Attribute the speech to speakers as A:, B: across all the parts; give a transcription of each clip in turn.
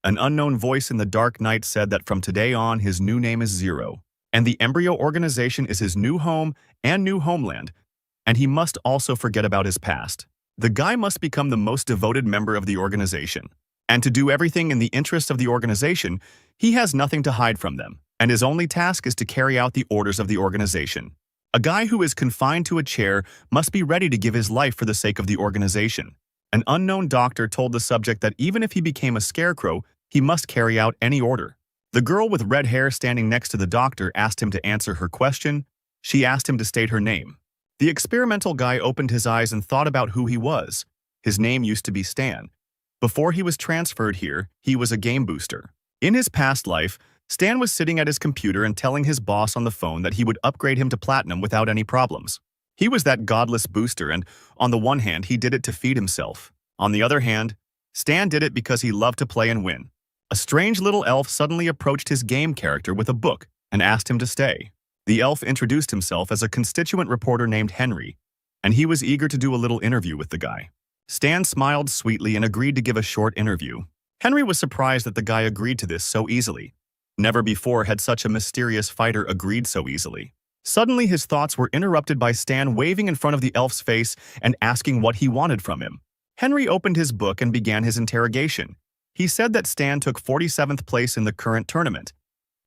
A: An unknown voice in the dark night said that from today on his new name is Zero, and the embryo organization is his new home and new homeland, and he must also forget about his past. The guy must become the most devoted member of the organization. And to do everything in the interest of the organization, he has nothing to hide from them, and his only task is to carry out the orders of the organization. A guy who is confined to a chair must be ready to give his life for the sake of the organization. An unknown doctor told the subject that even if he became a scarecrow, he must carry out any order. The girl with red hair standing next to the doctor asked him to answer her question. She asked him to state her name. The experimental guy opened his eyes and thought about who he was. His name used to be Stan. Before he was transferred here, he was a game booster. In his past life, Stan was sitting at his computer and telling his boss on the phone that he would upgrade him to platinum without any problems. He was that godless booster, and on the one hand, he did it to feed himself. On the other hand, Stan did it because he loved to play and win. A strange little elf suddenly approached his game character with a book and asked him to stay. The elf introduced himself as a constituent reporter named Henry, and he was eager to do a little interview with the guy. Stan smiled sweetly and agreed to give a short interview. Henry was surprised that the guy agreed to this so easily. Never before had such a mysterious fighter agreed so easily. Suddenly, his thoughts were interrupted by Stan waving in front of the elf's face and asking what he wanted from him. Henry opened his book and began his interrogation. He said that Stan took 47th place in the current tournament.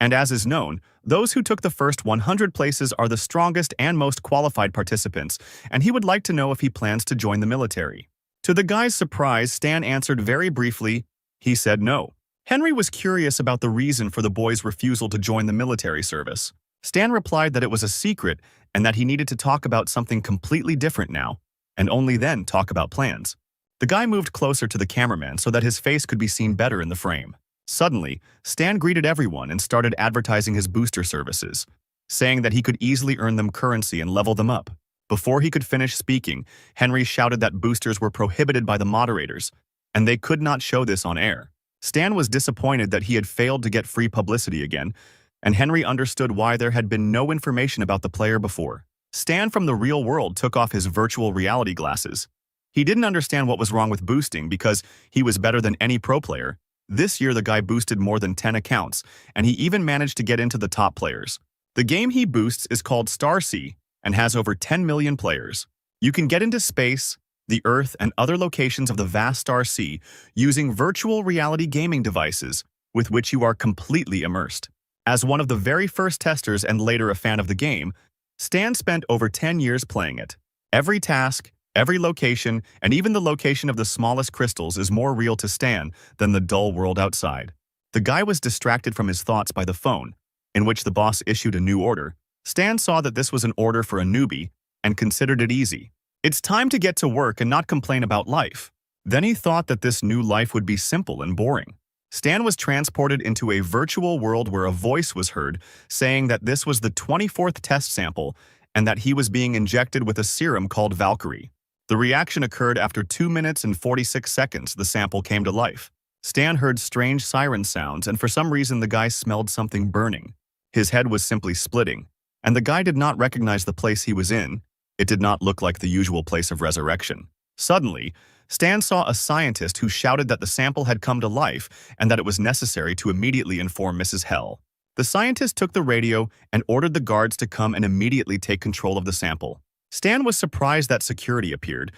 A: And as is known, those who took the first 100 places are the strongest and most qualified participants, and he would like to know if he plans to join the military. To the guy's surprise, Stan answered very briefly. He said no. Henry was curious about the reason for the boy's refusal to join the military service. Stan replied that it was a secret and that he needed to talk about something completely different now, and only then talk about plans. The guy moved closer to the cameraman so that his face could be seen better in the frame. Suddenly, Stan greeted everyone and started advertising his booster services, saying that he could easily earn them currency and level them up. Before he could finish speaking, Henry shouted that boosters were prohibited by the moderators, and they could not show this on air. Stan was disappointed that he had failed to get free publicity again, and Henry understood why there had been no information about the player before. Stan from the real world took off his virtual reality glasses. He didn't understand what was wrong with boosting because he was better than any pro player. This year the guy boosted more than 10 accounts, and he even managed to get into the top players. The game he boosts is called Star Sea and has over 10 million players. You can get into space, the Earth, and other locations of the vast Star Sea using virtual reality gaming devices with which you are completely immersed. As one of the very first testers and later a fan of the game, Stan spent over 10 years playing it. Every task, every location, and even the location of the smallest crystals is more real to Stan than the dull world outside. The guy was distracted from his thoughts by the phone, in which the boss issued a new order. Stan saw that this was an order for a newbie and considered it easy. It's time to get to work and not complain about life. Then he thought that this new life would be simple and boring. Stan was transported into a virtual world where a voice was heard saying that this was the 24th test sample and that he was being injected with a serum called Valkyrie. The reaction occurred after 2 minutes and 46 seconds the sample came to life. Stan heard strange siren sounds, and for some reason the guy smelled something burning. His head was simply splitting, and the guy did not recognize the place he was in. It did not look like the usual place of resurrection. Suddenly, Stan saw a scientist who shouted that the sample had come to life and that it was necessary to immediately inform Mrs. Hell. The scientist took the radio and ordered the guards to come and immediately take control of the sample. Stan was surprised that security appeared.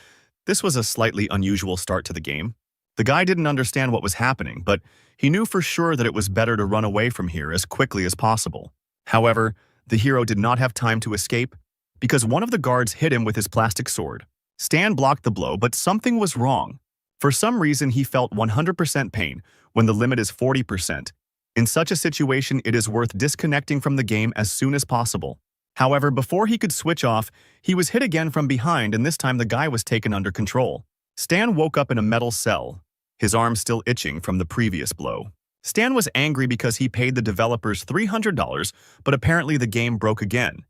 A: This was a slightly unusual start to the game. The guy didn't understand what was happening, but he knew for sure that it was better to run away from here as quickly as possible. However, the hero did not have time to escape because one of the guards hit him with his plastic sword. Stan blocked the blow, but something was wrong. For some reason, he felt 100% pain when the limit is 40%. In such a situation, it is worth disconnecting from the game as soon as possible. However, before he could switch off, he was hit again from behind, and this time the guy was taken under control. Stan woke up in a metal cell, his arm still itching from the previous blow. Stan was angry because he paid the developers $300, but apparently the game broke again.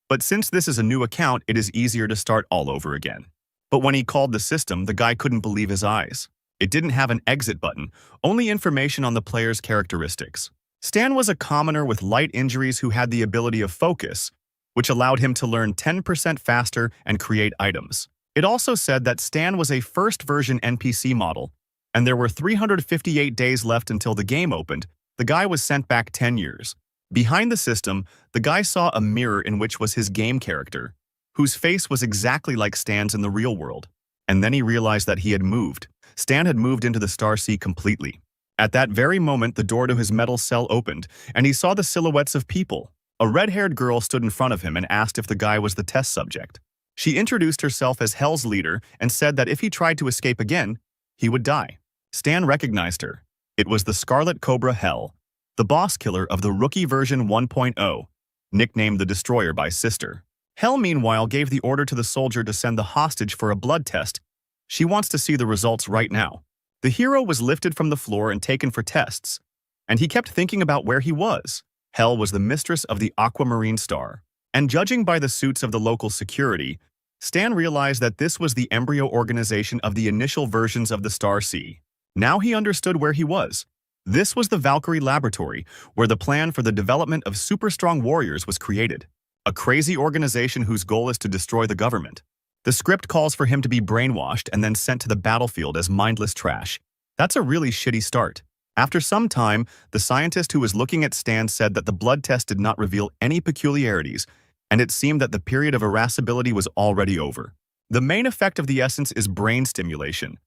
A: But since this is a new account, it is easier to start all over again. But when he called the system, the guy couldn't believe his eyes. It didn't have an exit button, only information on the player's characteristics. Stan was a commoner with light injuries who had the ability of focus, which allowed him to learn 10% faster and create items. It also said that Stan was a first-version NPC model, and there were 358 days left until the game opened, the guy was sent back 10 years. Behind the system, the guy saw a mirror in which was his game character, whose face was exactly like Stan's in the real world. And then he realized that he had moved. Stan had moved into the Star Sea completely. At that very moment, the door to his metal cell opened, and he saw the silhouettes of people. A red-haired girl stood in front of him and asked if the guy was the test subject. She introduced herself as Hell's leader and said that if he tried to escape again, he would die. Stan recognized her. It was the Scarlet Cobra Hell, the boss killer of the rookie version 1.0, nicknamed the Destroyer by Sister. Hell, meanwhile, gave the order to the soldier to send the hostage for a blood test. She wants to see the results right now. The hero was lifted from the floor and taken for tests, and he kept thinking about where he was. Hell was the mistress of the Aquamarine Star, and judging by the suits of the local security, Stan realized that this was the embryo organization of the initial versions of the Star Sea. Now he understood where he was. This was the Valkyrie Laboratory, where the plan for the development of super-strong warriors was created. A crazy organization whose goal is to destroy the government. The script calls for him to be brainwashed and then sent to the battlefield as mindless trash. That's a really shitty start. After some time, the scientist who was looking at Stan said that the blood test did not reveal any peculiarities, and it seemed that the period of irascibility was already over. The main effect of the essence is brain stimulation.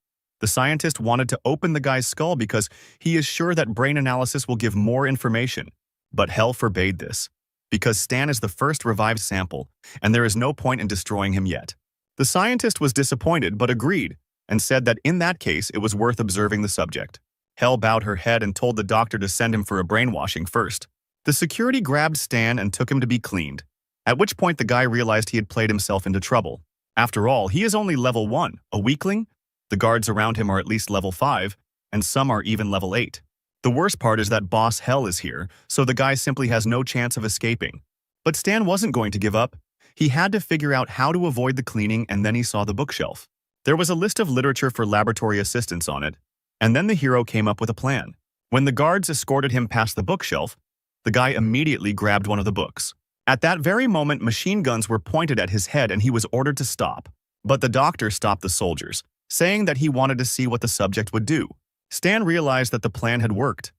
A: The scientist wanted to open the guy's skull because he is sure that brain analysis will give more information. But Hell forbade this, because Stan is the first revived sample, and there is no point in destroying him yet. The scientist was disappointed but agreed, and said that in that case it was worth observing the subject. Hell bowed her head and told the doctor to send him for a brainwashing first. The security grabbed Stan and took him to be cleaned, at which point the guy realized he had played himself into trouble. After all, he is only level 1, a weakling. The guards around him are at least level 5, and some are even level 8. The worst part is that Boss Hell is here, so the guy simply has no chance of escaping. But Stan wasn't going to give up. He had to figure out how to avoid the cleaning, and then he saw the bookshelf. There was a list of literature for laboratory assistants on it, and then the hero came up with a plan. When the guards escorted him past the bookshelf, the guy immediately grabbed one of the books. At that very moment, machine guns were pointed at his head and he was ordered to stop. But the doctor stopped the soldiers, saying that he wanted to see what the subject would do. Stan realized that the plan had worked.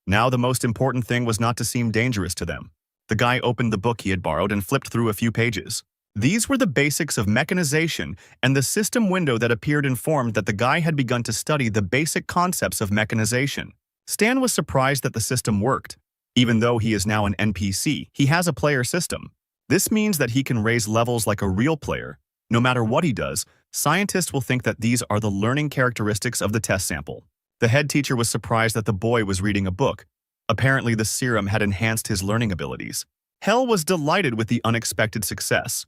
A: Now the most important thing was not to seem dangerous to them. The guy opened the book he had borrowed and flipped through a few pages. These were the basics of mechanization, and the system window that appeared informed that the guy had begun to study the basic concepts of mechanization. Stan was surprised that the system worked. Even though he is now an NPC, he has a player system. This means that he can raise levels like a real player. No matter what he does, scientists will think that these are the learning characteristics of the test sample. The head teacher was surprised that the boy was reading a book. Apparently, the serum had enhanced his learning abilities. Hell was delighted with the unexpected success.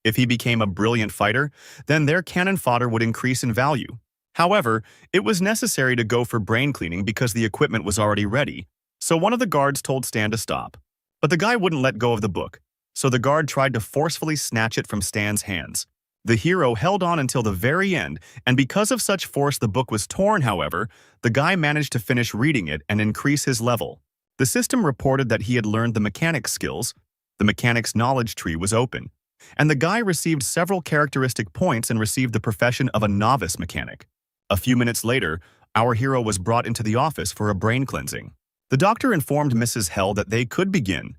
A: If he became a brilliant fighter, then their cannon fodder would increase in value. However, it was necessary to go for brain cleaning because the equipment was already ready, so one of the guards told Stan to stop. But the guy wouldn't let go of the book, so the guard tried to forcefully snatch it from Stan's hands. The hero held on until the very end, and because of such force the book was torn. However, the guy managed to finish reading it and increase his level. The system reported that he had learned the mechanics skills. The mechanics knowledge tree was open, and the guy received several characteristic points and received the profession of a novice mechanic. A few minutes later, our hero was brought into the office for a brain cleansing. The doctor informed Mrs. Hell that they could begin.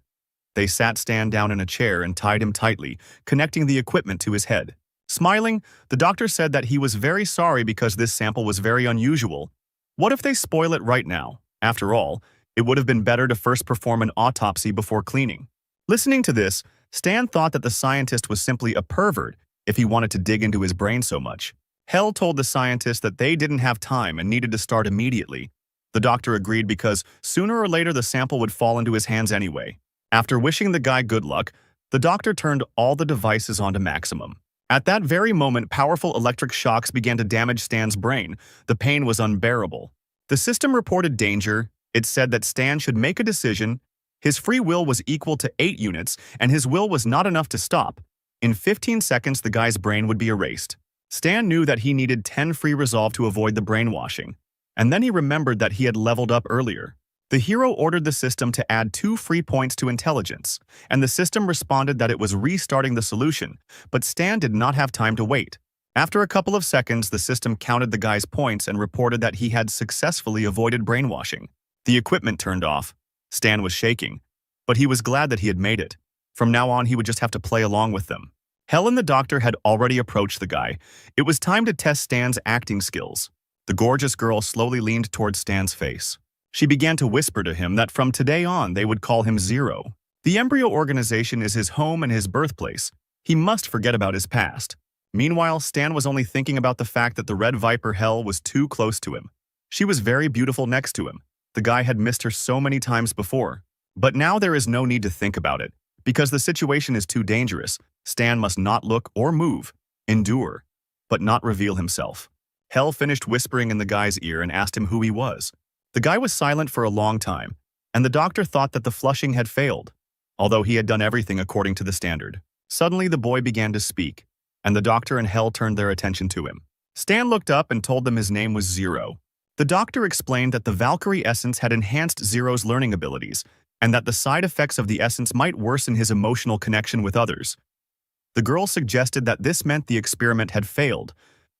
A: They sat Stan down in a chair and tied him tightly, connecting the equipment to his head. Smiling, the doctor said that he was very sorry because this sample was very unusual. What if they spoil it right now? After all, it would have been better to first perform an autopsy before cleaning. Listening to this, Stan thought that the scientist was simply a pervert if he wanted to dig into his brain so much. Hell told the scientist that they didn't have time and needed to start immediately. The doctor agreed because sooner or later the sample would fall into his hands anyway. After wishing the guy good luck, the doctor turned all the devices onto maximum. At that very moment, powerful electric shocks began to damage Stan's brain. The pain was unbearable. The system reported danger. It said that Stan should make a decision. His free will was equal to 8 units, and his will was not enough to stop. In 15 seconds, the guy's brain would be erased. Stan knew that he needed 10 free resolve to avoid the brainwashing, and then he remembered that he had leveled up earlier. The hero ordered the system to add 2 free points to intelligence, and the system responded that it was restarting the solution, but Stan did not have time to wait. After a couple of seconds, the system counted the guy's points and reported that he had successfully avoided brainwashing. The equipment turned off. Stan was shaking, but he was glad that he had made it. From now on, he would just have to play along with them. Hell and the doctor had already approached the guy. It was time to test Stan's acting skills. The gorgeous girl slowly leaned towards Stan's face. She began to whisper to him that from today on they would call him Zero. The embryo organization is his home and his birthplace. He must forget about his past. Meanwhile, Stan was only thinking about the fact that the Red Viper Hell was too close to him. She was very beautiful next to him. The guy had missed her so many times before. But now there is no need to think about it. Because the situation is too dangerous, Stan must not look or move, endure, but not reveal himself. Hell finished whispering in the guy's ear and asked him who he was. The guy was silent for a long time, and the doctor thought that the flushing had failed, although he had done everything according to the standard. Suddenly the boy began to speak, and the doctor and Hell turned their attention to him. Stan looked up and told them his name was Zero. The doctor explained that the Valkyrie essence had enhanced Zero's learning abilities, and that the side effects of the essence might worsen his emotional connection with others. The girl suggested that this meant the experiment had failed,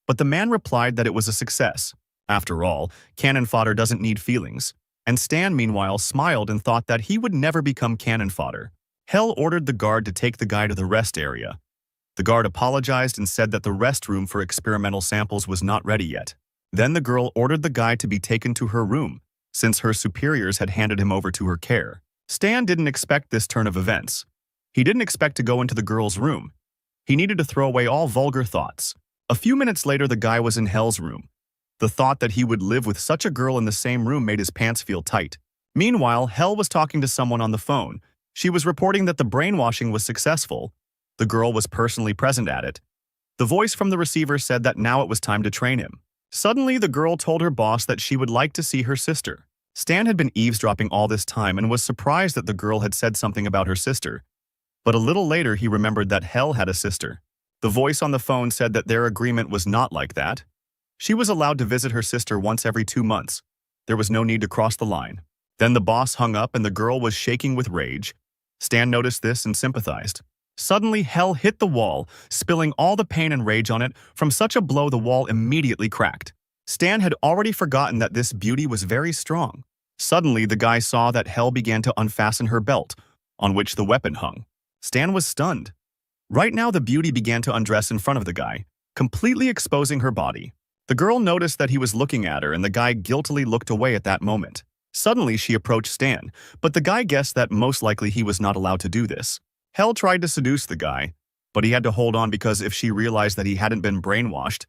A: but the man replied that it was a success. After all, cannon fodder doesn't need feelings, and Stan meanwhile smiled and thought that he would never become cannon fodder. Hell ordered the guard to take the guy to the rest area. The guard apologized and said that the rest room for experimental samples was not ready yet. Then the girl ordered the guy to be taken to her room, since her superiors had handed him over to her care. Stan didn't expect this turn of events. He didn't expect to go into the girl's room. He needed to throw away all vulgar thoughts. A few minutes later, the guy was in Hell's room. The thought that he would live with such a girl in the same room made his pants feel tight. Meanwhile, Hell was talking to someone on the phone. She was reporting that the brainwashing was successful. The girl was personally present at it. The voice from the receiver said that now it was time to train him. Suddenly, the girl told her boss that she would like to see her sister. Stan had been eavesdropping all this time and was surprised that the girl had said something about her sister. But a little later, he remembered that Hell had a sister. The voice on the phone said that their agreement was not like that. She was allowed to visit her sister once every 2 months. There was no need to cross the line. Then the boss hung up and the girl was shaking with rage. Stan noticed this and sympathized. Suddenly, Hell hit the wall, spilling all the pain and rage on it. From such a blow, the wall immediately cracked. Stan had already forgotten that this beauty was very strong. Suddenly, the guy saw that Hell began to unfasten her belt, on which the weapon hung. Stan was stunned. Right now, the beauty began to undress in front of the guy, completely exposing her body. The girl noticed that he was looking at her, and the guy guiltily looked away at that moment. Suddenly, she approached Stan, but the guy guessed that most likely he was not allowed to do this. Hell tried to seduce the guy, but he had to hold on because if she realized that he hadn't been brainwashed,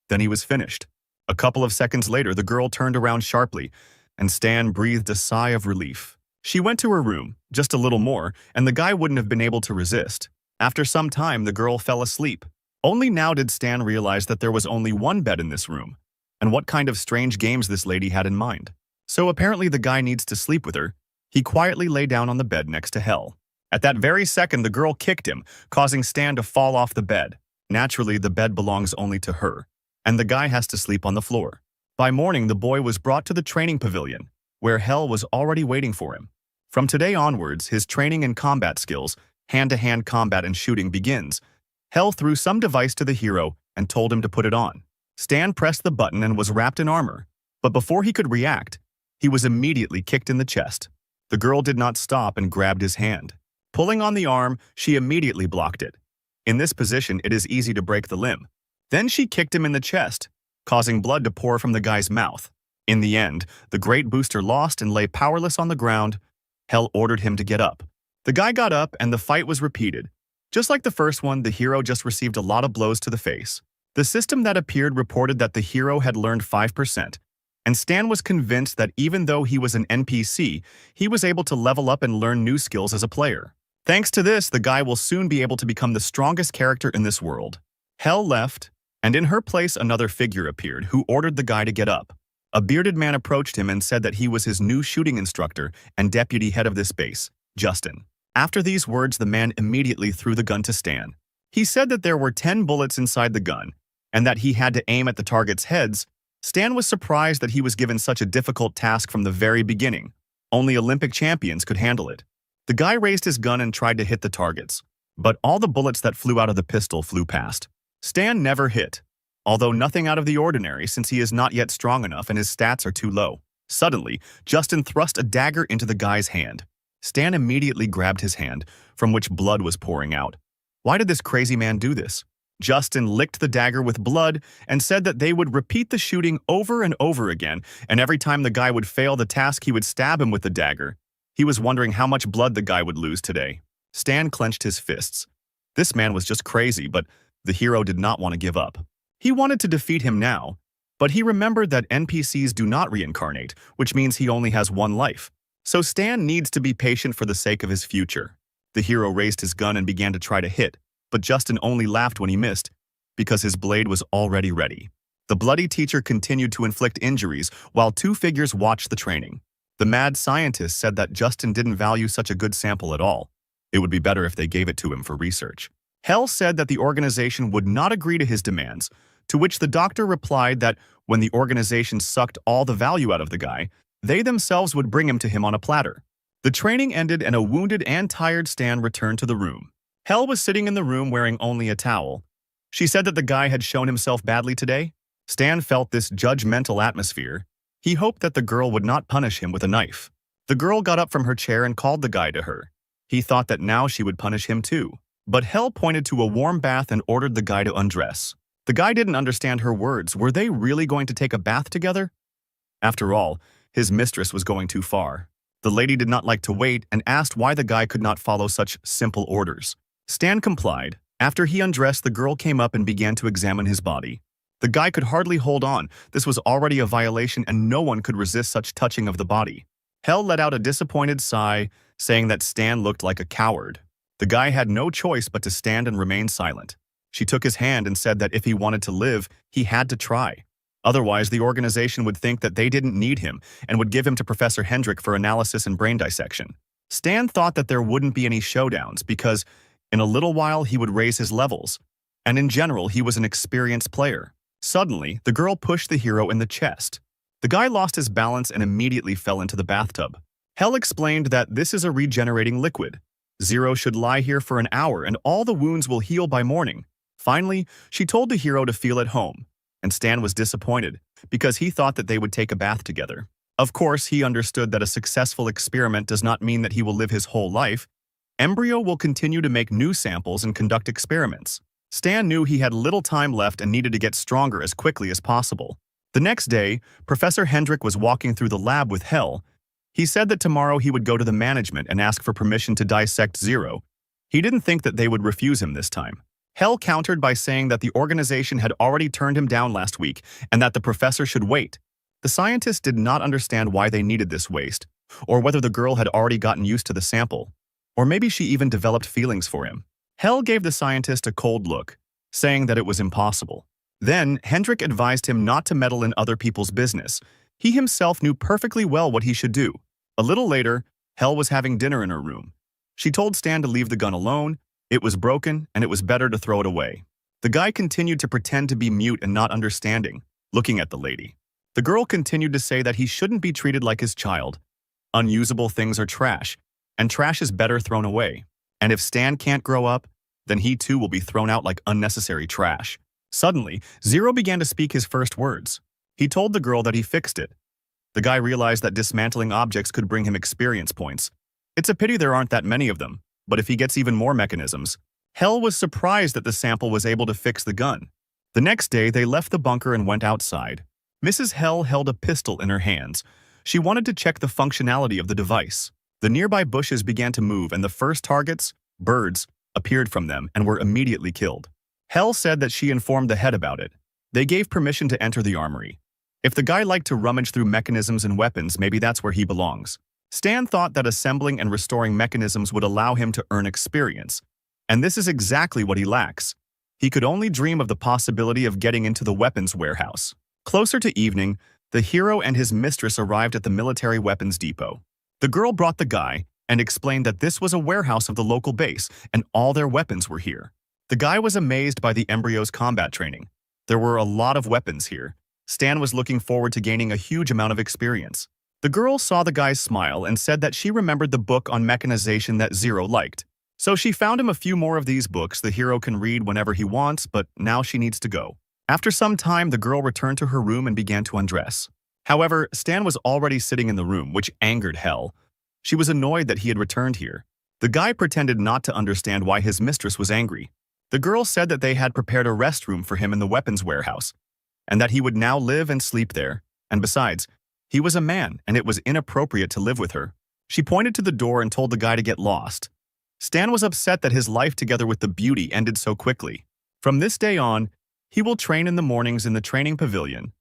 A: then he was finished. A couple of seconds later, the girl turned around sharply, and Stan breathed a sigh of relief. She went to her room, just a little more, and the guy wouldn't have been able to resist. After some time, the girl fell asleep. Only now did Stan realize that there was only one bed in this room, and what kind of strange games this lady had in mind. So apparently the guy needs to sleep with her. He quietly lay down on the bed next to Hell. At that very second, the girl kicked him, causing Stan to fall off the bed. Naturally, the bed belongs only to her, and the guy has to sleep on the floor. By morning, the boy was brought to the training pavilion, where Hell was already waiting for him. From today onwards, his training in combat skills, hand-to-hand combat and shooting, begins. Hell threw some device to the hero and told him to put it on. Stan pressed the button and was wrapped in armor, but before he could react, he was immediately kicked in the chest. The girl did not stop and grabbed his hand. Pulling on the arm, she immediately blocked it. In this position, it is easy to break the limb. Then she kicked him in the chest, causing blood to pour from the guy's mouth. In the end, the great booster lost and lay powerless on the ground. Hell ordered him to get up. The guy got up and the fight was repeated. Just like the first one, the hero just received a lot of blows to the face. The system that appeared reported that the hero had learned 5%, and Stan was convinced that even though he was an NPC, he was able to level up and learn new skills as a player. Thanks to this, the guy will soon be able to become the strongest character in this world. Hell left, and in her place another figure appeared who ordered the guy to get up. A bearded man approached him and said that he was his new shooting instructor and deputy head of this base, Justin. After these words, the man immediately threw the gun to Stan. He said that there were 10 bullets inside the gun, and that he had to aim at the target's heads. Stan was surprised that he was given such a difficult task from the very beginning. Only Olympic champions could handle it. The guy raised his gun and tried to hit the targets, but all the bullets that flew out of the pistol flew past. Stan never hit. although nothing out of the ordinary since he is not yet strong enough and his stats are too low. Suddenly, Justin thrust a dagger into the guy's hand. Stan immediately grabbed his hand, from which blood was pouring out. Why did this crazy man do this? Justin licked the dagger with blood and said that they would repeat the shooting over and over again, and every time the guy would fail the task, he would stab him with the dagger. He was wondering how much blood the guy would lose today. Stan clenched his fists. This man was just crazy, but the hero did not want to give up. He wanted to defeat him now, but he remembered that NPCs do not reincarnate, which means he only has one life. So Stan needs to be patient for the sake of his future. The hero raised his gun and began to try to hit, but Justin only laughed when he missed, because his blade was already ready. The bloody teacher continued to inflict injuries while two figures watched the training. The mad scientist said that Justin didn't value such a good sample at all. It would be better if they gave it to him for research. Hell said that the organization would not agree to his demands, to which the doctor replied that when the organization sucked all the value out of the guy, they themselves would bring him to him on a platter. The training ended and a wounded and tired Stan returned to the room. Hell was sitting in the room wearing only a towel. She said that the guy had shown himself badly today. Stan felt this judgmental atmosphere. He hoped that the girl would not punish him with a knife. The girl got up from her chair and called the guy to her. He thought that now she would punish him too. But Hell pointed to a warm bath and ordered the guy to undress. The guy didn't understand her words. Were they really going to take a bath together? After all, his mistress was going too far. The lady did not like to wait and asked why the guy could not follow such simple orders. Stan complied. After he undressed, the girl came up and began to examine his body. The guy could hardly hold on. This was already a violation and no one could resist such touching of the body. Hell let out a disappointed sigh, saying that Stan looked like a coward. The guy had no choice but to stand and remain silent. She took his hand and said that if he wanted to live, he had to try. Otherwise, the organization would think that they didn't need him and would give him to Professor Hendrik for analysis and brain dissection. Stan thought that there wouldn't be any showdowns because in a little while he would raise his levels, and in general he was an experienced player. Suddenly, the girl pushed the hero in the chest. The guy lost his balance and immediately fell into the bathtub. Hell explained that this is a regenerating liquid. Zero should lie here for an hour and all the wounds will heal by morning. Finally, she told the hero to feel at home, and Stan was disappointed because he thought that they would take a bath together. Of course, he understood that a successful experiment does not mean that he will live his whole life. Embryo will continue to make new samples and conduct experiments. Stan knew he had little time left and needed to get stronger as quickly as possible. The next day, Professor Hendrik was walking through the lab with Hell. He said that tomorrow he would go to the management and ask for permission to dissect Zero. He didn't think that they would refuse him this time. Hell countered by saying that the organization had already turned him down last week and that the professor should wait. The scientist did not understand why they needed this waste, or whether the girl had already gotten used to the sample, or maybe she even developed feelings for him. Hell gave the scientist a cold look, saying that it was impossible. Then, Hendrik advised him not to meddle in other people's business. He himself knew perfectly well what he should do. A little later, Hell was having dinner in her room. She told Stan to leave the gun alone. It was broken, and it was better to throw it away. The guy continued to pretend to be mute and not understanding, looking at the lady. The girl continued to say that he shouldn't be treated like his child. Unusable things are trash, and trash is better thrown away. And if Stan can't grow up, then he too will be thrown out like unnecessary trash. Suddenly, Zero began to speak his first words. He told the girl that he fixed it. The guy realized that dismantling objects could bring him experience points. It's a pity there aren't that many of them, but if he gets even more mechanisms. Hell was surprised that the sample was able to fix the gun. The next day, they left the bunker and went outside. Mrs. Hell held a pistol in her hands. She wanted to check the functionality of the device. The nearby bushes began to move and the first targets, birds, appeared from them and were immediately killed. Hell said that she informed the head about it. They gave permission to enter the armory. If the guy liked to rummage through mechanisms and weapons, maybe that's where he belongs. Stan thought that assembling and restoring mechanisms would allow him to earn experience. And this is exactly what he lacks. He could only dream of the possibility of getting into the weapons warehouse. Closer to evening, the hero and his mistress arrived at the military weapons depot. The girl brought the guy and explained that this was a warehouse of the local base and all their weapons were here. The guy was amazed by the embryo's combat training. There were a lot of weapons here. Stan was looking forward to gaining a huge amount of experience. The girl saw the guy's smile and said that she remembered the book on mechanization that Zero liked. So she found him a few more of these books the hero can read whenever he wants, but now she needs to go. After some time, the girl returned to her room and began to undress. However, Stan was already sitting in the room, which angered Hell. She was annoyed that he had returned here. The guy pretended not to understand why his mistress was angry. The girl said that they had prepared a restroom for him in the weapons warehouse, and that he would now live and sleep there. And besides, he was a man, and it was inappropriate to live with her. She pointed to the door and told the guy to get lost. Stan was upset that his life together with the beauty ended so quickly. From this day on, he will train in the mornings in the training pavilion.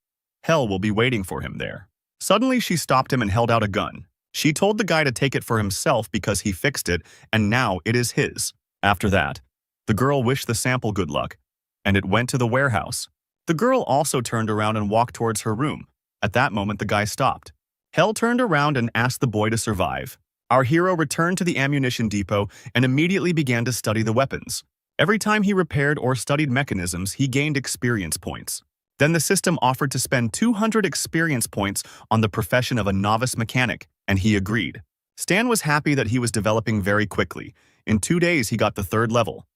A: Hell will be waiting for him there. Suddenly, she stopped him and held out a gun. She told the guy to take it for himself because he fixed it, and now it is his. After that, the girl wished the sample good luck, and it went to the warehouse. The girl also turned around and walked towards her room. At that moment, the guy stopped. Hell turned around and asked the boy to survive. Our hero returned to the ammunition depot and immediately began to study the weapons. Every time he repaired or studied mechanisms, he gained experience points. Then the system offered to spend 200 experience points on the profession of a novice mechanic, and he agreed. Stan was happy that he was developing very quickly. In 2 days, he got the 3rd level.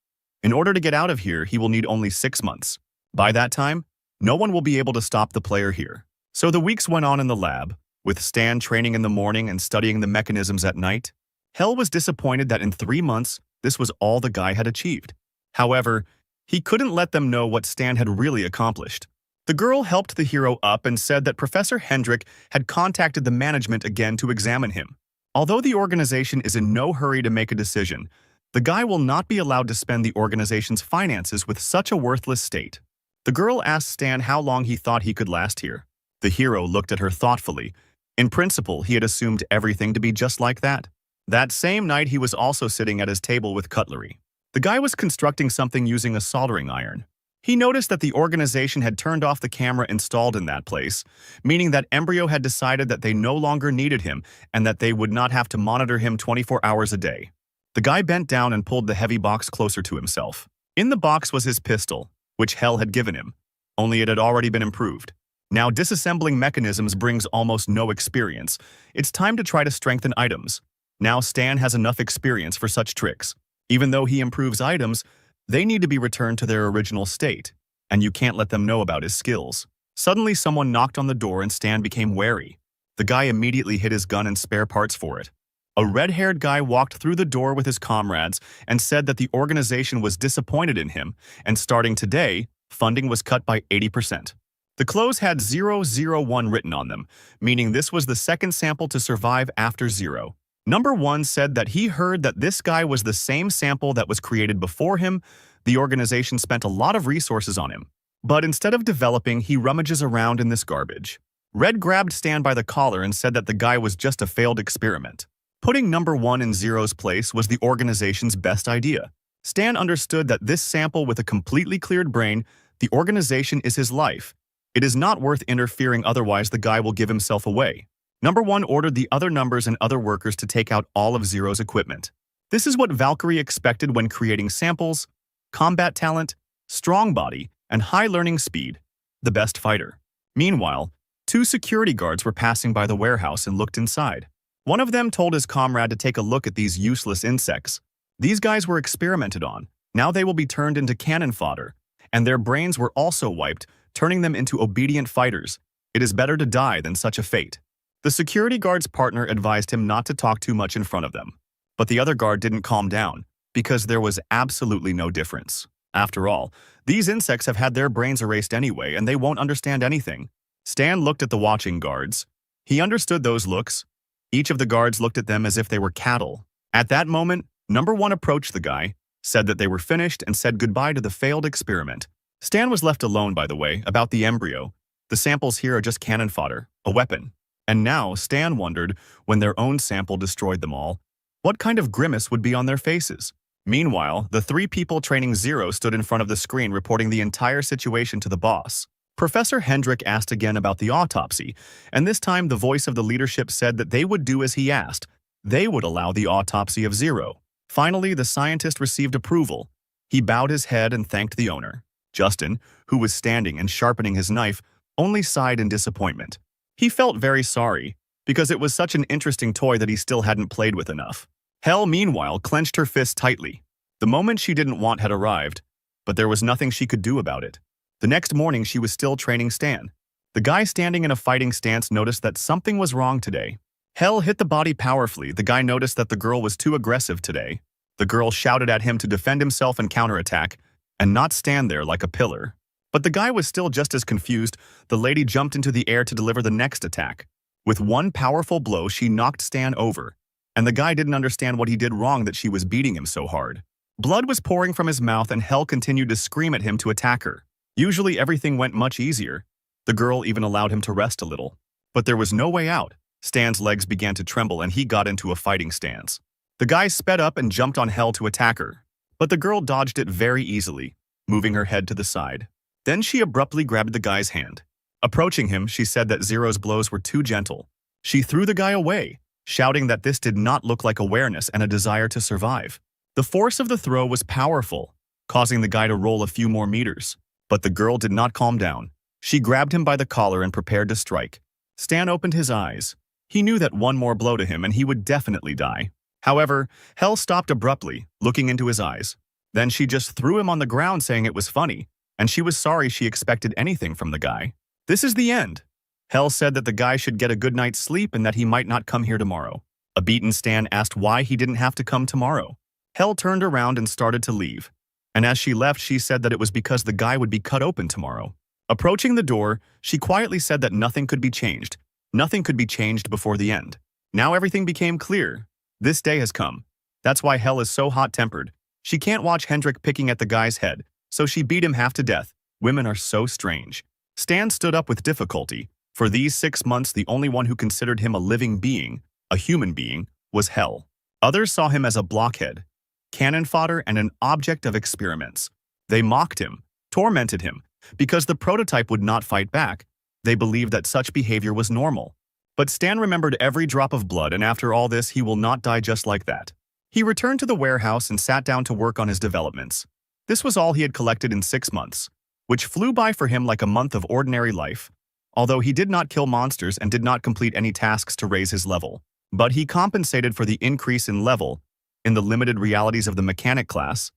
A: In order to get out of here, he will need only 6 months. By that time, no one will be able to stop the player here. So the weeks went on in the lab, with Stan training in the morning and studying the mechanisms at night. Hell was disappointed that in 3 months, this was all the guy had achieved. However, he couldn't let them know what Stan had really accomplished. The girl helped the hero up and said that Professor Hendrik had contacted the management again to examine him. Although the organization is in no hurry to make a decision, the guy will not be allowed to spend the organization's finances with such a worthless state. The girl asked Stan how long he thought he could last here. The hero looked at her thoughtfully. In principle, he had assumed everything to be just like that. That same night, he was also sitting at his table with cutlery. The guy was constructing something using a soldering iron. He noticed that the organization had turned off the camera installed in that place, meaning that Embryo had decided that they no longer needed him and that they would not have to monitor him 24 hours a day. The guy bent down and pulled the heavy box closer to himself. In the box was his pistol, which Hell had given him, only it had already been improved. Now disassembling mechanisms brings almost no experience. It's time to try to strengthen items. Now Stan has enough experience for such tricks. Even though he improves items, they need to be returned to their original state, and you can't let them know about his skills. Suddenly someone knocked on the door and Stan became wary. The guy immediately hid his gun and spare parts for it. A red-haired guy walked through the door with his comrades and said that the organization was disappointed in him, and starting today, funding was cut by 80%. The clothes had 001 written on them, meaning this was the second sample to survive after 0. Number 1 said that he heard that this guy was the same sample that was created before him. The organization spent a lot of resources on him. But instead of developing, he rummages around in this garbage. Red grabbed Stan by the collar and said that the guy was just a failed experiment. Putting number 1 in Zero's place was the organization's best idea. Stan understood that this sample with a completely cleared brain, the organization is his life. It is not worth interfering, otherwise the guy will give himself away. Number 1 ordered the other numbers and other workers to take out all of Zero's equipment. This is what Valkyrie expected when creating samples: combat talent, strong body, and high learning speed. The best fighter. Meanwhile, 2 security guards were passing by the warehouse and looked inside. One of them told his comrade to take a look at these useless insects. These guys were experimented on. Now they will be turned into cannon fodder, and their brains were also wiped, turning them into obedient fighters. It is better to die than such a fate. The security guard's partner advised him not to talk too much in front of them. But the other guard didn't calm down, because there was absolutely no difference. After all, these insects have had their brains erased anyway, and they won't understand anything. Stan looked at the watching guards. He understood those looks. Each of the guards looked at them as if they were cattle. At that moment, number 1 approached the guy, said that they were finished, and said goodbye to the failed experiment. Stan was left alone, by the way, about the embryo. The samples here are just cannon fodder, a weapon. And now Stan wondered, when their own sample destroyed them all, what kind of grimace would be on their faces. Meanwhile, the 3 people training Zero stood in front of the screen reporting the entire situation to the boss. Professor Hendrik asked again about the autopsy, and this time the voice of the leadership said that they would do as he asked. They would allow the autopsy of Zero. Finally, the scientist received approval. He bowed his head and thanked the owner. Justin, who was standing and sharpening his knife, only sighed in disappointment. He felt very sorry, because it was such an interesting toy that he still hadn't played with enough. Hell, meanwhile, clenched her fist tightly. The moment she didn't want had arrived, but there was nothing she could do about it. The next morning, she was still training Stan. The guy standing in a fighting stance noticed that something was wrong today. Hell hit the body powerfully. The guy noticed that the girl was too aggressive today. The girl shouted at him to defend himself and counterattack, and not stand there like a pillar. But the guy was still just as confused. The lady jumped into the air to deliver the next attack. With one powerful blow, she knocked Stan over, and the guy didn't understand what he did wrong that she was beating him so hard. Blood was pouring from his mouth, and Hell continued to scream at him to attack her. Usually everything went much easier. The girl even allowed him to rest a little. But there was no way out. Stan's legs began to tremble, and he got into a fighting stance. The guy sped up and jumped on Hell to attack her. But the girl dodged it very easily, moving her head to the side. Then she abruptly grabbed the guy's hand. Approaching him, she said that Zero's blows were too gentle. She threw the guy away, shouting that this did not look like awareness and a desire to survive. The force of the throw was powerful, causing the guy to roll a few more meters. But the girl did not calm down. She grabbed him by the collar and prepared to strike. Stan opened his eyes. He knew that one more blow to him and he would definitely die. However, Hell stopped abruptly, looking into his eyes. Then she just threw him on the ground, saying it was funny, and she was sorry she expected anything from the guy. This is the end. Hell said that the guy should get a good night's sleep and that he might not come here tomorrow. A beaten Stan asked why he didn't have to come tomorrow. Hell turned around and started to leave. And as she left, she said that it was because the guy would be cut open tomorrow. Approaching the door, she quietly said that nothing could be changed. Nothing could be changed before the end. Now everything became clear. This day has come. That's why Hell is so hot-tempered. She can't watch Hendrik picking at the guy's head, so she beat him half to death. Women are so strange. Stan stood up with difficulty. For these 6 months, the only one who considered him a living being, a human being, was Hell. Others saw him as a blockhead, cannon fodder, and an object of experiments. They mocked him, tormented him, because the prototype would not fight back. They believed that such behavior was normal. But Stan remembered every drop of blood, and after all this, he will not die just like that. He returned to the warehouse and sat down to work on his developments. This was all he had collected in 6 months, which flew by for him like a month of ordinary life. Although he did not kill monsters and did not complete any tasks to raise his level. But he compensated for the increase in level in the limited realities of the mechanic class.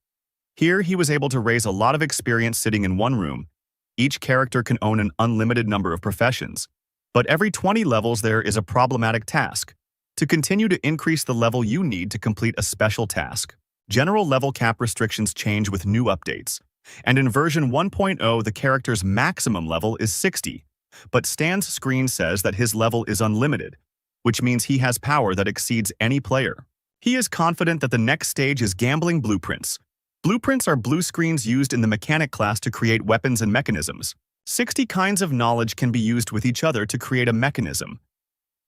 A: Here, he was able to raise a lot of experience sitting in one room. Each character can own an unlimited number of professions. But every 20 levels there is a problematic task. To continue to increase the level, you need to complete a special task. General level cap restrictions change with new updates. And in version 1.0, the character's maximum level is 60. But Stan's screen says that his level is unlimited, which means he has power that exceeds any player. He is confident that the next stage is gambling blueprints. Blueprints are blue screens used in the mechanic class to create weapons and mechanisms. 60 kinds of knowledge can be used with each other to create a mechanism.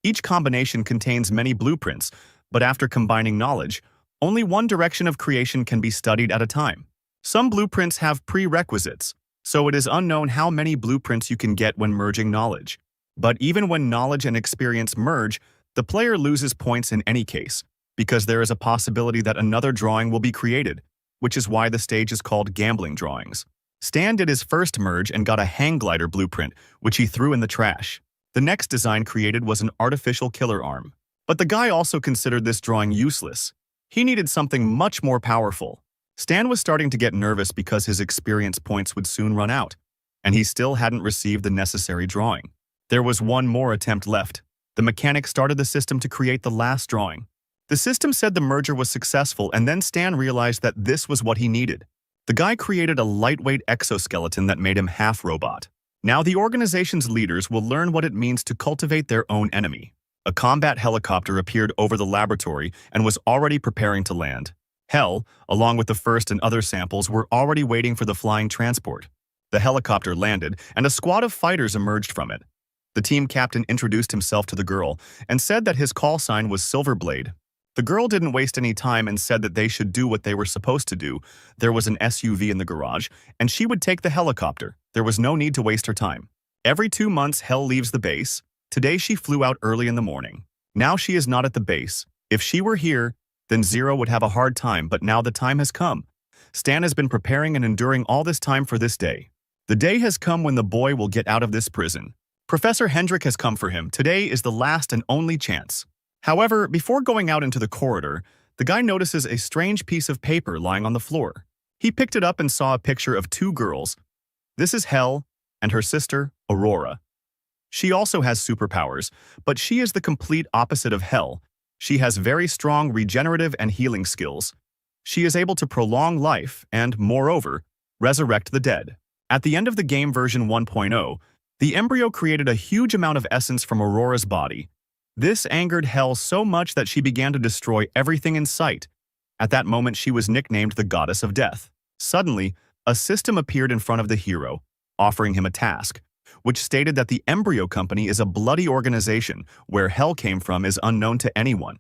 A: Each combination contains many blueprints, but after combining knowledge, only one direction of creation can be studied at a time. Some blueprints have prerequisites, so it is unknown how many blueprints you can get when merging knowledge. But even when knowledge and experience merge, the player loses points in any case, because there is a possibility that another drawing will be created, which is why the stage is called gambling drawings. Stan did his first merge and got a hang glider blueprint, which he threw in the trash. The next design created was an artificial killer arm. But the guy also considered this drawing useless. He needed something much more powerful. Stan was starting to get nervous because his experience points would soon run out, and he still hadn't received the necessary drawing. There was one more attempt left. The mechanic started the system to create the last drawing. The system said the merger was successful, and then Stan realized that this was what he needed. The guy created a lightweight exoskeleton that made him half-robot. Now the organization's leaders will learn what it means to cultivate their own enemy. A combat helicopter appeared over the laboratory and was already preparing to land. Hell, along with the first and other samples, were already waiting for the flying transport. The helicopter landed, and a squad of fighters emerged from it. The team captain introduced himself to the girl and said that his call sign was Silverblade. The girl didn't waste any time and said that they should do what they were supposed to do. There was an SUV in the garage, and she would take the helicopter. There was no need to waste her time. Every 2 months, Hell leaves the base. Today, she flew out early in the morning. Now she is not at the base. If she were here, then Zero would have a hard time, but now the time has come. Stan has been preparing and enduring all this time for this day. The day has come when the boy will get out of this prison. Professor Hendrik has come for him. Today is the last and only chance. However, before going out into the corridor, the guy notices a strange piece of paper lying on the floor. He picked it up and saw a picture of 2 girls. This is Hell and her sister, Aurora. She also has superpowers, but she is the complete opposite of Hell. She has very strong regenerative and healing skills. She is able to prolong life and, moreover, resurrect the dead. At the end of the game version 1.0, the embryo created a huge amount of essence from Aurora's body. This angered Hell so much that she began to destroy everything in sight. At that moment, she was nicknamed the Goddess of Death. Suddenly, a system appeared in front of the hero, offering him a task, which stated that the Embryo Company is a bloody organization where Hell came from is unknown to anyone.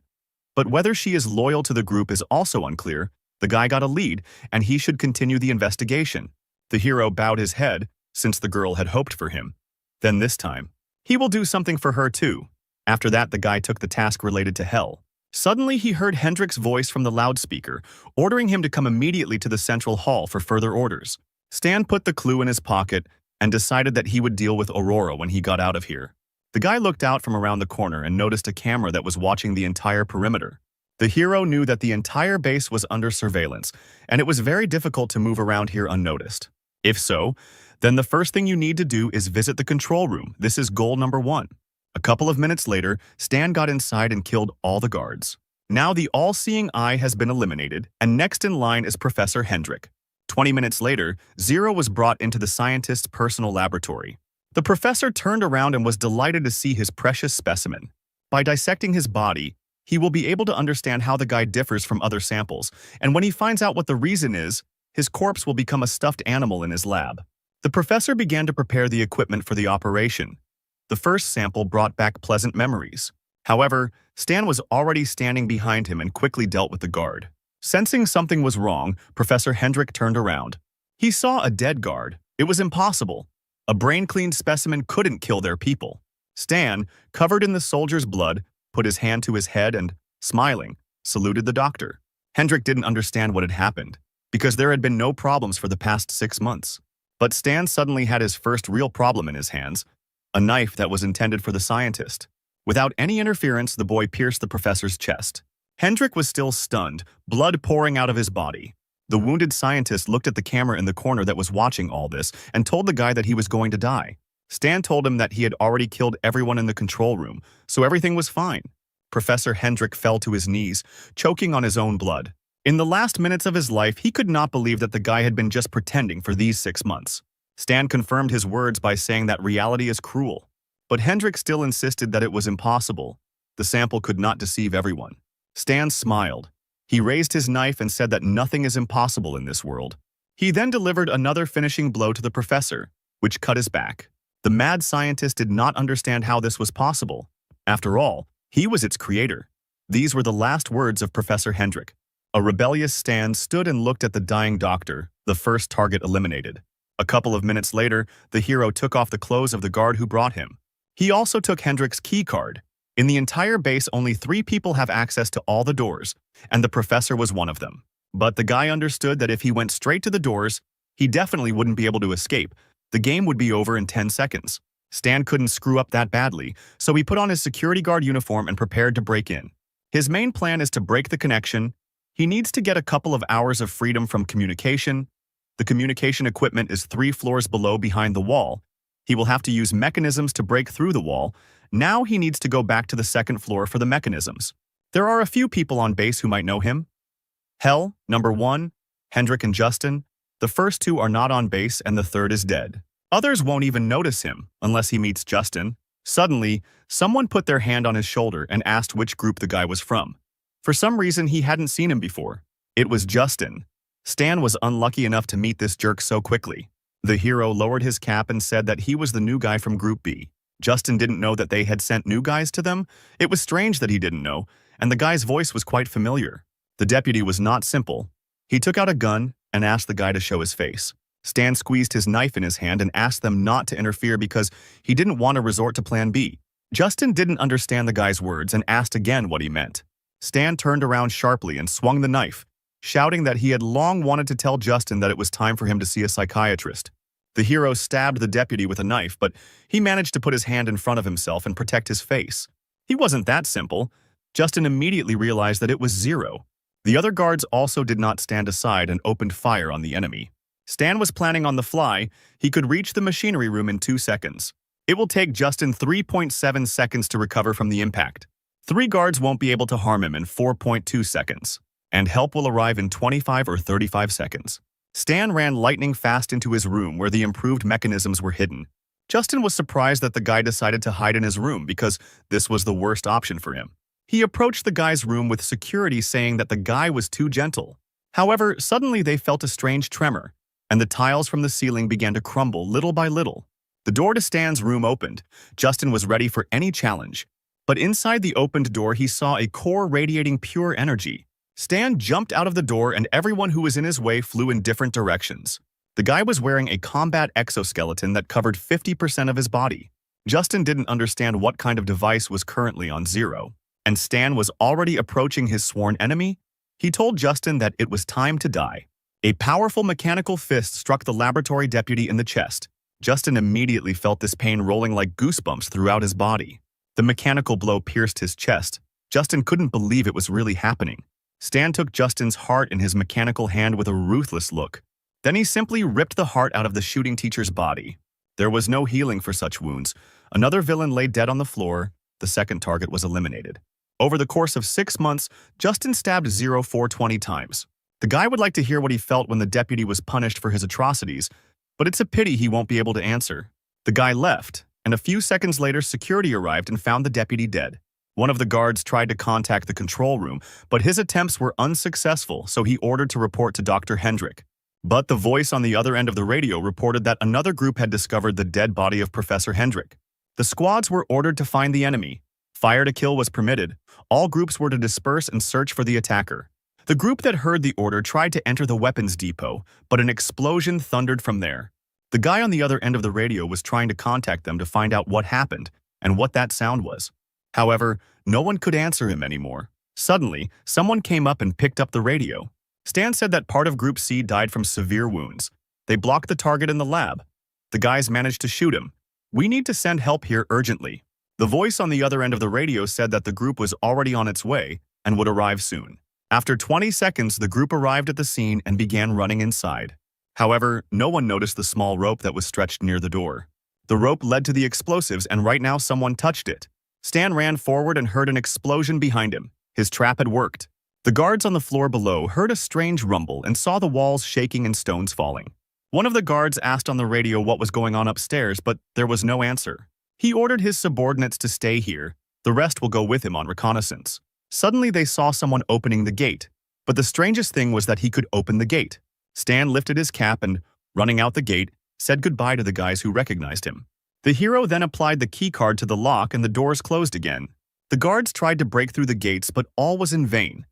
A: But whether she is loyal to the group is also unclear. The guy got a lead, and he should continue the investigation. The hero bowed his head, since the girl had hoped for him. Then this time, he will do something for her too. After that, the guy took the task related to Hell. Suddenly, he heard Hendrik's voice from the loudspeaker, ordering him to come immediately to the central hall for further orders. Stan put the clue in his pocket and decided that he would deal with Aurora when he got out of here. The guy looked out from around the corner and noticed a camera that was watching the entire perimeter. The hero knew that the entire base was under surveillance, and it was very difficult to move around here unnoticed. If so, then the first thing you need to do is visit the control room. This is goal number 1. A couple of minutes later, Stan got inside and killed all the guards. Now the all-seeing eye has been eliminated, and next in line is Professor Hendrik. 20 minutes later, Zero was brought into the scientist's personal laboratory. The professor turned around and was delighted to see his precious specimen. By dissecting his body, he will be able to understand how the guy differs from other samples, and when he finds out what the reason is, his corpse will become a stuffed animal in his lab. The professor began to prepare the equipment for the operation. The first sample brought back pleasant memories. However, Stan was already standing behind him and quickly dealt with the guard. Sensing something was wrong, Professor Hendrik turned around. He saw a dead guard. It was impossible. A brain-cleaned specimen couldn't kill their people. Stan, covered in the soldier's blood, put his hand to his head and, smiling, saluted the doctor. Hendrik didn't understand what had happened, because there had been no problems for the past 6 months. But Stan suddenly had his first real problem in his hands, a knife that was intended for the scientist. Without any interference, the boy pierced the professor's chest. Hendrik was still stunned, blood pouring out of his body. The wounded scientist looked at the camera in the corner that was watching all this and told the guy that he was going to die. Stan told him that he had already killed everyone in the control room, so everything was fine. Professor Hendrik fell to his knees, choking on his own blood. In the last minutes of his life, he could not believe that the guy had been just pretending for these 6 months. Stan confirmed his words by saying that reality is cruel. But Hendrik still insisted that it was impossible. The sample could not deceive everyone. Stan smiled. He raised his knife and said that nothing is impossible in this world. He then delivered another finishing blow to the professor, which cut his back. The mad scientist did not understand how this was possible. After all, he was its creator. These were the last words of Professor Hendrik. A rebellious Stan stood and looked at the dying doctor, the first target eliminated. A couple of minutes later, the hero took off the clothes of the guard who brought him. He also took Hendrik's key card. In the entire base, only 3 people have access to all the doors, and the professor was one of them. But the guy understood that if he went straight to the doors, he definitely wouldn't be able to escape. The game would be over in 10 seconds. Stan couldn't screw up that badly, so he put on his security guard uniform and prepared to break in. His main plan is to break the connection. He needs to get a couple of hours of freedom from communication. The communication equipment is 3 floors below behind the wall. He will have to use mechanisms to break through the wall. Now he needs to go back to the 2nd floor for the mechanisms. There are a few people on base who might know him. Hell, number 1, Hendrik and Justin. The first 2 are not on base and the 3rd is dead. Others won't even notice him unless he meets Justin. Suddenly, someone put their hand on his shoulder and asked which group the guy was from. For some reason, he hadn't seen him before. It was Justin. Stan was unlucky enough to meet this jerk so quickly. The hero lowered his cap and said that he was the new guy from Group B. Justin didn't know that they had sent new guys to them. It was strange that he didn't know, and the guy's voice was quite familiar. The deputy was not simple. He took out a gun and asked the guy to show his face. Stan squeezed his knife in his hand and asked them not to interfere because he didn't want to resort to Plan B. Justin didn't understand the guy's words and asked again what he meant. Stan turned around sharply and swung the knife, shouting that he had long wanted to tell Justin that it was time for him to see a psychiatrist. The hero stabbed the deputy with a knife, but he managed to put his hand in front of himself and protect his face. He wasn't that simple. Justin immediately realized that it was Zero. The other guards also did not stand aside and opened fire on the enemy. Stan was planning on the fly. He could reach the machinery room in 2 seconds. It will take Justin 3.7 seconds to recover from the impact. 3 guards won't be able to harm him in 4.2 seconds, and help will arrive in 25 or 35 seconds. Stan ran lightning fast into his room where the improved mechanisms were hidden. Justin was surprised that the guy decided to hide in his room because this was the worst option for him. He approached the guy's room with security saying that the guy was too gentle. However, suddenly they felt a strange tremor, and the tiles from the ceiling began to crumble little by little. The door to Stan's room opened. Justin was ready for any challenge. But inside the opened door, he saw a core radiating pure energy. Stan jumped out of the door and everyone who was in his way flew in different directions. The guy was wearing a combat exoskeleton that covered 50% of his body. Justin didn't understand what kind of device was currently on Zero, and Stan was already approaching his sworn enemy. He told Justin that it was time to die. A powerful mechanical fist struck the laboratory deputy in the chest. Justin immediately felt this pain rolling like goosebumps throughout his body. The mechanical blow pierced his chest. Justin couldn't believe it was really happening. Stan took Justin's heart in his mechanical hand with a ruthless look. Then he simply ripped the heart out of the shooting teacher's body. There was no healing for such wounds. Another villain lay dead on the floor. The second target was eliminated. Over the course of 6 months, Justin stabbed Zero 420 times. The guy would like to hear what he felt when the deputy was punished for his atrocities, but it's a pity he won't be able to answer. The guy left, and a few seconds later security arrived and found the deputy dead. One of the guards tried to contact the control room, but his attempts were unsuccessful, so he ordered to report to Dr. Hendrik. But the voice on the other end of the radio reported that another group had discovered the dead body of Professor Hendrik. The squads were ordered to find the enemy. Fire to kill was permitted. All groups were to disperse and search for the attacker. The group that heard the order tried to enter the weapons depot, but an explosion thundered from there. The guy on the other end of the radio was trying to contact them to find out what happened and what that sound was. However, no one could answer him anymore. Suddenly, someone came up and picked up the radio. Stan said that part of Group C died from severe wounds. They blocked the target in the lab. The guys managed to shoot him. "We need to send help here urgently." The voice on the other end of the radio said that the group was already on its way and would arrive soon. After 20 seconds, the group arrived at the scene and began running inside. However, no one noticed the small rope that was stretched near the door. The rope led to the explosives, and right now someone touched it. Stan ran forward and heard an explosion behind him. His trap had worked. The guards on the floor below heard a strange rumble and saw the walls shaking and stones falling. One of the guards asked on the radio what was going on upstairs, but there was no answer. He ordered his subordinates to stay here. The rest will go with him on reconnaissance. Suddenly they saw someone opening the gate, but the strangest thing was that he could open the gate. Stan lifted his cap and, running out the gate, said goodbye to the guys who recognized him. The hero then applied the keycard to the lock and the doors closed again. The guards tried to break through the gates, but all was in vain,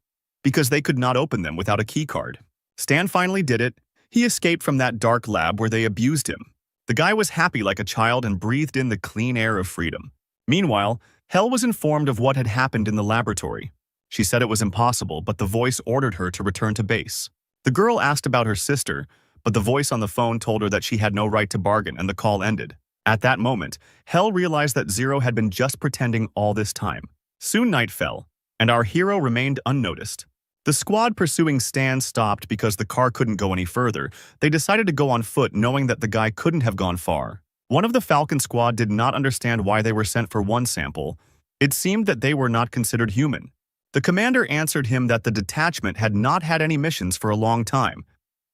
A: because they could not open them without a keycard. Stan finally did it. He escaped from that dark lab where they abused him. The guy was happy like a child and breathed in the clean air of freedom. Meanwhile, Hel was informed of what had happened in the laboratory. She said it was impossible, but the voice ordered her to return to base. The girl asked about her sister, but the voice on the phone told her that she had no right to bargain and the call ended. At that moment, Hel realized that Zero had been just pretending all this time. Soon night fell, and our hero remained unnoticed. The squad pursuing Stan stopped because the car couldn't go any further. They decided to go on foot knowing that the guy couldn't have gone far. One of the Falcon squad did not understand why they were sent for one sample. It seemed that they were not considered human. The commander answered him that the detachment had not had any missions for a long time.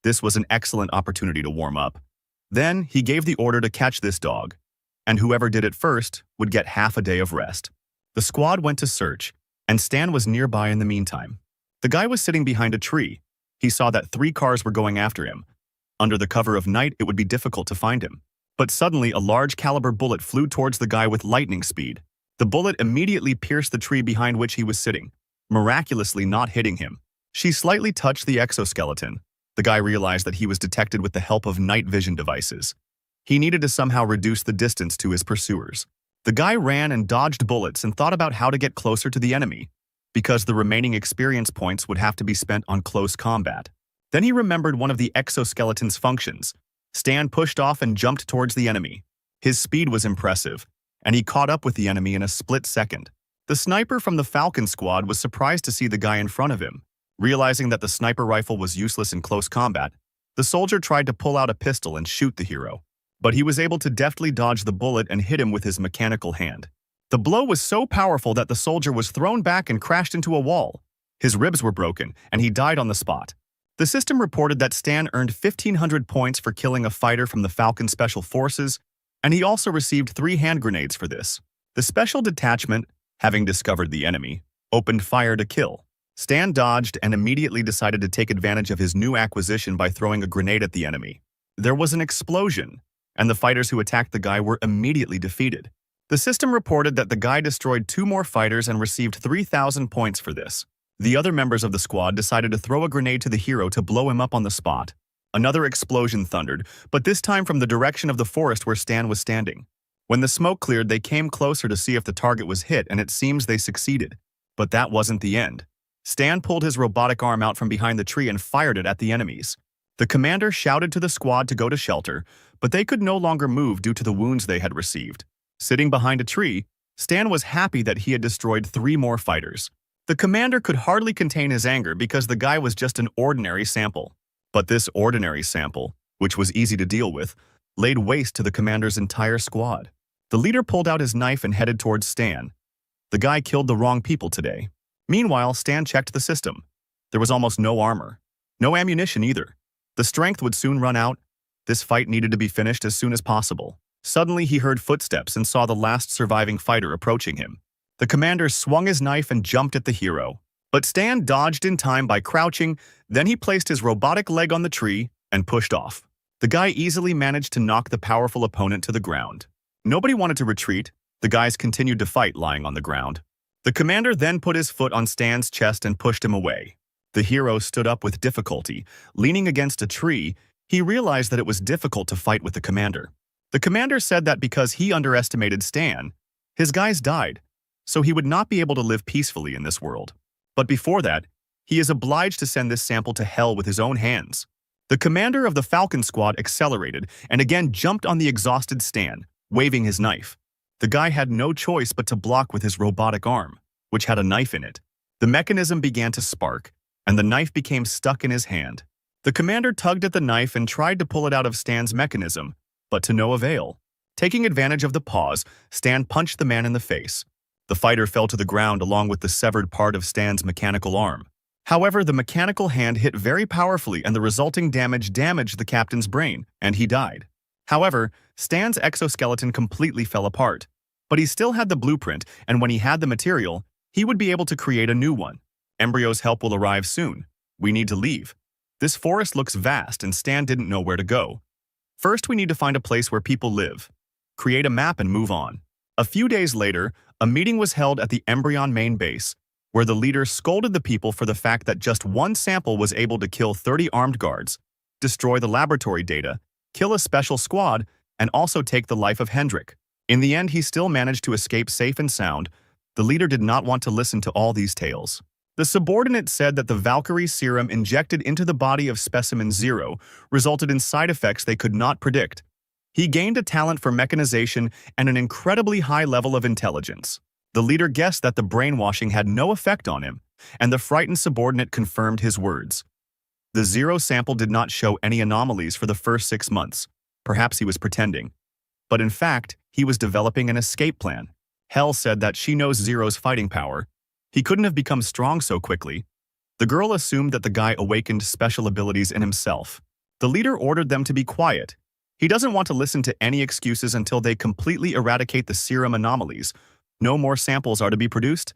A: This was an excellent opportunity to warm up. Then he gave the order to catch this dog, and whoever did it first would get half a day of rest. The squad went to search, and Stan was nearby in the meantime. The guy was sitting behind a tree. He saw that 3 cars were going after him. Under the cover of night, it would be difficult to find him. But suddenly, a large caliber bullet flew towards the guy with lightning speed. The bullet immediately pierced the tree behind which he was sitting, miraculously not hitting him. She slightly touched the exoskeleton. The guy realized that he was detected with the help of night vision devices. He needed to somehow reduce the distance to his pursuers. The guy ran and dodged bullets and thought about how to get closer to the enemy, because the remaining experience points would have to be spent on close combat. Then he remembered one of the exoskeleton's functions. Stan pushed off and jumped towards the enemy. His speed was impressive, and he caught up with the enemy in a split second. The sniper from the Falcon squad was surprised to see the guy in front of him. Realizing that the sniper rifle was useless in close combat, The soldier tried to pull out a pistol and shoot the hero, but he was able to deftly dodge the bullet and hit him with his mechanical hand. The blow was so powerful that the soldier was thrown back and crashed into a wall. His ribs were broken, and he died on the spot. The system reported that Stan earned 1,500 points for killing a fighter from the Falcon Special Forces, and he also received 3 hand grenades for this. The special detachment, having discovered the enemy, opened fire to kill. Stan dodged and immediately decided to take advantage of his new acquisition by throwing a grenade at the enemy. There was an explosion, and the fighters who attacked the guy were immediately defeated. The system reported that the guy destroyed 2 more fighters and received 3,000 points for this. The other members of the squad decided to throw a grenade to the hero to blow him up on the spot. Another explosion thundered, but this time from the direction of the forest where Stan was standing. When the smoke cleared, they came closer to see if the target was hit, and it seems they succeeded. But that wasn't the end. Stan pulled his robotic arm out from behind the tree and fired it at the enemies. The commander shouted to the squad to go to shelter, but they could no longer move due to the wounds they had received. Sitting behind a tree, Stan was happy that he had destroyed 3 more fighters. The commander could hardly contain his anger because the guy was just an ordinary sample. But this ordinary sample, which was easy to deal with, laid waste to the commander's entire squad. The leader pulled out his knife and headed towards Stan. The guy killed the wrong people today. Meanwhile, Stan checked the system. There was almost no armor. No ammunition either. The strength would soon run out. This fight needed to be finished as soon as possible. Suddenly, he heard footsteps and saw the last surviving fighter approaching him. The commander swung his knife and jumped at the hero. But Stan dodged in time by crouching, then he placed his robotic leg on the tree and pushed off. The guy easily managed to knock the powerful opponent to the ground. Nobody wanted to retreat. The guys continued to fight lying on the ground. The commander then put his foot on Stan's chest and pushed him away. The hero stood up with difficulty. Leaning against a tree, he realized that it was difficult to fight with the commander. The commander said that because he underestimated Stan, his guys died, so he would not be able to live peacefully in this world. But before that, he is obliged to send this sample to hell with his own hands. The commander of the Falcon Squad accelerated and again jumped on the exhausted Stan, waving his knife. The guy had no choice but to block with his robotic arm, which had a knife in it. The mechanism began to spark, and the knife became stuck in his hand. The commander tugged at the knife and tried to pull it out of Stan's mechanism, but to no avail. Taking advantage of the pause, Stan punched the man in the face. The fighter fell to the ground along with the severed part of Stan's mechanical arm. However, the mechanical hand hit very powerfully and the resulting damage damaged the captain's brain, and he died. However, Stan's exoskeleton completely fell apart, but he still had the blueprint, and when he had the material, he would be able to create a new one. Embryo's help will arrive soon. We need to leave. This forest looks vast and Stan didn't know where to go. First, we need to find a place where people live. Create a map and move on. A few days later, a meeting was held at the Embryon main base, where the leader scolded the people for the fact that just one sample was able to kill 30 armed guards, destroy the laboratory data, kill a special squad, and also take the life of Hendrik. In the end, he still managed to escape safe and sound. The leader did not want to listen to all these tales. The subordinate said that the Valkyrie serum injected into the body of Specimen Zero resulted in side effects they could not predict. He gained a talent for mechanization and an incredibly high level of intelligence. The leader guessed that the brainwashing had no effect on him, and the frightened subordinate confirmed his words. The Zero sample did not show any anomalies for the first 6 months. Perhaps he was pretending. But in fact, he was developing an escape plan. Hell said that she knows Zero's fighting power. He couldn't have become strong so quickly. The girl assumed that the guy awakened special abilities in himself. The leader ordered them to be quiet. He doesn't want to listen to any excuses until they completely eradicate the serum anomalies. No more samples are to be produced.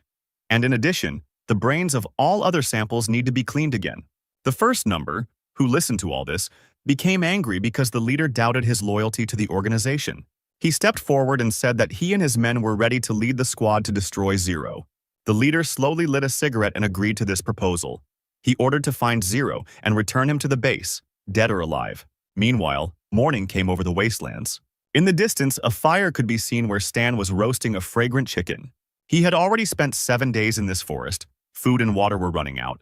A: And in addition, the brains of all other samples need to be cleaned again. The first number, who listened to all this, became angry because the leader doubted his loyalty to the organization. He stepped forward and said that he and his men were ready to lead the squad to destroy Zero. The leader slowly lit a cigarette and agreed to this proposal. He ordered to find Zero and return him to the base, dead or alive. Meanwhile, morning came over the wastelands. In the distance, a fire could be seen where Stan was roasting a fragrant chicken. He had already spent 7 days in this forest. Food and water were running out.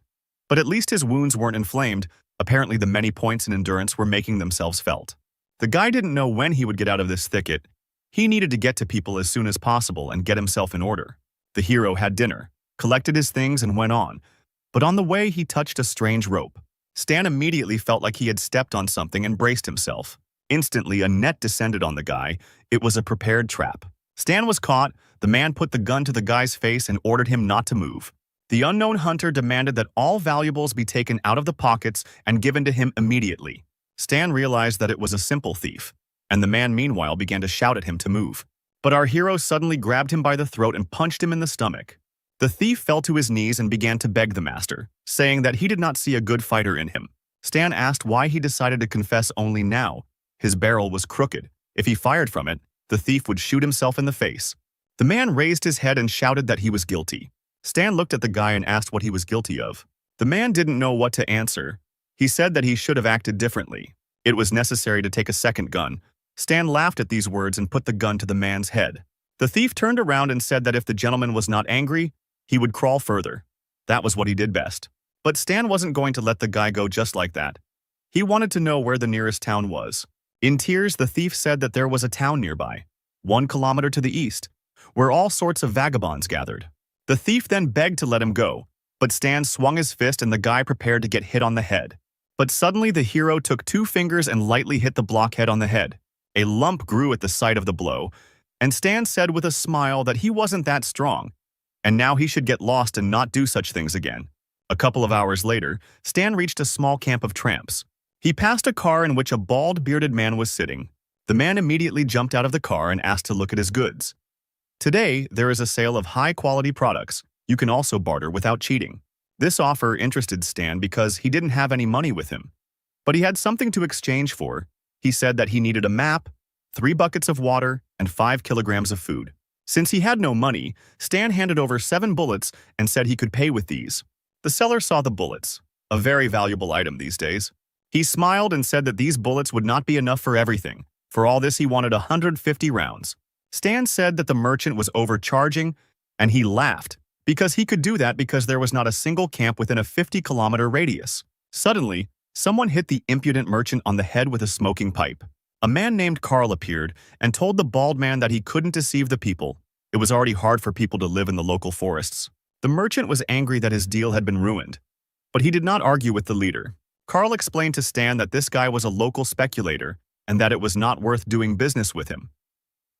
A: But at least his wounds weren't inflamed. Apparently the many points in endurance were making themselves felt. The guy didn't know when he would get out of this thicket. He needed to get to people as soon as possible and get himself in order. The hero had dinner, collected his things and went on. But on the way he touched a strange rope. Stan immediately felt like he had stepped on something and braced himself. Instantly, a net descended on the guy. It was a prepared trap. Stan was caught. The man put the gun to the guy's face and ordered him not to move. The unknown hunter demanded that all valuables be taken out of the pockets and given to him immediately. Stan realized that it was a simple thief, and the man meanwhile began to shout at him to move. But our hero suddenly grabbed him by the throat and punched him in the stomach. The thief fell to his knees and began to beg the master, saying that he did not see a good fighter in him. Stan asked why he decided to confess only now. His barrel was crooked. If he fired from it, the thief would shoot himself in the face. The man raised his head and shouted that he was guilty. Stan looked at the guy and asked what he was guilty of. The man didn't know what to answer. He said that he should have acted differently. It was necessary to take a second gun. Stan laughed at these words and put the gun to the man's head. The thief turned around and said that if the gentleman was not angry, he would crawl further. That was what he did best. But Stan wasn't going to let the guy go just like that. He wanted to know where the nearest town was. In tears, the thief said that there was a town nearby, 1 kilometer to the east, where all sorts of vagabonds gathered. The thief then begged to let him go, but Stan swung his fist and the guy prepared to get hit on the head. But suddenly the hero took 2 fingers and lightly hit the blockhead on the head. A lump grew at the sight of the blow, and Stan said with a smile that he wasn't that strong, and now he should get lost and not do such things again. A couple of hours later, Stan reached a small camp of tramps. He passed a car in which a bald, bearded man was sitting. The man immediately jumped out of the car and asked to look at his goods. Today, there is a sale of high-quality products. You can also barter without cheating. This offer interested Stan because he didn't have any money with him. But he had something to exchange for. He said that he needed a map, 3 buckets of water, and 5 kilograms of food. Since he had no money, Stan handed over 7 bullets and said he could pay with these. The seller saw the bullets, a very valuable item these days. He smiled and said that these bullets would not be enough for everything. For all this, he wanted 150 rounds. Stan said that the merchant was overcharging, and he laughed, because he could do that because there was not a single camp within a 50-kilometer radius. Suddenly, someone hit the impudent merchant on the head with a smoking pipe. A man named Carl appeared and told the bald man that he couldn't deceive the people. It was already hard for people to live in the local forests. The merchant was angry that his deal had been ruined, but he did not argue with the leader. Carl explained to Stan that this guy was a local speculator and that it was not worth doing business with him.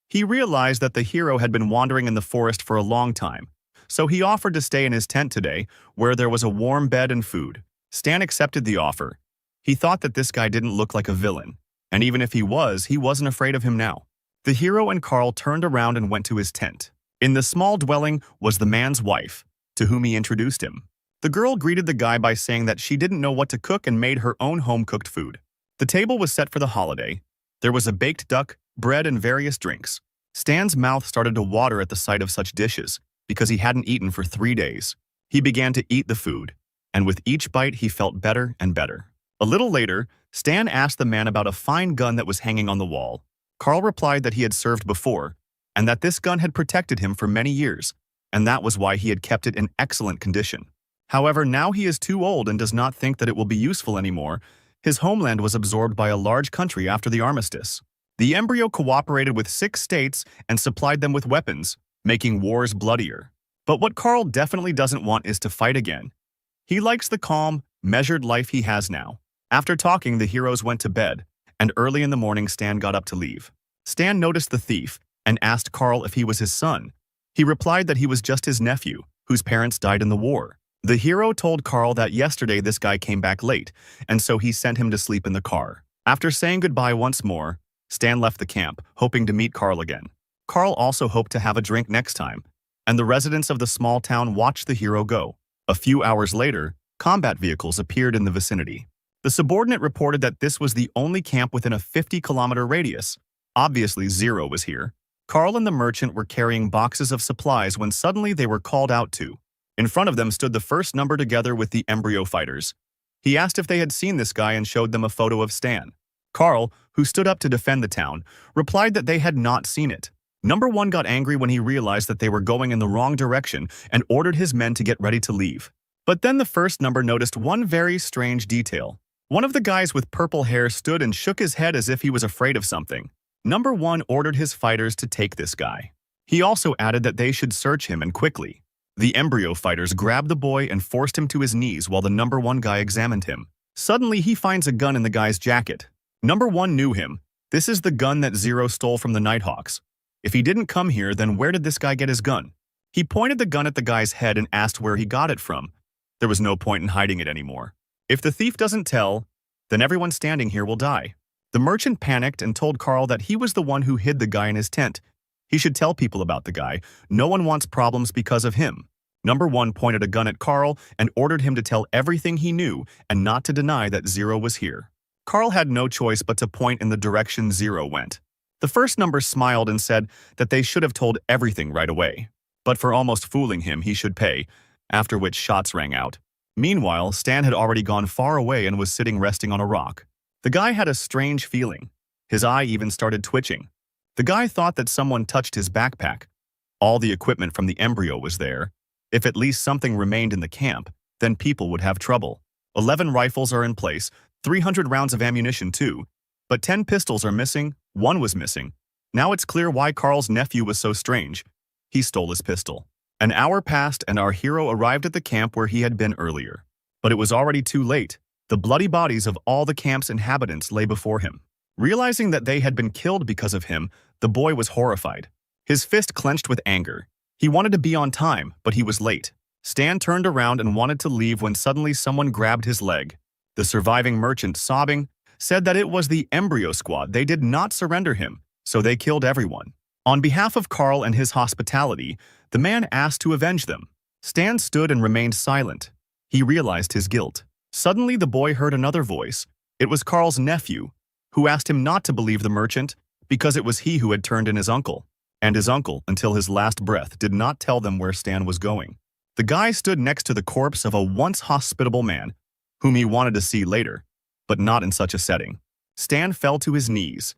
A: He realized that the hero had been wandering in the forest for a long time, so he offered to stay in his tent today, where there was a warm bed and food. Stan accepted the offer. He thought that this guy didn't look like a villain, and even if he wasn't afraid of him now. The hero and Carl turned around and went to his tent. In the small dwelling was the man's wife, to whom he introduced him. The girl greeted the guy by saying that she didn't know what to cook and made her own home-cooked food. The table was set for the holiday. There was a baked duck, bread, and various drinks. Stan's mouth started to water at the sight of such dishes because he hadn't eaten for 3 days. He began to eat the food, and with each bite he felt better and better. A little later, Stan asked the man about a fine gun that was hanging on the wall. Carl replied that he had served before, and that this gun had protected him for many years, and that was why he had kept it in excellent condition. However, now he is too old and does not think that it will be useful anymore. His homeland was absorbed by a large country after the armistice. The embryo cooperated with 6 states and supplied them with weapons, making wars bloodier. But what Carl definitely doesn't want is to fight again. He likes the calm, measured life he has now. After talking, the heroes went to bed, and early in the morning Stan got up to leave. Stan noticed the thief and asked Carl if he was his son. He replied that he was just his nephew, whose parents died in the war. The hero told Carl that yesterday this guy came back late, and so he sent him to sleep in the car. After saying goodbye once more, Stan left the camp, hoping to meet Carl again. Carl also hoped to have a drink next time, and the residents of the small town watched the hero go. A few hours later, combat vehicles appeared in the vicinity. The subordinate reported that this was the only camp within a 50-kilometer radius. Obviously, Zero was here. Carl and the merchant were carrying boxes of supplies when suddenly they were called out to. In front of them stood the first number together with the embryo fighters. He asked if they had seen this guy and showed them a photo of Stan. Carl, who stood up to defend the town, replied that they had not seen it. Number 1 got angry when he realized that they were going in the wrong direction and ordered his men to get ready to leave. But then the first number noticed one very strange detail. One of the guys with purple hair stood and shook his head as if he was afraid of something. Number 1 ordered his fighters to take this guy. He also added that they should search him and quickly. The embryo fighters grabbed the boy and forced him to his knees while the number 1 guy examined him. Suddenly, he finds a gun in the guy's jacket. Number 1 knew him. This is the gun that Zero stole from the Nighthawks. If he didn't come here, then where did this guy get his gun? He pointed the gun at the guy's head and asked where he got it from. There was no point in hiding it anymore. If the thief doesn't tell, then everyone standing here will die. The merchant panicked and told Carl that he was the one who hid the guy in his tent. He should tell people about the guy. No one wants problems because of him. Number 1 pointed a gun at Carl and ordered him to tell everything he knew and not to deny that Zero was here. Carl had no choice but to point in the direction Zero went. The first number smiled and said that they should have told everything right away. But for almost fooling him, he should pay, after which shots rang out. Meanwhile, Stan had already gone far away and was sitting resting on a rock. The guy had a strange feeling. His eye even started twitching. The guy thought that someone touched his backpack. All the equipment from the embryo was there. If at least something remained in the camp, then people would have trouble. 11 rifles are in place, 300 rounds of ammunition too. But 10 pistols are missing, 1 was missing. Now it's clear why Carl's nephew was so strange. He stole his pistol. An hour passed and our hero arrived at the camp where he had been earlier. But it was already too late. The bloody bodies of all the camp's inhabitants lay before him. Realizing that they had been killed because of him, the boy was horrified. His fist clenched with anger. He wanted to be on time, but he was late. Stan turned around and wanted to leave when suddenly someone grabbed his leg. The surviving merchant, sobbing, said that it was the embryo squad. They did not surrender him, so they killed everyone. On behalf of Carl and his hospitality, the man asked to avenge them. Stan stood and remained silent. He realized his guilt. Suddenly, the boy heard another voice. It was Carl's nephew, who asked him not to believe the merchant because it was he who had turned in his uncle. And his uncle, until his last breath, did not tell them where Stan was going. The guy stood next to the corpse of a once hospitable man, whom he wanted to see later, but not in such a setting. Stan fell to his knees.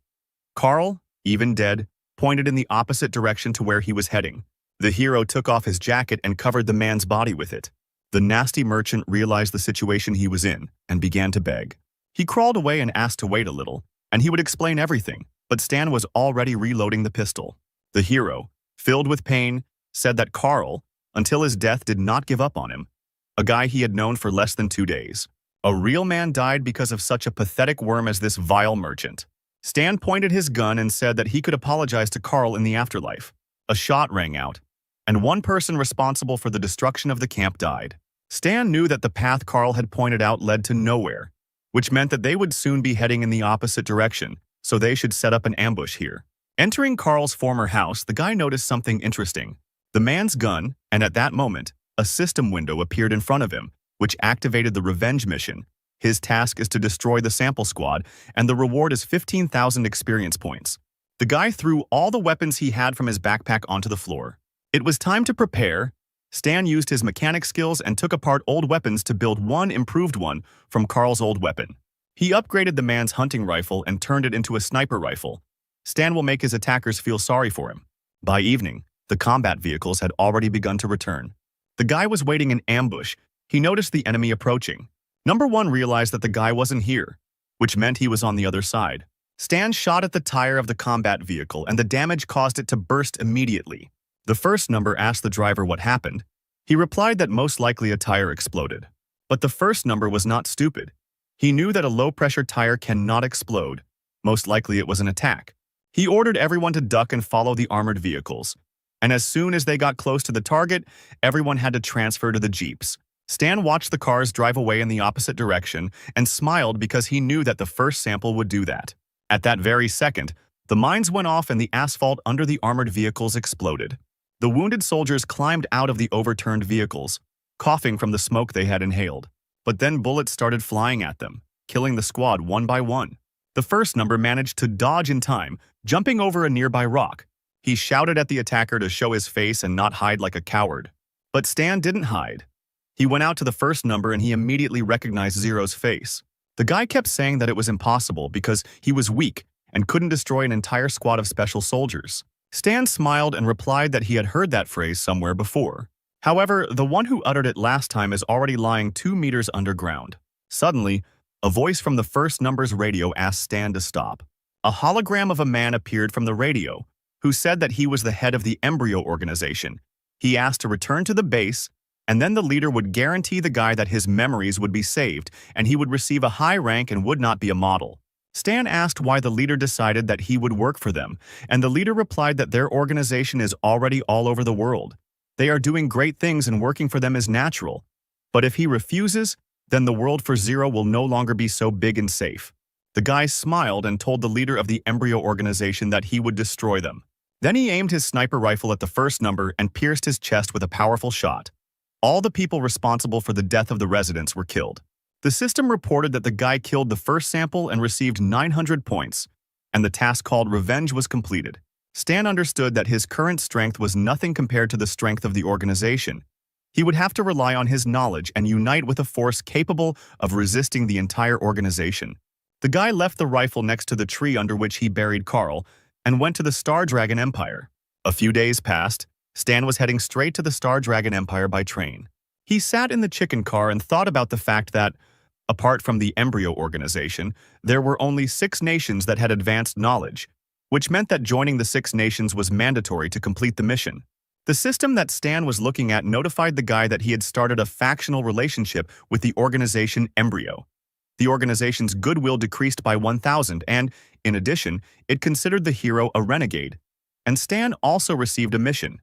A: Carl, even dead, pointed in the opposite direction to where he was heading. The hero took off his jacket and covered the man's body with it. The nasty merchant realized the situation he was in and began to beg. He crawled away and asked to wait a little, and he would explain everything, but Stan was already reloading the pistol. The hero, filled with pain, said that Carl, until his death, did not give up on him, a guy he had known for less than 2 days. A real man died because of such a pathetic worm as this vile merchant. Stan pointed his gun and said that he could apologize to Carl in the afterlife. A shot rang out, and one person responsible for the destruction of the camp died. Stan knew that the path Carl had pointed out led to nowhere, which meant that they would soon be heading in the opposite direction, so they should set up an ambush here. Entering Carl's former house, the guy noticed something interesting. The man's gun, and at that moment, a system window appeared in front of him, which activated the revenge mission. His task is to destroy the sample squad, and the reward is 15,000 experience points. The guy threw all the weapons he had from his backpack onto the floor. It was time to prepare. Stan used his mechanic skills and took apart old weapons to build one improved one from Carl's old weapon. He upgraded the man's hunting rifle and turned it into a sniper rifle. Stan will make his attackers feel sorry for him. By evening, the combat vehicles had already begun to return. The guy was waiting in ambush. He noticed the enemy approaching. Number 1 realized that the guy wasn't here, which meant he was on the other side. Stan shot at the tire of the combat vehicle, and the damage caused it to burst immediately. The first number asked the driver what happened. He replied that most likely a tire exploded. But the first number was not stupid. He knew that a low-pressure tire cannot explode. Most likely it was an attack. He ordered everyone to duck and follow the armored vehicles. And as soon as they got close to the target, everyone had to transfer to the jeeps. Stan watched the cars drive away in the opposite direction and smiled because he knew that the first sample would do that. At that very second, the mines went off and the asphalt under the armored vehicles exploded. The wounded soldiers climbed out of the overturned vehicles, coughing from the smoke they had inhaled. But then bullets started flying at them, killing the squad one by one. The first number managed to dodge in time, jumping over a nearby rock. He shouted at the attacker to show his face and not hide like a coward. But Stan didn't hide. He went out to the first number and he immediately recognized Zero's face. The guy kept saying that it was impossible because he was weak and couldn't destroy an entire squad of special soldiers. Stan smiled and replied that he had heard that phrase somewhere before. However, the one who uttered it last time is already lying 2 meters underground. Suddenly, a voice from the first number's radio asked Stan to stop. A hologram of a man appeared from the radio, who said that he was the head of the embryo organization. He asked to return to the base and then the leader would guarantee the guy that his memories would be saved, and he would receive a high rank and would not be a model. Stan asked why the leader decided that he would work for them, and the leader replied that their organization is already all over the world. They are doing great things and working for them is natural. But if he refuses, then the world for Zero will no longer be so big and safe. The guy smiled and told the leader of the embryo organization that he would destroy them. Then he aimed his sniper rifle at the first number and pierced his chest with a powerful shot. All the people responsible for the death of the residents were killed. The system reported that the guy killed the first sample and received 900 points, and the task called Revenge was completed. Stan understood that his current strength was nothing compared to the strength of the organization. He would have to rely on his knowledge and unite with a force capable of resisting the entire organization. The guy left the rifle next to the tree under which he buried Carl and went to the Star Dragon Empire. A few days passed. Stan was heading straight to the Star Dragon Empire by train. He sat in the chicken car and thought about the fact that, apart from the embryo organization, there were only 6 nations that had advanced knowledge, which meant that joining the 6 nations was mandatory to complete the mission. The system that Stan was looking at notified the guy that he had started a factional relationship with the organization Embryo. The organization's goodwill decreased by 1,000 and, in addition, it considered the hero a renegade. And Stan also received a mission: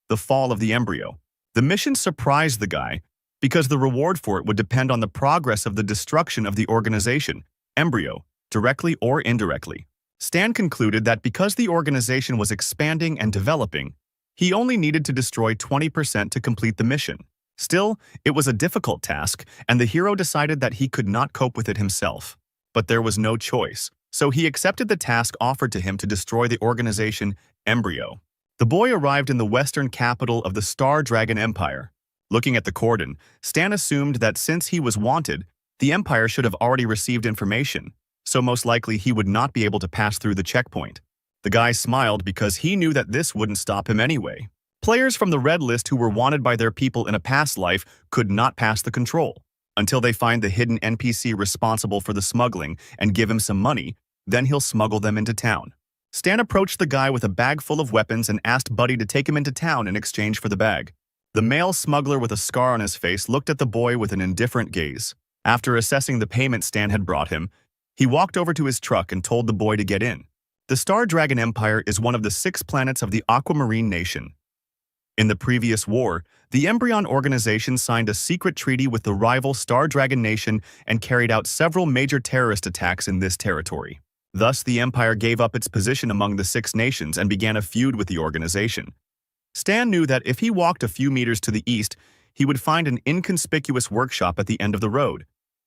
A: the fall of the embryo. The mission surprised the guy because the reward for it would depend on the progress of the destruction of the organization, Embryo, directly or indirectly. Stan concluded that because the organization was expanding and developing, he only needed to destroy 20% to complete the mission. Still, it was a difficult task, and the hero decided that he could not cope with it himself. But there was no choice, so he accepted the task offered to him to destroy the organization, Embryo. The boy arrived in the western capital of the Star Dragon Empire. Looking at the cordon, Stan assumed that since he was wanted, the Empire should have already received information, so most likely he would not be able to pass through the checkpoint. The guy smiled because he knew that this wouldn't stop him anyway. Players from the red list who were wanted by their people in a past life could not pass the control. Until they find the hidden NPC responsible for the smuggling and give him some money, then he'll smuggle them into town. Stan approached the guy with a bag full of weapons and asked Buddy to take him into town in exchange for the bag. The male smuggler with a scar on his face looked at the boy with an indifferent gaze. After assessing the payment Stan had brought him, he walked over to his truck and told the boy to get in. The Star Dragon Empire is one of the 6 planets of the Aquamarine Nation. In the previous war, the Embryon organization signed a secret treaty with the rival Star Dragon Nation and carried out several major terrorist attacks in this territory. Thus, the Empire gave up its position among the 6 nations and began a feud with the organization. Stan knew that if he walked a few meters to the east, he would find an inconspicuous workshop at the end of the road.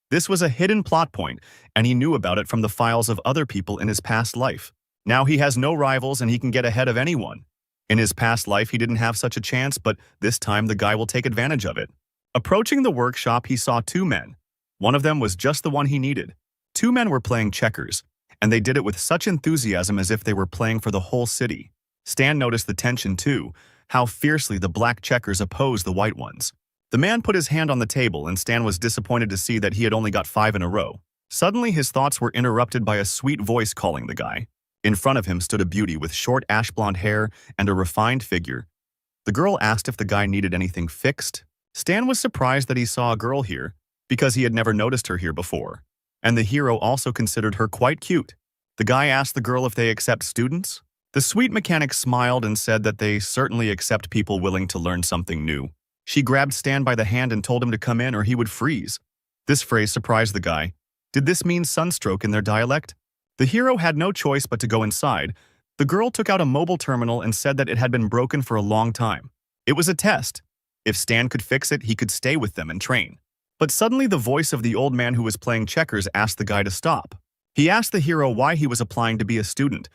A: This was a hidden plot point, and he knew about it from the files of other people in his past life. Now he has no rivals and he can get ahead of anyone. In his past life, he didn't have such a chance, but this time the guy will take advantage of it. Approaching the workshop, he saw 2 men. One of them was just the one he needed. 2 men were playing checkers, and they did it with such enthusiasm as if they were playing for the whole city. Stan noticed the tension too, how fiercely the black checkers opposed the white ones. The man put his hand on the table, and Stan was disappointed to see that he had only got 5 in a row. Suddenly, his thoughts were interrupted by a sweet voice calling the guy. In front of him stood a beauty with short ash-blonde hair and a refined figure. The girl asked if the guy needed anything fixed. Stan was surprised that he saw a girl here, because he had never noticed her here before. And the hero also considered her quite cute. The guy asked the girl if they accept students. The sweet mechanic smiled and said that they certainly accept people willing to learn something new. She grabbed Stan by the hand and told him to come in or he would freeze. This phrase surprised the guy. Did this mean sunstroke in their dialect? The hero had no choice but to go inside. The girl took out a mobile terminal and said that it had been broken for a long time. It was a test. If Stan could fix it, he could stay with them and train. But suddenly the voice of the old man who was playing checkers asked the guy to stop. He asked the hero why he was applying to be a student.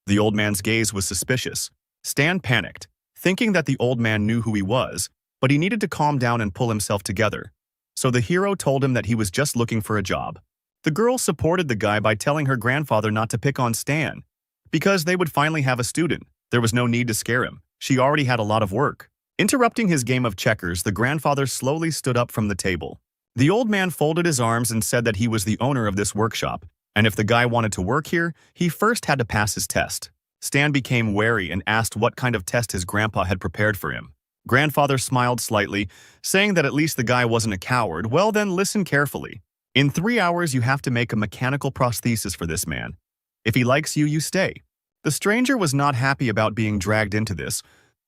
A: The old man's gaze was suspicious. Stan panicked, thinking that the old man knew who he was, but he needed to calm down and pull himself together. So the hero told him that he was just looking for a job. The girl supported the guy by telling her grandfather not to pick on Stan, because they would finally have a student. There was no need to scare him. She already had a lot of work. Interrupting his game of checkers, the grandfather slowly stood up from the table. The old man folded his arms and said that he was the owner of this workshop, and if the guy wanted to work here, he first had to pass his test. Stan became wary and asked what kind of test his grandpa had prepared for him. Grandfather smiled slightly, saying that at least the guy wasn't a coward. Well then, listen carefully. In 3 hours, you have to make a mechanical prosthesis for this man. If he likes you, you stay. The stranger was not happy about being dragged into this,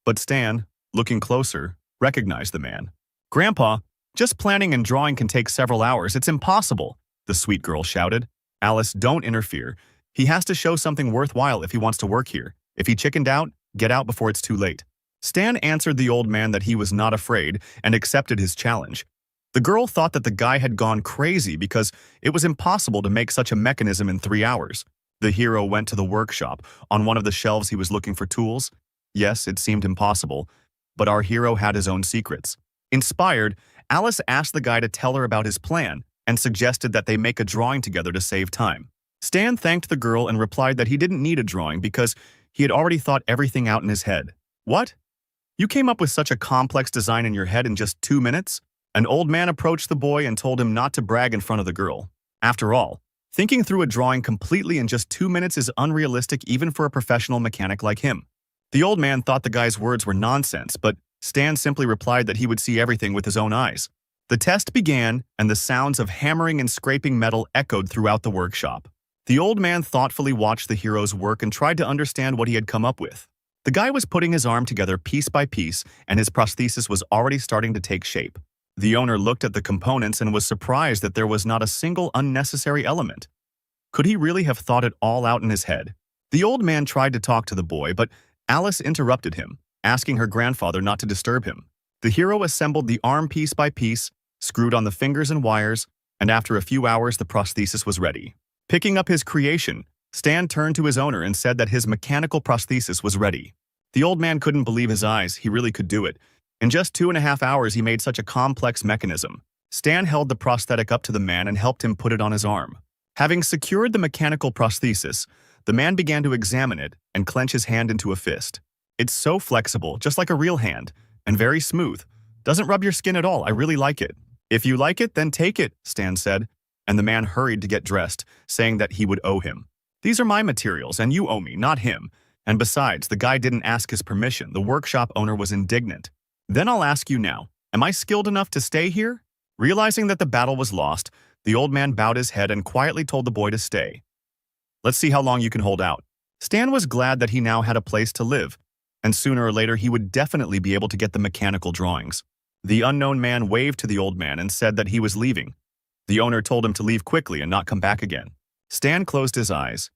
A: but Stan, looking closer, recognized the man. Grandpa, just planning and drawing can take several hours. It's impossible, the sweet girl shouted. Alice, don't interfere. He has to show something worthwhile if he wants to work here. If he chickened out, get out before it's too late. Stan answered the old man that he was not afraid and accepted his challenge. The girl thought that the guy had gone crazy because it was impossible to make such a mechanism in 3 hours. The hero went to the workshop. On one of the shelves he was looking for tools. Yes, it seemed impossible, but our hero had his own secrets. Inspired, Alice asked the guy to tell her about his plan and suggested that they make a drawing together to save time. Stan thanked the girl and replied that he didn't need a drawing because he had already thought everything out in his head. What? You came up with such a complex design in your head in just 2 minutes? An old man approached the boy and told him not to brag in front of the girl. After all, thinking through a drawing completely in just 2 minutes is unrealistic even for a professional mechanic like him. The old man thought the guy's words were nonsense, but Stan simply replied that he would see everything with his own eyes. The test began, and the sounds of hammering and scraping metal echoed throughout the workshop. The old man thoughtfully watched the hero's work and tried to understand what he had come up with. The guy was putting his arm together piece by piece, and his prosthesis was already starting to take shape. The owner looked at the components and was surprised that there was not a single unnecessary element. Could he really have thought it all out in his head? The old man tried to talk to the boy, but Alice interrupted him, asking her grandfather not to disturb him. The hero assembled the arm piece by piece, screwed on the fingers and wires, and after a few hours the prosthesis was ready. Picking up his creation, Stan turned to his owner and said that his mechanical prosthesis was ready. The old man couldn't believe his eyes. He really could do it. In just 2.5 hours, he made such a complex mechanism. Stan held the prosthetic up to the man and helped him put it on his arm. Having secured the mechanical prosthesis, the man began to examine it and clench his hand into a fist. It's so flexible, just like a real hand, and very smooth. Doesn't rub your skin at all. I really like it. If you like it, then take it, Stan said, and the man hurried to get dressed, saying that he would owe him. These are my materials, and you owe me, not him. And besides, the guy didn't ask his permission. The workshop owner was indignant. Then I'll ask you now, am I skilled enough to stay here? Realizing that the battle was lost, the old man bowed his head and quietly told the boy to stay. Let's see how long you can hold out. Stan was glad that he now had a place to live, and sooner or later he would definitely be able to get the mechanical drawings. The unknown man waved to the old man and said that he was leaving. The owner told him to leave quickly and not come back again. Stan closed his eyes.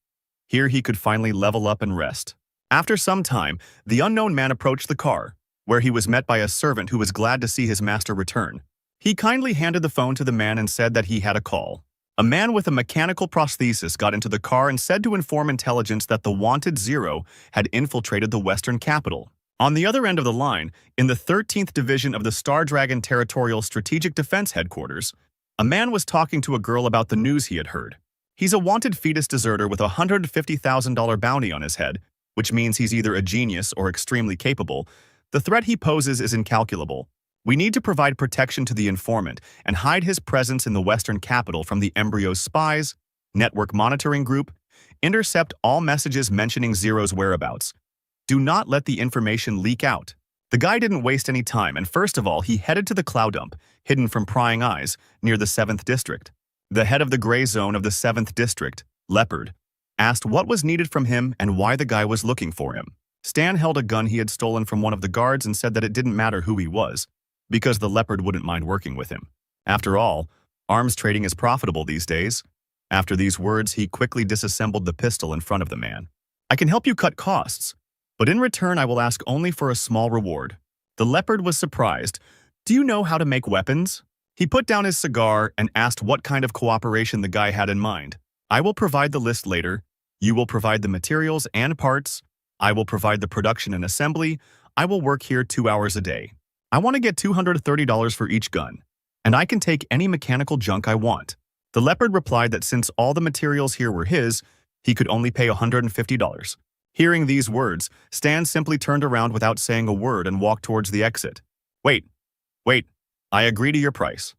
A: Here he could finally level up and rest. After some time, the unknown man approached the car, where he was met by a servant who was glad to see his master return. He kindly handed the phone to the man and said that he had a call. A man with a mechanical prosthesis got into the car and said to inform intelligence that the wanted Zero had infiltrated the Western capital. On the other end of the line, in the 13th Division of the Star Dragon Territorial Strategic Defense Headquarters, a man was talking to a girl about the news he had heard. He's a wanted fetus deserter with a $150,000 bounty on his head, which means he's either a genius or extremely capable. The threat he poses is incalculable. We need to provide protection to the informant and hide his presence in the Western capital from the embryo's spies, network monitoring group, intercept all messages mentioning Zero's whereabouts. Do not let the information leak out. The guy didn't waste any time, and first of all, he headed to the cloud dump, hidden from prying eyes, near the 7th District. The head of the gray zone of the 7th District, Leopard, asked what was needed from him and why the guy was looking for him. Stan held a gun he had stolen from one of the guards and said that it didn't matter who he was, because the Leopard wouldn't mind working with him. After all, arms trading is profitable these days. After these words, he quickly disassembled the pistol in front of the man. I can help you cut costs, but in return I will ask only for a small reward. The Leopard was surprised. Do you know how to make weapons? He put down his cigar and asked what kind of cooperation the guy had in mind. I will provide the list later. You will provide the materials and parts. I will provide the production and assembly. I will work here 2 hours a day. I want to get $230 for each gun, and I can take any mechanical junk I want. The Leopard replied that since all the materials here were his, he could only pay $150. Hearing these words, Stan simply turned around without saying a word and walked towards the exit. Wait, I agree to your price.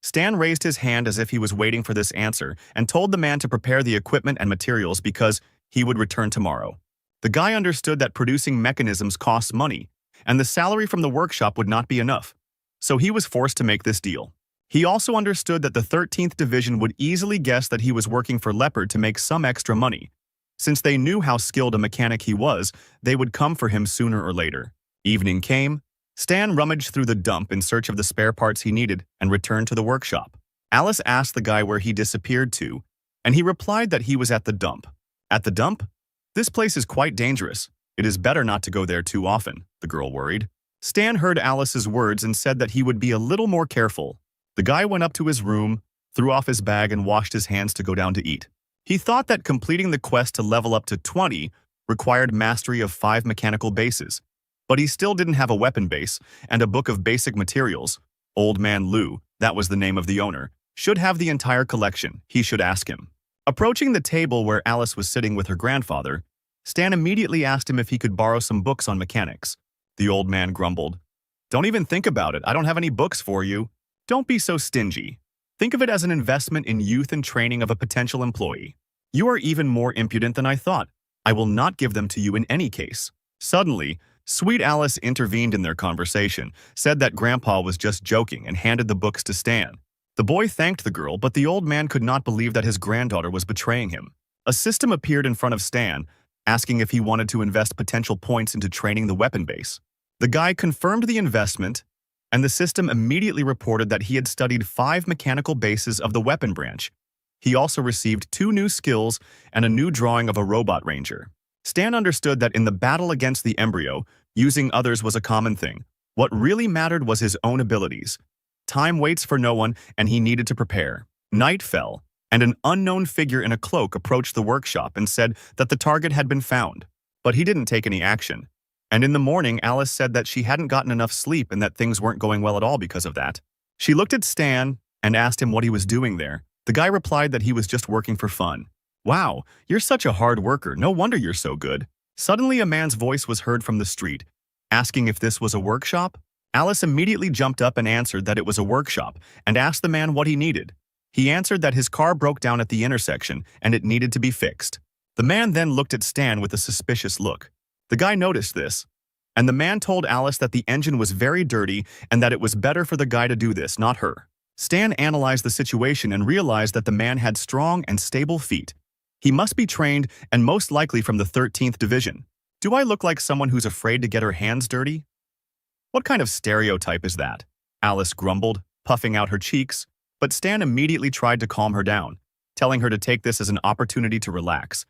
A: Stan raised his hand as if he was waiting for this answer and told the man to prepare the equipment and materials because he would return tomorrow. The guy understood that producing mechanisms costs money, and the salary from the workshop would not be enough. So he was forced to make this deal. He also understood that the 13th Division would easily guess that he was working for Leopard to make some extra money. Since they knew how skilled a mechanic he was, they would come for him sooner or later. Evening came. Stan rummaged through the dump in search of the spare parts he needed and returned to the workshop. Alice asked the guy where he disappeared to, and he replied that he was at the dump. At the dump? This place is quite dangerous. It is better not to go there too often, the girl worried. Stan heard Alice's words and said that he would be a little more careful. The guy went up to his room, threw off his bag and washed his hands to go down to eat. He thought that completing the quest to level up to 20 required mastery of 5 mechanical bases, but he still didn't have a weapon base and a book of basic materials. Old Man Lou, that was the name of the owner, should have the entire collection. He should ask him. Approaching the table where Alice was sitting with her grandfather, Stan immediately asked him if he could borrow some books on mechanics. The old man grumbled, "Don't even think about it. I don't have any books for you." Don't be so stingy. Think of it as an investment in youth and training of a potential employee. You are even more impudent than I thought. I will not give them to you in any case. Suddenly, sweet Alice intervened in their conversation, said that Grandpa was just joking and handed the books to Stan. The boy thanked the girl, but the old man could not believe that his granddaughter was betraying him. A system appeared in front of Stan, asking if he wanted to invest potential points into training the weapon base. The guy confirmed the investment, and the system immediately reported that he had studied 5 mechanical bases of the weapon branch. He also received 2 new skills and a new drawing of a robot ranger. Stan understood that in the battle against the embryo, using others was a common thing. What really mattered was his own abilities. Time waits for no one, and he needed to prepare. Night fell, and an unknown figure in a cloak approached the workshop and said that the target had been found. But he didn't take any action. And in the morning, Alice said that she hadn't gotten enough sleep and that things weren't going well at all because of that. She looked at Stan and asked him what he was doing there. The guy replied that he was just working for fun. "Wow, you're such a hard worker. No wonder you're so good." Suddenly, a man's voice was heard from the street, asking if this was a workshop. Alice immediately jumped up and answered that it was a workshop and asked the man what he needed. He answered that his car broke down at the intersection and it needed to be fixed. The man then looked at Stan with a suspicious look. The guy noticed this, and the man told Alice that the engine was very dirty and that it was better for the guy to do this, not her. Stan analyzed the situation and realized that the man had strong and stable feet. He must be trained and most likely from the 13th Division. Do I look like someone who's afraid to get her hands dirty? What kind of stereotype is that? Alice grumbled, puffing out her cheeks, but Stan immediately tried to calm her down, telling her to take this as an opportunity to relax,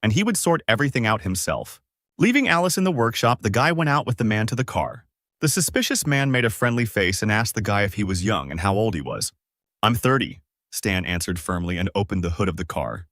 A: and he would sort everything out himself. Leaving Alice in the workshop, the guy went out with the man to the car. The suspicious man made a friendly face and asked the guy if he was young and how old he was. "I'm 30, Stan answered firmly and opened the hood of the car.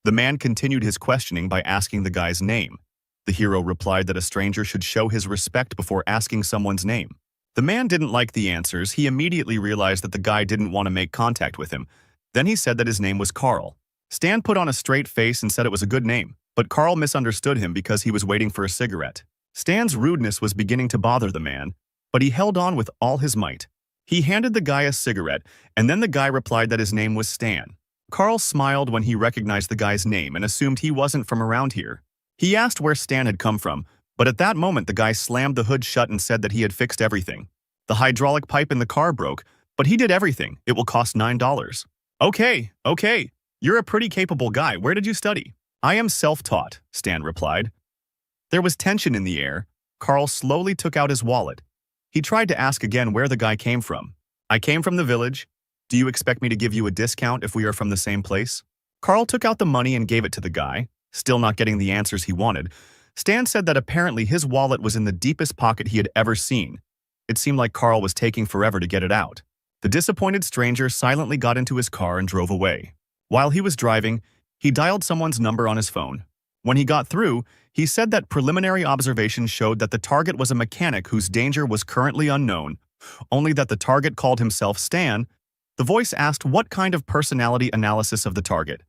A: The man continued his questioning by asking the guy's name. The hero replied that a stranger should show his respect before asking someone's name. The man didn't like the answers. He immediately realized that the guy didn't want to make contact with him. Then he said that his name was Carl. Stan put on a straight face and said it was a good name, but Carl misunderstood him because he was waiting for a cigarette. Stan's rudeness was beginning to bother the man, but he held on with all his might. He handed the guy a cigarette, and then the guy replied that his name was Stan. Carl smiled when he recognized the guy's name and assumed he wasn't from around here. He asked where Stan had come from, but at that moment the guy slammed the hood shut and said that he had fixed everything. The hydraulic pipe in the car broke, but he did everything. It will cost $9. Okay. You're a pretty capable guy. Where did you study? I am self-taught, Stan replied. There was tension in the air. Carl slowly took out his wallet. He tried to ask again where the guy came from. I came from the village. Do you expect me to give you a discount if we are from the same place? Carl took out the money and gave it to the guy, still not getting the answers he wanted. Stan said that apparently his wallet was in the deepest pocket he had ever seen. It seemed like Carl was taking forever to get it out. The disappointed stranger silently got into his car and drove away. While he was driving, he dialed someone's number on his phone. When he got through, he said that preliminary observations showed that the target was a mechanic whose danger was currently unknown, only that the target called himself Stan. The voice asked what kind of personality analysis of the target.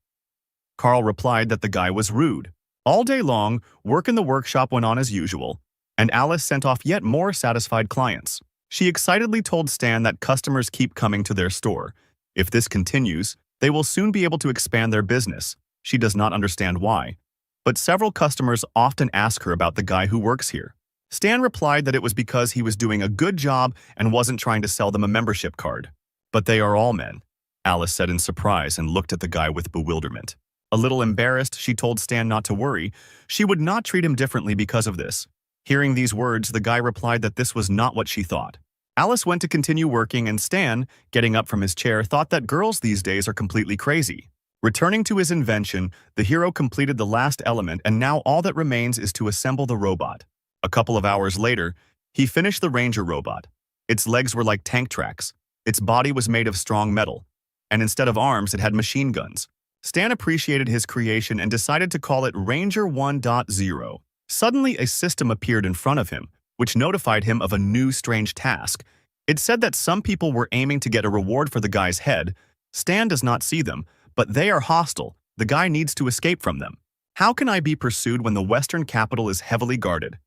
A: Carl replied that the guy was rude. All day long, work in the workshop went on as usual, and Alice sent off yet more satisfied clients. She excitedly told Stan that customers keep coming to their store. If this continues, they will soon be able to expand their business. She does not understand why, but several customers often ask her about the guy who works here. Stan replied that it was because he was doing a good job and wasn't trying to sell them a membership card. But they are all men, Alice said in surprise and looked at the guy with bewilderment. A little embarrassed, she told Stan not to worry. She would not treat him differently because of this. Hearing these words, the guy replied that this was not what she thought. Alice went to continue working, and Stan, getting up from his chair, thought that girls these days are completely crazy. Returning to his invention, the hero completed the last element, and now all that remains is to assemble the robot. A couple of hours later, he finished the Ranger robot. Its legs were like tank tracks. Its body was made of strong metal, and instead of arms, it had machine guns. Stan appreciated his creation and decided to call it Ranger 1.0. Suddenly, a system appeared in front of him, which notified him of a new strange task. It said that some people were aiming to get a reward for the guy's head. Stan does not see them, but they are hostile. The guy needs to escape from them. How can I be pursued when the Western capital is heavily guarded?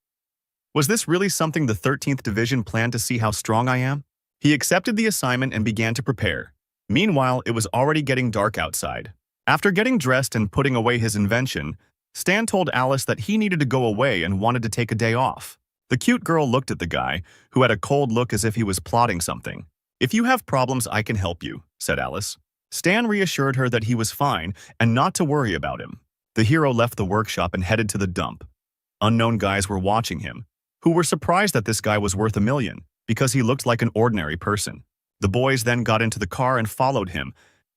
A: Was this really something the 13th Division planned to see how strong I am? He accepted the assignment and began to prepare. Meanwhile, it was already getting dark outside. After getting dressed and putting away his invention, Stan told Alice that he needed to go away and wanted to take a day off. The cute girl looked at the guy, who had a cold look as if he was plotting something. "If you have problems, I can help you," said Alice. Stan reassured her that he was fine and not to worry about him. The hero left the workshop and headed to the dump. Unknown guys were watching him, who were surprised that this guy was worth $1 million because he looked like an ordinary person. The boys then got into the car and followed him,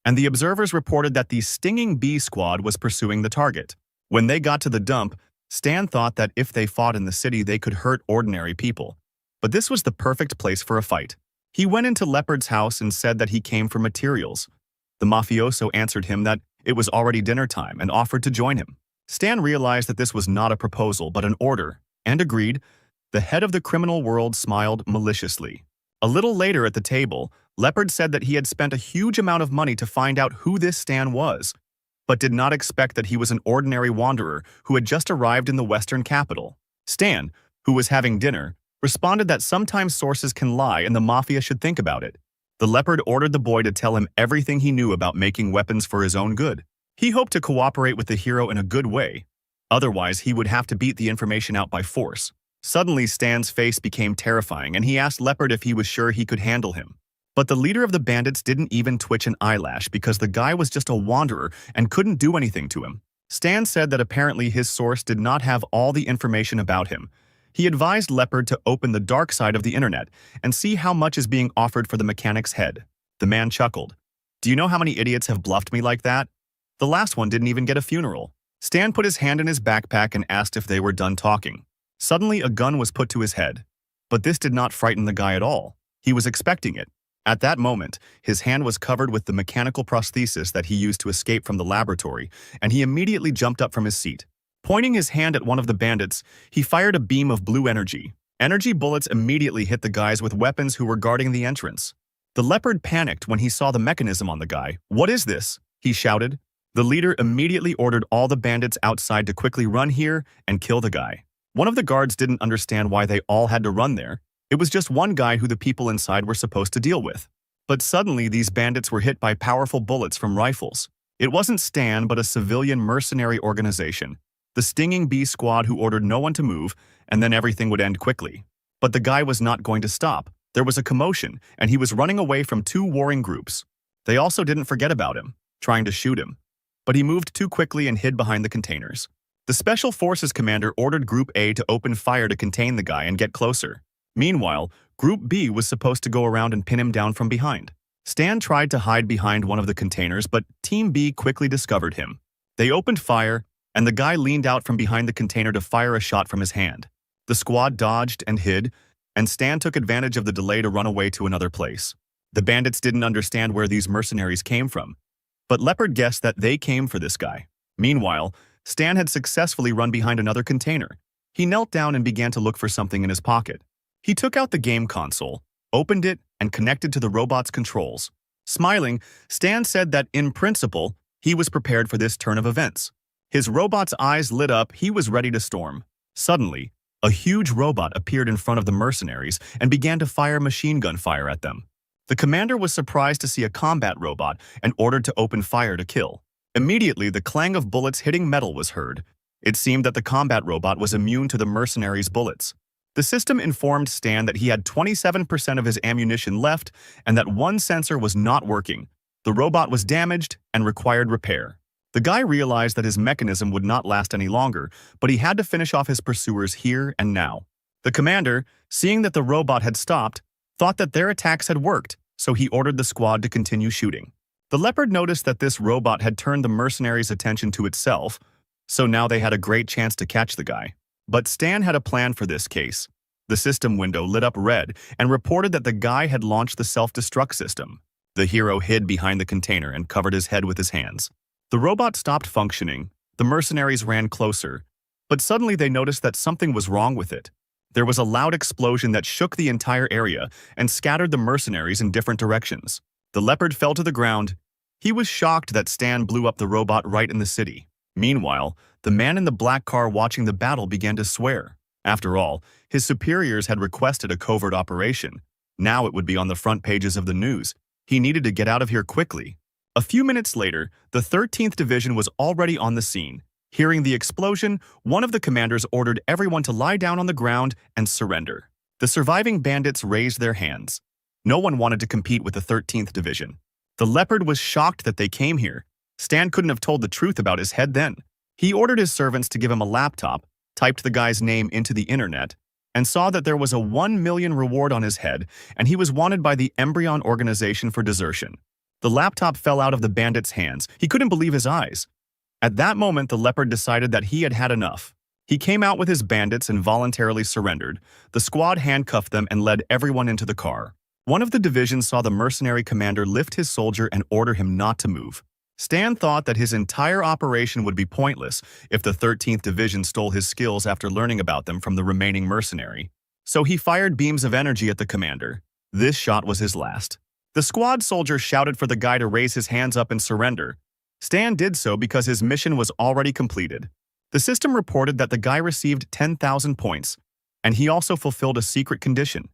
A: and the observers reported that the Stinging Bee Squad was pursuing the target. When they got to the dump, Stan thought that if they fought in the city, they could hurt ordinary people. But this was the perfect place for a fight. He went into Leopard's house and said that he came for materials. The mafioso answered him that it was already dinner time and offered to join him. Stan realized that this was not a proposal but an order, and agreed. The head of the criminal world smiled maliciously. A little later at the table, Leopard said that he had spent a huge amount of money to find out who this Stan was, but did not expect that he was an ordinary wanderer who had just arrived in the Western capital. Stan, who was having dinner, responded that sometimes sources can lie and the mafia should think about it. The Leopard ordered the boy to tell him everything he knew about making weapons for his own good. He hoped to cooperate with the hero in a good way. Otherwise, he would have to beat the information out by force. Suddenly, Stan's face became terrifying, and he asked Leopard if he was sure he could handle him. But the leader of the bandits didn't even twitch an eyelash because the guy was just a wanderer and couldn't do anything to him. Stan said that apparently his source did not have all the information about him. He advised Leopard to open the dark side of the internet and see how much is being offered for the mechanic's head. The man chuckled. "Do you know how many idiots have bluffed me like that? The last one didn't even get a funeral." Stan put his hand in his backpack and asked if they were done talking. Suddenly, a gun was put to his head. But this did not frighten the guy at all. He was expecting it. At that moment, his hand was covered with the mechanical prosthesis that he used to escape from the laboratory, and he immediately jumped up from his seat. Pointing his hand at one of the bandits, he fired a beam of blue energy. Energy bullets immediately hit the guys with weapons who were guarding the entrance. The Leopard panicked when he saw the mechanism on the guy. "What is this?" he shouted. The leader immediately ordered all the bandits outside to quickly run here and kill the guy. One of the guards didn't understand why they all had to run there. It was just one guy who the people inside were supposed to deal with. But suddenly, these bandits were hit by powerful bullets from rifles. It wasn't Stan, but a civilian mercenary organization. The Stinging Bee Squad, who ordered no one to move, and then everything would end quickly. But the guy was not going to stop. There was a commotion, and he was running away from two warring groups. They also didn't forget about him, trying to shoot him. But he moved too quickly and hid behind the containers. The Special Forces commander ordered Group A to open fire to contain the guy and get closer. Meanwhile, Group B was supposed to go around and pin him down from behind. Stan tried to hide behind one of the containers, but Team B quickly discovered him. They opened fire, and the guy leaned out from behind the container to fire a shot from his hand. The squad dodged and hid, and Stan took advantage of the delay to run away to another place. The bandits didn't understand where these mercenaries came from, but Leopard guessed that they came for this guy. Meanwhile, Stan had successfully run behind another container. He knelt down and began to look for something in his pocket. He took out the game console, opened it, and connected to the robot's controls. Smiling, Stan said that, in principle, he was prepared for this turn of events. His robot's eyes lit up. He was ready to storm. Suddenly, a huge robot appeared in front of the mercenaries and began to fire machine gun fire at them. The commander was surprised to see a combat robot and ordered to open fire to kill. Immediately, the clang of bullets hitting metal was heard. It seemed that the combat robot was immune to the mercenaries' bullets. The system informed Stan that he had 27% of his ammunition left and that one sensor was not working. The robot was damaged and required repair. The guy realized that his mechanism would not last any longer, but he had to finish off his pursuers here and now. The commander, seeing that the robot had stopped, thought that their attacks had worked, so he ordered the squad to continue shooting. The leopard noticed that this robot had turned the mercenaries' attention to itself, so now they had a great chance to catch the guy. But Stan had a plan for this case. The system window lit up red and reported that the guy had launched the self-destruct system. The hero hid behind the container and covered his head with his hands. The robot stopped functioning. The mercenaries ran closer, but suddenly they noticed that something was wrong with it. There was a loud explosion that shook the entire area and scattered the mercenaries in different directions. The leopard fell to the ground. He was shocked that Stan blew up the robot right in the city. Meanwhile, the man in the black car watching the battle began to swear. After all, his superiors had requested a covert operation. Now it would be on the front pages of the news. He needed to get out of here quickly. A few minutes later, the 13th Division was already on the scene. Hearing the explosion, one of the commanders ordered everyone to lie down on the ground and surrender. The surviving bandits raised their hands. No one wanted to compete with the 13th Division. The leopard was shocked that they came here. Stan couldn't have told the truth about his head then. He ordered his servants to give him a laptop, typed the guy's name into the internet, and saw that there was a 1 million reward on his head, and he was wanted by the Embryon organization for desertion. The laptop fell out of the bandit's hands. He couldn't believe his eyes. At that moment, the leopard decided that he had had enough. He came out with his bandits and voluntarily surrendered. The squad handcuffed them and led everyone into the car. One of the divisions saw the mercenary commander lift his soldier and order him not to move. Stan thought that his entire operation would be pointless if the 13th Division stole his skills after learning about them from the remaining mercenary. So he fired beams of energy at the commander. This shot was his last. The squad soldier shouted for the guy to raise his hands up and surrender. Stan did so because his mission was already completed. The system reported that the guy received 10,000 points, and he also fulfilled a secret condition: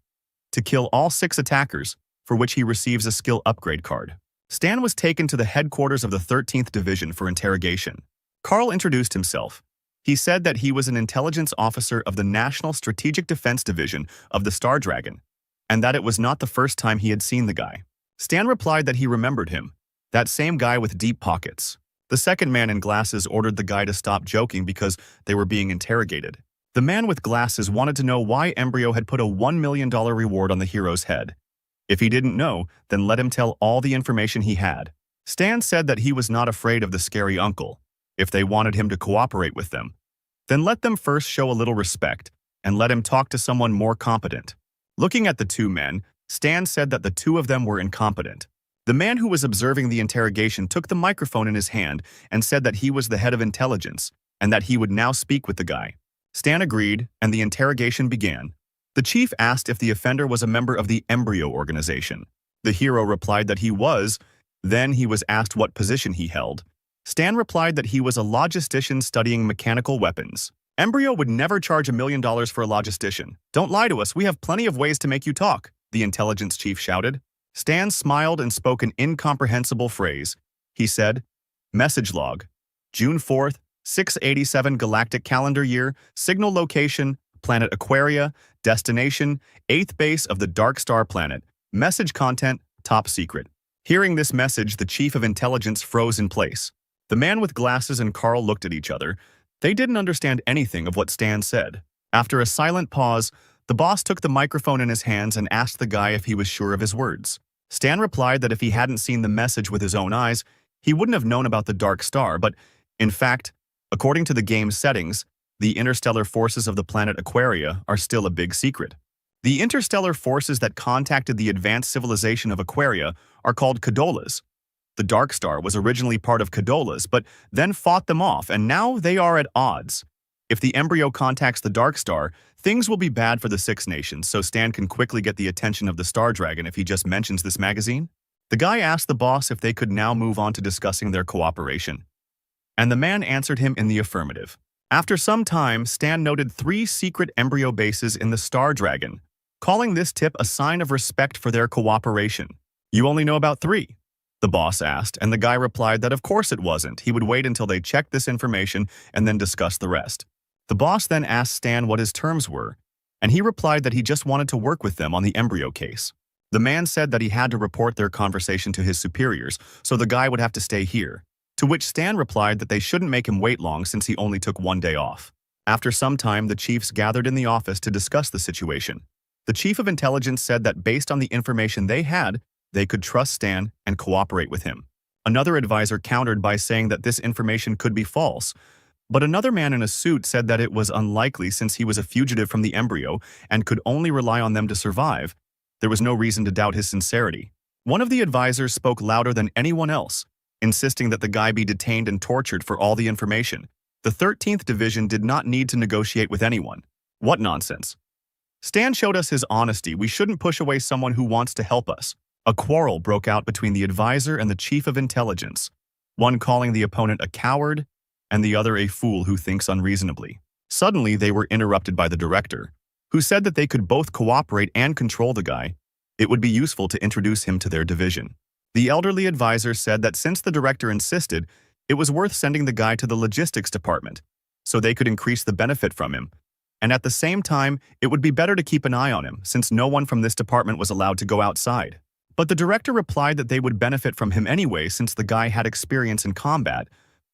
A: to kill all 6 attackers, for which he receives a skill upgrade card. Stan was taken to the headquarters of the 13th Division for interrogation. Carl introduced himself. He said that he was an intelligence officer of the National Strategic Defense Division of the Star Dragon, and that it was not the first time he had seen the guy. Stan replied that he remembered him, that same guy with deep pockets. The second man in glasses ordered the guy to stop joking because they were being interrogated. The man with glasses wanted to know why Embryo had put a $1 million reward on the hero's head. If he didn't know, then let him tell all the information he had. Stan said that he was not afraid of the scary uncle. If they wanted him to cooperate with them, then let them first show a little respect and let him talk to someone more competent. Looking at the two men, Stan said that the two of them were incompetent. The man who was observing the interrogation took the microphone in his hand and said that he was the head of intelligence and that he would now speak with the guy. Stan agreed, and the interrogation began. The chief asked if the offender was a member of the Embryo organization. The hero replied that he was. Then he was asked what position he held. Stan replied that he was a logistician studying mechanical weapons. Embryo would never charge $1 million for a logistician. Don't lie to us, we have plenty of ways to make you talk, the intelligence chief shouted. Stan smiled and spoke an incomprehensible phrase. He said, "Message log. June 4th, 687 galactic calendar year, signal location, planet Aquaria, destination, 8th base of the dark star planet. Message content, top secret." Hearing this message, the chief of intelligence froze in place. The man with glasses and Carl looked at each other. They didn't understand anything of what Stan said. After a silent pause, the boss took the microphone in his hands and asked the guy if he was sure of his words. Stan replied that if he hadn't seen the message with his own eyes, he wouldn't have known about the dark star, but, in fact, according to the game's settings, the interstellar forces of the planet Aquaria are still a big secret. The interstellar forces that contacted the advanced civilization of Aquaria are called Cadolas. The Dark Star was originally part of Cadolas, but then fought them off, and now they are at odds. If the Embryo contacts the Dark Star, things will be bad for the Six Nations, so Stan can quickly get the attention of the Star Dragon if he just mentions this magazine. The guy asked the boss if they could now move on to discussing their cooperation, and the man answered him in the affirmative. After some time, Stan noted 3 secret Embryo bases in the Star Dragon, calling this tip a sign of respect for their cooperation. "You only know about 3?" the boss asked, and the guy replied that of course it wasn't. He would wait until they checked this information and then discuss the rest. The boss then asked Stan what his terms were, and he replied that he just wanted to work with them on the embryo case. The man said that he had to report their conversation to his superiors, so the guy would have to stay here, to which Stan replied that they shouldn't make him wait long since he only took 1 day off. After some time, the chiefs gathered in the office to discuss the situation. The chief of intelligence said that based on the information they had, they could trust Stan and cooperate with him. Another advisor countered by saying that this information could be false, but another man in a suit said that it was unlikely since he was a fugitive from the embryo and could only rely on them to survive. There was no reason to doubt his sincerity. One of the advisors spoke louder than anyone else, insisting that the guy be detained and tortured for all the information. The 13th Division did not need to negotiate with anyone. What nonsense. Stan showed us his honesty. We shouldn't push away someone who wants to help us. A quarrel broke out between the advisor and the chief of intelligence, one calling the opponent a coward and the other a fool who thinks unreasonably. Suddenly, they were interrupted by the director, who said that they could both cooperate and control the guy. It would be useful to introduce him to their division. The elderly advisor said that since the director insisted, it was worth sending the guy to the logistics department, so they could increase the benefit from him. And at the same time, it would be better to keep an eye on him, since no one from this department was allowed to go outside. But the director replied that they would benefit from him anyway since the guy had experience in combat,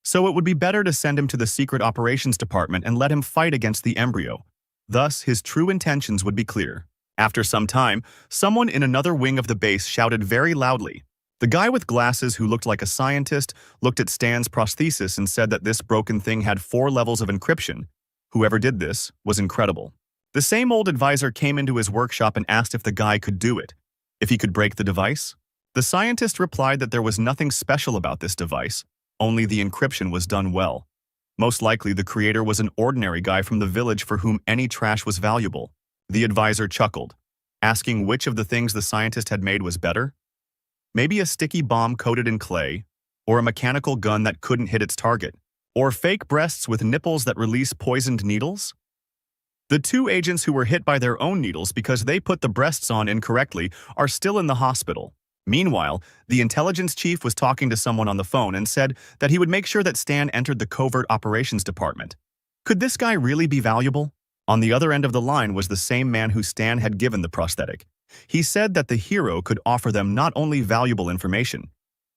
A: so it would be better to send him to the secret operations department and let him fight against the embryo. Thus, his true intentions would be clear. After some time, someone in another wing of the base shouted very loudly. The guy with glasses who looked like a scientist looked at Stan's prosthesis and said that this broken thing had 4 levels of encryption. Whoever did this was incredible. The same old advisor came into his workshop and asked if the guy could do it, if he could break the device. The scientist replied that there was nothing special about this device, only the encryption was done well. Most likely the creator was an ordinary guy from the village for whom any trash was valuable. The advisor chuckled, asking which of the things the scientist had made was better. Maybe a sticky bomb coated in clay, or a mechanical gun that couldn't hit its target, or fake breasts with nipples that release poisoned needles? The 2 agents who were hit by their own needles because they put the breasts on incorrectly are still in the hospital. Meanwhile, the intelligence chief was talking to someone on the phone and said that he would make sure that Stan entered the covert operations department. Could this guy really be valuable? On the other end of the line was the same man who Stan had given the prosthetic. He said that the hero could offer them not only valuable information,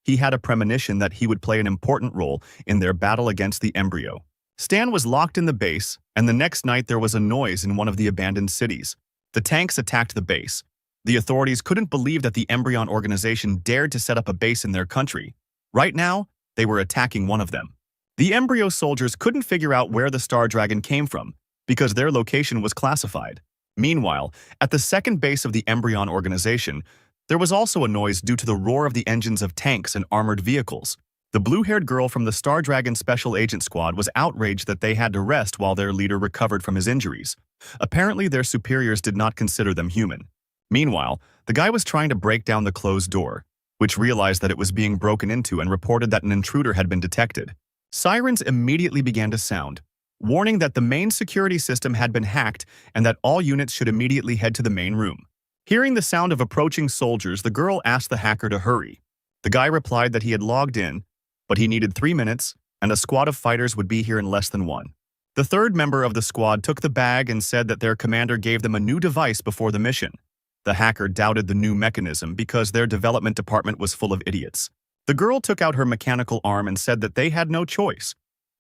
A: he had a premonition that he would play an important role in their battle against the embryo. Stan was locked in the base, and the next night there was a noise in one of the abandoned cities. The tanks attacked the base. The authorities couldn't believe that the Embryon organization dared to set up a base in their country. Right now, they were attacking one of them. The embryo soldiers couldn't figure out where the Star Dragon came from, because their location was classified. Meanwhile, at the second base of the Embryon organization, there was also a noise due to the roar of the engines of tanks and armored vehicles. The blue-haired girl from the Star Dragon Special Agent Squad was outraged that they had to rest while their leader recovered from his injuries. Apparently, their superiors did not consider them human. Meanwhile, the guy was trying to break down the closed door, which realized that it was being broken into and reported that an intruder had been detected. Sirens immediately began to sound, warning that the main security system had been hacked and that all units should immediately head to the main room. Hearing the sound of approaching soldiers, the girl asked the hacker to hurry. The guy replied that he had logged in, but he needed 3 minutes, and a squad of fighters would be here in less than 1. The third member of the squad took the bag and said that their commander gave them a new device before the mission. The hacker doubted the new mechanism because their development department was full of idiots. The girl took out her mechanical arm and said that they had no choice.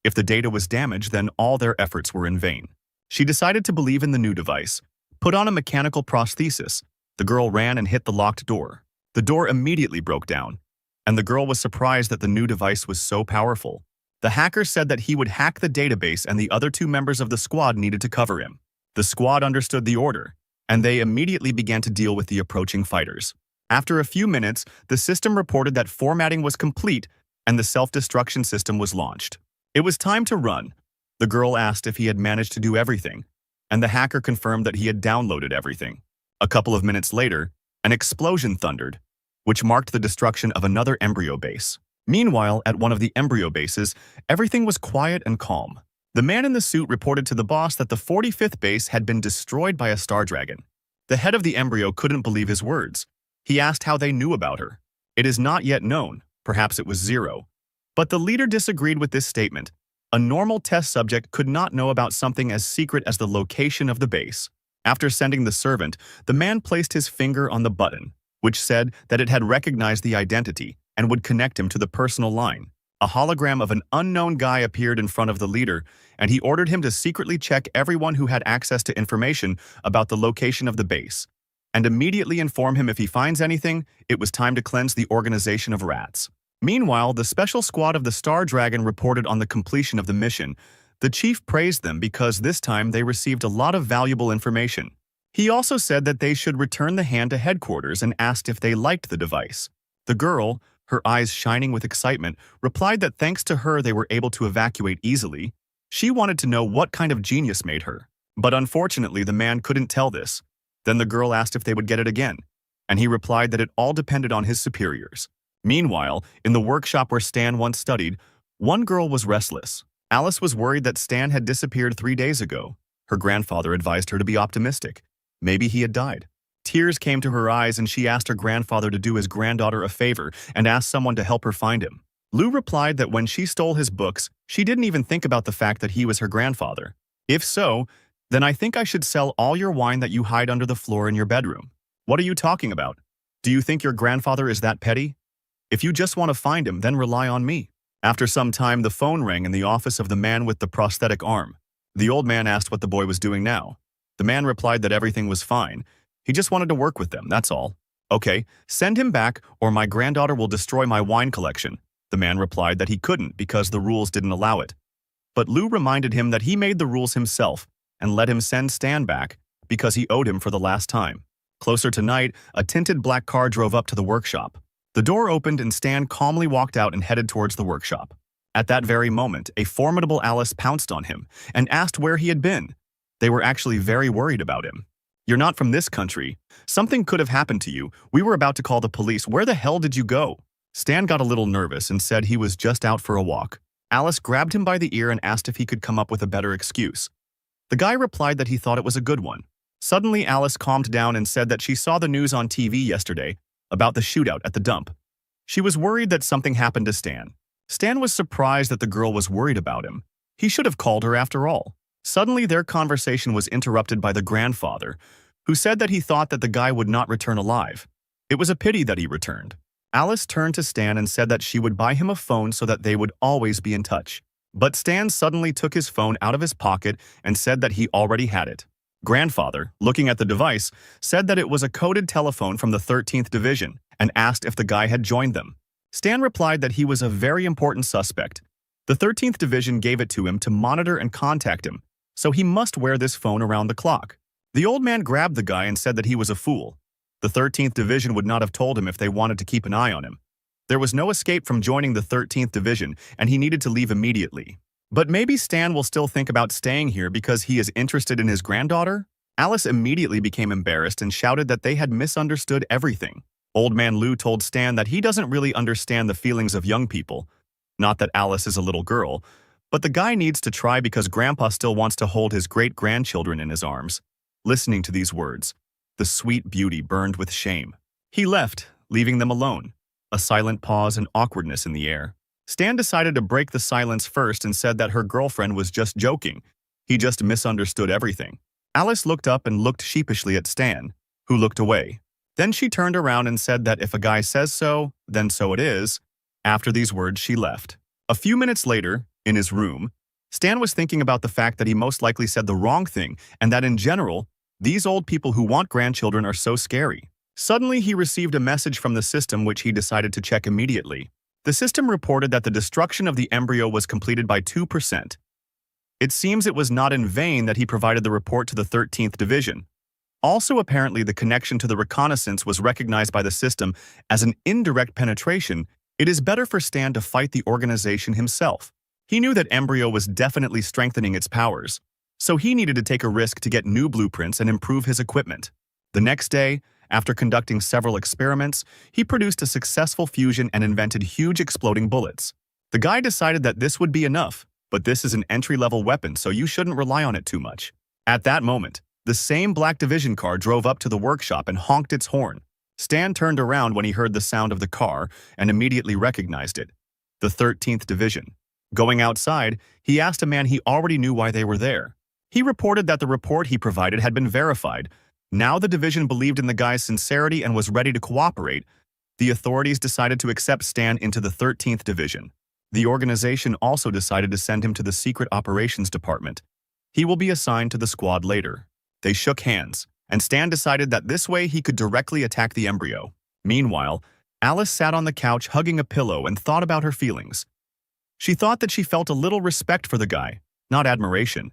A: If the data was damaged, then all their efforts were in vain. She decided to believe in the new device, put on a mechanical prosthesis. The girl ran and hit the locked door. The door immediately broke down, and the girl was surprised that the new device was so powerful. The hacker said that he would hack the database and the other 2 members of the squad needed to cover him. The squad understood the order, and they immediately began to deal with the approaching fighters. After a few minutes, the system reported that formatting was complete and the self-destruction system was launched. It was time to run. The girl asked if he had managed to do everything, and the hacker confirmed that he had downloaded everything. A couple of minutes later, an explosion thundered, which marked the destruction of another embryo base. Meanwhile, at one of the embryo bases, everything was quiet and calm. The man in the suit reported to the boss that the 45th base had been destroyed by a star dragon. The head of the embryo couldn't believe his words. He asked how they knew about her. It is not yet known. Perhaps it was Zero. But the leader disagreed with this statement. A normal test subject could not know about something as secret as the location of the base. After sending the servant, the man placed his finger on the button, which said that it had recognized the identity and would connect him to the personal line. A hologram of an unknown guy appeared in front of the leader, and he ordered him to secretly check everyone who had access to information about the location of the base, and immediately inform him if he finds anything, it was time to cleanse the organization of rats. Meanwhile, the special squad of the Star Dragon reported on the completion of the mission. The chief praised them because this time they received a lot of valuable information. He also said that they should return the hand to headquarters and asked if they liked the device. The girl, her eyes shining with excitement, replied that thanks to her they were able to evacuate easily. She wanted to know what kind of genius made her. But unfortunately, the man couldn't tell this. Then the girl asked if they would get it again, and he replied that it all depended on his superiors. Meanwhile, in the workshop where Stan once studied, one girl was restless. Alice was worried that Stan had disappeared 3 days ago. Her grandfather advised her to be optimistic. Maybe he had died. Tears came to her eyes and she asked her grandfather to do his granddaughter a favor and asked someone to help her find him. Lou replied that when she stole his books, she didn't even think about the fact that he was her grandfather. If so, then I think I should sell all your wine that you hide under the floor in your bedroom. What are you talking about? Do you think your grandfather is that petty? If you just want to find him, then rely on me. After some time, the phone rang in the office of the man with the prosthetic arm. The old man asked what the boy was doing now. The man replied that everything was fine. He just wanted to work with them, that's all. Okay, send him back or my granddaughter will destroy my wine collection. The man replied that he couldn't because the rules didn't allow it. But Lou reminded him that he made the rules himself and let him send Stan back because he owed him for the last time. Closer to night, a tinted black car drove up to the workshop. The door opened and Stan calmly walked out and headed towards the workshop. At that very moment, a formidable Alice pounced on him and asked where he had been. They were actually very worried about him. You're not from this country. Something could have happened to you. We were about to call the police. Where the hell did you go? Stan got a little nervous and said he was just out for a walk. Alice grabbed him by the ear and asked if he could come up with a better excuse. The guy replied that he thought it was a good one. Suddenly, Alice calmed down and said that she saw the news on TV yesterday about the shootout at the dump. She was worried that something happened to Stan. Stan was surprised that the girl was worried about him. He should have called her after all. Suddenly, their conversation was interrupted by the grandfather, who said that he thought that the guy would not return alive. It was a pity that he returned. Alice turned to Stan and said that she would buy him a phone so that they would always be in touch. But Stan suddenly took his phone out of his pocket and said that he already had it. Grandfather, looking at the device, said that it was a coded telephone from the 13th Division and asked if the guy had joined them. Stan replied that he was a very important suspect. The 13th Division gave it to him to monitor and contact him, so he must wear this phone around the clock. The old man grabbed the guy and said that he was a fool. The 13th Division would not have told him if they wanted to keep an eye on him. There was no escape from joining the 13th Division, and he needed to leave immediately. But maybe Stan will still think about staying here because he is interested in his granddaughter? Alice immediately became embarrassed and shouted that they had misunderstood everything. Old man Lou told Stan that he doesn't really understand the feelings of young people. Not that Alice is a little girl, but the guy needs to try because Grandpa still wants to hold his great-grandchildren in his arms. Listening to these words, the sweet beauty burned with shame. He left, leaving them alone. A silent pause and awkwardness in the air. Stan decided to break the silence first and said that her girlfriend was just joking. He just misunderstood everything. Alice looked up and looked sheepishly at Stan, who looked away. Then she turned around and said that if a guy says so, then so it is. After these words, she left. A few minutes later, in his room, Stan was thinking about the fact that he most likely said the wrong thing and that in general, these old people who want grandchildren are so scary. Suddenly, he received a message from the system which he decided to check immediately. The system reported that the destruction of the embryo was completed by 2%. It seems it was not in vain that he provided the report to the 13th Division. Also, apparently, the connection to the reconnaissance was recognized by the system as an indirect penetration. It is better for Stan to fight the organization himself. He knew that embryo was definitely strengthening its powers, so he needed to take a risk to get new blueprints and improve his equipment. The next day, after conducting several experiments, he produced a successful fusion and invented huge exploding bullets. The guy decided that this would be enough, but this is an entry-level weapon, so you shouldn't rely on it too much. At that moment, the same Black Division car drove up to the workshop and honked its horn. Stan turned around when he heard the sound of the car and immediately recognized it. The 13th Division. Going outside, he asked a man he already knew why they were there. He reported that the report he provided had been verified. Now the division believed in the guy's sincerity and was ready to cooperate. The authorities decided to accept Stan into the 13th Division. The organization also decided to send him to the Secret Operations Department. He will be assigned to the squad later. They shook hands, and Stan decided that this way he could directly attack the embryo. Meanwhile, Alice sat on the couch hugging a pillow and thought about her feelings. She thought that she felt a little respect for the guy, not admiration.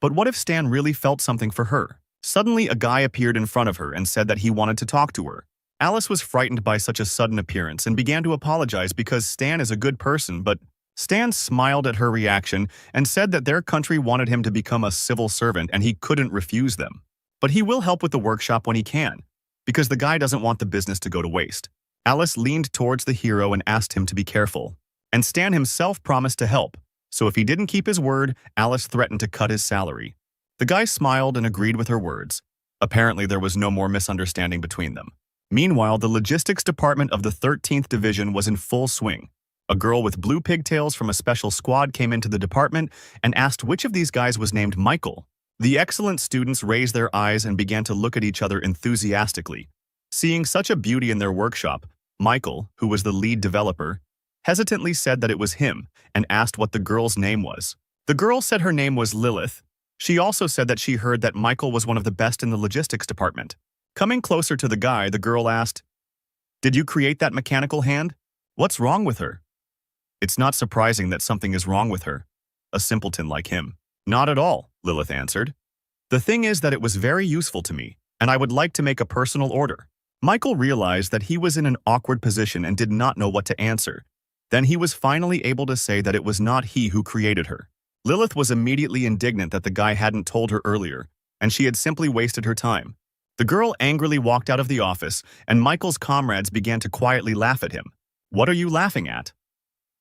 A: But what if Stan really felt something for her? Suddenly, a guy appeared in front of her and said that he wanted to talk to her. Alice was frightened by such a sudden appearance and began to apologize because Stan is a good person, but Stan smiled at her reaction and said that their country wanted him to become a civil servant and he couldn't refuse them. But he will help with the workshop when he can, because the guy doesn't want the business to go to waste. Alice leaned towards the hero and asked him to be careful. And Stan himself promised to help, so if he didn't keep his word, Alice threatened to cut his salary. The guy smiled and agreed with her words. Apparently, there was no more misunderstanding between them. Meanwhile, the logistics department of the 13th Division was in full swing. A girl with blue pigtails from a special squad came into the department and asked which of these guys was named Michael. The excellent students raised their eyes and began to look at each other enthusiastically. Seeing such a beauty in their workshop, Michael, who was the lead developer, hesitantly said that it was him and asked what the girl's name was. The girl said her name was Lilith. She also said that she heard that Michael was one of the best in the logistics department. Coming closer to the guy, the girl asked, "Did you create that mechanical hand? What's wrong with her?" "It's not surprising that something is wrong with her. A simpleton like him." "Not at all," Lilith answered. "The thing is that it was very useful to me, and I would like to make a personal order." Michael realized that he was in an awkward position and did not know what to answer. Then he was finally able to say that it was not he who created her. Lilith was immediately indignant that the guy hadn't told her earlier, and she had simply wasted her time. The girl angrily walked out of the office, and Michael's comrades began to quietly laugh at him. "What are you laughing at?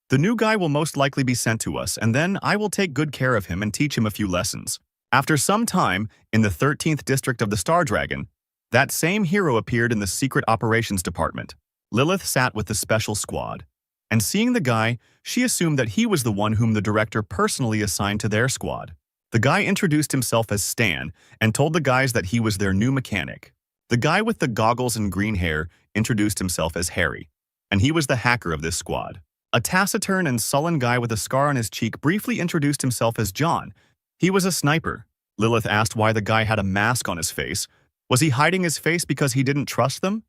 A: The new guy will most likely be sent to us, and then I will take good care of him and teach him a few lessons." After some time, in the 13th district of the Star Dragon, that same hero appeared in the Secret Operations Department. Lilith sat with the special squad, and seeing the guy, she assumed that he was the one whom the director personally assigned to their squad. The guy introduced himself as Stan and told the guys that he was their new mechanic. The guy with the goggles and green hair introduced himself as Harry, and he was the hacker of this squad. A taciturn and sullen guy with a scar on his cheek briefly introduced himself as John. He was a sniper. Lilith asked why the guy had a mask on his face. Was he hiding his face because he didn't trust them?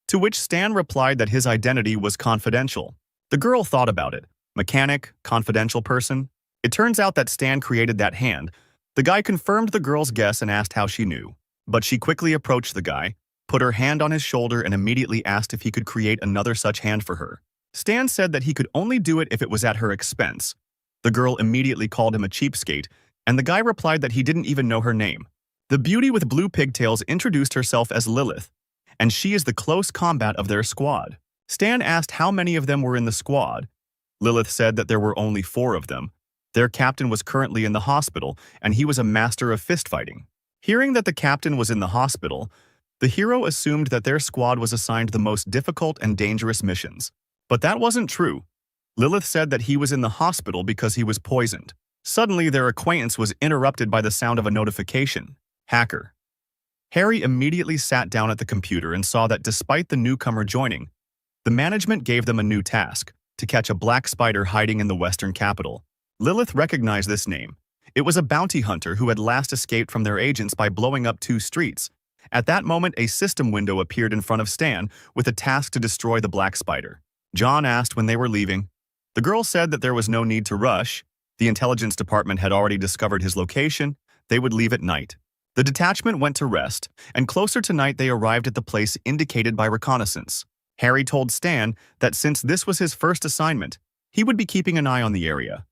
A: To which Stan replied that his identity was confidential. The girl thought about it. Mechanic, confidential person. It turns out that Stan created that hand. The guy confirmed the girl's guess and asked how she knew. But she quickly approached the guy, put her hand on his shoulder and immediately asked if he could create another such hand for her. Stan said that he could only do it if it was at her expense. The girl immediately called him a cheapskate, and the guy replied that he didn't even know her name. The beauty with blue pigtails introduced herself as Lilith, and she is the close combat of their squad. Stan asked how many of them were in the squad. Lilith said that there were only 4 of them. Their captain was currently in the hospital, and he was a master of fist-fighting. Hearing that the captain was in the hospital, the hero assumed that their squad was assigned the most difficult and dangerous missions. But that wasn't true. Lilith said that he was in the hospital because he was poisoned. Suddenly, their acquaintance was interrupted by the sound of a notification. Hacker. Harry immediately sat down at the computer and saw that despite the newcomer joining, the management gave them a new task, to catch a black spider hiding in the western capital. Lilith recognized this name. It was a bounty hunter who had last escaped from their agents by blowing up 2 streets. At that moment, a system window appeared in front of Stan with a task to destroy the black spider. John asked when they were leaving. The girl said that there was no need to rush. The intelligence department had already discovered his location. They would leave at night. The detachment went to rest, and closer to night they arrived at the place indicated by reconnaissance. Harry told Stan that since this was his first assignment, he would be keeping an eye on the area.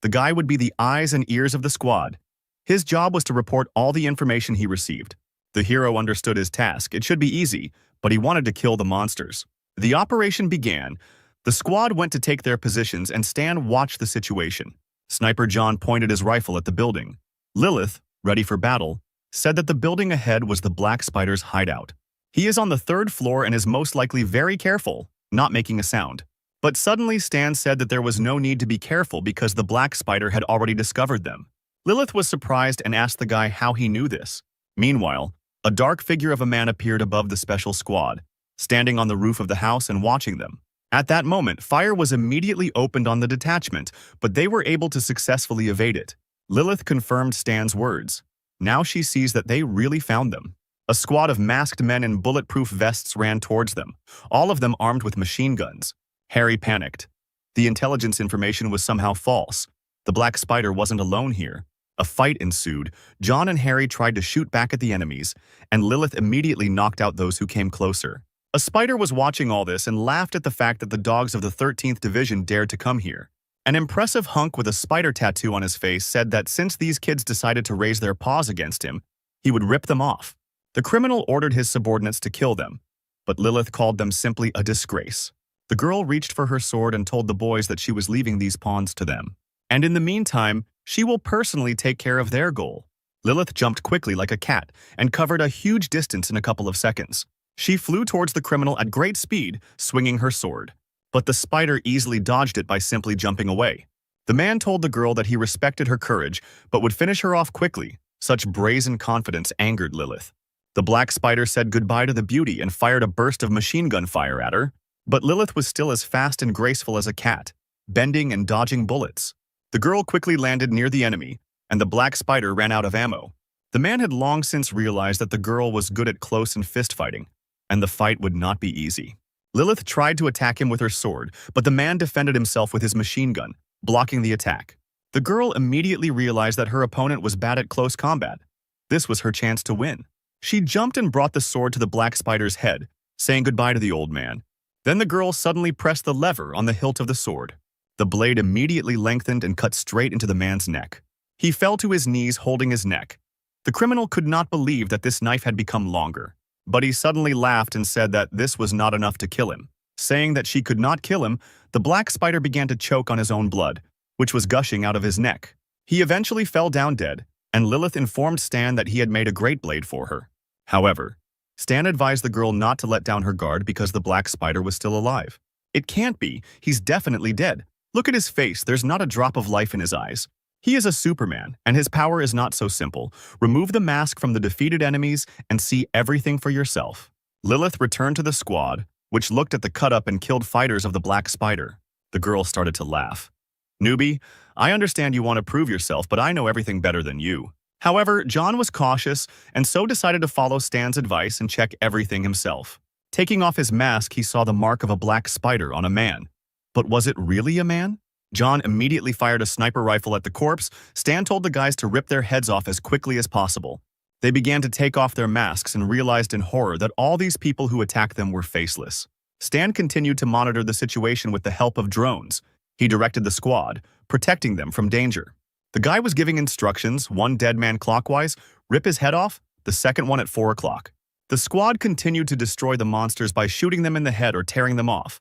A: The guy would be the eyes and ears of the squad. His job was to report all the information he received. The hero understood his task. It should be easy, but he wanted to kill the monsters. The operation began. The squad went to take their positions and Stan watched the situation. Sniper John pointed his rifle at the building. Lilith, ready for battle, said that the building ahead was the black spider's hideout. He is on the 3rd floor and is most likely very careful, not making a sound. But suddenly Stan said that there was no need to be careful because the black spider had already discovered them. Lilith was surprised and asked the guy how he knew this. Meanwhile, a dark figure of a man appeared above the special squad, standing on the roof of the house and watching them. At that moment, fire was immediately opened on the detachment, but they were able to successfully evade it. Lilith confirmed Stan's words. Now she sees that they really found them. A squad of masked men in bulletproof vests ran towards them, all of them armed with machine guns. Harry panicked. The intelligence information was somehow false. The Black Spider wasn't alone here. A fight ensued. John and Harry tried to shoot back at the enemies, and Lilith immediately knocked out those who came closer. A spider was watching all this and laughed at the fact that the dogs of the 13th Division dared to come here. An impressive hunk with a spider tattoo on his face said that since these kids decided to raise their paws against him, he would rip them off. The criminal ordered his subordinates to kill them, but Lilith called them simply a disgrace. The girl reached for her sword and told the boys that she was leaving these pawns to them. And in the meantime, she will personally take care of their goal. Lilith jumped quickly like a cat and covered a huge distance in a couple of seconds. She flew towards the criminal at great speed, swinging her sword. But the spider easily dodged it by simply jumping away. The man told the girl that he respected her courage, but would finish her off quickly. Such brazen confidence angered Lilith. The black spider said goodbye to the beauty and fired a burst of machine gun fire at her. But Lilith was still as fast and graceful as a cat, bending and dodging bullets. The girl quickly landed near the enemy, and the black spider ran out of ammo. The man had long since realized that the girl was good at close and fist fighting, and the fight would not be easy. Lilith tried to attack him with her sword, but the man defended himself with his machine gun, blocking the attack. The girl immediately realized that her opponent was bad at close combat. This was her chance to win. She jumped and brought the sword to the black spider's head, saying goodbye to the old man. Then the girl suddenly pressed the lever on the hilt of the sword. The blade immediately lengthened and cut straight into the man's neck. He fell to his knees holding his neck. The criminal could not believe that this knife had become longer. But he suddenly laughed and said that this was not enough to kill him. Saying that she could not kill him, the black spider began to choke on his own blood, which was gushing out of his neck. He eventually fell down dead, and Lilith informed Stan that he had made a great blade for her. However, Stan advised the girl not to let down her guard because the black spider was still alive. It can't be, he's definitely dead. Look at his face, there's not a drop of life in his eyes. He is a Superman, and his power is not so simple. Remove the mask from the defeated enemies and see everything for yourself. Lilith returned to the squad, which looked at the cut-up and killed fighters of the Black Spider. The girl started to laugh. Newbie, I understand you want to prove yourself, but I know everything better than you. However, John was cautious and so decided to follow Stan's advice and check everything himself. Taking off his mask, he saw the mark of a black spider on a man. But was it really a man? John immediately fired a sniper rifle at the corpse. Stan told the guys to rip their heads off as quickly as possible. They began to take off their masks and realized in horror that all these people who attacked them were faceless. Stan continued to monitor the situation with the help of drones. He directed the squad, protecting them from danger. The guy was giving instructions, one dead man clockwise, rip his head off, the second one at 4 o'clock. The squad continued to destroy the monsters by shooting them in the head or tearing them off.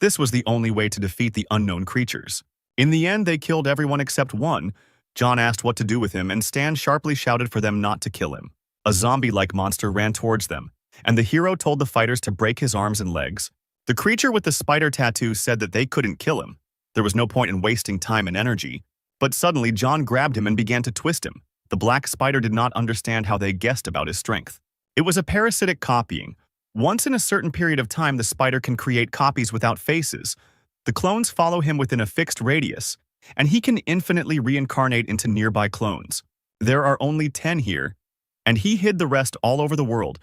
A: This was the only way to defeat the unknown creatures. In the end, they killed everyone except one. John asked what to do with him, and Stan sharply shouted for them not to kill him. A zombie-like monster ran towards them, and the hero told the fighters to break his arms and legs. The creature with the spider tattoo said that they couldn't kill him. There was no point in wasting time and energy. But suddenly, John grabbed him and began to twist him. The black spider did not understand how they guessed about his strength. It was a parasitic copying. Once in a certain period of time, the spider can create copies without faces. The clones follow him within a fixed radius, and he can infinitely reincarnate into nearby clones. There are only 10 here, and he hid the rest all over the world.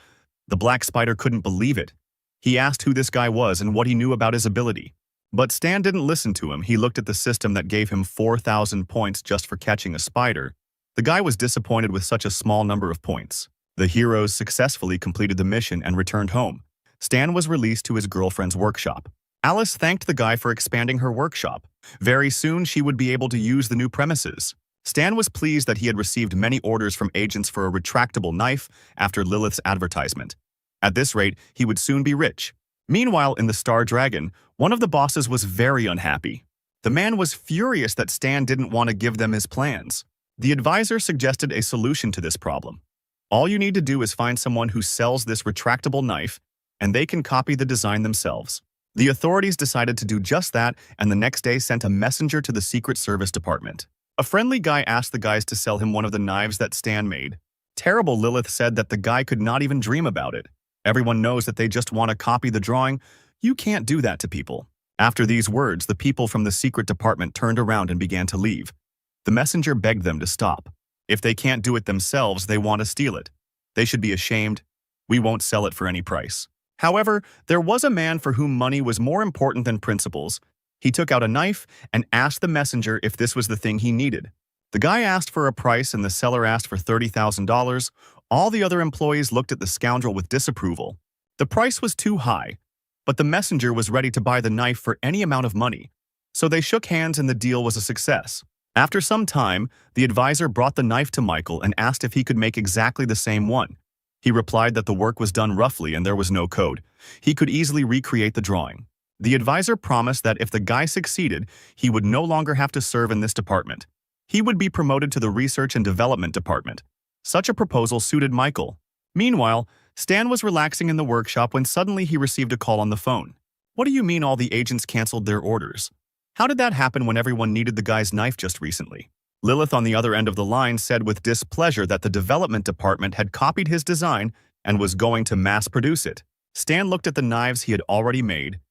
A: The black spider couldn't believe it. He asked who this guy was and what he knew about his ability. But Stan didn't listen to him. He looked at the system that gave him 4,000 points just for catching a spider. The guy was disappointed with such a small number of points. The heroes successfully completed the mission and returned home. Stan was released to his girlfriend's workshop. Alice thanked the guy for expanding her workshop. Very soon, she would be able to use the new premises. Stan was pleased that he had received many orders from agents for a retractable knife after Lilith's advertisement. At this rate, he would soon be rich. Meanwhile, in the Star Dragon, one of the bosses was very unhappy. The man was furious that Stan didn't want to give them his plans. The advisor suggested a solution to this problem. All you need to do is find someone who sells this retractable knife, and they can copy the design themselves. The authorities decided to do just that, and the next day sent a messenger to the Secret Service Department. A friendly guy asked the guys to sell him one of the knives that Stan made. Terrible Lilith said that the guy could not even dream about it. Everyone knows that they just want to copy the drawing. You can't do that to people. After these words, the people from the secret department turned around and began to leave. The messenger begged them to stop. If they can't do it themselves, they want to steal it. They should be ashamed. We won't sell it for any price. However, there was a man for whom money was more important than principles. He took out a knife and asked the messenger if this was the thing he needed. The guy asked for a price and the seller asked for $30,000. All the other employees looked at the scoundrel with disapproval. The price was too high, but the messenger was ready to buy the knife for any amount of money. So they shook hands and the deal was a success. After some time, the advisor brought the knife to Michael and asked if he could make exactly the same one. He replied that the work was done roughly and there was no code. He could easily recreate the drawing. The advisor promised that if the guy succeeded, he would no longer have to serve in this department. He would be promoted to the research and development department. Such a proposal suited Michael. Meanwhile, Stan was relaxing in the workshop when suddenly he received a call on the phone. What do you mean all the agents canceled their orders? How did that happen when everyone needed the guy's knife just recently? Lilith on the other end of the line said with displeasure that the development department had copied his design and was going to mass produce it. Stan looked at the knives he had already made.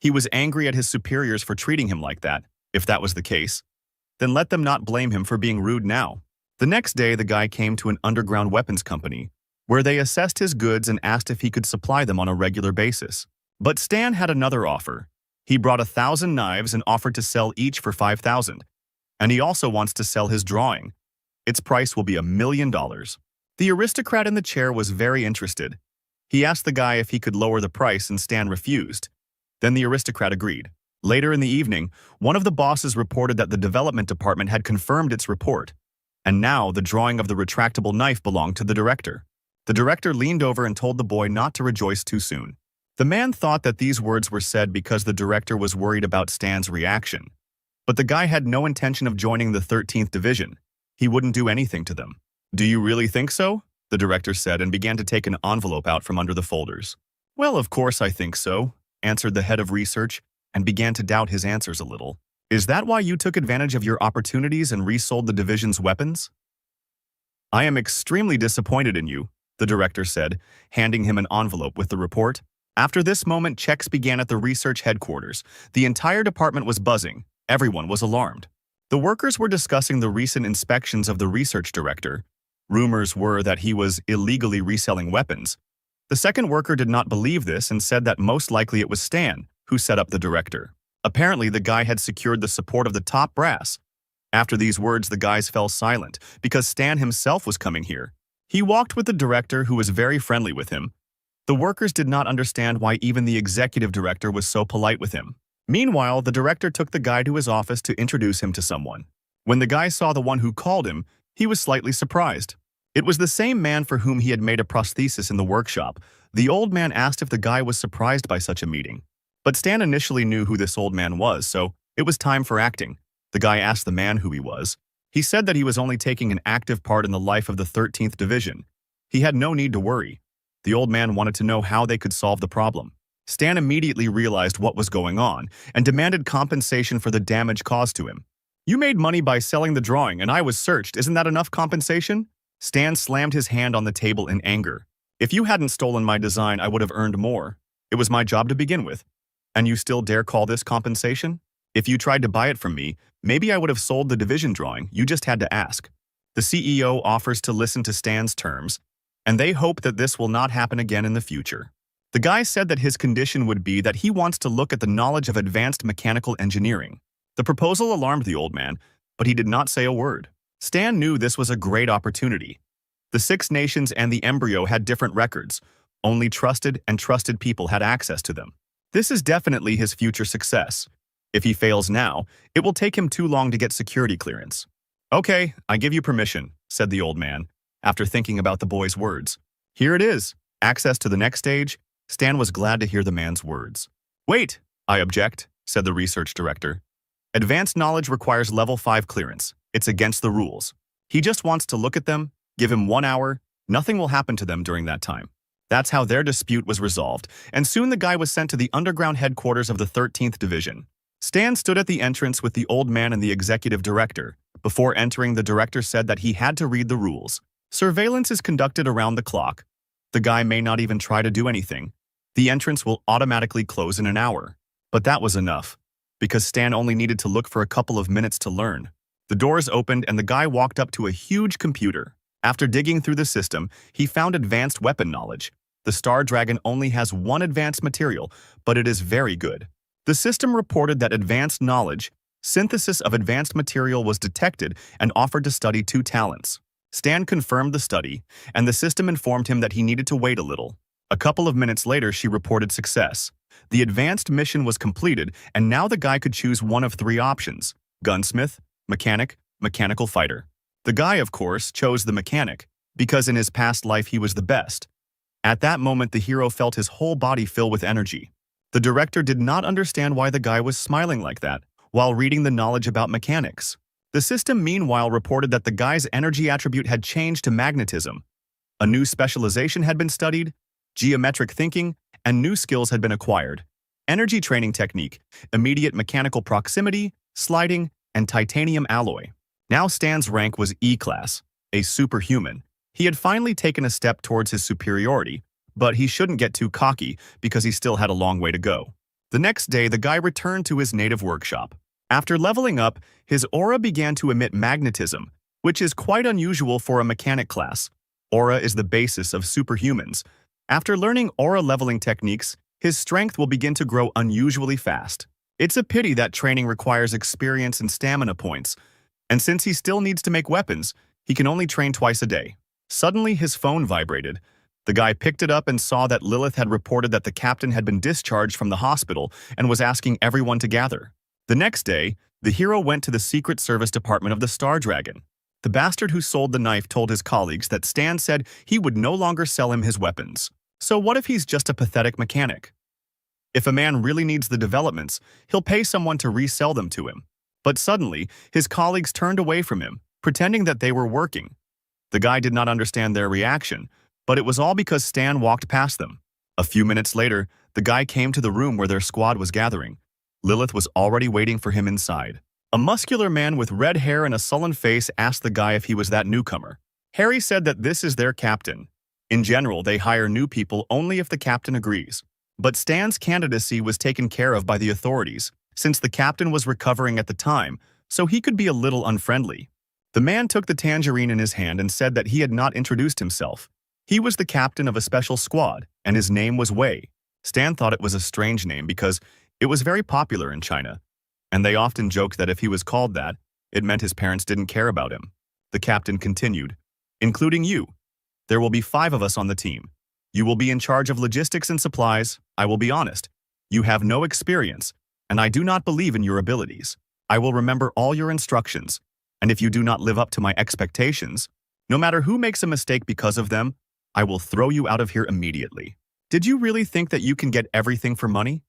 A: He was angry at his superiors for treating him like that. If that was the case, then let them not blame him for being rude now. The next day, the guy came to an underground weapons company, where they assessed his goods and asked if he could supply them on a regular basis. But Stan had another offer. He brought 1,000 knives and offered to sell each for $5,000. And he also wants to sell his drawing. Its price will be $1 million. The aristocrat in the chair was very interested. He asked the guy if he could lower the price and Stan refused. Then the aristocrat agreed. Later in the evening, one of the bosses reported that the development department had confirmed its report. And now the drawing of the retractable knife belonged to the director. The director leaned over and told the boy not to rejoice too soon. The man thought that these words were said because the director was worried about Stan's reaction. But the guy had no intention of joining the 13th Division. He wouldn't do anything to them. "Do you really think so?" the director said and began to take an envelope out from under the folders. "Well, of course I think so," answered the head of research and began to doubt his answers a little. "Is that why you took advantage of your opportunities and resold the division's weapons?" "I am extremely disappointed in you," the director said, handing him an envelope with the report. After this moment, checks began at the research headquarters. The entire department was buzzing. Everyone was alarmed. The workers were discussing the recent inspections of the research director. Rumors were that he was illegally reselling weapons. The second worker did not believe this and said that most likely it was Stan who set up the director. Apparently, the guy had secured the support of the top brass. After these words, the guys fell silent because Stan himself was coming here. He walked with the director, who was very friendly with him. The workers did not understand why even the executive director was so polite with him. Meanwhile, the director took the guy to his office to introduce him to someone. When the guy saw the one who called him, he was slightly surprised. It was the same man for whom he had made a prosthesis in the workshop. The old man asked if the guy was surprised by such a meeting. But Stan initially knew who this old man was, so it was time for acting. The guy asked the man who he was. He said that he was only taking an active part in the life of the 13th Division. He had no need to worry. The old man wanted to know how they could solve the problem. Stan immediately realized what was going on and demanded compensation for the damage caused to him. "You made money by selling the drawing and I was searched. Isn't that enough compensation?" Stan slammed his hand on the table in anger. "If you hadn't stolen my design, I would have earned more. It was my job to begin with. And you still dare call this compensation? If you tried to buy it from me, maybe I would have sold the division drawing. You just had to ask." The CEO offers to listen to Stan's terms, and they hope that this will not happen again in the future. The guy said that his condition would be that he wants to look at the knowledge of advanced mechanical engineering. The proposal alarmed the old man, but he did not say a word. Stan knew this was a great opportunity. The 6 nations and the embryo had different records. Only trusted and trusted people had access to them. This is definitely his future success. If he fails now, it will take him too long to get security clearance. "Okay, I give you permission," said the old man, after thinking about the boy's words. "Here it is. Access to the next stage." Stan was glad to hear the man's words. "Wait, I object," said the research director. "Advanced knowledge requires level 5 clearance. It's against the rules. He just wants to look at them, give him 1 hour, nothing will happen to them during that time." That's how their dispute was resolved, and soon the guy was sent to the underground headquarters of the 13th Division. Stan stood at the entrance with the old man and the executive director. Before entering, the director said that he had to read the rules. Surveillance is conducted around the clock. The guy may not even try to do anything. The entrance will automatically close in an hour. But that was enough, because Stan only needed to look for a couple of minutes to learn. The doors opened and the guy walked up to a huge computer. After digging through the system, he found advanced weapon knowledge. The Star Dragon only has one advanced material, but it is very good. The system reported that advanced knowledge, synthesis of advanced material was detected and offered to study 2 talents. Stan confirmed the study, and the system informed him that he needed to wait a little. A couple of minutes later, she reported success. The advanced mission was completed, and now the guy could choose one of 3 options: gunsmith, mechanic, mechanical fighter. The guy, of course, chose the mechanic, because in his past life he was the best. At that moment, the hero felt his whole body fill with energy. The director did not understand why the guy was smiling like that while reading the knowledge about mechanics. The system, meanwhile, reported that the guy's energy attribute had changed to magnetism. A new specialization had been studied, geometric thinking, and new skills had been acquired. Energy training technique, immediate mechanical proximity, sliding, and titanium alloy. Now Stan's rank was E-class, a superhuman. He had finally taken a step towards his superiority, but he shouldn't get too cocky because he still had a long way to go. The next day, the guy returned to his native workshop. After leveling up, his aura began to emit magnetism, which is quite unusual for a mechanic class. Aura is the basis of superhumans. After learning aura leveling techniques, his strength will begin to grow unusually fast. It's a pity that training requires experience and stamina points, and since he still needs to make weapons, he can only train twice a day. Suddenly, his phone vibrated. The guy picked it up and saw that Lilith had reported that the captain had been discharged from the hospital and was asking everyone to gather. The next day, the hero went to the Secret Service department of the Star Dragon. The bastard who sold the knife told his colleagues that Stan said he would no longer sell him his weapons. So what if he's just a pathetic mechanic? If a man really needs the developments, he'll pay someone to resell them to him. But suddenly, his colleagues turned away from him, pretending that they were working. The guy did not understand their reaction, but it was all because Stan walked past them. A few minutes later, the guy came to the room where their squad was gathering. Lilith was already waiting for him inside. A muscular man with red hair and a sullen face asked the guy if he was that newcomer. Harry said that this is their captain. In general, they hire new people only if the captain agrees. But Stan's candidacy was taken care of by the authorities, since the captain was recovering at the time, so he could be a little unfriendly. The man took the tangerine in his hand and said that he had not introduced himself. He was the captain of a special squad, and his name was Wei. Stan thought it was a strange name because it was very popular in China, and they often joked that if he was called that, it meant his parents didn't care about him. The captain continued, "Including you. There will be 5 of us on the team. You will be in charge of logistics and supplies. I will be honest. You have no experience, and I do not believe in your abilities. I will remember all your instructions, and if you do not live up to my expectations, no matter who makes a mistake because of them, I will throw you out of here immediately." Did you really think that you can get everything for money?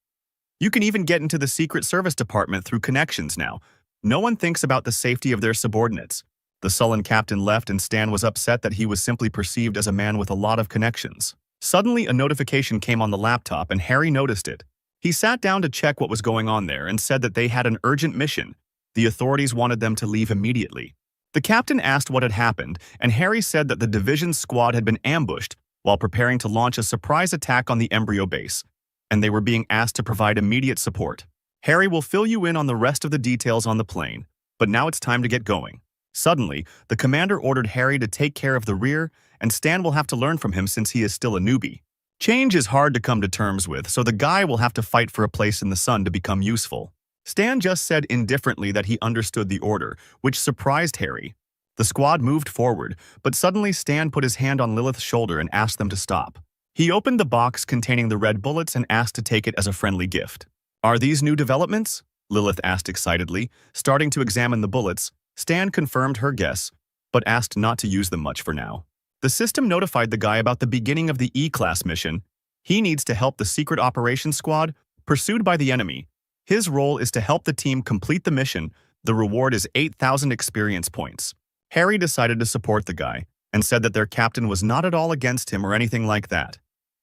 A: You can even get into the Secret Service department through connections now. No one thinks about the safety of their subordinates. The sullen captain left and Stan was upset that he was simply perceived as a man with a lot of connections. Suddenly, a notification came on the laptop and Harry noticed it. He sat down to check what was going on there and said that they had an urgent mission. The authorities wanted them to leave immediately. The captain asked what had happened, and Harry said that the division's squad had been ambushed while preparing to launch a surprise attack on the embryo base, and they were being asked to provide immediate support. Harry will fill you in on the rest of the details on the plane, but now it's time to get going. Suddenly, the commander ordered Harry to take care of the rear, and Stan will have to learn from him since he is still a newbie. Change is hard to come to terms with, so the guy will have to fight for a place in the sun to become useful. Stan just said indifferently that he understood the order, which surprised Harry. The squad moved forward, but suddenly Stan put his hand on Lilith's shoulder and asked them to stop. He opened the box containing the red bullets and asked to take it as a friendly gift. "Are these new developments?" Lilith asked excitedly. Starting to examine the bullets, Stan confirmed her guess, but asked not to use them much for now. The system notified the guy about the beginning of the E-class mission. He needs to help the secret operations squad, pursued by the enemy. His role is to help the team complete the mission. The reward is 8,000 experience points. Harry decided to support the guy and said that their captain was not at all against him or anything like that.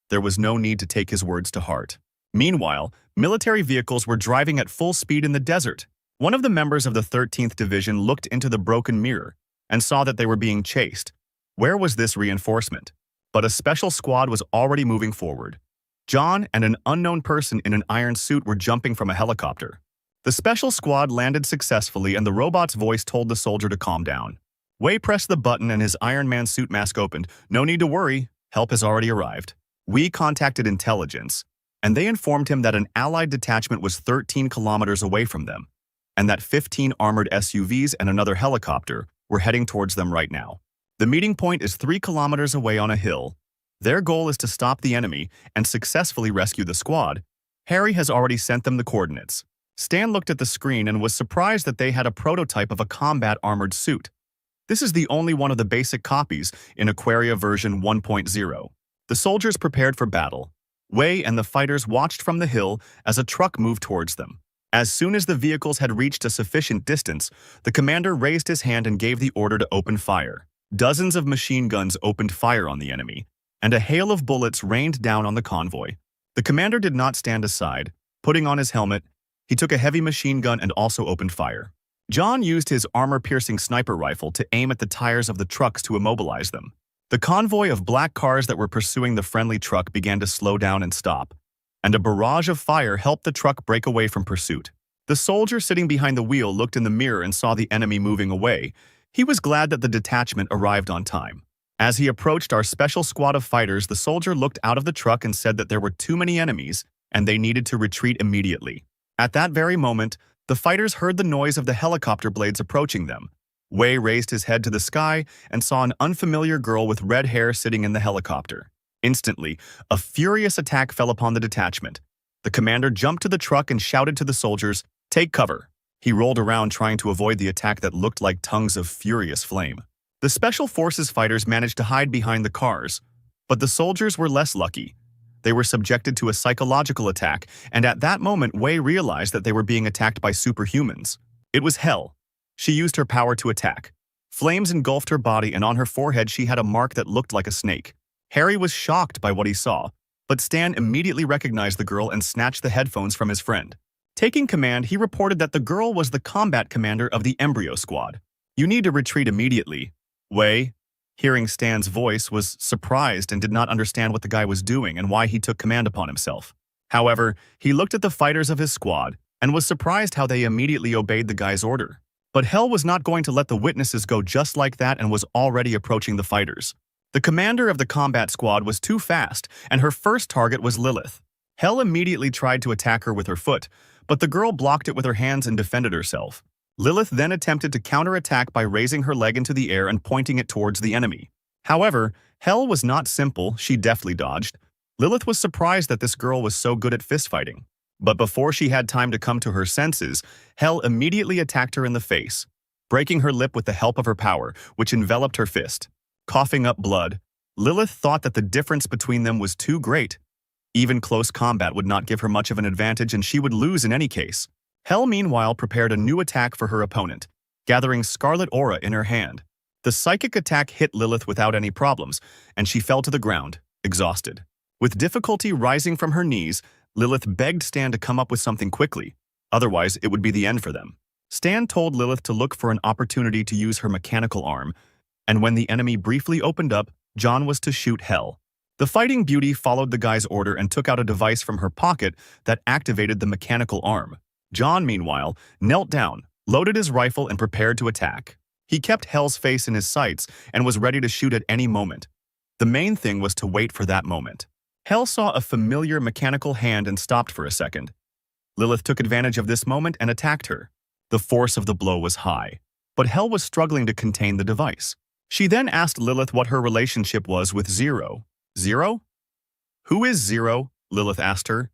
A: There was no need to take his words to heart. Meanwhile, military vehicles were driving at full speed in the desert. One of the members of the 13th Division looked into the broken mirror and saw that they were being chased. Where was this reinforcement? But a special squad was already moving forward. John and an unknown person in an iron suit were jumping from a helicopter. The special squad landed successfully and the robot's voice told the soldier to calm down. Wei pressed the button and his Iron Man suit mask opened. No need to worry, help has already arrived. We contacted intelligence, and they informed him that an allied detachment was 13 kilometers away from them, and that 15 armored SUVs and another helicopter were heading towards them right now. The meeting point is 3 kilometers away on a hill. Their goal is to stop the enemy and successfully rescue the squad. Harry has already sent them the coordinates. Stan looked at the screen and was surprised that they had a prototype of a combat armored suit. This is the only one of the basic copies in Aquaria version 1.0. The soldiers prepared for battle. Wei and the fighters watched from the hill as a truck moved towards them. As soon as the vehicles had reached a sufficient distance, the commander raised his hand and gave the order to open fire. Dozens of machine guns opened fire on the enemy, and a hail of bullets rained down on the convoy. The commander did not stand aside. Putting on his helmet, he took a heavy machine gun and also opened fire. John used his armor-piercing sniper rifle to aim at the tires of the trucks to immobilize them. The convoy of black cars that were pursuing the friendly truck began to slow down and stop, and a barrage of fire helped the truck break away from pursuit. The soldier sitting behind the wheel looked in the mirror and saw the enemy moving away. He was glad that the detachment arrived on time. As he approached our special squad of fighters, the soldier looked out of the truck and said that there were too many enemies and they needed to retreat immediately. At that very moment, the fighters heard the noise of the helicopter blades approaching them. Wei raised his head to the sky and saw an unfamiliar girl with red hair sitting in the helicopter. Instantly, a furious attack fell upon the detachment. The commander jumped to the truck and shouted to the soldiers, "Take cover." He rolled around trying to avoid the attack that looked like tongues of furious flame. The Special Forces fighters managed to hide behind the cars, but the soldiers were less lucky. They were subjected to a psychological attack, and at that moment Wei realized that they were being attacked by superhumans. It was hell. She used her power to attack. Flames engulfed her body, and on her forehead she had a mark that looked like a snake. Harry was shocked by what he saw, but Stan immediately recognized the girl and snatched the headphones from his friend. Taking command, he reported that the girl was the combat commander of the Embryo Squad. "You need to retreat immediately." Wei, hearing Stan's voice, was surprised and did not understand what the guy was doing and why he took command upon himself. However, he looked at the fighters of his squad and was surprised how they immediately obeyed the guy's order. But Hell was not going to let the witnesses go just like that and was already approaching the fighters. The commander of the combat squad was too fast, and her first target was Lilith. Hell immediately tried to attack her with her foot, but the girl blocked it with her hands and defended herself. Lilith then attempted to counterattack by raising her leg into the air and pointing it towards the enemy. However, Hell was not simple, she deftly dodged. Lilith was surprised that this girl was so good at fistfighting. But before she had time to come to her senses, Hell immediately attacked her in the face, breaking her lip with the help of her power, which enveloped her fist. Coughing up blood, Lilith thought that the difference between them was too great. Even close combat would not give her much of an advantage and she would lose in any case. Hell, meanwhile, prepared a new attack for her opponent, gathering Scarlet Aura in her hand. The psychic attack hit Lilith without any problems, and she fell to the ground, exhausted. With difficulty rising from her knees, Lilith begged Stan to come up with something quickly, otherwise it would be the end for them. Stan told Lilith to look for an opportunity to use her mechanical arm, and when the enemy briefly opened up, John was to shoot Hell. The fighting beauty followed the guy's order and took out a device from her pocket that activated the mechanical arm. John, meanwhile, knelt down, loaded his rifle, and prepared to attack. He kept Hell's face in his sights and was ready to shoot at any moment. The main thing was to wait for that moment. Hell saw a familiar mechanical hand and stopped for a second. Lilith took advantage of this moment and attacked her. The force of the blow was high, but Hell was struggling to contain the device. She then asked Lilith what her relationship was with Zero. "Zero? Who is Zero?" Lilith asked her.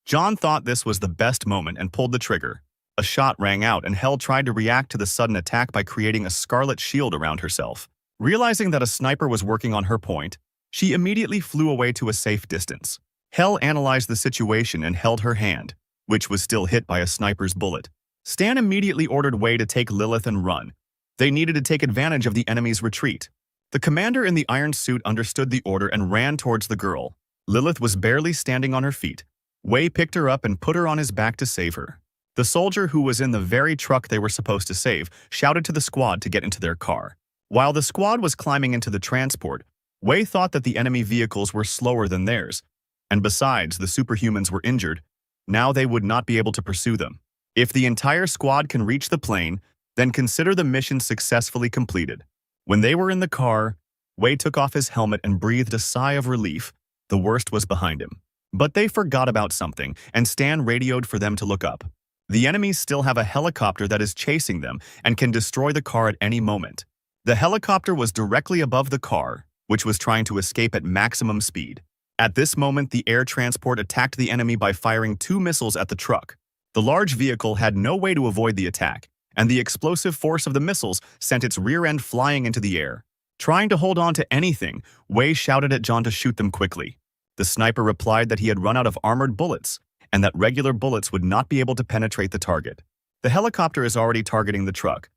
A: John thought this was the best moment and pulled the trigger. A shot rang out and Hell tried to react to the sudden attack by creating a scarlet shield around herself. Realizing that a sniper was working on her point, she immediately flew away to a safe distance. Hell analyzed the situation and held her hand, which was still hit by a sniper's bullet. Stan immediately ordered Wei to take Lilith and run. They needed to take advantage of the enemy's retreat. The commander in the iron suit understood the order and ran towards the girl. Lilith was barely standing on her feet. Wei picked her up and put her on his back to save her. The soldier who was in the very truck they were supposed to save shouted to the squad to get into their car. While the squad was climbing into the transport, Wei thought that the enemy vehicles were slower than theirs, and besides, the superhumans were injured. Now they would not be able to pursue them. If the entire squad can reach the plane, then consider the mission successfully completed. When they were in the car, Wei took off his helmet and breathed a sigh of relief. The worst was behind him. But they forgot about something, and Stan radioed for them to look up. The enemies still have a helicopter that is chasing them and can destroy the car at any moment. The helicopter was directly above the car, which was trying to escape at maximum speed. At this moment, the air transport attacked the enemy by firing 2 missiles at the truck. The large vehicle had no way to avoid the attack, and the explosive force of the missiles sent its rear end flying into the air. Trying to hold on to anything, Wei shouted at John to shoot them quickly. The sniper replied that he had run out of armored bullets, and that regular bullets would not be able to penetrate the target. The helicopter is already targeting the truck.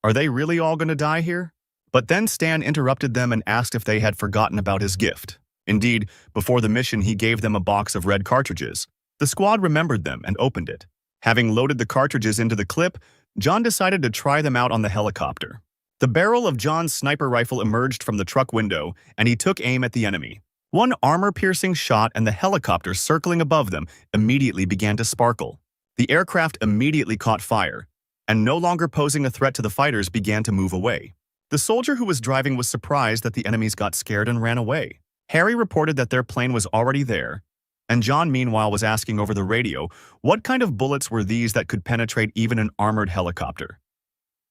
A: Are they really all going to die here? But then Stan interrupted them and asked if they had forgotten about his gift. Indeed, before the mission he gave them a box of red cartridges. The squad remembered them and opened it. Having loaded the cartridges into the clip, John decided to try them out on the helicopter. The barrel of John's sniper rifle emerged from the truck window, and he took aim at the enemy. One armor-piercing shot and the helicopter circling above them immediately began to sparkle. The aircraft immediately caught fire, and no longer posing a threat to the fighters began to move away. The soldier who was driving was surprised that the enemies got scared and ran away. Harry reported that their plane was already there, and John meanwhile was asking over the radio what kind of bullets were these that could penetrate even an armored helicopter.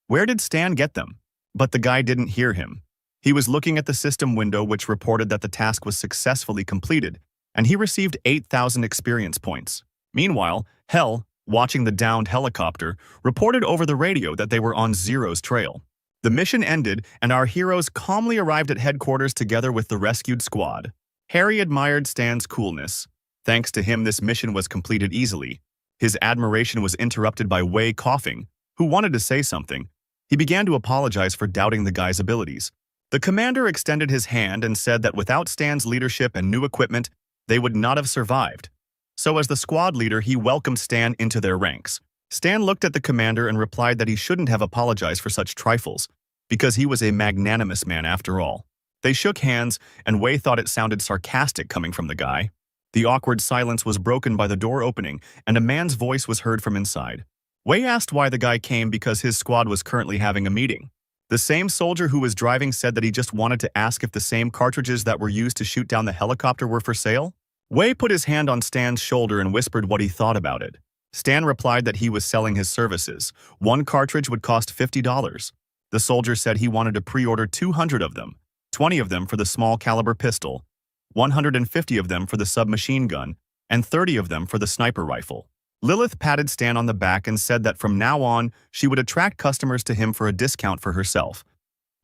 A: Where did Stan get them? But the guy didn't hear him. He was looking at the system window which reported that the task was successfully completed, and he received 8,000 experience points. Meanwhile, Hell, watching the downed helicopter, reported over the radio that they were on Zero's trail. The mission ended, and our heroes calmly arrived at headquarters together with the rescued squad. Harry admired Stan's coolness. Thanks to him, this mission was completed easily. His admiration was interrupted by Wei coughing, who wanted to say something. He began to apologize for doubting the guy's abilities. The commander extended his hand and said that without Stan's leadership and new equipment, they would not have survived. So as the squad leader, he welcomed Stan into their ranks. Stan looked at the commander and replied that he shouldn't have apologized for such trifles, because he was a magnanimous man after all. They shook hands, and Wei thought it sounded sarcastic coming from the guy. The awkward silence was broken by the door opening, and a man's voice was heard from inside. Wei asked why the guy came because his squad was currently having a meeting. The same soldier who was driving said that he just wanted to ask if the same cartridges that were used to shoot down the helicopter were for sale. Wei put his hand on Stan's shoulder and whispered what he thought about it. Stan replied that he was selling his services. One cartridge would cost $50. The soldier said he wanted to pre-order 200 of them, 20 of them for the small caliber pistol, 150 of them for the submachine gun, and 30 of them for the sniper rifle. Lilith patted Stan on the back and said that from now on, she would attract customers to him for a discount for herself.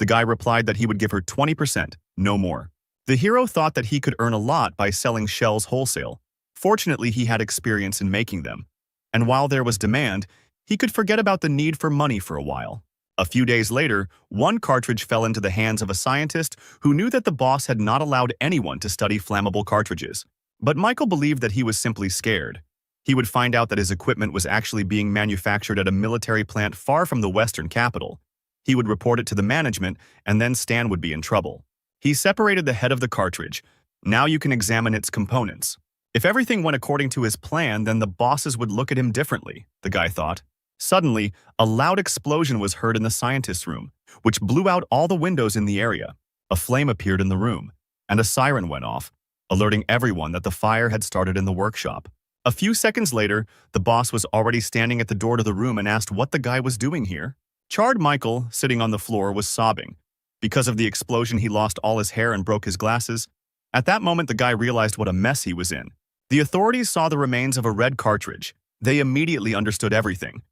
A: The guy replied that he would give her 20%, no more. The hero thought that he could earn a lot by selling shells wholesale. Fortunately, he had experience in making them. And while there was demand, he could forget about the need for money for a while. A few days later, one cartridge fell into the hands of a scientist who knew that the boss had not allowed anyone to study flammable cartridges. But Michael believed that he was simply scared. He would find out that his equipment was actually being manufactured at a military plant far from the Western capital. He would report it to the management, and then Stan would be in trouble. He separated the head of the cartridge. Now you can examine its components. If everything went according to his plan, then the bosses would look at him differently, the guy thought. Suddenly, a loud explosion was heard in the scientist's room, which blew out all the windows in the area. A flame appeared in the room, and a siren went off, alerting everyone that the fire had started in the workshop. A few seconds later, the boss was already standing at the door to the room and asked what the guy was doing here. Charred Michael, sitting on the floor, was sobbing. Because of the explosion, he lost all his hair and broke his glasses. At that moment, the guy realized what a mess he was in. The authorities saw the remains of a red cartridge. They immediately understood everything.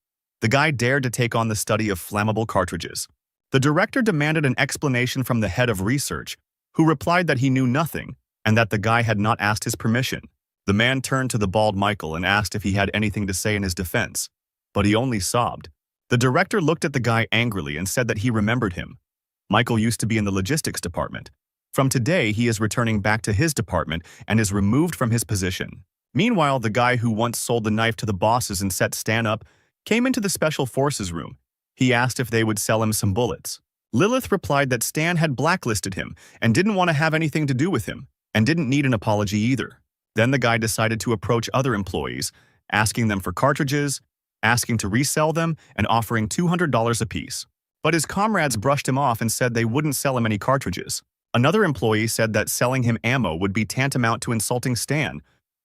A: The guy dared to take on the study of flammable cartridges. The director demanded an explanation from the head of research, who replied that he knew nothing and that the guy had not asked his permission. The man turned to the bald Michael and asked if he had anything to say in his defense, but he only sobbed. The director looked at the guy angrily and said that he remembered him. Michael used to be in the logistics department. From today, he is returning back to his department and is removed from his position. Meanwhile, the guy who once sold the knife to the bosses and set Stan up came into the Special Forces room. He asked if they would sell him some bullets. Lilith replied that Stan had blacklisted him and didn't want to have anything to do with him, and didn't need an apology either. Then the guy decided to approach other employees, asking them for cartridges, asking to resell them, and offering $200 apiece. But his comrades brushed him off and said they wouldn't sell him any cartridges. Another employee said that selling him ammo would be tantamount to insulting Stan,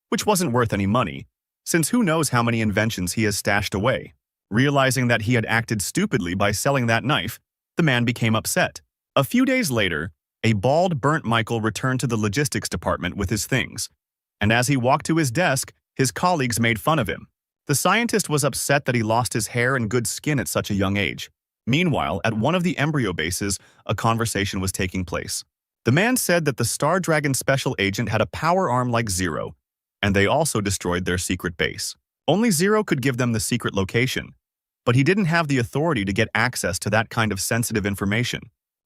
A: which wasn't worth any money, since who knows how many inventions he has stashed away. Realizing that he had acted stupidly by selling that knife, the man became upset. A few days later, a bald, burnt Michael returned to the logistics department with his things, and as he walked to his desk, his colleagues made fun of him. The scientist was upset that he lost his hair and good skin at such a young age. Meanwhile, at one of the embryo bases, a conversation was taking place. The man said that the Star Dragon special agent had a power arm like Zero, and they also destroyed their secret base. Only Zero could give them the secret location, but he didn't have the authority to get access to that kind of sensitive information.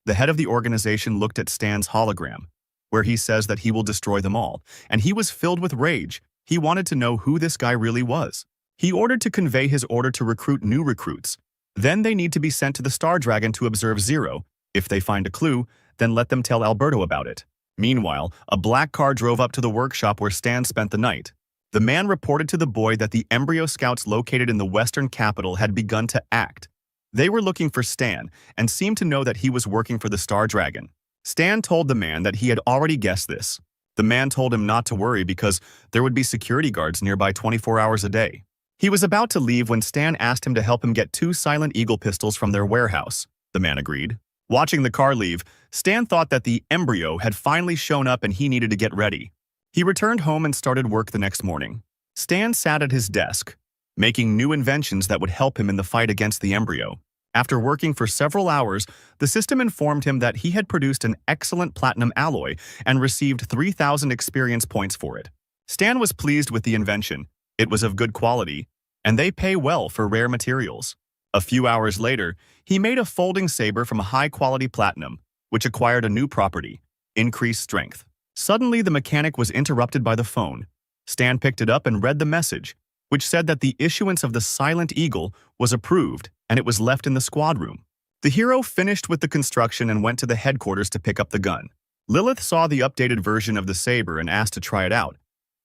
A: The head of the organization looked at Stan's hologram, where he says that he will destroy them all, and he was filled with rage. He wanted to know who this guy really was. He ordered to convey his order to recruit new recruits. Then they need to be sent to the Star Dragon to observe Zero. If they find a clue, then let them tell Alberto about it. Meanwhile, a black car drove up to the workshop where Stan spent the night. The man reported to the boy that the embryo scouts located in the western capital had begun to act. They were looking for Stan and seemed to know that he was working for the Star Dragon. Stan told the man that he had already guessed this. The man told him not to worry because there would be security guards nearby 24 hours a day. He was about to leave when Stan asked him to help him get 2 Silent Eagle pistols from their warehouse. The man agreed. Watching the car leave, Stan thought that the embryo had finally shown up and he needed to get ready. He returned home and started work the next morning. Stan sat at his desk, making new inventions that would help him in the fight against the embryo. After working for several hours, the system informed him that he had produced an excellent platinum alloy and received 3,000 experience points for it. Stan was pleased with the invention. It was of good quality, and they pay well for rare materials. A few hours later, he made a folding saber from high-quality platinum, which acquired a new property, increased strength. Suddenly, the mechanic was interrupted by the phone. Stan picked it up and read the message, which said that the issuance of the Silent Eagle was approved and it was left in the squad room. The hero finished with the construction and went to the headquarters to pick up the gun. Lilith saw the updated version of the saber and asked to try it out.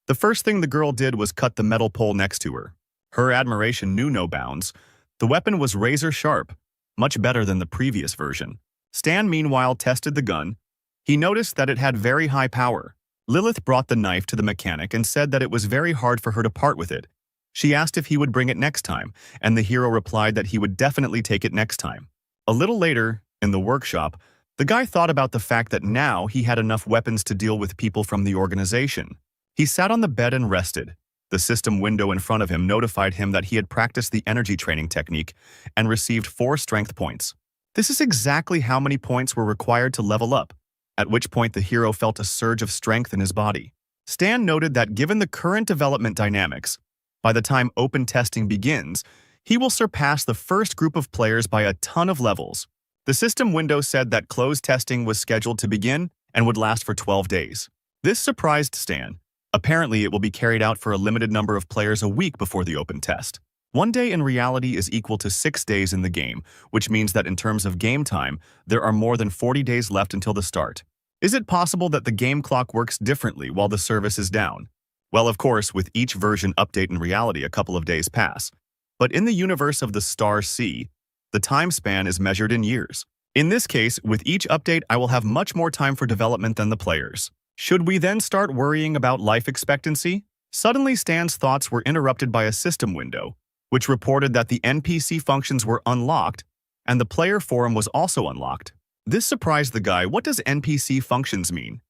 A: The first thing the girl did was cut the metal pole next to her. Her admiration knew no bounds. The weapon was razor sharp, much better than the previous version. Stan meanwhile tested the gun. He noticed that it had very high power. Lilith brought the knife to the mechanic and said that it was very hard for her to part with it. She asked if he would bring it next time, and the hero replied that he would definitely take it next time. A little later, in the workshop, the guy thought about the fact that now he had enough weapons to deal with people from the organization. He sat on the bed and rested. The system window in front of him notified him that he had practiced the energy training technique and received 4 strength points. This is exactly how many points were required to level up, at which point the hero felt a surge of strength in his body. Stan noted that given the current development dynamics, by the time open testing begins, he will surpass the first group of players by a ton of levels. The system window said that closed testing was scheduled to begin and would last for 12 days. This surprised Stan. Apparently, it will be carried out for a limited number of players a week before the open test. 1 day in reality is equal to 6 days in the game, which means that in terms of game time, there are more than 40 days left until the start. Is it possible that the game clock works differently while the service is down? Well, of course, with each version update in reality, a couple of days pass. But in the universe of the Star Sea, the time span is measured in years. In this case, with each update, I will have much more time for development than the players. Should we then start worrying about life expectancy? Suddenly, Stan's thoughts were interrupted by a system window, which reported that the NPC functions were unlocked and the player forum was also unlocked. This surprised the guy. What does NPC functions mean?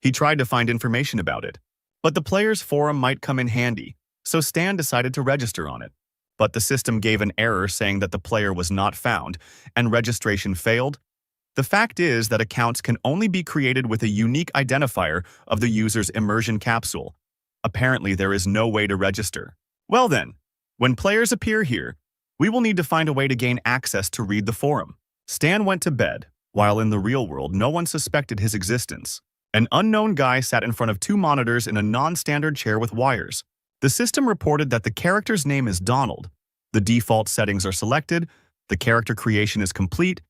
A: He tried to find information about it, but the player's forum might come in handy, so Stan decided to register on it. But the system gave an error saying that the player was not found and registration failed. The fact is that accounts can only be created with a unique identifier of the user's immersion capsule. Apparently, there is no way to register. Well then, when players appear here, we will need to find a way to gain access to read the forum. Stan went to bed. While in the real world, no one suspected his existence. An unknown guy sat in front of two monitors in a non-standard chair with wires. The system reported that the character's name is Donald. The default settings are selected, the character creation is complete,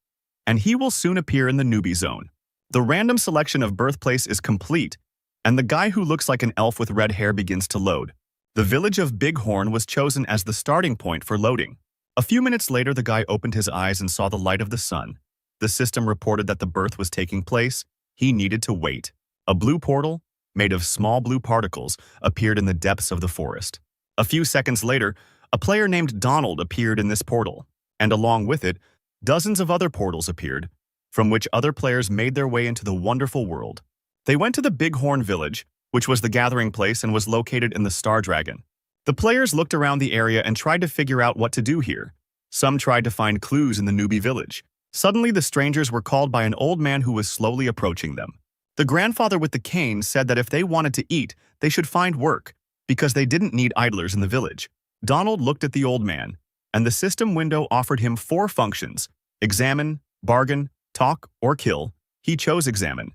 A: and he will soon appear in the newbie zone. The random selection of birthplace is complete, and the guy who looks like an elf with red hair begins to load. The village of Bighorn was chosen as the starting point for loading. A few minutes later, the guy opened his eyes and saw the light of the sun. The system reported that the birth was taking place. He needed to wait. A blue portal, made of small blue particles, appeared in the depths of the forest. A few seconds later, a player named Donald appeared in this portal, and along with it, dozens of other portals appeared, from which other players made their way into the wonderful world. They went to the Bighorn village, which was the gathering place and was located in the Star Dragon. The players looked around the area and tried to figure out what to do here. Some tried to find clues in the newbie village. Suddenly, the strangers were called by an old man who was slowly approaching them. The grandfather with the cane said that if they wanted to eat, they should find work, because they didn't need idlers in the village. Donald looked at the old man, and the system window offered him 4 functions: examine, bargain, talk, or kill. He chose examine,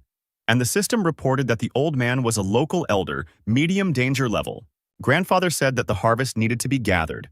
A: and the system reported that the old man was a local elder, medium danger level. Grandfather said that the harvest needed to be gathered,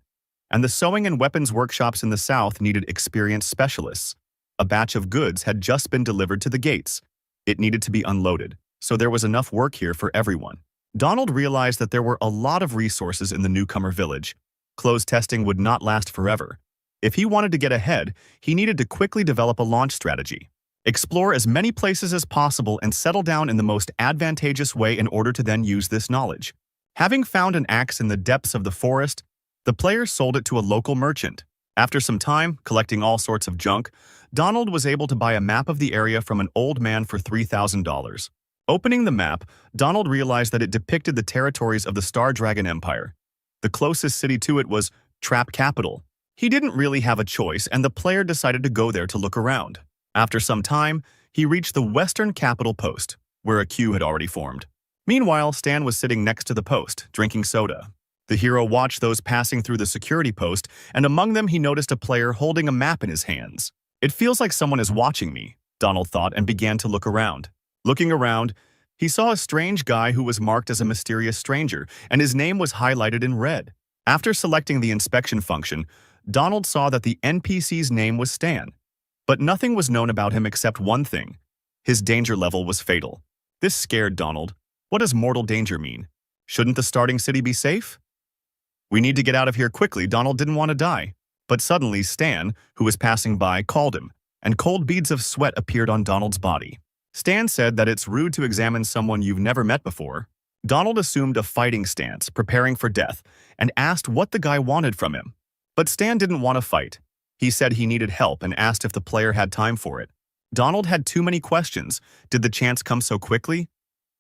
A: and the sewing and weapons workshops in the south needed experienced specialists. A batch of goods had just been delivered to the gates. It needed to be unloaded, so there was enough work here for everyone. Donald realized that there were a lot of resources in the newcomer village. Clothes testing would not last forever. If he wanted to get ahead, he needed to quickly develop a launch strategy. Explore as many places as possible and settle down in the most advantageous way in order to then use this knowledge. Having found an axe in the depths of the forest, the player sold it to a local merchant. After some time, collecting all sorts of junk, Donald was able to buy a map of the area from an old man for $3,000. Opening the map, Donald realized that it depicted the territories of the Star Dragon Empire. The closest city to it was Trap Capital. He didn't really have a choice, and the player decided to go there to look around. After some time, he reached the Western Capital Post, where a queue had already formed. Meanwhile, Stan was sitting next to the post, drinking soda. The hero watched those passing through the security post, and among them he noticed a player holding a map in his hands. It feels like someone is watching me, Donald thought, and began to look around. Looking around, he saw a strange guy who was marked as a mysterious stranger, and his name was highlighted in red. After selecting the inspection function, Donald saw that the NPC's name was Stan. But nothing was known about him except one thing: his danger level was fatal. This scared Donald. What does mortal danger mean? Shouldn't the starting city be safe? We need to get out of here quickly. Donald didn't want to die. But suddenly Stan, who was passing by, called him, and cold beads of sweat appeared on Donald's body. Stan said that it's rude to examine someone you've never met before. Donald assumed a fighting stance, preparing for death, and asked what the guy wanted from him. But Stan didn't want to fight. He said he needed help and asked if the player had time for it. Donald had too many questions. Did the chance come so quickly?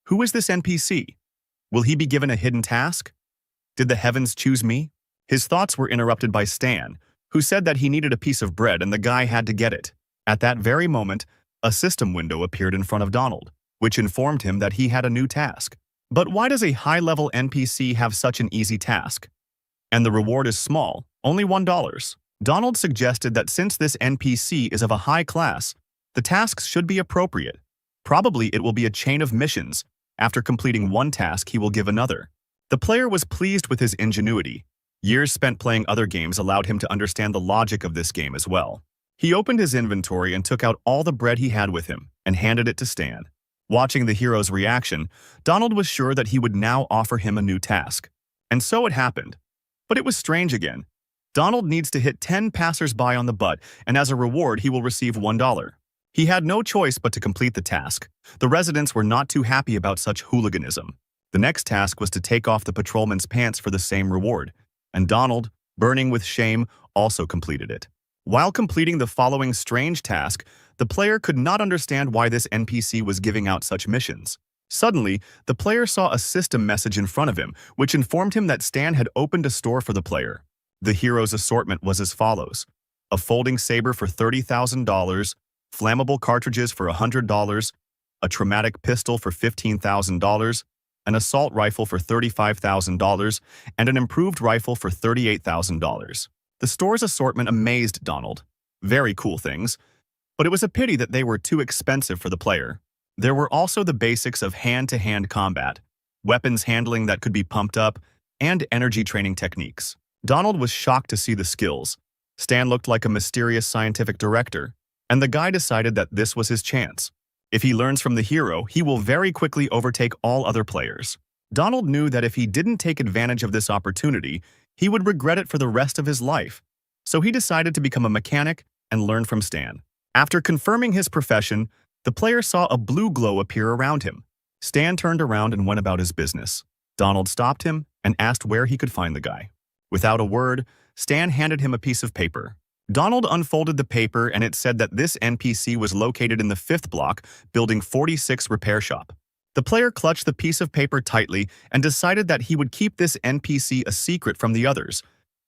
A: Who is this NPC? Will he be given a hidden task? Did the heavens choose me? His thoughts were interrupted by Stan, who said that he needed a piece of bread and the guy had to get it. At that very moment, a system window appeared in front of Donald, which informed him that he had a new task. But why does a high-level NPC have such an easy task? And the reward is small, only $1. Donald suggested that since this NPC is of a high class, the tasks should be appropriate. Probably it will be a chain of missions. After completing one task, he will give another. The player was pleased with his ingenuity. Years spent playing other games allowed him to understand the logic of this game as well. He opened his inventory and took out all the bread he had with him and handed it to Stan. Watching the hero's reaction, Donald was sure that he would now offer him a new task. And so it happened. But it was strange again. Donald needs to hit 10 passers-by on the butt, and as a reward, he will receive $1. He had no choice but to complete the task. The residents were not too happy about such hooliganism. The next task was to take off the patrolman's pants for the same reward, and Donald, burning with shame, also completed it. While completing the following strange task, the player could not understand why this NPC was giving out such missions. Suddenly, the player saw a system message in front of him, which informed him that Stan had opened a store for the player. The hero's assortment was as follows: a folding saber for $30,000, flammable cartridges for $100, a traumatic pistol for $15,000, an assault rifle for $35,000, and an improved rifle for $38,000. The store's assortment amazed Donald. Very cool things, but it was a pity that they were too expensive for the player. There were also the basics of hand-to-hand combat, weapons handling that could be pumped up, and energy training techniques. Donald was shocked to see the skills. Stan looked like a mysterious scientific director, and the guy decided that this was his chance. If he learns from the hero, he will very quickly overtake all other players. Donald knew that if he didn't take advantage of this opportunity, he would regret it for the rest of his life. So he decided to become a mechanic and learn from Stan. After confirming his profession, the player saw a blue glow appear around him. Stan turned around and went about his business. Donald stopped him and asked where he could find the guy. Without a word, Stan handed him a piece of paper. Donald unfolded the paper and it said that this NPC was located in the 5th block, building 46 repair shop. The player clutched the piece of paper tightly and decided that he would keep this NPC a secret from the others.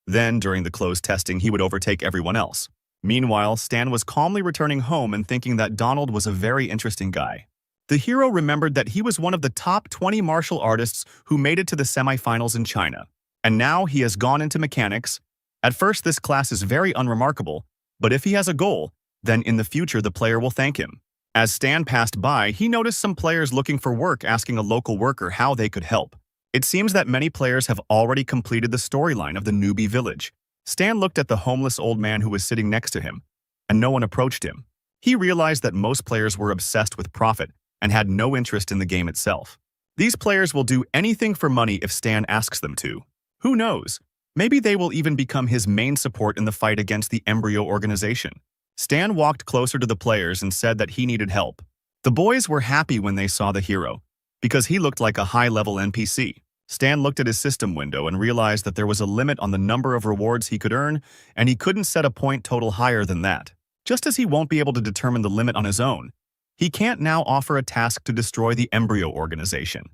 A: Then, during the closed testing, he would overtake everyone else. Meanwhile, Stan was calmly returning home and thinking that Donald was a very interesting guy. The hero remembered that he was one of the top 20 martial artists who made it to the semifinals in China. And now he has gone into mechanics. At first, this class is very unremarkable, but if he has a goal, then in the future the player will thank him. As Stan passed by, he noticed some players looking for work asking a local worker how they could help. It seems that many players have already completed the storyline of the newbie village. Stan looked at the homeless old man who was sitting next to him, and no one approached him. He realized that most players were obsessed with profit and had no interest in the game itself. These players will do anything for money if Stan asks them to. Who knows? Maybe they will even become his main support in the fight against the Embryo organization. Stan walked closer to the players and said that he needed help. The boys were happy when they saw the hero, because he looked like a high-level NPC. Stan looked at his system window and realized that there was a limit on the number of rewards he could earn, and he couldn't set a point total higher than that. Just as he won't be able to determine the limit on his own, he can't now offer a task to destroy the Embryo organization.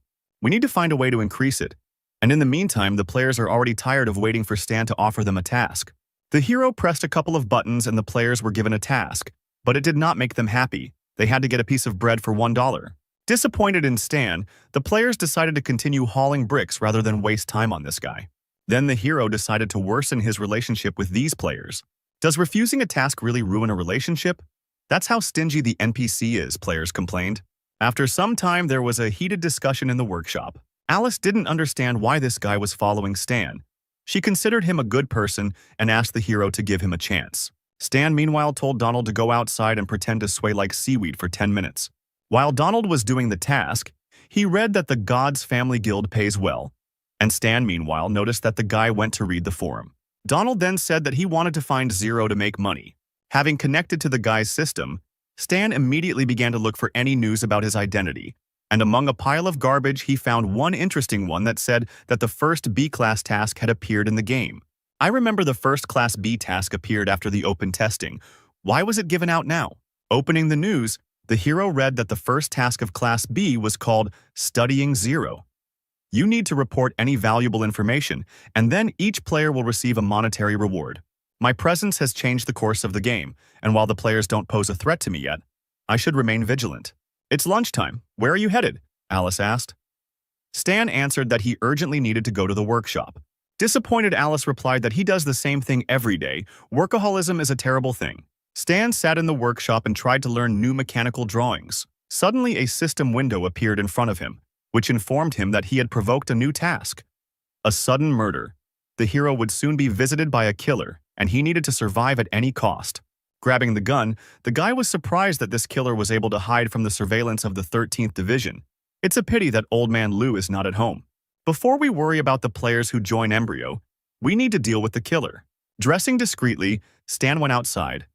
A: We need to find a way to increase it, and in the meantime, the players are already tired of waiting for Stan to offer them a task. The hero pressed a couple of buttons and the players were given a task, but it did not make them happy. They had to get a piece of bread for $1. Disappointed in Stan, the players decided to continue hauling bricks rather than waste time on this guy. Then the hero decided to worsen his relationship with these players. Does refusing a task really ruin a relationship? That's how stingy the NPC is, players complained. After some time, there was a heated discussion in the workshop. Alice didn't understand why this guy was following Stan. She considered him a good person and asked the hero to give him a chance. Stan meanwhile told Donald to go outside and pretend to sway like seaweed for 10 minutes. While Donald was doing the task, he read that the God's Family Guild pays well, and Stan meanwhile noticed that the guy went to read the forum. Donald then said that he wanted to find Zero to make money. Having connected to the guy's system, Stan immediately began to look for any news about his identity, and among a pile of garbage he found one interesting one that said that the first B-class task had appeared in the game. I remember the first Class B task appeared after the open testing. Why was it given out now? Opening the news, the hero read that the first task of Class B was called Studying Zero. You need to report any valuable information, and then each player will receive a monetary reward. My presence has changed the course of the game, and while the players don't pose a threat to me yet, I should remain vigilant. It's lunchtime. Where are you headed? Alice asked. Stan answered that he urgently needed to go to the workshop. Disappointed, Alice replied that he does the same thing every day. Workaholism is a terrible thing. Stan sat in the workshop and tried to learn new mechanical drawings. Suddenly, a system window appeared in front of him, which informed him that he had provoked a new task. A sudden murder. The hero would soon be visited by a killer, and he needed to survive at any cost. Grabbing the gun, the guy was surprised that this killer was able to hide from the surveillance of the 13th Division. It's a pity that Old Man Lou is not at home. Before we worry about the players who join Embryo, we need to deal with the killer. Dressing discreetly, Stan went outside.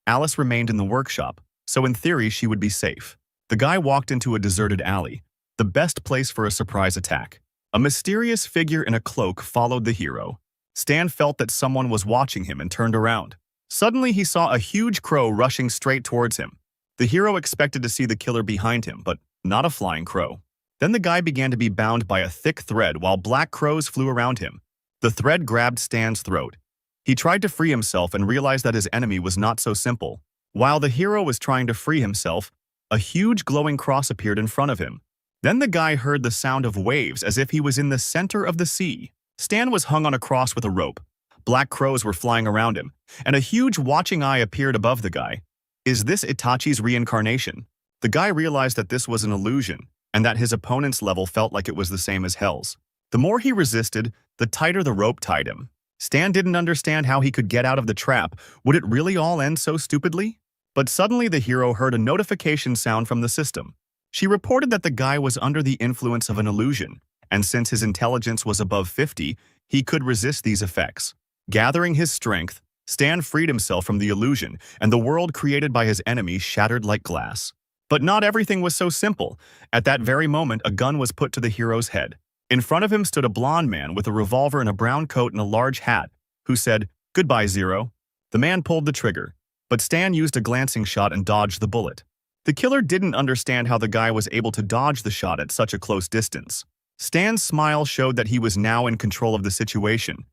A: Alice remained in the workshop, so in theory she would be safe. The guy walked into a deserted alley, the best place for a surprise attack. A mysterious figure in a cloak followed the hero. Stan felt that someone was watching him and turned around. Suddenly, he saw a huge crow rushing straight towards him. The hero expected to see the killer behind him, but not a flying crow. Then the guy began to be bound by a thick thread while black crows flew around him. The thread grabbed Stan's throat. He tried to free himself and realized that his enemy was not so simple. While the hero was trying to free himself, a huge glowing cross appeared in front of him. Then the guy heard the sound of waves as if he was in the center of the sea. Stan was hung on a cross with a rope. Black crows were flying around him, and a huge watching eye appeared above the guy. Is this Itachi's reincarnation? The guy realized that this was an illusion, and that his opponent's level felt like it was the same as Hell's. The more he resisted, the tighter the rope tied him. Stan didn't understand how he could get out of the trap. Would it really all end so stupidly? But suddenly the hero heard a notification sound from the system. She reported that the guy was under the influence of an illusion, and since his intelligence was above 50, he could resist these effects. Gathering his strength, Stan freed himself from the illusion, and the world created by his enemy shattered like glass. But not everything was so simple. At that very moment, a gun was put to the hero's head. In front of him stood a blond man with a revolver and a brown coat and a large hat, who said, "Goodbye, Zero." The man pulled the trigger, but Stan used a glancing shot and dodged the bullet. The killer didn't understand how the guy was able to dodge the shot at such a close distance. Stan's smile showed that he was now in control of the situation.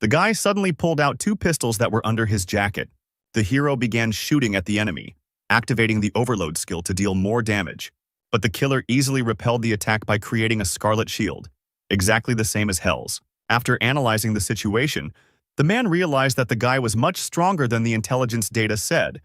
A: The guy suddenly pulled out 2 pistols that were under his jacket. The hero began shooting at the enemy, activating the overload skill to deal more damage. But the killer easily repelled the attack by creating a scarlet shield, exactly the same as Hell's. After analyzing the situation, the man realized that the guy was much stronger than the intelligence data said,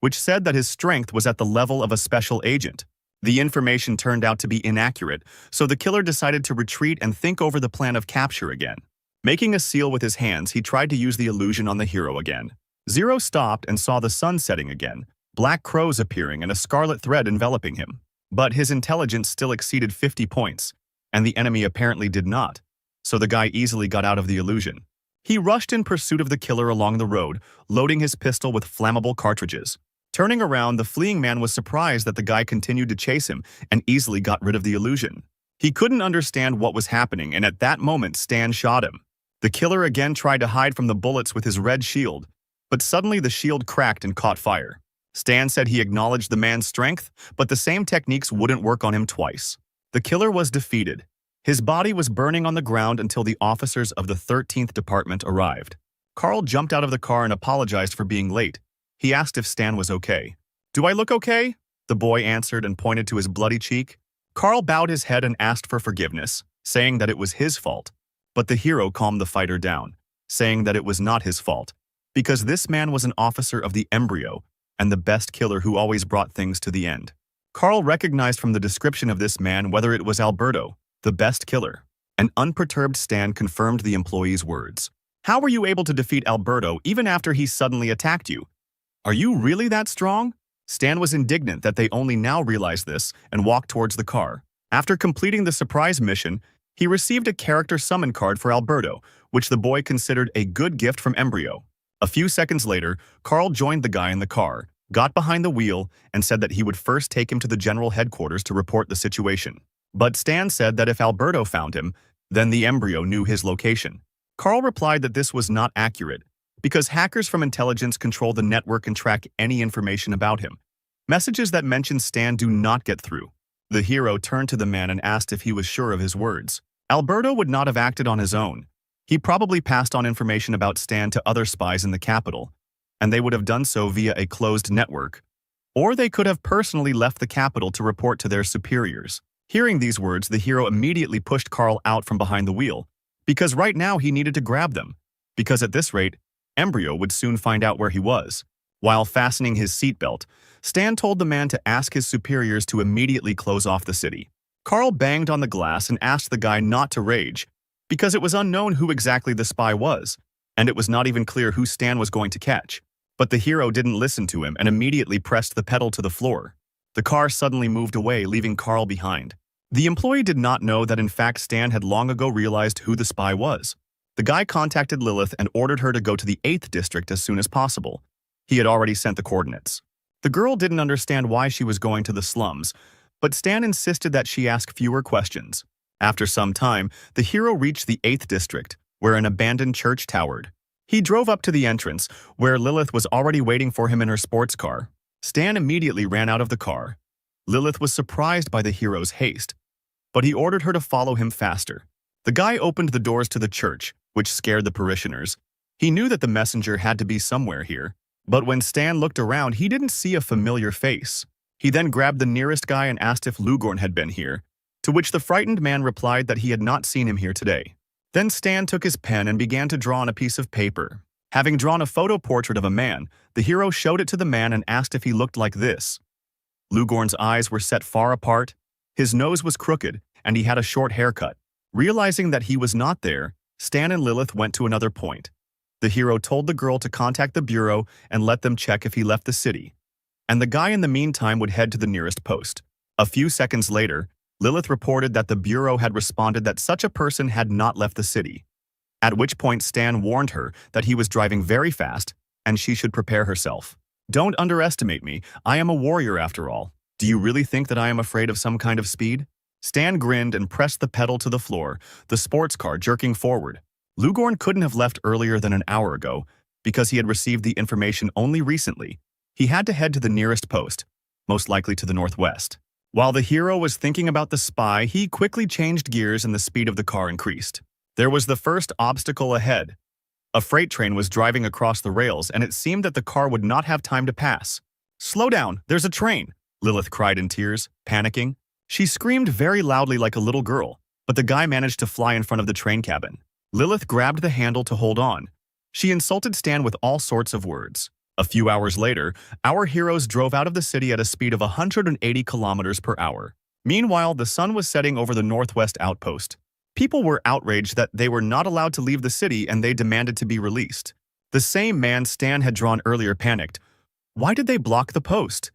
A: which said that his strength was at the level of a special agent. The information turned out to be inaccurate, so the killer decided to retreat and think over the plan of capture again. Making a seal with his hands, he tried to use the illusion on the hero again. Zero stopped and saw the sun setting again, black crows appearing and a scarlet thread enveloping him. But his intelligence still exceeded 50 points, and the enemy apparently did not, so the guy easily got out of the illusion. He rushed in pursuit of the killer along the road, loading his pistol with flammable cartridges. Turning around, the fleeing man was surprised that the guy continued to chase him and easily got rid of the illusion. He couldn't understand what was happening, and at that moment Stan shot him. The killer again tried to hide from the bullets with his red shield, but suddenly the shield cracked and caught fire. Stan said he acknowledged the man's strength, but the same techniques wouldn't work on him twice. The killer was defeated. His body was burning on the ground until the officers of the 13th Department arrived. Carl jumped out of the car and apologized for being late. He asked if Stan was okay. "Do I look okay?" the boy answered and pointed to his bloody cheek. Carl bowed his head and asked for forgiveness, saying that it was his fault. But the hero calmed the fighter down, saying that it was not his fault, because this man was an officer of the Embryo and the best killer who always brought things to the end. Carl recognized from the description of this man whether it was Alberto, the best killer. An unperturbed Stan confirmed the employee's words. "How were you able to defeat Alberto even after he suddenly attacked you? Are you really that strong?" Stan was indignant that they only now realized this and walked towards the car. After completing the surprise mission, he received a character summon card for Alberto, which the boy considered a good gift from Embryo. A few seconds later, Carl joined the guy in the car, got behind the wheel, and said that he would first take him to the general headquarters to report the situation. But Stan said that if Alberto found him, then the Embryo knew his location. Carl replied that this was not accurate, because hackers from intelligence control the network and track any information about him. Messages that mention Stan do not get through. The hero turned to the man and asked if he was sure of his words. Alberto would not have acted on his own. He probably passed on information about Stan to other spies in the capital, and they would have done so via a closed network. Or they could have personally left the capital to report to their superiors. Hearing these words, the hero immediately pushed Carl out from behind the wheel, because right now he needed to grab them, because at this rate, Embryo would soon find out where he was. While fastening his seatbelt, Stan told the man to ask his superiors to immediately close off the city. Carl banged on the glass and asked the guy not to rage, because it was unknown who exactly the spy was, and it was not even clear who Stan was going to catch. But the hero didn't listen to him and immediately pressed the pedal to the floor. The car suddenly moved away, leaving Carl behind. The employee did not know that in fact Stan had long ago realized who the spy was. The guy contacted Lilith and ordered her to go to the 8th district as soon as possible. He had already sent the coordinates. The girl didn't understand why she was going to the slums, but Stan insisted that she ask fewer questions. After some time, the hero reached the 8th district, where an abandoned church towered. He drove up to the entrance, where Lilith was already waiting for him in her sports car. Stan immediately ran out of the car. Lilith was surprised by the hero's haste, but he ordered her to follow him faster. The guy opened the doors to the church, which scared the parishioners. He knew that the messenger had to be somewhere here, but when Stan looked around, he didn't see a familiar face. He then grabbed the nearest guy and asked if Lugorn had been here, to which the frightened man replied that he had not seen him here today. Then Stan took his pen and began to draw on a piece of paper. Having drawn a photo portrait of a man, the hero showed it to the man and asked if he looked like this. Lugorn's eyes were set far apart, his nose was crooked, and he had a short haircut. Realizing that he was not there, Stan and Lilith went to another point. The hero told the girl to contact the bureau and let them check if he left the city, and the guy in the meantime would head to the nearest post. A few seconds later, Lilith reported that the bureau had responded that such a person had not left the city, at which point Stan warned her that he was driving very fast and she should prepare herself. "Don't underestimate me, I am a warrior after all. Do you really think that I am afraid of some kind of speed?" Stan grinned and pressed the pedal to the floor, the sports car jerking forward. Lugorn couldn't have left earlier than an hour ago because he had received the information only recently. He had to head to the nearest post, most likely to the northwest. While the hero was thinking about the spy, he quickly changed gears and the speed of the car increased. There was the first obstacle ahead. A freight train was driving across the rails, and it seemed that the car would not have time to pass. "Slow down, there's a train!" Lilith cried in tears, panicking. She screamed very loudly like a little girl, but the guy managed to fly in front of the train cabin. Lilith grabbed the handle to hold on. She insulted Stan with all sorts of words. A few hours later, our heroes drove out of the city at a speed of 180 kilometers per hour. Meanwhile, the sun was setting over the northwest outpost. People were outraged that they were not allowed to leave the city and they demanded to be released. The same man Stan had drawn earlier panicked. Why did they block the post?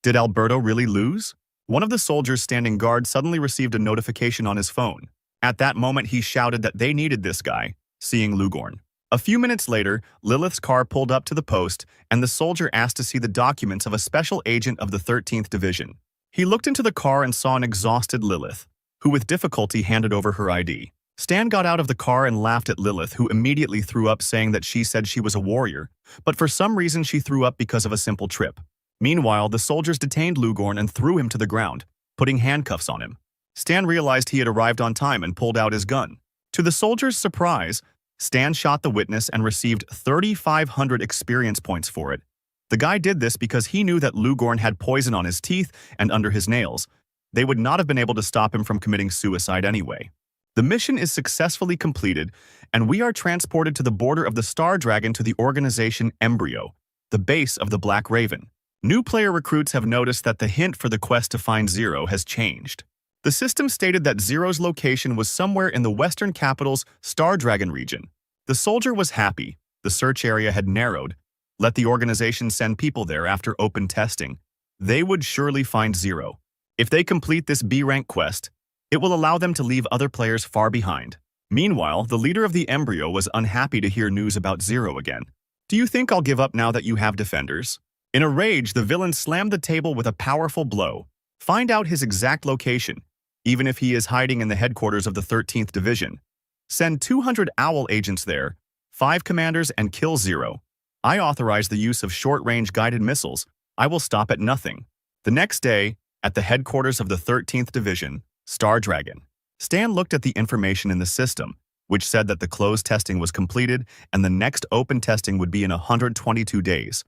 A: Did Alberto really lose? One of the soldiers standing guard suddenly received a notification on his phone. At that moment, he shouted that they needed this guy, seeing Lugorn. A few minutes later, Lilith's car pulled up to the post, and the soldier asked to see the documents of a special agent of the 13th Division. He looked into the car and saw an exhausted Lilith, who with difficulty handed over her ID. Stan got out of the car and laughed at Lilith, who immediately threw up, saying that she said she was a warrior, but for some reason she threw up because of a simple trip. Meanwhile, the soldiers detained Lugorn and threw him to the ground, putting handcuffs on him. Stan realized he had arrived on time and pulled out his gun. To the soldiers' surprise, Stan shot the witness and received 3,500 experience points for it. The guy did this because he knew that Lugorn had poison on his teeth and under his nails. They would not have been able to stop him from committing suicide anyway. The mission is successfully completed, and we are transported to the border of the Star Dragon to the organization Embryo, the base of the Black Raven. New player recruits have noticed that the hint for the quest to find Zero has changed. The system stated that Zero's location was somewhere in the western capital's Star Dragon region. The soldier was happy. The search area had narrowed. Let the organization send people there after open testing. They would surely find Zero. If they complete this B-rank quest, it will allow them to leave other players far behind. Meanwhile, the leader of the Embryo was unhappy to hear news about Zero again. "Do you think I'll give up now that you have defenders?" In a rage, the villain slammed the table with a powerful blow. Find out his exact location, even if he is hiding in the headquarters of the 13th Division. Send 200 Owl agents there, 5 commanders, and kill Zero. I authorize the use of short-range guided missiles. I will stop at nothing. The next day, at the headquarters of the 13th Division, Star Dragon, Stan looked at the information in the system, which said that the closed testing was completed and the next open testing would be in 122 days.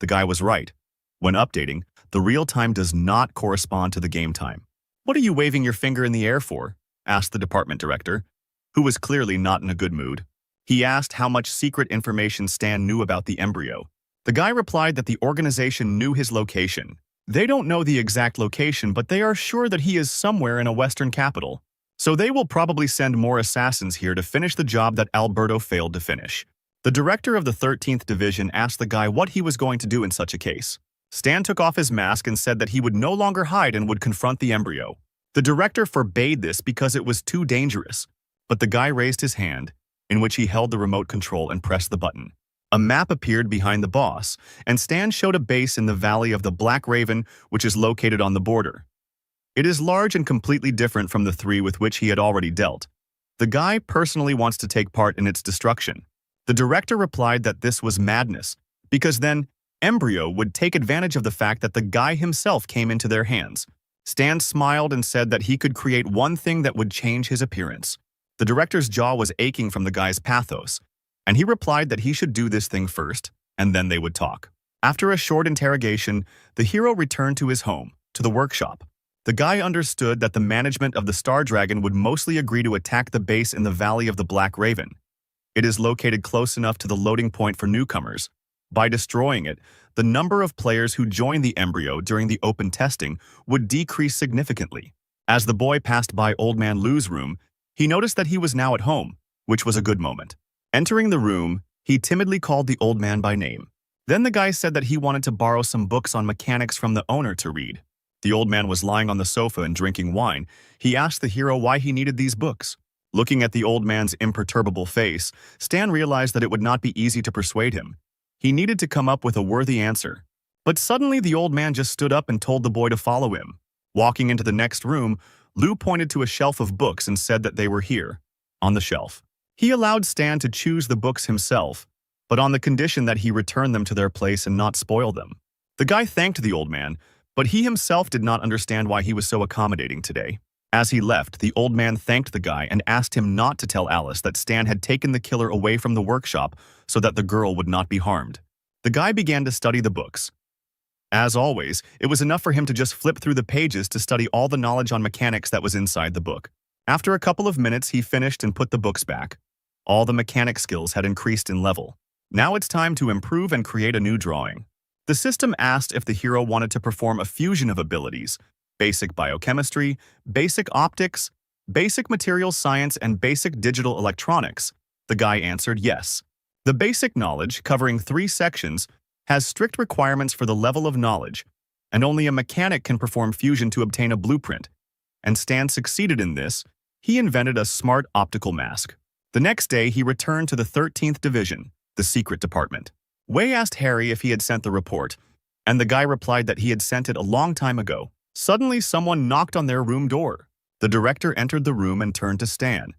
A: The guy was right. When updating, the real time does not correspond to the game time. "What are you waving your finger in the air for?" asked the department director, who was clearly not in a good mood. He asked how much secret information Stan knew about the Embryo. The guy replied that the organization knew his location. They don't know the exact location, but they are sure that he is somewhere in a western capital. So they will probably send more assassins here to finish the job that Alberto failed to finish. The director of the 13th Division asked the guy what he was going to do in such a case. Stan took off his mask and said that he would no longer hide and would confront the Embryo. The director forbade this because it was too dangerous, but the guy raised his hand, in which he held the remote control and pressed the button. A map appeared behind the boss, and Stan showed a base in the valley of the Black Raven, which is located on the border. It is large and completely different from the 3 with which he had already dealt. The guy personally wants to take part in its destruction. The director replied that this was madness, because then Embryo would take advantage of the fact that the guy himself came into their hands. Stan smiled and said that he could create one thing that would change his appearance. The director's jaw was aching from the guy's pathos, and he replied that he should do this thing first, and then they would talk. After a short interrogation, the hero returned to his home, to the workshop. The guy understood that the management of the Star Dragon would mostly agree to attack the base in the Valley of the Black Raven. It is located close enough to the loading point for newcomers, By destroying it, the number of players who joined the embryo during the open testing would decrease significantly. As the boy passed by Old Man Lu's room, he noticed that he was now at home, which was a good moment. Entering the room, he timidly called the old man by name. Then the guy said that he wanted to borrow some books on mechanics from the owner to read. The old man was lying on the sofa and drinking wine. He asked the hero why he needed these books. Looking at the old man's imperturbable face, Stan realized that it would not be easy to persuade him. He needed to come up with a worthy answer. But suddenly the old man just stood up and told the boy to follow him. Walking into the next room, Lu pointed to a shelf of books and said that they were here, on the shelf. He allowed Stan to choose the books himself, but on the condition that he return them to their place and not spoil them. The guy thanked the old man, but he himself did not understand why he was so accommodating today. As he left, the old man thanked the guy and asked him not to tell Alice that Stan had taken the killer away from the workshop so that the girl would not be harmed. The guy began to study the books. As always, it was enough for him to just flip through the pages to study all the knowledge on mechanics that was inside the book. After a couple of minutes, he finished and put the books back. All the mechanic skills had increased in level. Now it's time to improve and create a new drawing. The system asked if the hero wanted to perform a fusion of abilities: basic biochemistry, basic optics, basic material science, and basic digital electronics. The guy answered yes. The basic knowledge, covering 3 sections, has strict requirements for the level of knowledge, and only a mechanic can perform fusion to obtain a blueprint. And Stan succeeded in this. He invented a smart optical mask. The next day, he returned to the 13th Division, the secret department. Wei asked Harry if he had sent the report, and the guy replied that he had sent it a long time ago. Suddenly, someone knocked on their room door. The director entered the room and turned to Stan.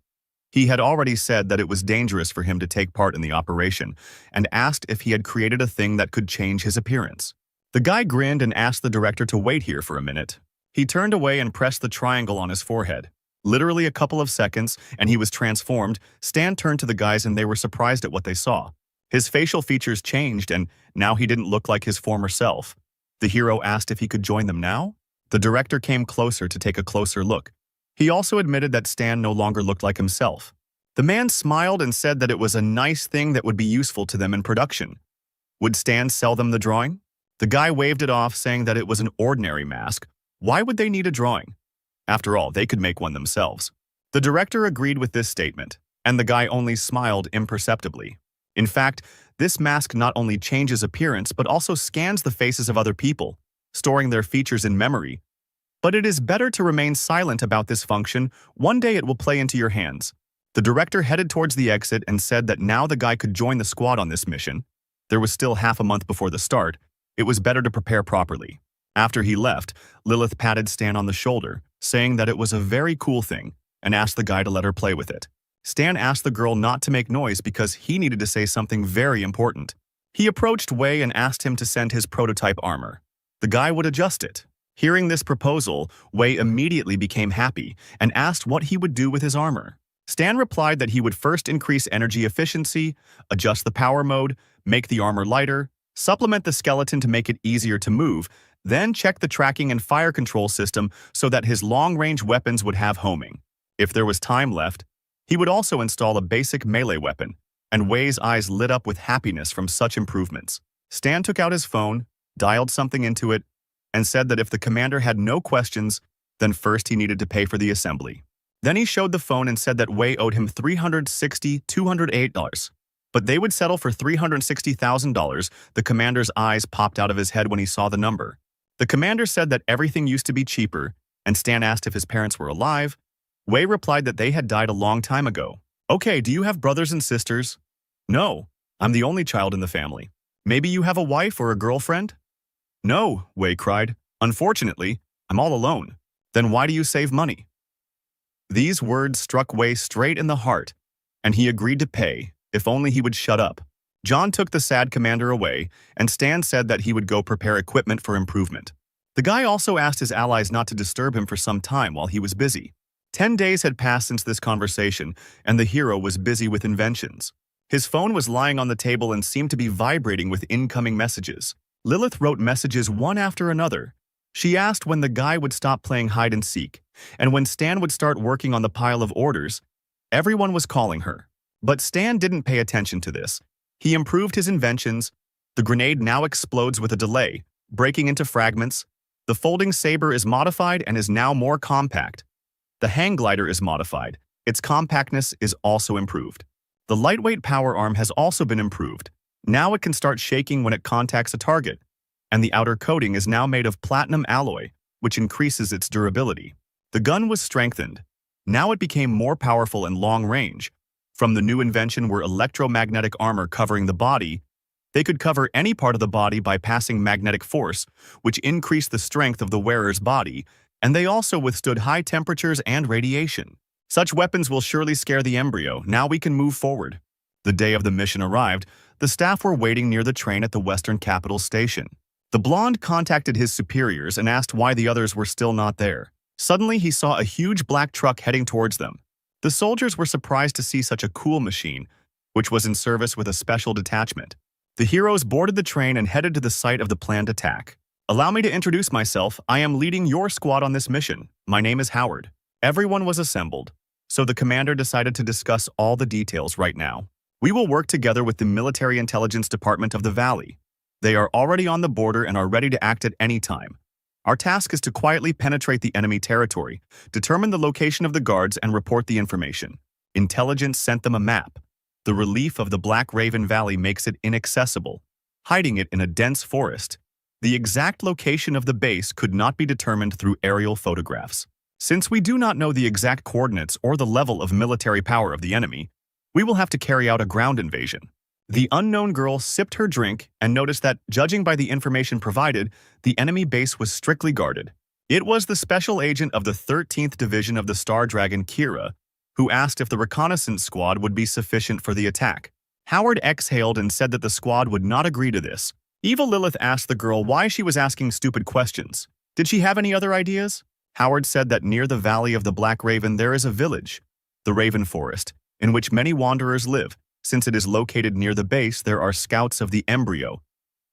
A: He had already said that it was dangerous for him to take part in the operation, and asked if he had created a thing that could change his appearance. The guy grinned and asked the director to wait here for a minute. He turned away and pressed the triangle on his forehead. Literally a couple of seconds, and he was transformed. Stan turned to the guys and they were surprised at what they saw. His facial features changed, and now he didn't look like his former self. The hero asked if he could join them now. The director came closer to take a closer look. He also admitted that Stan no longer looked like himself. The man smiled and said that it was a nice thing that would be useful to them in production. Would Stan sell them the drawing? The guy waved it off, saying that it was an ordinary mask. Why would they need a drawing? After all, they could make one themselves. The director agreed with this statement, and the guy only smiled imperceptibly. In fact, this mask not only changes appearance but also scans the faces of other people, storing their features in memory. But it is better to remain silent about this function. One day it will play into your hands. The director headed towards the exit and said that now the guy could join the squad on this mission. There was still half a month before the start. It was better to prepare properly. After he left, Lilith patted Stan on the shoulder, saying that it was a very cool thing, and asked the guy to let her play with it. Stan asked the girl not to make noise because he needed to say something very important. He approached Wei and asked him to send his prototype armor. The guy would adjust it. Hearing this proposal, Wei immediately became happy and asked what he would do with his armor. Stan replied that he would first increase energy efficiency, adjust the power mode, make the armor lighter, supplement the skeleton to make it easier to move, then check the tracking and fire control system so that his long-range weapons would have homing. If there was time left, he would also install a basic melee weapon, and Wei's eyes lit up with happiness from such improvements. Stan took out his phone, dialed something into it, and said that if the commander had no questions, then first he needed to pay for the assembly. Then he showed the phone and said that Wei owed him $208, but they would settle for $360,000. The commander's eyes popped out of his head when he saw the number. The commander said that everything used to be cheaper, and Stan asked if his parents were alive. Wei replied that they had died a long time ago. Okay, do you have brothers and sisters? No, I'm the only child in the family. Maybe you have a wife or a girlfriend? No, Wei cried. Unfortunately, I'm all alone. Then why do you save money? These words struck Wei straight in the heart, and he agreed to pay, if only he would shut up. John took the sad commander away, and Stan said that he would go prepare equipment for improvement. The guy also asked his allies not to disturb him for some time while he was busy. 10 days had passed since this conversation, and the hero was busy with inventions. His phone was lying on the table and seemed to be vibrating with incoming messages. Lilith wrote messages one after another. She asked when the guy would stop playing hide-and-seek, and when Stan would start working on the pile of orders. Everyone was calling her. But Stan didn't pay attention to this. He improved his inventions, The grenade now explodes with a delay, breaking into fragments. The folding saber is modified and is now more compact. The hang glider is modified. Its compactness is also improved. The lightweight power arm has also been improved. Now it can start shaking when it contacts a target. And the outer coating is now made of platinum alloy, which increases its durability. The gun was strengthened. Now it became more powerful and long range. From the new invention were electromagnetic armor covering the body. They could cover any part of the body by passing magnetic force, which increased the strength of the wearer's body, and they also withstood high temperatures and radiation. Such weapons will surely scare the embryo. Now we can move forward. The day of the mission arrived. The staff were waiting near the train at the Western Capital Station. The blonde contacted his superiors and asked why the others were still not there. Suddenly, he saw a huge black truck heading towards them. The soldiers were surprised to see such a cool machine, which was in service with a special detachment. The heroes boarded the train and headed to the site of the planned attack. Allow me to introduce myself. I am leading your squad on this mission. My name is Howard. Everyone was assembled, so the commander decided to discuss all the details right now. We will work together with the Military Intelligence Department of the Valley. They are already on the border and are ready to act at any time. Our task is to quietly penetrate the enemy territory, determine the location of the guards, and report the information. Intelligence sent them a map. The relief of the Black Raven Valley makes it inaccessible, hiding it in a dense forest. The exact location of the base could not be determined through aerial photographs. Since we do not know the exact coordinates or the level of military power of the enemy, we will have to carry out a ground invasion. The unknown girl sipped her drink and noticed that, judging by the information provided, the enemy base was strictly guarded. It was the special agent of the 13th Division of the Star Dragon, Kira, who asked if the reconnaissance squad would be sufficient for the attack. Howard exhaled and said that the squad would not agree to this. Evil Lilith asked the girl why she was asking stupid questions. Did she have any other ideas? Howard said that near the Valley of the Black Raven there is a village, the Raven Forest, in which many wanderers live. Since it is located near the base, there are scouts of the embryo.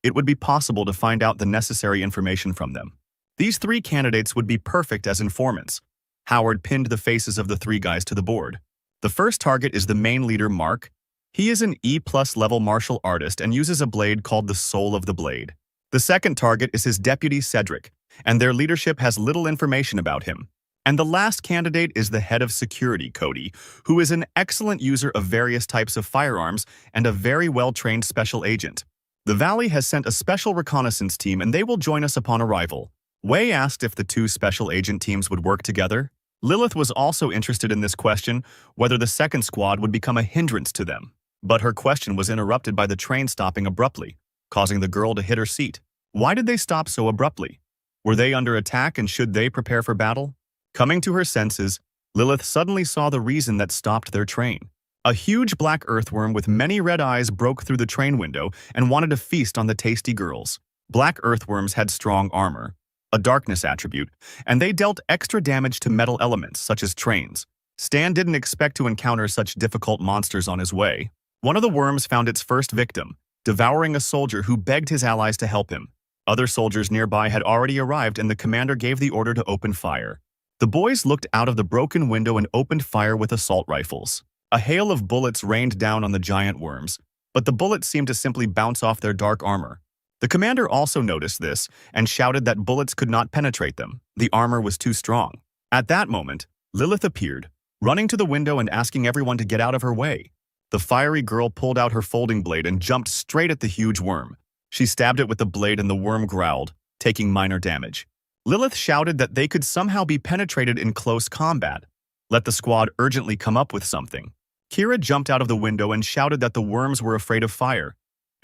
A: It would be possible to find out the necessary information from them. These three candidates would be perfect as informants. Howard pinned the faces of the three guys to the board. The first target is the main leader, Mark. He is an E+ level martial artist and uses a blade called the Soul of the Blade. The second target is his deputy, Cedric, and their leadership has little information about him. And the last candidate is the head of security, Cody, who is an excellent user of various types of firearms and a very well-trained special agent. The Valley has sent a special reconnaissance team and they will join us upon arrival. Wei asked if the two special agent teams would work together. Lilith was also interested in this question, whether the second squad would become a hindrance to them. But her question was interrupted by the train stopping abruptly, causing the girl to hit her seat. Why did they stop so abruptly? Were they under attack and should they prepare for battle? Coming to her senses, Lilith suddenly saw the reason that stopped their train. A huge black earthworm with many red eyes broke through the train window and wanted to feast on the tasty girls. Black earthworms had strong armor, a darkness attribute, and they dealt extra damage to metal elements such as trains. Stan didn't expect to encounter such difficult monsters on his way. One of the worms found its first victim, devouring a soldier who begged his allies to help him. Other soldiers nearby had already arrived and the commander gave the order to open fire. The boys looked out of the broken window and opened fire with assault rifles. A hail of bullets rained down on the giant worms, but the bullets seemed to simply bounce off their dark armor. The commander also noticed this and shouted that bullets could not penetrate them. The armor was too strong. At that moment, Lilith appeared, running to the window and asking everyone to get out of her way. The fiery girl pulled out her folding blade and jumped straight at the huge worm. She stabbed it with the blade and the worm growled, taking minor damage. Lilith shouted that they could somehow be penetrated in close combat. Let the squad urgently come up with something. Kira jumped out of the window and shouted that the worms were afraid of fire,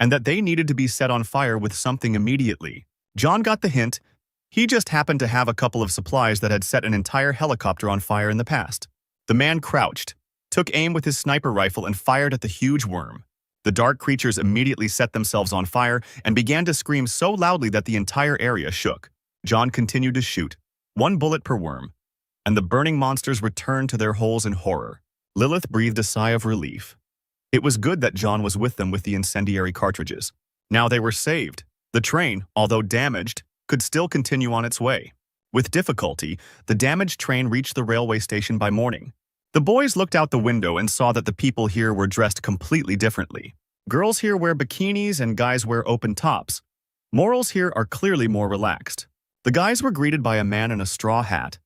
A: and that they needed to be set on fire with something immediately. John got the hint. He just happened to have a couple of supplies that had set an entire helicopter on fire in the past. The man crouched, took aim with his sniper rifle and fired at the huge worm. The dark creatures immediately set themselves on fire and began to scream so loudly that the entire area shook. John continued to shoot, one bullet per worm, and the burning monsters returned to their holes in horror. Lilith breathed a sigh of relief. It was good that John was with them with the incendiary cartridges. Now they were saved. The train, although damaged, could still continue on its way. With difficulty, the damaged train reached the railway station by morning. The boys looked out the window and saw that the people here were dressed completely differently. Girls here wear bikinis and guys wear open tops. Morals here are clearly more relaxed. The guys were greeted by a man in a straw hat.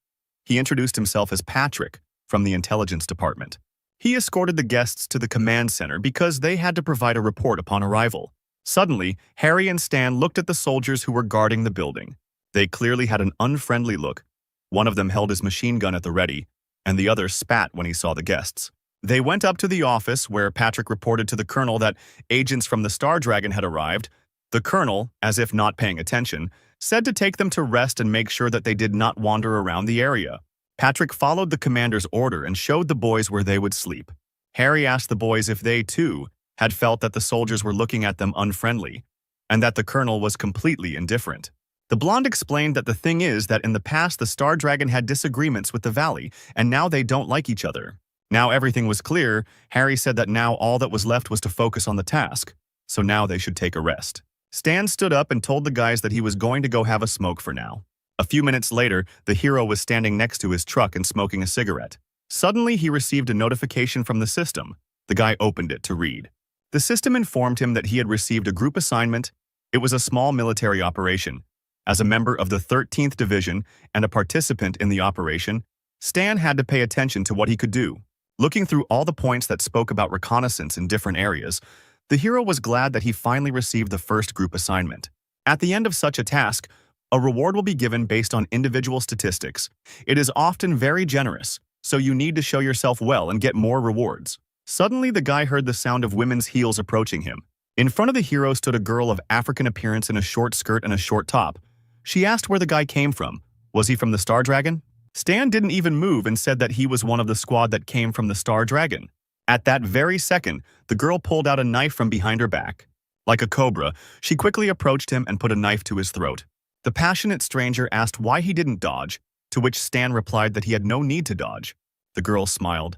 A: He introduced himself as Patrick from the intelligence department. He escorted the guests to the command center because they had to provide a report upon arrival. Suddenly, Harry and Stan looked at the soldiers who were guarding the building. They clearly had an unfriendly look. One of them held his machine gun at the ready, and the other spat when he saw the guests. They went up to the office where Patrick reported to the colonel that agents from the Star Dragon had arrived. The colonel, as if not paying attention, said to take them to rest and make sure that they did not wander around the area. Patrick followed the commander's order and showed the boys where they would sleep. Harry asked the boys if they, too, had felt that the soldiers were looking at them unfriendly, and that the colonel was completely indifferent. The blonde explained that the thing is that in the past the Star Dragon had disagreements with the Valley, and now they don't like each other. Now everything was clear. Harry said that now all that was left was to focus on the task, so now they should take a rest. Stan stood up and told the guys that he was going to go have a smoke for now. A few minutes later, the hero was standing next to his truck and smoking a cigarette. Suddenly, he received a notification from the system. The guy opened it to read. The system informed him that he had received a group assignment. It was a small military operation. As a member of the 13th Division and a participant in the operation, Stan had to pay attention to what he could do. Looking through all the points that spoke about reconnaissance in different areas, the hero was glad that he finally received the first group assignment. At the end of such a task, a reward will be given based on individual statistics. It is often very generous, so you need to show yourself well and get more rewards. Suddenly, the guy heard the sound of women's heels approaching him. In front of the hero stood a girl of African appearance in a short skirt and a short top. She asked where the guy came from. Was he from the Star Dragon? Stan didn't even move and said that he was one of the squad that came from the Star Dragon. At that very second, the girl pulled out a knife from behind her back. Like a cobra, she quickly approached him and put a knife to his throat. The passionate stranger asked why he didn't dodge, to which Stan replied that he had no need to dodge. The girl smiled.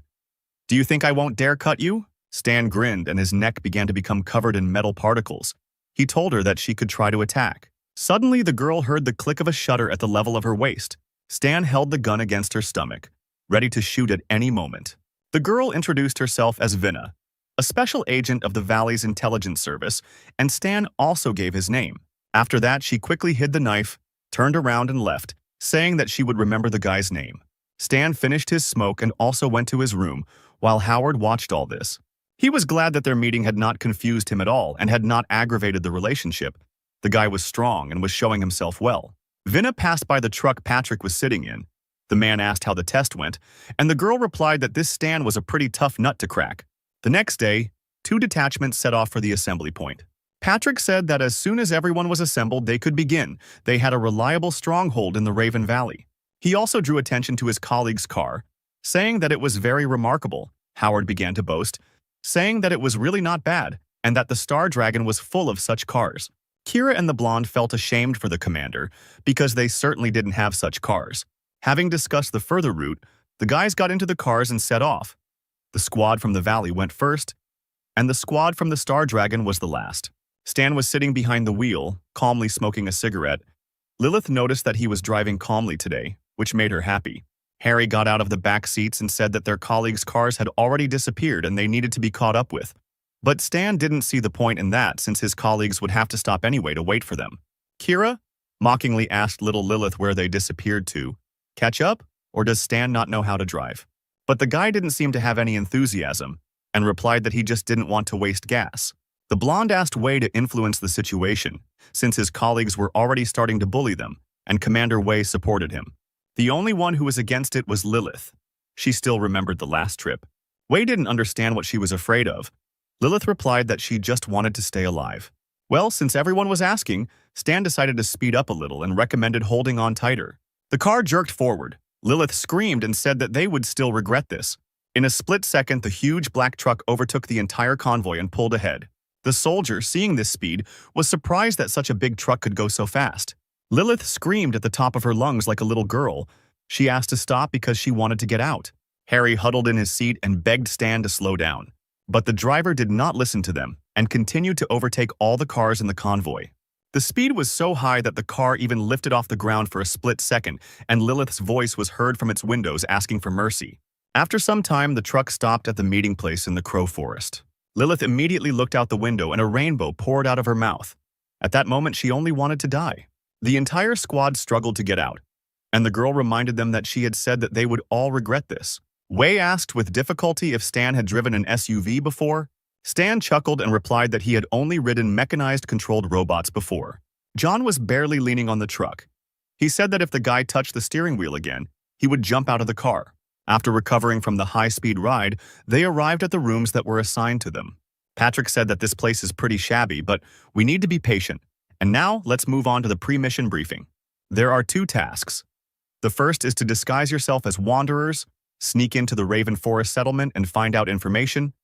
A: "Do you think I won't dare cut you?" Stan grinned and his neck began to become covered in metal particles. He told her that she could try to attack. Suddenly, the girl heard the click of a shutter at the level of her waist. Stan held the gun against her stomach, ready to shoot at any moment. The girl introduced herself as Vinna, a special agent of the Valley's intelligence service, and Stan also gave his name. After that, she quickly hid the knife, turned around and left, saying that she would remember the guy's name. Stan finished his smoke and also went to his room, while Howard watched all this. He was glad that their meeting had not confused him at all and had not aggravated the relationship. The guy was strong and was showing himself well. Vinna passed by the truck Patrick was sitting in. The man asked how the test went, and the girl replied that this Stan was a pretty tough nut to crack. The next day, 2 detachments set off for the assembly point. Patrick said that as soon as everyone was assembled, they could begin. They had a reliable stronghold in the Raven Valley. He also drew attention to his colleague's car, saying that it was very remarkable. Howard began to boast, saying that it was really not bad, and that the Star Dragon was full of such cars. Kira and the blonde felt ashamed for the commander, because they certainly didn't have such cars. Having discussed the further route, the guys got into the cars and set off. The squad from the valley went first, and the squad from the Star Dragon was the last. Stan was sitting behind the wheel, calmly smoking a cigarette. Lilith noticed that he was driving calmly today, which made her happy. Harry got out of the back seats and said that their colleagues' cars had already disappeared and they needed to be caught up with. But Stan didn't see the point in that since his colleagues would have to stop anyway to wait for them. Kira mockingly asked little Lilith where they disappeared to. Catch up? Or does Stan not know how to drive? But the guy didn't seem to have any enthusiasm and replied that he just didn't want to waste gas. The blonde asked Wei to influence the situation, since his colleagues were already starting to bully them, and Commander Wei supported him. The only one who was against it was Lilith. She still remembered the last trip. Wei didn't understand what she was afraid of. Lilith replied that she just wanted to stay alive. Well, since everyone was asking, Stan decided to speed up a little and recommended holding on tighter. The car jerked forward. Lilith screamed and said that they would still regret this. In a split second, the huge black truck overtook the entire convoy and pulled ahead. The soldier, seeing this speed, was surprised that such a big truck could go so fast. Lilith screamed at the top of her lungs like a little girl. She asked to stop because she wanted to get out. Harry huddled in his seat and begged Stan to slow down. But the driver did not listen to them and continued to overtake all the cars in the convoy. The speed was so high that the car even lifted off the ground for a split second, and Lilith's voice was heard from its windows asking for mercy. After some time, the truck stopped at the meeting place in the Crow Forest. Lilith immediately looked out the window and a rainbow poured out of her mouth. At that moment, she only wanted to die. The entire squad struggled to get out, and the girl reminded them that she had said that they would all regret this. Wei asked with difficulty if Stan had driven an SUV before. Stan chuckled and replied that he had only ridden mechanized controlled robots before. John was barely leaning on the truck. He said that if the guy touched the steering wheel again, he would jump out of the car. After recovering from the high-speed ride, they arrived at the rooms that were assigned to them. Patrick said that this place is pretty shabby, but we need to be patient. And now, let's move on to the pre-mission briefing. There are 2 tasks. The first is to disguise yourself as wanderers, sneak into the Raven Forest settlement and find out information.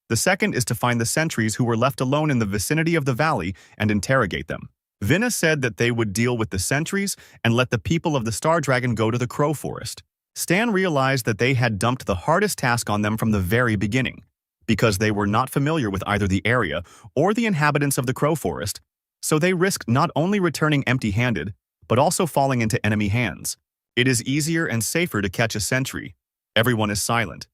A: The second is to find the sentries who were left alone in the vicinity of the valley and interrogate them. Vinna said that they would deal with the sentries and let the people of the Star Dragon go to the Crow Forest. Stan realized that they had dumped the hardest task on them from the very beginning, because they were not familiar with either the area or the inhabitants of the Crow Forest, so they risked not only returning empty-handed, but also falling into enemy hands. It is easier and safer to catch a sentry. Everyone is silent.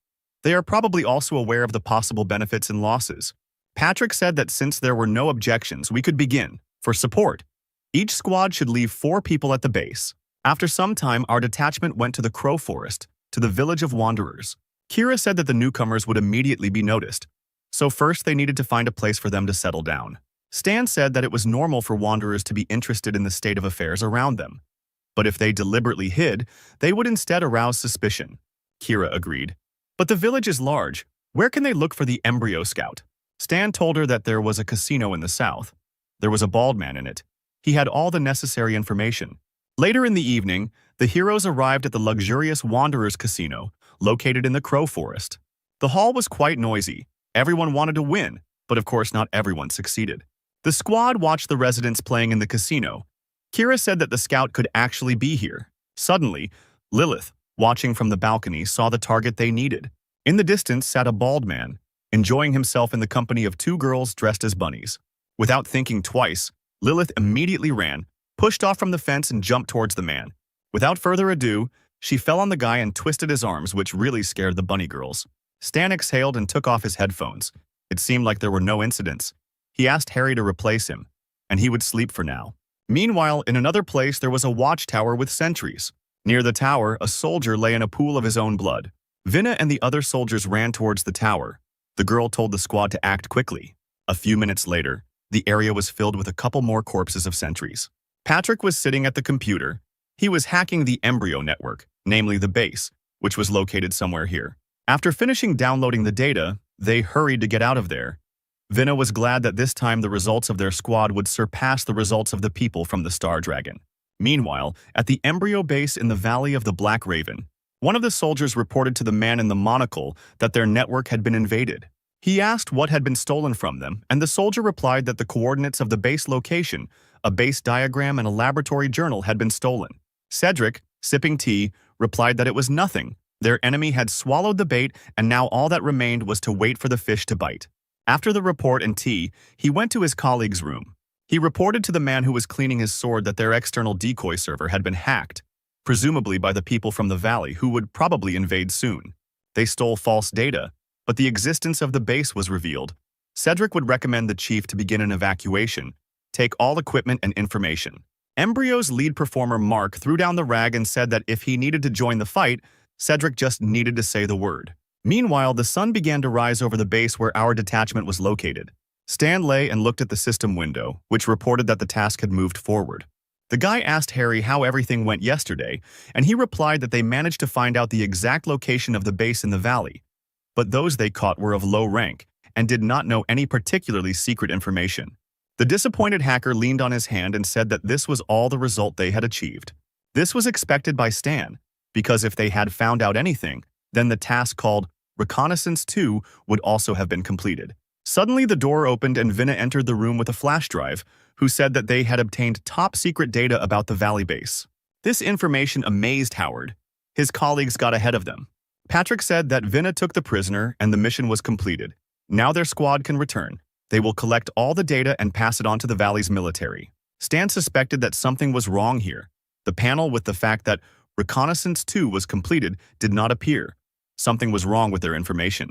A: They are probably also aware of the possible benefits and losses. Patrick said that since there were no objections, we could begin. For support, each squad should leave 4 people at the base. After some time, our detachment went to the Crow Forest, to the village of Wanderers. Kira said that the newcomers would immediately be noticed, so first they needed to find a place for them to settle down. Stan said that it was normal for Wanderers to be interested in the state of affairs around them, but if they deliberately hid, they would instead arouse suspicion. Kira agreed. But the village is large. Where can they look for the embryo scout? Stan told her that there was a casino in the south. There was a bald man in it. He had all the necessary information. Later in the evening, the heroes arrived at the luxurious Wanderers Casino, located in the Crow Forest. The hall was quite noisy. Everyone wanted to win, but of course not everyone succeeded. The squad watched the residents playing in the casino. Kira said that the scout could actually be here. Suddenly, Lilith, watching from the balcony, saw the target they needed. In the distance sat a bald man, enjoying himself in the company of 2 girls dressed as bunnies. Without thinking twice, Lilith immediately ran, pushed off from the fence and jumped towards the man. Without further ado, she fell on the guy and twisted his arms, which really scared the bunny girls. Stan exhaled and took off his headphones. It seemed like there were no incidents. He asked Harry to replace him, and he would sleep for now. Meanwhile, in another place, there was a watchtower with sentries. Near the tower, a soldier lay in a pool of his own blood. Vinna and the other soldiers ran towards the tower. The girl told the squad to act quickly. A few minutes later, the area was filled with a couple more corpses of sentries. Patrick was sitting at the computer. He was hacking the embryo network, namely the base, which was located somewhere here. After finishing downloading the data, they hurried to get out of there. Vinna was glad that this time the results of their squad would surpass the results of the people from the Star Dragon. Meanwhile, at the embryo base in the Valley of the Black Raven, one of the soldiers reported to the man in the monocle that their network had been invaded. He asked what had been stolen from them, and the soldier replied that the coordinates of the base location, a base diagram and a laboratory journal had been stolen. Cedric, sipping tea, replied that it was nothing. Their enemy had swallowed the bait, and now all that remained was to wait for the fish to bite. After the report and tea, he went to his colleague's room. He reported to the man who was cleaning his sword that their external decoy server had been hacked, presumably by the people from the valley who would probably invade soon. They stole false data, but the existence of the base was revealed. Cedric would recommend the chief to begin an evacuation, take all equipment and information. Embryo's lead performer Mark threw down the rag and said that if he needed to join the fight, Cedric just needed to say the word. Meanwhile, the sun began to rise over the base where our detachment was located. Stan lay and looked at the system window, which reported that the task had moved forward. The guy asked Harry how everything went yesterday, and he replied that they managed to find out the exact location of the base in the valley. But those they caught were of low rank and did not know any particularly secret information. The disappointed hacker leaned on his hand and said that this was all the result they had achieved. This was expected by Stan, because if they had found out anything, then the task called Reconnaissance 2 would also have been completed. Suddenly the door opened and Vinna entered the room with a flash drive, who said that they had obtained top-secret data about the Valley base. This information amazed Howard. His colleagues got ahead of them. Patrick said that Vinna took the prisoner and the mission was completed. Now their squad can return. They will collect all the data and pass it on to the Valley's military. Stan suspected that something was wrong here. The panel with the fact that Reconnaissance 2 was completed did not appear. Something was wrong with their information.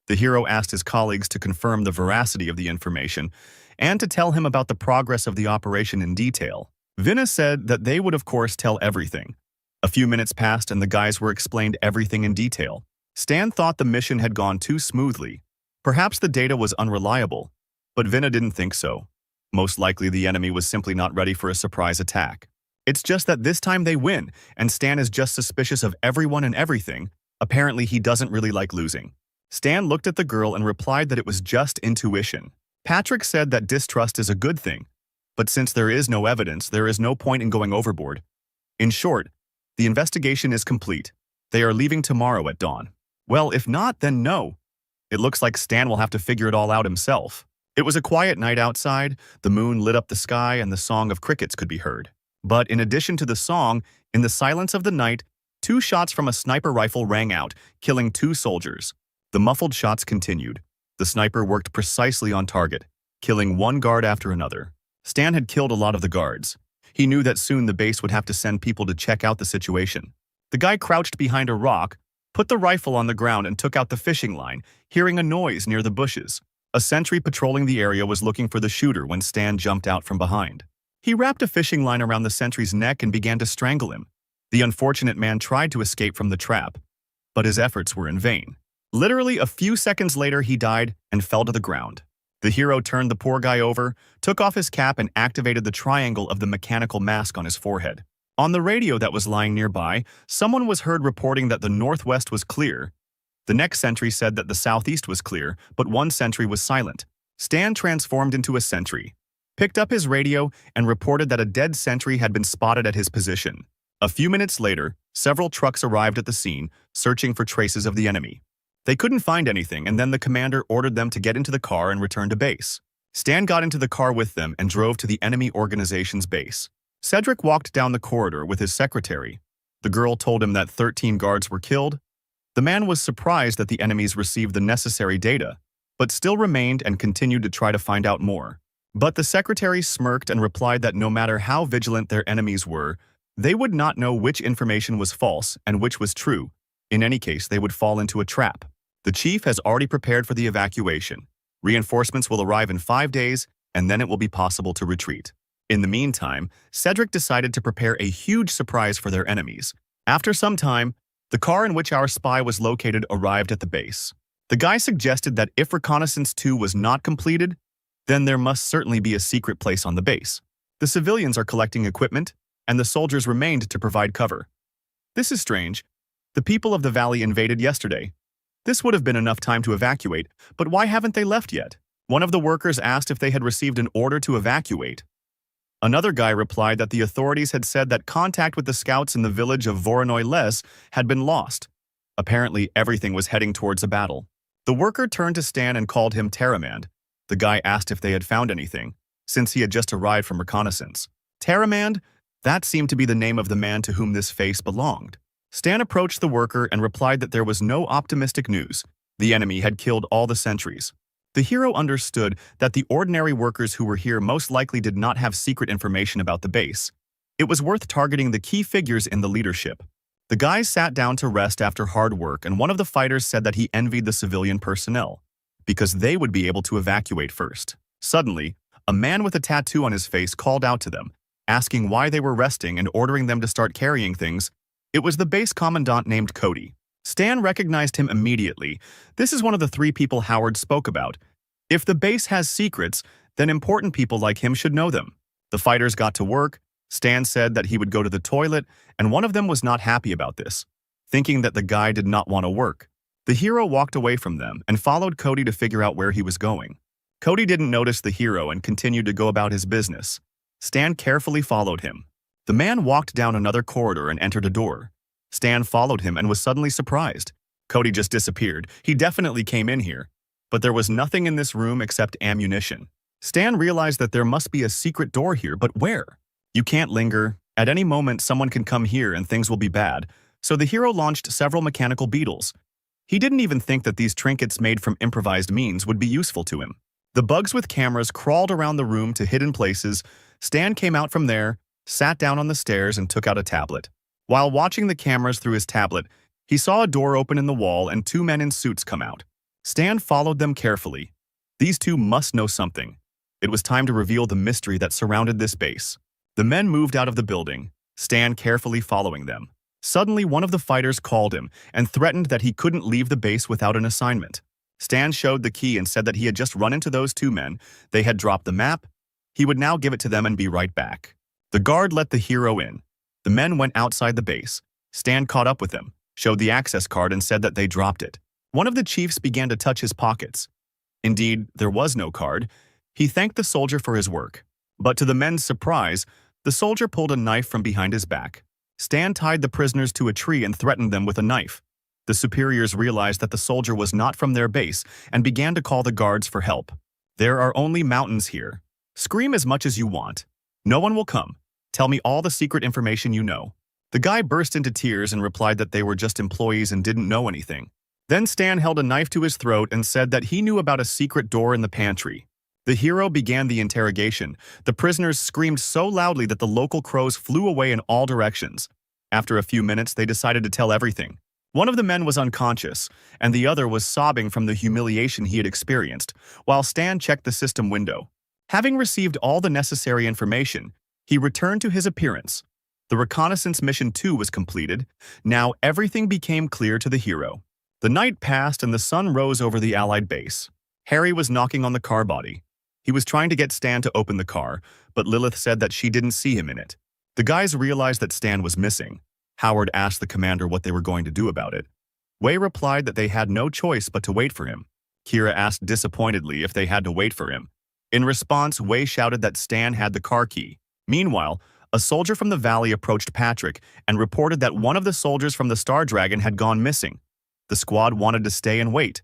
A: The hero asked his colleagues to confirm the veracity of the information and to tell him about the progress of the operation in detail. Vinna said that they would of course tell everything. A few minutes passed and the guys were explained everything in detail. Stan thought the mission had gone too smoothly. Perhaps the data was unreliable, but Vinna didn't think so. Most likely the enemy was simply not ready for a surprise attack. It's just that this time they win, and Stan is just suspicious of everyone and everything. Apparently he doesn't really like losing. Stan looked at the girl and replied that it was just intuition. Patrick said that distrust is a good thing, but since there is no evidence, there is no point in going overboard. In short, the investigation is complete. They are leaving tomorrow at dawn. Well, if not, then no. It looks like Stan will have to figure it all out himself. It was a quiet night outside, the moon lit up the sky and the song of crickets could be heard. But in addition to the song, in the silence of the night, 2 shots from a sniper rifle rang out, killing 2 soldiers. The muffled shots continued. The sniper worked precisely on target, killing 1 guard after another. Stan had killed a lot of the guards. He knew that soon the base would have to send people to check out the situation. The guy crouched behind a rock, put the rifle on the ground and took out the fishing line, hearing a noise near the bushes. A sentry patrolling the area was looking for the shooter when Stan jumped out from behind. He wrapped a fishing line around the sentry's neck and began to strangle him. The unfortunate man tried to escape from the trap, but his efforts were in vain. Literally a few seconds later, he died and fell to the ground. The hero turned the poor guy over, took off his cap and activated the triangle of the mechanical mask on his forehead. On the radio that was lying nearby, someone was heard reporting that the northwest was clear. The next sentry said that the southeast was clear, but one sentry was silent. Stan transformed into a sentry, picked up his radio, and reported that a dead sentry had been spotted at his position. A few minutes later, several trucks arrived at the scene, searching for traces of the enemy. They couldn't find anything, and then the commander ordered them to get into the car and return to base. Stan got into the car with them and drove to the enemy organization's base. Cedric walked down the corridor with his secretary. The girl told him that 13 guards were killed. The man was surprised that the enemies received the necessary data, but still remained and continued to try to find out more. But the secretary smirked and replied that no matter how vigilant their enemies were, they would not know which information was false and which was true. In any case, they would fall into a trap. The chief has already prepared for the evacuation. Reinforcements will arrive in 5 days, and then it will be possible to retreat. In the meantime, Cedric decided to prepare a huge surprise for their enemies. After some time, the car in which our spy was located arrived at the base. The guy suggested that if Reconnaissance 2 was not completed, then there must certainly be a secret place on the base. The civilians are collecting equipment, and the soldiers remained to provide cover. This is strange. The people of the valley invaded yesterday. This would have been enough time to evacuate, but why haven't they left yet? One of the workers asked if they had received an order to evacuate. Another guy replied that the authorities had said that contact with the scouts in the village of Voronoi-les had been lost. Apparently, everything was heading towards a battle. The worker turned to Stan and called him Terramand. The guy asked if they had found anything, since he had just arrived from reconnaissance. Terramand? That seemed to be the name of the man to whom this face belonged. Stan approached the worker and replied that there was no optimistic news. The enemy had killed all the sentries. The hero understood that the ordinary workers who were here most likely did not have secret information about the base. It was worth targeting the key figures in the leadership. The guys sat down to rest after hard work, and one of the fighters said that he envied the civilian personnel, because they would be able to evacuate first. Suddenly, a man with a tattoo on his face called out to them, asking why they were resting and ordering them to start carrying things. It was the base commandant named Cody. Stan recognized him immediately. This is one of the 3 people Howard spoke about. If the base has secrets, then important people like him should know them. The fighters got to work. Stan said that he would go to the toilet, and one of them was not happy about this, thinking that the guy did not want to work. The hero walked away from them and followed Cody to figure out where he was going. Cody didn't notice the hero and continued to go about his business. Stan carefully followed him. The man walked down another corridor and entered a door. Stan followed him and was suddenly surprised. Cody just disappeared. He definitely came in here. But there was nothing in this room except ammunition. Stan realized that there must be a secret door here, but where? You can't linger. At any moment, someone can come here and things will be bad. So the hero launched several mechanical beetles. He didn't even think that these trinkets made from improvised means would be useful to him. The bugs with cameras crawled around the room to hidden places. Stan came out from there, sat down on the stairs and took out a tablet. While watching the cameras through his tablet, he saw a door open in the wall and 2 men in suits come out. Stan followed them carefully. These two must know something. It was time to reveal the mystery that surrounded this base. The men moved out of the building, Stan carefully following them. Suddenly, one of the fighters called him and threatened that he couldn't leave the base without an assignment. Stan showed the key and said that he had just run into those two men. They had dropped the map. He would now give it to them and be right back. The guard let the hero in. The men went outside the base. Stan caught up with them, showed the access card and said that they dropped it. One of the chiefs began to touch his pockets. Indeed, there was no card. He thanked the soldier for his work. But to the men's surprise, the soldier pulled a knife from behind his back. Stan tied the prisoners to a tree and threatened them with a knife. The superiors realized that the soldier was not from their base and began to call the guards for help. There are only mountains here. Scream as much as you want. No one will come. Tell me all the secret information you know. The guy burst into tears and replied that they were just employees and didn't know anything. Then Stan held a knife to his throat and said that he knew about a secret door in the pantry. The hero began the interrogation. The prisoners screamed so loudly that the local crows flew away in all directions. After a few minutes, they decided to tell everything. One of the men was unconscious, and the other was sobbing from the humiliation he had experienced, while Stan checked the system window. Having received all the necessary information, he returned to his appearance. The reconnaissance mission 2 was completed. Now everything became clear to the hero. The night passed and the sun rose over the Allied base. Harry was knocking on the car body. He was trying to get Stan to open the car, but Lilith said that she didn't see him in it. The guys realized that Stan was missing. Howard asked the commander what they were going to do about it. Wei replied that they had no choice but to wait for him. Kira asked disappointedly if they had to wait for him. In response, Wei shouted that Stan had the car key. Meanwhile, a soldier from the valley approached Patrick and reported that one of the soldiers from the Star Dragon had gone missing. The squad wanted to stay and wait.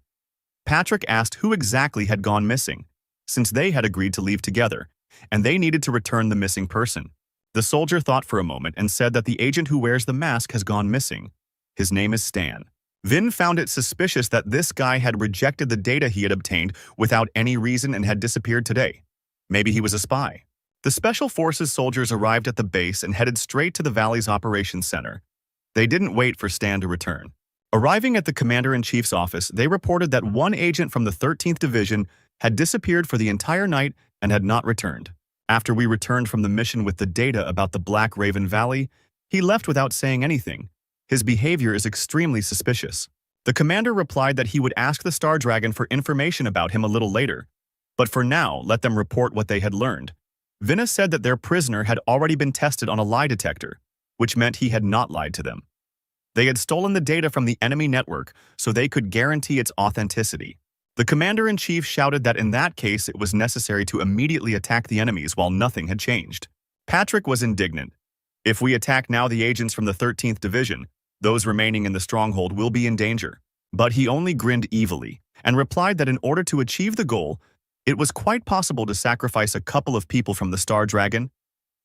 A: Patrick asked who exactly had gone missing, since they had agreed to leave together, and they needed to return the missing person. The soldier thought for a moment and said that the agent who wears the mask has gone missing. His name is Stan. Vin found it suspicious that this guy had rejected the data he had obtained without any reason and had disappeared today. Maybe he was a spy. The Special Forces soldiers arrived at the base and headed straight to the Valley's operations center. They didn't wait for Stan to return. Arriving at the Commander-in-Chief's office, they reported that one agent from the 13th Division had disappeared for the entire night and had not returned. After we returned from the mission with the data about the Black Raven Valley, he left without saying anything. His behavior is extremely suspicious. The commander replied that he would ask the Star Dragon for information about him a little later, but for now, let them report what they had learned. Vinna said that their prisoner had already been tested on a lie detector, which meant he had not lied to them. They had stolen the data from the enemy network so they could guarantee its authenticity. The commander-in-chief shouted that in that case it was necessary to immediately attack the enemies while nothing had changed. Patrick was indignant. If we attack now the agents from the 13th Division, those remaining in the stronghold will be in danger. But he only grinned evilly and replied that in order to achieve the goal, it was quite possible to sacrifice a couple of people from the Star Dragon.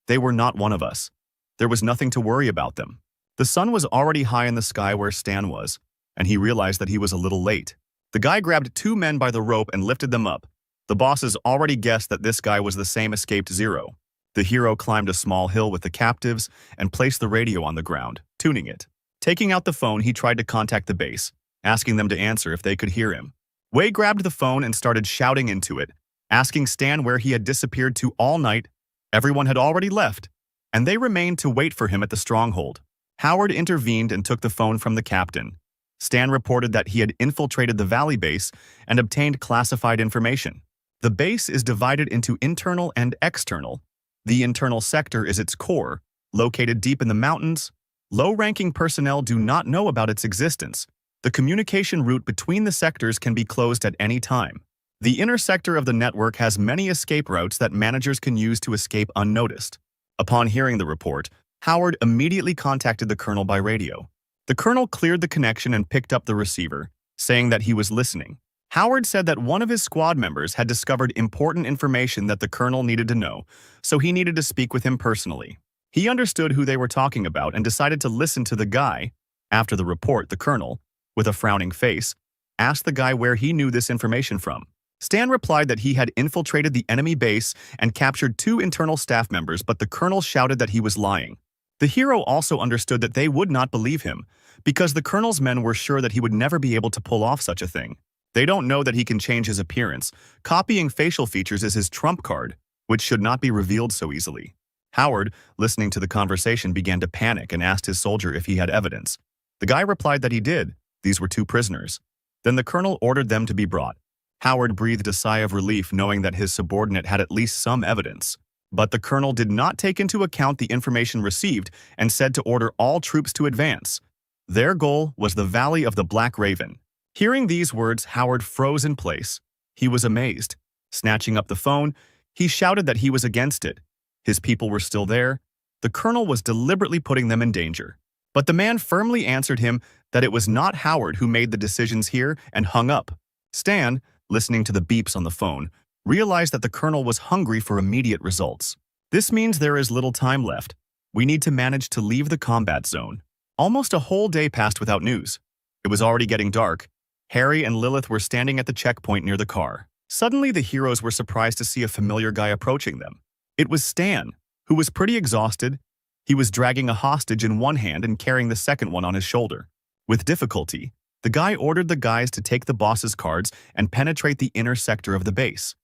A: They were not one of us. There was nothing to worry about them. The sun was already high in the sky where Stan was, and he realized that he was a little late. The guy grabbed two men by the rope and lifted them up. The bosses already guessed that this guy was the same escaped Zero. The hero climbed a small hill with the captives and placed the radio on the ground, tuning it. Taking out the phone, he tried to contact the base, asking them to answer if they could hear him. Wei grabbed the phone and started shouting into it, asking Stan where he had disappeared to all night. Everyone had already left, and they remained to wait for him at the stronghold. Howard intervened and took the phone from the captain. Stan reported that he had infiltrated the Valley base and obtained classified information. The base is divided into internal and external. The internal sector is its core, located deep in the mountains. Low-ranking personnel do not know about its existence. The communication route between the sectors can be closed at any time. The inner sector of the network has many escape routes that managers can use to escape unnoticed. Upon hearing the report, Howard immediately contacted the colonel by radio. The colonel cleared the connection and picked up the receiver, saying that he was listening. Howard said that one of his squad members had discovered important information that the colonel needed to know, so he needed to speak with him personally. He understood who they were talking about and decided to listen to the guy. After the report, the colonel, with a frowning face, asked the guy where he knew this information from. Stan replied that he had infiltrated the enemy base and captured 2 internal staff members, but the colonel shouted that he was lying. The hero also understood that they would not believe him, because the colonel's men were sure that he would never be able to pull off such a thing. They don't know that he can change his appearance. Copying facial features is his trump card, which should not be revealed so easily. Howard, listening to the conversation, began to panic and asked his soldier if he had evidence. The guy replied that he did. These were two prisoners. Then the colonel ordered them to be brought. Howard breathed a sigh of relief knowing that his subordinate had at least some evidence. But the colonel did not take into account the information received and said to order all troops to advance. Their goal was the Valley of the Black Raven. Hearing these words, Howard froze in place. He was amazed. Snatching up the phone, he shouted that he was against it. His people were still there. The colonel was deliberately putting them in danger. But the man firmly answered him that it was not Howard who made the decisions here and hung up. Stan, listening to the beeps on the phone, realized that the colonel was hungry for immediate results. This means there is little time left. We need to manage to leave the combat zone. Almost a whole day passed without news. It was already getting dark. Harry and Lilith were standing at the checkpoint near the car. Suddenly, the heroes were surprised to see a familiar guy approaching them. It was Stan, who was pretty exhausted. He was dragging a hostage in one hand and carrying the second one on his shoulder. With difficulty, the guy ordered the guys to take the boss's cards and penetrate the inner sector of the base.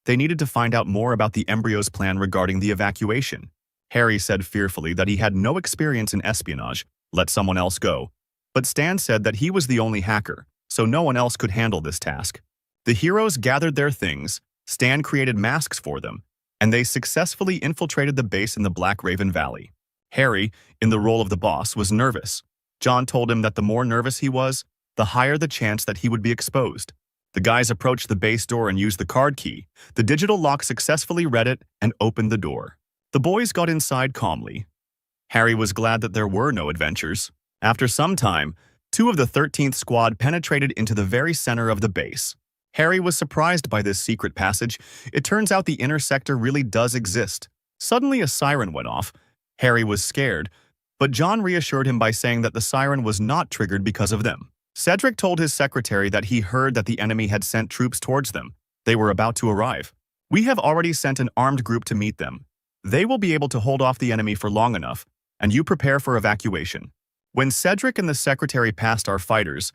A: They needed to find out more about the embryo's plan regarding the evacuation. Harry said fearfully that he had no experience in espionage. Let someone else go. But Stan said that he was the only hacker, so no one else could handle this task. The heroes gathered their things, Stan created masks for them, and they successfully infiltrated the base in the Black Raven Valley. Harry, in the role of the boss, was nervous. John told him that the more nervous he was, the higher the chance that he would be exposed. The guys approached the base door and used the card key. The digital lock successfully read it and opened the door. The boys got inside calmly. Harry was glad that there were no adventures. After some time, 2 of the 13th squad penetrated into the very center of the base. Harry was surprised by this secret passage. It turns out the inner sector really does exist. Suddenly, a siren went off. Harry was scared, but John reassured him by saying that the siren was not triggered because of them. Cedric told his secretary that he heard that the enemy had sent troops towards them. They were about to arrive. We have already sent an armed group to meet them. They will be able to hold off the enemy for long enough, and you prepare for evacuation. When Cedric and the secretary passed our fighters,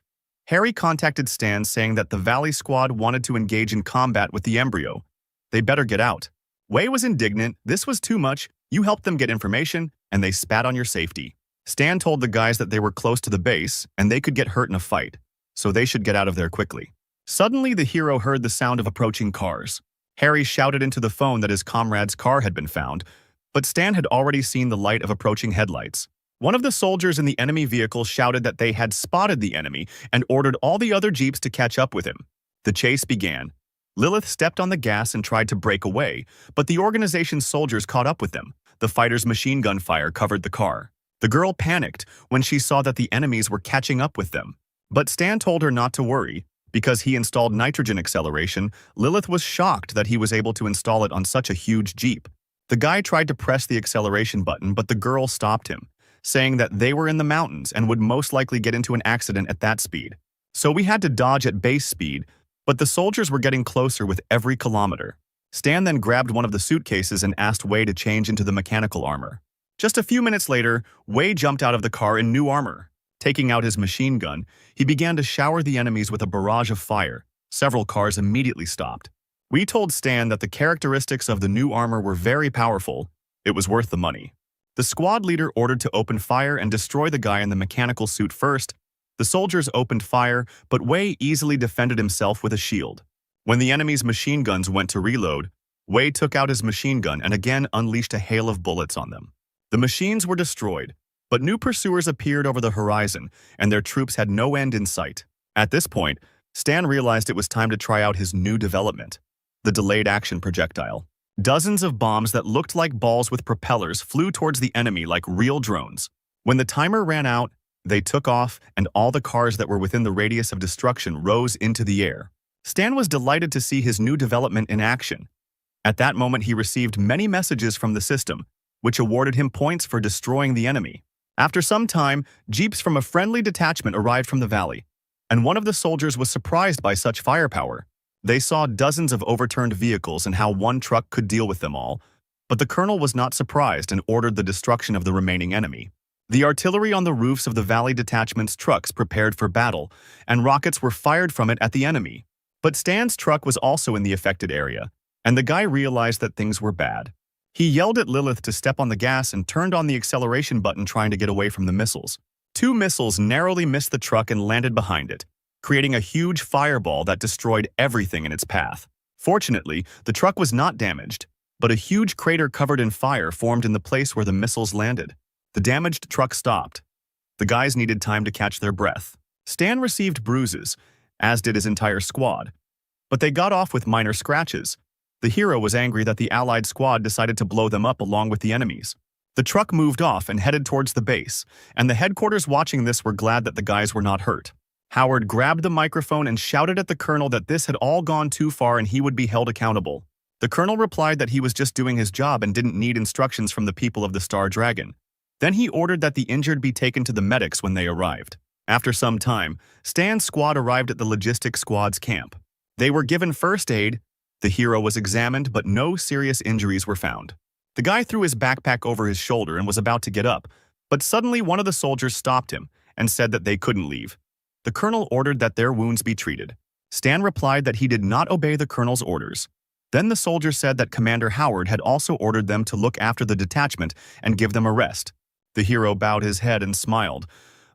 A: Harry contacted Stan saying that the Valley Squad wanted to engage in combat with the embryo. They better get out. Wei was indignant. This was too much. You helped them get information, and they spat on your safety. Stan told the guys that they were close to the base, and they could get hurt in a fight, so they should get out of there quickly. Suddenly, the hero heard the sound of approaching cars. Harry shouted into the phone that his comrade's car had been found, but Stan had already seen the light of approaching headlights. One of the soldiers in the enemy vehicle shouted that they had spotted the enemy and ordered all the other jeeps to catch up with him. The chase began. Lilith stepped on the gas and tried to break away, but the organization's soldiers caught up with them. The fighters' machine gun fire covered the car. The girl panicked when she saw that the enemies were catching up with them. But Stan told her not to worry. Because he installed nitrogen acceleration, Lilith was shocked that he was able to install it on such a huge jeep. The guy tried to press the acceleration button, but the girl stopped him, saying that they were in the mountains and would most likely get into an accident at that speed. So we had to dodge at base speed, but the soldiers were getting closer with every kilometer. Stan then grabbed one of the suitcases and asked Wei to change into the mechanical armor. Just a few minutes later, Wei jumped out of the car in new armor. Taking out his machine gun, he began to shower the enemies with a barrage of fire. Several cars immediately stopped. We told Stan that the characteristics of the new armor were very powerful. It was worth the money. The squad leader ordered to open fire and destroy the guy in the mechanical suit first. The soldiers opened fire, but Wei easily defended himself with a shield. When the enemy's machine guns went to reload, Wei took out his machine gun and again unleashed a hail of bullets on them. The machines were destroyed, but new pursuers appeared over the horizon, and their troops had no end in sight. At this point, Stan realized it was time to try out his new development, the delayed action projectile. Dozens of bombs that looked like balls with propellers flew towards the enemy like real drones. When the timer ran out, they took off, and all the cars that were within the radius of destruction rose into the air. Stan was delighted to see his new development in action. At that moment, he received many messages from the system, which awarded him points for destroying the enemy. After some time, jeeps from a friendly detachment arrived from the valley, and one of the soldiers was surprised by such firepower. They saw dozens of overturned vehicles and how one truck could deal with them all, but the colonel was not surprised and ordered the destruction of the remaining enemy. The artillery on the roofs of the Valley Detachment's trucks prepared for battle, and rockets were fired from it at the enemy. But Stan's truck was also in the affected area, and the guy realized that things were bad. He yelled at Lilith to step on the gas and turned on the acceleration button trying to get away from the missiles. Two missiles narrowly missed the truck and landed behind it, creating a huge fireball that destroyed everything in its path. Fortunately, the truck was not damaged, but a huge crater covered in fire formed in the place where the missiles landed. The damaged truck stopped. The guys needed time to catch their breath. Stan received bruises, as did his entire squad, but they got off with minor scratches. The hero was angry that the allied squad decided to blow them up along with the enemies. The truck moved off and headed towards the base, and the headquarters watching this were glad that the guys were not hurt. Howard grabbed the microphone and shouted at the colonel that this had all gone too far and he would be held accountable. The colonel replied that he was just doing his job and didn't need instructions from the people of the Star Dragon. Then he ordered that the injured be taken to the medics when they arrived. After some time, Stan's squad arrived at the logistics squad's camp. They were given first aid. The hero was examined, but no serious injuries were found. The guy threw his backpack over his shoulder and was about to get up, but suddenly one of the soldiers stopped him and said that they couldn't leave. The colonel ordered that their wounds be treated. Stan replied that he did not obey the colonel's orders. Then the soldier said that Commander Howard had also ordered them to look after the detachment and give them a rest. The hero bowed his head and smiled.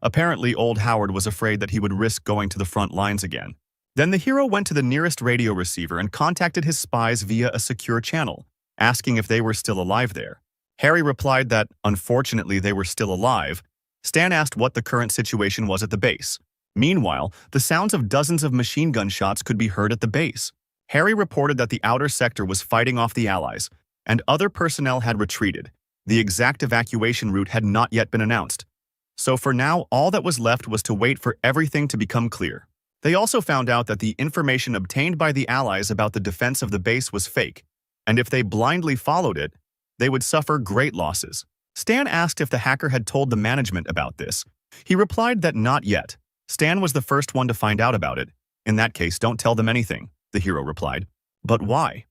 A: Apparently, old Howard was afraid that he would risk going to the front lines again. Then the hero went to the nearest radio receiver and contacted his spies via a secure channel, asking if they were still alive there. Harry replied that, unfortunately, they were still alive. Stan asked what the current situation was at the base. Meanwhile, the sounds of dozens of machine gun shots could be heard at the base. Harry reported that the outer sector was fighting off the Allies, and other personnel had retreated. The exact evacuation route had not yet been announced. So for now, all that was left was to wait for everything to become clear. They also found out that the information obtained by the Allies about the defense of the base was fake, and if they blindly followed it, they would suffer great losses. Stan asked if the hacker had told the management about this. He replied that not yet. Stan was the first one to find out about it. In that case, don't tell them anything, the hero replied. But why?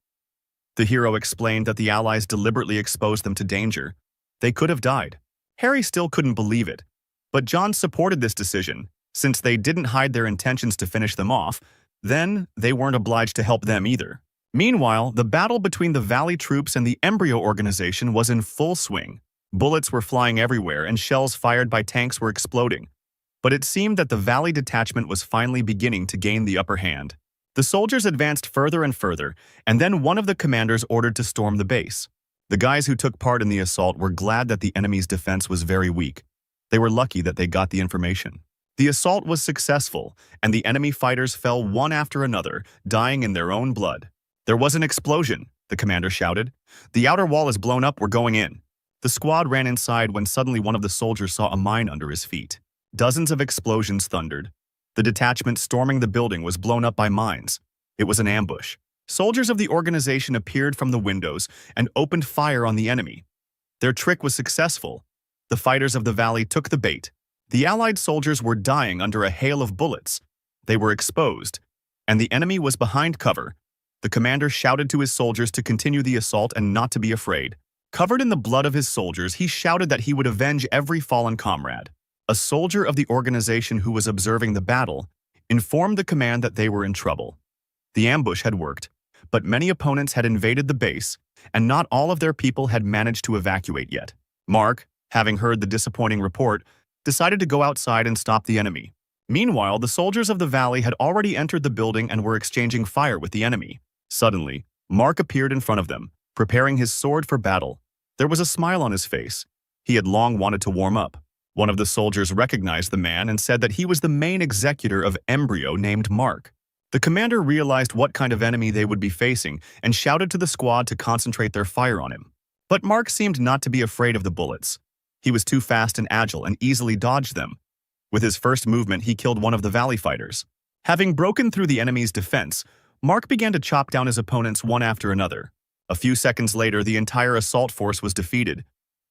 A: The hero explained that the Allies deliberately exposed them to danger. They could have died. Harry still couldn't believe it. But John supported this decision. Since they didn't hide their intentions to finish them off, then they weren't obliged to help them either. Meanwhile, the battle between the Valley troops and the Embryo organization was in full swing. Bullets were flying everywhere and shells fired by tanks were exploding. But it seemed that the Valley detachment was finally beginning to gain the upper hand. The soldiers advanced further and further, and then one of the commanders ordered to storm the base. The guys who took part in the assault were glad that the enemy's defense was very weak. They were lucky that they got the information. The assault was successful, and the enemy fighters fell one after another, dying in their own blood. There was an explosion, the commander shouted. The outer wall is blown up, we're going in. The squad ran inside when suddenly one of the soldiers saw a mine under his feet. Dozens of explosions thundered. The detachment storming the building was blown up by mines. It was an ambush. Soldiers of the organization appeared from the windows and opened fire on the enemy. Their trick was successful. The fighters of the valley took the bait. The Allied soldiers were dying under a hail of bullets. They were exposed, and the enemy was behind cover. The commander shouted to his soldiers to continue the assault and not to be afraid. Covered in the blood of his soldiers, he shouted that he would avenge every fallen comrade. A soldier of the organization who was observing the battle informed the command that they were in trouble. The ambush had worked, but many opponents had invaded the base, and not all of their people had managed to evacuate yet. Mark, having heard the disappointing report, decided to go outside and stop the enemy. Meanwhile, the soldiers of the valley had already entered the building and were exchanging fire with the enemy. Suddenly, Mark appeared in front of them, preparing his sword for battle. There was a smile on his face. He had long wanted to warm up. One of the soldiers recognized the man and said that he was the main executor of Embryo named Mark. The commander realized what kind of enemy they would be facing and shouted to the squad to concentrate their fire on him. But Mark seemed not to be afraid of the bullets. He was too fast and agile and easily dodged them. With his first movement, he killed one of the valley fighters. Having broken through the enemy's defense, Mark began to chop down his opponents one after another. A few seconds later, the entire assault force was defeated.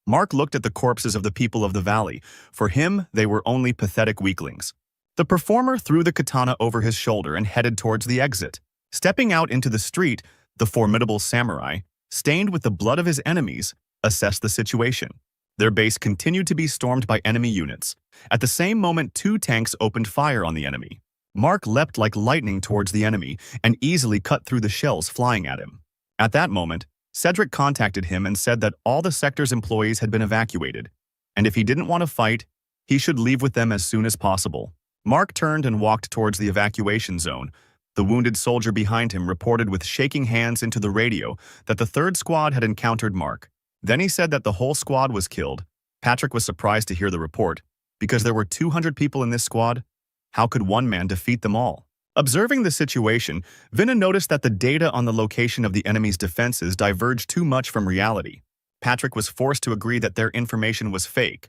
A: Mark looked at the corpses of the people of the valley. For him, they were only pathetic weaklings. The performer threw the katana over his shoulder and headed towards the exit. Stepping out into the street, the formidable samurai, stained with the blood of his enemies, assessed the situation. Their base continued to be stormed by enemy units. At the same moment, 2 tanks opened fire on the enemy. Mark leapt like lightning towards the enemy and easily cut through the shells flying at him. At that moment, Cedric contacted him and said that all the sector's employees had been evacuated, and if he didn't want to fight, he should leave with them as soon as possible. Mark turned and walked towards the evacuation zone. The wounded soldier behind him reported with shaking hands into the radio that the 3rd squad had encountered Mark. Then he said that the whole squad was killed. Patrick was surprised to hear the report, because there were 200 people in this squad. How could one man defeat them all? Observing the situation, Vinna noticed that the data on the location of the enemy's defenses diverged too much from reality. Patrick was forced to agree that their information was fake.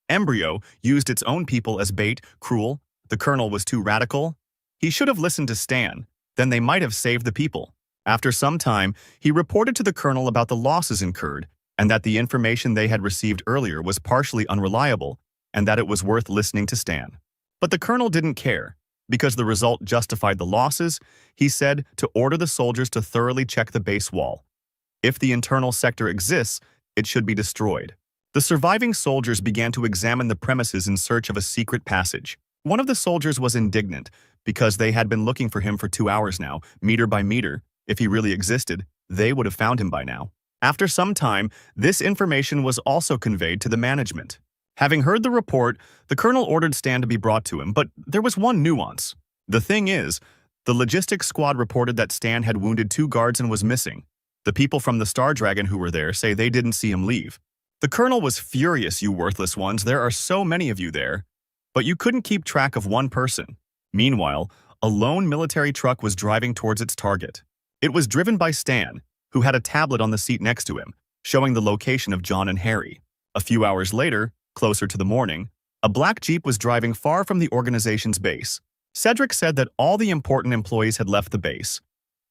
A: Embryo used its own people as bait, cruel. The colonel was too radical. He should have listened to Stan, then they might have saved the people. After some time, he reported to the colonel about the losses incurred, and that the information they had received earlier was partially unreliable, and that it was worth listening to Stan. But the colonel didn't care. Because the result justified the losses, he said to order the soldiers to thoroughly check the base wall. If the internal sector exists, it should be destroyed. The surviving soldiers began to examine the premises in search of a secret passage. One of the soldiers was indignant, because they had been looking for him for 2 hours now, meter by meter. If he really existed, they would have found him by now. After some time, this information was also conveyed to the management. Having heard the report, the colonel ordered Stan to be brought to him, but there was one nuance. The thing is, the logistics squad reported that Stan had wounded 2 guards and was missing. The people from the Star Dragon who were there say they didn't see him leave. The colonel was furious. You worthless ones, there are so many of you there. But you couldn't keep track of one person. Meanwhile, a lone military truck was driving towards its target. It was driven by Stan, who had a tablet on the seat next to him, showing the location of John and Harry. A few hours later, closer to the morning, a black Jeep was driving far from the organization's base. Cedric said that all the important employees had left the base,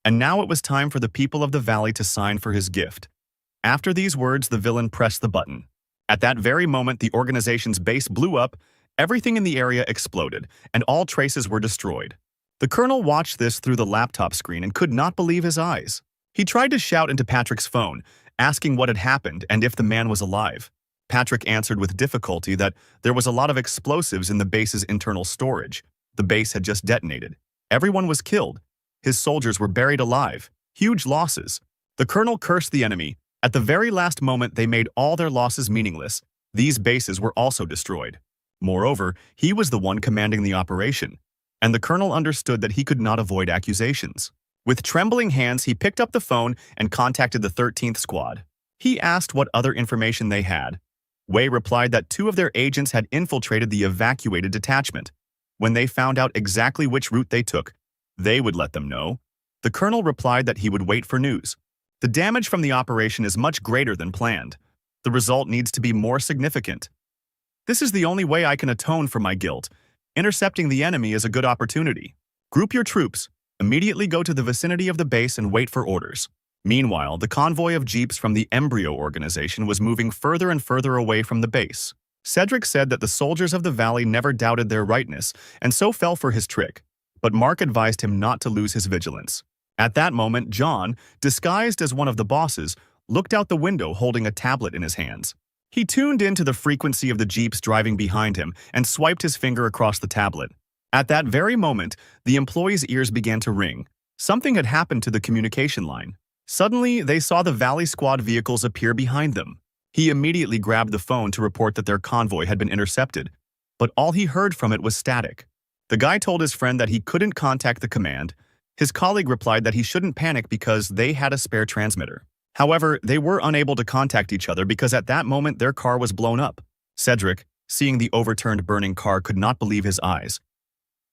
A: and now it was time for the people of the valley to sign for his gift. After these words, the villain pressed the button. At that very moment, the organization's base blew up, everything in the area exploded, and all traces were destroyed. The colonel watched this through the laptop screen and could not believe his eyes. He tried to shout into Patrick's phone, asking what had happened and if the man was alive. Patrick answered with difficulty that there was a lot of explosives in the base's internal storage. The base had just detonated. Everyone was killed. His soldiers were buried alive. Huge losses. The colonel cursed the enemy. At the very last moment, they made all their losses meaningless. These bases were also destroyed. Moreover, he was the one commanding the operation, and the colonel understood that he could not avoid accusations. With trembling hands, he picked up the phone and contacted the 13th squad. He asked what other information they had. Wei replied that 2 of their agents had infiltrated the evacuated detachment. When they found out exactly which route they took, they would let them know. The colonel replied that he would wait for news. The damage from the operation is much greater than planned. The result needs to be more significant. This is the only way I can atone for my guilt. Intercepting the enemy is a good opportunity. Group your troops. Immediately go to the vicinity of the base and wait for orders. Meanwhile, the convoy of jeeps from the Embryo organization was moving further and further away from the base. Cedric said that the soldiers of the valley never doubted their rightness, and so fell for his trick. But Mark advised him not to lose his vigilance. At that moment, John, disguised as one of the bosses, looked out the window holding a tablet in his hands. He tuned into the frequency of the jeeps driving behind him and swiped his finger across the tablet. At that very moment, the employees' ears began to ring. Something had happened to the communication line. Suddenly, they saw the Valley Squad vehicles appear behind them. He immediately grabbed the phone to report that their convoy had been intercepted, but all he heard from it was static. The guy told his friend that he couldn't contact the command. His colleague replied that he shouldn't panic because they had a spare transmitter. However, they were unable to contact each other because at that moment their car was blown up. Cedric, seeing the overturned burning car, could not believe his eyes.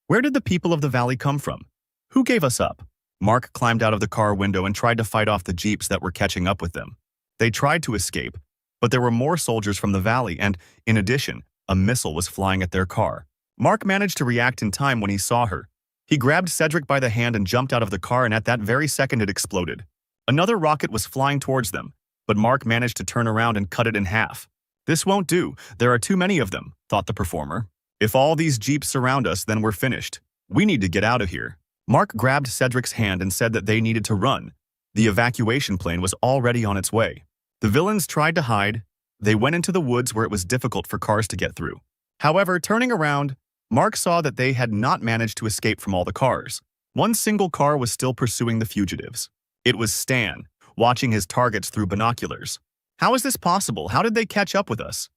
A: Where did the people of the valley come from? Who gave us up? Mark climbed out of the car window and tried to fight off the jeeps that were catching up with them. They tried to escape, but there were more soldiers from the valley and, in addition, a missile was flying at their car. Mark managed to react in time when he saw her. He grabbed Cedric by the hand and jumped out of the car, and at that very second it exploded. Another rocket was flying towards them, but Mark managed to turn around and cut it in half. This won't do. There are too many of them, thought the performer. If all these jeeps surround us, then we're finished. We need to get out of here. Mark grabbed Cedric's hand and said that they needed to run. The evacuation plane was already on its way. The villains tried to hide, They went into the woods where it was difficult for cars to get through. However, turning around, Mark saw that they had not managed to escape from all the cars. One single car was still pursuing the fugitives. It was Stan, watching his targets through binoculars. How is this possible? How did they catch up with us?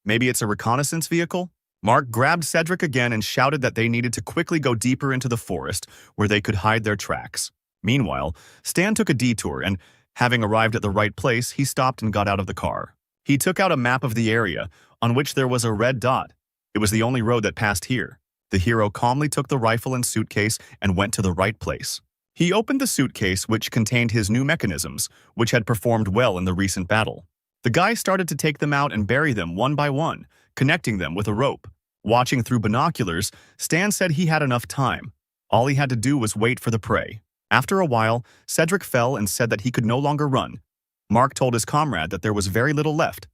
A: Maybe it's a reconnaissance vehicle? Mark grabbed Cedric again and shouted that they needed to quickly go deeper into the forest where they could hide their tracks. Meanwhile, Stan took a detour and, having arrived at the right place, he stopped and got out of the car. He took out a map of the area, on which there was a red dot. It was the only road that passed here. The hero calmly took the rifle and suitcase and went to the right place. He opened the suitcase, which contained his new mechanisms, which had performed well in the recent battle. The guy started to take them out and bury them one by one, connecting them with a rope. Watching through binoculars, Stan said he had enough time. All he had to do was wait for the prey. After a while, Cedric fell and said that he could no longer run. Mark told his comrade that there was very little left.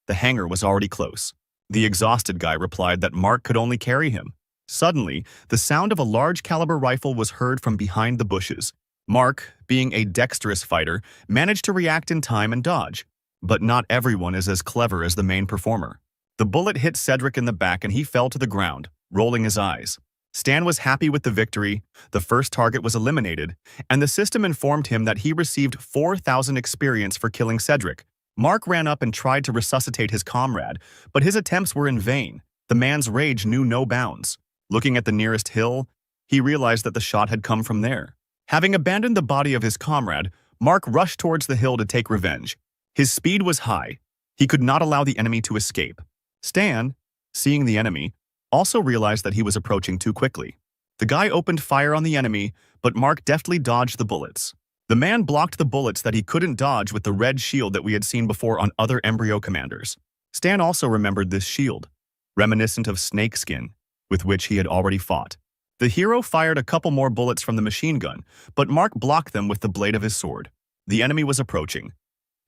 A: The hangar was already close. The exhausted guy replied that Mark could only carry him. Suddenly, the sound of a large caliber rifle was heard from behind the bushes. Mark, being a dexterous fighter, managed to react in time and dodge. But not everyone is as clever as the main performer. The bullet hit Cedric in the back and he fell to the ground, rolling his eyes. Stan was happy with the victory, the first target was eliminated, and the system informed him that he received 4,000 experience for killing Cedric. Mark ran up and tried to resuscitate his comrade, but his attempts were in vain. The man's rage knew no bounds. Looking at the nearest hill, he realized that the shot had come from there. Having abandoned the body of his comrade, Mark rushed towards the hill to take revenge. His speed was high. He could not allow the enemy to escape. Stan, seeing the enemy, also realized that he was approaching too quickly. The guy opened fire on the enemy, but Mark deftly dodged the bullets. The man blocked the bullets that he couldn't dodge with the red shield that we had seen before on other embryo commanders. Stan also remembered this shield, reminiscent of snakeskin, with which he had already fought. The hero fired a couple more bullets from the machine gun, but Mark blocked them with the blade of his sword. The enemy was approaching.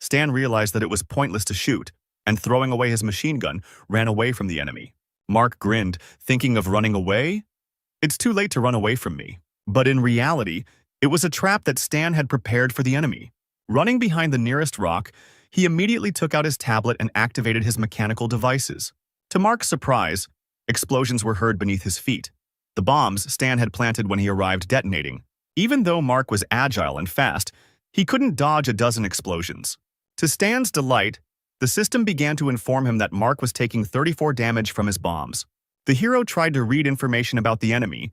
A: Stan realized that it was pointless to shoot, and throwing away his machine gun, ran away from the enemy. Mark grinned, thinking of running away. It's too late to run away from me. But in reality, it was a trap that Stan had prepared for the enemy. Running behind the nearest rock, he immediately took out his tablet and activated his mechanical devices. To Mark's surprise, explosions were heard beneath his feet. The bombs Stan had planted when he arrived detonating. Even though Mark was agile and fast, he couldn't dodge a dozen explosions. To Stan's delight, the system began to inform him that Mark was taking 34 damage from his bombs. The hero tried to read information about the enemy,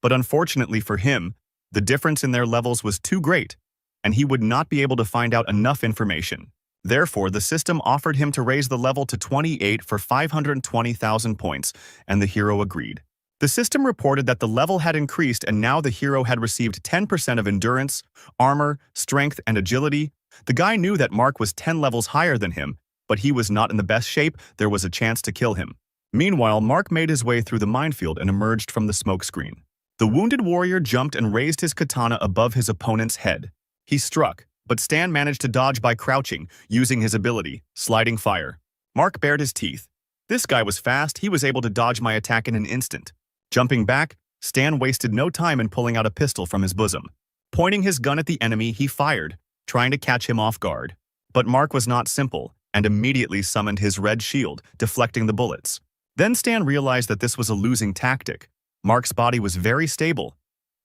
A: but unfortunately for him, the difference in their levels was too great, and he would not be able to find out enough information. Therefore, the system offered him to raise the level to 28 for 520,000 points, and the hero agreed. The system reported that the level had increased and now the hero had received 10% of endurance, armor, strength, and agility. The guy knew that Mark was 10 levels higher than him, but he was not in the best shape. There was a chance to kill him. Meanwhile, Mark made his way through the minefield and emerged from the smoke screen. The wounded warrior jumped and raised his katana above his opponent's head. He struck, but Stan managed to dodge by crouching, using his ability, sliding fire. Mark bared his teeth. This guy was fast, he was able to dodge my attack in an instant. Jumping back, Stan wasted no time in pulling out a pistol from his bosom. Pointing his gun at the enemy, he fired, trying to catch him off guard. But Mark was not simple, and immediately summoned his red shield, deflecting the bullets. Then Stan realized that this was a losing tactic. Mark's body was very stable.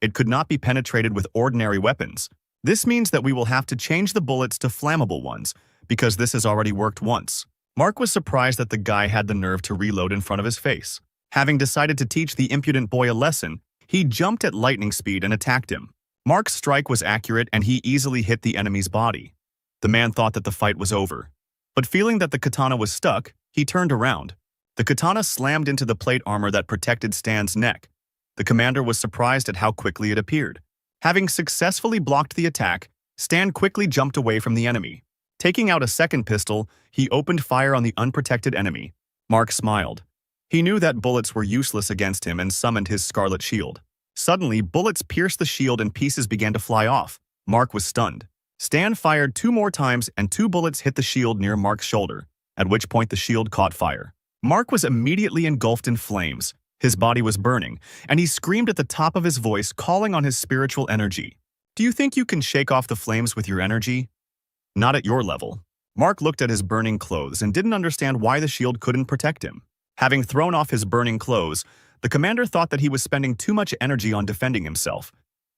A: It could not be penetrated with ordinary weapons. This means that we will have to change the bullets to flammable ones, because this has already worked once. Mark was surprised that the guy had the nerve to reload in front of his face. Having decided to teach the impudent boy a lesson, he jumped at lightning speed and attacked him. Mark's strike was accurate and he easily hit the enemy's body. The man thought that the fight was over. But feeling that the katana was stuck, he turned around. The katana slammed into the plate armor that protected Stan's neck. The commander was surprised at how quickly it appeared. Having successfully blocked the attack, Stan quickly jumped away from the enemy. Taking out a second pistol, he opened fire on the unprotected enemy. Mark smiled. He knew that bullets were useless against him and summoned his scarlet shield. Suddenly, bullets pierced the shield and pieces began to fly off. Mark was stunned. Stan fired 2 more times and 2 bullets hit the shield near Mark's shoulder, at which point the shield caught fire. Mark was immediately engulfed in flames. His body was burning, and he screamed at the top of his voice, calling on his spiritual energy. Do you think you can shake off the flames with your energy? Not at your level. Mark looked at his burning clothes and didn't understand why the shield couldn't protect him. Having thrown off his burning clothes, the commander thought that he was spending too much energy on defending himself.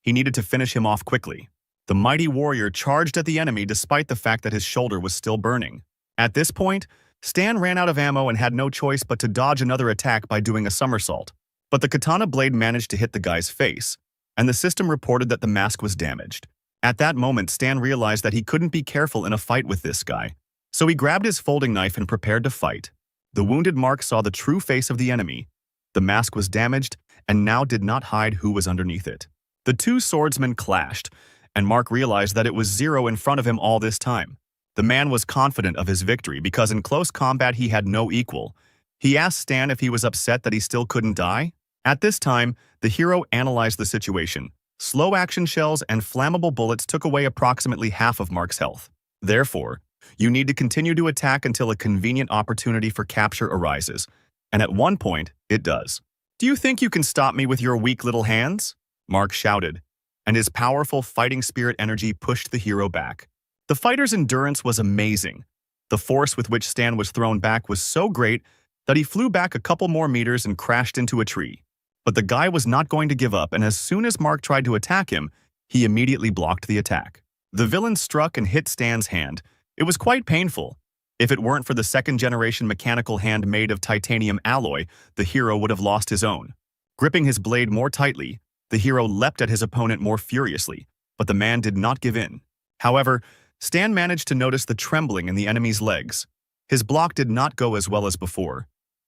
A: He needed to finish him off quickly. The mighty warrior charged at the enemy despite the fact that his shoulder was still burning. At this point, Stan ran out of ammo and had no choice but to dodge another attack by doing a somersault. But the katana blade managed to hit the guy's face, and the system reported that the mask was damaged. At that moment, Stan realized that he couldn't be careful in a fight with this guy. So he grabbed his folding knife and prepared to fight. The wounded Mark saw the true face of the enemy. The mask was damaged and now did not hide who was underneath it. The two swordsmen clashed, and Mark realized that it was Zero in front of him all this time. The man was confident of his victory because in close combat he had no equal. He asked Stan if he was upset that he still couldn't die. At this time, the hero analyzed the situation. Slow action shells and flammable bullets took away approximately half of Mark's health. Therefore, you need to continue to attack until a convenient opportunity for capture arises. And at one point, it does. "Do you think you can stop me with your weak little hands?" Mark shouted, and his powerful fighting spirit energy pushed the hero back. The fighter's endurance was amazing. The force with which Stan was thrown back was so great that he flew back a couple more meters and crashed into a tree. But the guy was not going to give up, and as soon as Mark tried to attack him, he immediately blocked the attack. The villain struck and hit Stan's hand. It was quite painful. If it weren't for the second-generation mechanical hand made of titanium alloy, the hero would have lost his own. Gripping his blade more tightly, the hero leapt at his opponent more furiously, but the man did not give in. However, Stan managed to notice the trembling in the enemy's legs. His block did not go as well as before.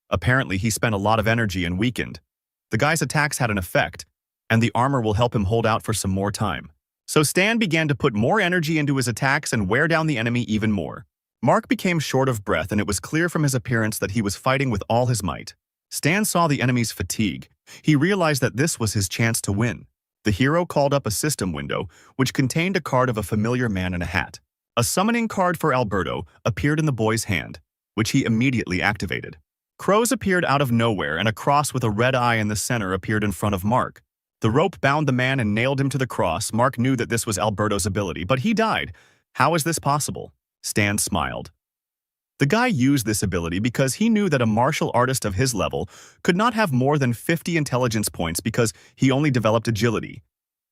A: Apparently, he spent a lot of energy and weakened. The guy's attacks had an effect, and the armor will help him hold out for some more time. So Stan began to put more energy into his attacks and wear down the enemy even more. Mark became short of breath, and it was clear from his appearance that he was fighting with all his might. Stan saw the enemy's fatigue. He realized that this was his chance to win. The hero called up a system window, which contained a card of a familiar man in a hat. A summoning card for Alberto appeared in the boy's hand, which he immediately activated. Crows appeared out of nowhere, and a cross with a red eye in the center appeared in front of Mark. The rope bound the man and nailed him to the cross. Mark knew that this was Alberto's ability, but he died. How is this possible? Stan smiled. The guy used this ability because he knew that a martial artist of his level could not have more than 50 intelligence points because he only developed agility.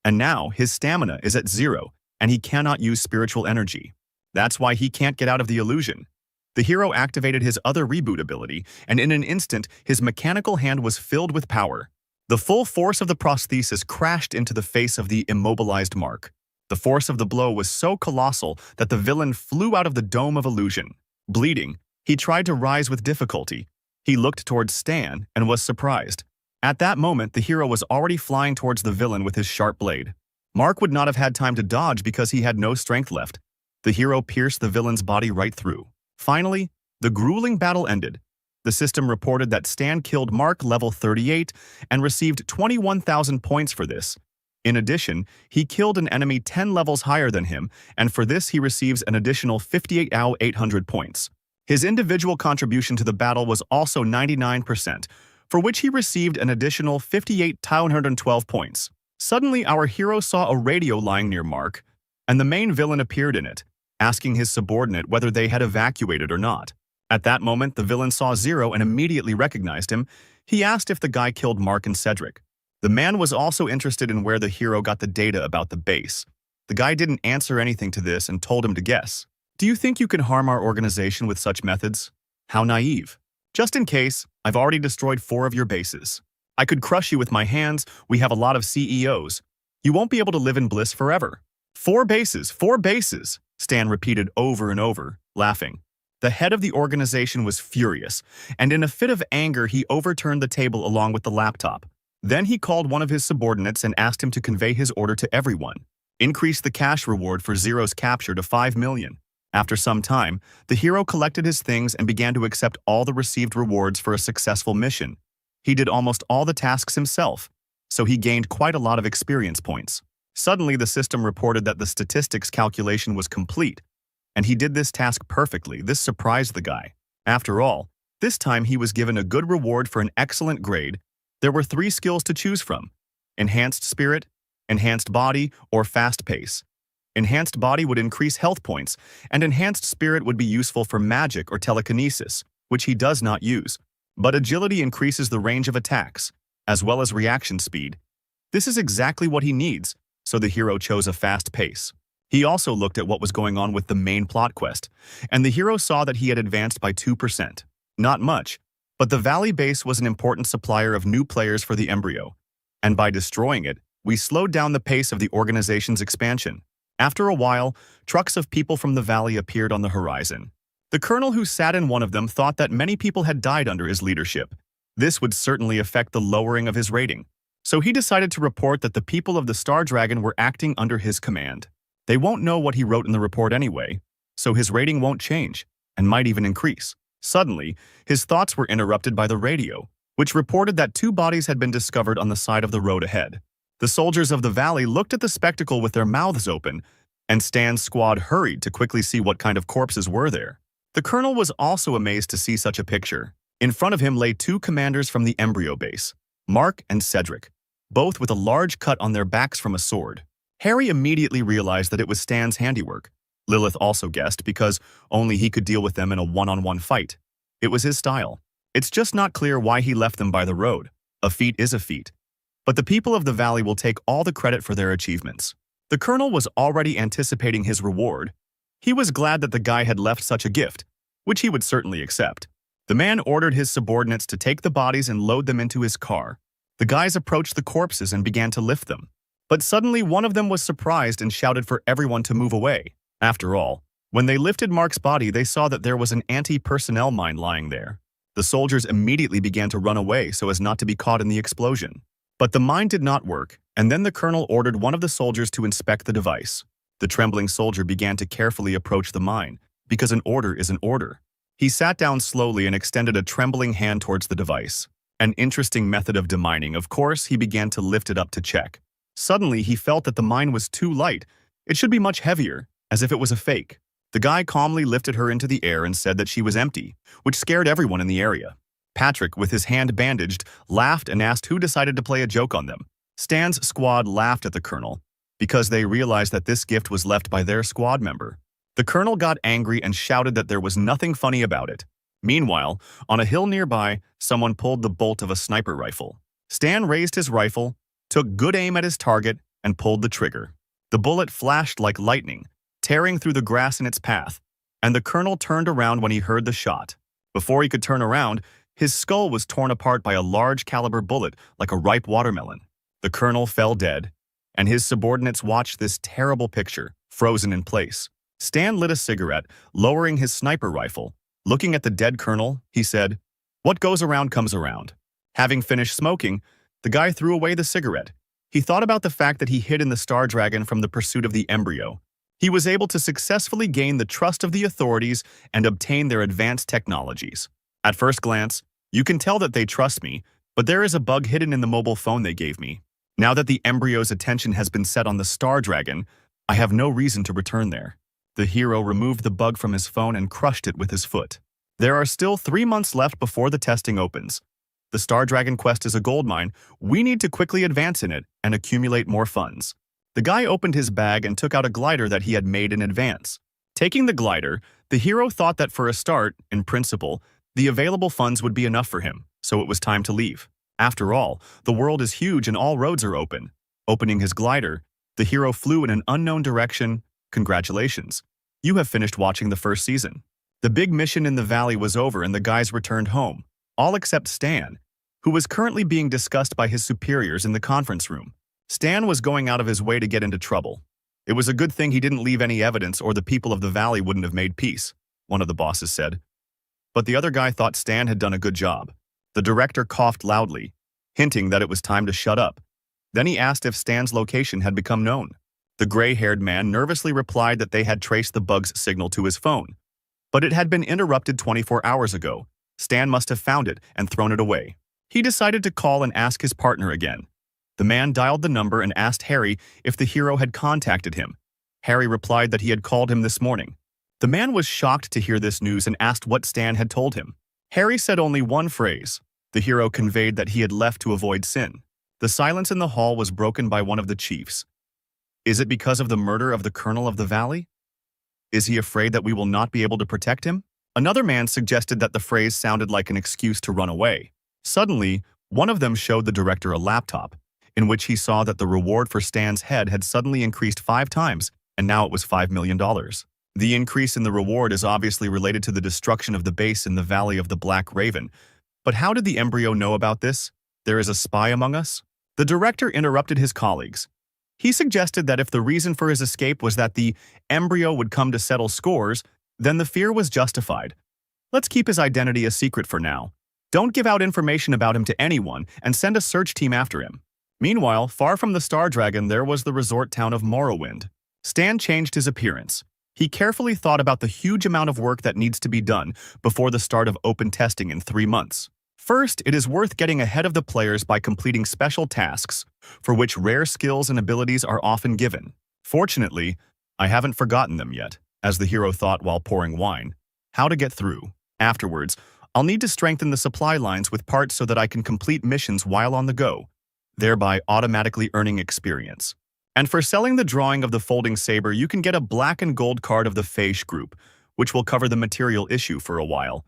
A: And now his stamina is at 0, and he cannot use spiritual energy. That's why he can't get out of the illusion. The hero activated his other reboot ability, and in an instant, his mechanical hand was filled with power. The full force of the prosthesis crashed into the face of the immobilized Mark. The force of the blow was so colossal that the villain flew out of the dome of illusion. Bleeding, he tried to rise with difficulty. He looked towards Stan and was surprised. At that moment, the hero was already flying towards the villain with his sharp blade. Mark would not have had time to dodge because he had no strength left. The hero pierced the villain's body right through. Finally, the grueling battle ended. The system reported that Stan killed Mark level 38 and received 21,000 points for this. In addition, he killed an enemy 10 levels higher than him, and for this he receives an additional 58,800 points. His individual contribution to the battle was also 99%, for which he received an additional 58,212 points. Suddenly, our hero saw a radio lying near Mark, and the main villain appeared in it, asking his subordinate whether they had evacuated or not. At that moment, the villain saw Zero and immediately recognized him. He asked if the guy killed Mark and Cedric. The man was also interested in where the hero got the data about the base. The guy didn't answer anything to this and told him to guess. "Do you think you can harm our organization with such methods? How naive. Just in case, I've already destroyed 4 of your bases. I could crush you with my hands. We have a lot of CEOs. You won't be able to live in bliss forever." 4 bases, 4 bases, Stan repeated over and over, laughing. The head of the organization was furious, and in a fit of anger he overturned the table along with the laptop. Then he called one of his subordinates and asked him to convey his order to everyone. Increase the cash reward for Zero's capture to 5 million. After some time, the hero collected his things and began to accept all the received rewards for a successful mission. He did almost all the tasks himself, so he gained quite a lot of experience points. Suddenly, the system reported that the statistics calculation was complete, and he did this task perfectly. This surprised the guy. After all, this time he was given a good reward for an excellent grade. There were 3 skills to choose from: enhanced spirit, enhanced body, or fast pace. Enhanced body would increase health points, and enhanced spirit would be useful for magic or telekinesis, which he does not use. But agility increases the range of attacks, as well as reaction speed. This is exactly what he needs, so the hero chose a fast pace. He also looked at what was going on with the main plot quest, and the hero saw that he had advanced by 2%. Not much, but the Valley base was an important supplier of new players for the embryo, and by destroying it, we slowed down the pace of the organization's expansion. After a while, trucks of people from the Valley appeared on the horizon. The colonel who sat in one of them thought that many people had died under his leadership. This would certainly affect the lowering of his rating, so he decided to report that the people of the Star Dragon were acting under his command. They won't know what he wrote in the report anyway, so his rating won't change, and might even increase. Suddenly, his thoughts were interrupted by the radio, which reported that 2 bodies had been discovered on the side of the road ahead. The soldiers of the Valley looked at the spectacle with their mouths open, and Stan's squad hurried to quickly see what kind of corpses were there. The colonel was also amazed to see such a picture. In front of him lay 2 commanders from the embryo base, Mark and Cedric, both with a large cut on their backs from a sword. Harry immediately realized that it was Stan's handiwork. Lilith also guessed because only he could deal with them in a one-on-one fight. It was his style. It's just not clear why he left them by the road. A feat is a feat. But the people of the Valley will take all the credit for their achievements. The colonel was already anticipating his reward. He was glad that the guy had left such a gift, which he would certainly accept. The man ordered his subordinates to take the bodies and load them into his car. The guys approached the corpses and began to lift them. But suddenly one of them was surprised and shouted for everyone to move away. After all, when they lifted Mark's body, they saw that there was an anti-personnel mine lying there. The soldiers immediately began to run away so as not to be caught in the explosion. But the mine did not work, and then the colonel ordered one of the soldiers to inspect the device. The trembling soldier began to carefully approach the mine, because an order is an order. He sat down slowly and extended a trembling hand towards the device. An interesting method of demining. Of course, he began to lift it up to check. Suddenly, he felt that the mine was too light. It should be much heavier, as if it was a fake. The guy calmly lifted her into the air and said that she was empty, which scared everyone in the area. Patrick, with his hand bandaged, laughed and asked who decided to play a joke on them. Stan's squad laughed at the colonel, because they realized that this gift was left by their squad member. The colonel got angry and shouted that there was nothing funny about it. Meanwhile, on a hill nearby, someone pulled the bolt of a sniper rifle. Stan raised his rifle, took good aim at his target, and pulled the trigger. The bullet flashed like lightning, tearing through the grass in its path, and the colonel turned around when he heard the shot. Before he could turn around, his skull was torn apart by a large caliber bullet like a ripe watermelon. The colonel fell dead, and his subordinates watched this terrible picture, frozen in place. Stan lit a cigarette, lowering his sniper rifle. Looking at the dead colonel, he said, "What goes around comes around." Having finished smoking, the guy threw away the cigarette. He thought about the fact that he hid in the Star Dragon from the pursuit of the embryo. He was able to successfully gain the trust of the authorities and obtain their advanced technologies. At first glance, you can tell that they trust me, but there is a bug hidden in the mobile phone they gave me. Now that the embryo's attention has been set on the Star Dragon, I have no reason to return there. The hero removed the bug from his phone and crushed it with his foot. There are still 3 months left before the testing opens. The Star Dragon quest is a goldmine. We need to quickly advance in it and accumulate more funds. The guy opened his bag and took out a glider that he had made in advance. Taking the glider, the hero thought that for a start, in principle, the available funds would be enough for him, so it was time to leave. After all, the world is huge and all roads are open. Opening his glider, the hero flew in an unknown direction. Congratulations. You have finished watching the first season. The big mission in the valley was over and the guys returned home, all except Stan, who was currently being discussed by his superiors in the conference room. Stan was going out of his way to get into trouble. It was a good thing he didn't leave any evidence or the people of the valley wouldn't have made peace, one of the bosses said. But the other guy thought Stan had done a good job. The director coughed loudly, hinting that it was time to shut up. Then he asked if Stan's location had become known. The gray-haired man nervously replied that they had traced the bug's signal to his phone. But it had been interrupted 24 hours ago. Stan must have found it and thrown it away. He decided to call and ask his partner again. The man dialed the number and asked Harry if the hero had contacted him. Harry replied that he had called him this morning. The man was shocked to hear this news and asked what Stan had told him. Harry said only one phrase. The hero conveyed that he had left to avoid sin. The silence in the hall was broken by one of the chiefs. Is it because of the murder of the Colonel of the Valley? Is he afraid that we will not be able to protect him? Another man suggested that the phrase sounded like an excuse to run away. Suddenly, one of them showed the director a laptop, in which he saw that the reward for Stan's head had suddenly increased 5 times, and now it was $5 million. The increase in the reward is obviously related to the destruction of the base in the Valley of the Black Raven. But how did the embryo know about this? There is a spy among us? The director interrupted his colleagues. He suggested that if the reason for his escape was that the embryo would come to settle scores, then the fear was justified. Let's keep his identity a secret for now. Don't give out information about him to anyone and send a search team after him. Meanwhile, far from the Star Dragon, there was the resort town of Morrowind. Stan changed his appearance. He carefully thought about the huge amount of work that needs to be done before the start of open testing in 3 months. First, it is worth getting ahead of the players by completing special tasks, for which rare skills and abilities are often given. Fortunately, I haven't forgotten them yet, as the hero thought while pouring wine. How to get through. Afterwards, I'll need to strengthen the supply lines with parts so that I can complete missions while on the go, thereby automatically earning experience. And for selling the drawing of the folding saber, you can get a black and gold card of the Feish group, which will cover the material issue for a while,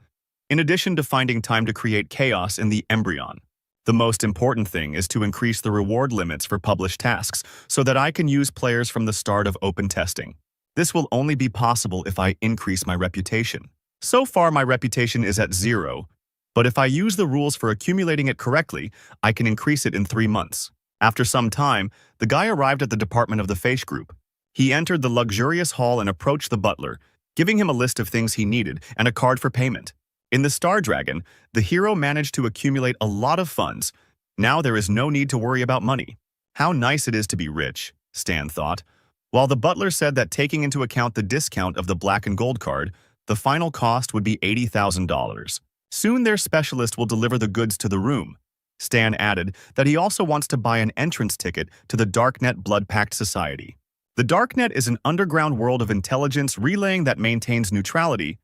A: in addition to finding time to create chaos in the embryon. The most important thing is to increase the reward limits for published tasks so that I can use players from the start of open testing. This will only be possible if I increase my reputation. So far, my reputation is at 0, but if I use the rules for accumulating it correctly, I can increase it in 3 months. After some time, the guy arrived at the department of the Feish group. He entered the luxurious hall and approached the butler, giving him a list of things he needed and a card for payment. In the Star Dragon, the hero managed to accumulate a lot of funds. Now there is no need to worry about money. How nice it is to be rich, Stan thought. While the butler said that taking into account the discount of the black and gold card, the final cost would be $80,000. Soon their specialist will deliver the goods to the room. Stan added that he also wants to buy an entrance ticket to the Darknet Blood Pact Society. The Darknet is an underground world of intelligence relaying that maintains neutrality.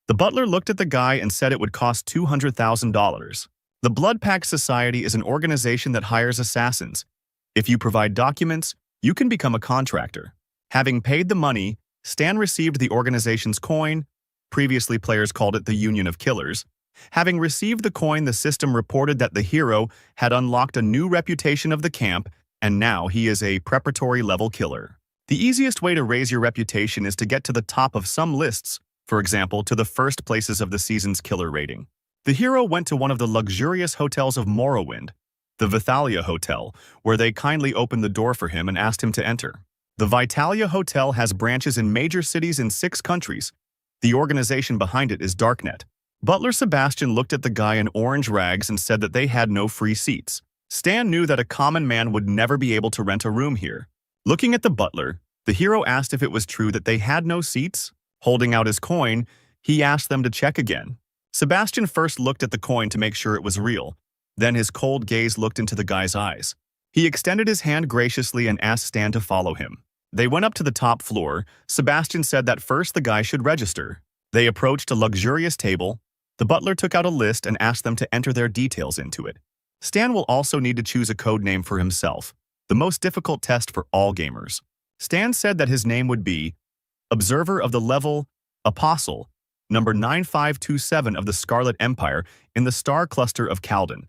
A: The butler looked at the guy and said it would cost $200,000. The Blood Pact Society is an organization that hires assassins. If you provide documents, you can become a contractor. Having paid the money, Stan received the organization's coin. Previously, players called it the Union of Killers. Having received the coin, the system reported that the hero had unlocked a new reputation of the camp, and now he is a preparatory level killer. The easiest way to raise your reputation is to get to the top of some lists, for example, to the first places of the season's killer rating. The hero went to one of the luxurious hotels of Morrowind, the Vitalia Hotel, where they kindly opened the door for him and asked him to enter. The Vitalia Hotel has branches in major cities in 6 countries. The organization behind it is Darknet. Butler Sebastian looked at the guy in orange rags and said that they had no free seats. Stan knew that a common man would never be able to rent a room here. Looking at the butler, the hero asked if it was true that they had no seats. Holding out his coin, he asked them to check again. Sebastian first looked at the coin to make sure it was real. Then his cold gaze looked into the guy's eyes. He extended his hand graciously and asked Stan to follow him. They went up to the top floor. Sebastian said that first the guy should register. They approached a luxurious table. The butler took out a list and asked them to enter their details into it. Stan will also need to choose a code name for himself, the most difficult test for all gamers. Stan said that his name would be Observer of the Level Apostle, number 9527 of the Scarlet Empire in the star cluster of Calden.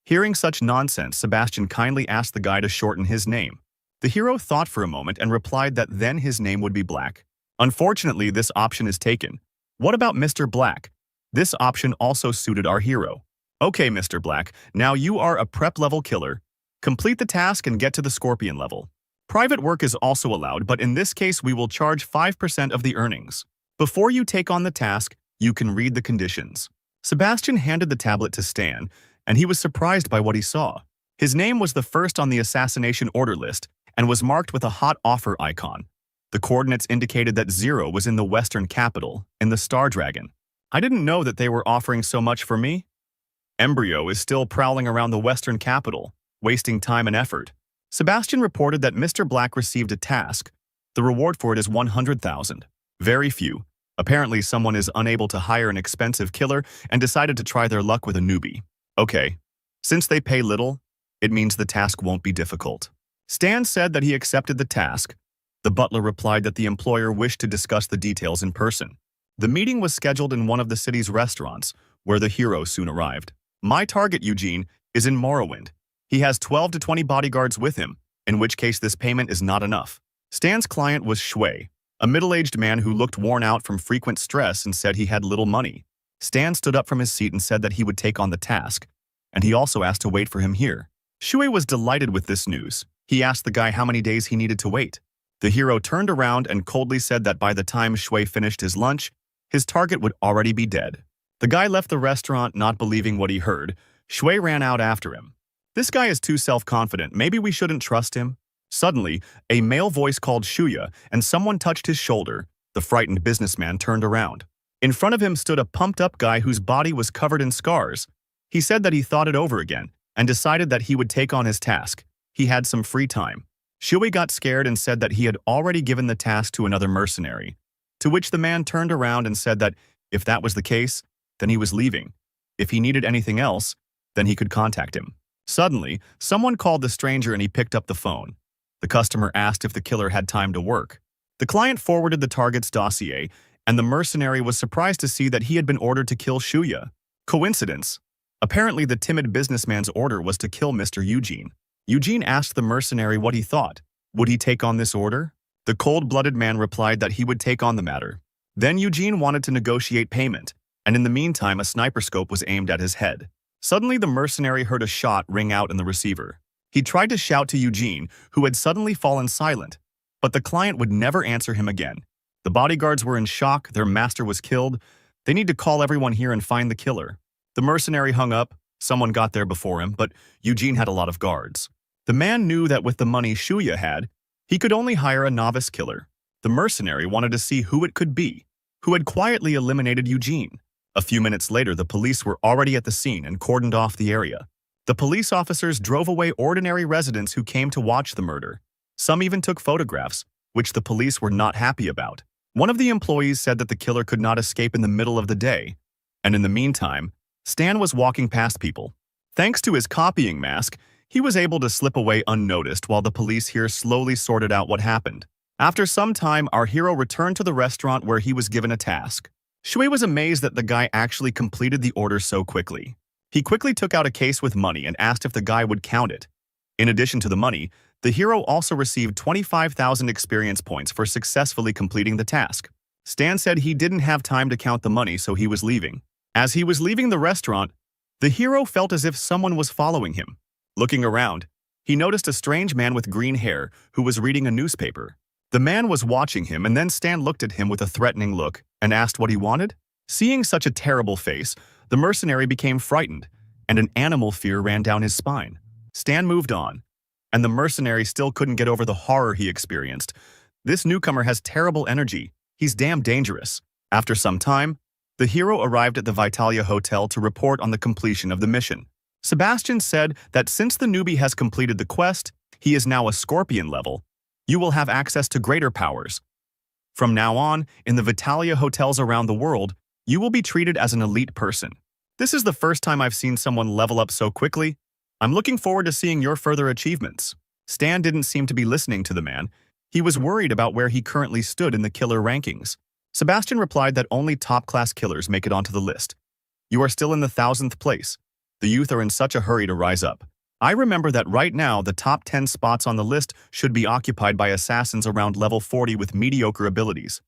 A: Hearing such nonsense, Sebastian kindly asked the guy to shorten his name. The hero thought for a moment and replied that then his name would be Black. Unfortunately, this option is taken. What about Mr. Black? This option also suited our hero. Okay, Mr. Black, now you are a prep level killer. Complete the task and get to the Scorpion level. Private work is also allowed, but in this case we will charge 5% of the earnings. Before you take on the task, you can read the conditions. Sebastian handed the tablet to Stan, and he was surprised by what he saw. His name was the first on the assassination order list and was marked with a hot offer icon. The coordinates indicated that 0 was in the Western capital, in the Star Dragon. I didn't know that they were offering so much for me. Embryo is still prowling around the Western capital, wasting time and effort. Sebastian reported that Mr. Black received a task. The reward for it is 100,000. Very few. Apparently someone is unable to hire an expensive killer and decided to try their luck with a newbie. Okay. Since they pay little, it means the task won't be difficult. Stan said that he accepted the task. The butler replied that the employer wished to discuss the details in person. The meeting was scheduled in one of the city's restaurants, where the hero soon arrived. My target, Eugene, is in Morrowind. He has 12 to 20 bodyguards with him, in which case this payment is not enough. Stan's client was Shui, a middle-aged man who looked worn out from frequent stress and said he had little money. Stan stood up from his seat and said that he would take on the task, and he also asked to wait for him here. Shui was delighted with this news. He asked the guy how many days he needed to wait. The hero turned around and coldly said that by the time Shui finished his lunch, his target would already be dead. The guy left the restaurant not believing what he heard. Shui ran out after him. This guy is too self-confident. Maybe we shouldn't trust him. Suddenly, a male voice called Shuya, and someone touched his shoulder. The frightened businessman turned around. In front of him stood a pumped-up guy whose body was covered in scars. He said that he thought it over again and decided that he would take on his task. He had some free time. Shui got scared and said that he had already given the task to another mercenary, to which the man turned around and said that if that was the case, then he was leaving. If he needed anything else, then he could contact him. Suddenly, someone called the stranger and he picked up the phone. The customer asked if the killer had time to work. The client forwarded the target's dossier, and the mercenary was surprised to see that he had been ordered to kill Shuya. Coincidence? Apparently, the timid businessman's order was to kill Mr. Eugene. Eugene asked the mercenary what he thought. Would he take on this order? The cold-blooded man replied that he would take on the matter. Then Eugene wanted to negotiate payment, and in the meantime a sniper scope was aimed at his head. Suddenly, the mercenary heard a shot ring out in the receiver. He tried to shout to Eugene, who had suddenly fallen silent, but the client would never answer him again. The bodyguards were in shock. Their master was killed. They need to call everyone here and find the killer. The mercenary hung up. Someone got there before him, but Eugene had a lot of guards. The man knew that with the money Shuya had, he could only hire a novice killer. The mercenary wanted to see who it could be, who had quietly eliminated Eugene. A few minutes later, the police were already at the scene and cordoned off the area. The police officers drove away ordinary residents who came to watch the murder. Some even took photographs, which the police were not happy about. One of the employees said that the killer could not escape in the middle of the day, and in the meantime, Stan was walking past people. Thanks to his copying mask, he was able to slip away unnoticed while the police here slowly sorted out what happened. After some time, our hero returned to the restaurant where he was given a task. Shui was amazed that the guy actually completed the order so quickly. He quickly took out a case with money and asked if the guy would count it. In addition to the money, the hero also received 25,000 experience points for successfully completing the task. Stan said he didn't have time to count the money, so he was leaving. As he was leaving the restaurant, the hero felt as if someone was following him. Looking around, he noticed a strange man with green hair who was reading a newspaper. The man was watching him, and then Stan looked at him with a threatening look and asked what he wanted. Seeing such a terrible face, the mercenary became frightened, and an animal fear ran down his spine. Stan moved on, and the mercenary still couldn't get over the horror he experienced. This newcomer has terrible energy. He's damn dangerous. After some time, the hero arrived at the Vitalia Hotel to report on the completion of the mission. Sebastian said that since the newbie has completed the quest, he is now a scorpion level. You will have access to greater powers. From now on, in the Vitalia hotels around the world, you will be treated as an elite person. This is the first time I've seen someone level up so quickly. I'm looking forward to seeing your further achievements. Stan didn't seem to be listening to the man. He was worried about where he currently stood in the killer rankings. Sebastian replied that only top-class killers make it onto the list. You are still in the 1,000th place. The youth are in such a hurry to rise up. I remember that right now the top 10 spots on the list should be occupied by assassins around level 40 with mediocre abilities.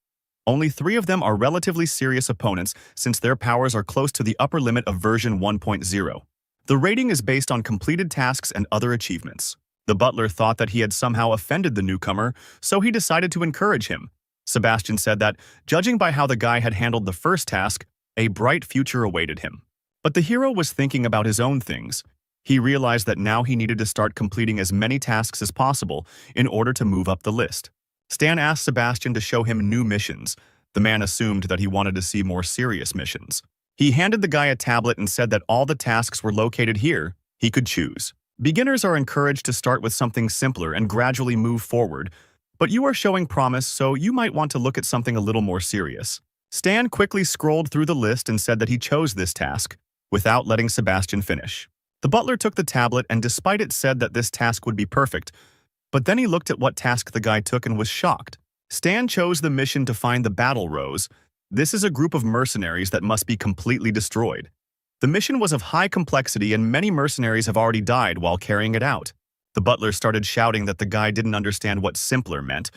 A: Only 3 of them are relatively serious opponents since their powers are close to the upper limit of version 1.0. The rating is based on completed tasks and other achievements. The butler thought that he had somehow offended the newcomer, so he decided to encourage him. Sebastian said that, judging by how the guy had handled the first task, a bright future awaited him. But the hero was thinking about his own things. He realized that now he needed to start completing as many tasks as possible in order to move up the list. Stan asked Sebastian to show him new missions. The man assumed that he wanted to see more serious missions. He handed the guy a tablet and said that all the tasks were located here. He could choose. Beginners are encouraged to start with something simpler and gradually move forward, but you are showing promise, so you might want to look at something a little more serious. Stan quickly scrolled through the list and said that he chose this task, without letting Sebastian finish. The butler took the tablet and despite it said that this task would be perfect, But then he looked at what task the guy took and was shocked. Stan chose the mission to find the Battle Rose. This is a group of mercenaries that must be completely destroyed. The mission was of high complexity and many mercenaries have already died while carrying it out. The butler started shouting that the guy didn't understand what simpler meant.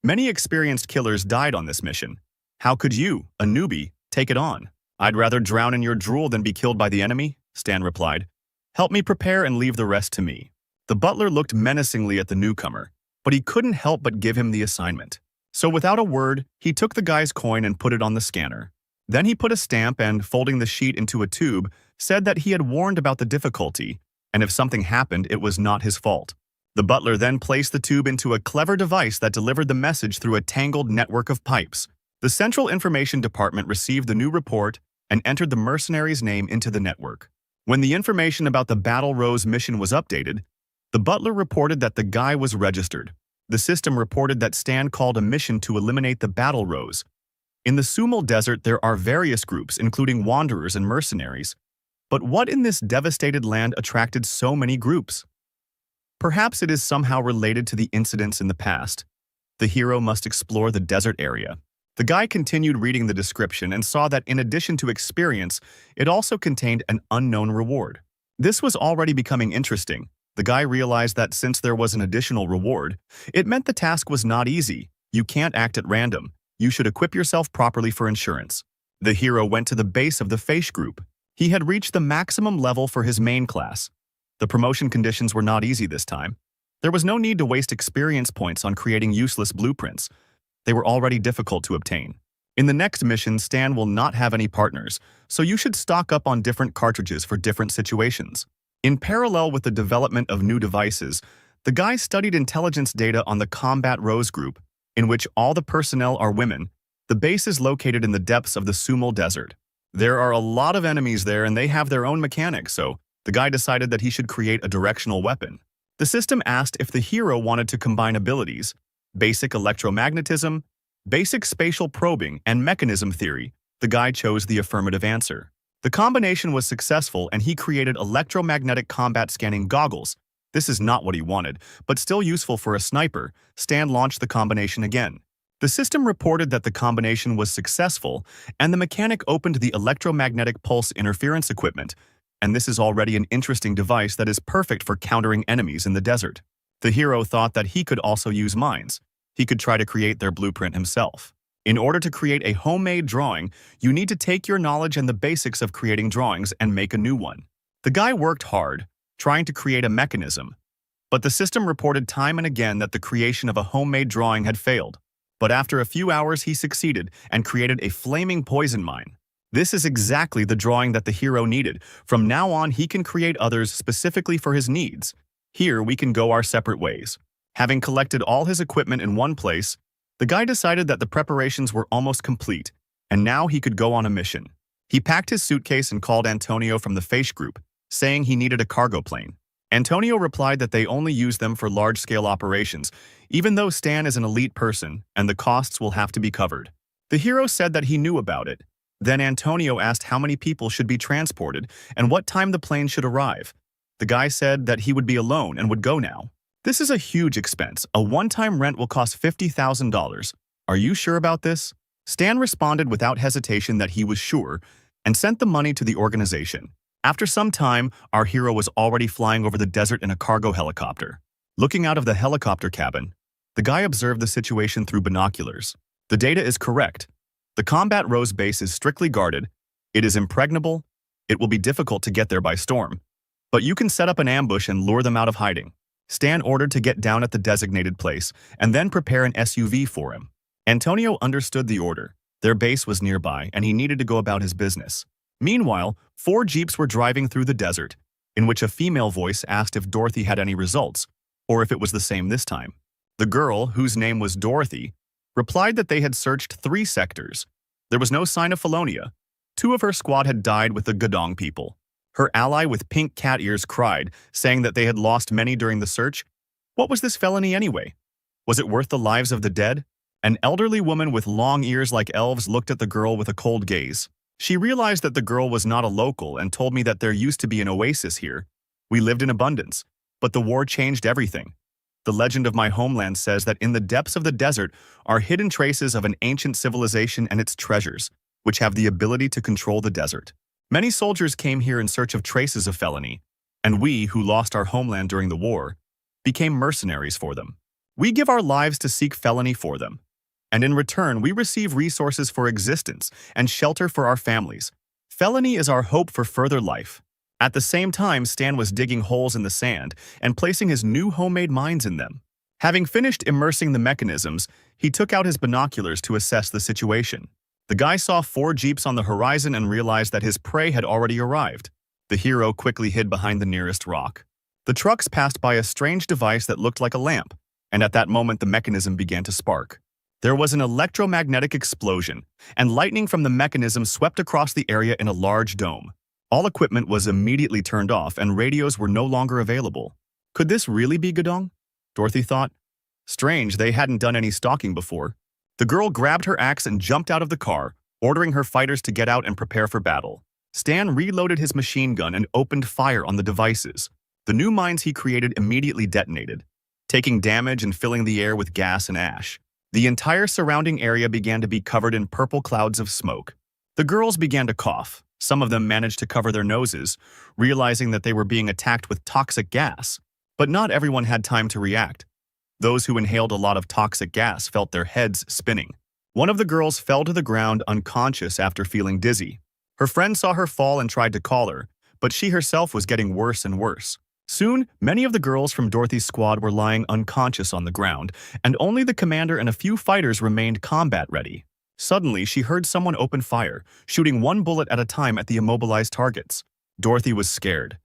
A: Many experienced killers died on this mission. How could you, a newbie, take it on? I'd rather drown in your drool than be killed by the enemy, Stan replied. Help me prepare and leave the rest to me. The butler looked menacingly at the newcomer, but he couldn't help but give him the assignment. So without a word, he took the guy's coin and put it on the scanner. Then he put a stamp and, folding the sheet into a tube, said that he had warned about the difficulty, and if something happened, it was not his fault. The butler then placed the tube into a clever device that delivered the message through a tangled network of pipes. The Central Information Department received the new report and entered the mercenary's name into the network. When the information about the Battle Rose mission was updated, the butler reported that the guy was registered. The system reported that Stan called a mission to eliminate the Battle Rose. In the Sumal Desert, there are various groups, including wanderers and mercenaries. But what in this devastated land attracted so many groups? Perhaps it is somehow related to the incidents in the past. The hero must explore the desert area. The guy continued reading the description and saw that in addition to experience, it also contained an unknown reward. This was already becoming interesting. The guy realized that since there was an additional reward, it meant the task was not easy. You can't act at random. You should equip yourself properly for insurance. The hero went to the base of the Feish group. He had reached the maximum level for his main class. The promotion conditions were not easy this time. There was no need to waste experience points on creating useless blueprints. They were already difficult to obtain. In the next mission, Stan will not have any partners, so you should stock up on different cartridges for different situations. In parallel with the development of new devices, the guy studied intelligence data on the Combat Rose group, in which all the personnel are women. The base is located in the depths of the Sumal Desert. There are a lot of enemies there and they have their own mechanics, so the guy decided that he should create a directional weapon. The system asked if the hero wanted to combine abilities, basic electromagnetism, basic spatial probing, and mechanism theory. The guy chose the affirmative answer. The combination was successful and he created electromagnetic combat scanning goggles. This is not what he wanted, but still useful for a sniper. Stan launched the combination again. The system reported that the combination was successful and the mechanic opened the electromagnetic pulse interference equipment. And this is already an interesting device that is perfect for countering enemies in the desert. The hero thought that he could also use mines. He could try to create their blueprint himself. In order to create a homemade drawing, you need to take your knowledge and the basics of creating drawings and make a new one. The guy worked hard, trying to create a mechanism. But the system reported time and again that the creation of a homemade drawing had failed. But after a few hours, he succeeded and created a flaming poison mine. This is exactly the drawing that the hero needed. From now on, he can create others specifically for his needs. Here, we can go our separate ways. Having collected all his equipment in one place, the guy decided that the preparations were almost complete, and now he could go on a mission. He packed his suitcase and called Antonio from the Feish group, saying he needed a cargo plane. Antonio replied that they only use them for large-scale operations, even though Stan is an elite person and the costs will have to be covered. The hero said that he knew about it. Then Antonio asked how many people should be transported and what time the plane should arrive. The guy said that he would be alone and would go now. This is a huge expense. A one-time rent will cost $50,000. Are you sure about this? Stan responded without hesitation that he was sure and sent the money to the organization. After some time, our hero was already flying over the desert in a cargo helicopter. Looking out of the helicopter cabin, the guy observed the situation through binoculars. The data is correct. The Combat Rose base is strictly guarded. It is impregnable. It will be difficult to get there by storm. But you can set up an ambush and lure them out of hiding. Stan ordered to get down at the designated place and then prepare an SUV for him. Antonio understood the order. Their base was nearby and he needed to go about his business. Meanwhile, 4 jeeps were driving through the desert, in which a female voice asked if Dorothy had any results, or if it was the same this time. The girl, whose name was Dorothy, replied that they had searched 3 sectors. There was no sign of Felonia. 2 of her squad had died with the Gadong people. Her ally with pink cat ears cried, saying that they had lost many during the search. What was this felony anyway? Was it worth the lives of the dead? An elderly woman with long ears like elves looked at the girl with a cold gaze. She realized that the girl was not a local and told me that there used to be an oasis here. We lived in abundance, but the war changed everything. The legend of my homeland says that in the depths of the desert are hidden traces of an ancient civilization and its treasures, which have the ability to control the desert. Many soldiers came here in search of traces of felony, and we, who lost our homeland during the war, became mercenaries for them. We give our lives to seek felony for them, and in return we receive resources for existence and shelter for our families. Felony is our hope for further life. At the same time, Stan was digging holes in the sand and placing his new homemade mines in them. Having finished immersing the mechanisms, he took out his binoculars to assess the situation. The guy saw 4 jeeps on the horizon and realized that his prey had already arrived. The hero quickly hid behind the nearest rock. The trucks passed by a strange device that looked like a lamp, and at that moment the mechanism began to spark. There was an electromagnetic explosion, and lightning from the mechanism swept across the area in a large dome. All equipment was immediately turned off and radios were no longer available. Could this really be Gedong? Dorothy thought. Strange, they hadn't done any stalking before. The girl grabbed her axe and jumped out of the car, ordering her fighters to get out and prepare for battle. Stan reloaded his machine gun and opened fire on the devices. The new mines he created immediately detonated, taking damage and filling the air with gas and ash. The entire surrounding area began to be covered in purple clouds of smoke. The girls began to cough. Some of them managed to cover their noses, realizing that they were being attacked with toxic gas. But not everyone had time to react. Those who inhaled a lot of toxic gas felt their heads spinning. One of the girls fell to the ground unconscious after feeling dizzy. Her friend saw her fall and tried to call her, but she herself was getting worse and worse. Soon, many of the girls from Dorothy's squad were lying unconscious on the ground, and only the commander and a few fighters remained combat-ready. Suddenly, she heard someone open fire, shooting 1 bullet at a time at the immobilized targets. Dorothy was scared.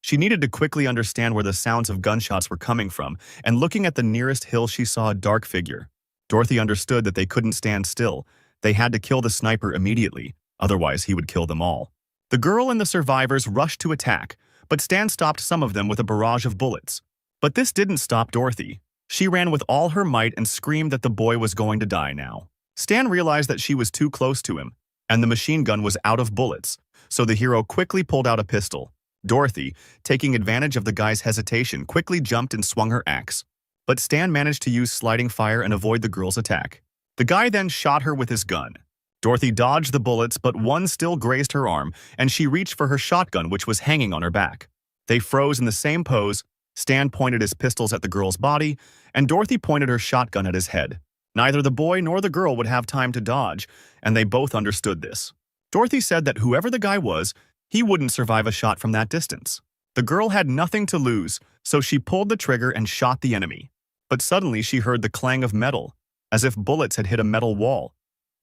A: She needed to quickly understand where the sounds of gunshots were coming from, and looking at the nearest hill she saw a dark figure. Dorothy understood that they couldn't stand still. They had to kill the sniper immediately, otherwise he would kill them all. The girl and the survivors rushed to attack, but Stan stopped some of them with a barrage of bullets. But this didn't stop Dorothy. She ran with all her might and screamed that the boy was going to die now. Stan realized that she was too close to him, and the machine gun was out of bullets, so the hero quickly pulled out a pistol. Dorothy, taking advantage of the guy's hesitation, quickly jumped and swung her axe. But Stan managed to use sliding fire and avoid the girl's attack. The guy then shot her with his gun. Dorothy dodged the bullets, but one still grazed her arm, and she reached for her shotgun, which was hanging on her back. They froze in the same pose. Stan pointed his pistols at the girl's body, and Dorothy pointed her shotgun at his head. Neither the boy nor the girl would have time to dodge, and they both understood this. Dorothy said that whoever the guy was, he wouldn't survive a shot from that distance. The girl had nothing to lose, so she pulled the trigger and shot the enemy. But suddenly she heard the clang of metal, as if bullets had hit a metal wall,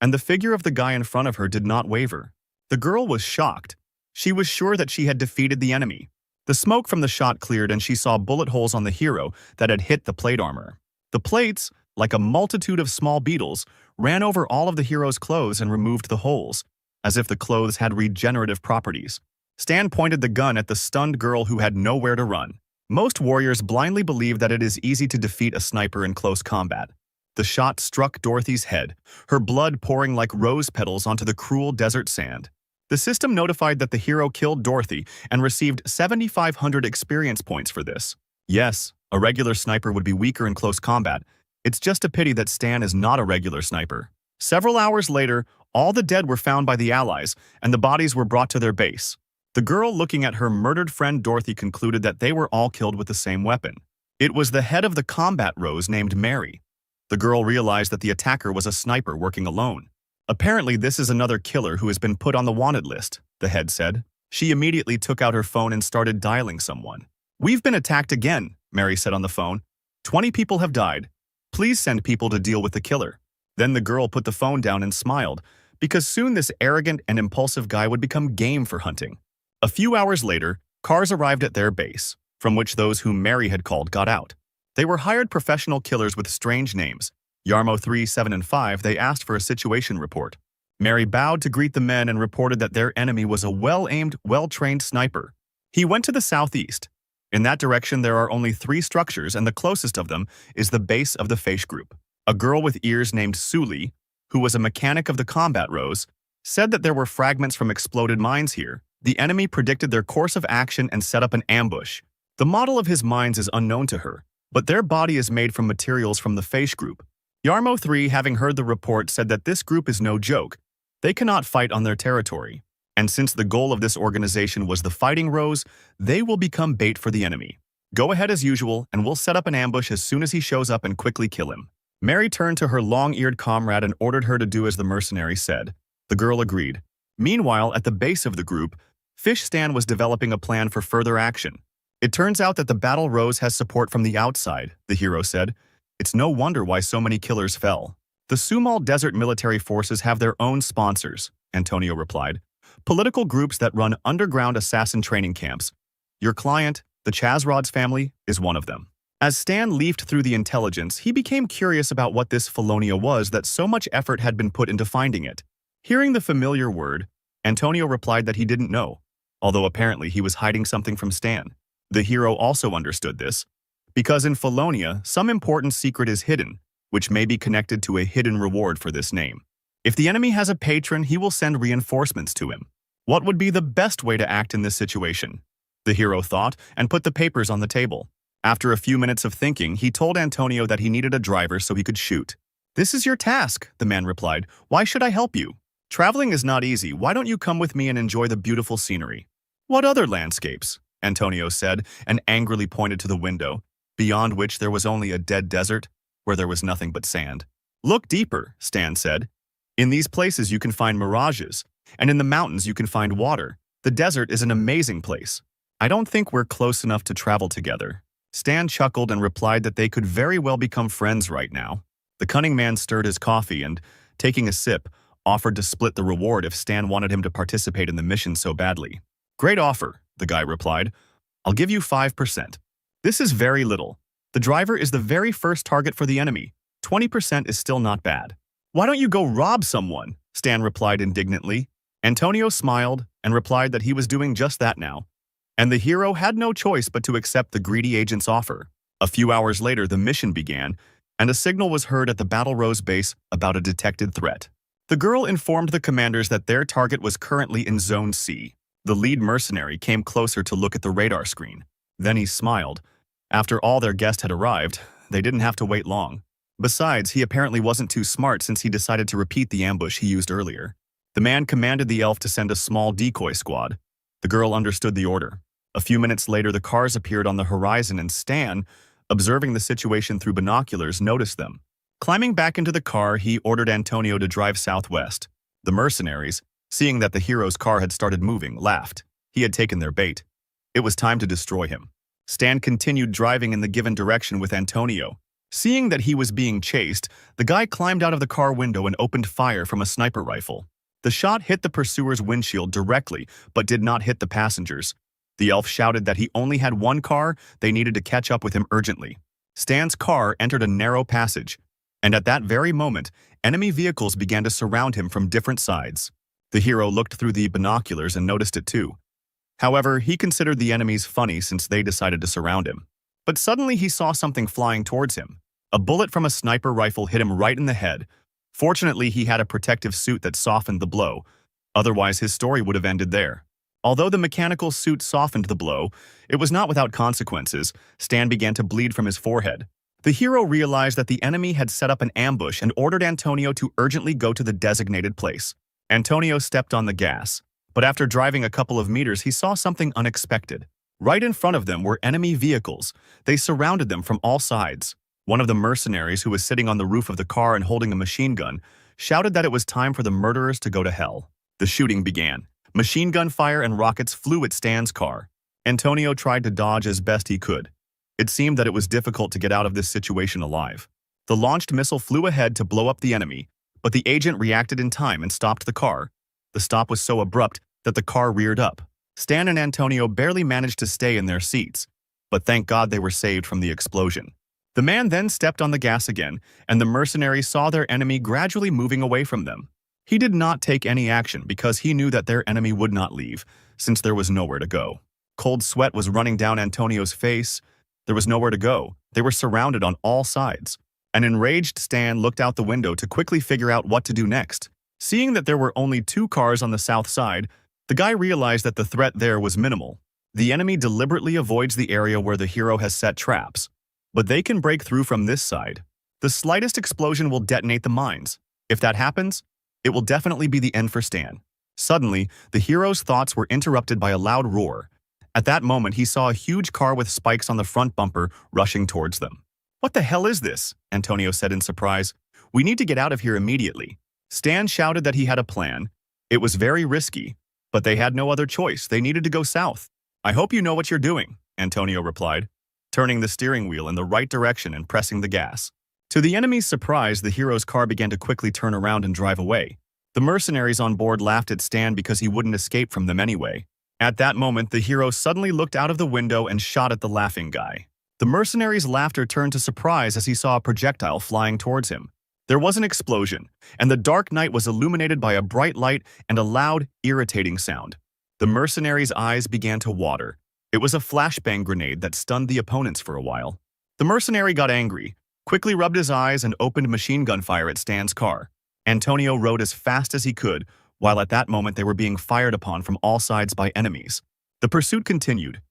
A: and the figure of the guy in front of her did not waver. The girl was shocked. She was sure that she had defeated the enemy. The smoke from the shot cleared and she saw bullet holes on the hero that had hit the plate armor. The plates, like a multitude of small beetles, ran over all of the hero's clothes and removed the holes, as if the clothes had regenerative properties. Stan pointed the gun at the stunned girl who had nowhere to run. Most warriors blindly believe that it is easy to defeat a sniper in close combat. The shot struck Dorothy's head, her blood pouring like rose petals onto the cruel desert sand. The system notified that the hero killed Dorothy and received 7,500 experience points for this. Yes, a regular sniper would be weaker in close combat. It's just a pity that Stan is not a regular sniper. Several hours later, all the dead were found by the Allies, and the bodies were brought to their base. The girl looking at her murdered friend Dorothy concluded that they were all killed with the same weapon. It was the head of the combat rose named Mary. The girl realized that the attacker was a sniper working alone. Apparently, this is another killer who has been put on the wanted list, the head said. She immediately took out her phone and started dialing someone. We've been attacked again, Mary said on the phone. 20 people have died. Please send people to deal with the killer. Then the girl put the phone down and smiled, because soon this arrogant and impulsive guy would become game for hunting. A few hours later, cars arrived at their base, from which those whom Mary had called got out. They were hired professional killers with strange names. Yarmo 3, 7, and 5, they asked for a situation report. Mary bowed to greet the men and reported that their enemy was a well-aimed, well-trained sniper. He went to the southeast. In that direction, there are only 3 structures, and the closest of them is the base of the Feish group. A girl with ears named Suli, who was a mechanic of the combat rose, said that there were fragments from exploded mines here. The enemy predicted their course of action and set up an ambush. The model of his mines is unknown to her, but their body is made from materials from the Feish group. Yarmo 3, having heard the report, said that this group is no joke. They cannot fight on their territory. And since the goal of this organization was the fighting rose, they will become bait for the enemy. Go ahead as usual, and we'll set up an ambush as soon as he shows up and quickly kill him. Mary turned to her long-eared comrade and ordered her to do as the mercenary said. The girl agreed. Meanwhile, at the base of the group, Fish Stan was developing a plan for further action. It turns out that the battle rose has support from the outside, the hero said. It's no wonder why so many killers fell. The Sumal Desert military forces have their own sponsors, Antonio replied. Political groups that run underground assassin training camps. Your client, the Chazrod's family, is one of them. As Stan leafed through the intelligence, he became curious about what this Felonia was that so much effort had been put into finding it. Hearing the familiar word, Antonio replied that he didn't know, although apparently he was hiding something from Stan. The hero also understood this, because in Felonia, some important secret is hidden, which may be connected to a hidden reward for this name. If the enemy has a patron, he will send reinforcements to him. What would be the best way to act in this situation? The hero thought and put the papers on the table. After a few minutes of thinking, he told Antonio that he needed a driver so he could shoot. This is your task, the man replied. Why should I help you? Traveling is not easy. Why don't you come with me and enjoy the beautiful scenery? What other landscapes? Antonio said and angrily pointed to the window, beyond which there was only a dead desert where there was nothing but sand. Look deeper, Stan said. In these places you can find mirages, and in the mountains you can find water. The desert is an amazing place. I don't think we're close enough to travel together. Stan chuckled and replied that they could very well become friends right now. The cunning man stirred his coffee and, taking a sip, offered to split the reward if Stan wanted him to participate in the mission so badly. Great offer, the guy replied. I'll give you 5%. This is very little. The driver is the very first target for the enemy. 20% is still not bad. Why don't you go rob someone? Stan replied indignantly. Antonio smiled and replied that he was doing just that now. And the hero had no choice but to accept the greedy agent's offer. A few hours later, the mission began, and a signal was heard at the Battle Rose base about a detected threat. The girl informed the commanders that their target was currently in Zone C. The lead mercenary came closer to look at the radar screen. Then he smiled. After all their guest had arrived, they didn't have to wait long. Besides, he apparently wasn't too smart since he decided to repeat the ambush he used earlier. The man commanded the elf to send a small decoy squad. The girl understood the order. A few minutes later, the cars appeared on the horizon and Stan, observing the situation through binoculars, noticed them. Climbing back into the car, he ordered Antonio to drive southwest. The mercenaries, seeing that the hero's car had started moving, laughed. He had taken their bait. It was time to destroy him. Stan continued driving in the given direction with Antonio. Seeing that he was being chased, the guy climbed out of the car window and opened fire from a sniper rifle. The shot hit the pursuer's windshield directly, but did not hit the passengers. The elf shouted that he only had one car, they needed to catch up with him urgently. Stan's car entered a narrow passage, and at that very moment, enemy vehicles began to surround him from different sides. The hero looked through the binoculars and noticed it too. However, he considered the enemies funny since they decided to surround him. But suddenly he saw something flying towards him. A bullet from a sniper rifle hit him right in the head. Fortunately, he had a protective suit that softened the blow. Otherwise, his story would have ended there. Although the mechanical suit softened the blow, it was not without consequences. Stan began to bleed from his forehead. The hero realized that the enemy had set up an ambush and ordered Antonio to urgently go to the designated place. Antonio stepped on the gas, but after driving a couple of meters, he saw something unexpected. Right in front of them were enemy vehicles. They surrounded them from all sides. One of the mercenaries, who was sitting on the roof of the car and holding a machine gun, shouted that it was time for the murderers to go to hell. The shooting began. Machine gun fire and rockets flew at Stan's car. Antonio tried to dodge as best he could. It seemed that it was difficult to get out of this situation alive. The launched missile flew ahead to blow up the enemy, but the agent reacted in time and stopped the car. The stop was so abrupt that the car reared up. Stan and Antonio barely managed to stay in their seats, but thank God they were saved from the explosion. The man then stepped on the gas again, and the mercenaries saw their enemy gradually moving away from them. He did not take any action because he knew that their enemy would not leave, since there was nowhere to go. Cold sweat was running down Antonio's face. There was nowhere to go. They were surrounded on all sides. An enraged Stan looked out the window to quickly figure out what to do next. Seeing that there were only 2 cars on the south side, the guy realized that the threat there was minimal. The enemy deliberately avoids the area where the hero has set traps. but they can break through from this side. The slightest explosion will detonate the mines. If that happens, it will definitely be the end for Stan. Suddenly, the hero's thoughts were interrupted by a loud roar. At that moment, he saw a huge car with spikes on the front bumper rushing towards them. "What the hell is this?" Antonio said in surprise. "We need to get out of here immediately." Stan shouted that he had a plan. It was very risky, but they had no other choice. They needed to go south. "I hope you know what you're doing," Antonio replied, turning the steering wheel in the right direction and pressing the gas. To the enemy's surprise, the hero's car began to quickly turn around and drive away. The mercenaries on board laughed at Stan because he wouldn't escape from them anyway. At that moment, the hero suddenly looked out of the window and shot at the laughing guy. The mercenary's laughter turned to surprise as he saw a projectile flying towards him. There was an explosion, and the dark night was illuminated by a bright light and a loud, irritating sound. The mercenary's eyes began to water. It was a flashbang grenade that stunned the opponents for a while. The mercenary got angry, quickly rubbed his eyes and opened machine gun fire at Stan's car. Antonio rode as fast as he could, while at that moment they were being fired upon from all sides by enemies. The pursuit continued,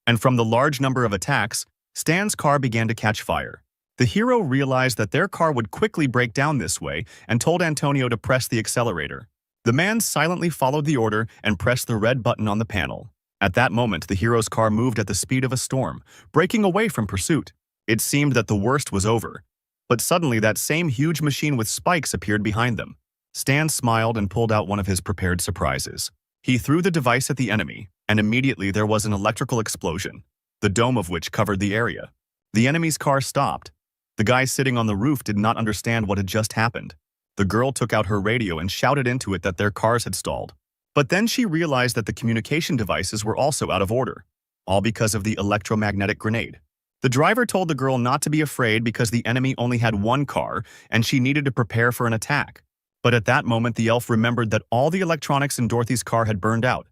A: and from the large number of attacks, Stan's car began to catch fire. The hero realized that their car would quickly break down this way and told Antonio to press the accelerator. The man silently followed the order and pressed the red button on the panel. At that moment, the hero's car moved at the speed of a storm, breaking away from pursuit. It seemed that the worst was over. But suddenly that same huge machine with spikes appeared behind them. Stan smiled and pulled out one of his prepared surprises. He threw the device at the enemy, and immediately there was an electrical explosion, the dome of which covered the area. The enemy's car stopped. The guy sitting on the roof did not understand what had just happened. The girl took out her radio and shouted into it that their cars had stalled. But then she realized that the communication devices were also out of order, all because of the electromagnetic grenade. The driver told the girl not to be afraid because the enemy only had one car and she needed to prepare for an attack. But at that moment, the elf remembered that all the electronics in Dorothy's car had burned out.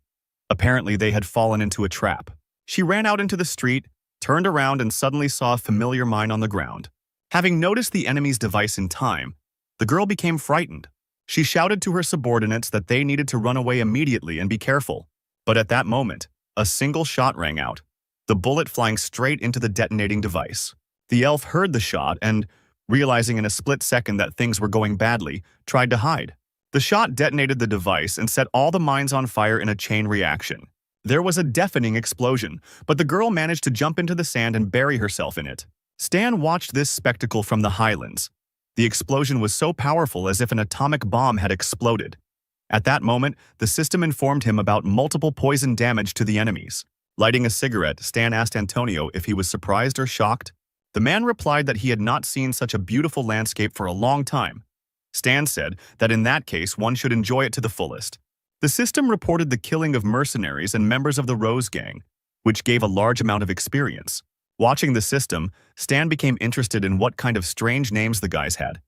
A: Apparently, they had fallen into a trap. She ran out into the street, turned around, and suddenly saw a familiar mine on the ground. Having noticed the enemy's device in time, the girl became frightened. She shouted to her subordinates that they needed to run away immediately and be careful. But at that moment, a single shot rang out, the bullet flying straight into the detonating device. The elf heard the shot and, realizing in a split second that things were going badly, tried to hide. The shot detonated the device and set all the mines on fire in a chain reaction. There was a deafening explosion, but the girl managed to jump into the sand and bury herself in it. Stan watched this spectacle from the highlands. The explosion was so powerful as if an atomic bomb had exploded. At that moment, the system informed him about multiple poison damage to the enemies. Lighting a cigarette, Stan asked Antonio if he was surprised or shocked. The man replied that he had not seen such a beautiful landscape for a long time. Stan said that in that case, one should enjoy it to the fullest. The system reported the killing of mercenaries and members of the Rose Gang, which gave a large amount of experience. Watching the system, Stan became interested in what kind of strange names the guys had.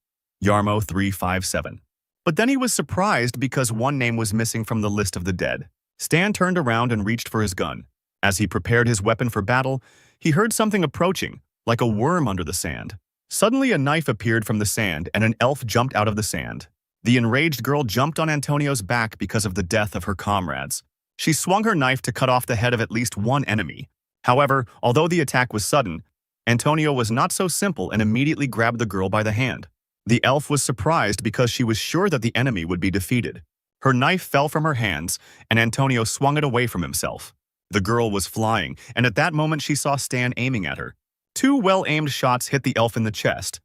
A: Yarmo 357. But then he was surprised because one name was missing from the list of the dead. Stan turned around and reached for his gun. As he prepared his weapon for battle, he heard something approaching, like a worm under the sand. Suddenly a knife appeared from the sand and an elf jumped out of the sand. The enraged girl jumped on Antonio's back because of the death of her comrades. She swung her knife to cut off the head of at least one enemy. However, although the attack was sudden, Antonio was not so simple and immediately grabbed the girl by the hand. The elf was surprised because she was sure that the enemy would be defeated. Her knife fell from her hands, and Antonio swung it away from himself. The girl was flying, and at that moment she saw Stan aiming at her. Two well-aimed shots hit the elf in the chest.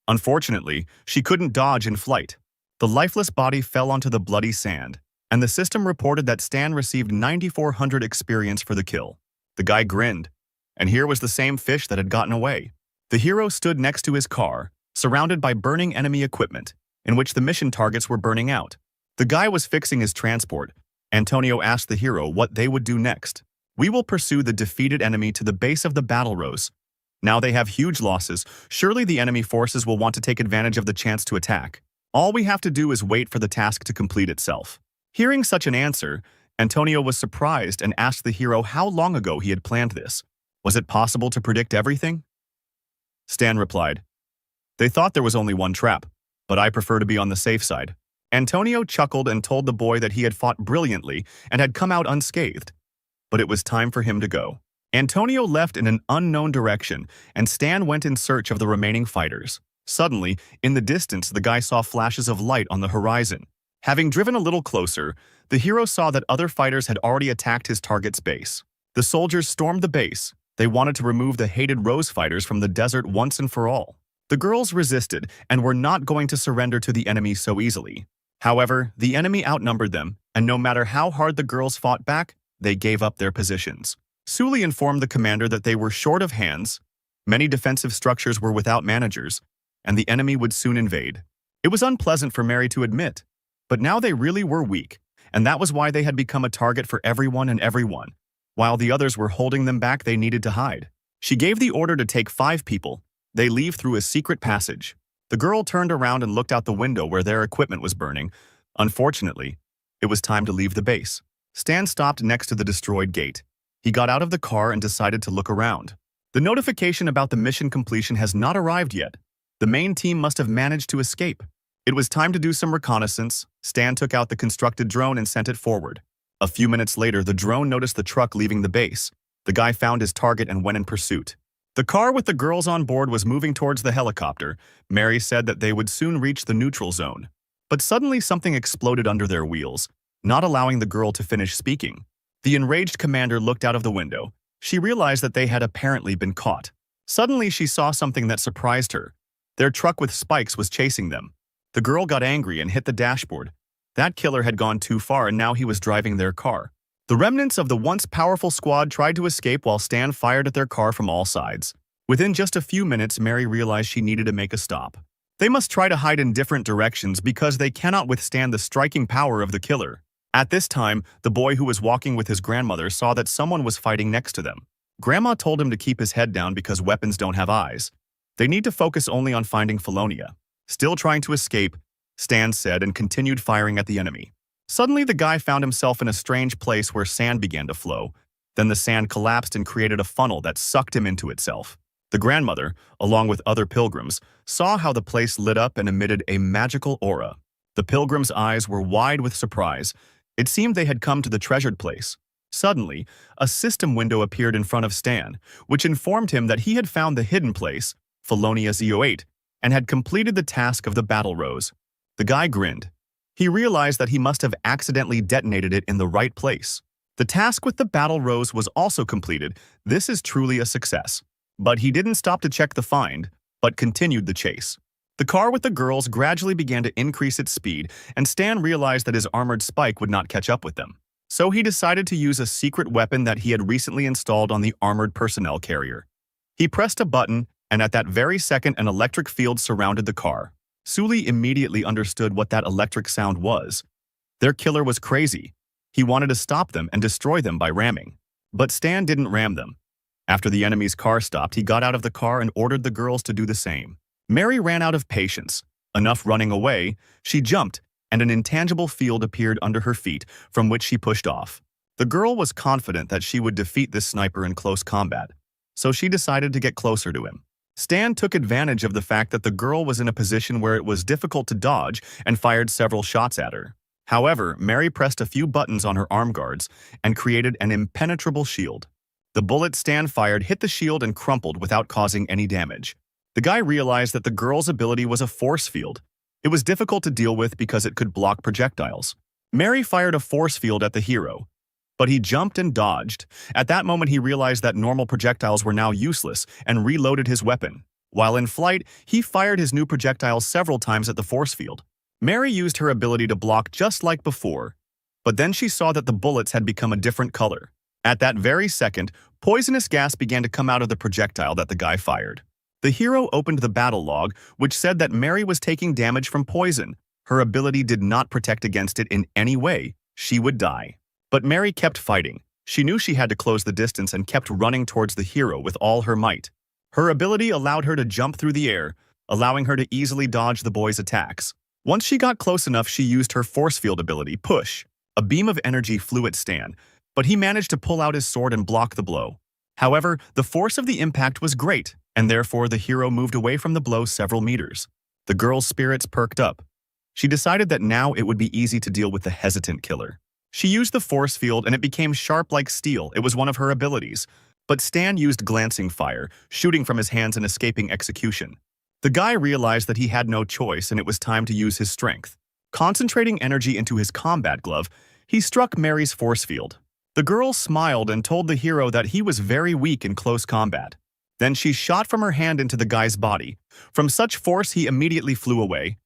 A: Unfortunately, she couldn't dodge in flight. The lifeless body fell onto the bloody sand, and the system reported that Stan received 9,400 experience for the kill. The guy grinned, and here was the same fish that had gotten away. The hero stood next to his car, surrounded by burning enemy equipment, in which the mission targets were burning out. The guy was fixing his transport. Antonio asked the hero what they would do next. "We will pursue the defeated enemy to the base of the battle rose. Now they have huge losses. Surely the enemy forces will want to take advantage of the chance to attack. All we have to do is wait for the task to complete itself." Hearing such an answer, Antonio was surprised and asked the hero how long ago he had planned this. Was it possible to predict everything? Stan replied, "They thought there was only one trap, but I prefer to be on the safe side." Antonio chuckled and told the boy that he had fought brilliantly and had come out unscathed. But it was time for him to go. Antonio left in an unknown direction, and Stan went in search of the remaining fighters. Suddenly, in the distance, the guy saw flashes of light on the horizon. Having driven a little closer, the hero saw that other fighters had already attacked his target's base. The soldiers stormed the base. They wanted to remove the hated Rose fighters from the desert once and for all. The girls resisted and were not going to surrender to the enemy so easily. However, the enemy outnumbered them, and no matter how hard the girls fought back, they gave up their positions. Sully informed the commander that they were short of hands, many defensive structures were without managers, and the enemy would soon invade. It was unpleasant for Mary to admit, but now they really were weak, and that was why they had become a target for everyone and everyone. While the others were holding them back, they needed to hide. She gave the order to take 5 people. They leave through a secret passage. The girl turned around and looked out the window where their equipment was burning. Unfortunately, it was time to leave the base. Stan stopped next to the destroyed gate. He got out of the car and decided to look around. The notification about the mission completion has not arrived yet. The main team must have managed to escape. It was time to do some reconnaissance. Stan took out the constructed drone and sent it forward. A few minutes later, the drone noticed the truck leaving the base. The guy found his target and went in pursuit. The car with the girls on board was moving towards the helicopter. Mary said that they would soon reach the neutral zone. But suddenly something exploded under their wheels, not allowing the girl to finish speaking. The enraged commander looked out of the window. She realized that they had apparently been caught. Suddenly she saw something that surprised her. Their truck with spikes was chasing them. The girl got angry and hit the dashboard. That killer had gone too far and now he was driving their car. The remnants of the once powerful squad tried to escape while Stan fired at their car from all sides. Within just a few minutes, Mary realized she needed to make a stop. They must try to hide in different directions because they cannot withstand the striking power of the killer. At this time, the boy who was walking with his grandmother saw that someone was fighting next to them. Grandma told him to keep his head down because weapons don't have eyes. They need to focus only on finding Felonia. Still trying to escape, Stan said and continued firing at the enemy. Suddenly, the guy found himself in a strange place where sand began to flow. Then the sand collapsed and created a funnel that sucked him into itself. The grandmother, along with other pilgrims, saw how the place lit up and emitted a magical aura. The pilgrims' eyes were wide with surprise. It seemed they had come to the treasured place. Suddenly, a system window appeared in front of Stan, which informed him that he had found the hidden place, Felonia Z08, and had completed the task of the battle rose. The guy grinned. He realized that he must have accidentally detonated it in the right place. The task with the battle rose was also completed. This is truly a success. But he didn't stop to check the find, but continued the chase. The car with the girls gradually began to increase its speed, and Stan realized that his armored spike would not catch up with them. So he decided to use a secret weapon that he had recently installed on the armored personnel carrier. He pressed a button, and at that very second an electric field surrounded the car. Sully immediately understood what that electric sound was. Their killer was crazy. He wanted to stop them and destroy them by ramming. But Stan didn't ram them. After the enemy's car stopped, he got out of the car and ordered the girls to do the same. Mary ran out of patience. Enough running away, she jumped, and an intangible field appeared under her feet, from which she pushed off. The girl was confident that she would defeat this sniper in close combat, so she decided to get closer to him. Stan took advantage of the fact that the girl was in a position where it was difficult to dodge and fired several shots at her. However, Mary pressed a few buttons on her arm guards and created an impenetrable shield. The bullet Stan fired hit the shield and crumpled without causing any damage. The guy realized that the girl's ability was a force field. It was difficult to deal with because it could block projectiles. Mary fired a force field at the hero, but he jumped and dodged. At that moment, he realized that normal projectiles were now useless and reloaded his weapon. While in flight, he fired his new projectiles several times at the force field. Mary used her ability to block just like before, but then she saw that the bullets had become a different color. At that very second, poisonous gas began to come out of the projectile that the guy fired. The hero opened the battle log, which said that Mary was taking damage from poison. Her ability did not protect against it in any way. She would die. But Mary kept fighting. She knew she had to close the distance and kept running towards the hero with all her might. Her ability allowed her to jump through the air, allowing her to easily dodge the boy's attacks. Once she got close enough, she used her force field ability, Push. A beam of energy flew at Stan, but he managed to pull out his sword and block the blow. However, the force of the impact was great, and therefore the hero moved away from the blow several meters. The girl's spirits perked up. She decided that now it would be easy to deal with the hesitant killer. She used the force field and it became sharp like steel. It was one of her abilities. but Stan used glancing fire, shooting from his hands and escaping execution. The guy realized that he had no choice and it was time to use his strength. Concentrating energy into his combat glove, he struck Mary's force field. The girl smiled and told the hero that he was very weak in close combat. Then she shot from her hand into the guy's body. From such force, he immediately flew away.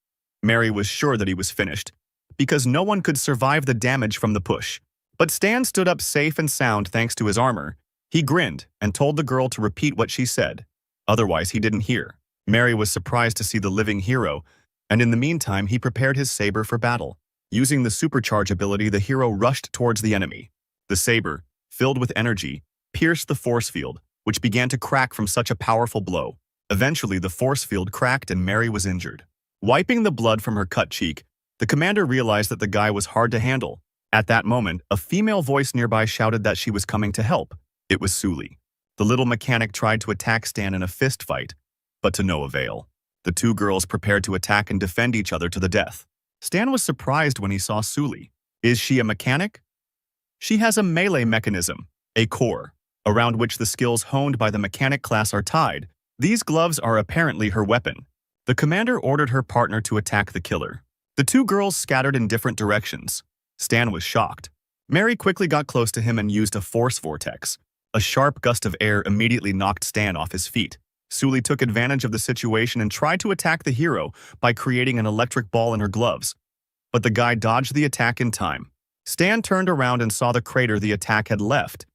A: Mary was sure that he was finished, because no one could survive the damage from the push. But Stan stood up safe and sound thanks to his armor. He grinned and told the girl to repeat what she said. Otherwise, he didn't hear. Mary was surprised to see the living hero, and in the meantime, he prepared his saber for battle. Using the supercharge ability, the hero rushed towards the enemy. The saber, filled with energy, pierced the force field, which began to crack from such a powerful blow. Eventually, the force field cracked and Mary was injured. Wiping the blood from her cut cheek, the commander realized that the guy was hard to handle. At that moment, a female voice nearby shouted that she was coming to help. It was Suli. The little mechanic tried to attack Stan in a fist fight, but to no avail. The two girls prepared to attack and defend each other to the death. Stan was surprised when he saw Suli. Is she a mechanic? She has a melee mechanism, a core, around which the skills honed by the mechanic class are tied. These gloves are apparently her weapon. The commander ordered her partner to attack the killer. The two girls scattered in different directions. Stan was shocked. Mary quickly got close to him and used a force vortex. A sharp gust of air immediately knocked Stan off his feet. Suli took advantage of the situation and tried to attack the hero by creating an electric ball in her gloves. But the guy dodged the attack in time. Stan turned around and saw the crater the attack had left.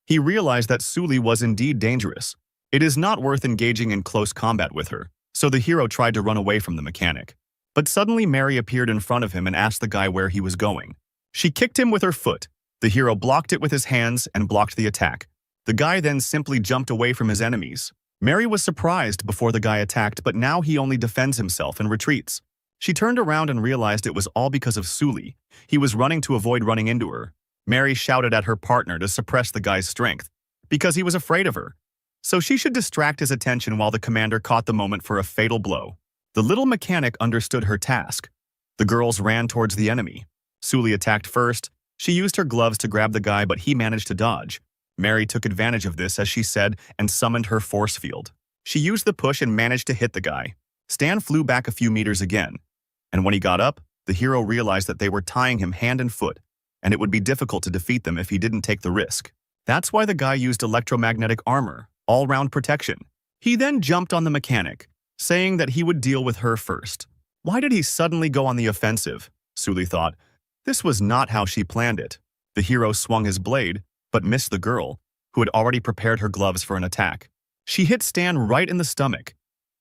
A: He realized that Suli was indeed dangerous. It is not worth engaging in close combat with her, so the hero tried to run away from the mechanic. But suddenly Mary appeared in front of him and asked the guy where he was going. She kicked him with her foot. The hero blocked it with his hands and blocked the attack. The guy then simply jumped away from his enemies. Mary was surprised before the guy attacked, but now he only defends himself and retreats. She turned around and realized it was all because of Suli. He was running to avoid running into her. Mary shouted at her partner to suppress the guy's strength, because he was afraid of her. So she should distract his attention while the commander caught the moment for a fatal blow. The little mechanic understood her task. The girls ran towards the enemy. Suli attacked first. She used her gloves to grab the guy, but he managed to dodge. Mary took advantage of this, as she said, and summoned her force field. She used the push and managed to hit the guy. Stan flew back a few meters again, and when he got up, the hero realized that they were tying him hand and foot, and it would be difficult to defeat them if he didn't take the risk. That's why the guy used electromagnetic armor, all-round protection. He then jumped on the mechanic, saying that he would deal with her first. Why did he suddenly go on the offensive? Suli thought. This was not how she planned it. The hero swung his blade, but missed the girl, who had already prepared her gloves for an attack. She hit Stan right in the stomach.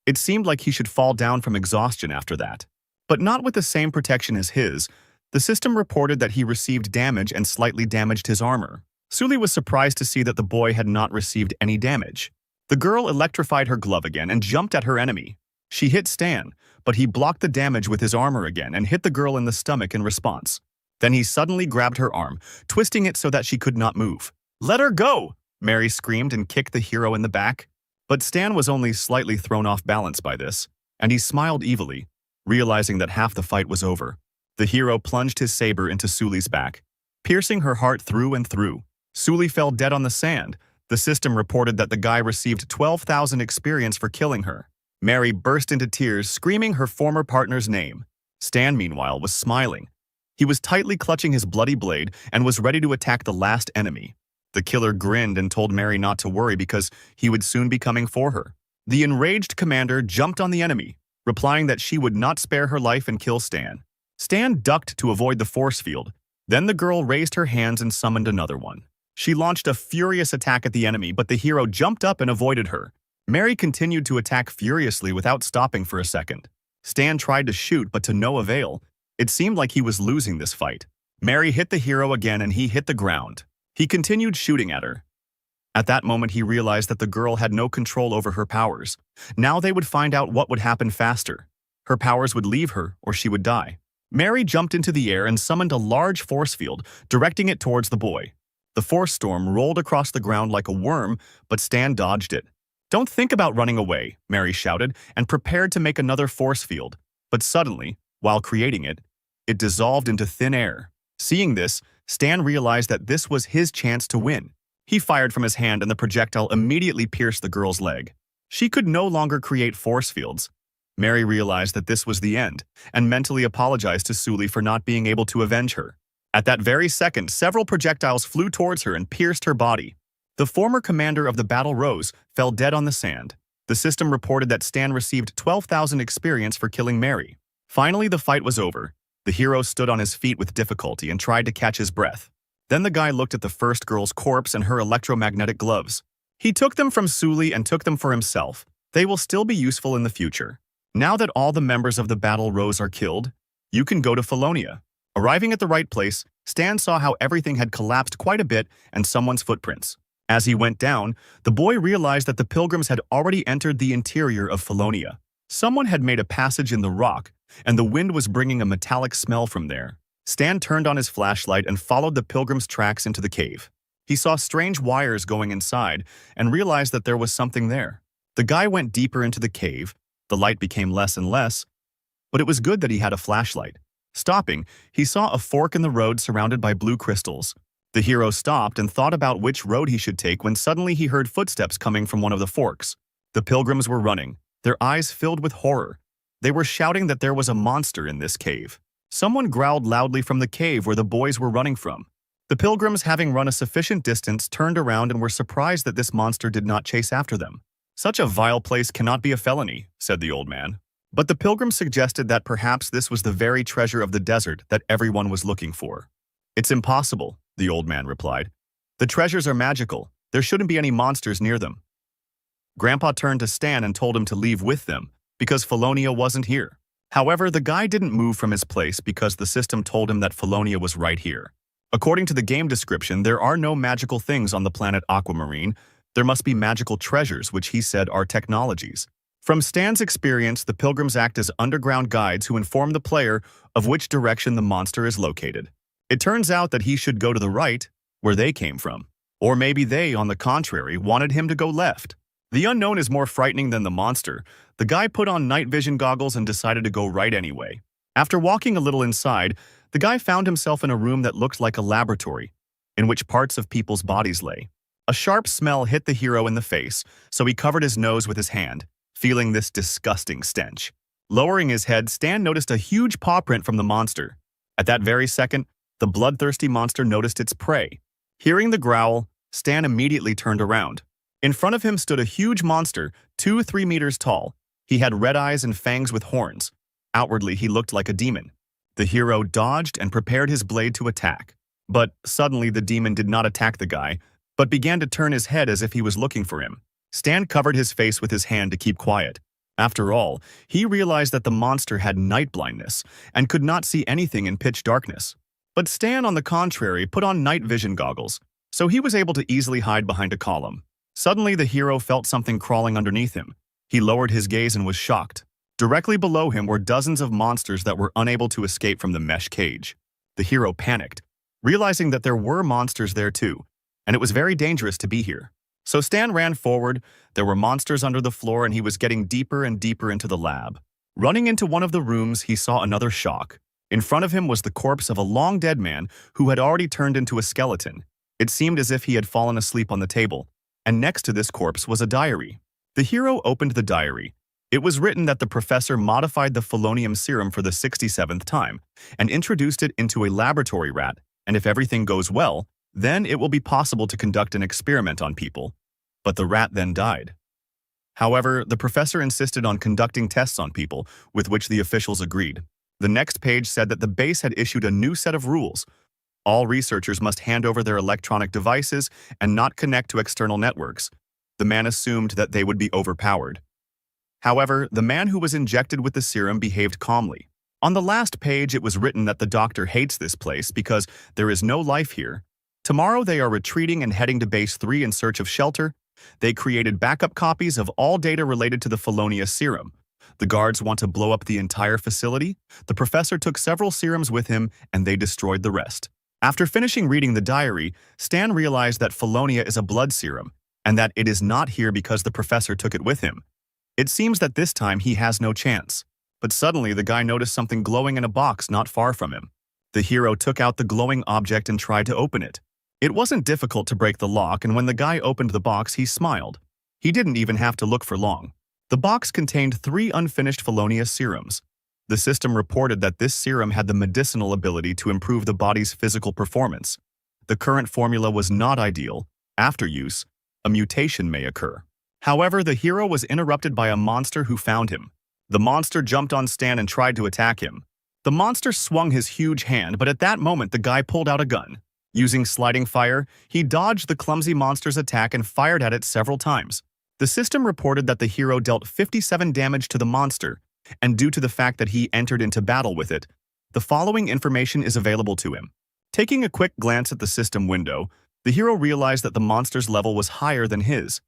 A: It seemed like he should fall down from exhaustion after that. But not with the same protection as his. The system reported that he received damage and slightly damaged his armor. Suli was surprised to see that the boy had not received any damage. The girl electrified her glove again and jumped at her enemy. She hit Stan, but he blocked the damage with his armor again and hit the girl in the stomach in response. Then he suddenly grabbed her arm, twisting it so that she could not move. "Let her go!" Mary screamed and kicked the hero in the back. But Stan was only slightly thrown off balance by this, and he smiled evilly, realizing that half the fight was over. The hero plunged his saber into Suli's back, piercing her heart through and through. Suli fell dead on the sand. The system reported that the guy received 12,000 experience for killing her. Mary burst into tears, screaming her former partner's name. Stan, meanwhile, was smiling. He was tightly clutching his bloody blade and was ready to attack the last enemy. The killer grinned and told Mary not to worry because he would soon be coming for her. The enraged commander jumped on the enemy, replying that she would not spare her life and kill Stan. Stan ducked to avoid the force field. Then the girl raised her hands and summoned another one. She launched a furious attack at the enemy, but the hero jumped up and avoided her. Mary continued to attack furiously without stopping for a second. Stan tried to shoot, but to no avail. It seemed like he was losing this fight. Mary hit the hero again and he hit the ground. He continued shooting at her. At that moment, he realized that the girl had no control over her powers. Now they would find out what would happen faster. Her powers would leave her or she would die. Mary jumped into the air and summoned a large force field, directing it towards the boy. The force storm rolled across the ground like a worm, but Stan dodged it. "Don't think about running away," Mary shouted, and prepared to make another force field. But suddenly, while creating it, it dissolved into thin air. Seeing this, Stan realized that this was his chance to win. He fired from his hand and the projectile immediately pierced the girl's leg. She could no longer create force fields. Mary realized that this was the end and mentally apologized to Suli for not being able to avenge her. At that very second, several projectiles flew towards her and pierced her body. The former commander of the battle Rose fell dead on the sand. The system reported that Stan received 12,000 experience for killing Mary. Finally, the fight was over. The hero stood on his feet with difficulty and tried to catch his breath. Then the guy looked at the first girl's corpse and her electromagnetic gloves. He took them from Suli and took them for himself. They will still be useful in the future. Now that all the members of the battle Rose are killed, you can go to Felonia. Arriving at the right place, Stan saw how everything had collapsed quite a bit and someone's footprints. As he went down, the boy realized that the pilgrims had already entered the interior of Felonia. Someone had made a passage in the rock, and the wind was bringing a metallic smell from there. Stan turned on his flashlight and followed the pilgrims' tracks into the cave. He saw strange wires going inside and realized that there was something there. The guy went deeper into the cave. The light became less and less, but it was good that he had a flashlight. Stopping, he saw a fork in the road surrounded by blue crystals. The hero stopped and thought about which road he should take when suddenly he heard footsteps coming from one of the forks. The pilgrims were running, their eyes filled with horror. They were shouting that there was a monster in this cave. Someone growled loudly from the cave where the boys were running from. The pilgrims, having run a sufficient distance, turned around and were surprised that this monster did not chase after them. "Such a vile place cannot be a felony," said the old man. But the pilgrims suggested that perhaps this was the very treasure of the desert that everyone was looking for. "It's impossible," the old man replied. "The treasures are magical. There shouldn't be any monsters near them." Grandpa turned to Stan and told him to leave with them, because Felonia wasn't here. However, the guy didn't move from his place because the system told him that Felonia was right here. According to the game description, there are no magical things on the planet Aquamarine. There must be magical treasures, which he said are technologies. From Stan's experience, the pilgrims act as underground guides who inform the player of which direction the monster is located. It turns out that he should go to the right, where they came from. Or maybe they, on the contrary, wanted him to go left. The unknown is more frightening than the monster. The guy put on night vision goggles and decided to go right anyway. After walking a little inside, the guy found himself in a room that looked like a laboratory, in which parts of people's bodies lay. A sharp smell hit the hero in the face, so he covered his nose with his hand, feeling this disgusting stench. Lowering his head, Stan noticed a huge paw print from the monster. At that very second, the bloodthirsty monster noticed its prey. Hearing the growl, Stan immediately turned around. In front of him stood a huge monster, 2-3 meters tall. He had red eyes and fangs with horns. Outwardly, he looked like a demon. The hero dodged and prepared his blade to attack. But suddenly the demon did not attack the guy, but began to turn his head as if he was looking for him. Stan covered his face with his hand to keep quiet. After all, he realized that the monster had night blindness and could not see anything in pitch darkness. But Stan, on the contrary, put on night vision goggles, so he was able to easily hide behind a column. Suddenly, the hero felt something crawling underneath him. He lowered his gaze and was shocked. Directly below him were dozens of monsters that were unable to escape from the mesh cage. The hero panicked, realizing that there were monsters there too, and it was very dangerous to be here. So Stan ran forward. There were monsters under the floor and he was getting deeper and deeper into the lab. Running into one of the rooms, he saw another shock. In front of him was the corpse of a long-dead man who had already turned into a skeleton. It seemed as if he had fallen asleep on the table, and next to this corpse was a diary. The hero opened the diary. It was written that the professor modified the Felonium serum for the 67th time and introduced it into a laboratory rat, and if everything goes well, then it will be possible to conduct an experiment on people. But the rat then died. However, the professor insisted on conducting tests on people, with which the officials agreed. The next page said that the base had issued a new set of rules. All researchers must hand over their electronic devices and not connect to external networks. The man assumed that they would be overpowered. However, the man who was injected with the serum behaved calmly. On the last page, it was written that the doctor hates this place because there is no life here. Tomorrow, they are retreating and heading to Base 3 in search of shelter. They created backup copies of all data related to the Felonia serum. The guards want to blow up the entire facility. The professor took several serums with him, and they destroyed the rest. After finishing reading the diary, Stan realized that Felonia is a blood serum, and that it is not here because the professor took it with him. It seems that this time he has no chance. But suddenly, the guy noticed something glowing in a box not far from him. The hero took out the glowing object and tried to open it. It wasn't difficult to break the lock, and when the guy opened the box, he smiled. He didn't even have to look for long. The box contained 3 unfinished felonious serums. The system reported that this serum had the medicinal ability to improve the body's physical performance. The current formula was not ideal. After use, a mutation may occur. However, the hero was interrupted by a monster who found him. The monster jumped on Stan and tried to attack him. The monster swung his huge hand, but at that moment the guy pulled out a gun. Using sliding fire, he dodged the clumsy monster's attack and fired at it several times. The system reported that the hero dealt 57 damage to the monster, and due to the fact that he entered into battle with it, the following information is available to him. Taking a quick glance at the system window, the hero realized that the monster's level was higher than his,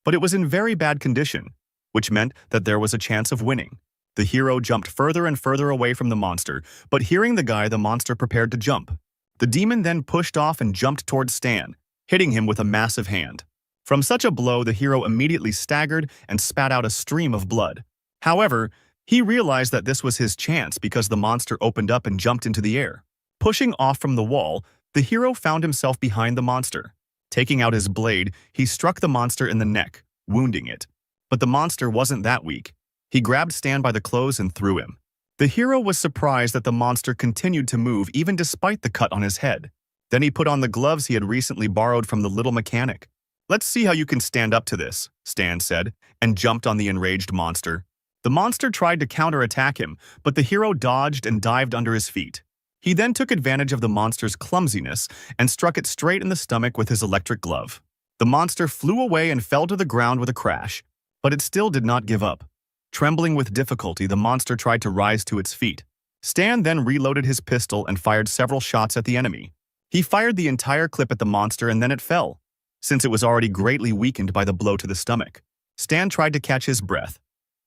A: but it was in very bad condition, which meant that there was a chance of winning. The hero jumped further and further away from the monster, but hearing the guy, the monster prepared to jump. The demon then pushed off and jumped towards Stan, hitting him with a massive hand. From such a blow, the hero immediately staggered and spat out a stream of blood. However, he realized that this was his chance because the monster opened up and jumped into the air. Pushing off from the wall, the hero found himself behind the monster. Taking out his blade, he struck the monster in the neck, wounding it. But the monster wasn't that weak. He grabbed Stan by the clothes and threw him. The hero was surprised that the monster continued to move even despite the cut on his head. Then he put on the gloves he had recently borrowed from the little mechanic. "Let's see how you can stand up to this," Stan said, and jumped on the enraged monster. The monster tried to counterattack him, but the hero dodged and dived under his feet. He then took advantage of the monster's clumsiness and struck it straight in the stomach with his electric glove. The monster flew away and fell to the ground with a crash, but it still did not give up. Trembling with difficulty, the monster tried to rise to its feet. Stan then reloaded his pistol and fired several shots at the enemy. He fired the entire clip at the monster and then it fell, since it was already greatly weakened by the blow to the stomach. Stan tried to catch his breath.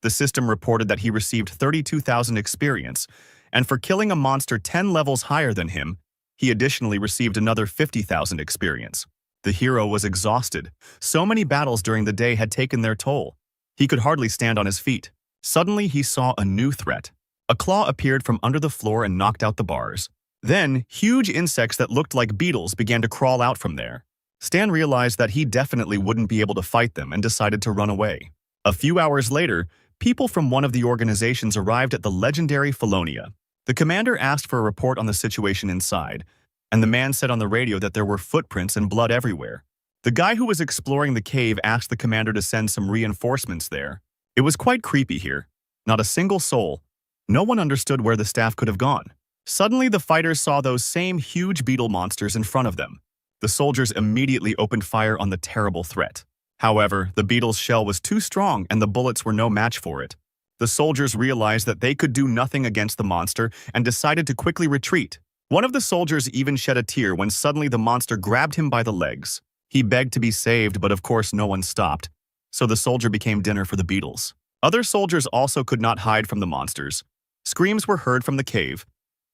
A: The system reported that he received 32,000 experience, and for killing a monster 10 levels higher than him, he additionally received another 50,000 experience. The hero was exhausted. So many battles during the day had taken their toll. He could hardly stand on his feet. Suddenly, he saw a new threat. A claw appeared from under the floor and knocked out the bars. Then, huge insects that looked like beetles began to crawl out from there. Stan realized that he definitely wouldn't be able to fight them and decided to run away. A few hours later, people from one of the organizations arrived at the legendary Felonia. The commander asked for a report on the situation inside, and the man said on the radio that there were footprints and blood everywhere. The guy who was exploring the cave asked the commander to send some reinforcements there. It was quite creepy here. Not a single soul. No one understood where the staff could have gone. Suddenly, the fighters saw those same huge beetle monsters in front of them. The soldiers immediately opened fire on the terrible threat. However, the beetle's shell was too strong and the bullets were no match for it. The soldiers realized that they could do nothing against the monster and decided to quickly retreat. One of the soldiers even shed a tear when suddenly the monster grabbed him by the legs. He begged to be saved, but of course no one stopped, so the soldier became dinner for the beetles. Other soldiers also could not hide from the monsters. Screams were heard from the cave.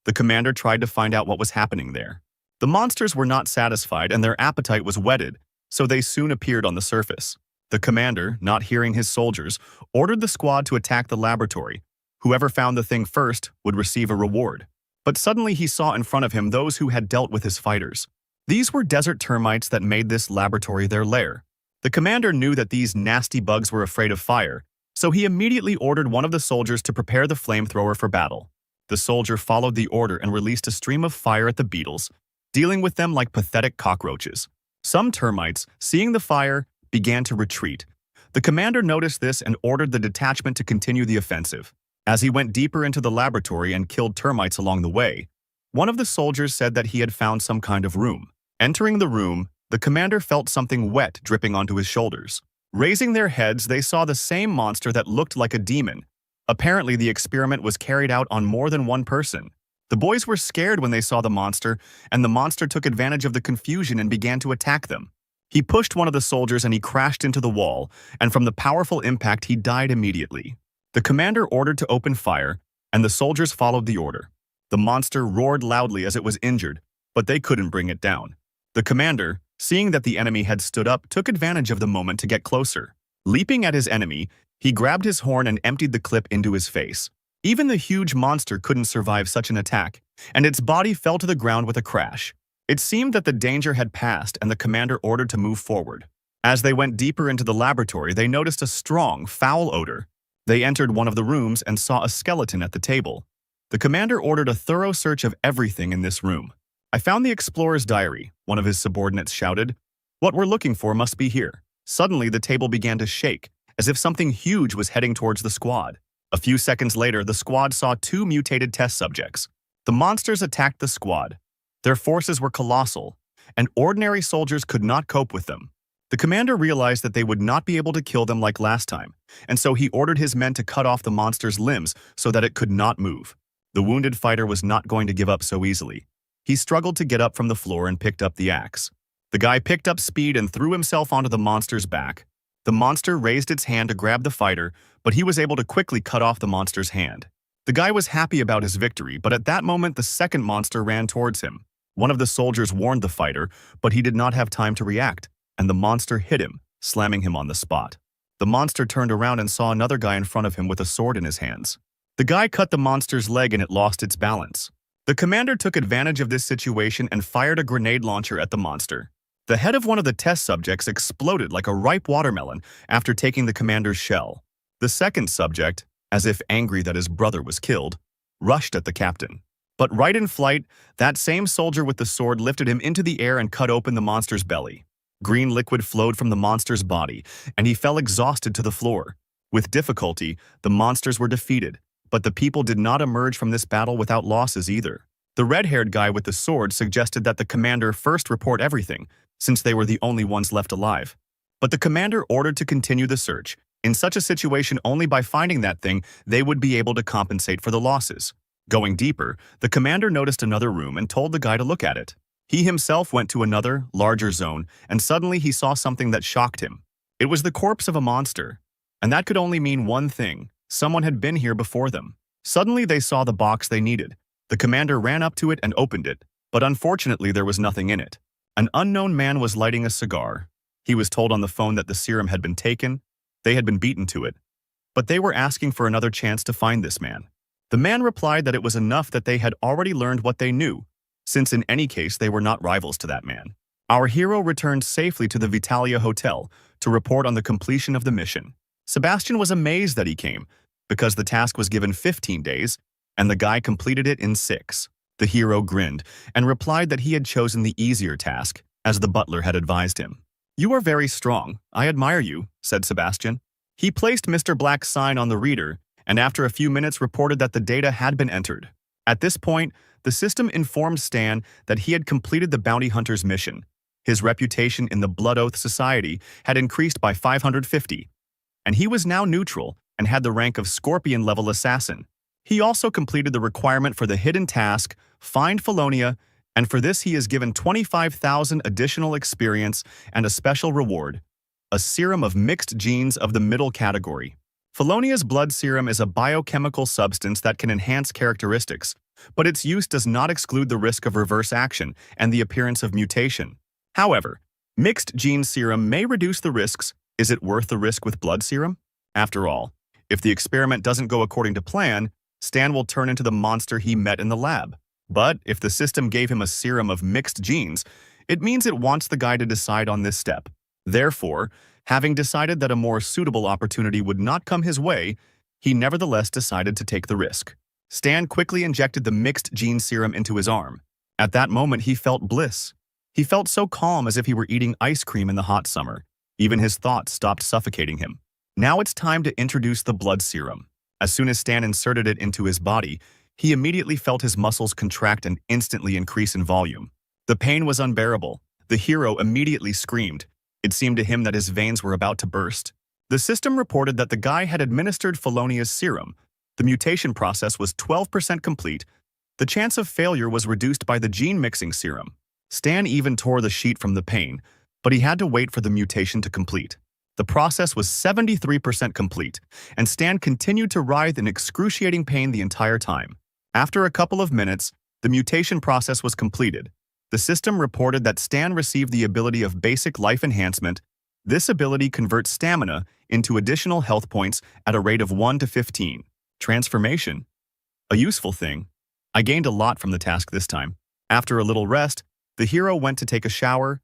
A: The commander tried to find out what was happening there. The monsters were not satisfied and their appetite was whetted, so they soon appeared on the surface. The commander, not hearing his soldiers, ordered the squad to attack the laboratory. Whoever found the thing first would receive a reward. But suddenly he saw in front of him those who had dealt with his fighters. These were desert termites that made this laboratory their lair. The commander knew that these nasty bugs were afraid of fire, so he immediately ordered one of the soldiers to prepare the flamethrower for battle. The soldier followed the order and released a stream of fire at the beetles, dealing with them like pathetic cockroaches. Some termites, seeing the fire, began to retreat. The commander noticed this and ordered the detachment to continue the offensive. As he went deeper into the laboratory and killed termites along the way, one of the soldiers said that he had found some kind of room. Entering the room, the commander felt something wet dripping onto his shoulders. Raising their heads, they saw the same monster that looked like a demon. Apparently, the experiment was carried out on more than one person. The boys were scared when they saw the monster, and the monster took advantage of the confusion and began to attack them. He pushed one of the soldiers and he crashed into the wall, and from the powerful impact, he died immediately. The commander ordered to open fire, and the soldiers followed the order. The monster roared loudly as it was injured, but they couldn't bring it down. The commander, seeing that the enemy had stood up, took advantage of the moment to get closer. Leaping at his enemy, he grabbed his horn and emptied the clip into his face. Even the huge monster couldn't survive such an attack, and its body fell to the ground with a crash. It seemed that the danger had passed and the commander ordered to move forward. As they went deeper into the laboratory, they noticed a strong, foul odor. They entered one of the rooms and saw a skeleton at the table. The commander ordered a thorough search of everything in this room. "I found the explorer's diary," one of his subordinates shouted. "What we're looking for must be here." Suddenly, the table began to shake, as if something huge was heading towards the squad. A few seconds later, the squad saw two mutated test subjects. The monsters attacked the squad. Their forces were colossal, and ordinary soldiers could not cope with them. The commander realized that they would not be able to kill them like last time, and so he ordered his men to cut off the monster's limbs so that it could not move. The wounded fighter was not going to give up so easily. He struggled to get up from the floor and picked up the axe. The guy picked up speed and threw himself onto the monster's back. The monster raised its hand to grab the fighter, but he was able to quickly cut off the monster's hand. The guy was happy about his victory, but at that moment the second monster ran towards him. One of the soldiers warned the fighter, but he did not have time to react, and the monster hit him, slamming him on the spot. The monster turned around and saw another guy in front of him with a sword in his hands. The guy cut the monster's leg and it lost its balance. The commander took advantage of this situation and fired a grenade launcher at the monster. The head of one of the test subjects exploded like a ripe watermelon after taking the commander's shell. The second subject, as if angry that his brother was killed, rushed at the captain. But right in flight, that same soldier with the sword lifted him into the air and cut open the monster's belly. Green liquid flowed from the monster's body, and he fell exhausted to the floor. With difficulty, the monsters were defeated, but the people did not emerge from this battle without losses either. The red-haired guy with the sword suggested that the commander first report everything, since they were the only ones left alive. But the commander ordered to continue the search. In such a situation, only by finding that thing, they would be able to compensate for the losses. Going deeper, the commander noticed another room and told the guy to look at it. He himself went to another, larger zone, and suddenly he saw something that shocked him. It was the corpse of a monster. And that could only mean one thing: someone had been here before them. Suddenly they saw the box they needed. The commander ran up to it and opened it, but unfortunately there was nothing in it. An unknown man was lighting a cigar. He was told on the phone that the serum had been taken. They had been beaten to it. But they were asking for another chance to find this man. The man replied that it was enough that they had already learned what they knew, since in any case they were not rivals to that man. Our hero returned safely to the Vitalia Hotel to report on the completion of the mission. Sebastian was amazed that he came, because the task was given 15 days, and the guy completed it in 6. The hero grinned and replied that he had chosen the easier task, as the butler had advised him. "You are very strong. I admire you," said Sebastian. He placed Mr. Black's sign on the reader, and after a few minutes reported that the data had been entered. At this point, the system informed Stan that he had completed the bounty hunter's mission. His reputation in the Blood Oath Society had increased by 550, and he was now neutral and had the rank of Scorpion-level assassin. He also completed the requirement for the hidden task, Find Felonia, and for this he is given 25,000 additional experience and a special reward, a serum of mixed genes of the middle category. Felonia's blood serum is a biochemical substance that can enhance characteristics, but its use does not exclude the risk of reverse action and the appearance of mutation. However, mixed gene serum may reduce the risks. Is it worth the risk with blood serum? After all, if the experiment doesn't go according to plan, Stan will turn into the monster he met in the lab. But if the system gave him a serum of mixed genes, it means it wants the guy to decide on this step. Therefore, having decided that a more suitable opportunity would not come his way, he nevertheless decided to take the risk. Stan quickly injected the mixed gene serum into his arm. At that moment, he felt bliss. He felt so calm as if he were eating ice cream in the hot summer. Even his thoughts stopped suffocating him. Now it's time to introduce the blood serum. As soon as Stan inserted it into his body, he immediately felt his muscles contract and instantly increase in volume. The pain was unbearable. The hero immediately screamed. It seemed to him that his veins were about to burst. The system reported that the guy had administered Felonia's serum. The mutation process was 12% complete. The chance of failure was reduced by the gene-mixing serum. Stan even tore the sheet from the pain, but he had to wait for the mutation to complete. The process was 73% complete, and Stan continued to writhe in excruciating pain the entire time. After a couple of minutes, the mutation process was completed. The system reported that Stan received the ability of Basic Life Enhancement. This ability converts stamina into additional health points at a rate of 1 to 15. Transformation. A useful thing. I gained a lot from the task this time. After a little rest, The hero went to take a shower.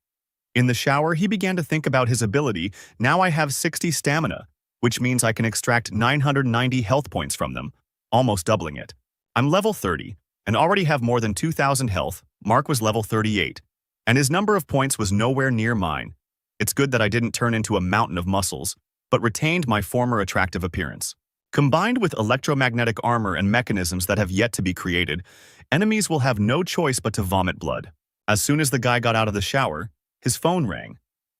A: In the shower, he began to think about his ability. Now I have 60 stamina, which means I can extract 990 health points from them, almost doubling it. I'm level 30, and already have more than 2,000 health. Mark was level 38, and his number of points was nowhere near mine. It's good that I didn't turn into a mountain of muscles, but retained my former attractive appearance. Combined with electromagnetic armor and mechanisms that have yet to be created, enemies will have no choice but to vomit blood. As soon as the guy got out of the shower, his phone rang,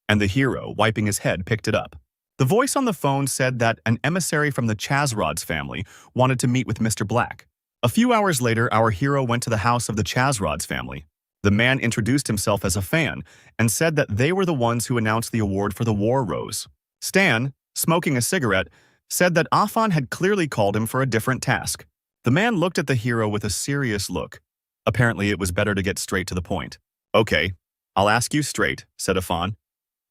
A: and the hero, wiping his head, picked it up. The voice on the phone said that an emissary from the Chazrod's family wanted to meet with Mr. Black. A few hours later, our hero went to the house of the Chazrod's family. The man introduced himself as a fan and said that they were the ones who announced the award for the War Rose. Stan, smoking a cigarette, said that Afan had clearly called him for a different task. The man looked at the hero with a serious look. Apparently, it was better to get straight to the point. "Okay, I'll ask you straight," said Afan.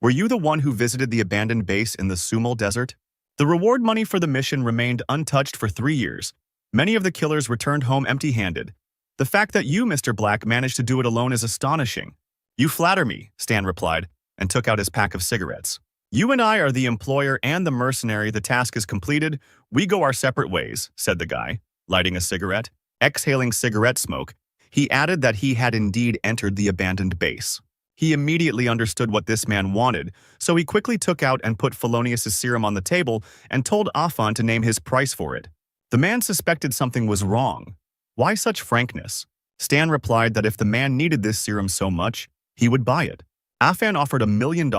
A: "Were you the one who visited the abandoned base in the Sumal Desert?" The reward money for the mission remained untouched for 3 years. Many of the killers returned home empty-handed. The fact that you, Mr. Black, managed to do it alone is astonishing. "You flatter me," Stan replied, and took out his pack of cigarettes. "You and I are the employer and the mercenary. The task is completed. We go our separate ways," said the guy, lighting a cigarette. Exhaling cigarette smoke, he added that he had indeed entered the abandoned base. He immediately understood what this man wanted, so he quickly took out and put Felonius' serum on the table and told Afan to name his price for it. The man suspected something was wrong. Why such frankness? Stan replied that if the man needed this serum so much, he would buy it. Afan offered $1 million,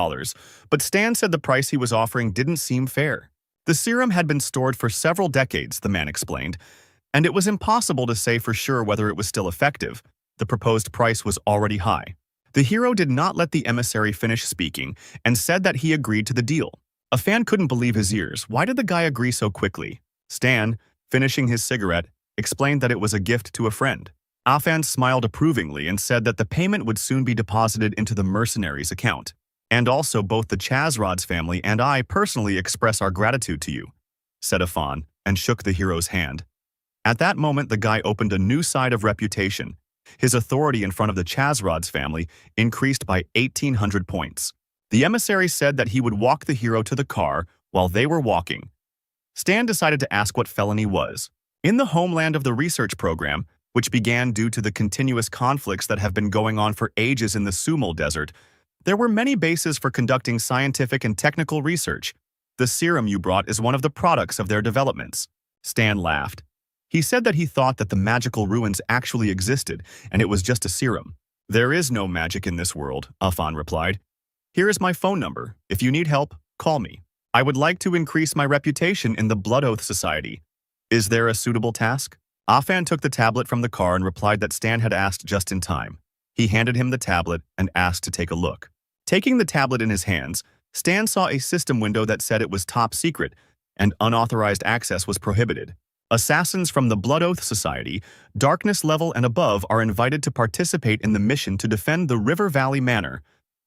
A: but Stan said the price he was offering didn't seem fair. The serum had been stored for several decades, the man explained, and it was impossible to say for sure whether it was still effective. The proposed price was already high. The hero did not let the emissary finish speaking and said that he agreed to the deal. A fan couldn't believe his ears. Why did the guy agree so quickly? Stan, finishing his cigarette, explained that it was a gift to a friend. Afan smiled approvingly and said that the payment would soon be deposited into the mercenary's account. "And also both the Chazrod's family and I personally express our gratitude to you," said Afan, and shook the hero's hand. At that moment, the guy opened a new side of reputation. His authority in front of the Chazrod's family increased by 1,800 points. The emissary said that he would walk the hero to the car while they were walking. Stan decided to ask what felony was. In the homeland of the research program, which began due to the continuous conflicts that have been going on for ages in the Sumal Desert, there were many bases for conducting scientific and technical research. "The serum you brought is one of the products of their developments." Stan laughed. He said that he thought that the magical ruins actually existed, and it was just a serum. "There is no magic in this world," Afan replied. "Here is my phone number. If you need help, call me. I would like to increase my reputation in the Blood Oath Society. Is there a suitable task?" Afan took the tablet from the car and replied that Stan had asked just in time. He handed him the tablet and asked to take a look. Taking the tablet in his hands, Stan saw a system window that said it was top secret and unauthorized access was prohibited. Assassins from the Blood Oath Society, Darkness level and above, are invited to participate in the mission to defend the River Valley Manor,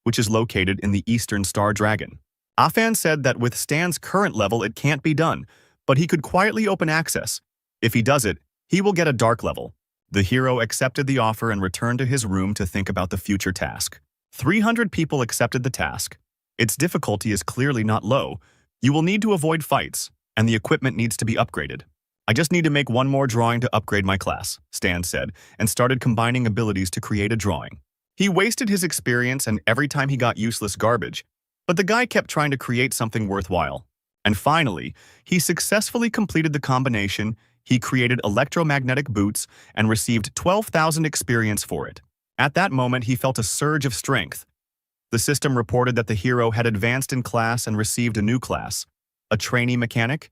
A: which is located in the Eastern Star Dragon. Afan said that with Stan's current level it can't be done, but he could quietly open access. If he does it, he will get a dark level. The hero accepted the offer and returned to his room to think about the future task. 300 people accepted the task. Its difficulty is clearly not low. You will need to avoid fights, and the equipment needs to be upgraded. "I just need to make one more drawing to upgrade my class," Stan said, and started combining abilities to create a drawing. He wasted his experience and every time he got useless garbage, but the guy kept trying to create something worthwhile. And finally, he successfully completed the combination. He created electromagnetic boots and received 12,000 experience for it. At that moment, he felt a surge of strength. The system reported that the hero had advanced in class and received a new class, a trainee mechanic.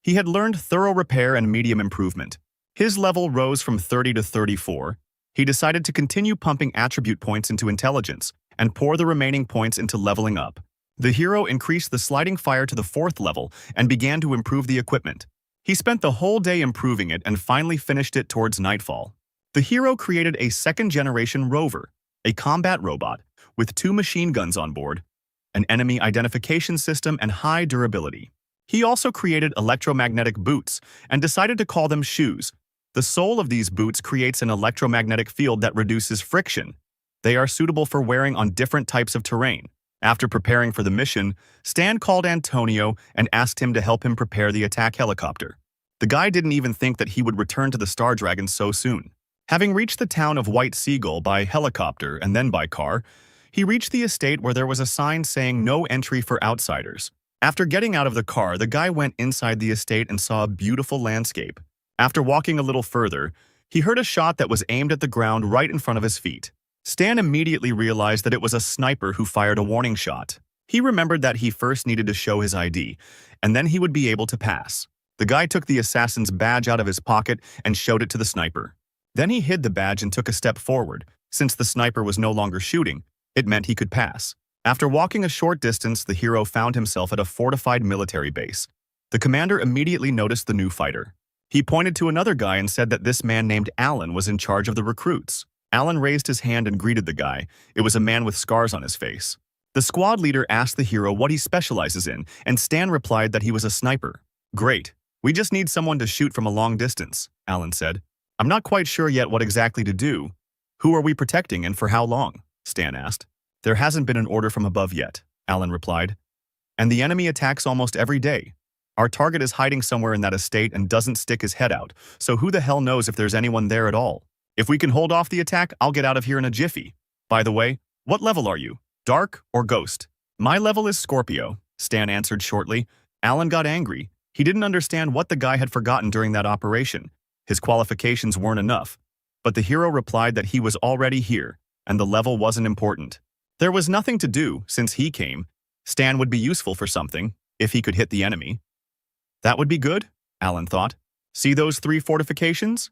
A: He had learned thorough repair and medium improvement. His level rose from 30 to 34. He decided to continue pumping attribute points into intelligence and pour the remaining points into leveling up. The hero increased the sliding fire to the 4th level and began to improve the equipment. He spent the whole day improving it and finally finished it towards nightfall. The hero created a 2nd-generation rover, a combat robot with 2 machine guns on board, an enemy identification system, and high durability. He also created electromagnetic boots and decided to call them shoes. The sole of these boots creates an electromagnetic field that reduces friction. They are suitable for wearing on different types of terrain. After preparing for the mission, Stan called Antonio and asked him to help him prepare the attack helicopter. The guy didn't even think that he would return to the Star Dragon so soon. Having reached the town of White Seagull by helicopter and then by car, he reached the estate where there was a sign saying no entry for outsiders. After getting out of the car, the guy went inside the estate and saw a beautiful landscape. After walking a little further, he heard a shot that was aimed at the ground right in front of his feet. Stan immediately realized that it was a sniper who fired a warning shot. He remembered that he first needed to show his ID, and then he would be able to pass. The guy took the assassin's badge out of his pocket and showed it to the sniper. Then he hid the badge and took a step forward. Since the sniper was no longer shooting, it meant he could pass. After walking a short distance, the hero found himself at a fortified military base. The commander immediately noticed the new fighter. He pointed to another guy and said that this man named Alan was in charge of the recruits. Alan raised his hand and greeted the guy. It was a man with scars on his face. The squad leader asked the hero what he specializes in, and Stan replied that he was a sniper. "Great. We just need someone to shoot from a long distance," Alan said. "I'm not quite sure yet what exactly to do. Who are we protecting and for how long?" Stan asked. "There hasn't been an order from above yet," Alan replied. "And the enemy attacks almost every day. Our target is hiding somewhere in that estate and doesn't stick his head out, so who the hell knows if there's anyone there at all? If we can hold off the attack, I'll get out of here in a jiffy. By the way, what level are you? Dark or Ghost?" "My level is Scorpio," Stan answered shortly. Alan got angry. He didn't understand what the guy had forgotten during that operation. His qualifications weren't enough. But the hero replied that he was already here, and the level wasn't important. There was nothing to do since he came. Stan would be useful for something, if he could hit the enemy. That would be good, Alan thought. See those 3 fortifications?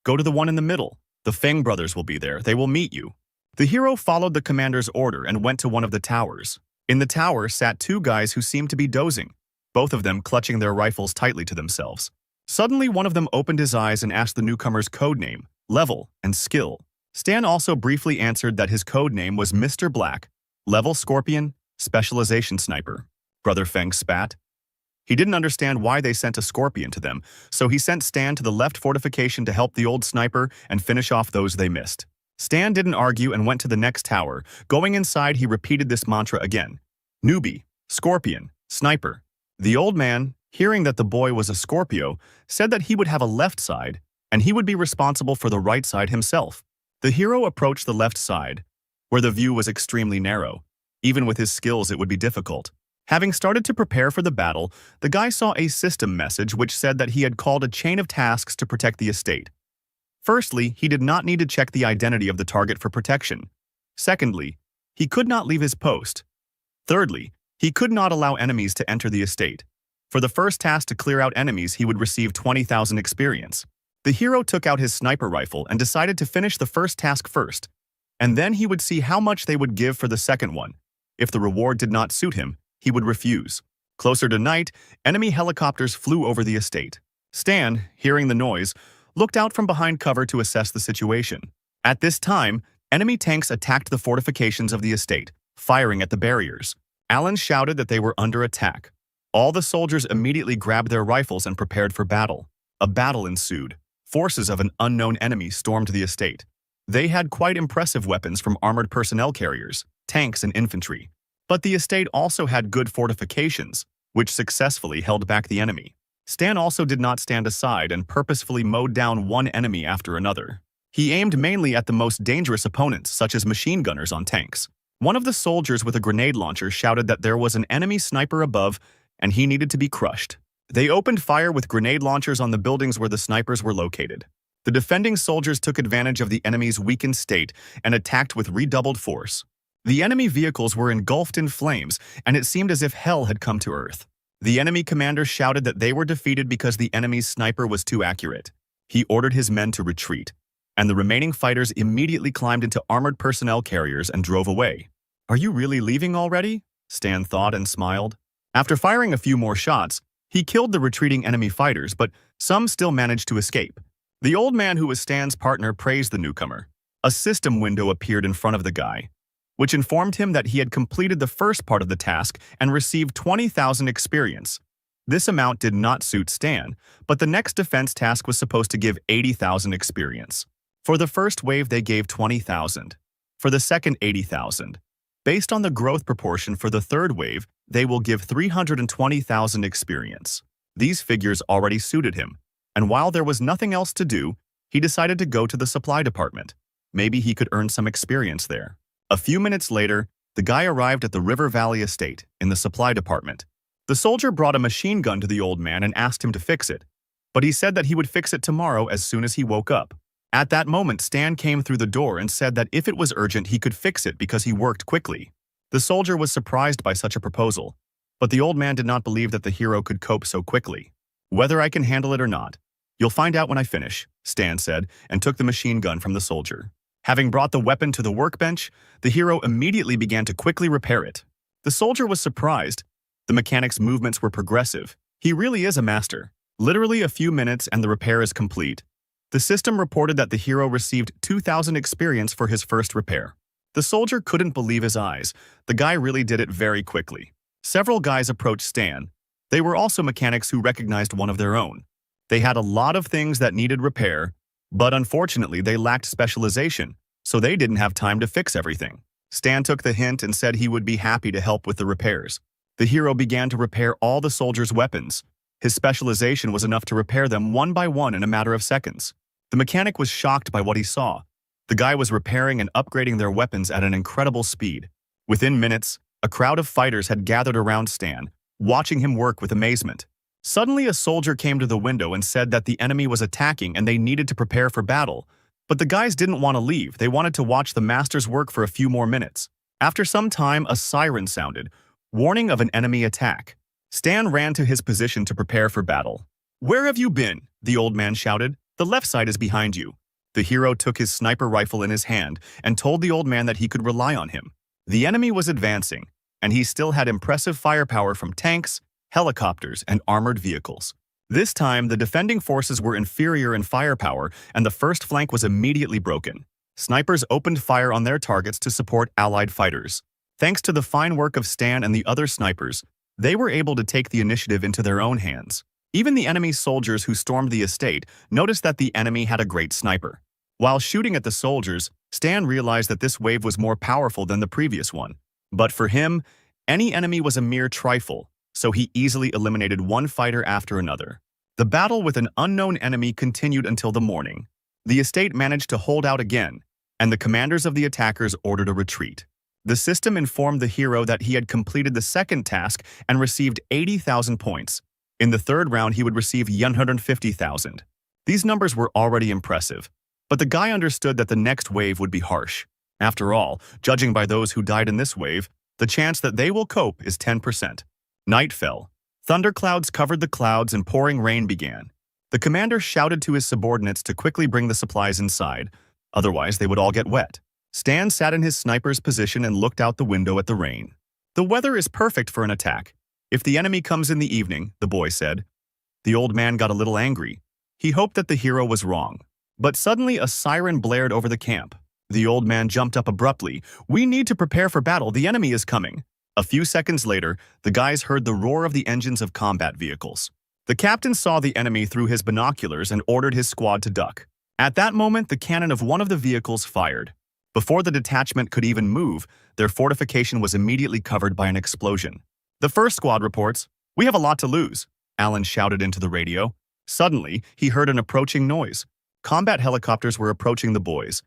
A: Go to the one in the middle. The Feng brothers will be there. They will meet you. The hero followed the commander's order and went to one of the towers. In the tower sat 2 guys who seemed to be dozing, both of them clutching their rifles tightly to themselves. Suddenly, one of them opened his eyes and asked the newcomer's code name, level, and skill. Stan also briefly answered that his code name was Mr. Black, level Scorpion, specialization sniper. Brother Feng spat. He didn't understand why they sent a Scorpion to them, so he sent Stan to the left fortification to help the old sniper and finish off those they missed. Stan didn't argue and went to the next tower. Going inside, he repeated this mantra again. Newbie, Scorpion, Sniper. The old man, hearing that the boy was a Scorpio, said that he would have a left side, and he would be responsible for the right side himself. The hero approached the left side, where the view was extremely narrow. Even with his skills, it would be difficult. Having started to prepare for the battle, the guy saw a system message which said that he had called a chain of tasks to protect the estate. Firstly, he did not need to check the identity of the target for protection. Secondly, he could not leave his post. Thirdly, he could not allow enemies to enter the estate. For the first task to clear out enemies, he would receive 20,000 experience. The hero took out his sniper rifle and decided to finish the first task first, and then he would see how much they would give for the second one. If the reward did not suit him, he would refuse. Closer to night, enemy helicopters flew over the estate. Stan, hearing the noise, looked out from behind cover to assess the situation. At this time, enemy tanks attacked the fortifications of the estate, firing at the barriers. Alan shouted that they were under attack. All the soldiers immediately grabbed their rifles and prepared for battle. A battle ensued. Forces of an unknown enemy stormed the estate. They had quite impressive weapons from armored personnel carriers, tanks, and infantry. But the estate also had good fortifications, which successfully held back the enemy. Stan also did not stand aside and purposefully mowed down one enemy after another. He aimed mainly at the most dangerous opponents, such as machine gunners on tanks. One of the soldiers with a grenade launcher shouted that there was an enemy sniper above and he needed to be crushed. They opened fire with grenade launchers on the buildings where the snipers were located. The defending soldiers took advantage of the enemy's weakened state and attacked with redoubled force. The enemy vehicles were engulfed in flames, and it seemed as if hell had come to Earth. The enemy commander shouted that they were defeated because the enemy's sniper was too accurate. He ordered his men to retreat, and the remaining fighters immediately climbed into armored personnel carriers and drove away. "Are you really leaving already?" Stan thought and smiled. After firing a few more shots, he killed the retreating enemy fighters, but some still managed to escape. The old man who was Stan's partner praised the newcomer. A system window appeared in front of the guy, which informed him that he had completed the first part of the task and received 20,000 experience. This amount did not suit Stan, but the next defense task was supposed to give 80,000 experience. For the first wave, they gave 20,000. For the second 80,000. Based on the growth proportion for the third wave, they will give 320,000 experience. These figures already suited him, and while there was nothing else to do, he decided to go to the supply department. Maybe he could earn some experience there. A few minutes later, the guy arrived at the River Valley estate in the supply department. The soldier brought a machine gun to the old man and asked him to fix it, but he said that he would fix it tomorrow as soon as he woke up. At that moment, Stan came through the door and said that if it was urgent, he could fix it because he worked quickly. The soldier was surprised by such a proposal, but the old man did not believe that the hero could cope so quickly. Whether I can handle it or not, you'll find out when I finish, Stan said, and took the machine gun from the soldier. Having brought the weapon to the workbench, the hero immediately began to quickly repair it. The soldier was surprised. The mechanic's movements were progressive. He really is a master. Literally a few minutes and the repair is complete. The system reported that the hero received 2,000 experience for his first repair. The soldier couldn't believe his eyes. The guy really did it very quickly. Several guys approached Stan. They were also mechanics who recognized one of their own. They had a lot of things that needed repair, but unfortunately they lacked specialization, so they didn't have time to fix everything. Stan took the hint and said he would be happy to help with the repairs. The hero began to repair all the soldiers' weapons. His specialization was enough to repair them one by one in a matter of seconds. The mechanic was shocked by what he saw. The guy was repairing and upgrading their weapons at an incredible speed. Within minutes, a crowd of fighters had gathered around Stan, watching him work with amazement. Suddenly, a soldier came to the window and said that the enemy was attacking and they needed to prepare for battle. But the guys didn't want to leave. They wanted to watch the master's work for a few more minutes. After some time, a siren sounded, warning of an enemy attack. Stan ran to his position to prepare for battle. "Where have you been?" the old man shouted. "The left side is behind you." The hero took his sniper rifle in his hand and told the old man that he could rely on him. The enemy was advancing, and he still had impressive firepower from tanks, helicopters, and armored vehicles. This time, the defending forces were inferior in firepower, and the first flank was immediately broken. Snipers opened fire on their targets to support allied fighters. Thanks to the fine work of Stan and the other snipers, they were able to take the initiative into their own hands. Even the enemy soldiers who stormed the estate noticed that the enemy had a great sniper. While shooting at the soldiers, Stan realized that this wave was more powerful than the previous one. But for him, any enemy was a mere trifle, so he easily eliminated one fighter after another. The battle with an unknown enemy continued until the morning. The estate managed to hold out again, and the commanders of the attackers ordered a retreat. The system informed the hero that he had completed the second task and received 80,000 points. In the third round, he would receive 150,000. These numbers were already impressive, but the guy understood that the next wave would be harsh. After all, judging by those who died in this wave, the chance that they will cope is 10%. Night fell. Thunderclouds covered the clouds and pouring rain began. The commander shouted to his subordinates to quickly bring the supplies inside, otherwise they would all get wet. Stan sat in his sniper's position and looked out the window at the rain. The weather is perfect for an attack. If the enemy comes in the evening, the boy said. The old man got a little angry. He hoped that the hero was wrong. But suddenly a siren blared over the camp. The old man jumped up abruptly. "We need to prepare for battle. The enemy is coming." A few seconds later, the guys heard the roar of the engines of combat vehicles. The captain saw the enemy through his binoculars and ordered his squad to duck. At that moment, the cannon of one of the vehicles fired. Before the detachment could even move, their fortification was immediately covered by an explosion. The first squad reports, "We have a lot to lose," Alan shouted into the radio. Suddenly, he heard an approaching noise. Combat helicopters were approaching the boys.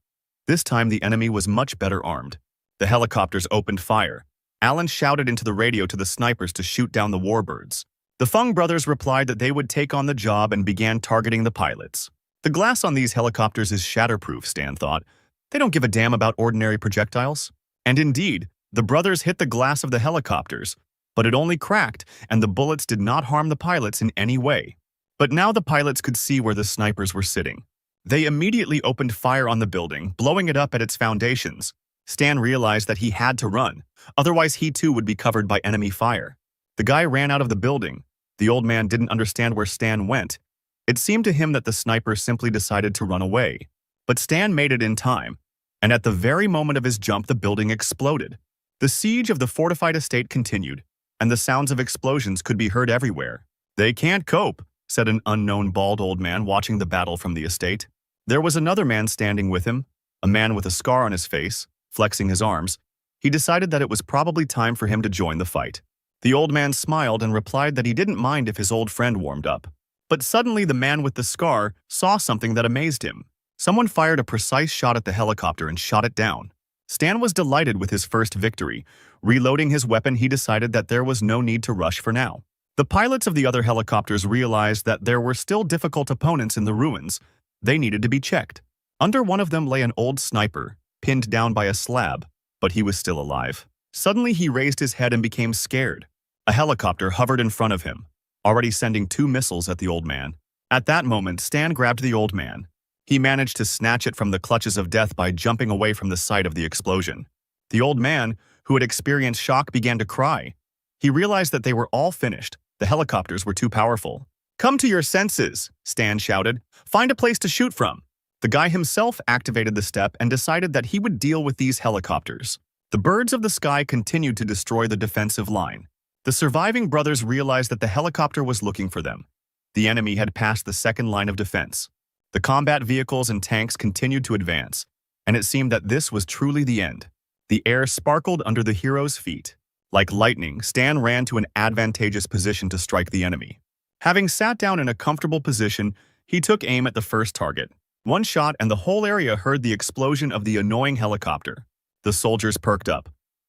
A: This time, the enemy was much better armed. The helicopters opened fire. Alan shouted into the radio to the snipers to shoot down the warbirds. The Fung brothers replied that they would take on the job and began targeting the pilots. The glass on these helicopters is shatterproof, Stan thought. They don't give a damn about ordinary projectiles. And indeed, the brothers hit the glass of the helicopters, but it only cracked, and the bullets did not harm the pilots in any way. But now the pilots could see where the snipers were sitting. They immediately opened fire on the building, blowing it up at its foundations. Stan realized that he had to run, otherwise he too would be covered by enemy fire. The guy ran out of the building. The old man didn't understand where Stan went. It seemed to him that the sniper simply decided to run away. But Stan made it in time, and at the very moment of his jump, the building exploded. The siege of the fortified estate continued, and the sounds of explosions could be heard everywhere. "They can't cope," said an unknown bald old man watching the battle from the estate. There was another man standing with him, a man with a scar on his face. flexing his arms. He decided that it was probably time for him to join the fight. The old man smiled and replied that he didn't mind if his old friend warmed up. But suddenly the man with the scar saw something that amazed him. Someone fired a precise shot at the helicopter and shot it down. Stan was delighted with his first victory. Reloading his weapon, he decided that there was no need to rush for now. The pilots of the other helicopters realized that there were still difficult opponents in the ruins. They needed to be checked. Under one of them lay an old sniper, pinned down by a slab, but he was still alive. Suddenly he raised his head and became scared. A helicopter hovered in front of him, already sending 2 missiles at the old man. At that moment, Stan grabbed the old man. He managed to snatch it from the clutches of death by jumping away from the site of the explosion. The old man, who had experienced shock, began to cry. He realized that they were all finished. The helicopters were too powerful. "Come to your senses," Stan shouted. "Find a place to shoot from." The guy himself activated the step and decided that he would deal with these helicopters. The birds of the sky continued to destroy the defensive line. The surviving brothers realized that the helicopter was looking for them. The enemy had passed the second line of defense. The combat vehicles and tanks continued to advance, and it seemed that this was truly the end. The air sparkled under the hero's feet. Like lightning, Stan ran to an advantageous position to strike the enemy. Having sat down in a comfortable position, he took aim at the first target. One shot and the whole area heard the explosion of the annoying helicopter. The soldiers perked up.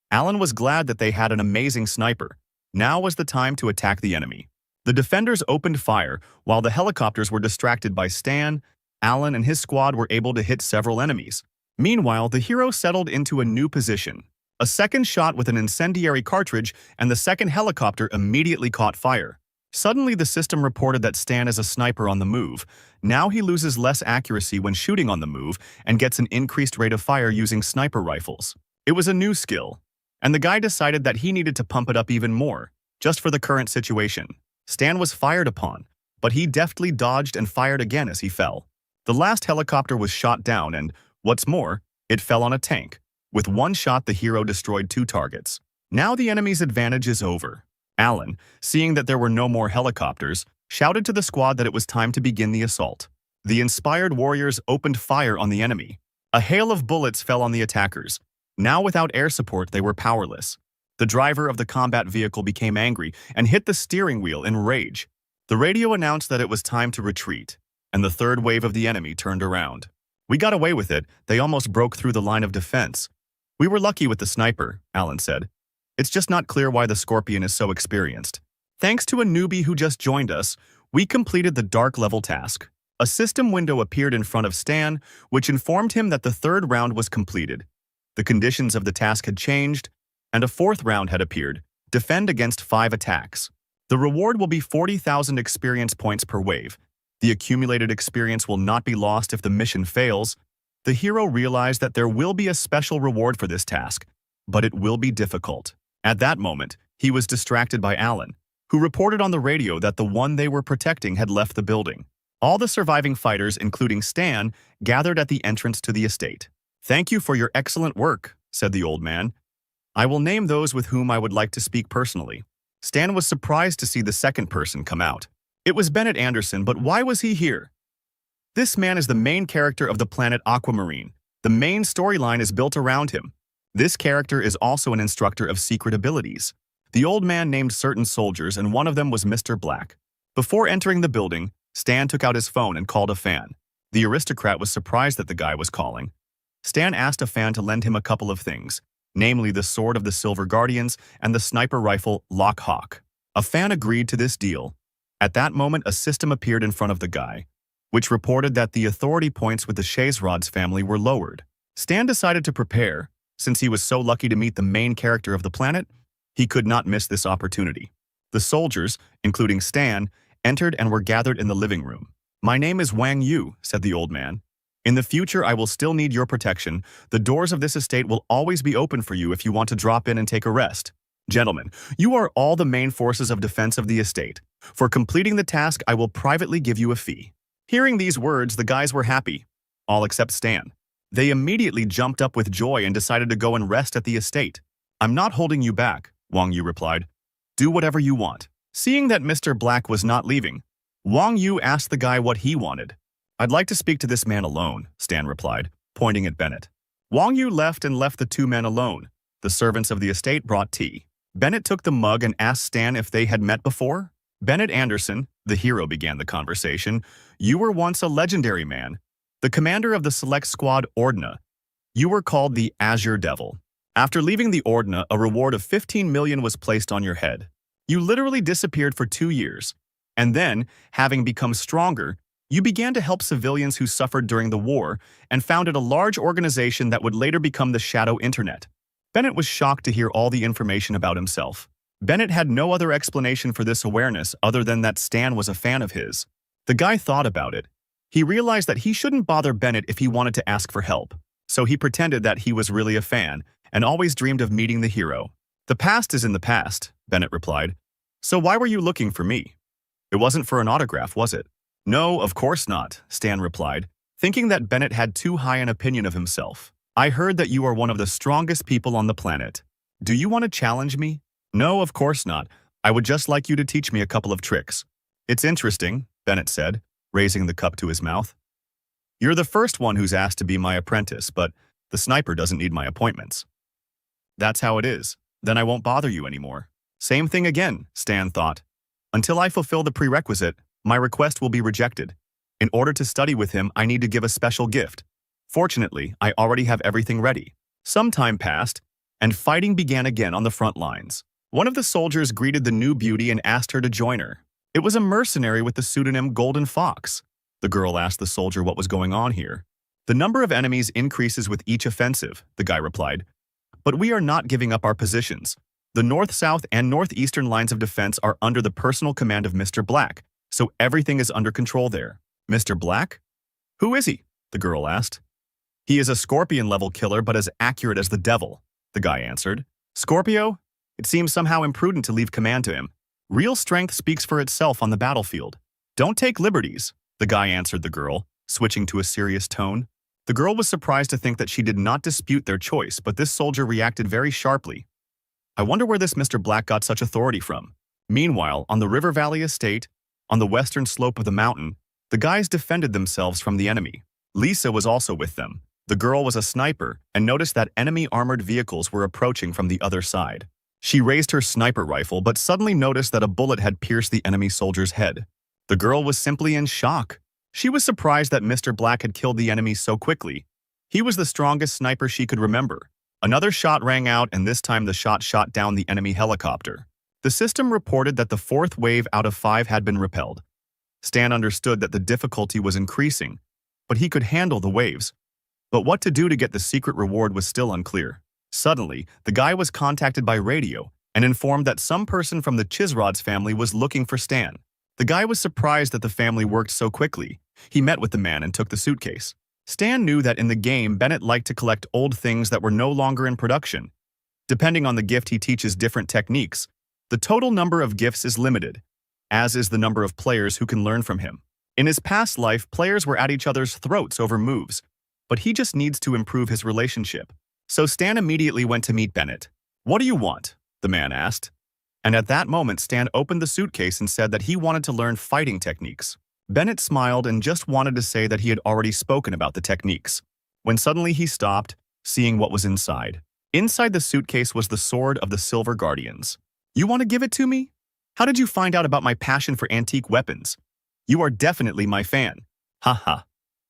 A: Alan was glad that they had an amazing sniper. Now was the time to attack the enemy. The defenders opened fire, while the helicopters were distracted by Stan. Alan and his squad were able to hit several enemies. Meanwhile, the hero settled into a new position. A second shot with an incendiary cartridge, and the second helicopter immediately caught fire. Suddenly, the system reported that Stan is a sniper on the move. Now he loses less accuracy when shooting on the move and gets an increased rate of fire using sniper rifles. It was a new skill, and the guy decided that he needed to pump it up even more, just for the current situation. Stan was fired upon, but he deftly dodged and fired again as he fell. The last helicopter was shot down and, what's more, it fell on a tank. With one shot, the hero destroyed 2 targets. Now the enemy's advantage is over. Alan, seeing that there were no more helicopters, shouted to the squad that it was time to begin the assault. The inspired warriors opened fire on the enemy. A hail of bullets fell on the attackers. Now without air support, they were powerless. The driver of the combat vehicle became angry and hit the steering wheel in rage. The radio announced that it was time to retreat, and the third wave of the enemy turned around. "We got away with it. They almost broke through the line of defense. We were lucky with the sniper," Alan said. "It's just not clear why the Scorpion is so experienced." Thanks to a newbie who just joined us, we completed the dark level task. A system window appeared in front of Stan, which informed him that the 3rd round was completed. The conditions of the task had changed, and a 4th round had appeared. Defend against 5 attacks. The reward will be 40,000 experience points per wave. The accumulated experience will not be lost if the mission fails. The hero realized that there will be a special reward for this task, but it will be difficult. At that moment, he was distracted by Alan, who reported on the radio that the one they were protecting had left the building. All the surviving fighters, including Stan, gathered at the entrance to the estate. "Thank you for your excellent work," said the old man. "I will name those with whom I would like to speak personally." Stan was surprised to see the second person come out. It was Bennett Anderson, but why was he here? This man is the main character of the planet Aquamarine. The main storyline is built around him. This character is also an instructor of secret abilities. The old man named certain soldiers, and one of them was Mr. Black. Before entering the building, Stan took out his phone and called a fan. The aristocrat was surprised that the guy was calling. Stan asked a fan to lend him a couple of things, namely the Sword of the Silver Guardians and the sniper rifle Lock Hawk. A fan agreed to this deal. At that moment, a system appeared in front of the guy, which reported that the authority points with the Shazerod's family were lowered. Stan decided to prepare. Since he was so lucky to meet the main character of the planet, he could not miss this opportunity. The soldiers, including Stan, entered and were gathered in the living room. "My name is Wang Yu," said the old man. "In the future, I will still need your protection. The doors of this estate will always be open for you if you want to drop in and take a rest. Gentlemen, you are all the main forces of defense of the estate. For completing the task, I will privately give you a fee." Hearing these words, the guys were happy, all except Stan. They immediately jumped up with joy and decided to go and rest at the estate. "I'm not holding you back," Wang Yu replied. "Do whatever you want." Seeing that Mr. Black was not leaving, Wang Yu asked the guy what he wanted. "I'd like to speak to this man alone," Stan replied, pointing at Bennett. Wang Yu left and left the two men alone. The servants of the estate brought tea. Bennett took the mug and asked Stan if they had met before. Bennett Anderson, the hero, began the conversation. You were once a legendary man, the commander of the select squad Ordna. You were called the Azure Devil. After leaving the Ordna, a reward of 15 million was placed on your head. You literally disappeared for 2 years. And then, having become stronger, you began to help civilians who suffered during the war and founded a large organization that would later become the Shadow Internet. Bennett was shocked to hear all the information about himself. Bennett had no other explanation for this awareness other than that Stan was a fan of his. The guy thought about it. He realized that he shouldn't bother Bennett if he wanted to ask for help, so he pretended that he was really a fan and always dreamed of meeting the hero. The past is in the past, Bennett replied. So why were you looking for me? It wasn't for an autograph, was it? No, of course not, Stan replied, thinking that Bennett had too high an opinion of himself. I heard that you are one of the strongest people on the planet. Do you want to challenge me? No, of course not. I would just like you to teach me a couple of tricks. It's interesting, Bennett said, raising the cup to his mouth. You're the first one who's asked to be my apprentice, but the sniper doesn't need my appointments. That's how it is. Then I won't bother you anymore. Same thing again, Stan thought. Until I fulfill the prerequisite, my request will be rejected. In order to study with him, I need to give a special gift. Fortunately, I already have everything ready. Some time passed, and fighting began again on the front lines. One of the soldiers greeted the new beauty and asked her to join her. It was a mercenary with the pseudonym Golden Fox. The girl asked the soldier what was going on here. The number of enemies increases with each offensive, the guy replied. But we are not giving up our positions. The north, south, and northeastern lines of defense are under the personal command of Mr. Black, so everything is under control there. Mr. Black? Who is he? The girl asked. He is a scorpion-level killer but as accurate as the devil, the guy answered. Scorpio? It seems somehow imprudent to leave command to him. Real strength speaks for itself on the battlefield. Don't take liberties, the guy answered the girl, switching to a serious tone. The girl was surprised to think that she did not dispute their choice, but this soldier reacted very sharply. I wonder where this Mr. Black got such authority from. Meanwhile, on the River Valley estate, on the western slope of the mountain, the guys defended themselves from the enemy. Lisa was also with them. The girl was a sniper and noticed that enemy armored vehicles were approaching from the other side. She raised her sniper rifle but suddenly noticed that a bullet had pierced the enemy soldier's head. The girl was simply in shock. She was surprised that Mr. Black had killed the enemy so quickly. He was the strongest sniper she could remember. Another shot rang out, and this time the shot shot down the enemy helicopter. The system reported that the 4th wave out of 5 had been repelled. Stan understood that the difficulty was increasing, but he could handle the waves. But what to do to get the secret reward was still unclear. Suddenly, the guy was contacted by radio and informed that some person from the Chisrod's family was looking for Stan. The guy was surprised that the family worked so quickly. He met with the man and took the suitcase. Stan knew that in the game, Bennett liked to collect old things that were no longer in production. Depending on the gift, he teaches different techniques. The total number of gifts is limited, as is the number of players who can learn from him. In his past life, players were at each other's throats over moves, but he just needs to improve his relationship. So Stan immediately went to meet Bennett. What do you want? The man asked. And at that moment, Stan opened the suitcase and said that he wanted to learn fighting techniques. Bennett smiled and just wanted to say that he had already spoken about the techniques, when suddenly he stopped, seeing what was inside. Inside the suitcase was the sword of the Silver Guardians. You want to give it to me? How did you find out about my passion for antique weapons? You are definitely my fan. Haha.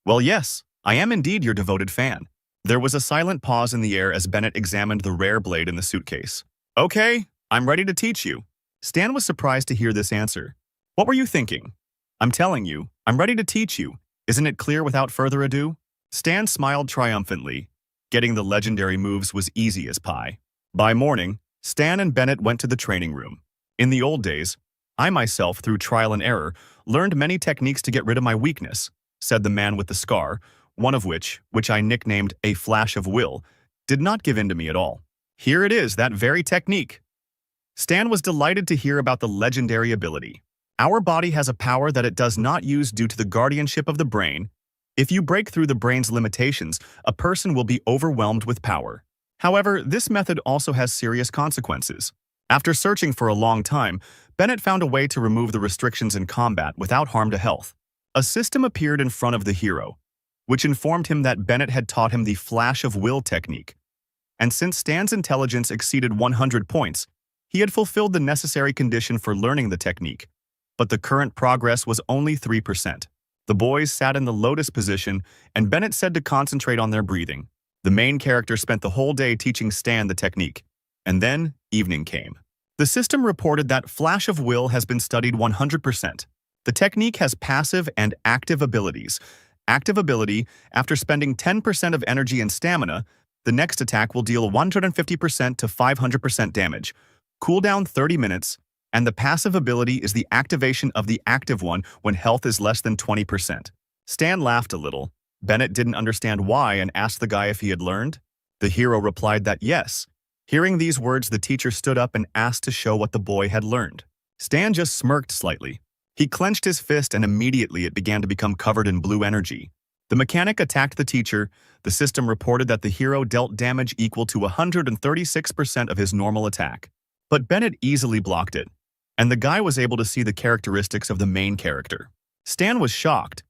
A: Well, yes, I am indeed your devoted fan. There was a silent pause in the air as Bennett examined the rare blade in the suitcase. Okay, I'm ready to teach you. Stan was surprised to hear this answer. What were you thinking? I'm telling you, I'm ready to teach you. Isn't it clear without further ado? Stan smiled triumphantly. Getting the legendary moves was easy as pie. By morning, Stan and Bennett went to the training room. In the old days, I myself, through trial and error, learned many techniques to get rid of my weakness, said the man with the scar, one of which I nicknamed a flash of will, did not give in to me at all. Here it is, that very technique. Stan was delighted to hear about the legendary ability. Our body has a power that it does not use due to the guardianship of the brain. If you break through the brain's limitations, a person will be overwhelmed with power. However, this method also has serious consequences. After searching for a long time, Bennett found a way to remove the restrictions in combat without harm to health. A system appeared in front of the hero. which informed him that Bennett had taught him the flash of will technique. And since Stan's intelligence exceeded 100 points, he had fulfilled the necessary condition for learning the technique. But the current progress was only 3%. The boys sat in the lotus position, and Bennett said to concentrate on their breathing. The main character spent the whole day teaching Stan the technique. And then, evening came. The system reported that Flash of Will has been studied 100%. The technique has passive and active abilities. Active ability, after spending 10% of energy and stamina, the next attack will deal 150% to 500% damage. Cooldown 30 minutes, and the passive ability is the activation of the active one when health is less than 20%. Stan laughed a little. Bennett didn't understand why and asked the guy if he had learned. The hero replied that yes. Hearing these words, the teacher stood up and asked to show what the boy had learned. Stan just smirked slightly. He clenched his fist and immediately it began to become covered in blue energy. The mechanic attacked the teacher. The system reported that the hero dealt damage equal to 136% of his normal attack. But Bennett easily blocked it, and the guy was able to see the characteristics of the main character. Stan was shocked.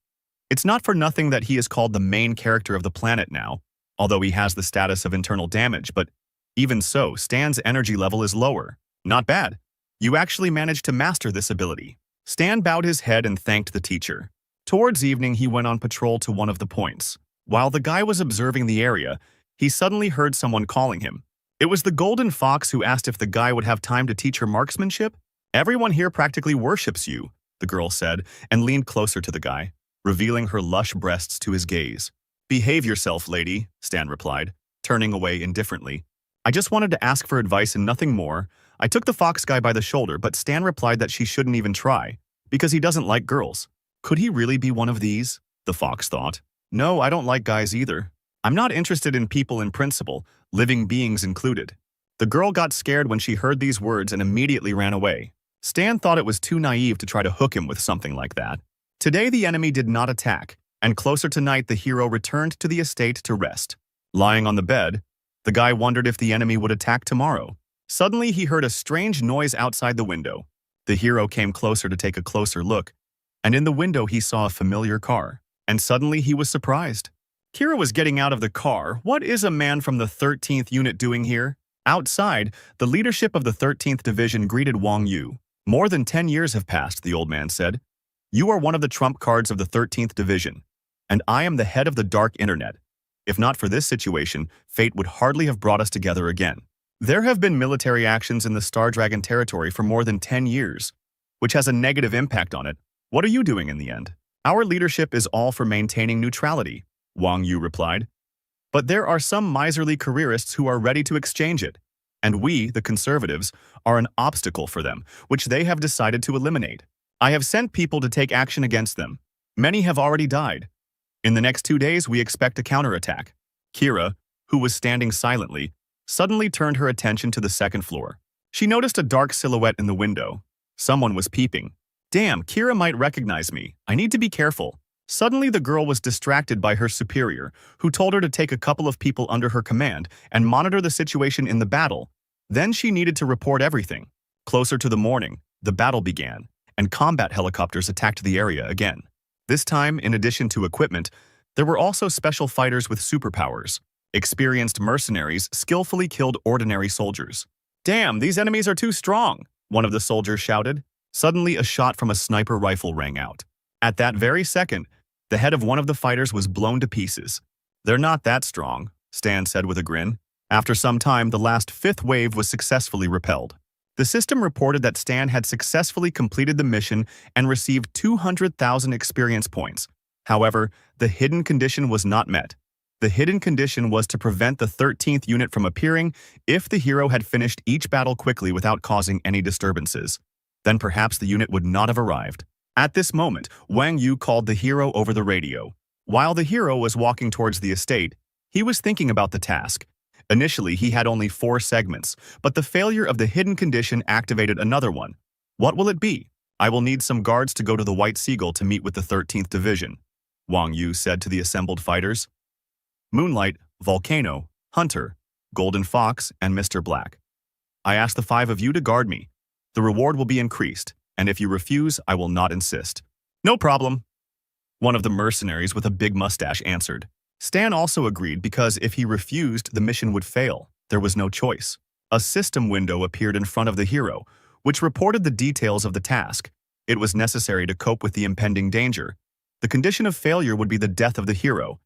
A: It's not for nothing that he is called the main character of the planet now, although he has the status of internal damage, but even so, Stan's energy level is lower. Not bad. You actually managed to master this ability. Stan bowed his head and thanked the teacher. Towards evening, he went on patrol to one of the points. While the guy was observing the area, he suddenly heard someone calling him. It was the Golden Fox who asked if the guy would have time to teach her marksmanship. "Everyone here practically worships you," the girl said, and leaned closer to the guy, revealing her lush breasts to his gaze. "Behave yourself, lady," Stan replied, turning away indifferently. "I just wanted to ask for advice and nothing more." I took the fox guy by the shoulder, but Stan replied that she shouldn't even try, because he doesn't like girls. Could he really be one of these? The fox thought. No, I don't like guys either. I'm not interested in people in principle, living beings included. The girl got scared when she heard these words and immediately ran away. Stan thought it was too naive to try to hook him with something like that. Today the enemy did not attack, and closer to night the hero returned to the estate to rest. Lying on the bed, the guy wondered if the enemy would attack tomorrow. Suddenly he heard a strange noise outside the window. The hero came closer to take a closer look, and in the window he saw a familiar car. And suddenly he was surprised. Kira was getting out of the car. What is a man from the 13th unit doing here? Outside, the leadership of the 13th Division greeted Wang Yu. More than 10 years have passed, the old man said. You are one of the trump cards of the 13th Division, and I am the head of the dark internet. If not for this situation, fate would hardly have brought us together again. There have been military actions in the Star Dragon territory for more than 10 years, which has a negative impact on it. What are you doing in the end? Our leadership is all for maintaining neutrality, Wang Yu replied. But there are some miserly careerists who are ready to exchange it, and we, the conservatives, are an obstacle for them, which they have decided to eliminate. I have sent people to take action against them. Many have already died. In the next 2 days, we expect a counterattack. Kira, who was standing silently, suddenly turned her attention to the second floor. She noticed a dark silhouette in the window. Someone was peeping. Damn, Kira might recognize me. I need to be careful. Suddenly, the girl was distracted by her superior, who told her to take a couple of people under her command and monitor the situation in the battle. Then she needed to report everything. Closer to the morning, the battle began, and combat helicopters attacked the area again. This time, in addition to equipment, there were also special fighters with superpowers. Experienced mercenaries skillfully killed ordinary soldiers. Damn, these enemies are too strong, one of the soldiers shouted. Suddenly, a shot from a sniper rifle rang out. At that very second, the head of one of the fighters was blown to pieces. They're not that strong, Stan said with a grin. After some time, the last fifth wave was successfully repelled. The system reported that Stan had successfully completed the mission and received 200,000 experience points. However, the hidden condition was not met. The hidden condition was to prevent the 13th unit from appearing if the hero had finished each battle quickly without causing any disturbances. Then perhaps the unit would not have arrived. At this moment, Wang Yu called the hero over the radio. While the hero was walking towards the estate, he was thinking about the task. Initially, he had only 4 segments, but the failure of the hidden condition activated another one. What will it be? I will need some guards to go to the White Seagull to meet with the 13th Division, Wang Yu said to the assembled fighters. Moonlight, Volcano, Hunter, Golden Fox, and Mr. Black. I ask the 5 of you to guard me. The reward will be increased, and if you refuse, I will not insist. No problem. One of the mercenaries with a big mustache answered. Stan also agreed because if he refused, the mission would fail. There was no choice. A system window appeared in front of the hero, which reported the details of the task. It was necessary to cope with the impending danger. The condition of failure would be the death of the hero.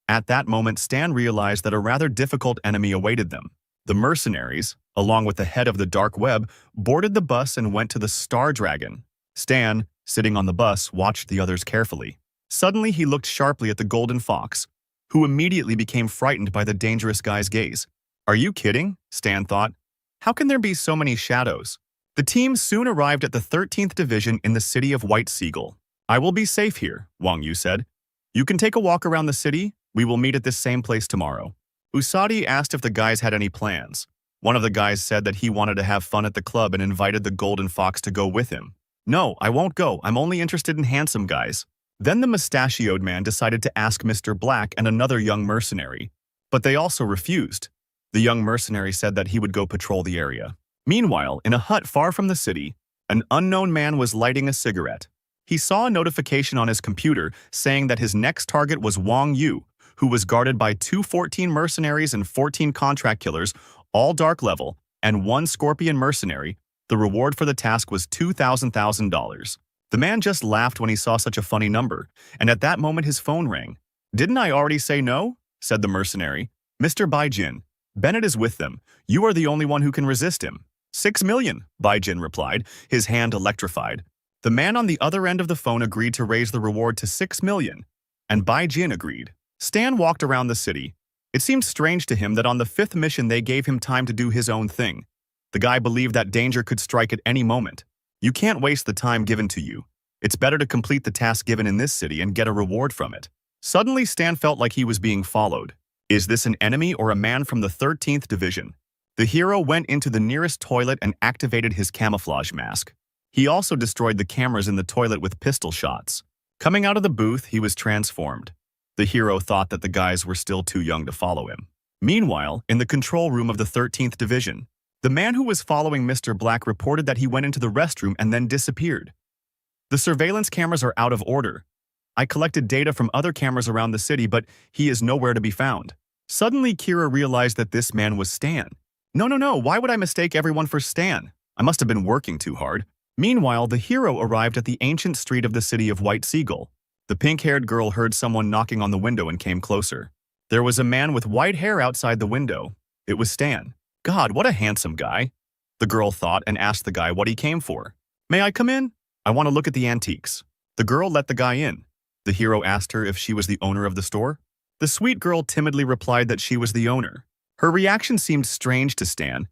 A: At that moment, Stan realized that a rather difficult enemy awaited them. The mercenaries, along with the head of the dark web, boarded the bus and went to the Star Dragon. Stan, sitting on the bus, watched the others carefully. Suddenly, he looked sharply at the golden fox, who immediately became frightened by the dangerous guy's gaze. Are you kidding? Stan thought. How can there be so many shadows? The team soon arrived at the 13th Division in the city of White Seagull. I will be safe here, Wang Yu said. You can take a walk around the city. We will meet at this same place tomorrow. Usagi asked if the guys had any plans. One of the guys said that he wanted to have fun at the club and invited the golden fox to go with him. No, I won't go. I'm only interested in handsome guys. Then the mustachioed man decided to ask Mr. Black and another young mercenary, but they also refused. The young mercenary said that he would go patrol the area. Meanwhile, in a hut far from the city, an unknown man was lighting a cigarette. He saw a notification on his computer saying that his next target was Wang Yu, who was guarded by 214 mercenaries and 14 contract killers, all dark level, and one scorpion mercenary. The reward for the task was $2,000. The man just laughed when he saw such a funny number, and at that moment his phone rang. Didn't I already say no? Said the mercenary. Mr. Baijin, Bennett is with them. You are the only one who can resist him. 6 million, Baijin replied, his hand electrified. The man on the other end of the phone agreed to raise the reward to 6 million, and Baijin agreed. Stan walked around the city. It seemed strange to him that on the 5th mission they gave him time to do his own thing. The guy believed that danger could strike at any moment. You can't waste the time given to you. It's better to complete the task given in this city and get a reward from it. Suddenly, Stan felt like he was being followed. Is this an enemy or a man from the 13th Division? The hero went into the nearest toilet and activated his camouflage mask. He also destroyed the cameras in the toilet with pistol shots. Coming out of the booth, he was transformed. The hero thought that the guys were still too young to follow him. Meanwhile, in the control room of the 13th Division, the man who was following Mr. Black reported that he went into the restroom and then disappeared. The surveillance cameras are out of order. I collected data from other cameras around the city, but he is nowhere to be found. Suddenly, Kira realized that this man was Stan. No, why would I mistake everyone for Stan? I must have been working too hard. Meanwhile, the hero arrived at the ancient street of the city of White Seagull. The pink-haired girl heard someone knocking on the window and came closer. There was a man with white hair outside the window. It was Stan. God, what a handsome guy. The girl thought and asked the guy what he came for. May I come in? I want to look at the antiques. The girl let the guy in. The hero asked her if she was the owner of the store. The sweet girl timidly replied that she was the owner. Her reaction seemed strange to Stan.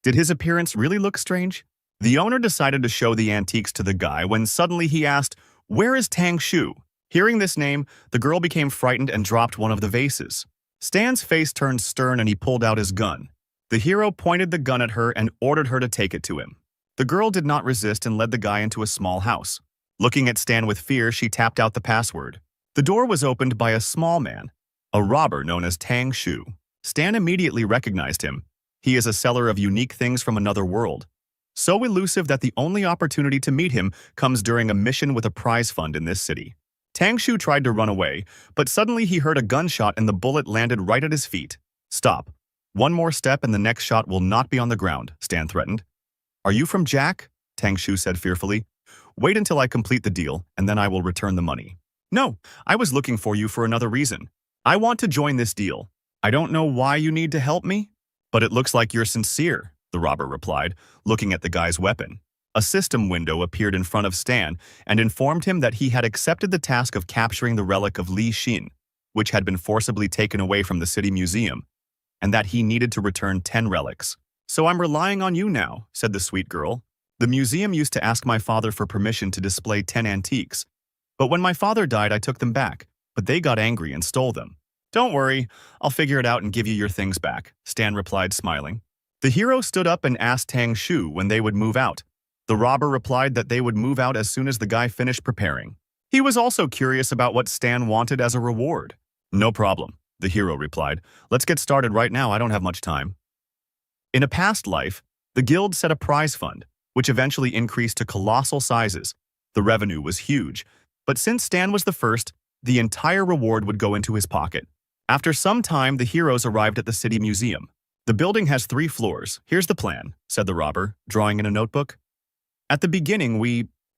A: Did his appearance really look strange? The owner decided to show the antiques to the guy when suddenly he asked, "Where is Tang Shu?" Hearing this name, the girl became frightened and dropped one of the vases. Stan's face turned stern and he pulled out his gun. The hero pointed the gun at her and ordered her to take it to him. The girl did not resist and led the guy into a small house. Looking at Stan with fear, she tapped out the password. The door was opened by a small man, a robber known as Tang Shu. Stan immediately recognized him. He is a seller of unique things from another world. So elusive that the only opportunity to meet him comes during a mission with a prize fund in this city. Tang Shu tried to run away, but suddenly he heard a gunshot and the bullet landed right at his feet. Stop. One more step and the next shot will not be on the ground, Stan threatened. Are you from Jack? Tang Shu said fearfully. Wait until I complete the deal, and then I will return the money. No, I was looking for you for another reason. I want to join this deal. I don't know why you need to help me, but it looks like you're sincere, the robber replied, looking at the guy's weapon. A system window appeared in front of Stan and informed him that he had accepted the task of capturing the relic of Li Xin, which had been forcibly taken away from the city museum, and that he needed to return 10 relics. So I'm relying on you now, said the sweet girl. The museum used to ask my father for permission to display 10 antiques, but when my father died I took them back, but they got angry and stole them. Don't worry, I'll figure it out and give you your things back, Stan replied, smiling. The hero stood up and asked Tang Shu when they would move out. The robber replied that they would move out as soon as the guy finished preparing. He was also curious about what Stan wanted as a reward. No problem, the hero replied. Let's get started right now, I don't have much time. In a past life, the guild set a prize fund, which eventually increased to colossal sizes. The revenue was huge, but since Stan was the first, the entire reward would go into his pocket. After some time, the heroes arrived at the city museum. The building has 3 floors. Here's the plan, said the robber, drawing in a notebook. At the beginning,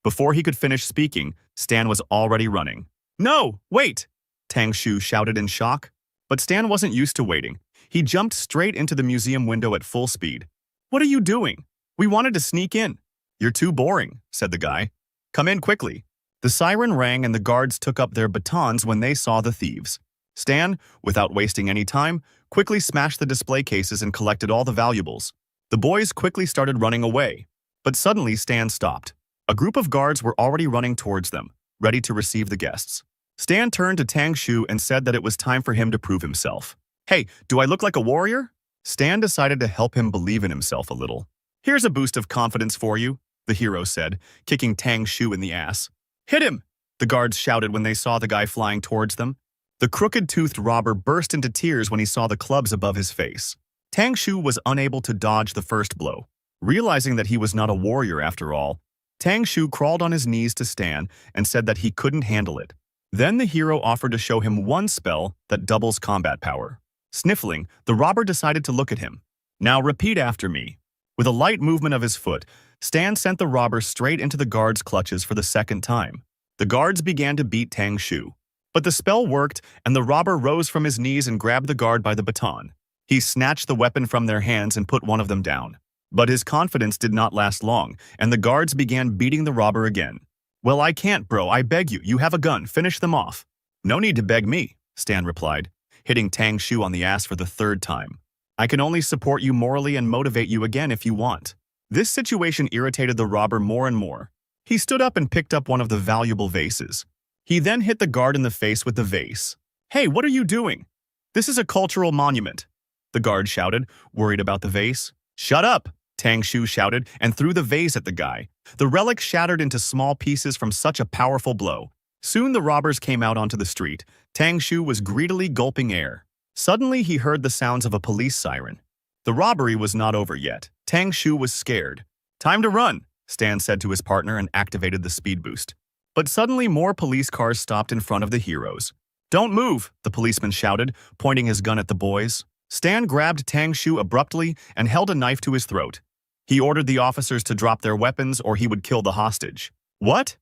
A: Before he could finish speaking, Stan was already running. No, wait! Tang Shu shouted in shock. But Stan wasn't used to waiting. He jumped straight into the museum window at full speed. What are you doing? We wanted to sneak in. You're too boring, said the guy. Come in quickly. The siren rang and the guards took up their batons when they saw the thieves. Stan, without wasting any time, quickly smashed the display cases and collected all the valuables. The boys quickly started running away. But suddenly Stan stopped. A group of guards were already running towards them, ready to receive the guests. Stan turned to Tang Shu and said that it was time for him to prove himself. Hey, do I look like a warrior? Stan decided to help him believe in himself a little. Here's a boost of confidence for you, the hero said, kicking Tang Shu in the ass. Hit him! The guards shouted when they saw the guy flying towards them. The crooked-toothed robber burst into tears when he saw the clubs above his face. Tang Shu was unable to dodge the first blow. Realizing that he was not a warrior after all, Tang Shu crawled on his knees to Stan and said that he couldn't handle it. Then the hero offered to show him one spell that doubles combat power. Sniffling, the robber decided to look at him. Now repeat after me. With a light movement of his foot, Stan sent the robber straight into the guards' clutches for the second time. The guards began to beat Tang Shu. But the spell worked, and the robber rose from his knees and grabbed the guard by the baton. He snatched the weapon from their hands and put one of them down. But his confidence did not last long, and the guards began beating the robber again. Well, I can't, bro. I beg you. You have a gun. Finish them off. No need to beg me, Stan replied, hitting Tang Shu on the ass for the 3rd time. I can only support you morally and motivate you again if you want. This situation irritated the robber more and more. He stood up and picked up one of the valuable vases. He then hit the guard in the face with the vase. Hey, what are you doing? This is a cultural monument, the guard shouted, worried about the vase. Shut up, Tang Shu shouted and threw the vase at the guy. The relic shattered into small pieces from such a powerful blow. Soon the robbers came out onto the street. Tang Shu was greedily gulping air. Suddenly he heard the sounds of a police siren. The robbery was not over yet. Tang Shu was scared. Time to run, Stan said to his partner and activated the speed boost. But suddenly more police cars stopped in front of the heroes. Don't move, the policeman shouted, pointing his gun at the boys. Stan grabbed Tang Shu abruptly and held a knife to his throat. He ordered the officers to drop their weapons or he would kill the hostage. What?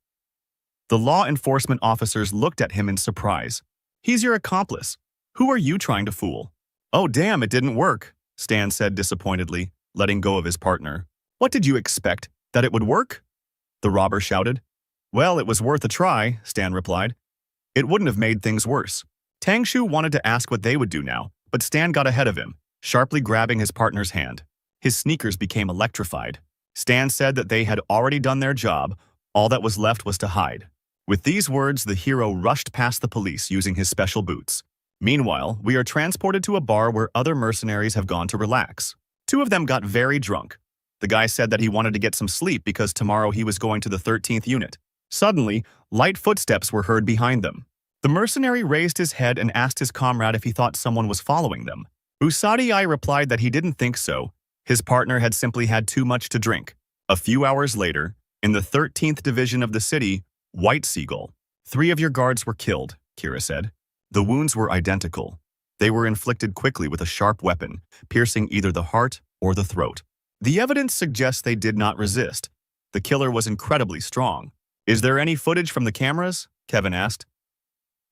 A: The law enforcement officers looked at him in surprise. He's your accomplice. Who are you trying to fool? Oh damn, it didn't work, Stan said disappointedly, letting go of his partner. What did you expect? That it would work? The robber shouted. Well, it was worth a try, Stan replied. It wouldn't have made things worse. Tang Shu wanted to ask what they would do now, but Stan got ahead of him, sharply grabbing his partner's hand. His sneakers became electrified. Stan said that they had already done their job. All that was left was to hide. With these words, the hero rushed past the police using his special boots. Meanwhile, we are transported to a bar where other mercenaries have gone to relax. 2 of them got very drunk. The guy said that he wanted to get some sleep because tomorrow he was going to the 13th unit. Suddenly, light footsteps were heard behind them. The mercenary raised his head and asked his comrade if he thought someone was following them. Usadi replied that he didn't think so. His partner had simply had too much to drink. A few hours later, in the 13th division of the city, White Seagull. 3 of your guards were killed, Kira said. The wounds were identical. They were inflicted quickly with a sharp weapon, piercing either the heart or the throat. The evidence suggests they did not resist. The killer was incredibly strong. Is there any footage from the cameras? Kevin asked.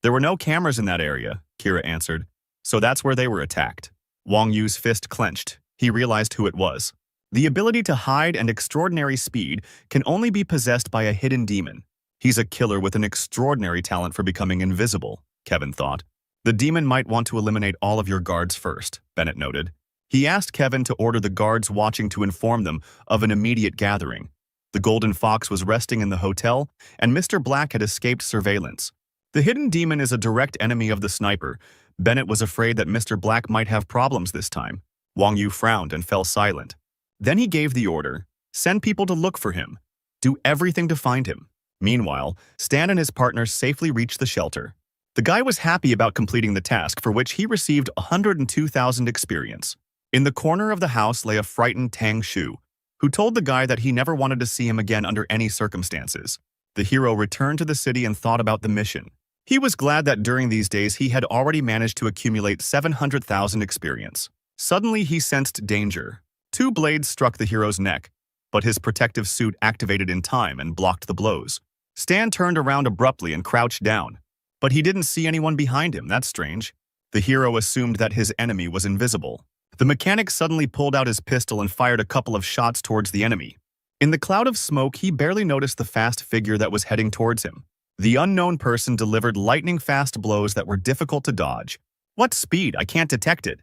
A: There were no cameras in that area, Kira answered. So that's where they were attacked. Wang Yu's fist clenched. He realized who it was. The ability to hide and extraordinary speed can only be possessed by a hidden demon. He's a killer with an extraordinary talent for becoming invisible, Kevin thought. The demon might want to eliminate all of your guards first, Bennett noted. He asked Kevin to order the guards watching to inform them of an immediate gathering. The Golden Fox was resting in the hotel, and Mr. Black had escaped surveillance. The hidden demon is a direct enemy of the sniper. Bennett was afraid that Mr. Black might have problems this time. Wang Yu frowned and fell silent. Then he gave the order, send people to look for him. Do everything to find him. Meanwhile, Stan and his partner safely reached the shelter. The guy was happy about completing the task, for which he received 102,000 experience. In the corner of the house lay a frightened Tang Shu, who told the guy that he never wanted to see him again under any circumstances. The hero returned to the city and thought about the mission. He was glad that during these days he had already managed to accumulate 700,000 experience. Suddenly he sensed danger. Two blades struck the hero's neck, but his protective suit activated in time and blocked the blows. Stan turned around abruptly and crouched down. But he didn't see anyone behind him. That's strange. The hero assumed that his enemy was invisible. The mechanic suddenly pulled out his pistol and fired a couple of shots towards the enemy. In the cloud of smoke, he barely noticed the fast figure that was heading towards him. The unknown person delivered lightning-fast blows that were difficult to dodge. What speed? I can't detect it.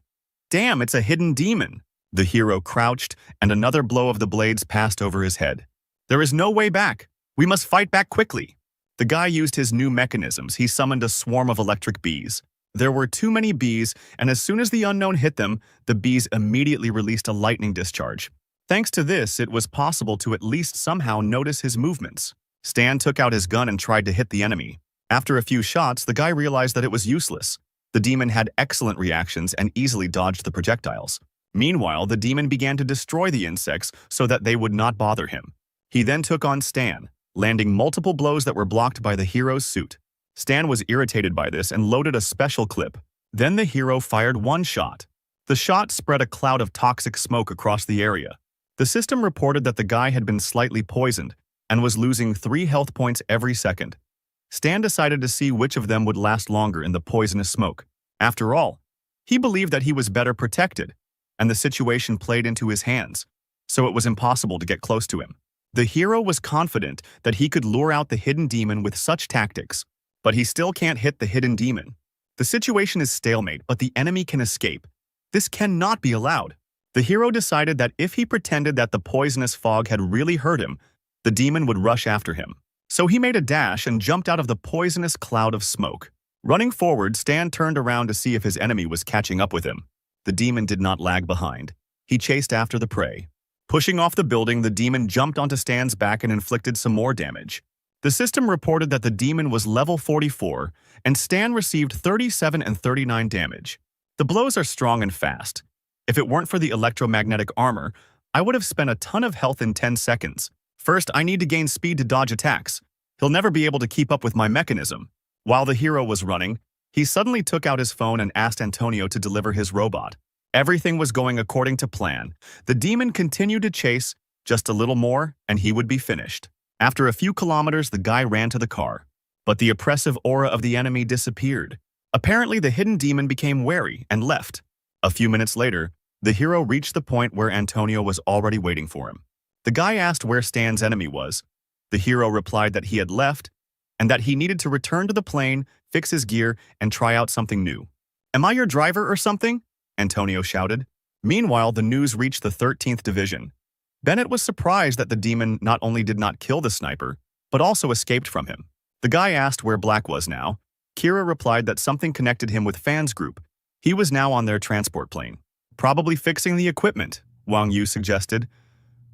A: Damn, it's a hidden demon. The hero crouched, and another blow of the blades passed over his head. There is no way back. We must fight back quickly. The guy used his new mechanisms. He summoned a swarm of electric bees. There were too many bees, and as soon as the unknown hit them, the bees immediately released a lightning discharge. Thanks to this, it was possible to at least somehow notice his movements. Stan took out his gun and tried to hit the enemy. After a few shots, the guy realized that it was useless. The demon had excellent reactions and easily dodged the projectiles. Meanwhile, the demon began to destroy the insects so that they would not bother him. He then took on Stan, landing multiple blows that were blocked by the hero's suit. Stan was irritated by this and loaded a special clip. Then the hero fired one shot. The shot spread a cloud of toxic smoke across the area. The system reported that the guy had been slightly poisoned and was losing 3 health points every second. Stan decided to see which of them would last longer in the poisonous smoke. After all, he believed that he was better protected, and the situation played into his hands, so it was impossible to get close to him. The hero was confident that he could lure out the hidden demon with such tactics, but he still can't hit the hidden demon. The situation is stalemate, but the enemy can escape. This cannot be allowed. The hero decided that if he pretended that the poisonous fog had really hurt him, the demon would rush after him. So he made a dash and jumped out of the poisonous cloud of smoke. Running forward, Stan turned around to see if his enemy was catching up with him. The demon did not lag behind. He chased after the prey. Pushing off the building, the demon jumped onto Stan's back and inflicted some more damage. The system reported that the demon was level 44, and Stan received 37 and 39 damage. The blows are strong and fast. If it weren't for the electromagnetic armor, I would have spent a ton of health in 10 seconds. First, I need to gain speed to dodge attacks. He'll never be able to keep up with my mechanism. While the hero was running, he suddenly took out his phone and asked Antonio to deliver his robot. Everything was going according to plan. The demon continued to chase, just a little more, and he would be finished. After a few kilometers, the guy ran to the car. But the oppressive aura of the enemy disappeared. Apparently, the hidden demon became wary and left. A few minutes later, the hero reached the point where Antonio was already waiting for him. The guy asked where Stan's enemy was. The hero replied that he had left and that he needed to return to the plane, fix his gear, and try out something new. "Am I your driver or something?" Antonio shouted. Meanwhile, the news reached the 13th Division. Bennett was surprised that the demon not only did not kill the sniper, but also escaped from him. The guy asked where Black was now. Kira replied that something connected him with Fan's group. He was now on their transport plane. "Probably fixing the equipment," Wang Yu suggested.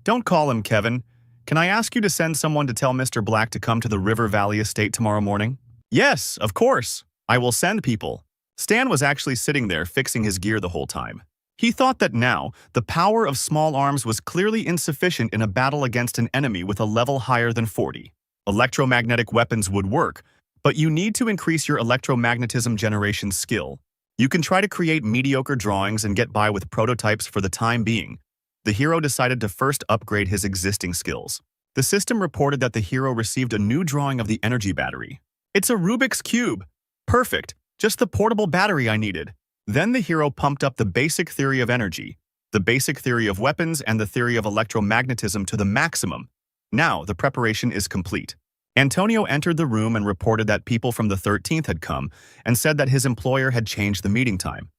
A: "Don't call him, Kevin. Can I ask you to send someone to tell Mr. Black to come to the River Valley estate tomorrow morning?" "Yes, of course. I will send people." Stan was actually sitting there fixing his gear the whole time. He thought that now, the power of small arms was clearly insufficient in a battle against an enemy with a level higher than 40. Electromagnetic weapons would work, but you need to increase your electromagnetism generation skill. You can try to create mediocre drawings and get by with prototypes for the time being. The hero decided to first upgrade his existing skills. The system reported that the hero received a new drawing of the energy battery. "It's a Rubik's Cube. Perfect. Just the portable battery I needed." Then the hero pumped up the basic theory of energy, the basic theory of weapons, and the theory of electromagnetism to the maximum. Now, the preparation is complete. Antonio entered the room and reported that people from the 13th had come and said that his employer had changed the meeting time.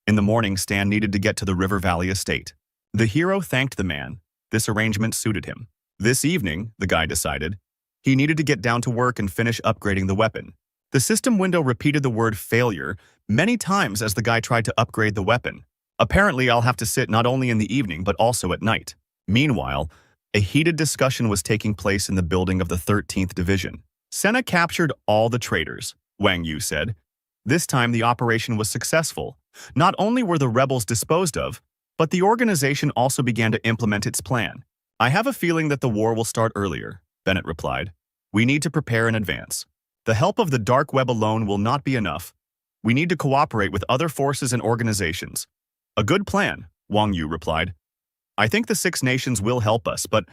A: In the morning, Stan needed to get to the River Valley estate. The hero thanked the man. This arrangement suited him. This evening, the guy decided, he needed to get down to work and finish upgrading the weapon. The system window repeated the word failure many times as the guy tried to upgrade the weapon. "Apparently, I'll have to sit not only in the evening but also at night." Meanwhile, a heated discussion was taking place in the building of the 13th Division. "Senna captured all the traitors," Wang Yu said. This time the operation was successful. Not only were the rebels disposed of, but the organization also began to implement its plan. "I have a feeling that the war will start earlier," Bennett replied. "We need to prepare in advance." The help of the dark web alone will not be enough. We need to cooperate with other forces and organizations. A good plan, Wang Yu replied. I think the 6 nations will help us, but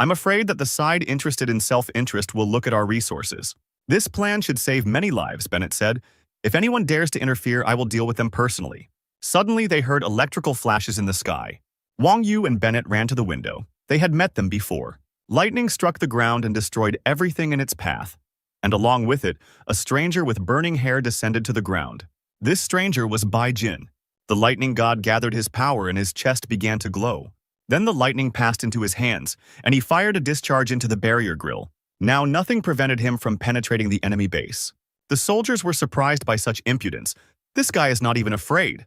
A: I'm afraid that the side interested in self-interest will look at our resources. This plan should save many lives, Bennett said. If anyone dares to interfere, I will deal with them personally. Suddenly, they heard electrical flashes in the sky. Wang Yu and Bennett ran to the window. They had met them before. Lightning struck the ground and destroyed everything in its path. And along with it, a stranger with burning hair descended to the ground. This stranger was Bai Jin. The lightning god gathered his power and his chest began to glow. Then the lightning passed into his hands, and he fired a discharge into the barrier grill. Now nothing prevented him from penetrating the enemy base. The soldiers were surprised by such impudence. This guy is not even afraid.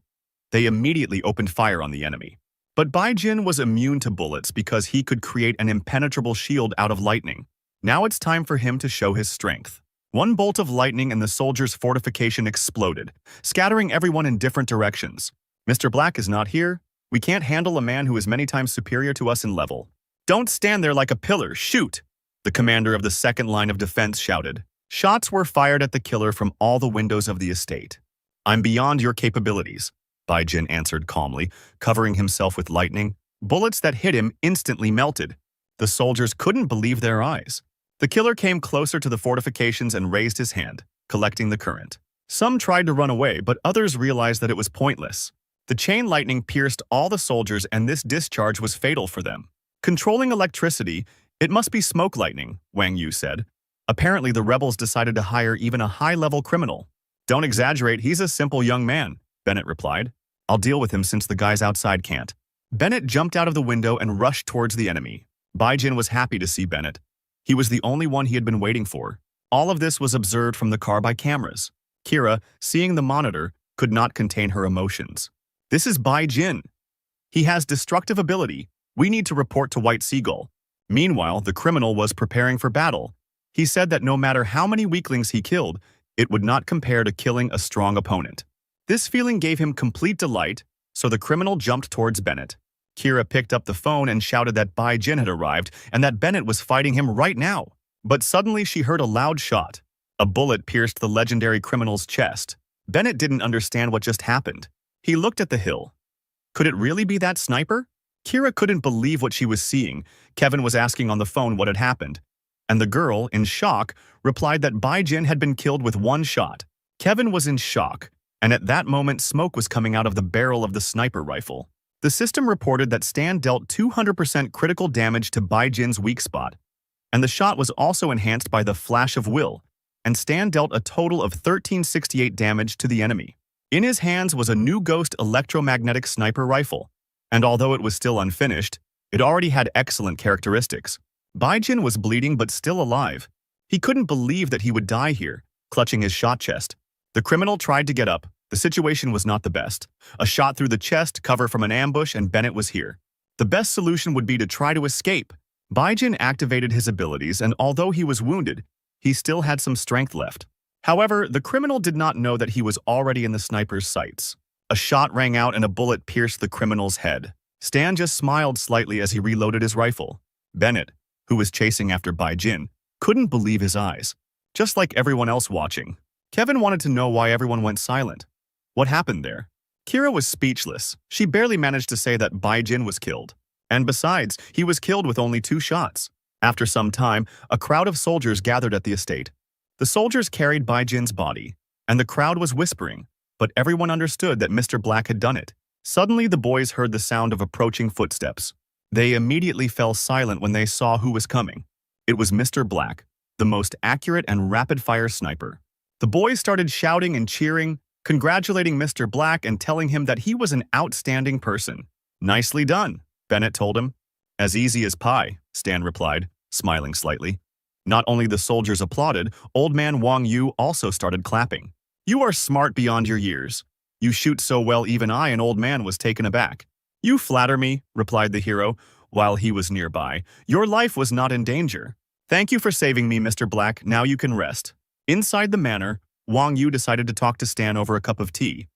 A: They immediately opened fire on the enemy. But Bai Jin was immune to bullets because he could create an impenetrable shield out of lightning. Now it's time for him to show his strength. One bolt of lightning and the soldiers' fortification exploded, scattering everyone in different directions. Mr. Black is not here. We can't handle a man who is many times superior to us in level. Don't stand there like a pillar, shoot! The commander of the second line of defense shouted. Shots were fired at the killer from all the windows of the estate. I'm beyond your capabilities, Bai Jin answered calmly, covering himself with lightning. Bullets that hit him instantly melted. The soldiers couldn't believe their eyes. The killer came closer to the fortifications and raised his hand, collecting the current. Some tried to run away, but others realized that it was pointless. The chain lightning pierced all the soldiers and this discharge was fatal for them. Controlling electricity, it must be smoke lightning, Wang Yu said. Apparently the rebels decided to hire even a high-level criminal. Don't exaggerate, he's a simple young man, Bennett replied. I'll deal with him since the guys outside can't. Bennett jumped out of the window and rushed towards the enemy. Bai Jin was happy to see Bennett. He was the only one he had been waiting for. All of this was observed from the car by cameras. Kira, seeing the monitor, could not contain her emotions. This is Bai Jin. He has destructive ability. We need to report to White Seagull. Meanwhile, the criminal was preparing for battle. He said that no matter how many weaklings he killed, it would not compare to killing a strong opponent. This feeling gave him complete delight, so the criminal jumped towards Bennett. Kira picked up the phone and shouted that Bai Jin had arrived and that Bennett was fighting him right now. But suddenly she heard a loud shot. A bullet pierced the legendary criminal's chest. Bennett didn't understand what just happened. He looked at the hill. Could it really be that sniper? Kira couldn't believe what she was seeing. Kevin was asking on the phone what had happened. And the girl, in shock, replied that Bai Jin had been killed with one shot. Kevin was in shock, and at that moment smoke was coming out of the barrel of the sniper rifle. The system reported that Stan dealt 200% critical damage to Bai Jin's weak spot, and the shot was also enhanced by the Flash of Will, and Stan dealt a total of 1368 damage to the enemy. In his hands was a new Ghost electromagnetic sniper rifle, and although it was still unfinished, it already had excellent characteristics. Bai Jin was bleeding but still alive. He couldn't believe that he would die here, clutching his shot chest. The criminal tried to get up. The situation was not the best. A shot through the chest, cover from an ambush, and Bennett was here. The best solution would be to try to escape. Bai Jin activated his abilities, and although he was wounded, he still had some strength left. However, the criminal did not know that he was already in the sniper's sights. A shot rang out and a bullet pierced the criminal's head. Stan just smiled slightly as he reloaded his rifle. Bennett, who was chasing after Bai Jin, couldn't believe his eyes. Just like everyone else watching, Kevin wanted to know why everyone went silent. What happened there? Kira was speechless. She barely managed to say that Bai Jin was killed. And besides, he was killed with only 2 shots. After some time, a crowd of soldiers gathered at the estate. The soldiers carried Bai Jin's body, and the crowd was whispering, but everyone understood that Mr. Black had done it. Suddenly, the boys heard the sound of approaching footsteps. They immediately fell silent when they saw who was coming. It was Mr. Black, the most accurate and rapid-fire sniper. The boys started shouting and cheering, congratulating Mr. Black and telling him that he was an outstanding person. Nicely done, Bennett told him. As easy as pie, Stan replied, smiling slightly. Not only the soldiers applauded, old man Wang Yu also started clapping. You are smart beyond your years. You shoot so well even I, an old man, was taken aback. You flatter me, replied the hero, while he was nearby. Your life was not in danger. Thank you for saving me, Mr. Black. Now you can rest. Inside the manor, Wang Yu decided to talk to Stan over a cup of tea.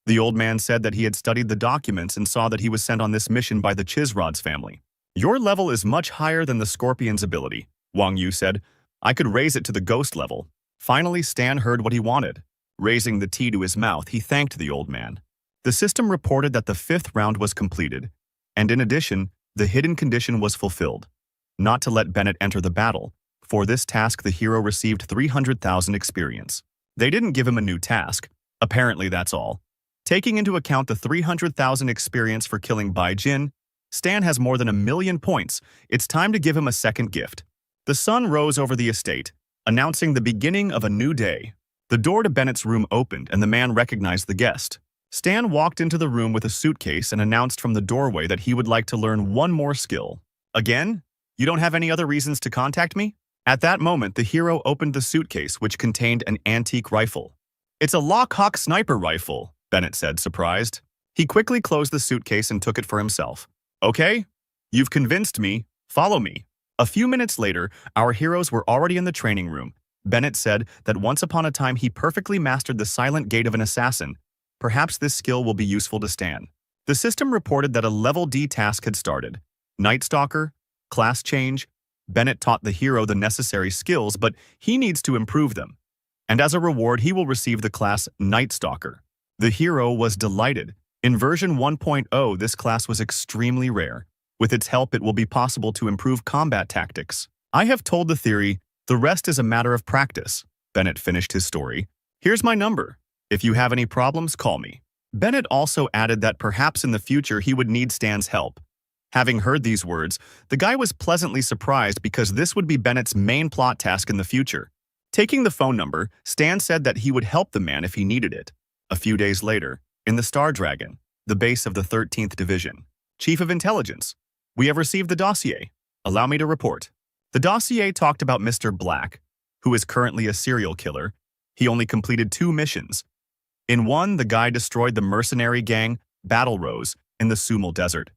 A: The old man said that he had studied the documents and saw that he was sent on this mission by the Chisrod's family. Your level is much higher than the Scorpion's ability, Wang Yu said. I could raise it to the ghost level. Finally, Stan heard what he wanted. Raising the tea to his mouth, he thanked the old man. The system reported that the 5th round was completed, and in addition, the hidden condition was fulfilled. Not to let Bennett enter the battle. For this task, the hero received 300,000 experience. They didn't give him a new task. Apparently, that's all. Taking into account the 300,000 experience for killing Bai Jin, Stan has more than 1,000,000 points. It's time to give him a second gift. The sun rose over the estate, announcing the beginning of a new day. The door to Bennett's room opened, and the man recognized the guest. Stan walked into the room with a suitcase and announced from the doorway that he would like to learn one more skill. Again? You don't have any other reasons to contact me? At that moment, the hero opened the suitcase, which contained an antique rifle. It's a Lockhawk sniper rifle, Bennett said, surprised. He quickly closed the suitcase and took it for himself. Okay, you've convinced me. Follow me. A few minutes later, our heroes were already in the training room. Bennett said that once upon a time he perfectly mastered the silent gait of an assassin. Perhaps this skill will be useful to Stan. The system reported that a level D task had started. Night Stalker, class change. Bennett taught the hero the necessary skills, but he needs to improve them. And as a reward, he will receive the class Night Stalker. The hero was delighted. In version 1.0, this class was extremely rare. With its help, it will be possible to improve combat tactics. I have told the theory, the rest is a matter of practice. Bennett finished his story. Here's my number. If you have any problems, call me. Bennett also added that perhaps in the future he would need Stan's help. Having heard these words, the guy was pleasantly surprised because this would be Bennett's main plot task in the future. Taking the phone number, Stan said that he would help the man if he needed it. A few days later, in the Star Dragon, the base of the 13th Division, Chief of Intelligence, we have received the dossier. Allow me to report. The dossier talked about Mr. Black, who is currently a serial killer. He only completed 2 missions. In one, the guy destroyed the mercenary gang, Battle Rose, in the Sumal Desert.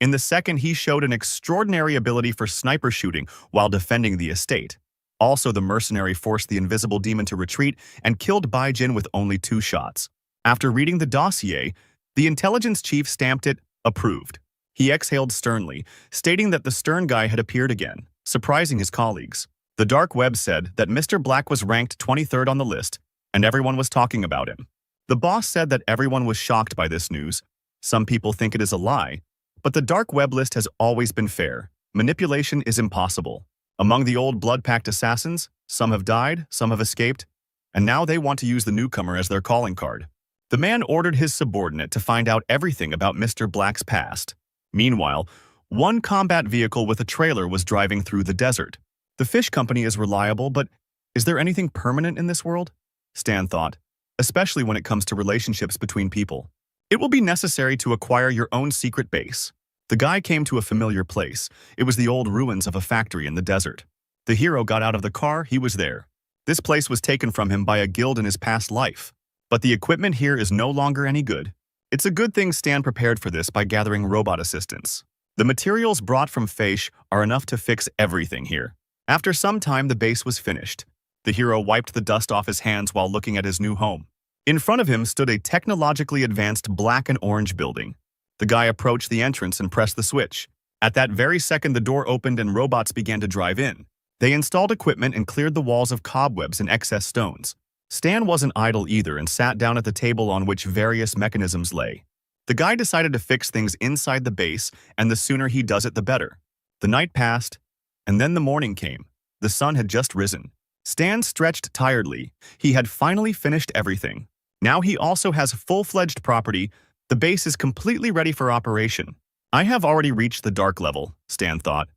A: In the second, he showed an extraordinary ability for sniper shooting while defending the estate. Also, the mercenary forced the invisible demon to retreat and killed Bai Jin with only 2 shots. After reading the dossier, the intelligence chief stamped it approved. He exhaled sternly, stating that the stern guy had appeared again, surprising his colleagues. The dark web said that Mr. Black was ranked 23rd on the list, and everyone was talking about him. The boss said that everyone was shocked by this news. Some people think it is a lie, but the dark web list has always been fair. Manipulation is impossible. Among the old blood-packed assassins, some have died, some have escaped, and now they want to use the newcomer as their calling card. The man ordered his subordinate to find out everything about Mr. Black's past. Meanwhile, one combat vehicle with a trailer was driving through the desert. The fish company is reliable, but is there anything permanent in this world? Stan thought, especially when it comes to relationships between people. It will be necessary to acquire your own secret base. The guy came to a familiar place. It was the old ruins of a factory in the desert. The hero got out of the car, he was there. This place was taken from him by a guild in his past life. But the equipment here is no longer any good. It's a good thing Stan prepared for this by gathering robot assistants. The materials brought from Faish are enough to fix everything here. After some time, the base was finished. The hero wiped the dust off his hands while looking at his new home. In front of him stood a technologically advanced black and orange building. The guy approached the entrance and pressed the switch. At that very second, the door opened and robots began to drive in. They installed equipment and cleared the walls of cobwebs and excess stones. Stan wasn't idle either and sat down at the table on which various mechanisms lay. The guy decided to fix things inside the base, and the sooner he does it, the better. The night passed, and then the morning came. The sun had just risen. Stan stretched tiredly. He had finally finished everything. Now he also has full-fledged property. The base is completely ready for operation. I have already reached the dark level, Stan thought.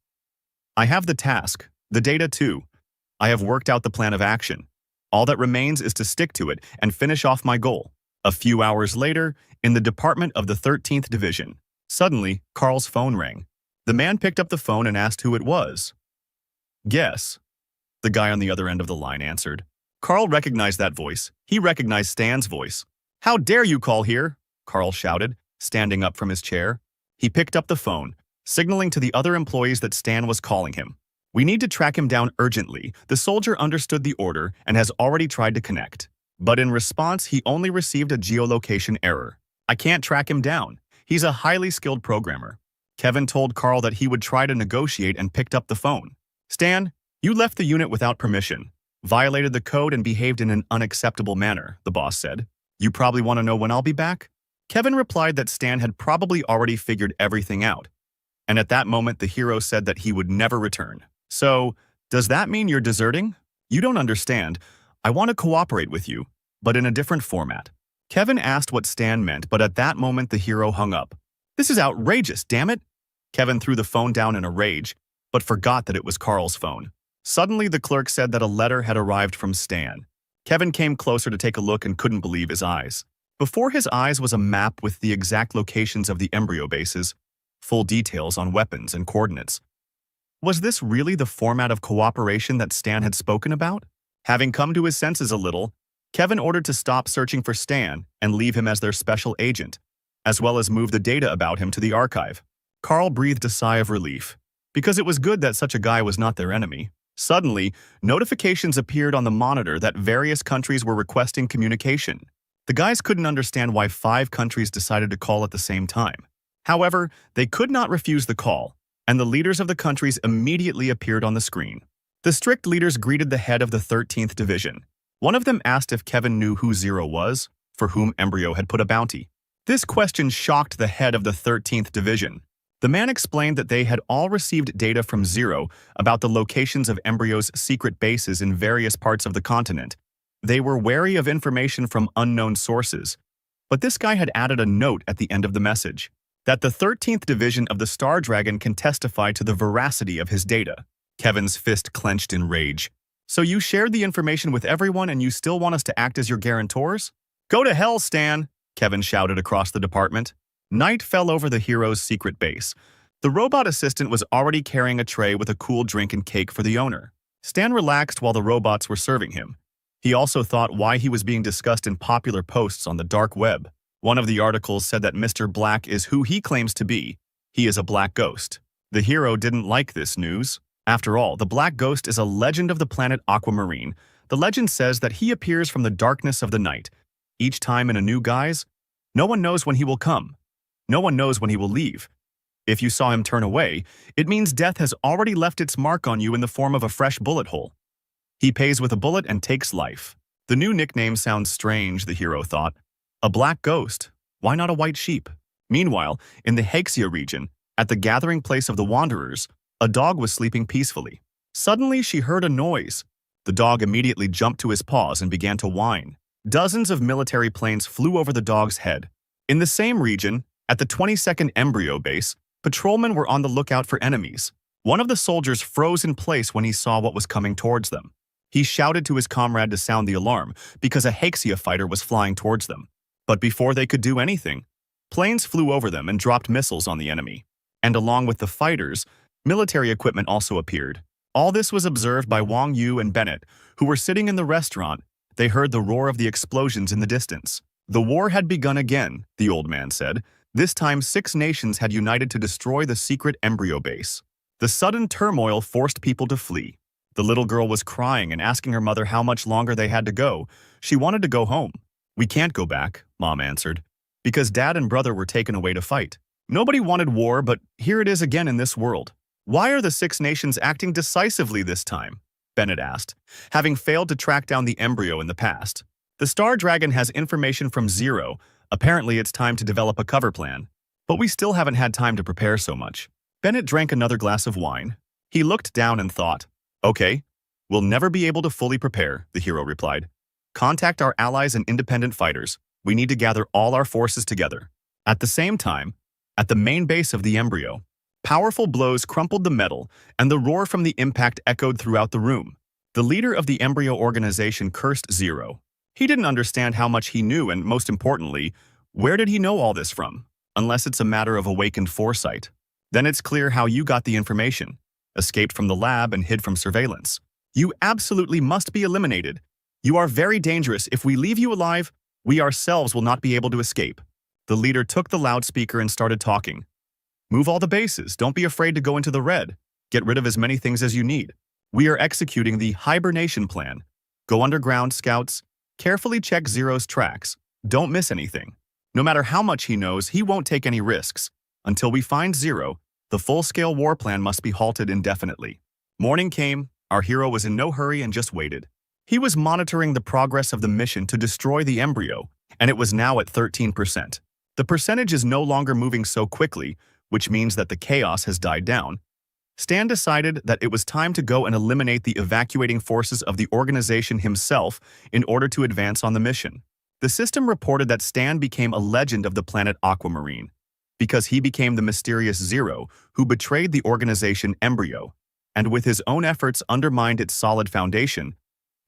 A: I have the task, the data too. I have worked out the plan of action. All that remains is to stick to it and finish off my goal. A few hours later, in the department of the 13th Division, suddenly, Carl's phone rang. The man picked up the phone and asked who it was. Guess. The guy on the other end of the line answered. Carl recognized that voice. He recognized Stan's voice. How dare you call here? Carl shouted, standing up from his chair. He picked up the phone, signaling to the other employees that Stan was calling him. We need to track him down urgently. The soldier understood the order and has already tried to connect. But in response, he only received a geolocation error. I can't track him down. He's a highly skilled programmer. Kevin told Carl that he would try to negotiate and picked up the phone. Stan, you left the unit without permission. Violated the code and behaved in an unacceptable manner, the boss said. You probably want to know when I'll be back? Kevin replied that Stan had probably already figured everything out. And at that moment, the hero said that he would never return. So, does that mean you're deserting? You don't understand. I want to cooperate with you, but in a different format. Kevin asked what Stan meant, but at that moment, the hero hung up. This is outrageous, damn it! Kevin threw the phone down in a rage, but forgot that it was Carl's phone. Suddenly, the clerk said that a letter had arrived from Stan. Kevin came closer to take a look and couldn't believe his eyes. Before his eyes was a map with the exact locations of the embryo bases, full details on weapons and coordinates. Was this really the format of cooperation that Stan had spoken about? Having come to his senses a little, Kevin ordered to stop searching for Stan and leave him as their special agent, as well as move the data about him to the archive. Carl breathed a sigh of relief, because it was good that such a guy was not their enemy. Suddenly, notifications appeared on the monitor that various countries were requesting communication. The guys couldn't understand why 5 countries decided to call at the same time. However, they could not refuse the call, and the leaders of the countries immediately appeared on the screen. The strict leaders greeted the head of the 13th Division. One of them asked if Kevin knew who Zero was, for whom Embryo had put a bounty. This question shocked the head of the 13th Division. The man explained that they had all received data from Zero about the locations of Embryo's secret bases in various parts of the continent. They were wary of information from unknown sources, but this guy had added a note at the end of the message, that the 13th Division of the Star Dragon can testify to the veracity of his data. Kevin's fist clenched in rage. So you shared the information with everyone and you still want us to act as your guarantors? Go to hell, Stan, Kevin shouted across the department. Night fell over the hero's secret base. The robot assistant was already carrying a tray with a cool drink and cake for the owner. Stan relaxed while the robots were serving him. He also thought why he was being discussed in popular posts on the dark web. One of the articles said that Mr. Black is who he claims to be. He is a black ghost. The hero didn't like this news. After all, the Black Ghost is a legend of the planet Aquamarine. The legend says that he appears from the darkness of the night, each time in a new guise. No one knows when he will come. No one knows when he will leave. If you saw him turn away, it means death has already left its mark on you in the form of a fresh bullet hole. He pays with a bullet and takes life. The new nickname sounds strange, the hero thought. A black ghost. Why not a white sheep? Meanwhile, in the Hexia region, at the gathering place of the Wanderers, a dog was sleeping peacefully. Suddenly, she heard a noise. The dog immediately jumped to his paws and began to whine. Dozens of military planes flew over the dog's head. In the same region, at the 22nd Embryo Base, patrolmen were on the lookout for enemies. One of the soldiers froze in place when he saw what was coming towards them. He shouted to his comrade to sound the alarm because a Hexia fighter was flying towards them. But before they could do anything, planes flew over them and dropped missiles on the enemy. And along with the fighters, military equipment also appeared. All this was observed by Wang Yu and Bennett, who were sitting in the restaurant. They heard the roar of the explosions in the distance. The war had begun again, the old man said. This time 6 nations had united to destroy the secret embryo base. The sudden turmoil forced people to flee. The little girl was crying and asking her mother how much longer they had to go. She wanted to go home. We can't go back, Mom answered, because Dad and brother were taken away to fight. Nobody wanted war, but here it is again in this world. Why are the 6 nations acting decisively this time? Bennett asked, having failed to track down the embryo in the past. The Star Dragon has information from Zero. Apparently it's time to develop a cover plan. But we still haven't had time to prepare so much. Bennett drank another glass of wine. He looked down and thought, okay, we'll never be able to fully prepare, the hero replied. Contact our allies and independent fighters. We need to gather all our forces together. At the same time, at the main base of the embryo, powerful blows crumpled the metal, and the roar from the impact echoed throughout the room. The leader of the embryo organization cursed Zero. He didn't understand how much he knew, and most importantly, where did he know all this from? Unless it's a matter of awakened foresight. Then it's clear how you got the information. Escaped from the lab and hid from surveillance. You absolutely must be eliminated. You are very dangerous. If we leave you alive, we ourselves will not be able to escape. The leader took the loudspeaker and started talking. Move all the bases. Don't be afraid to go into the red. Get rid of as many things as you need. We are executing the hibernation plan. Go underground, scouts. Carefully check Zero's tracks. Don't miss anything. No matter how much he knows, he won't take any risks. Until we find Zero, the full-scale war plan must be halted indefinitely. Morning came. Our hero was in no hurry and just waited. He was monitoring the progress of the mission to destroy the embryo, and it was now at 13%. The percentage is no longer moving so quickly, which means that the chaos has died down. Stan decided that it was time to go and eliminate the evacuating forces of the organization himself in order to advance on the mission. The system reported that Stan became a legend of the planet Aquamarine, because he became the mysterious Zero who betrayed the organization Embryo, and with his own efforts undermined its solid foundation.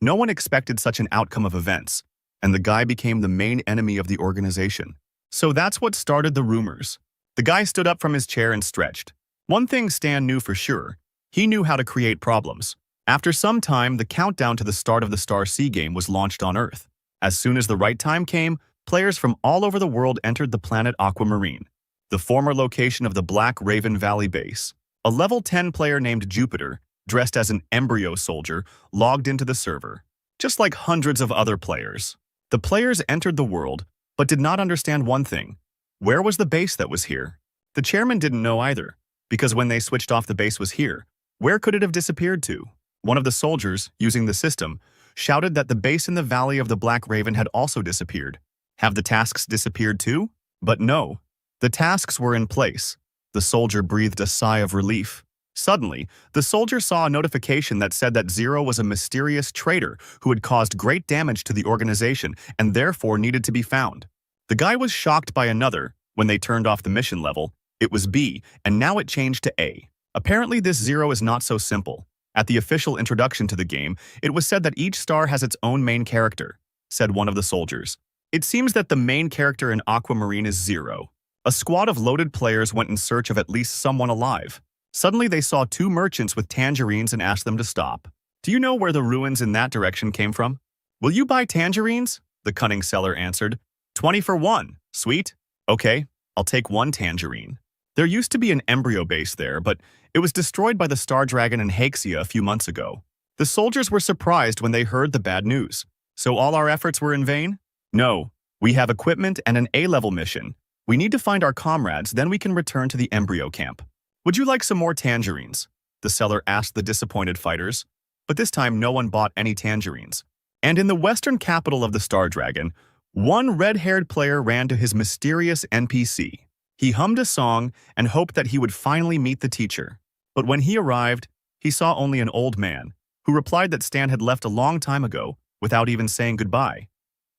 A: No one expected such an outcome of events, and the guy became the main enemy of the organization. So that's what started the rumors. The guy stood up from his chair and stretched. One thing Stan knew for sure, he knew how to create problems. After some time, the countdown to the start of the Star Sea game was launched on Earth. As soon as the right time came, players from all over the world entered the planet Aquamarine, the former location of the Black Raven Valley base. A level 10 player named Jupiter, dressed as an embryo soldier, logged into the server, just like hundreds of other players. The players entered the world, but did not understand one thing. Where was the base that was here? The chairman didn't know either, because when they switched off the base was here, where could it have disappeared to? One of the soldiers, using the system, shouted that the base in the Valley of the Black Raven had also disappeared. Have the tasks disappeared too? But no, the tasks were in place. The soldier breathed a sigh of relief. Suddenly, the soldier saw a notification that said that Zero was a mysterious traitor who had caused great damage to the organization and therefore needed to be found. The guy was shocked by another. When they turned off the mission level, it was B, and now it changed to A. Apparently, this Zero is not so simple. At the official introduction to the game, it was said that each star has its own main character, said one of the soldiers. It seems that the main character in Aquamarine is Zero. A squad of loaded players went in search of at least someone alive. Suddenly, they saw two merchants with tangerines and asked them to stop. Do you know where the ruins in that direction came from? Will you buy tangerines? The cunning seller answered. 20 for one. Sweet. Okay, I'll take one tangerine. There used to be an embryo base there, but it was destroyed by the Star Dragon and Haxia a few months ago. The soldiers were surprised when they heard the bad news. So all our efforts were in vain? No. We have equipment and an A-level mission. We need to find our comrades, then we can return to the embryo camp. Would you like some more tangerines? The seller asked the disappointed fighters. But this time no one bought any tangerines. And in the western capital of the Star Dragon, one red-haired player ran to his mysterious NPC. He hummed a song and hoped that he would finally meet the teacher. But when he arrived, he saw only an old man, who replied that Stan had left a long time ago, without even saying goodbye.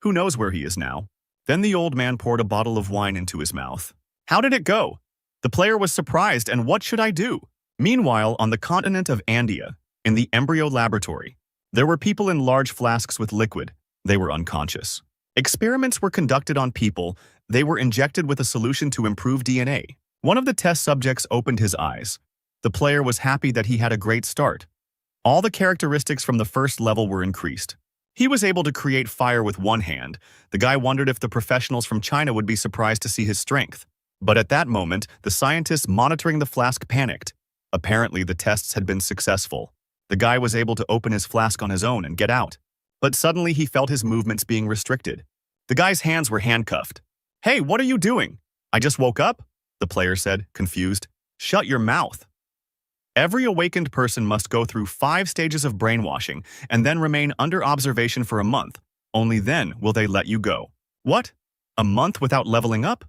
A: Who knows where he is now? Then the old man poured a bottle of wine into his mouth. How did it go? The player was surprised, and what should I do? Meanwhile, on the continent of Andia, in the embryo laboratory, there were people in large flasks with liquid. They were unconscious. Experiments were conducted on people. They were injected with a solution to improve DNA. One of the test subjects opened his eyes. The player was happy that he had a great start. All the characteristics from the first level were increased. He was able to create fire with one hand. The guy wondered if the professionals from China would be surprised to see his strength. But at that moment, the scientists monitoring the flask panicked. Apparently, the tests had been successful. The guy was able to open his flask on his own and get out. But suddenly he felt his movements being restricted. The guy's hands were handcuffed. Hey, what are you doing? I just woke up, the player said, confused. Shut your mouth. Every awakened person must go through 5 stages of brainwashing and then remain under observation for a month. Only then will they let you go. What? A month without leveling up?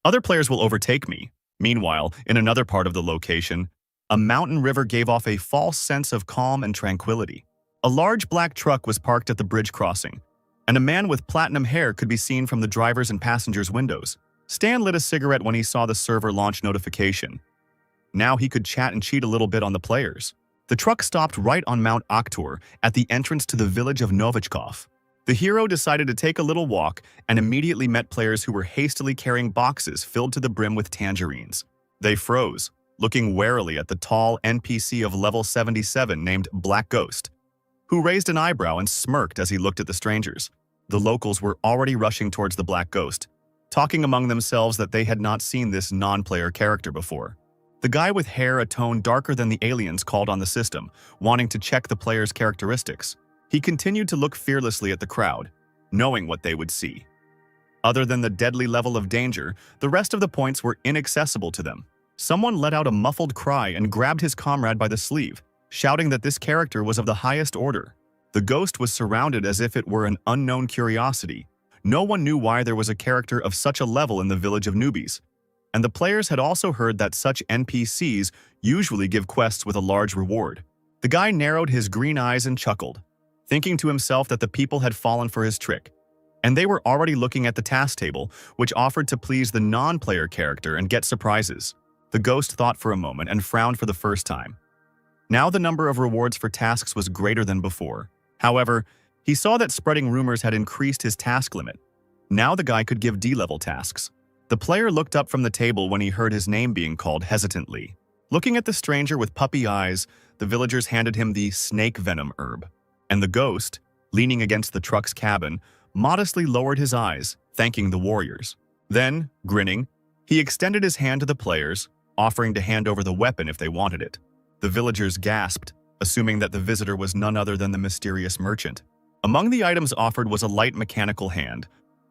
A: Other players will overtake me. Meanwhile, in another part of the location, a mountain river gave off a false sense of calm and tranquility. A large black truck was parked at the bridge crossing, and a man with platinum hair could be seen from the driver's and passenger's windows. Stan lit a cigarette when he saw the server launch notification. Now he could chat and cheat a little bit on the players. The truck stopped right on Mount Oktur at the entrance to the village of Novichkov. The hero decided to take a little walk and immediately met players who were hastily carrying boxes filled to the brim with tangerines. They froze, looking warily at the tall NPC of level 77 named Black Ghost, who raised an eyebrow and smirked as he looked at the strangers. The locals were already rushing towards the Black Ghost, talking among themselves that they had not seen this non-player character before. The guy with hair a tone darker than the aliens called on the system, wanting to check the player's characteristics. He continued to look fearlessly at the crowd, knowing what they would see. Other than the deadly level of danger, the rest of the points were inaccessible to them. Someone let out a muffled cry and grabbed his comrade by the sleeve, shouting that this character was of the highest order. The ghost was surrounded as if it were an unknown curiosity. No one knew why there was a character of such a level in the village of newbies. And the players had also heard that such NPCs usually give quests with a large reward. The guy narrowed his green eyes and chuckled, thinking to himself that the people had fallen for his trick. And they were already looking at the task table, which offered to please the non-player character and get surprises. The ghost thought for a moment and frowned for the first time. Now the number of rewards for tasks was greater than before. However, he saw that spreading rumors had increased his task limit. Now the guy could give D-level tasks. The player looked up from the table when he heard his name being called hesitantly. Looking at the stranger with puppy eyes, the villagers handed him the snake venom herb. And the ghost, leaning against the truck's cabin, modestly lowered his eyes, thanking the warriors. Then, grinning, he extended his hand to the players, offering to hand over the weapon if they wanted it. The villagers gasped, assuming that the visitor was none other than the mysterious merchant. Among the items offered was a light mechanical hand,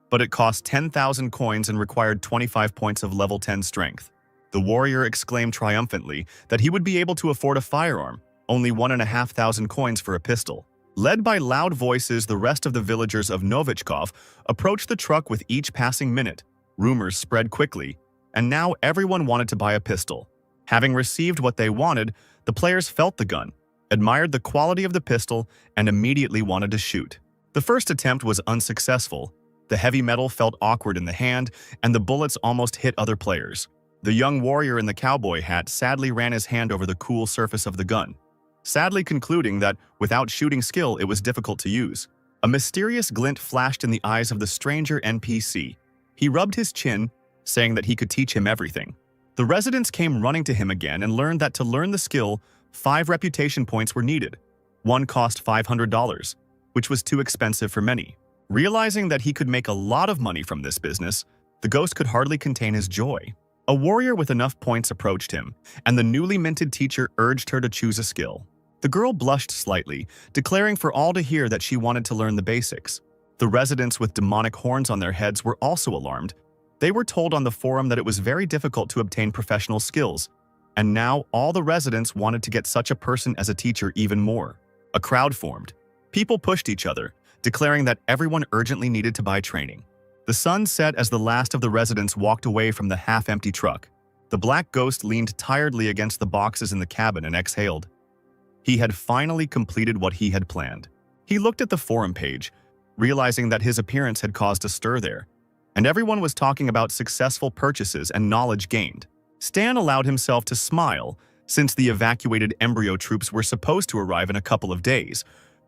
A: but it cost 10,000 coins and required 25 points of level 10 strength. The warrior exclaimed triumphantly that he would be able to afford a firearm, only 1,500 coins for a pistol. Led by loud voices, the rest of the villagers of Novichkov approached the truck with each passing minute. Rumors spread quickly, and now everyone wanted to buy a pistol. Having received what they wanted, the players felt the gun, admired the quality of the pistol, and immediately wanted to shoot. The first attempt was unsuccessful. The heavy metal felt awkward in the hand, and the bullets almost hit other players. The young warrior in the cowboy hat sadly ran his hand over the cool surface of the gun, sadly concluding that, without shooting skill, it was difficult to use. A mysterious glint flashed in the eyes of the stranger NPC. He rubbed his chin, saying that he could teach him everything. The residents came running to him again and learned that to learn the skill, 5 reputation points were needed. One cost $500, which was too expensive for many. Realizing that he could make a lot of money from this business, the ghost could hardly contain his joy. A warrior with enough points approached him, and the newly minted teacher urged her to choose a skill. The girl blushed slightly, declaring for all to hear that she wanted to learn the basics. The residents with demonic horns on their heads were also alarmed. They were told on the forum that it was very difficult to obtain professional skills, and now all the residents wanted to get such a person as a teacher even more. A crowd formed. People pushed each other, declaring that everyone urgently needed to buy training. The sun set as the last of the residents walked away from the half-empty truck. The black ghost leaned tiredly against the boxes in the cabin and exhaled. He had finally completed what he had planned. He looked at the forum page, realizing that his appearance had caused a stir there, and everyone was talking about successful purchases and knowledge gained. Stan allowed himself to smile, since the evacuated embryo troops were supposed to arrive in a couple of days,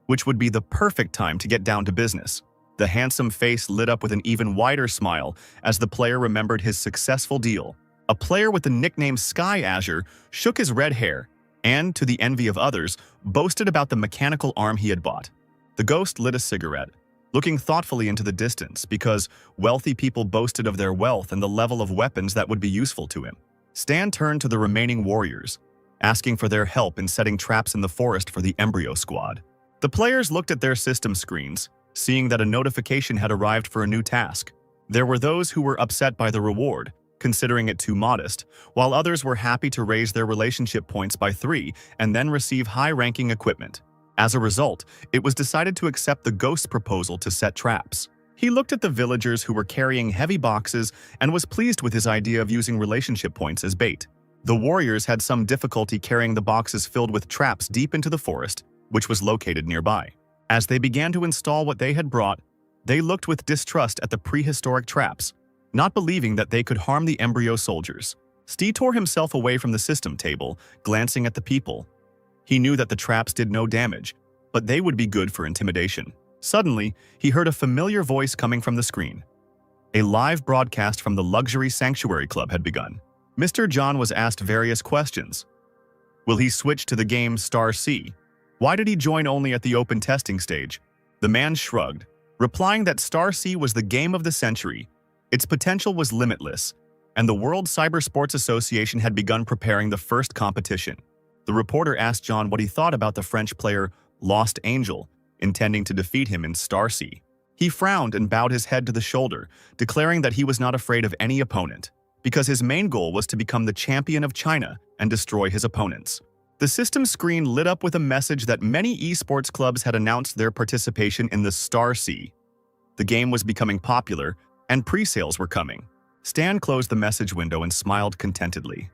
A: which would be the perfect time to get down to business. The handsome face lit up with an even wider smile as the player remembered his successful deal. A player with the nickname Sky Azure shook his red hair and, to the envy of others, boasted about the mechanical arm he had bought. The ghost lit a cigarette, looking thoughtfully into the distance because wealthy people boasted of their wealth and the level of weapons that would be useful to him. Stan turned to the remaining warriors, asking for their help in setting traps in the forest for the embryo squad. The players looked at their system screens, seeing that a notification had arrived for a new task. There were those who were upset by the reward, considering it too modest, while others were happy to raise their relationship points by 3 and then receive high-ranking equipment. As a result, it was decided to accept the ghost's proposal to set traps. He looked at the villagers who were carrying heavy boxes and was pleased with his idea of using relationship points as bait. The warriors had some difficulty carrying the boxes filled with traps deep into the forest, which was located nearby. As they began to install what they had brought, they looked with distrust at the prehistoric traps, not believing that they could harm the embryo soldiers. Steve tore himself away from the system table, glancing at the people. He knew that the traps did no damage, but they would be good for intimidation. Suddenly, he heard a familiar voice coming from the screen. A live broadcast from the Luxury Sanctuary Club had begun. Mr. John was asked various questions. Will he switch to the game Star C? Why did he join only at the open testing stage? The man shrugged, replying that Star C was the game of the century. Its potential was limitless, and the World Cyber Sports Association had begun preparing the first competition. The reporter asked John what he thought about the French player Lost Angel, intending to defeat him in Star C. He frowned and bowed his head to the shoulder, declaring that he was not afraid of any opponent, because his main goal was to become the champion of China and destroy his opponents. The system screen lit up with a message that many esports clubs had announced their participation in the Star Sea. The game was becoming popular, and pre-sales were coming. Stan closed the message window and smiled contentedly.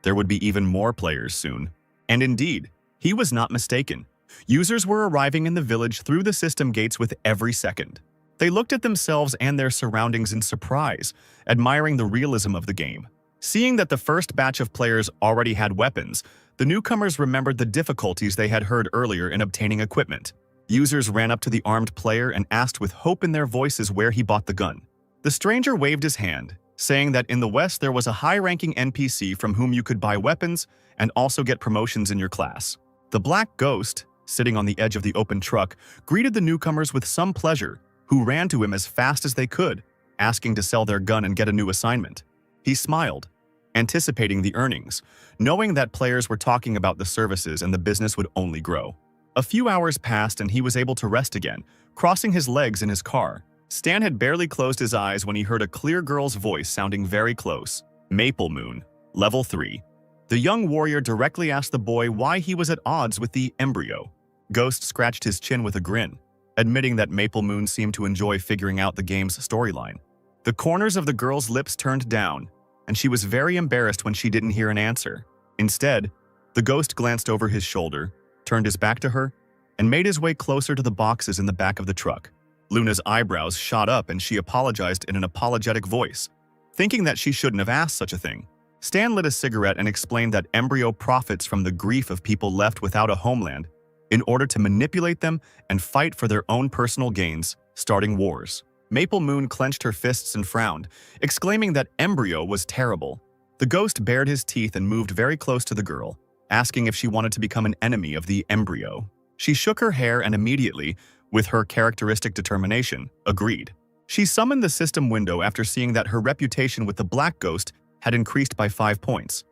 A: There would be even more players soon. And indeed, he was not mistaken. Users were arriving in the village through the system gates with every second. They looked at themselves and their surroundings in surprise, admiring the realism of the game. Seeing that the first batch of players already had weapons, the newcomers remembered the difficulties they had heard earlier in obtaining equipment. Users ran up to the armed player and asked with hope in their voices where he bought the gun. The stranger waved his hand, saying that in the West there was a high-ranking NPC from whom you could buy weapons and also get promotions in your class. The Black Ghost, sitting on the edge of the open truck, greeted the newcomers with some pleasure, who ran to him as fast as they could, asking to sell their gun and get a new assignment. He smiled, anticipating the earnings, knowing that players were talking about the services and the business would only grow. A few hours passed and he was able to rest again, crossing his legs in his car. Stan had barely closed his eyes when he heard a clear girl's voice sounding very close. Maple Moon, Level 3. The young warrior directly asked the boy why he was at odds with the embryo. Ghost scratched his chin with a grin, admitting that Maple Moon seemed to enjoy figuring out the game's storyline. The corners of the girl's lips turned down, and she was very embarrassed when she didn't hear an answer. Instead, the ghost glanced over his shoulder, turned his back to her, and made his way closer to the boxes in the back of the truck. Luna's eyebrows shot up and she apologized in an apologetic voice, thinking that she shouldn't have asked such a thing. Stan lit a cigarette and explained that embryo profits from the grief of people left without a homeland in order to manipulate them and fight for their own personal gains, starting wars. Maple Moon clenched her fists and frowned, exclaiming that embryo was terrible. The ghost bared his teeth and moved very close to the girl, asking if she wanted to become an enemy of the embryo. She shook her hair and immediately, with her characteristic determination, agreed. She summoned the system window after seeing that her reputation with the Black Ghost had increased by 5 points.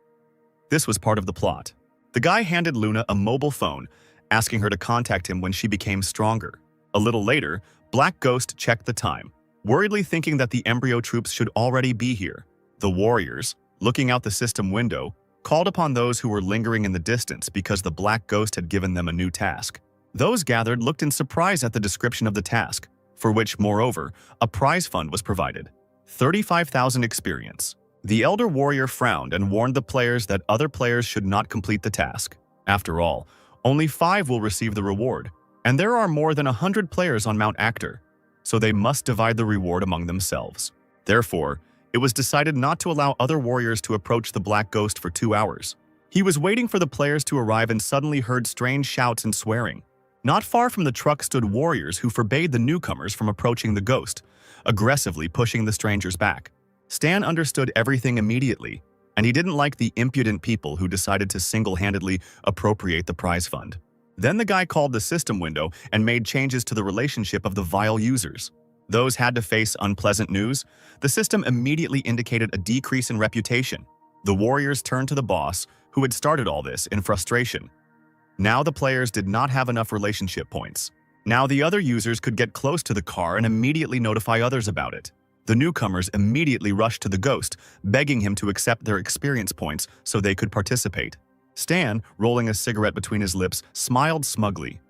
A: This was part of the plot. The guy handed Luna a mobile phone, asking her to contact him when she became stronger. A little later, Black Ghost checked the time, worriedly thinking that the embryo troops should already be here. The warriors, looking out the system window, called upon those who were lingering in the distance because the Black Ghost had given them a new task. Those gathered looked in surprise at the description of the task, for which, moreover, a prize fund was provided. 35,000 experience. The elder warrior frowned and warned the players that other players should not complete the task. After all, only 5 will receive the reward, and there are more than 100 players on Mount Actor, so they must divide the reward among themselves. Therefore, it was decided not to allow other warriors to approach the Black Ghost for 2 hours. He was waiting for the players to arrive and suddenly heard strange shouts and swearing. Not far from the truck stood warriors who forbade the newcomers from approaching the ghost, aggressively pushing the strangers back. Stan understood everything immediately, and he didn't like the impudent people who decided to single-handedly appropriate the prize fund. Then the guy called the system window and made changes to the relationship of the vile users. Those had to face unpleasant news. The system immediately indicated a decrease in reputation. The warriors turned to the boss, who had started all this, in frustration. Now the players did not have enough relationship points. Now the other users could get close to the car and immediately notify others about it. The newcomers immediately rushed to the ghost, begging him to accept their experience points so they could participate. Stan, rolling a cigarette between his lips, smiled smugly.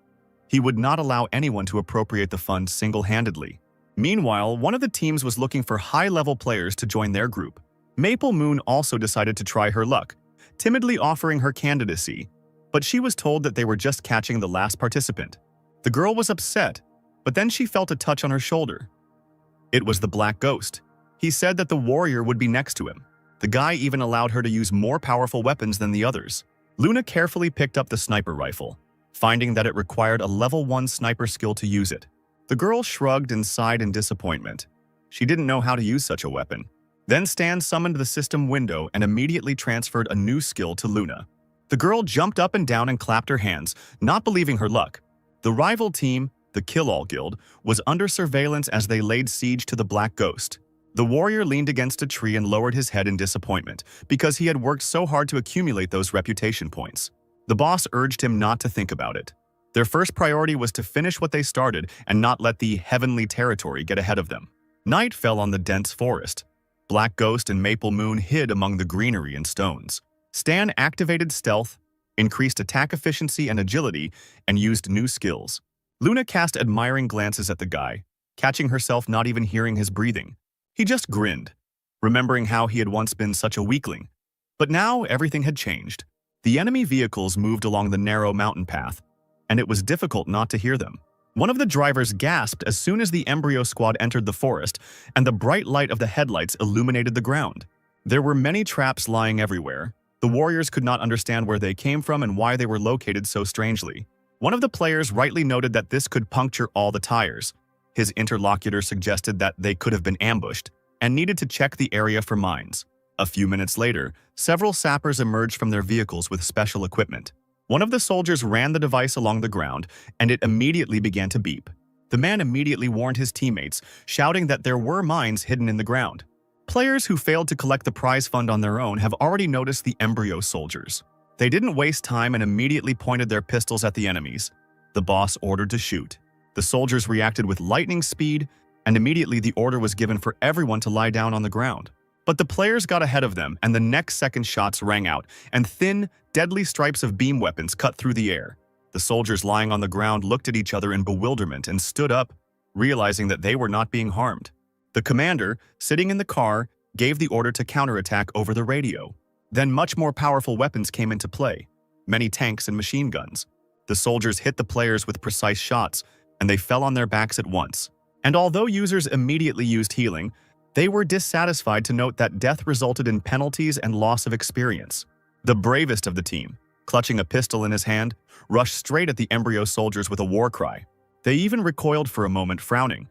A: He would not allow anyone to appropriate the fund single-handedly. Meanwhile, one of the teams was looking for high-level players to join their group. Maple Moon also decided to try her luck, timidly offering her candidacy, but she was told that they were just catching the last participant. The girl was upset, but then she felt a touch on her shoulder. It was the Black Ghost. He said that the warrior would be next to him. The guy even allowed her to use more powerful weapons than the others. Luna carefully picked up the sniper rifle, finding that it required a level 1 sniper skill to use it. The girl shrugged and sighed in disappointment. She didn't know how to use such a weapon. Then Stan summoned the system window and immediately transferred a new skill to Luna. The girl jumped up and down and clapped her hands, not believing her luck. The rival team, the Kill-All Guild, was under surveillance as they laid siege to the Black Ghost. The warrior leaned against a tree and lowered his head in disappointment because he had worked so hard to accumulate those reputation points. The boss urged him not to think about it. Their first priority was to finish what they started and not let the heavenly territory get ahead of them. Night fell on the dense forest. Black Ghost and Maple Moon hid among the greenery and stones. Stan activated stealth, increased attack efficiency and agility, and used new skills. Luna cast admiring glances at the guy, catching herself not even hearing his breathing. He just grinned, remembering how he had once been such a weakling. But now everything had changed. The enemy vehicles moved along the narrow mountain path, and it was difficult not to hear them. One of the drivers gasped as soon as the embryo squad entered the forest, and the bright light of the headlights illuminated the ground. There were many traps lying everywhere. The warriors could not understand where they came from and why they were located so strangely. One of the players rightly noted that this could puncture all the tires. His interlocutor suggested that they could have been ambushed and needed to check the area for mines. A few minutes later, several sappers emerged from their vehicles with special equipment. One of the soldiers ran the device along the ground, and it immediately began to beep. The man immediately warned his teammates, shouting that there were mines hidden in the ground. Players who failed to collect the prize fund on their own have already noticed the embryo soldiers. They didn't waste time and immediately pointed their pistols at the enemies. The boss ordered to shoot. The soldiers reacted with lightning speed, and immediately the order was given for everyone to lie down on the ground. But the players got ahead of them, and the next second shots rang out, and thin, deadly stripes of beam weapons cut through the air. The soldiers lying on the ground looked at each other in bewilderment and stood up, realizing that they were not being harmed. The commander, sitting in the car, gave the order to counterattack over the radio. Then much more powerful weapons came into play, many tanks and machine guns. The soldiers hit the players with precise shots, and they fell on their backs at once. And although users immediately used healing, they were dissatisfied to note that death resulted in penalties and loss of experience. The bravest of the team, clutching a pistol in his hand, rushed straight at the embryo soldiers with a war cry. They even recoiled for a moment, frowning.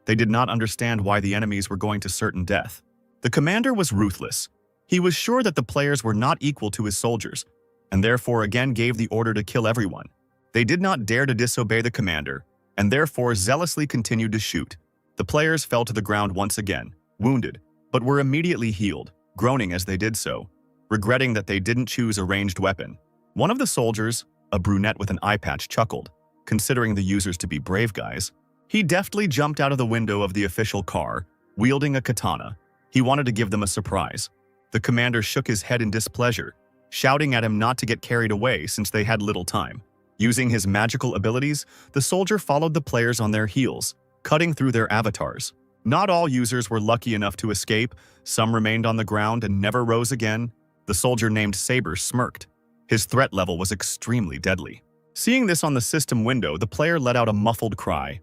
A: They did not understand why the enemies were going to certain death. The commander was ruthless. He was sure that the players were not equal to his soldiers, and therefore again gave the order to kill everyone. They did not dare to disobey the commander, and therefore zealously continued to shoot. The players fell to the ground once again, wounded, but were immediately healed, groaning as they did so, regretting that they didn't choose a ranged weapon. One of the soldiers, a brunette with an eye patch, chuckled, considering the users to be brave guys. He deftly jumped out of the window of the official car, wielding a katana. He wanted to give them a surprise. The commander shook his head in displeasure, shouting at him not to get carried away since they had little time. Using his magical abilities, the soldier followed the players on their heels, cutting through their avatars. Not all users were lucky enough to escape. Some remained on the ground and never rose again. The soldier named Saber smirked. His threat level was extremely deadly. Seeing this on the system window, the player let out a muffled cry.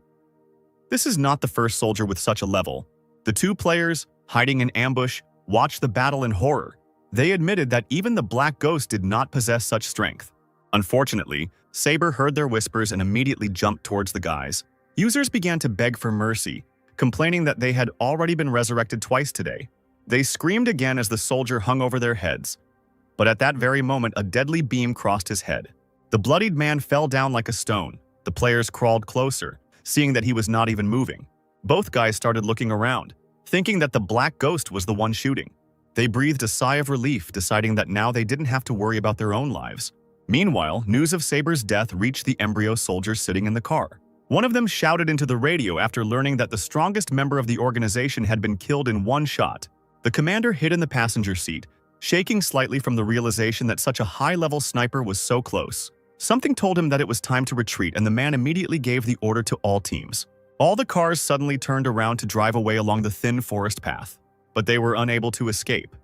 A: This is not the first soldier with such a level. The two players, hiding in ambush, watched the battle in horror. They admitted that even the Black Ghost did not possess such strength. Unfortunately, Saber heard their whispers and immediately jumped towards the guys. Users began to beg for mercy, complaining that they had already been resurrected twice today. They screamed again as the soldier hung over their heads. But at that very moment, a deadly beam crossed his head. The bloodied man fell down like a stone. The players crawled closer, seeing that he was not even moving. Both guys started looking around, thinking that the Black Ghost was the one shooting. They breathed a sigh of relief, deciding that now they didn't have to worry about their own lives. Meanwhile, news of Saber's death reached the embryo soldiers sitting in the car. One of them shouted into the radio after learning that the strongest member of the organization had been killed in one shot. The commander hid in the passenger seat, shaking slightly from the realization that such a high-level sniper was so close. Something told him that it was time to retreat, and the man immediately gave the order to all teams. All the cars suddenly turned around to drive away along the thin forest path, but they were unable to escape.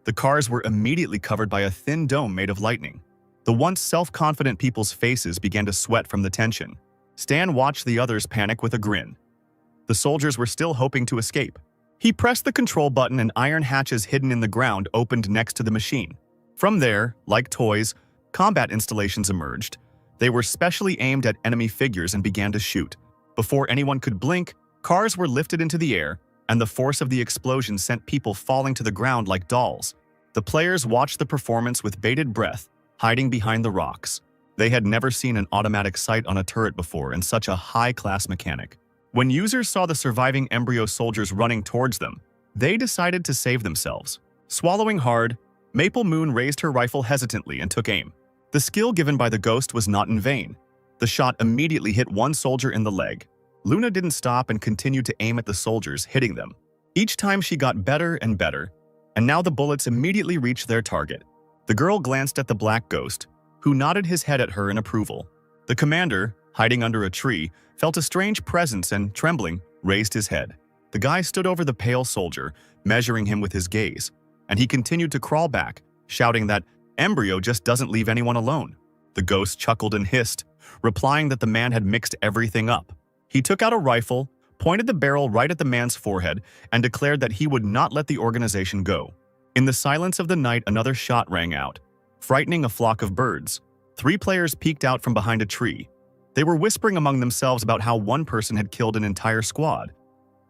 A: The cars were immediately covered by a thin dome made of lightning. The once self-confident people's faces began to sweat from the tension. Stan watched the others panic with a grin. The soldiers were still hoping to escape. He pressed the control button and iron hatches hidden in the ground opened next to the machine. From there, like toys, combat installations emerged. They were specially aimed at enemy figures and began to shoot. Before anyone could blink, cars were lifted into the air, and the force of the explosion sent people falling to the ground like dolls. The players watched the performance with bated breath, hiding behind the rocks. They had never seen an automatic sight on a turret before and such a high-class mechanic. When users saw the surviving embryo soldiers running towards them, they decided to save themselves. Swallowing hard, Maple Moon raised her rifle hesitantly and took aim. The skill given by the ghost was not in vain. The shot immediately hit one soldier in the leg. Luna didn't stop and continued to aim at the soldiers, hitting them. Each time she got better and better, and now the bullets immediately reached their target. The girl glanced at the Black Ghost, who nodded his head at her in approval. The commander, hiding under a tree, felt a strange presence and, trembling, raised his head. The guy stood over the pale soldier, measuring him with his gaze, and he continued to crawl back, shouting that embryo just doesn't leave anyone alone. The ghost chuckled and hissed, replying that the man had mixed everything up. He took out a rifle, pointed the barrel right at the man's forehead, and declared that he would not let the organization go. In the silence of the night, another shot rang out, frightening a flock of birds. 3 players peeked out from behind a tree. They were whispering among themselves about how one person had killed an entire squad,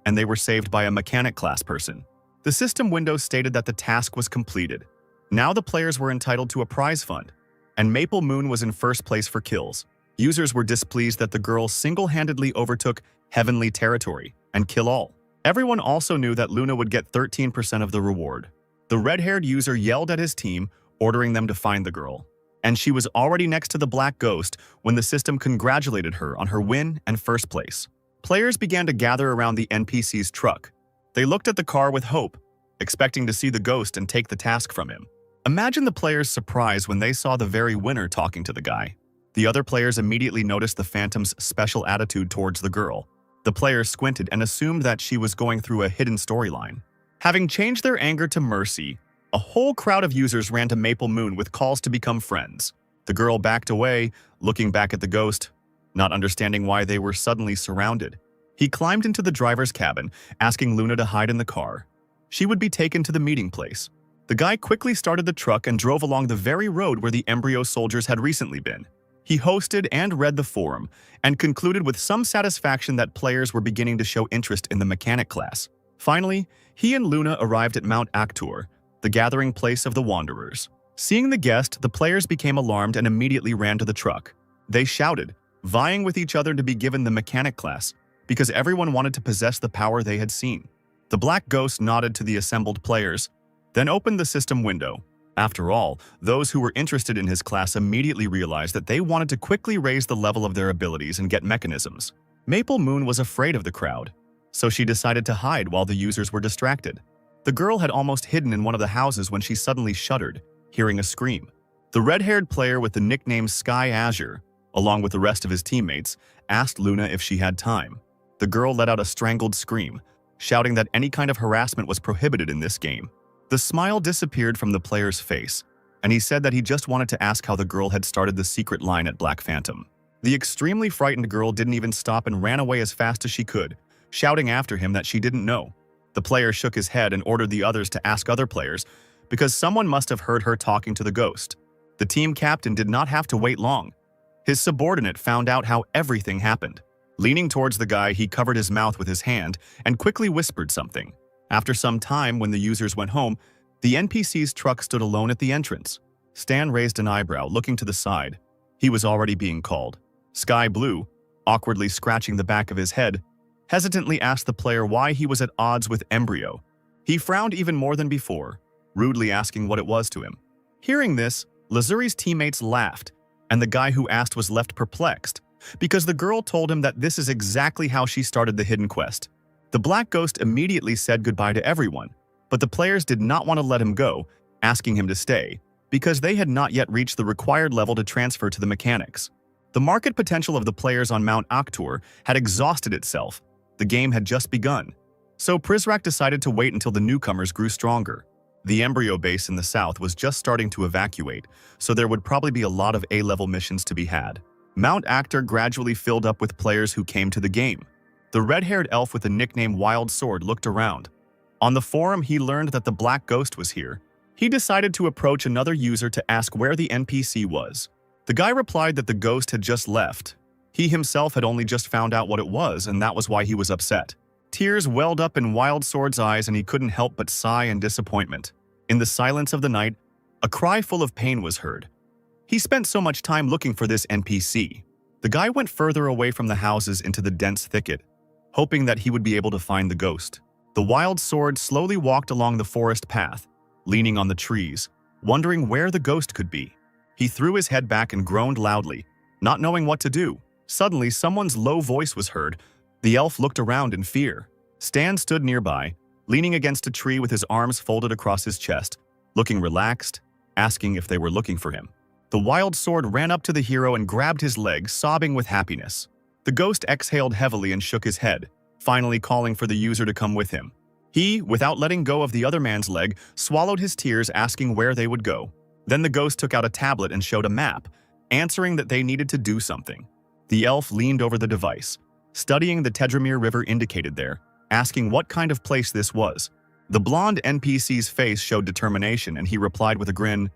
A: and they were saved by a mechanic class person. The system window stated that the task was completed. Now the players were entitled to a prize fund, and Maple Moon was in first place for kills. Users were displeased that the girl single-handedly overtook heavenly territory and kill all. Everyone also knew that Luna would get 13% of the reward. The red-haired user yelled at his team, ordering them to find the girl. And she was already next to the black ghost when the system congratulated her on her win and first place. Players began to gather around the NPC's truck. They looked at the car with hope, expecting to see the ghost and take the task from him. Imagine the players' surprise when they saw the very winner talking to the guy. The other players immediately noticed the Phantom's special attitude towards the girl. The players squinted and assumed that she was going through a hidden storyline. Having changed their anger to mercy, a whole crowd of users ran to Maple Moon with calls to become friends. The girl backed away, looking back at the ghost, not understanding why they were suddenly surrounded. He climbed into the driver's cabin, asking Luna to hide in the car. She would be taken to the meeting place. The guy quickly started the truck and drove along the very road where the embryo soldiers had recently been. He hosted and read the forum, and concluded with some satisfaction that players were beginning to show interest in the mechanic class. Finally, he and Luna arrived at Mount Actor, the gathering place of the Wanderers. Seeing the guest, the players became alarmed and immediately ran to the truck. They shouted, vying with each other to be given the mechanic class, because everyone wanted to possess the power they had seen. The black ghost nodded to the assembled players, then opened the system window. After all, those who were interested in his class immediately realized that they wanted to quickly raise the level of their abilities and get mechanisms. Maple Moon was afraid of the crowd, so she decided to hide while the users were distracted. The girl had almost hidden in one of the houses when she suddenly shuddered, hearing a scream. The red-haired player with the nickname Sky Azure, along with the rest of his teammates, asked Luna if she had time. The girl let out a strangled scream, shouting that any kind of harassment was prohibited in this game. The smile disappeared from the player's face, and he said that he just wanted to ask how the girl had started the secret line at Black Phantom. The extremely frightened girl didn't even stop and ran away as fast as she could, shouting after him that she didn't know. The player shook his head and ordered the others to ask other players, because someone must have heard her talking to the ghost. The team captain did not have to wait long. His subordinate found out how everything happened. Leaning towards the guy, he covered his mouth with his hand and quickly whispered something. After some time, when the users went home, the NPC's truck stood alone at the entrance. Stan raised an eyebrow, looking to the side. He was already being called. Sky Blue, awkwardly scratching the back of his head, hesitantly asked the player why he was at odds with Embryo. He frowned even more than before, rudely asking what it was to him. Hearing this, Lazuri's teammates laughed, and the guy who asked was left perplexed, because the girl told him that this is exactly how she started the hidden quest. The Black Ghost immediately said goodbye to everyone, but the players did not want to let him go, asking him to stay, because they had not yet reached the required level to transfer to the mechanics. The market potential of the players on Mount Octor had exhausted itself. The game had just begun. So Prizrak decided to wait until the newcomers grew stronger. The embryo base in the south was just starting to evacuate, so there would probably be a lot of A-level missions to be had. Mount Actor gradually filled up with players who came to the game. The red-haired elf with the nickname Wild Sword looked around. On the forum, he learned that the Black Ghost was here. He decided to approach another user to ask where the NPC was. The guy replied that the ghost had just left. He himself had only just found out what it was, and that was why he was upset. Tears welled up in Wild Sword's eyes, and he couldn't help but sigh in disappointment. In the silence of the night, a cry full of pain was heard. He spent so much time looking for this NPC. The guy went further away from the houses into the dense thicket, hoping that he would be able to find the ghost. The Wild Sword slowly walked along the forest path, leaning on the trees, wondering where the ghost could be. He threw his head back and groaned loudly, not knowing what to do. Suddenly, someone's low voice was heard. The elf looked around in fear. Stan stood nearby, leaning against a tree with his arms folded across his chest, looking relaxed, asking if they were looking for him. The wild sword ran up to the hero and grabbed his leg, sobbing with happiness. The ghost exhaled heavily and shook his head, finally calling for the user to come with him. He, without letting go of the other man's leg, swallowed his tears, asking where they would go. Then the ghost took out a tablet and showed a map, answering that they needed to do something. The elf leaned over the device, studying the Tedramir River indicated there, asking what kind of place this was. The blonde NPC's face showed determination, and he replied with a grin,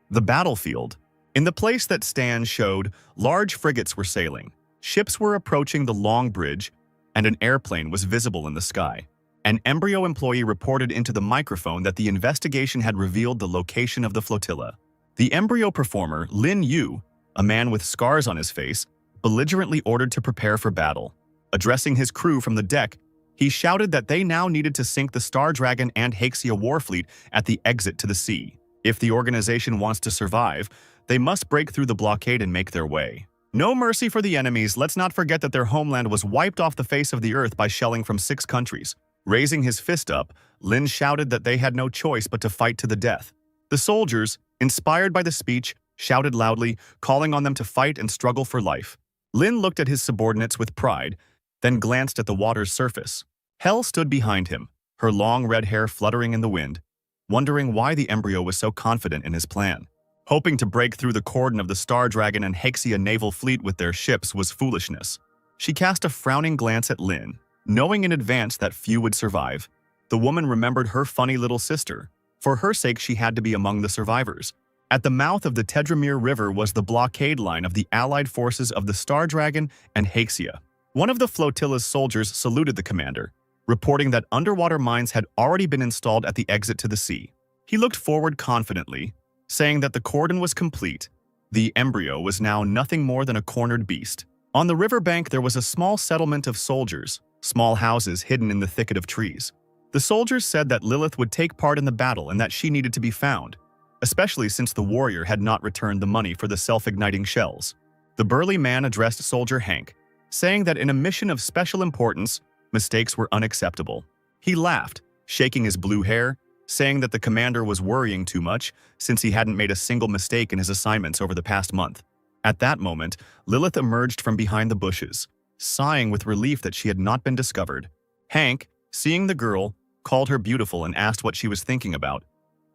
A: "The battlefield." In the place that Stan showed, large frigates were sailing. Ships were approaching the long bridge, and an airplane was visible in the sky. An embryo employee reported into the microphone that the investigation had revealed the location of the flotilla. The embryo performer, Lin Yu, a man with scars on his face, belligerently ordered to prepare for battle. Addressing his crew from the deck, he shouted that they now needed to sink the Star Dragon and Haxia warfleet at the exit to the sea. If the organization wants to survive, they must break through the blockade and make their way. No mercy for the enemies. Let's not forget that their homeland was wiped off the face of the earth by shelling from 6 countries. Raising his fist up, Lin shouted that they had no choice but to fight to the death. The soldiers, inspired by the speech, shouted loudly, calling on them to fight and struggle for life. Lin looked at his subordinates with pride, then glanced at the water's surface. Hel stood behind him, her long red hair fluttering in the wind, wondering why the embryo was so confident in his plan. Hoping to break through the cordon of the Star Dragon and Haxia naval fleet with their ships was foolishness. She cast a frowning glance at Lin, knowing in advance that few would survive. The woman remembered her funny little sister. For her sake, she had to be among the survivors. At the mouth of the Tedramir River was the blockade line of the allied forces of the Star Dragon and Haxia. One of the flotilla's soldiers saluted the commander, reporting that underwater mines had already been installed at the exit to the sea. He looked forward confidently, saying that the cordon was complete. The embryo was now nothing more than a cornered beast. On the riverbank there was a small settlement of soldiers, small houses hidden in the thicket of trees. The soldiers said that Lilith would take part in the battle and that she needed to be found, especially since the warrior had not returned the money for the self-igniting shells. The burly man addressed Soldier Hank, saying that in a mission of special importance, mistakes were unacceptable. He laughed, shaking his blue hair, saying that the commander was worrying too much since he hadn't made a single mistake in his assignments over the past month. At that moment, Lilith emerged from behind the bushes, sighing with relief that she had not been discovered. Hank, seeing the girl, called her beautiful and asked what she was thinking about,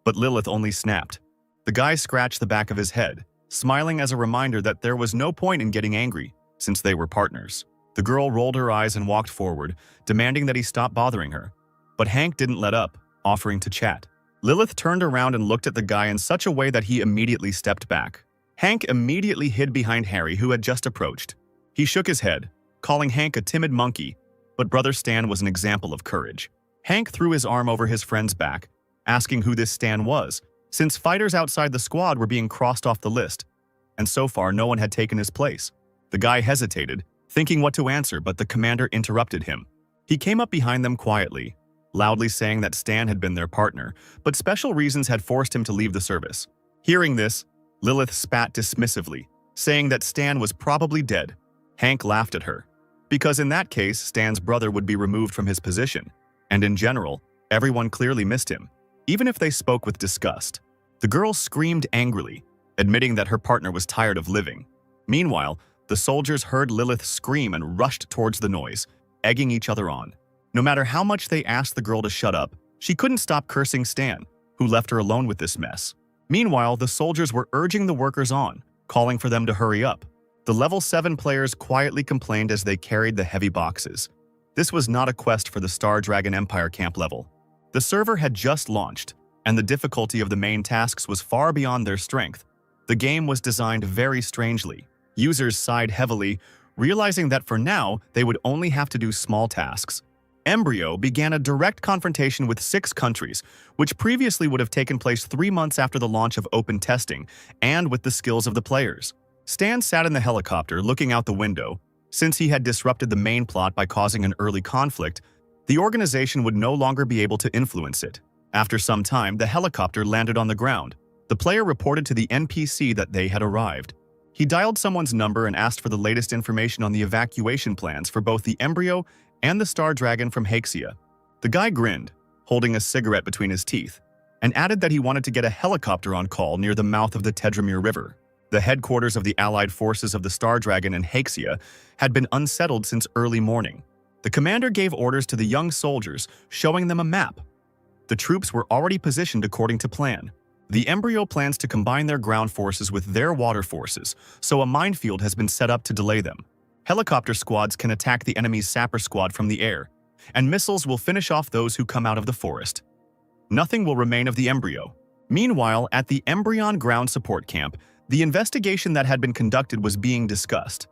A: but Lilith only snapped. The guy scratched the back of his head, smiling as a reminder that there was no point in getting angry, since they were partners. The girl rolled her eyes and walked forward, demanding that he stop bothering her. But Hank didn't let up, offering to chat. Lilith turned around and looked at the guy in such a way that he immediately stepped back. Hank immediately hid behind Harry, who had just approached. He shook his head, calling Hank a timid monkey, but Brother Stan was an example of courage. Hank threw his arm over his friend's back, asking who this Stan was, since fighters outside the squad were being crossed off the list, and so far no one had taken his place. The guy hesitated, thinking what to answer, but the commander interrupted him. He came up behind them quietly, loudly saying that Stan had been their partner, but special reasons had forced him to leave the service. Hearing this, Lilith spat dismissively, saying that Stan was probably dead. Hank laughed at her, because in that case, Stan's brother would be removed from his position, and in general, everyone clearly missed him, even if they spoke with disgust. The girl screamed angrily, admitting that her partner was tired of living. Meanwhile, the soldiers heard Lilith scream and rushed towards the noise, egging each other on. No matter how much they asked the girl to shut up, she couldn't stop cursing Stan, who left her alone with this mess. Meanwhile, the soldiers were urging the workers on, calling for them to hurry up. The level 7 players quietly complained as they carried the heavy boxes. This was not a quest for the Star Dragon Empire camp level. The server had just launched, and the difficulty of the main tasks was far beyond their strength. The game was designed very strangely. Users sighed heavily, realizing that for now, they would only have to do small tasks. Embryo began a direct confrontation with 6 countries, which previously would have taken place 3 months after the launch of open testing, and with the skills of the players. Stan sat in the helicopter looking out the window. Since he had disrupted the main plot by causing an early conflict, the organization would no longer be able to influence it. After some time, the helicopter landed on the ground. The player reported to the NPC that they had arrived. He dialed someone's number and asked for the latest information on the evacuation plans for both the embryo and the Star Dragon from Haxia. The guy grinned, holding a cigarette between his teeth, and added that he wanted to get a helicopter on call near the mouth of the Tedramir River. The headquarters of the allied forces of the Star Dragon and Haxia had been unsettled since early morning. The commander gave orders to the young soldiers, showing them a map. The troops were already positioned according to plan. The embryo plans to combine their ground forces with their water forces, so a minefield has been set up to delay them. Helicopter squads can attack the enemy's sapper squad from the air, and missiles will finish off those who come out of the forest. Nothing will remain of the embryo. Meanwhile, at the Embryon Ground Support Camp, the investigation that had been conducted was being discussed.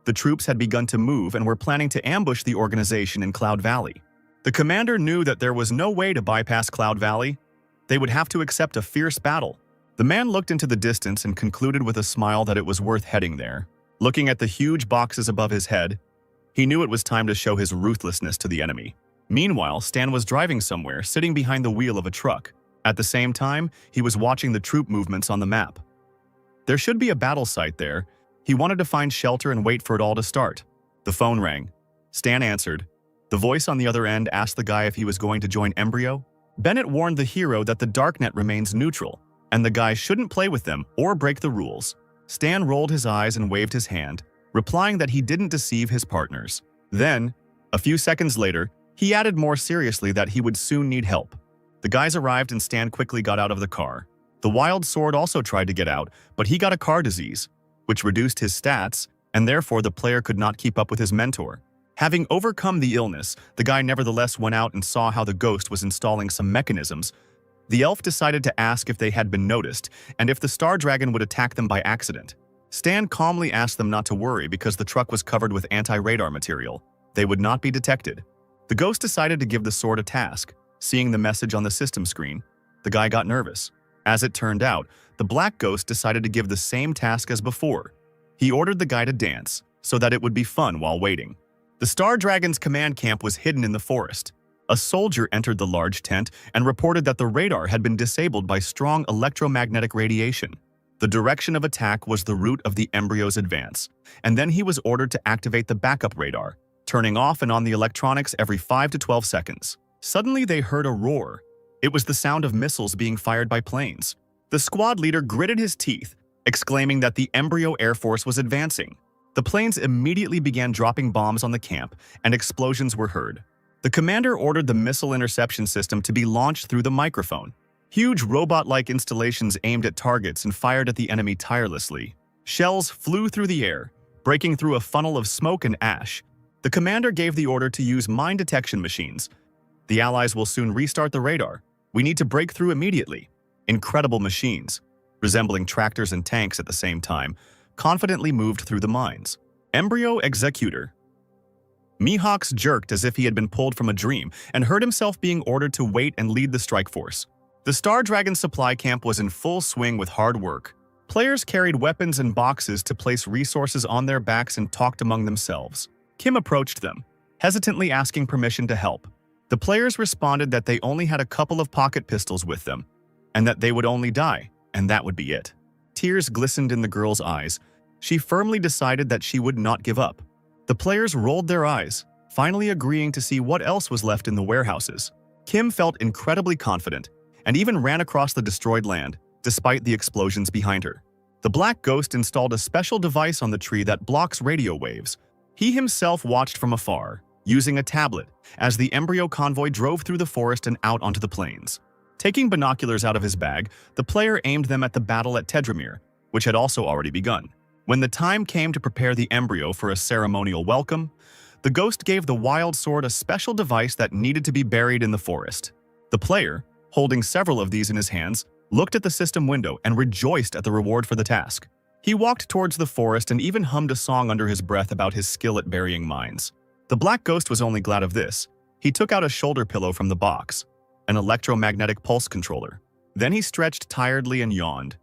A: The troops had begun to move and were planning to ambush the organization in Cloud Valley. The commander knew that there was no way to bypass Cloud Valley. They would have to accept a fierce battle. The man looked into the distance and concluded with a smile that it was worth heading there. Looking at the huge boxes above his head, he knew it was time to show his ruthlessness to the enemy. Meanwhile, Stan was driving somewhere, sitting behind the wheel of a truck. At the same time, he was watching the troop movements on the map. There should be a battle site there. He wanted to find shelter and wait for it all to start. The phone rang. Stan answered. The voice on the other end asked the guy if he was going to join Embryo. Bennett warned the hero that the Darknet remains neutral, and the guy shouldn't play with them or break the rules. Stan rolled his eyes and waved his hand, replying that he didn't deceive his partners. Then, a few seconds later, he added more seriously that he would soon need help. The guys arrived and Stan quickly got out of the car. The Wild Sword also tried to get out, but he got a car disease, which reduced his stats, and therefore the player could not keep up with his mentor. Having overcome the illness, the guy nevertheless went out and saw how the ghost was installing some mechanisms. The elf decided to ask if they had been noticed, and if the Star Dragon would attack them by accident. Stan calmly asked them not to worry because the truck was covered with anti-radar material. They would not be detected. The ghost decided to give the sword a task. Seeing the message on the system screen, the guy got nervous. As it turned out, the black ghost decided to give the same task as before. He ordered the guy to dance, so that it would be fun while waiting. The Star Dragon's command camp was hidden in the forest. A soldier entered the large tent and reported that the radar had been disabled by strong electromagnetic radiation. The direction of attack was the route of the embryo's advance, and then he was ordered to activate the backup radar, turning off and on the electronics every 5 to 12 seconds. Suddenly they heard a roar. It was the sound of missiles being fired by planes. The squad leader gritted his teeth, exclaiming that the embryo air force was advancing. The planes immediately began dropping bombs on the camp, and explosions were heard. The commander ordered the missile interception system to be launched through the microphone. Huge robot-like installations aimed at targets and fired at the enemy tirelessly. Shells flew through the air, breaking through a funnel of smoke and ash. The commander gave the order to use mine detection machines. The Allies will soon restart the radar. We need to break through immediately. Incredible machines, resembling tractors and tanks at the same time, confidently moved through the mines. Embryo Executor. Mihawks jerked as if he had been pulled from a dream and heard himself being ordered to wait and lead the strike force. The Star Dragon supply camp was in full swing with hard work. Players carried weapons and boxes to place resources on their backs and talked among themselves. Kim approached them, hesitantly asking permission to help. The players responded that they only had a couple of pocket pistols with them, and that they would only die, and that would be it. Tears glistened in the girl's eyes. She firmly decided that she would not give up. The players rolled their eyes, finally agreeing to see what else was left in the warehouses. Kim felt incredibly confident, and even ran across the destroyed land, despite the explosions behind her. The Black Ghost installed a special device on the tree that blocks radio waves. He himself watched from afar, using a tablet, as the embryo convoy drove through the forest and out onto the plains. Taking binoculars out of his bag, the player aimed them at the battle at Tedramir, which had also already begun. When the time came to prepare the embryo for a ceremonial welcome, the ghost gave the Wild Sword a special device that needed to be buried in the forest. The player, holding several of these in his hands, looked at the system window and rejoiced at the reward for the task. He walked towards the forest and even hummed a song under his breath about his skill at burying mines. The Black Ghost was only glad of this. He took out a shoulder pillow from the box, an electromagnetic pulse controller. Then he stretched tiredly and yawned,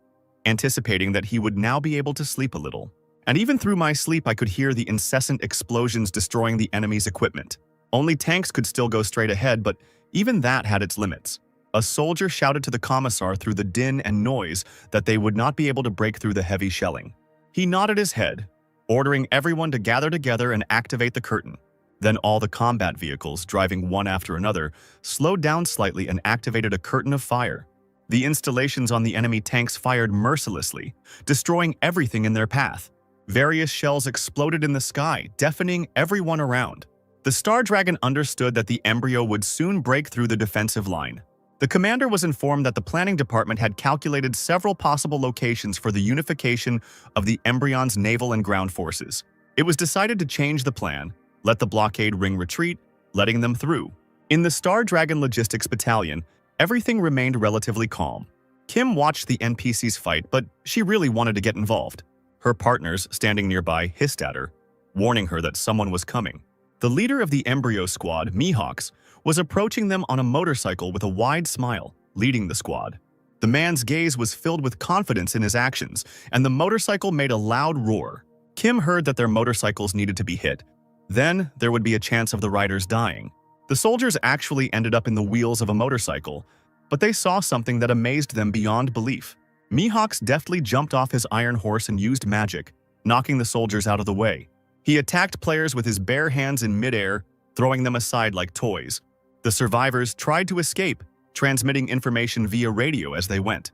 A: anticipating that he would now be able to sleep a little. And even through my sleep, I could hear the incessant explosions destroying the enemy's equipment. Only tanks could still go straight ahead, but even that had its limits. A soldier shouted to the commissar through the din and noise that they would not be able to break through the heavy shelling. He nodded his head, ordering everyone to gather together and activate the curtain. Then all the combat vehicles, driving one after another, slowed down slightly and activated a curtain of fire. The installations on the enemy tanks fired mercilessly, destroying everything in their path. Various shells exploded in the sky, deafening everyone around. The Star Dragon understood that the embryo would soon break through the defensive line. The commander was informed that the planning department had calculated several possible locations for the unification of the embryon's naval and ground forces. It was decided to change the plan, let the blockade ring retreat, letting them through. In the Star Dragon Logistics Battalion, everything remained relatively calm. Kim watched the NPCs fight, but she really wanted to get involved. Her partners, standing nearby, hissed at her, warning her that someone was coming. The leader of the embryo squad, Mihawks, was approaching them on a motorcycle with a wide smile, leading the squad. The man's gaze was filled with confidence in his actions, and the motorcycle made a loud roar. Kim heard that their motorcycles needed to be hit. Then, there would be a chance of the riders dying. The soldiers actually ended up in the wheels of a motorcycle, but they saw something that amazed them beyond belief. Mihawks deftly jumped off his iron horse and used magic, knocking the soldiers out of the way. He attacked players with his bare hands in midair, throwing them aside like toys. The survivors tried to escape, transmitting information via radio as they went.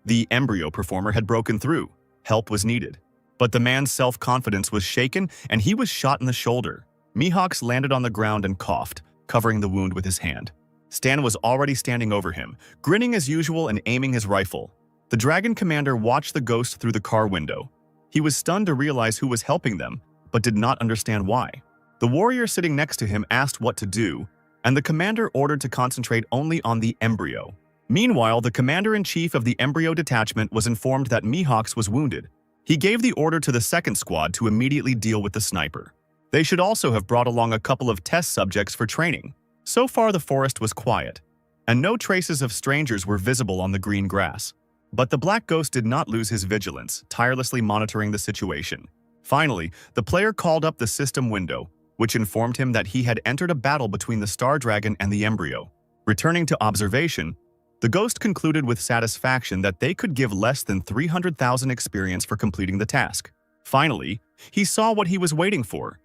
A: The embryo performer had broken through. Help was needed. But the man's self-confidence was shaken and he was shot in the shoulder. Mihawks landed on the ground and coughed, covering the wound with his hand. Stan was already standing over him, grinning as usual and aiming his rifle. The dragon commander watched the ghost through the car window. He was stunned to realize who was helping them, but did not understand why. The warrior sitting next to him asked what to do, and the commander ordered to concentrate only on the embryo. Meanwhile, the commander-in-chief of the embryo detachment was informed that Mihawks was wounded. He gave the order to the second squad to immediately deal with the sniper. They should also have brought along a couple of test subjects for training. So far, the forest was quiet, and no traces of strangers were visible on the green grass. But the Black Ghost did not lose his vigilance, tirelessly monitoring the situation. Finally, the player called up the system window, which informed him that he had entered a battle between the Star Dragon and the embryo. Returning to observation, the ghost concluded with satisfaction that they could give less than 300,000 experience for completing the task. Finally, he saw what he was waiting for: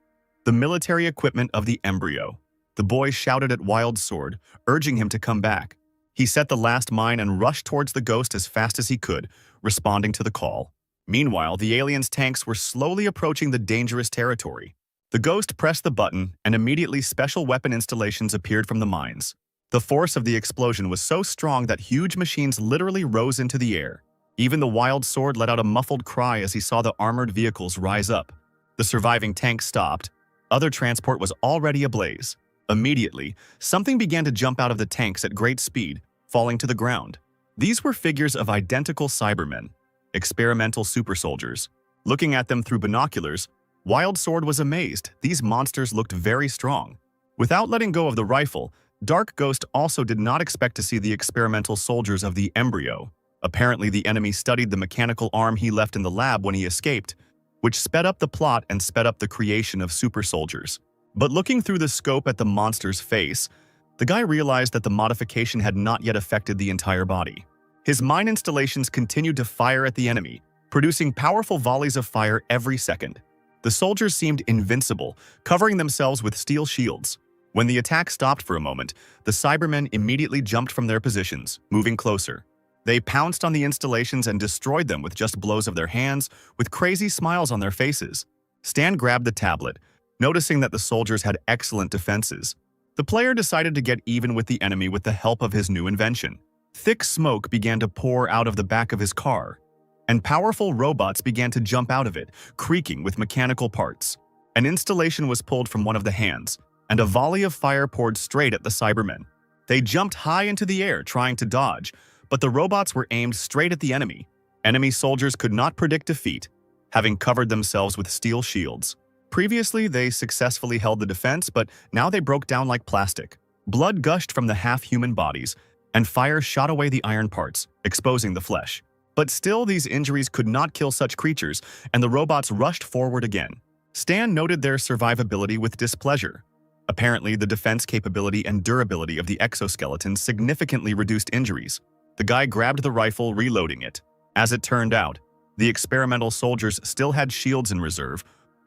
A: the military equipment of the embryo. The boy shouted at Wild Sword, urging him to come back. He set the last mine and rushed towards the ghost as fast as he could, responding to the call. Meanwhile, the aliens' tanks were slowly approaching the dangerous territory. The ghost pressed the button, and immediately special weapon installations appeared from the mines. The force of the explosion was so strong that huge machines literally rose into the air. Even the Wild Sword let out a muffled cry as he saw the armored vehicles rise up. The surviving tank stopped. Other transport was already ablaze. Immediately, something began to jump out of the tanks at great speed, falling to the ground. These were figures of identical Cybermen, experimental super soldiers. Looking at them through binoculars, Wild Sword was amazed. These monsters looked very strong. Without letting go of the rifle, Dark Ghost also did not expect to see the experimental soldiers of the embryo. Apparently, the enemy studied the mechanical arm he left in the lab when he escaped, which sped up the plot and sped up the creation of super soldiers. But looking through the scope at the monster's face, the guy realized that the modification had not yet affected the entire body. His mine installations continued to fire at the enemy, producing powerful volleys of fire every second. The soldiers seemed invincible, covering themselves with steel shields. When the attack stopped for a moment, the Cybermen immediately jumped from their positions, moving closer. They pounced on the installations and destroyed them with just blows of their hands, with crazy smiles on their faces. Stan grabbed the tablet, noticing that the soldiers had excellent defenses. The player decided to get even with the enemy with the help of his new invention. Thick smoke began to pour out of the back of his car, and powerful robots began to jump out of it, creaking with mechanical parts. An installation was pulled from one of the hands, and a volley of fire poured straight at the Cybermen. They jumped high into the air, trying to dodge, but the robots were aimed straight at the enemy. Enemy soldiers could not predict defeat, having covered themselves with steel shields. Previously, they successfully held the defense, but now they broke down like plastic. Blood gushed from the half-human bodies, and fire shot away the iron parts, exposing the flesh. But still, these injuries could not kill such creatures, and the robots rushed forward again. Stan noted their survivability with displeasure. Apparently, the defense capability and durability of the exoskeleton significantly reduced injuries. The guy grabbed the rifle, reloading it. As it turned out, the experimental soldiers still had shields in reserve.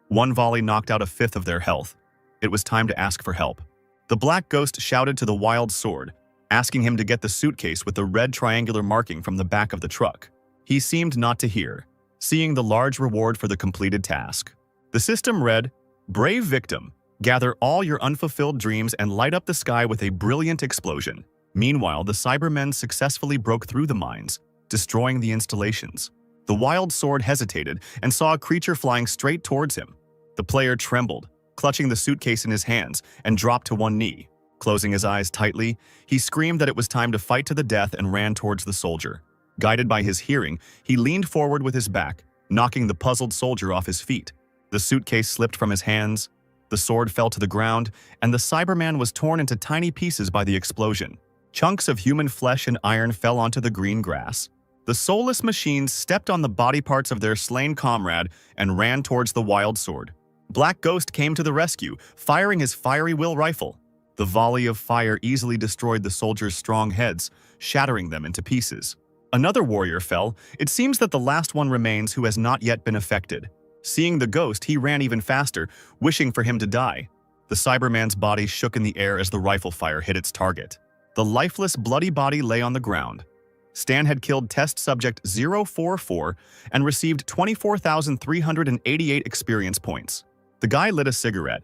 A: One volley knocked out a fifth of their health. It was time to ask for help. The Black Ghost shouted to the Wild Sword, asking him to get the suitcase with the red triangular marking from the back of the truck. He seemed not to hear, seeing the large reward for the completed task. The system read, "Brave victim, gather all your unfulfilled dreams and light up the sky with a brilliant explosion." Meanwhile, the Cybermen successfully broke through the mines, destroying the installations. The wild sword hesitated and saw a creature flying straight towards him. The player trembled, clutching the suitcase in his hands, and dropped to one knee. Closing his eyes tightly, he screamed that it was time to fight to the death and ran towards the soldier. Guided by his hearing, he leaned forward with his back, knocking the puzzled soldier off his feet. The suitcase slipped from his hands, the sword fell to the ground, and the Cyberman was torn into tiny pieces by the explosion. Chunks of human flesh and iron fell onto the green grass. The soulless machines stepped on the body parts of their slain comrade and ran towards the wild sword. Black Ghost came to the rescue, firing his fiery will rifle. The volley of fire easily destroyed the soldiers' strong heads, shattering them into pieces. Another warrior fell. It seems that the last one remains who has not yet been affected. Seeing the ghost, he ran even faster, wishing for him to die. The Cyberman's body shook in the air as the rifle fire hit its target. The lifeless, bloody body lay on the ground. Stan had killed test subject 044 and received 24,388 experience points. The guy lit a cigarette.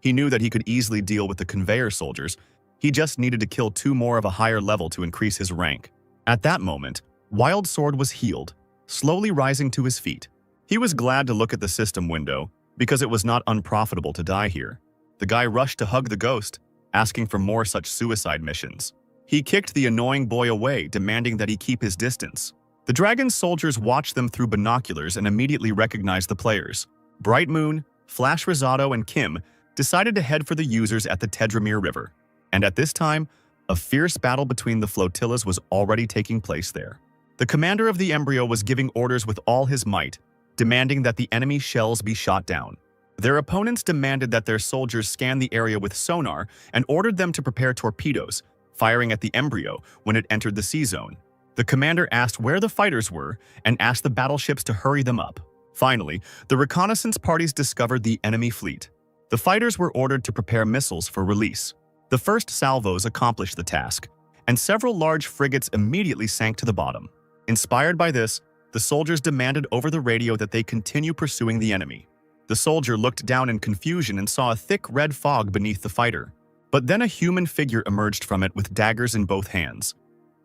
A: He knew that he could easily deal with the conveyor soldiers. He just needed to kill 2 more of a higher level to increase his rank. At that moment, Wild Sword was healed, slowly rising to his feet. He was glad to look at the system window, because it was not unprofitable to die here. The guy rushed to hug the ghost, asking for more such suicide missions. He kicked the annoying boy away, demanding that he keep his distance. The dragon's soldiers watched them through binoculars and immediately recognized the players. Bright Moon, Flash Rosado, and Kim decided to head for the users at the Tedramir River. And at this time, a fierce battle between the flotillas was already taking place there. The commander of the embryo was giving orders with all his might, demanding that the enemy shells be shot down. Their opponents demanded that their soldiers scan the area with sonar and ordered them to prepare torpedoes, firing at the embryo when it entered the sea zone. The commander asked where the fighters were and asked the battleships to hurry them up. Finally, the reconnaissance parties discovered the enemy fleet. The fighters were ordered to prepare missiles for release. The first salvos accomplished the task, and several large frigates immediately sank to the bottom. Inspired by this, the soldiers demanded over the radio that they continue pursuing the enemy. The soldier looked down in confusion and saw a thick red fog beneath the fighter. But then a human figure emerged from it with daggers in both hands.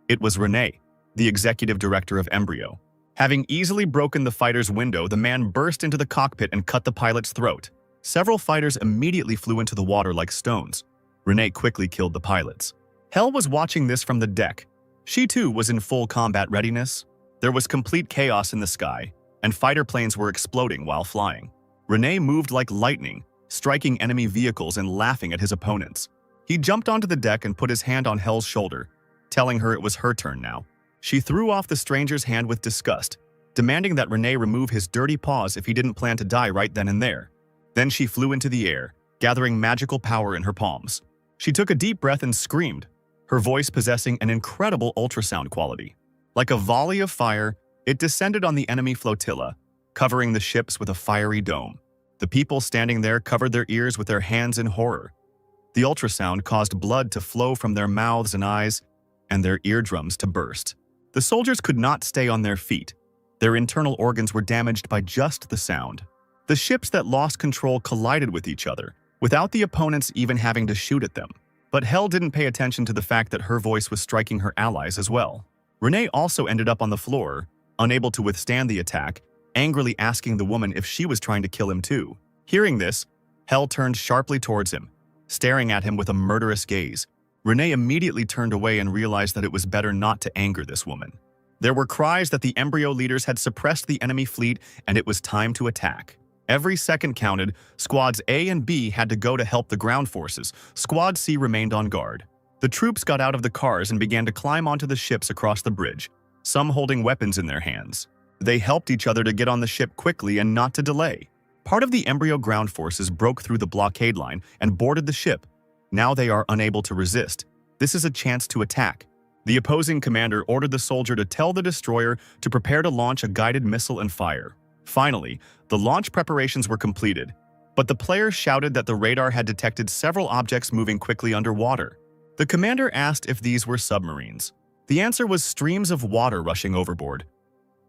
A: It was Renee, the executive director of Embryo. Having easily broken the fighter's window, the man burst into the cockpit and cut the pilot's throat. Several fighters immediately flew into the water like stones. Renee quickly killed the pilots. Hell was watching this from the deck. She too was in full combat readiness. There was complete chaos in the sky, and fighter planes were exploding while flying. Renee moved like lightning, striking enemy vehicles and laughing at his opponents. He jumped onto the deck and put his hand on Hell's shoulder, telling her it was her turn now. She threw off the stranger's hand with disgust, demanding that Renee remove his dirty paws if he didn't plan to die right then and there. Then she flew into the air, gathering magical power in her palms. She took a deep breath and screamed, her voice possessing an incredible ultrasound quality. Like a volley of fire, it descended on the enemy flotilla, covering the ships with a fiery dome. The people standing there covered their ears with their hands in horror. The ultrasound caused blood to flow from their mouths and eyes, and their eardrums to burst. The soldiers could not stay on their feet. Their internal organs were damaged by just the sound. The ships that lost control collided with each other, without the opponents even having to shoot at them. But Hell didn't pay attention to the fact that her voice was striking her allies as well. Renee also ended up on the floor, unable to withstand the attack, angrily asking the woman if she was trying to kill him too. Hearing this, Hell turned sharply towards him, staring at him with a murderous gaze. Renee immediately turned away and realized that it was better not to anger this woman. There were cries that the embryo leaders had suppressed the enemy fleet and it was time to attack. Every second counted. Squads A and B had to go to help the ground forces. Squad C remained on guard. The troops got out of the cars and began to climb onto the ships across the bridge, some holding weapons in their hands. They helped each other to get on the ship quickly and not to delay. Part of the embryo ground forces broke through the blockade line and boarded the ship. Now they are unable to resist. This is a chance to attack. The opposing commander ordered the soldier to tell the destroyer to prepare to launch a guided missile and fire. Finally, the launch preparations were completed, but the players shouted that the radar had detected several objects moving quickly underwater. The commander asked if these were submarines. The answer was streams of water rushing overboard.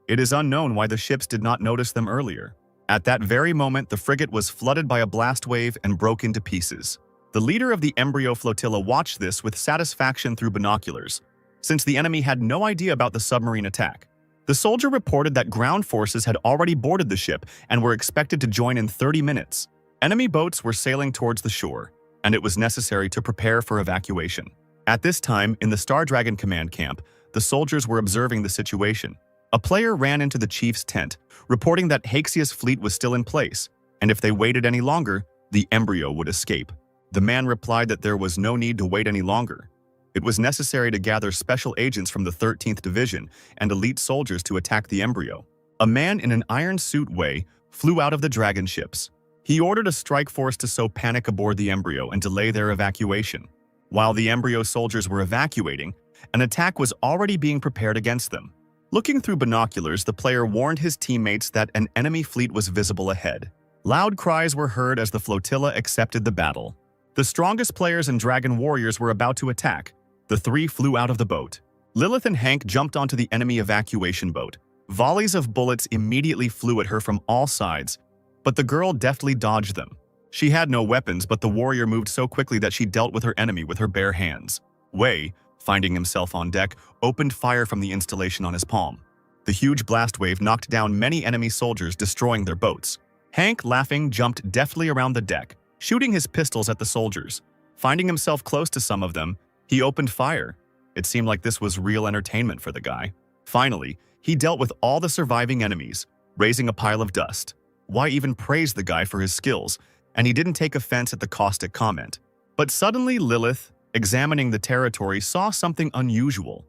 A: It is unknown why the ships did not notice them earlier. At that very moment, the frigate was flooded by a blast wave and broke into pieces. The leader of the embryo flotilla watched this with satisfaction through binoculars, since the enemy had no idea about the submarine attack. The soldier reported that ground forces had already boarded the ship and were expected to join in 30 minutes. Enemy boats were sailing towards the shore, and it was necessary to prepare for evacuation. At this time, in the Star Dragon command camp, the soldiers were observing the situation. A player ran into the chief's tent, reporting that Haxia's fleet was still in place, and if they waited any longer, the embryo would escape. The man replied that there was no need to wait any longer. It was necessary to gather special agents from the 13th Division and elite soldiers to attack the embryo. A man in an iron suit Wei flew out of the dragon ships. He ordered a strike force to sow panic aboard the embryo and delay their evacuation. While the embryo soldiers were evacuating, an attack was already being prepared against them. Looking through binoculars, the player warned his teammates that an enemy fleet was visible ahead. Loud cries were heard as the flotilla accepted the battle. The strongest players and dragon warriors were about to attack. The three flew out of the boat. Lilith and Hank jumped onto the enemy evacuation boat. Volleys of bullets immediately flew at her from all sides, but the girl deftly dodged them. She had no weapons, but the warrior moved so quickly that she dealt with her enemy with her bare hands. Wei, finding himself on deck, opened fire from the installation on his palm. The huge blast wave knocked down many enemy soldiers, destroying their boats. Hank, laughing, jumped deftly around the deck, shooting his pistols at the soldiers. Finding himself close to some of them, he opened fire. It seemed like this was real entertainment for the guy. Finally, he dealt with all the surviving enemies, raising a pile of dust. Why even praise the guy for his skills? And he didn't take offense at the caustic comment. But suddenly Lilith, examining the territory, saw something unusual.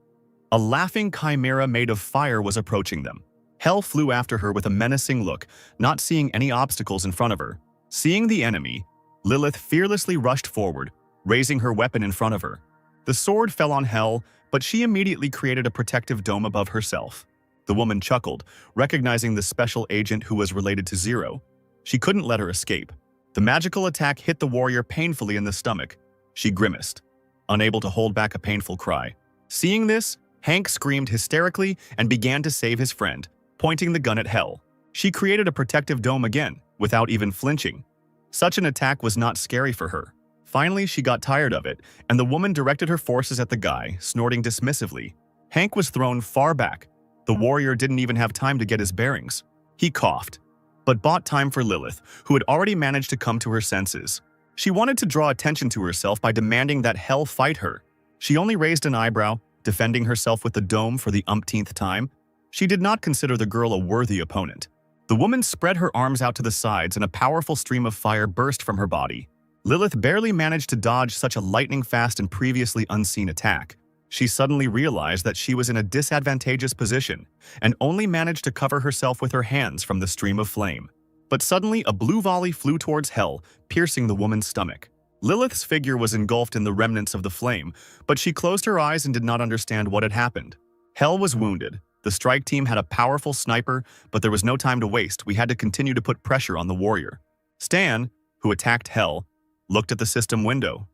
A: A laughing chimera made of fire was approaching them. Hell flew after her with a menacing look, not seeing any obstacles in front of her. Seeing the enemy, Lilith fearlessly rushed forward, raising her weapon in front of her. The sword fell on Hell, but she immediately created a protective dome above herself. The woman chuckled, recognizing the special agent who was related to Zero. She couldn't let her escape. The magical attack hit the warrior painfully in the stomach. She grimaced, unable to hold back a painful cry. Seeing this, Hank screamed hysterically and began to save his friend, pointing the gun at Hell. She created a protective dome again, without even flinching. Such an attack was not scary for her. Finally, she got tired of it, and the woman directed her forces at the guy, snorting dismissively. Hank was thrown far back. The warrior didn't even have time to get his bearings. He coughed, but bought time for Lilith, who had already managed to come to her senses. She wanted to draw attention to herself by demanding that Hell fight her. She only raised an eyebrow, defending herself with the dome for the umpteenth time. She did not consider the girl a worthy opponent. The woman spread her arms out to the sides and a powerful stream of fire burst from her body. Lilith barely managed to dodge such a lightning-fast and previously unseen attack. She suddenly realized that she was in a disadvantageous position and only managed to cover herself with her hands from the stream of flame. But suddenly, a blue volley flew towards Hell, piercing the woman's stomach. Lilith's figure was engulfed in the remnants of the flame, but she closed her eyes and did not understand what had happened. Hell was wounded. The strike team had a powerful sniper, but there was no time to waste. We had to continue to put pressure on the warrior. Stan, who attacked Hell, looked at the system window.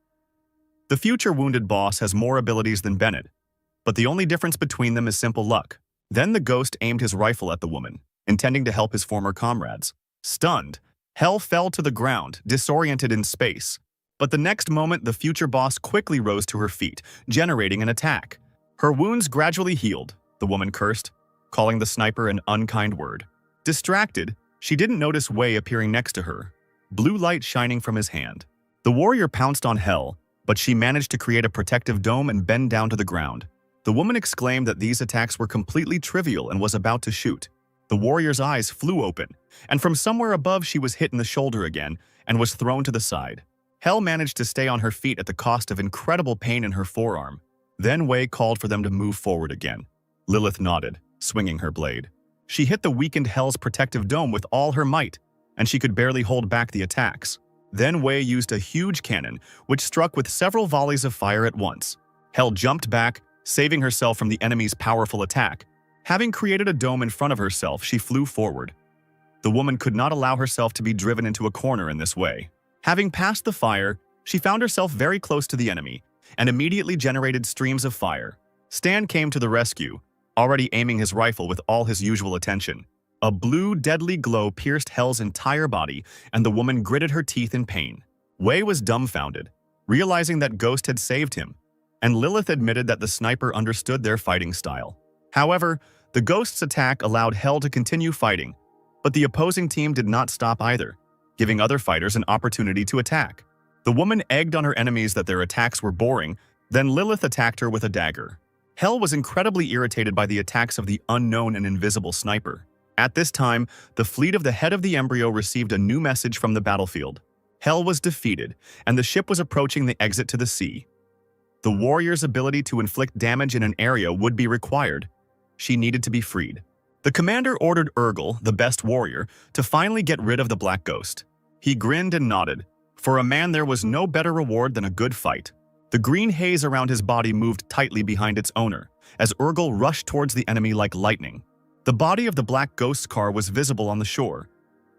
A: The future wounded boss has more abilities than Bennett, but the only difference between them is simple luck. Then the ghost aimed his rifle at the woman, intending to help his former comrades. Stunned, Hell fell to the ground, disoriented in space. But the next moment, the future boss quickly rose to her feet, generating an attack. Her wounds gradually healed, the woman cursed, calling the sniper an unkind word. Distracted, she didn't notice Wei appearing next to her, blue light shining from his hand. The warrior pounced on Hell, but she managed to create a protective dome and bend down to the ground. The woman exclaimed that these attacks were completely trivial and was about to shoot. The warrior's eyes flew open, and from somewhere above she was hit in the shoulder again and was thrown to the side. Hell managed to stay on her feet at the cost of incredible pain in her forearm. Then Wei called for them to move forward again. Lilith nodded, swinging her blade. She hit the weakened Hell's protective dome with all her might, and she could barely hold back the attacks. Then Wei used a huge cannon, which struck with several volleys of fire at once. Hell jumped back, saving herself from the enemy's powerful attack. Having created a dome in front of herself, she flew forward. The woman could not allow herself to be driven into a corner in this way. Having passed the fire, she found herself very close to the enemy, and immediately generated streams of fire. Stan came to the rescue, already aiming his rifle with all his usual attention. A blue, deadly glow pierced Hell's entire body, and the woman gritted her teeth in pain. Wei was dumbfounded, realizing that Ghost had saved him, and Lilith admitted that the sniper understood their fighting style. However, the Ghost's attack allowed Hell to continue fighting, but the opposing team did not stop either, giving other fighters an opportunity to attack. The woman egged on her enemies that their attacks were boring, then Lilith attacked her with a dagger. Hell was incredibly irritated by the attacks of the unknown and invisible sniper. At this time, the fleet of the head of the embryo received a new message from the battlefield. Hell was defeated, and the ship was approaching the exit to the sea. The warrior's ability to inflict damage in an area would be required. She needed to be freed. The commander ordered Urgel, the best warrior, to finally get rid of the Black Ghost. He grinned and nodded. For a man, there was no better reward than a good fight. The green haze around his body moved tightly behind its owner, as Urgel rushed towards the enemy like lightning. The body of the Black Ghost's car was visible on the shore.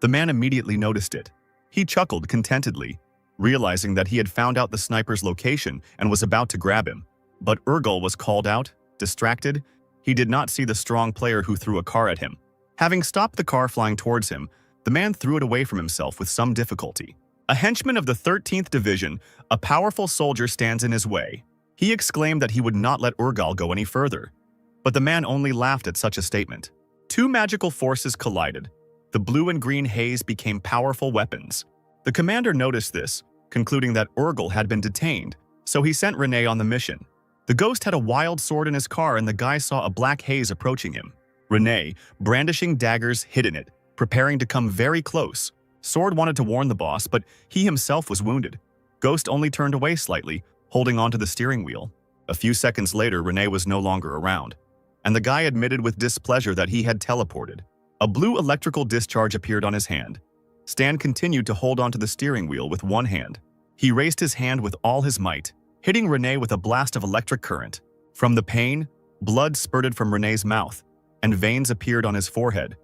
A: The man immediately noticed it. He chuckled contentedly, realizing that he had found out the sniper's location and was about to grab him. But Urgel was called out, distracted. He did not see the strong player who threw a car at him. Having stopped the car flying towards him, the man threw it away from himself with some difficulty. A henchman of the 13th Division, a powerful soldier, stands in his way. He exclaimed that he would not let Urgel go any further. But the man only laughed at such a statement. Two magical forces collided. The blue and green haze became powerful weapons. The commander noticed this, concluding that Urgel had been detained, so he sent Renee on the mission. The ghost had a wild sword in his car, and the guy saw a black haze approaching him. Renee, brandishing daggers, hid in it, preparing to come very close. Sword wanted to warn the boss, but he himself was wounded. Ghost only turned away slightly, holding onto the steering wheel. A few seconds later, Renee was no longer around, and the guy admitted with displeasure that he had teleported. A blue electrical discharge appeared on his hand. Stan continued to hold onto the steering wheel with one hand. He raised his hand with all his might, hitting Renee with a blast of electric current. From the pain, blood spurted from Renee's mouth, and veins appeared on his forehead.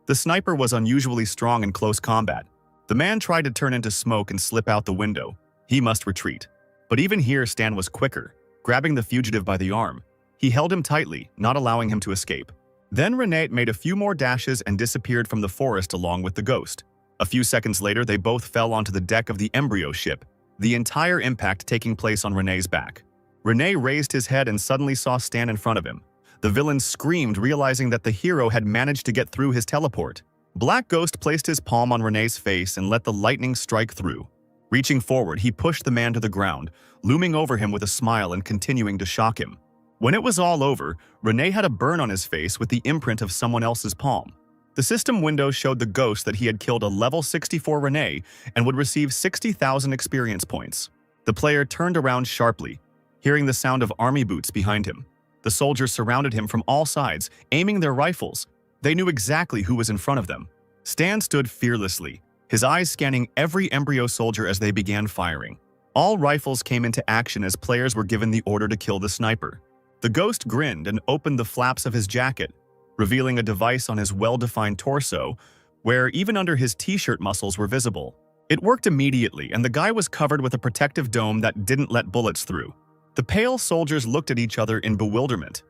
A: The sniper was unusually strong in close combat. The man tried to turn into smoke and slip out the window. He must retreat. But even here, Stan was quicker, grabbing the fugitive by the arm. He held him tightly, not allowing him to escape. Then Renee made a few more dashes and disappeared from the forest along with the ghost. A few seconds later, they both fell onto the deck of the embryo ship, the entire impact taking place on Renee's back. Renee raised his head and suddenly saw Stan in front of him. The villain screamed, realizing that the hero had managed to get through his teleport. Black Ghost placed his palm on Renee's face and let the lightning strike through. Reaching forward, he pushed the man to the ground, looming over him with a smile and continuing to shock him. When it was all over, Renee had a burn on his face with the imprint of someone else's palm. The system window showed the ghost that he had killed a level 64 Renee and would receive 60,000 experience points. The player turned around sharply, hearing the sound of army boots behind him. The soldiers surrounded him from all sides, aiming their rifles. They knew exactly who was in front of them. Stan stood fearlessly, his eyes scanning every embryo soldier as they began firing. All rifles came into action as players were given the order to kill the sniper. The ghost grinned and opened the flaps of his jacket, revealing a device on his well-defined torso, where even under his t-shirt muscles were visible. It worked immediately, and the guy was covered with a protective dome that didn't let bullets through. The pale soldiers looked at each other in bewilderment.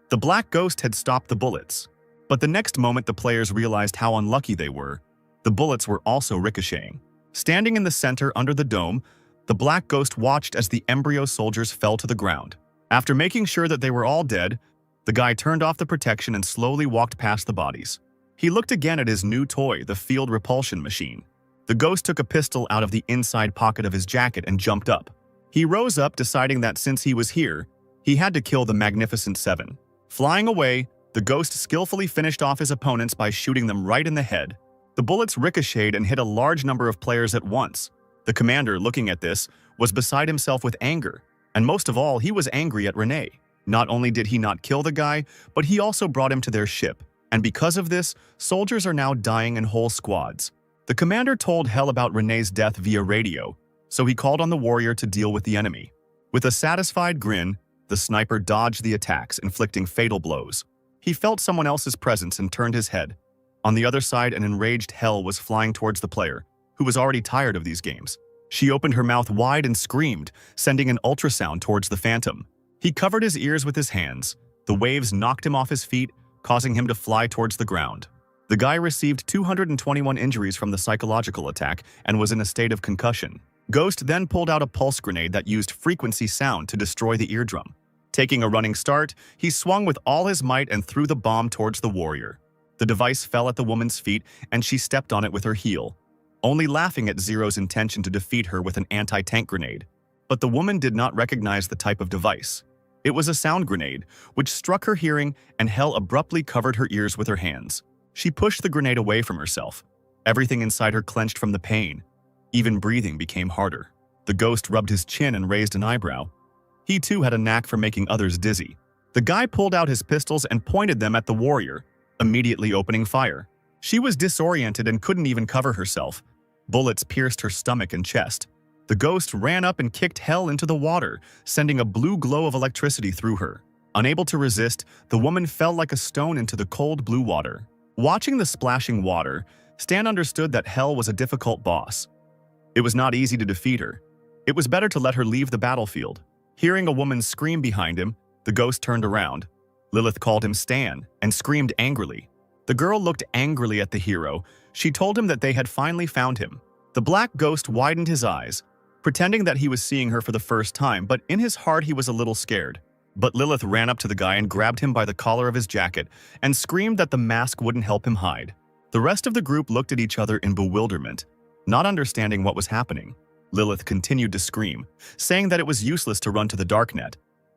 A: The Black Ghost had stopped the bullets, but the next moment the players realized how unlucky they were. The bullets were also ricocheting. Standing in the center under the dome, the Black Ghost watched as the embryo soldiers fell to the ground. After making sure that they were all dead, the guy turned off the protection and slowly walked past the bodies. He looked again at his new toy, the field repulsion machine. The ghost took a pistol out of the inside pocket of his jacket and jumped up. He rose up, deciding that since he was here, he had to kill the Magnificent Seven. Flying away, the ghost skillfully finished off his opponents by shooting them right in the head. The bullets ricocheted and hit a large number of players at once. The commander, looking at this, was beside himself with anger. And most of all, he was angry at Renee. Not only did he not kill the guy, but he also brought him to their ship. And because of this, soldiers are now dying in whole squads. The commander told Hell about Renee's death via radio, so he called on the warrior to deal with the enemy. With a satisfied grin, the sniper dodged the attacks, inflicting fatal blows. He felt someone else's presence and turned his head. On the other side, an enraged Hell was flying towards the player, who was already tired of these games. She opened her mouth wide and screamed, sending an ultrasound towards the phantom. He covered his ears with his hands. The waves knocked him off his feet, causing him to fly towards the ground. The guy received 221 injuries from the psychological attack and was in a state of concussion. Ghost then pulled out a pulse grenade that used frequency sound to destroy the eardrum. Taking a running start, he swung with all his might and threw the bomb towards the warrior. The device fell at the woman's feet and she stepped on it with her heel, only laughing at Zero's intention to defeat her with an anti-tank grenade. But the woman did not recognize the type of device. It was a sound grenade, which struck her hearing, and Hell abruptly covered her ears with her hands. She pushed the grenade away from herself. Everything inside her clenched from the pain. Even breathing became harder. The ghost rubbed his chin and raised an eyebrow. He too had a knack for making others dizzy. The guy pulled out his pistols and pointed them at the warrior, immediately opening fire. She was disoriented and couldn't even cover herself. Bullets pierced her stomach and chest. The ghost ran up and kicked Hell into the water, sending a blue glow of electricity through her. Unable to resist, the woman fell like a stone into the cold blue water. Watching the splashing water, Stan understood that Hell was a difficult boss. It was not easy to defeat her. It was better to let her leave the battlefield. Hearing a woman scream behind him, the ghost turned around. Lilith called him Stan and screamed angrily. The girl looked angrily at the hero. She told him that they had finally found him. The black ghost widened his eyes, pretending that he was seeing her for the first time, but in his heart he was a little scared. But Lilith ran up to the guy and grabbed him by the collar of his jacket and screamed that the mask wouldn't help him hide. The rest of the group looked at each other in bewilderment, not understanding what was happening. Lilith continued to scream, saying that it was useless to run to the darknet.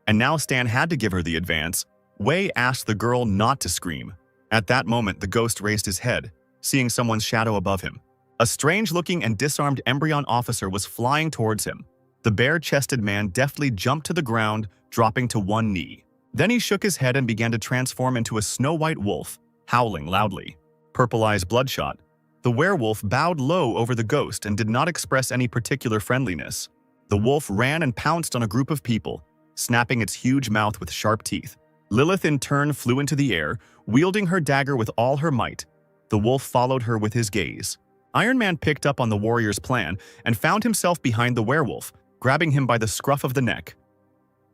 A: And now Stan had to give her the advance. Wei asked the girl not to scream. At that moment, the ghost raised his head, seeing someone's shadow above him. A strange-looking and disarmed Embryon officer was flying towards him. The bare-chested man deftly jumped to the ground, dropping to one knee. Then he shook his head and began to transform into a snow-white wolf, howling loudly. Purple eyes bloodshot. The werewolf bowed low over the ghost and did not express any particular friendliness. The wolf ran and pounced on a group of people, snapping its huge mouth with sharp teeth. Lilith in turn flew into the air, wielding her dagger with all her might. The wolf followed her with his gaze. Iron Man picked up on the warrior's plan and found himself behind the werewolf, grabbing him by the scruff of the neck.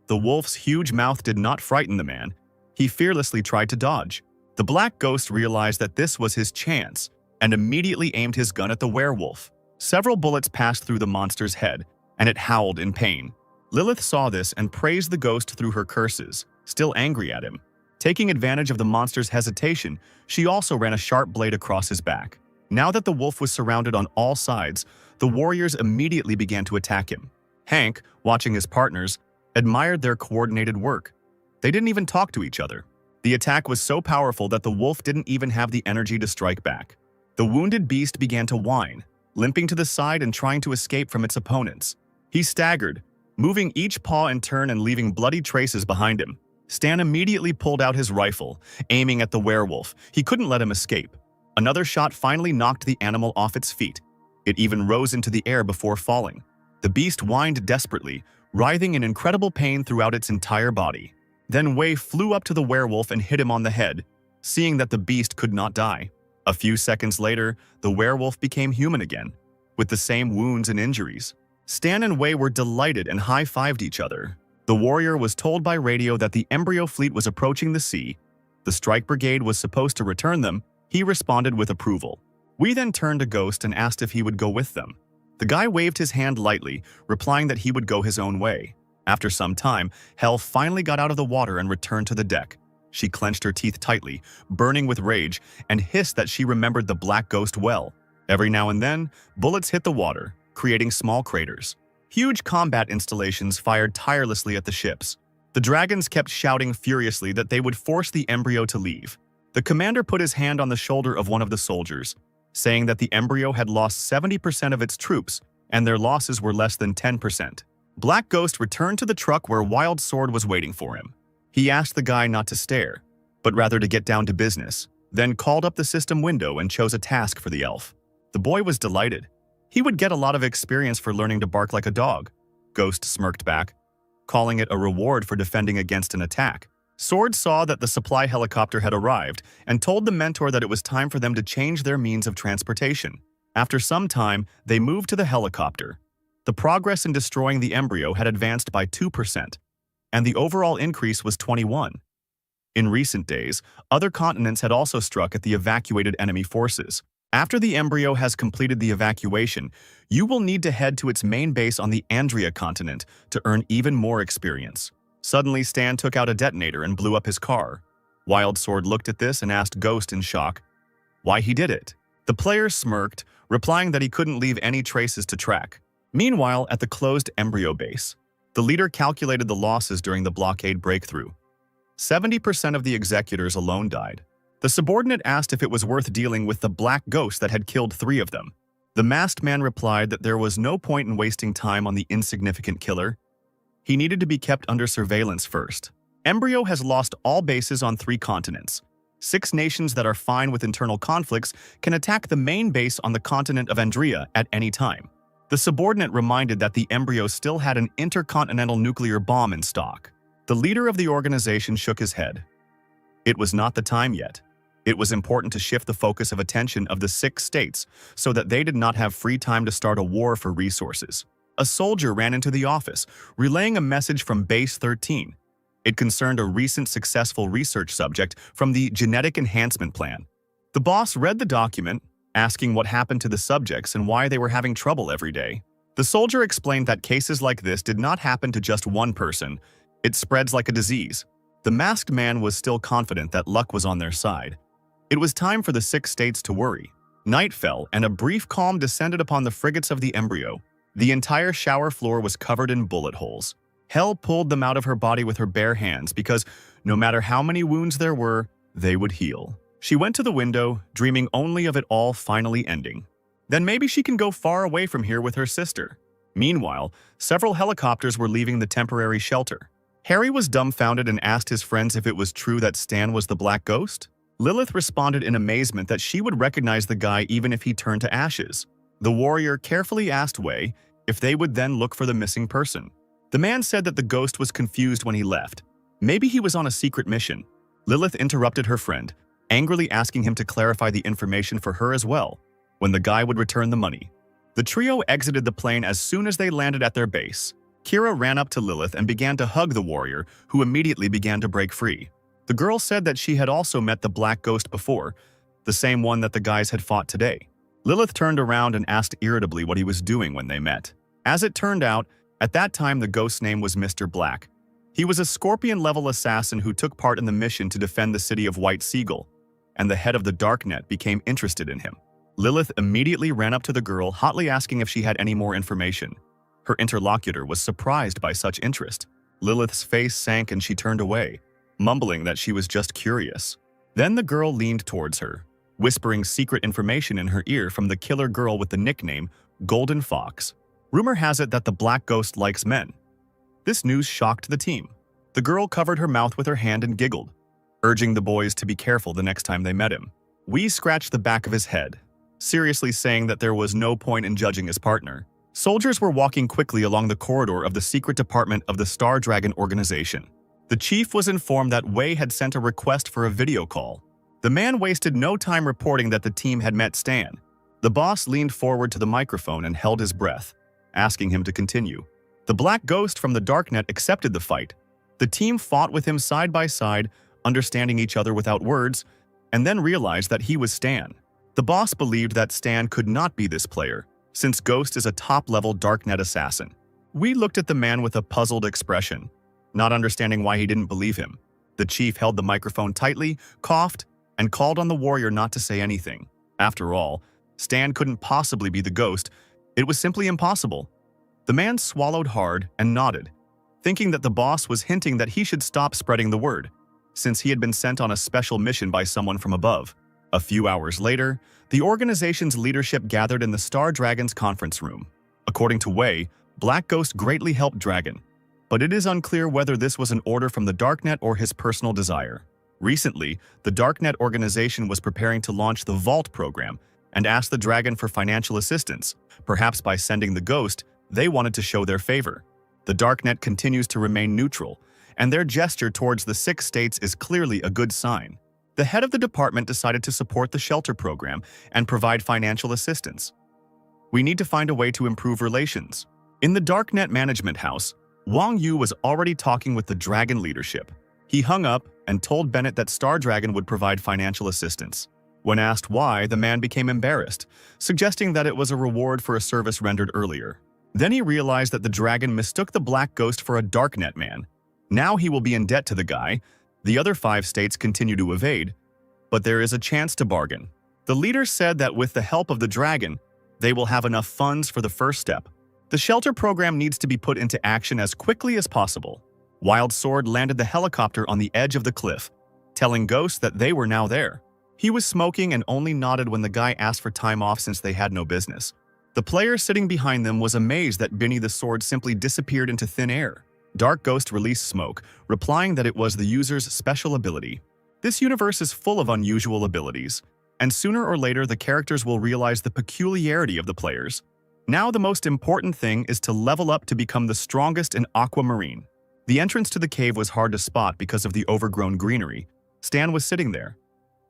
A: The wolf's huge mouth did not frighten the man. He fearlessly tried to dodge. The black ghost realized that this was his chance and immediately aimed his gun at the werewolf. Several bullets passed through the monster's head, and it howled in pain. Lilith saw this and praised the ghost through her curses, still angry at him. Taking advantage of the monster's hesitation, she also ran a sharp blade across his back. Now that the wolf was surrounded on all sides, the warriors immediately began to attack him. Hank, watching his partners, admired their coordinated work. They didn't even talk to each other. The attack was so powerful that the wolf didn't even have the energy to strike back. The wounded beast began to whine, limping to the side and trying to escape from its opponents. He staggered, moving each paw in turn and leaving bloody traces behind him. Stan immediately pulled out his rifle, aiming at the werewolf. He couldn't let him escape. Another shot finally knocked the animal off its feet. It even rose into the air before falling. The beast whined desperately, writhing in incredible pain throughout its entire body. Then Wei flew up to the werewolf and hit him on the head, seeing that the beast could not die. A few seconds later, the werewolf became human again, with the same wounds and injuries. Stan and Wei were delighted and high-fived each other. The warrior was told by radio that the embryo fleet was approaching the sea. The strike brigade was supposed to return them. He responded with approval. We then turned to Ghost and asked if he would go with them. The guy waved his hand lightly, replying that he would go his own way. After some time, Hell finally got out of the water and returned to the deck. She clenched her teeth tightly, burning with rage, and hissed that she remembered the black ghost well. Every now and then, bullets hit the water, creating small craters. Huge combat installations fired tirelessly at the ships. The dragons kept shouting furiously that they would force the embryo to leave. The commander put his hand on the shoulder of one of the soldiers, saying that the embryo had lost 70% of its troops, and their losses were less than 10%. Black Ghost returned to the truck where Wild Sword was waiting for him. He asked the guy not to stare, but rather to get down to business, then called up the system window and chose a task for the elf. The boy was delighted. He would get a lot of experience for learning to bark like a dog. Ghost smirked back, calling it a reward for defending against an attack. Sword saw that the supply helicopter had arrived and told the mentor that it was time for them to change their means of transportation. After some time, they moved to the helicopter. The progress in destroying the embryo had advanced by 2%, and the overall increase was 21. In recent days, other continents had also struck at the evacuated enemy forces. After the embryo has completed the evacuation, you will need to head to its main base on the Andrea continent to earn even more experience. Suddenly, Stan took out a detonator and blew up his car. Wild Sword looked at this and asked Ghost in shock why he did it. The player smirked, replying that he couldn't leave any traces to track. Meanwhile, at the closed embryo base, the leader calculated the losses during the blockade breakthrough. 70% of the executors alone died. The subordinate asked if it was worth dealing with the black ghost that had killed 3 of them. The masked man replied that there was no point in wasting time on the insignificant killer. He needed to be kept under surveillance first. Embryo has lost all bases on 3 continents. 6 nations that are fine with internal conflicts can attack the main base on the continent of Andrea at any time. The subordinate reminded that the embryo still had an intercontinental nuclear bomb in stock. The leader of the organization shook his head. It was not the time yet. It was important to shift the focus of attention of the 6 states so that they did not have free time to start a war for resources. A soldier ran into the office, relaying a message from Base 13. It concerned a recent successful research subject from the Genetic Enhancement Plan. The boss read the document, asking what happened to the subjects and why they were having trouble every day. The soldier explained that cases like this did not happen to just one person. It spreads like a disease. The masked man was still confident that luck was on their side. It was time for the 6 states to worry. Night fell, and a brief calm descended upon the frigates of the embryo. The entire shower floor was covered in bullet holes. Hell pulled them out of her body with her bare hands because, no matter how many wounds there were, they would heal. She went to the window, dreaming only of it all finally ending. Then maybe she can go far away from here with her sister. Meanwhile, several helicopters were leaving the temporary shelter. Harry was dumbfounded and asked his friends if it was true that Stan was the Black Ghost. Lilith responded in amazement that she would recognize the guy even if he turned to ashes. The warrior carefully asked Wei if they would then look for the missing person. The man said that the ghost was confused when he left. Maybe he was on a secret mission. Lilith interrupted her friend, angrily asking him to clarify the information for her as well, when the guy would return the money. The trio exited the plane as soon as they landed at their base. Kira ran up to Lilith and began to hug the warrior, who immediately began to break free. The girl said that she had also met the Black Ghost before, the same one that the guys had fought today. Lilith turned around and asked irritably what he was doing when they met. As it turned out, at that time the ghost's name was Mr. Black. He was a Scorpion-level assassin who took part in the mission to defend the city of White Seagull, and the head of the Darknet became interested in him. Lilith immediately ran up to the girl, hotly asking if she had any more information. Her interlocutor was surprised by such interest. Lilith's face sank and she turned away, mumbling that she was just curious. Then the girl leaned towards her, whispering secret information in her ear from the killer girl with the nickname Golden Fox. Rumor has it that the Black Ghost likes men. This news shocked the team. The girl covered her mouth with her hand and giggled, urging the boys to be careful the next time they met him. Wee scratched the back of his head, seriously saying that there was no point in judging his partner. Soldiers were walking quickly along the corridor of the secret department of the Star Dragon organization. The chief was informed that Wei had sent a request for a video call. The man wasted no time reporting that the team had met Stan. The boss leaned forward to the microphone and held his breath, asking him to continue. The Black Ghost from the Darknet accepted the fight. The team fought with him side by side, understanding each other without words, and then realized that he was Stan. The boss believed that Stan could not be this player, since Ghost is a top-level Darknet assassin. We looked at the man with a puzzled expression, not understanding why he didn't believe him. The chief held the microphone tightly, coughed, and called on the warrior not to say anything. After all, Stan couldn't possibly be the Ghost. It was simply impossible. The man swallowed hard and nodded, thinking that the boss was hinting that he should stop spreading the word, since he had been sent on a special mission by someone from above. A few hours later, the organization's leadership gathered in the Star Dragon's conference room. According to Wei, Black Ghost greatly helped Dragon, but it is unclear whether this was an order from the Darknet or his personal desire. Recently, the Darknet organization was preparing to launch the Vault program and asked the Dragon for financial assistance. Perhaps by sending the Ghost, they wanted to show their favor. The Darknet continues to remain neutral, and their gesture towards the 6 states is clearly a good sign. The head of the department decided to support the shelter program and provide financial assistance. We need to find a way to improve relations. In the Darknet Management House, Wang Yu was already talking with the Dragon leadership. He hung up and told Bennett that Star Dragon would provide financial assistance. When asked why, the man became embarrassed, suggesting that it was a reward for a service rendered earlier. Then he realized that the dragon mistook the Black Ghost for a Darknet man. Now he will be in debt to the guy. The other 5 states continue to evade, but there is a chance to bargain. The leader said that with the help of the dragon, they will have enough funds for the first step. The shelter program needs to be put into action as quickly as possible. Wild Sword landed the helicopter on the edge of the cliff, telling Ghost that they were now there. He was smoking and only nodded when the guy asked for time off since they had no business. The player sitting behind them was amazed that Benny the Sword simply disappeared into thin air. Dark Ghost released smoke, replying that it was the user's special ability. This universe is full of unusual abilities, and sooner or later the characters will realize the peculiarity of the players. Now the most important thing is to level up to become the strongest in Aquamarine. The entrance to the cave was hard to spot because of the overgrown greenery. Stan was sitting there.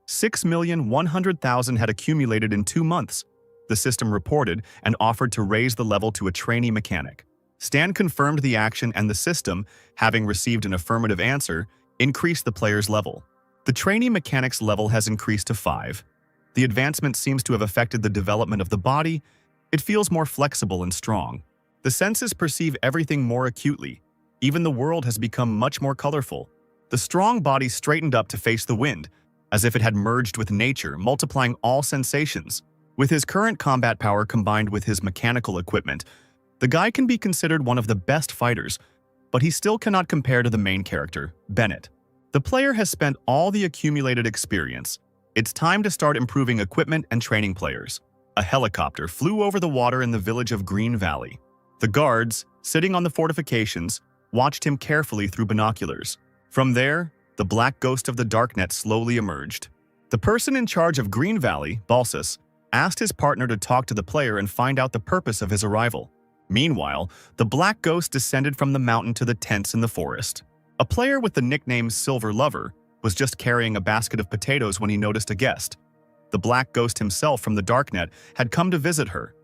A: 6,100,000 had accumulated in 2 months. The system reported and offered to raise the level to a trainee mechanic. Stan confirmed the action and the system, having received an affirmative answer, increased the player's level. The trainee mechanic's level has increased to 5. The advancement seems to have affected the development of the body. It feels more flexible and strong. The senses perceive everything more acutely. Even the world has become much more colorful. The strong body straightened up to face the wind, as if it had merged with nature, multiplying all sensations. With his current combat power combined with his mechanical equipment, the guy can be considered one of the best fighters, but he still cannot compare to the main character, Bennett. The player has spent all the accumulated experience. It's time to start improving equipment and training players. A helicopter flew over the water in the village of Green Valley. The guards, sitting on the fortifications, watched him carefully through binoculars. From there, the Black Ghost of the Darknet slowly emerged. The person in charge of Green Valley, Balsas, asked his partner to talk to the player and find out the purpose of his arrival. Meanwhile, the Black Ghost descended from the mountain to the tents in the forest. A player with the nickname Silver Lover was just carrying a basket of potatoes when he noticed a guest. The Black Ghost himself from the Darknet had come to visit her.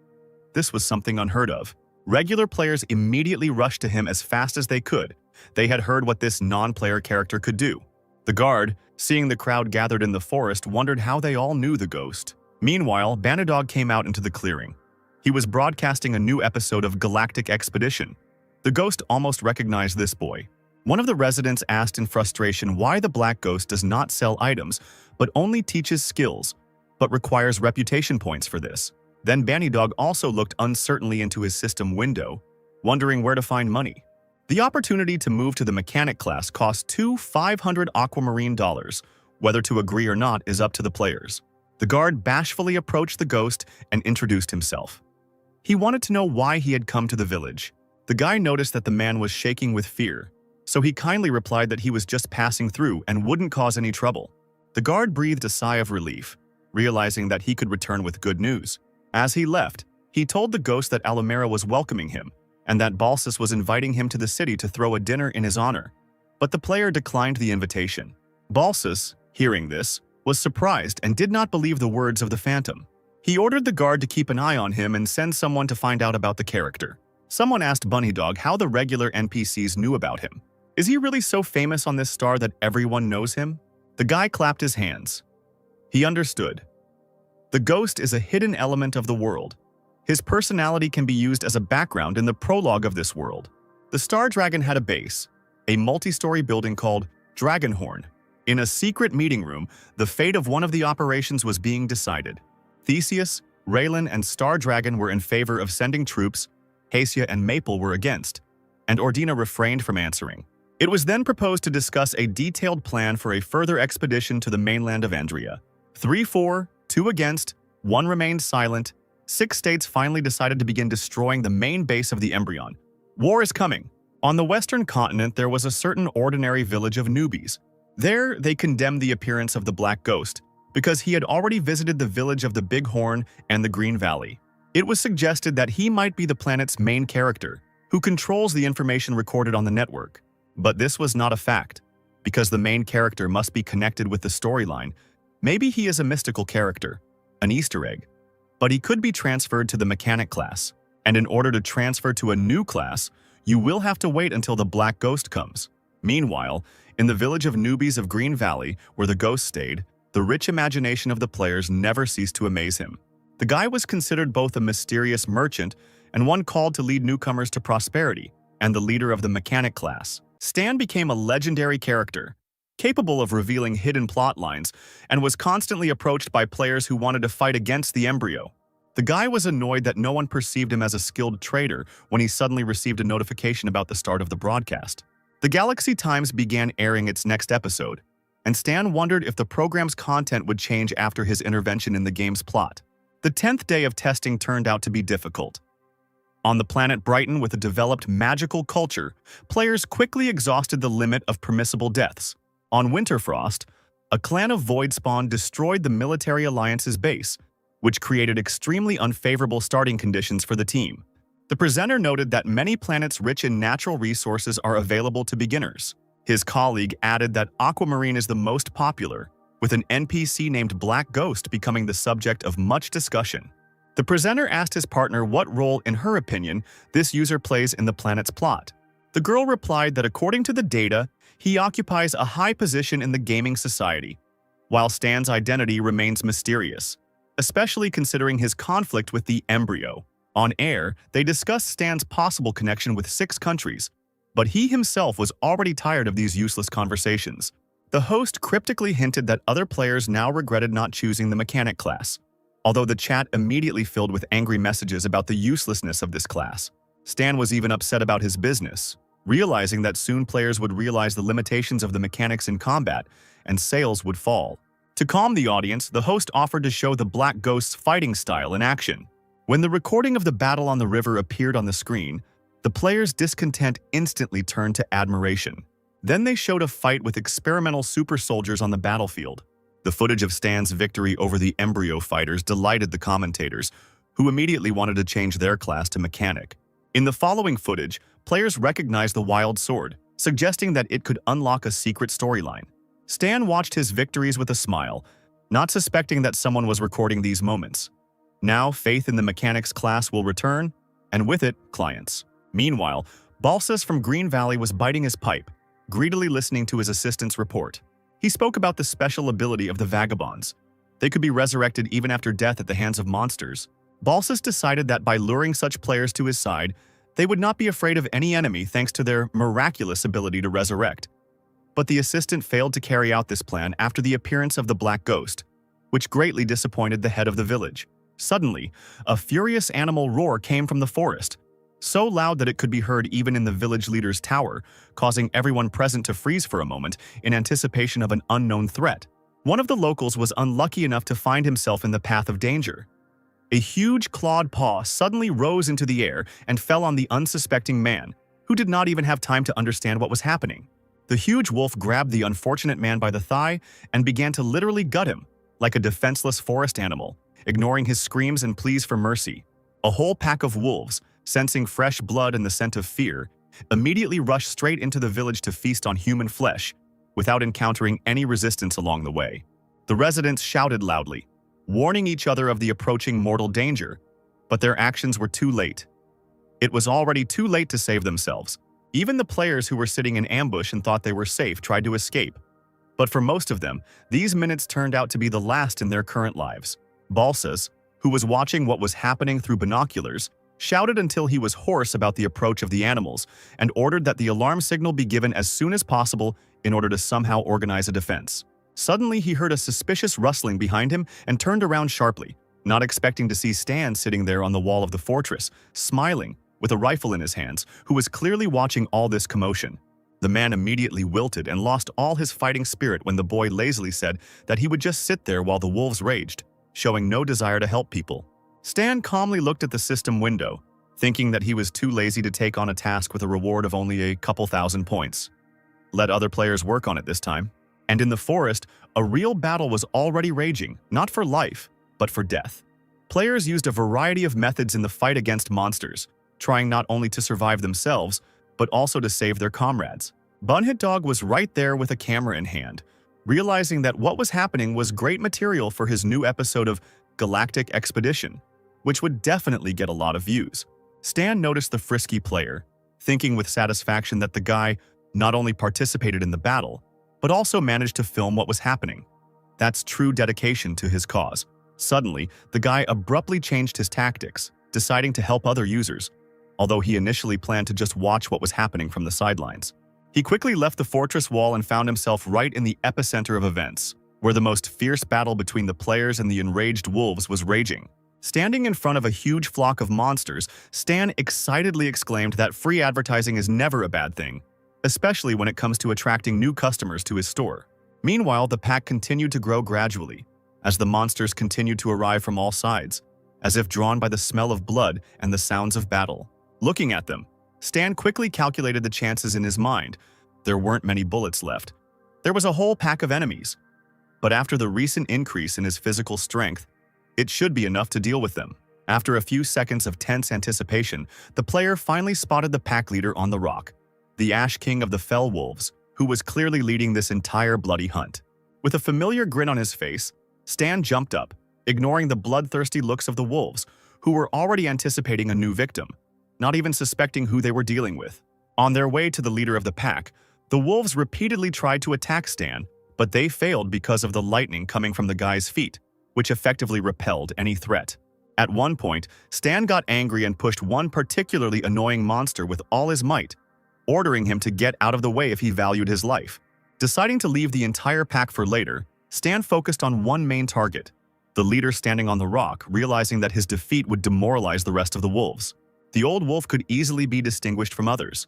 A: This was something unheard of. Regular players immediately rushed to him as fast as they could. They had heard what this non-player character could do. The guard, seeing the crowd gathered in the forest, wondered how they all knew the ghost. Meanwhile, Banadog came out into the clearing. He was broadcasting a new episode of Galactic Expedition. The ghost almost recognized this boy. One of the residents asked in frustration why the Black Ghost does not sell items, but only teaches skills, but requires reputation points for this. Then Banadog also looked uncertainly into his system window, wondering where to find money. The opportunity to move to the mechanic class costs 500 aquamarine dollars. Whether to agree or not is up to the players. The guard bashfully approached the ghost and introduced himself. He wanted to know why he had come to the village. The guy noticed that the man was shaking with fear, so he kindly replied that he was just passing through and wouldn't cause any trouble. The guard breathed a sigh of relief, realizing that he could return with good news. As he left, he told the ghost that Alamera was welcoming him and that Balsas was inviting him to the city to throw a dinner in his honor. But the player declined the invitation. Balsas, hearing this, was surprised and did not believe the words of the phantom. He ordered the guard to keep an eye on him and send someone to find out about the character. Someone asked Bunnydog how the regular NPCs knew about him. Is he really so famous on this star that everyone knows him? The guy clapped his hands. He understood. The ghost is a hidden element of the world. His personality can be used as a background in the prologue of this world. The Star Dragon had a base, a multi-story building called Dragonhorn. In a secret meeting room, the fate of one of the operations was being decided. Theseus, Raylan, and Star Dragon were in favor of sending troops, Hacia and Maple were against, and Ordina refrained from answering. It was then proposed to discuss a detailed plan for a further expedition to the mainland of Andria. 3 for, 2 against, 1 remained silent. 6 states finally decided to begin destroying the main base of the Embryon. War is coming. On the western continent, there was a certain ordinary village of newbies. There, they condemned the appearance of the Black Ghost because he had already visited the village of the Big Horn and the Green Valley. It was suggested that he might be the planet's main character, who controls the information recorded on the network. But this was not a fact, because the main character must be connected with the storyline. Maybe he is a mystical character, an Easter egg, but he could be transferred to the mechanic class. And in order to transfer to a new class, you will have to wait until the Black Ghost comes. Meanwhile, in the village of newbies of Green Valley, where the ghost stayed, the rich imagination of the players never ceased to amaze him. The guy was considered both a mysterious merchant and one called to lead newcomers to prosperity, and the leader of the mechanic class. Stan became a legendary character, capable of revealing hidden plot lines, and was constantly approached by players who wanted to fight against the embryo. The guy was annoyed that no one perceived him as a skilled trader when he suddenly received a notification about the start of the broadcast. The Galaxy Times began airing its next episode, and Stan wondered if the program's content would change after his intervention in the game's plot. The 10th day of testing turned out to be difficult. On the planet Brighton with a developed magical culture, players quickly exhausted the limit of permissible deaths. On Winterfrost, a clan of Voidspawn destroyed the military alliance's base, which created extremely unfavorable starting conditions for the team. The presenter noted that many planets rich in natural resources are available to beginners. His colleague added that Aquamarine is the most popular, with an NPC named Black Ghost becoming the subject of much discussion. The presenter asked his partner what role, in her opinion, this user plays in the planet's plot. The girl replied that according to the data, he occupies a high position in the gaming society, while Stan's identity remains mysterious, especially considering his conflict with the embryo. On air, they discussed Stan's possible connection with 6 countries, but he himself was already tired of these useless conversations. The host cryptically hinted that other players now regretted not choosing the mechanic class, although the chat immediately filled with angry messages about the uselessness of this class. Stan was even upset about his business, realizing that soon players would realize the limitations of the mechanics in combat and sales would fall. To calm the audience, the host offered to show the Black Ghost's fighting style in action. When the recording of the battle on the river appeared on the screen, the players' discontent instantly turned to admiration. Then they showed a fight with experimental super soldiers on the battlefield. The footage of Stan's victory over the embryo fighters delighted the commentators, who immediately wanted to change their class to mechanic. In the following footage, players recognized the wild sword, suggesting that it could unlock a secret storyline. Stan watched his victories with a smile, not suspecting that someone was recording these moments. Now, faith in the mechanics class will return, and with it, clients. Meanwhile, Balsas from Green Valley was biting his pipe, greedily listening to his assistant's report. He spoke about the special ability of the vagabonds. They could be resurrected even after death at the hands of monsters. Balsas decided that by luring such players to his side, they would not be afraid of any enemy thanks to their miraculous ability to resurrect. But the assistant failed to carry out this plan after the appearance of the Black Ghost, which greatly disappointed the head of the village. Suddenly, a furious animal roar came from the forest, so loud that it could be heard even in the village leader's tower, causing everyone present to freeze for a moment in anticipation of an unknown threat. One of the locals was unlucky enough to find himself in the path of danger. A huge clawed paw suddenly rose into the air and fell on the unsuspecting man, who did not even have time to understand what was happening. The huge wolf grabbed the unfortunate man by the thigh and began to literally gut him, like a defenseless forest animal, ignoring his screams and pleas for mercy. A whole pack of wolves, sensing fresh blood and the scent of fear, immediately rushed straight into the village to feast on human flesh, without encountering any resistance along the way. The residents shouted loudly, warning each other of the approaching mortal danger, but their actions were too late. It was already too late to save themselves. Even the players who were sitting in ambush and thought they were safe tried to escape. But for most of them, these minutes turned out to be the last in their current lives. Balsas, who was watching what was happening through binoculars, shouted until he was hoarse about the approach of the animals and ordered that the alarm signal be given as soon as possible in order to somehow organize a defense. Suddenly, he heard a suspicious rustling behind him and turned around sharply, not expecting to see Stan sitting there on the wall of the fortress, smiling, with a rifle in his hands, who was clearly watching all this commotion. The man immediately wilted and lost all his fighting spirit when the boy lazily said that he would just sit there while the wolves raged, showing no desire to help people. Stan calmly looked at the system window, thinking that he was too lazy to take on a task with a reward of only a couple thousand points. Let other players work on it this time. And in the forest, a real battle was already raging, not for life, but for death. Players used a variety of methods in the fight against monsters, trying not only to survive themselves, but also to save their comrades. Bunhead Dog was right there with a camera in hand, realizing that what was happening was great material for his new episode of Galactic Expedition, which would definitely get a lot of views. Stan noticed the frisky player, thinking with satisfaction that the guy not only participated in the battle, but also managed to film what was happening. That's true dedication to his cause. Suddenly, the guy abruptly changed his tactics, deciding to help other users, although he initially planned to just watch what was happening from the sidelines. He quickly left the fortress wall and found himself right in the epicenter of events, where the most fierce battle between the players and the enraged wolves was raging. Standing in front of a huge flock of monsters, Stan excitedly exclaimed that free advertising is never a bad thing, especially when it comes to attracting new customers to his store. Meanwhile, the pack continued to grow gradually, as the monsters continued to arrive from all sides, as if drawn by the smell of blood and the sounds of battle. Looking at them, Stan quickly calculated the chances in his mind. There weren't many bullets left. There was a whole pack of enemies. But after the recent increase in his physical strength, it should be enough to deal with them. After a few seconds of tense anticipation, the player finally spotted the pack leader on the rock, the Ash King of the Fell Wolves, who was clearly leading this entire bloody hunt. With a familiar grin on his face, Stan jumped up, ignoring the bloodthirsty looks of the wolves, who were already anticipating a new victim, not even suspecting who they were dealing with. On their way to the leader of the pack, the wolves repeatedly tried to attack Stan, but they failed because of the lightning coming from the guy's feet, which effectively repelled any threat. At one point, Stan got angry and pushed one particularly annoying monster with all his might, ordering him to get out of the way if he valued his life. Deciding to leave the entire pack for later, Stan focused on one main target, the leader standing on the rock, realizing that his defeat would demoralize the rest of the wolves. The old wolf could easily be distinguished from others.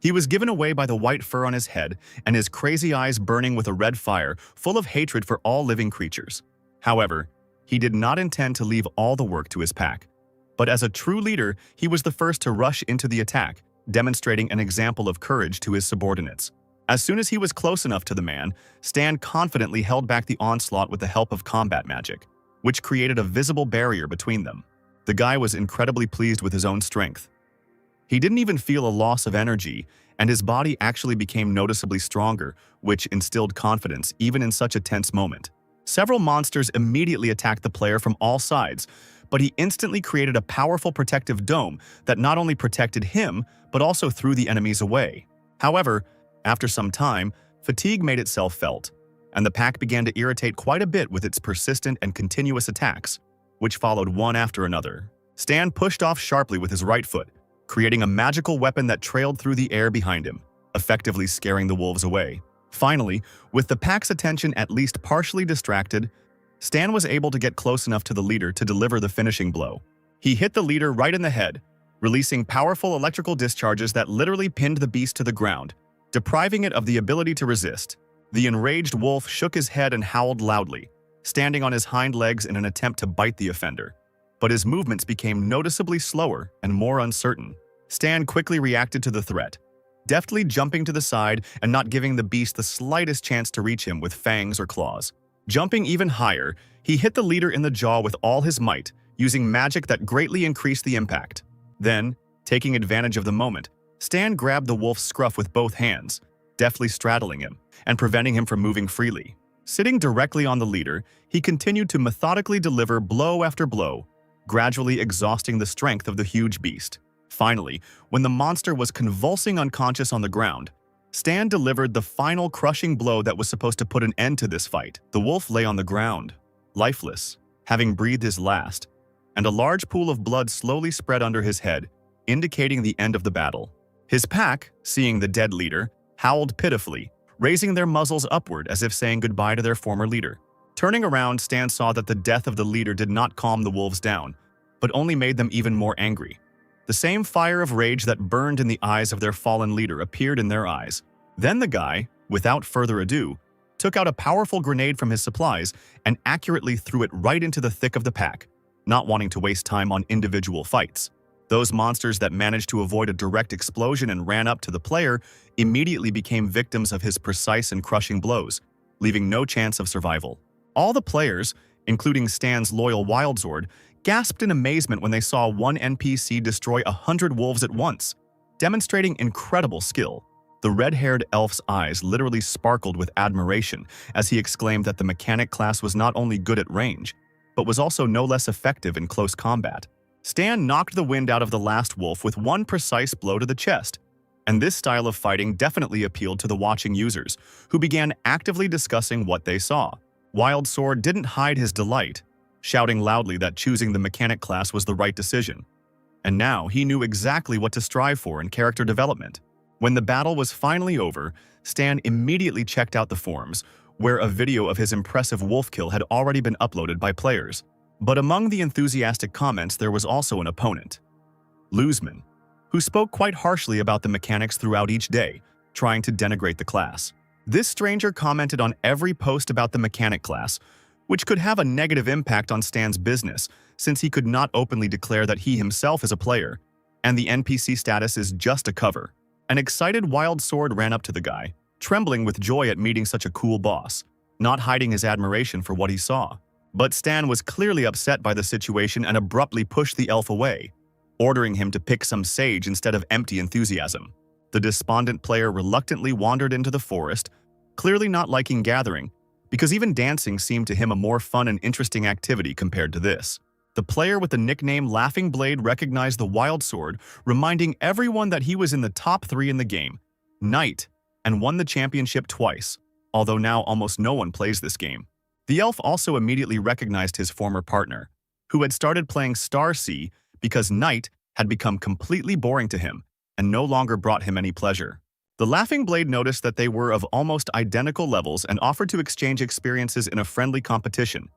A: He was given away by the white fur on his head and his crazy eyes burning with a red fire, full of hatred for all living creatures. However, he did not intend to leave all the work to his pack. But as a true leader, he was the first to rush into the attack, demonstrating an example of courage to his subordinates. As soon as he was close enough to the man, Stan confidently held back the onslaught with the help of combat magic, which created a visible barrier between them. The guy was incredibly pleased with his own strength. He didn't even feel a loss of energy, and his body actually became noticeably stronger, which instilled confidence even in such a tense moment. Several monsters immediately attacked the player from all sides, but he instantly created a powerful protective dome that not only protected him, but also threw the enemies away. However, after some time, fatigue made itself felt, and the pack began to irritate quite a bit with its persistent and continuous attacks, which followed one after another. Stan pushed off sharply with his right foot, creating a magical weapon that trailed through the air behind him, effectively scaring the wolves away. Finally, with the pack's attention at least partially distracted, Stan was able to get close enough to the leader to deliver the finishing blow. He hit the leader right in the head, releasing powerful electrical discharges that literally pinned the beast to the ground, depriving it of the ability to resist. The enraged wolf shook his head and howled loudly, standing on his hind legs in an attempt to bite the offender. But his movements became noticeably slower and more uncertain. Stan quickly reacted to the threat, deftly jumping to the side and not giving the beast the slightest chance to reach him with fangs or claws. Jumping even higher, he hit the leader in the jaw with all his might, using magic that greatly increased the impact. Then, taking advantage of the moment, Stan grabbed the wolf's scruff with both hands, deftly straddling him and preventing him from moving freely. Sitting directly on the leader, he continued to methodically deliver blow after blow, gradually exhausting the strength of the huge beast. Finally, when the monster was convulsing unconscious on the ground, Stan delivered the final crushing blow that was supposed to put an end to this fight. The wolf lay on the ground, lifeless, having breathed his last, and a large pool of blood slowly spread under his head, indicating the end of the battle. His pack, seeing the dead leader, howled pitifully, raising their muzzles upward as if saying goodbye to their former leader. Turning around, Stan saw that the death of the leader did not calm the wolves down, but only made them even more angry. The same fire of rage that burned in the eyes of their fallen leader appeared in their eyes. Then the guy, without further ado, took out a powerful grenade from his supplies and accurately threw it right into the thick of the pack, not wanting to waste time on individual fights. Those monsters that managed to avoid a direct explosion and ran up to the player immediately became victims of his precise and crushing blows, leaving no chance of survival. All the players, including Stan's loyal Wildzord, gasped in amazement when they saw one NPC destroy 100 wolves at once, demonstrating incredible skill. The red-haired elf's eyes literally sparkled with admiration as he exclaimed that the mechanic class was not only good at range, but was also no less effective in close combat. Stan knocked the wind out of the last wolf with one precise blow to the chest, and this style of fighting definitely appealed to the watching users, who began actively discussing what they saw. Wild Sword didn't hide his delight, shouting loudly that choosing the mechanic class was the right decision. And now he knew exactly what to strive for in character development. When the battle was finally over, Stan immediately checked out the forums, where a video of his impressive wolf kill had already been uploaded by players. But among the enthusiastic comments there was also an opponent, Luzman, who spoke quite harshly about the mechanics throughout each day, trying to denigrate the class. This stranger commented on every post about the mechanic class, which could have a negative impact on Stan's business, since he could not openly declare that he himself is a player, and the NPC status is just a cover. An excited Wild Sword ran up to the guy, trembling with joy at meeting such a cool boss, not hiding his admiration for what he saw. But Stan was clearly upset by the situation and abruptly pushed the elf away, ordering him to pick some sage instead of empty enthusiasm. The despondent player reluctantly wandered into the forest, clearly not liking gathering, because even dancing seemed to him a more fun and interesting activity compared to this. The player with the nickname Laughing Blade recognized the Wild Sword, reminding everyone that he was in the top 3 in the game, Knight, and won the championship twice, although now almost no one plays this game. The elf also immediately recognized his former partner, who had started playing Star Sea because Knight had become completely boring to him and no longer brought him any pleasure. The Laughing Blade noticed that they were of almost identical levels and offered to exchange experiences in a friendly competition,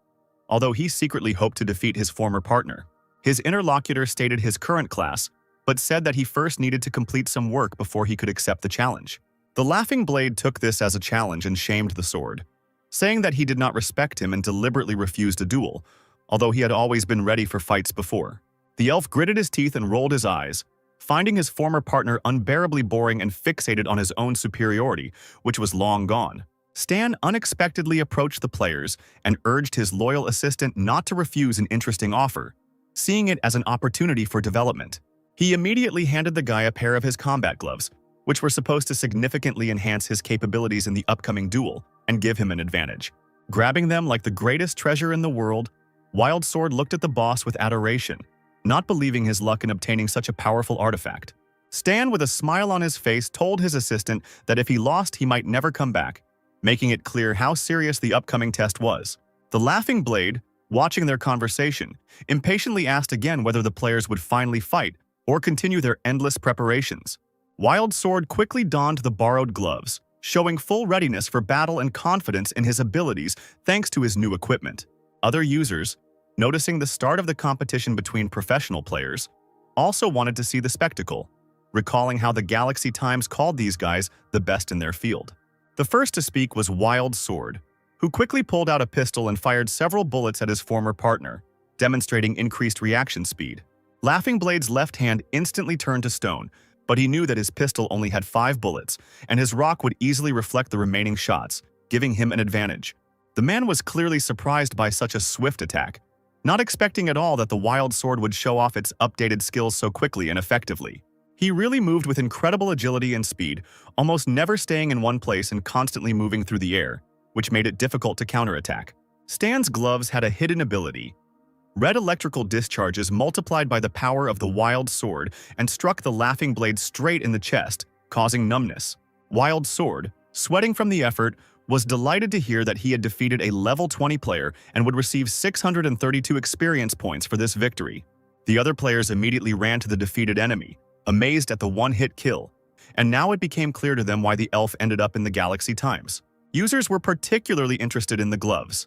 A: although he secretly hoped to defeat his former partner. His interlocutor stated his current class, but said that he first needed to complete some work before he could accept the challenge. The Laughing Blade took this as a challenge and shamed the sword, saying that he did not respect him and deliberately refused a duel, although he had always been ready for fights before. The elf gritted his teeth and rolled his eyes, finding his former partner unbearably boring and fixated on his own superiority, which was long gone. Stan unexpectedly approached the players and urged his loyal assistant not to refuse an interesting offer, seeing it as an opportunity for development. He immediately handed the guy a pair of his combat gloves, which were supposed to significantly enhance his capabilities in the upcoming duel and give him an advantage. Grabbing them like the greatest treasure in the world, Wild Sword looked at the boss with adoration, not believing his luck in obtaining such a powerful artifact. Stan, with a smile on his face, told his assistant that if he lost, he might never come back, making it clear how serious the upcoming test was. The Laughing Blade, watching their conversation, impatiently asked again whether the players would finally fight or continue their endless preparations. Wild Sword quickly donned the borrowed gloves, showing full readiness for battle and confidence in his abilities thanks to his new equipment. Other users, noticing the start of the competition between professional players, also wanted to see the spectacle, recalling how the Galaxy Times called these guys the best in their field. The first to speak was Wild Sword, who quickly pulled out a pistol and fired several bullets at his former partner, demonstrating increased reaction speed. Laughing Blade's left hand instantly turned to stone, but he knew that his pistol only had 5 bullets, and his rock would easily reflect the remaining shots, giving him an advantage. The man was clearly surprised by such a swift attack, not expecting at all that the Wild Sword would show off its updated skills so quickly and effectively. He really moved with incredible agility and speed, almost never staying in one place and constantly moving through the air, which made it difficult to counterattack. Stan's gloves had a hidden ability. Red electrical discharges multiplied by the power of the Wild Sword and struck the Laughing Blade straight in the chest, causing numbness. Wild Sword, sweating from the effort, was delighted to hear that he had defeated a level 20 player and would receive 632 experience points for this victory. The other players immediately ran to the defeated enemy, amazed at the one-hit kill, and now it became clear to them why the elf ended up in the Galaxy Times. Users were particularly interested in the gloves,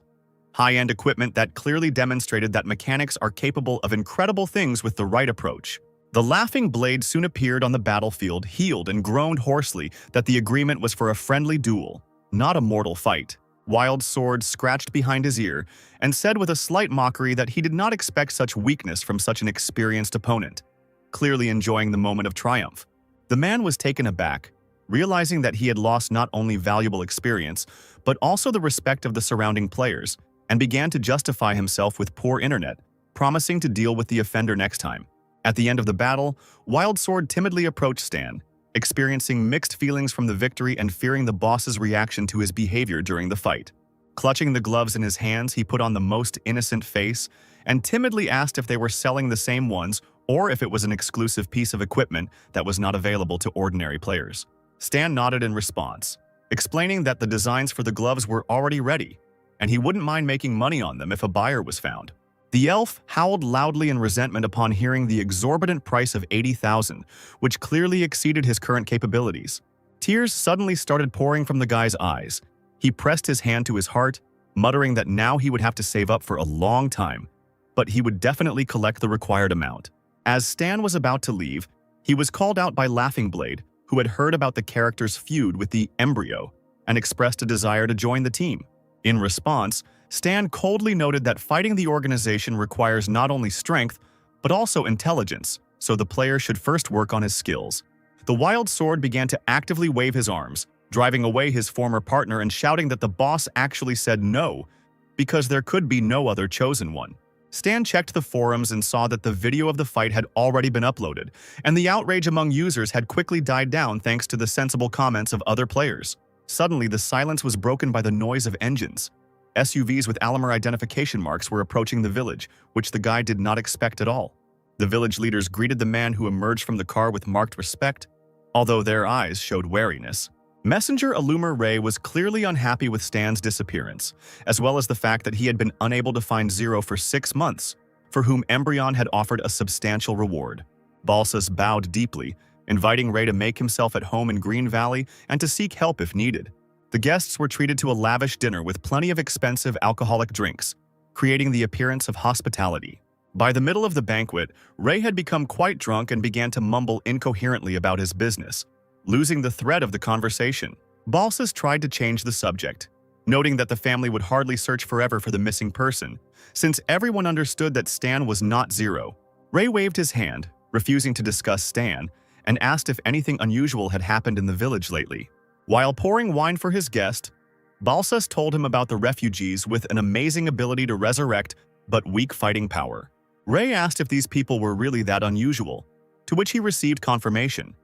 A: high-end equipment that clearly demonstrated that mechanics are capable of incredible things with the right approach. The Laughing Blade soon appeared on the battlefield, healed and groaned hoarsely that the agreement was for a friendly duel, not a mortal fight. Wild Sword scratched behind his ear and said with a slight mockery that he did not expect such weakness from such an experienced opponent, clearly enjoying the moment of triumph. The man was taken aback, realizing that he had lost not only valuable experience, but also the respect of the surrounding players, and began to justify himself with poor internet, promising to deal with the offender next time. At the end of the battle, Wild Sword timidly approached Stan, experiencing mixed feelings from the victory and fearing the boss's reaction to his behavior during the fight. Clutching the gloves in his hands, he put on the most innocent face and timidly asked if they were selling the same ones or if it was an exclusive piece of equipment that was not available to ordinary players. Stan nodded in response, explaining that the designs for the gloves were already ready, and he wouldn't mind making money on them if a buyer was found. The elf howled loudly in resentment upon hearing the exorbitant price of 80,000, which clearly exceeded his current capabilities. Tears suddenly started pouring from the guy's eyes. He pressed his hand to his heart, muttering that now he would have to save up for a long time, but he would definitely collect the required amount. As Stan was about to leave, he was called out by Laughing Blade, who had heard about the character's feud with the embryo and expressed a desire to join the team. In response, Stan coldly noted that fighting the organization requires not only strength, but also intelligence, so the player should first work on his skills. The wild sword began to actively wave his arms, driving away his former partner and shouting that the boss actually said no, because there could be no other chosen one. Stan checked the forums and saw that the video of the fight had already been uploaded, and the outrage among users had quickly died down thanks to the sensible comments of other players. Suddenly, the silence was broken by the noise of engines. SUVs with Alamer identification marks were approaching the village, which the guy did not expect at all. The village leaders greeted the man who emerged from the car with marked respect, although their eyes showed wariness. Messenger Illumer Ray was clearly unhappy with Stan's disappearance, as well as the fact that he had been unable to find Zero for 6 months, for whom Embryon had offered a substantial reward. Balsas bowed deeply, inviting Ray to make himself at home in Green Valley and to seek help if needed. The guests were treated to a lavish dinner with plenty of expensive alcoholic drinks, creating the appearance of hospitality. By the middle of the banquet, Ray had become quite drunk and began to mumble incoherently about his business, losing the thread of the conversation. Balsas tried to change the subject, noting that the family would hardly search forever for the missing person, since everyone understood that Stan was not Zero. Ray waved his hand, refusing to discuss Stan, and asked if anything unusual had happened in the village lately. While pouring wine for his guest, Balsas told him about the refugees with an amazing ability to resurrect but weak fighting power. Ray asked if these people were really that unusual, to which he received confirmation.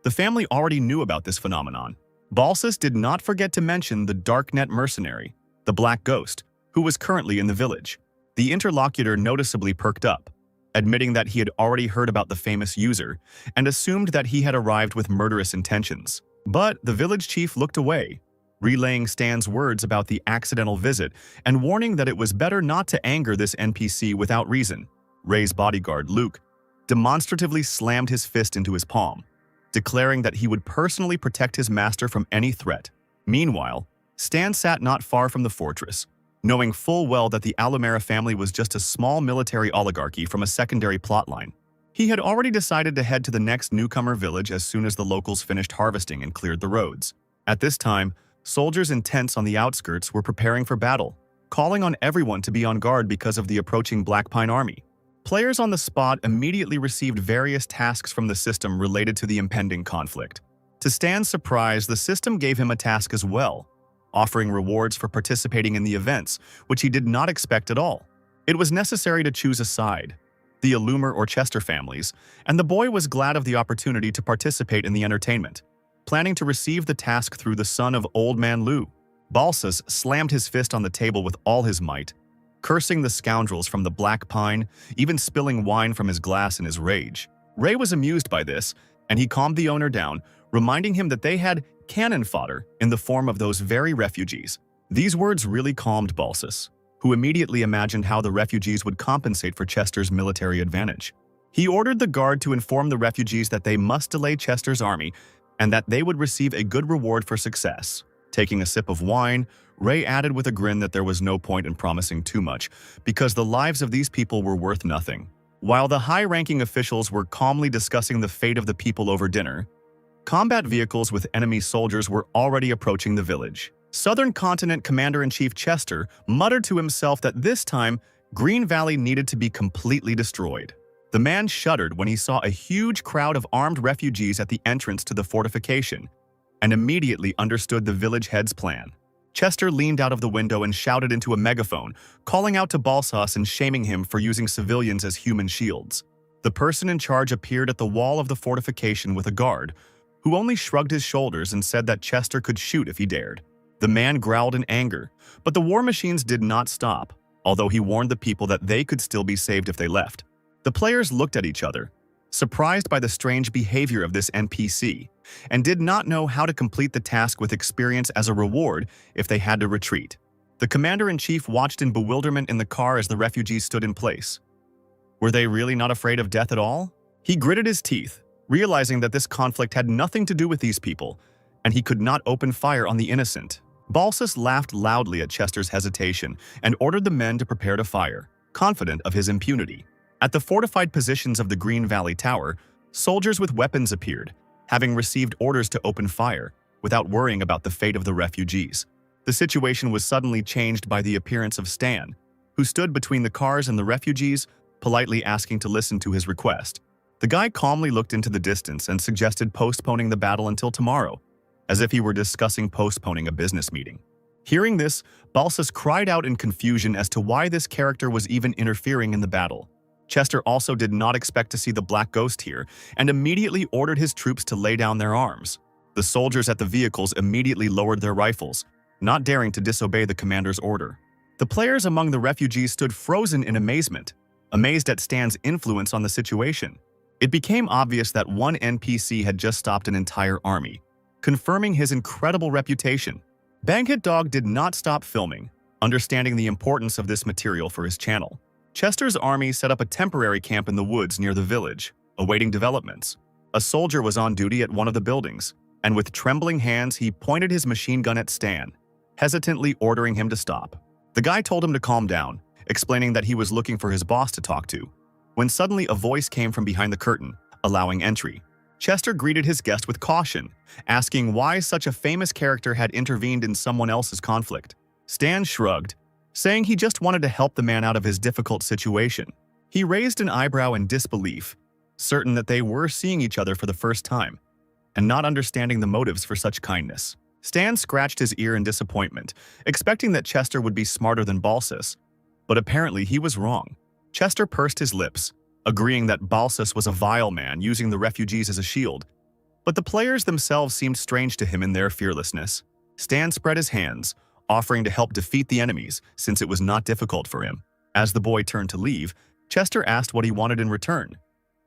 A: The family already knew about this phenomenon. Balsas did not forget to mention the Darknet mercenary, the Black Ghost, who was currently in the village. The interlocutor noticeably perked up, admitting that he had already heard about the famous user and assumed that he had arrived with murderous intentions. But the village chief looked away, relaying Stan's words about the accidental visit and warning that it was better not to anger this NPC without reason. Ray's bodyguard, Luke, demonstratively slammed his fist into his palm, declaring that he would personally protect his master from any threat. Meanwhile, Stan sat not far from the fortress, knowing full well that the Alumera family was just a small military oligarchy from a secondary plotline. He had already decided to head to the next newcomer village as soon as the locals finished harvesting and cleared the roads. At this time, soldiers in tents on the outskirts were preparing for battle, calling on everyone to be on guard because of the approaching Black Pine army. Players on the spot immediately received various tasks from the system related to the impending conflict. To Stan's surprise, the system gave him a task as well, offering rewards for participating in the events, which he did not expect at all. It was necessary to choose a side, the Illumer or Chester families, and the boy was glad of the opportunity to participate in the entertainment, planning to receive the task through the son of Old Man Lou. Balsas slammed his fist on the table with all his might, cursing the scoundrels from the Black Pine, even spilling wine from his glass in his rage. Ray was amused by this, and he calmed the owner down, reminding him that they had cannon fodder in the form of those very refugees. These words really calmed Balsas, who immediately imagined how the refugees would compensate for Chester's military advantage. He ordered the guard to inform the refugees that they must delay Chester's army and that they would receive a good reward for success. Taking a sip of wine, Ray added with a grin that there was no point in promising too much, because the lives of these people were worth nothing. While the high-ranking officials were calmly discussing the fate of the people over dinner, combat vehicles with enemy soldiers were already approaching the village. Southern Continent Commander-in-Chief Chester muttered to himself that this time, Green Valley needed to be completely destroyed. The man shuddered when he saw a huge crowd of armed refugees at the entrance to the fortification, and immediately understood the village head's plan. Chester leaned out of the window and shouted into a megaphone, calling out to Balsas and shaming him for using civilians as human shields. The person in charge appeared at the wall of the fortification with a guard, who only shrugged his shoulders and said that Chester could shoot if he dared. The man growled in anger, but the war machines did not stop, although he warned the people that they could still be saved if they left. The players looked at each other, surprised by the strange behavior of this NPC, and did not know how to complete the task with experience as a reward if they had to retreat. The commander-in-chief watched in bewilderment in the car as the refugees stood in place. Were they really not afraid of death at all? He gritted his teeth, realizing that this conflict had nothing to do with these people, and he could not open fire on the innocent. Balsus laughed loudly at Chester's hesitation and ordered the men to prepare to fire, confident of his impunity. At the fortified positions of the Green Valley Tower, soldiers with weapons appeared, having received orders to open fire, without worrying about the fate of the refugees. The situation was suddenly changed by the appearance of Stan, who stood between the cars and the refugees, politely asking to listen to his request. The guy calmly looked into the distance and suggested postponing the battle until tomorrow, as if he were discussing postponing a business meeting. Hearing this, Balsus cried out in confusion as to why this character was even interfering in the battle. Chester also did not expect to see the Black Ghost here and immediately ordered his troops to lay down their arms. The soldiers at the vehicles immediately lowered their rifles, not daring to disobey the commander's order. The players among the refugees stood frozen in amazement, amazed at Stan's influence on the situation. It became obvious that one NPC had just stopped an entire army, confirming his incredible reputation. Bang Dog did not stop filming, understanding the importance of this material for his channel. Chester's army set up a temporary camp in the woods near the village, awaiting developments. A soldier was on duty at one of the buildings, and with trembling hands he pointed his machine gun at Stan, hesitantly ordering him to stop. The guy told him to calm down, explaining that he was looking for his boss to talk to, when suddenly a voice came from behind the curtain, allowing entry. Chester greeted his guest with caution, asking why such a famous character had intervened in someone else's conflict. Stan shrugged, saying he just wanted to help the man out of his difficult situation. He raised an eyebrow in disbelief, certain that they were seeing each other for the first time, and not understanding the motives for such kindness. Stan scratched his ear in disappointment, expecting that Chester would be smarter than Balsus, but apparently he was wrong. Chester pursed his lips, agreeing that Balsus was a vile man using the refugees as a shield, but the players themselves seemed strange to him in their fearlessness. Stan spread his hands, offering to help defeat the enemies since it was not difficult for him. As the boy turned to leave, Chester asked what he wanted in return,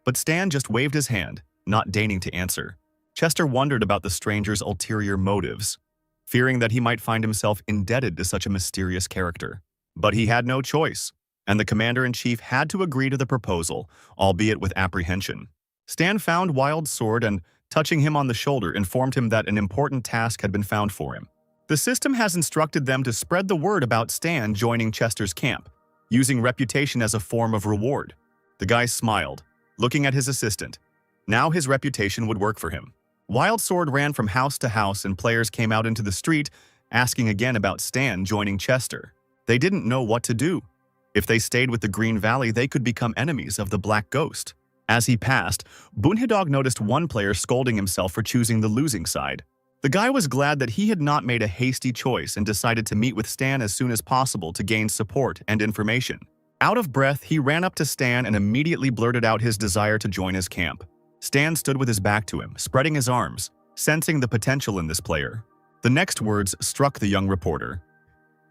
A: but Stan just waved his hand, not deigning to answer. Chester wondered about the stranger's ulterior motives, fearing that he might find himself indebted to such a mysterious character. But he had no choice, and the commander-in-chief had to agree to the proposal, albeit with apprehension. Stan found Wild Sword and, touching him on the shoulder, informed him that an important task had been found for him. The system has instructed them to spread the word about Stan joining Chester's camp, using reputation as a form of reward. The guy smiled, looking at his assistant. Now his reputation would work for him. Wild Sword ran from house to house and players came out into the street, asking again about Stan joining Chester. They didn't know what to do. If they stayed with the Green Valley, they could become enemies of the Black Ghost. As he passed, Bunhidog noticed one player scolding himself for choosing the losing side. The guy was glad that he had not made a hasty choice and decided to meet with Stan as soon as possible to gain support and information. Out of breath, he ran up to Stan and immediately blurted out his desire to join his camp. Stan stood with his back to him, spreading his arms, sensing the potential in this player. The next words struck the young reporter.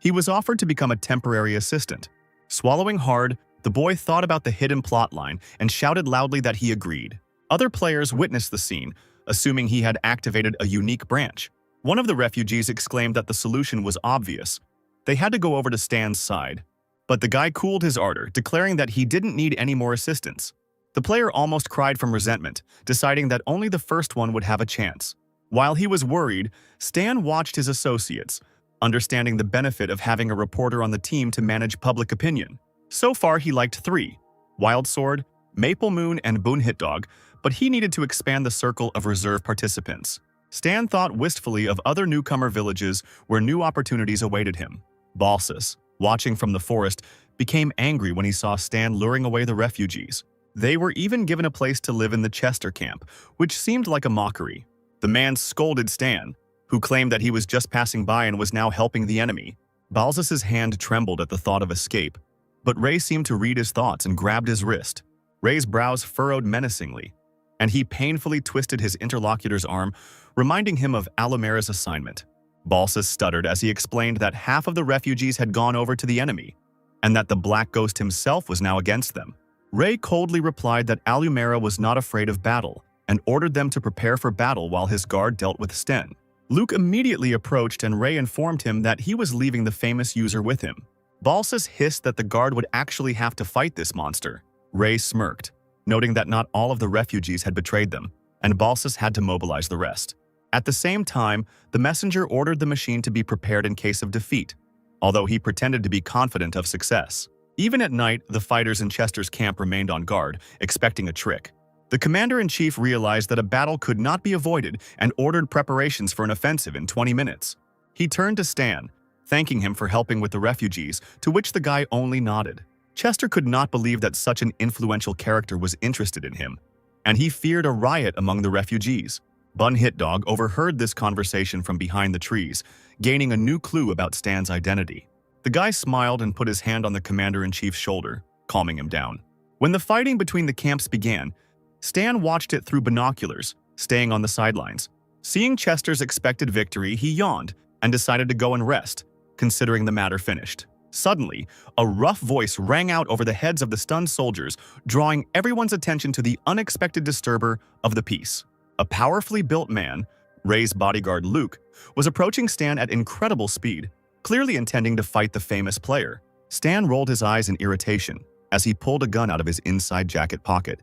A: He was offered to become a temporary assistant. Swallowing hard, the boy thought about the hidden plotline and shouted loudly that he agreed. Other players witnessed the scene, assuming he had activated a unique branch. One of the refugees exclaimed that the solution was obvious. They had to go over to Stan's side. But the guy cooled his ardor, declaring that he didn't need any more assistance. The player almost cried from resentment, deciding that only the first one would have a chance. While he was worried, Stan watched his associates, understanding the benefit of having a reporter on the team to manage public opinion. So far, he liked 3, Wild Sword, Maple Moon, and Bunhidog, but he needed to expand the circle of reserve participants. Stan thought wistfully of other newcomer villages where new opportunities awaited him. Balsus, watching from the forest, became angry when he saw Stan luring away the refugees. They were even given a place to live in the Chester camp, which seemed like a mockery. The man scolded Stan, who claimed that he was just passing by and was now helping the enemy. Balsus's hand trembled at the thought of escape, but Ray seemed to read his thoughts and grabbed his wrist. Ray's brows furrowed menacingly, and he painfully twisted his interlocutor's arm, reminding him of Alumera's assignment. Balsas stuttered as he explained that half of the refugees had gone over to the enemy, and that the Black Ghost himself was now against them. Ray coldly replied that Alumera was not afraid of battle, and ordered them to prepare for battle while his guard dealt with Sten. Luke immediately approached and Ray informed him that he was leaving the famous user with him. Balsas hissed that the guard would actually have to fight this monster. Ray smirked, noting that not all of the refugees had betrayed them, and Balsas had to mobilize the rest. At the same time, the messenger ordered the machine to be prepared in case of defeat, although he pretended to be confident of success. Even at night, the fighters in Chester's camp remained on guard, expecting a trick. The commander-in-chief realized that a battle could not be avoided and ordered preparations for an offensive in 20 minutes. He turned to Stan, thanking him for helping with the refugees, to which the guy only nodded. Chester could not believe that such an influential character was interested in him, and he feared a riot among the refugees. Bun Hitdog overheard this conversation from behind the trees, gaining a new clue about Stan's identity. The guy smiled and put his hand on the commander-in-chief's shoulder, calming him down. When the fighting between the camps began, Stan watched it through binoculars, staying on the sidelines. Seeing Chester's expected victory, he yawned and decided to go and rest, considering the matter finished. Suddenly, a rough voice rang out over the heads of the stunned soldiers, drawing everyone's attention to the unexpected disturber of the peace. A powerfully built man, Ray's bodyguard Luke, was approaching Stan at incredible speed, clearly intending to fight the famous player. Stan rolled his eyes in irritation as he pulled a gun out of his inside jacket pocket,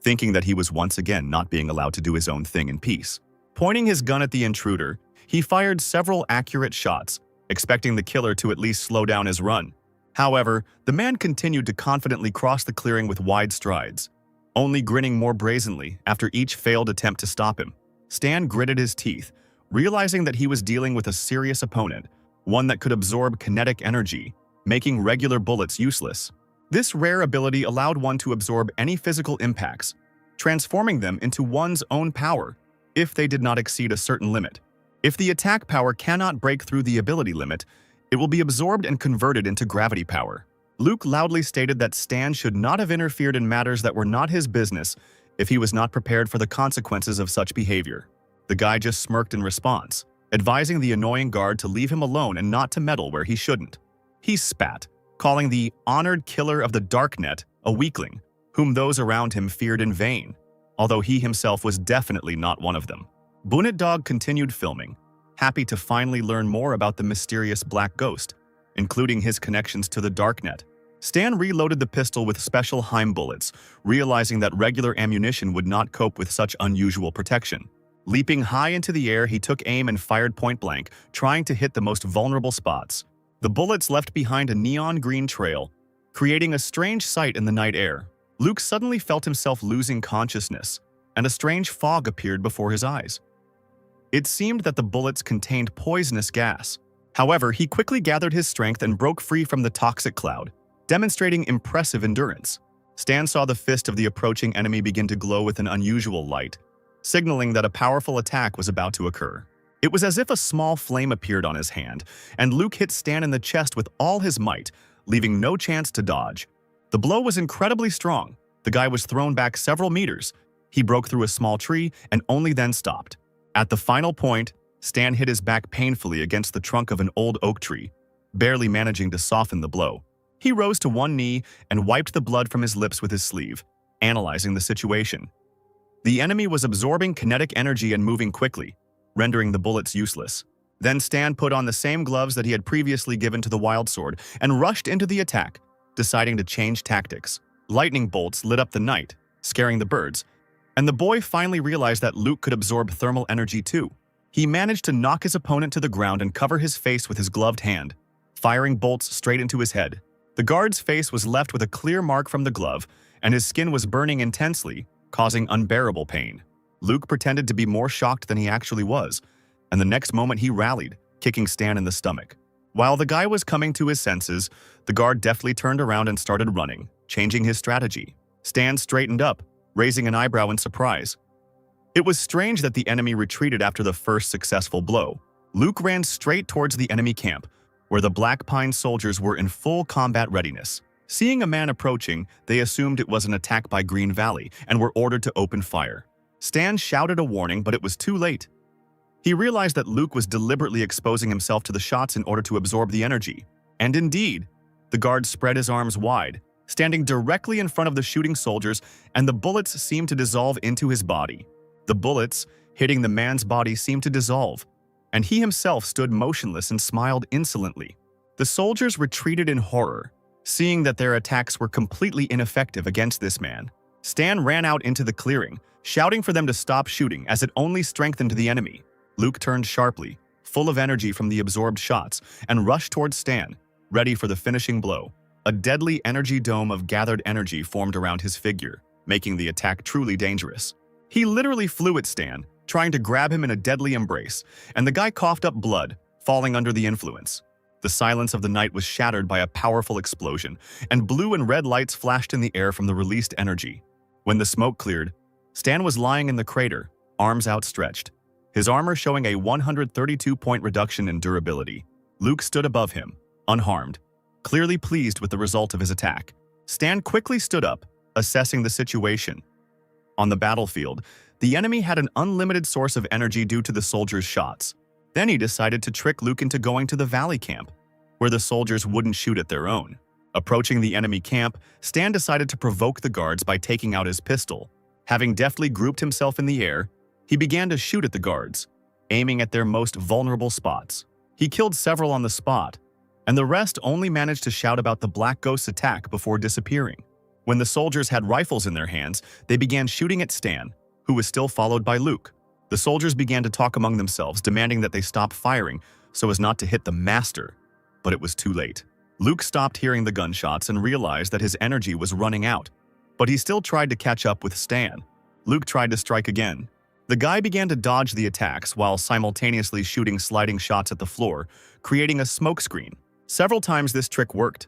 A: thinking that he was once again not being allowed to do his own thing in peace. Pointing his gun at the intruder, he fired several accurate shots, expecting the killer to at least slow down his run. However, the man continued to confidently cross the clearing with wide strides, only grinning more brazenly after each failed attempt to stop him. Stan gritted his teeth, realizing that he was dealing with a serious opponent, one that could absorb kinetic energy, making regular bullets useless. This rare ability allowed one to absorb any physical impacts, transforming them into one's own power if they did not exceed a certain limit. If the attack power cannot break through the ability limit, it will be absorbed and converted into gravity power. Luke loudly stated that Stan should not have interfered in matters that were not his business if he was not prepared for the consequences of such behavior. The guy just smirked in response, advising the annoying guard to leave him alone and not to meddle where he shouldn't. He spat, calling the honored killer of the Darknet a weakling, whom those around him feared in vain, although he himself was definitely not one of them. Bunit Dog continued filming, happy to finally learn more about the mysterious Black Ghost, including his connections to the Darknet. Stan reloaded the pistol with special Heim bullets, realizing that regular ammunition would not cope with such unusual protection. Leaping high into the air, he took aim and fired point-blank, trying to hit the most vulnerable spots. The bullets left behind a neon green trail, creating a strange sight in the night air. Luke suddenly felt himself losing consciousness, and a strange fog appeared before his eyes. It seemed that the bullets contained poisonous gas. However, he quickly gathered his strength and broke free from the toxic cloud, demonstrating impressive endurance. Stan saw the fist of the approaching enemy begin to glow with an unusual light, signaling that a powerful attack was about to occur. It was as if a small flame appeared on his hand, and Luke hit Stan in the chest with all his might, leaving no chance to dodge. The blow was incredibly strong. The guy was thrown back several meters. He broke through a small tree and only then stopped. At the final point, Stan hit his back painfully against the trunk of an old oak tree, barely managing to soften the blow. He rose to one knee and wiped the blood from his lips with his sleeve, analyzing the situation. The enemy was absorbing kinetic energy and moving quickly, rendering the bullets useless. Then Stan put on the same gloves that he had previously given to the wild sword and rushed into the attack, deciding to change tactics. Lightning bolts lit up the night, scaring the birds, and the boy finally realized that Luke could absorb thermal energy too. He managed to knock his opponent to the ground and cover his face with his gloved hand, firing bolts straight into his head. The guard's face was left with a clear mark from the glove, and his skin was burning intensely, causing unbearable pain. Luke pretended to be more shocked than he actually was, and the next moment he rallied, kicking Stan in the stomach. While the guy was coming to his senses, the guard deftly turned around and started running, changing his strategy. Stan straightened up, raising an eyebrow in surprise. It was strange that the enemy retreated after the first successful blow. Luke ran straight towards the enemy camp, where the Black Pine soldiers were in full combat readiness. Seeing a man approaching, they assumed it was an attack by Green Valley and were ordered to open fire. Stan shouted a warning, but it was too late. He realized that Luke was deliberately exposing himself to the shots in order to absorb the energy. And indeed, the guard spread his arms wide, standing directly in front of the shooting soldiers, and the bullets seemed to dissolve into his body. The bullets, hitting the man's body, seemed to dissolve, and he himself stood motionless and smiled insolently. The soldiers retreated in horror, seeing that their attacks were completely ineffective against this man. Stan ran out into the clearing, shouting for them to stop shooting as it only strengthened the enemy. Luke turned sharply, full of energy from the absorbed shots, and rushed towards Stan, ready for the finishing blow. A deadly energy dome of gathered energy formed around his figure, making the attack truly dangerous. He literally flew at Stan, trying to grab him in a deadly embrace, and the guy coughed up blood, falling under the influence. The silence of the night was shattered by a powerful explosion, and blue and red lights flashed in the air from the released energy. When the smoke cleared, Stan was lying in the crater, arms outstretched, his armor showing a 132-point reduction in durability. Luke stood above him, unharmed, clearly pleased with the result of his attack. Stan quickly stood up, assessing the situation. On the battlefield, the enemy had an unlimited source of energy due to the soldiers' shots. Then he decided to trick Luke into going to the valley camp, where the soldiers wouldn't shoot at their own. Approaching the enemy camp, Stan decided to provoke the guards by taking out his pistol. Having deftly grouped himself in the air, he began to shoot at the guards, aiming at their most vulnerable spots. He killed several on the spot, and the rest only managed to shout about the Black Ghost's attack before disappearing. When the soldiers had rifles in their hands, they began shooting at Stan, who was still followed by Luke. The soldiers began to talk among themselves, demanding that they stop firing so as not to hit the master. But it was too late. Luke stopped hearing the gunshots and realized that his energy was running out. But he still tried to catch up with Stan. Luke tried to strike again. The guy began to dodge the attacks while simultaneously shooting sliding shots at the floor, creating a smokescreen. Several times this trick worked,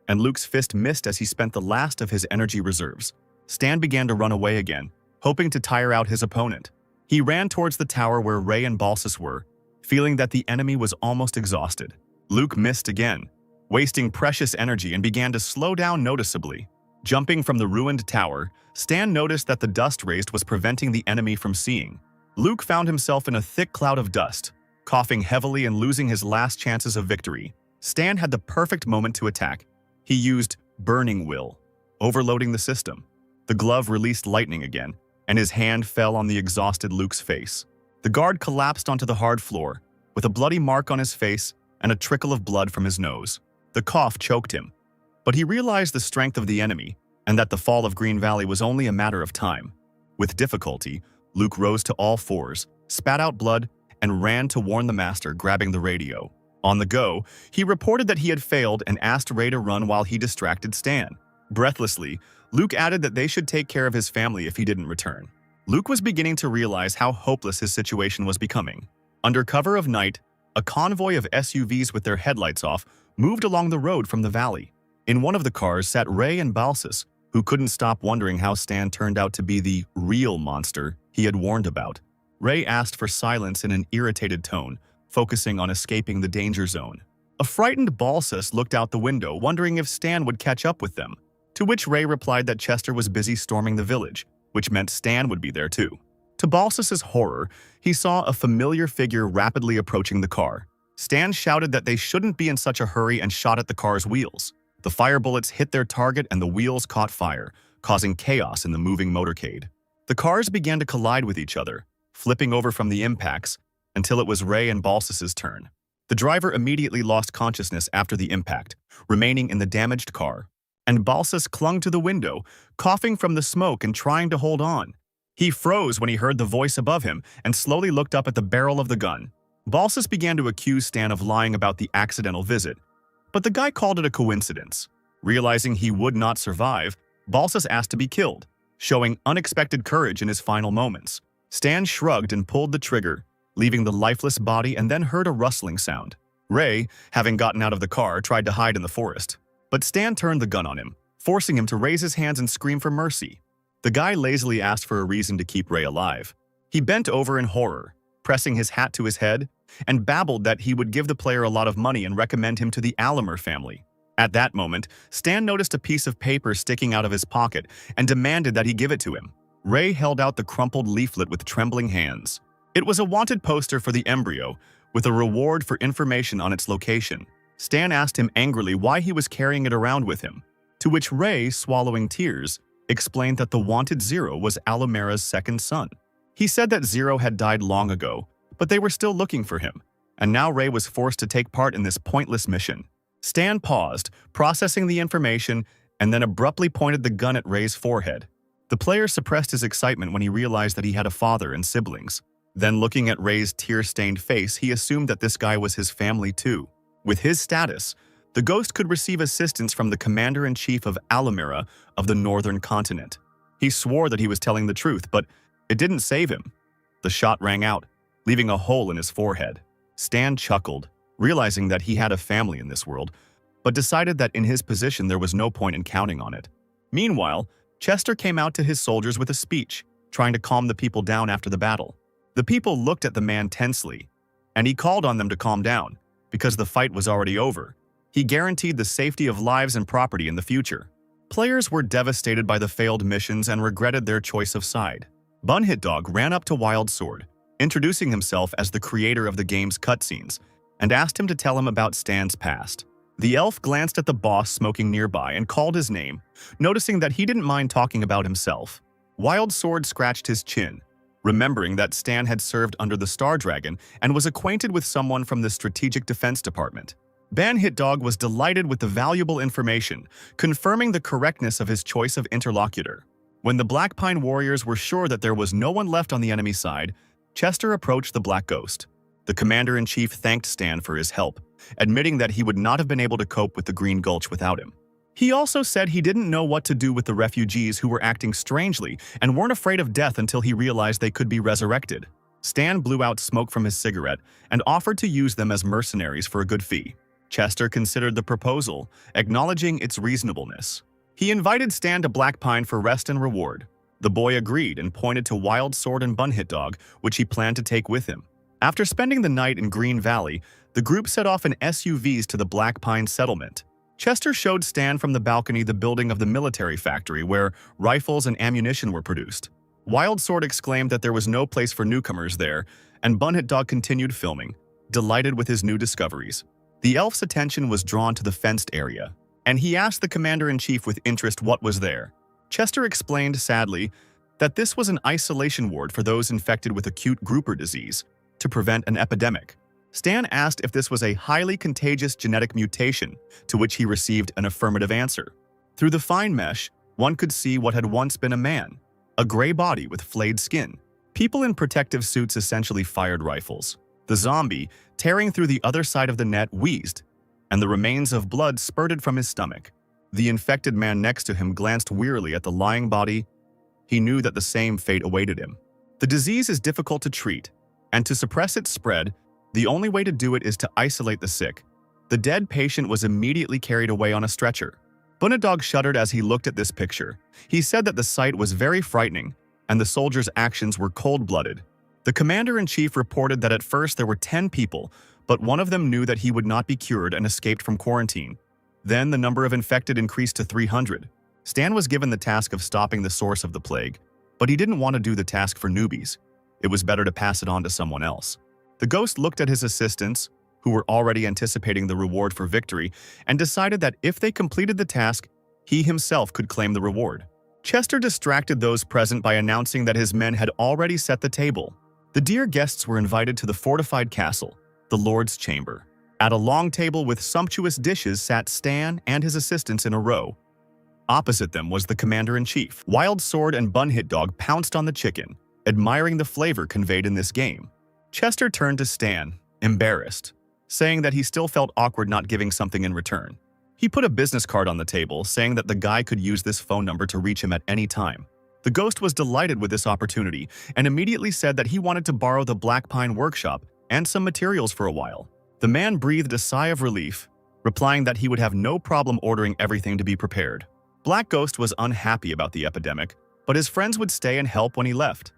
A: and Luke's fist missed as he spent the last of his energy reserves. Stan began to run away again, hoping to tire out his opponent. He ran towards the tower where Ray and Balsas were, feeling that the enemy was almost exhausted. Luke missed again, wasting precious energy, and began to slow down noticeably. Jumping from the ruined tower, Stan noticed that the dust raised was preventing the enemy from seeing. Luke found himself in a thick cloud of dust, coughing heavily and losing his last chances of victory. Stan had the perfect moment to attack. He used Burning Will, overloading the system. The glove released lightning again, and his hand fell on the exhausted Luke's face. The guard collapsed onto the hard floor, with a bloody mark on his face and a trickle of blood from his nose. The cough choked him, but he realized the strength of the enemy and that the fall of Green Valley was only a matter of time. With difficulty, Luke rose to all fours, spat out blood, and ran to warn the master, grabbing the radio. On the go, he reported that he had failed and asked Ray to run while he distracted Stan. Breathlessly, Luke added that they should take care of his family if he didn't return. Luke was beginning to realize how hopeless his situation was becoming. Under cover of night, a convoy of SUVs with their headlights off moved along the road from the valley. In one of the cars sat Ray and Balsas, who couldn't stop wondering how Stan turned out to be the real monster he had warned about. Ray asked for silence in an irritated tone, focusing on escaping the danger zone. A frightened Balsas looked out the window, wondering if Stan would catch up with them, to which Ray replied that Chester was busy storming the village, which meant Stan would be there too. To Balsas's horror, he saw a familiar figure rapidly approaching the car. Stan shouted that they shouldn't be in such a hurry and shot at the car's wheels. The fire bullets hit their target and the wheels caught fire, causing chaos in the moving motorcade. The cars began to collide with each other, flipping over from the impacts until it was Ray and Balsas's turn. The driver immediately lost consciousness after the impact, remaining in the damaged car, and Balsas clung to the window, coughing from the smoke and trying to hold on. He froze when he heard the voice above him and slowly looked up at the barrel of the gun. Balsas began to accuse Stan of lying about the accidental visit, but the guy called it a coincidence. Realizing he would not survive, Balsas asked to be killed, showing unexpected courage in his final moments. Stan shrugged and pulled the trigger, leaving the lifeless body, and then heard a rustling sound. Ray, having gotten out of the car, tried to hide in the forest, but Stan turned the gun on him, forcing him to raise his hands and scream for mercy. The guy lazily asked for a reason to keep Ray alive. He bent over in horror, pressing his hat to his head, and babbled that he would give the player a lot of money and recommend him to the Allimer family. At that moment, Stan noticed a piece of paper sticking out of his pocket and demanded that he give it to him. Ray held out the crumpled leaflet with trembling hands. It was a wanted poster for the embryo, with a reward for information on its location. Stan asked him angrily why he was carrying it around with him, to which Ray, swallowing tears, explained that the wanted Zero was Alumera's second son. He said that Zero had died long ago, but they were still looking for him, and now Ray was forced to take part in this pointless mission. Stan paused, processing the information, and then abruptly pointed the gun at Ray's forehead. The player suppressed his excitement when he realized that he had a father and siblings. Then, looking at Ray's tear-stained face, he assumed that this guy was his family too. With his status, the ghost could receive assistance from the commander-in-chief of Alumera of the northern continent. He swore that he was telling the truth, but it didn't save him. The shot rang out, leaving a hole in his forehead. Stan chuckled, realizing that he had a family in this world, but decided that in his position there was no point in counting on it. Meanwhile, Chester came out to his soldiers with a speech, trying to calm the people down after the battle. The people looked at the man tensely, and he called on them to calm down, because the fight was already over. He guaranteed the safety of lives and property in the future. Players were devastated by the failed missions and regretted their choice of side. Bunhit Dog ran up to Wild Sword, introducing himself as the creator of the game's cutscenes, and asked him to tell him about Stan's past. The elf glanced at the boss smoking nearby and called his name, noticing that he didn't mind talking about himself. Wild Sword scratched his chin, remembering that Stan had served under the Star Dragon and was acquainted with someone from the Strategic Defense Department. Bunhit Dog was delighted with the valuable information, confirming the correctness of his choice of interlocutor. When the Black Pine warriors were sure that there was no one left on the enemy side, Chester approached the Black Ghost. The commander-in-chief thanked Stan for his help, admitting that he would not have been able to cope with the Green Gulch without him. He also said he didn't know what to do with the refugees who were acting strangely and weren't afraid of death until he realized they could be resurrected. Stan blew out smoke from his cigarette and offered to use them as mercenaries for a good fee. Chester considered the proposal, acknowledging its reasonableness. He invited Stan to Black Pine for rest and reward. The boy agreed and pointed to Wild Sword and Bunhit Dog, which he planned to take with him. After spending the night in Green Valley, the group set off in SUVs to the Black Pine settlement. Chester showed Stan from the balcony the building of the military factory where rifles and ammunition were produced. Wild Sword exclaimed that there was no place for newcomers there, and Bunhit Dog continued filming, delighted with his new discoveries. The elf's attention was drawn to the fenced area, and he asked the commander-in-chief with interest what was there. Chester explained sadly that this was an isolation ward for those infected with acute grouper disease to prevent an epidemic. Stan asked if this was a highly contagious genetic mutation, to which he received an affirmative answer. Through the fine mesh, one could see what had once been a man, a gray body with flayed skin. People in protective suits essentially fired rifles. The zombie, tearing through the other side of the net, wheezed, and the remains of blood spurted from his stomach. The infected man next to him glanced wearily at the lying body. He knew that the same fate awaited him. The disease is difficult to treat, and to suppress its spread, the only way to do it is to isolate the sick. The dead patient was immediately carried away on a stretcher. Bunhit Dog shuddered as he looked at this picture. He said that the sight was very frightening, and the soldiers' actions were cold-blooded. The commander-in-chief reported that at first there were 10 people, but one of them knew that he would not be cured and escaped from quarantine. Then the number of infected increased to 300. Stan was given the task of stopping the source of the plague, but he didn't want to do the task for newbies. It was better to pass it on to someone else. The ghost looked at his assistants, who were already anticipating the reward for victory, and decided that if they completed the task, he himself could claim the reward. Chester distracted those present by announcing that his men had already set the table. The dear guests were invited to the fortified castle, the Lord's Chamber. At a long table with sumptuous dishes sat Stan and his assistants in a row. Opposite them was the commander-in-chief. Wild Sword and Bunhit Dog pounced on the chicken, admiring the flavor conveyed in this game. Chester turned to Stan, embarrassed, saying that he still felt awkward not giving something in return. He put a business card on the table, saying that the guy could use this phone number to reach him at any time. The ghost was delighted with this opportunity and immediately said that he wanted to borrow the Black Pine workshop and some materials for a while. The man breathed a sigh of relief, replying that he would have no problem ordering everything to be prepared. Black Ghost was unhappy about the epidemic, but his friends would stay and help when he left.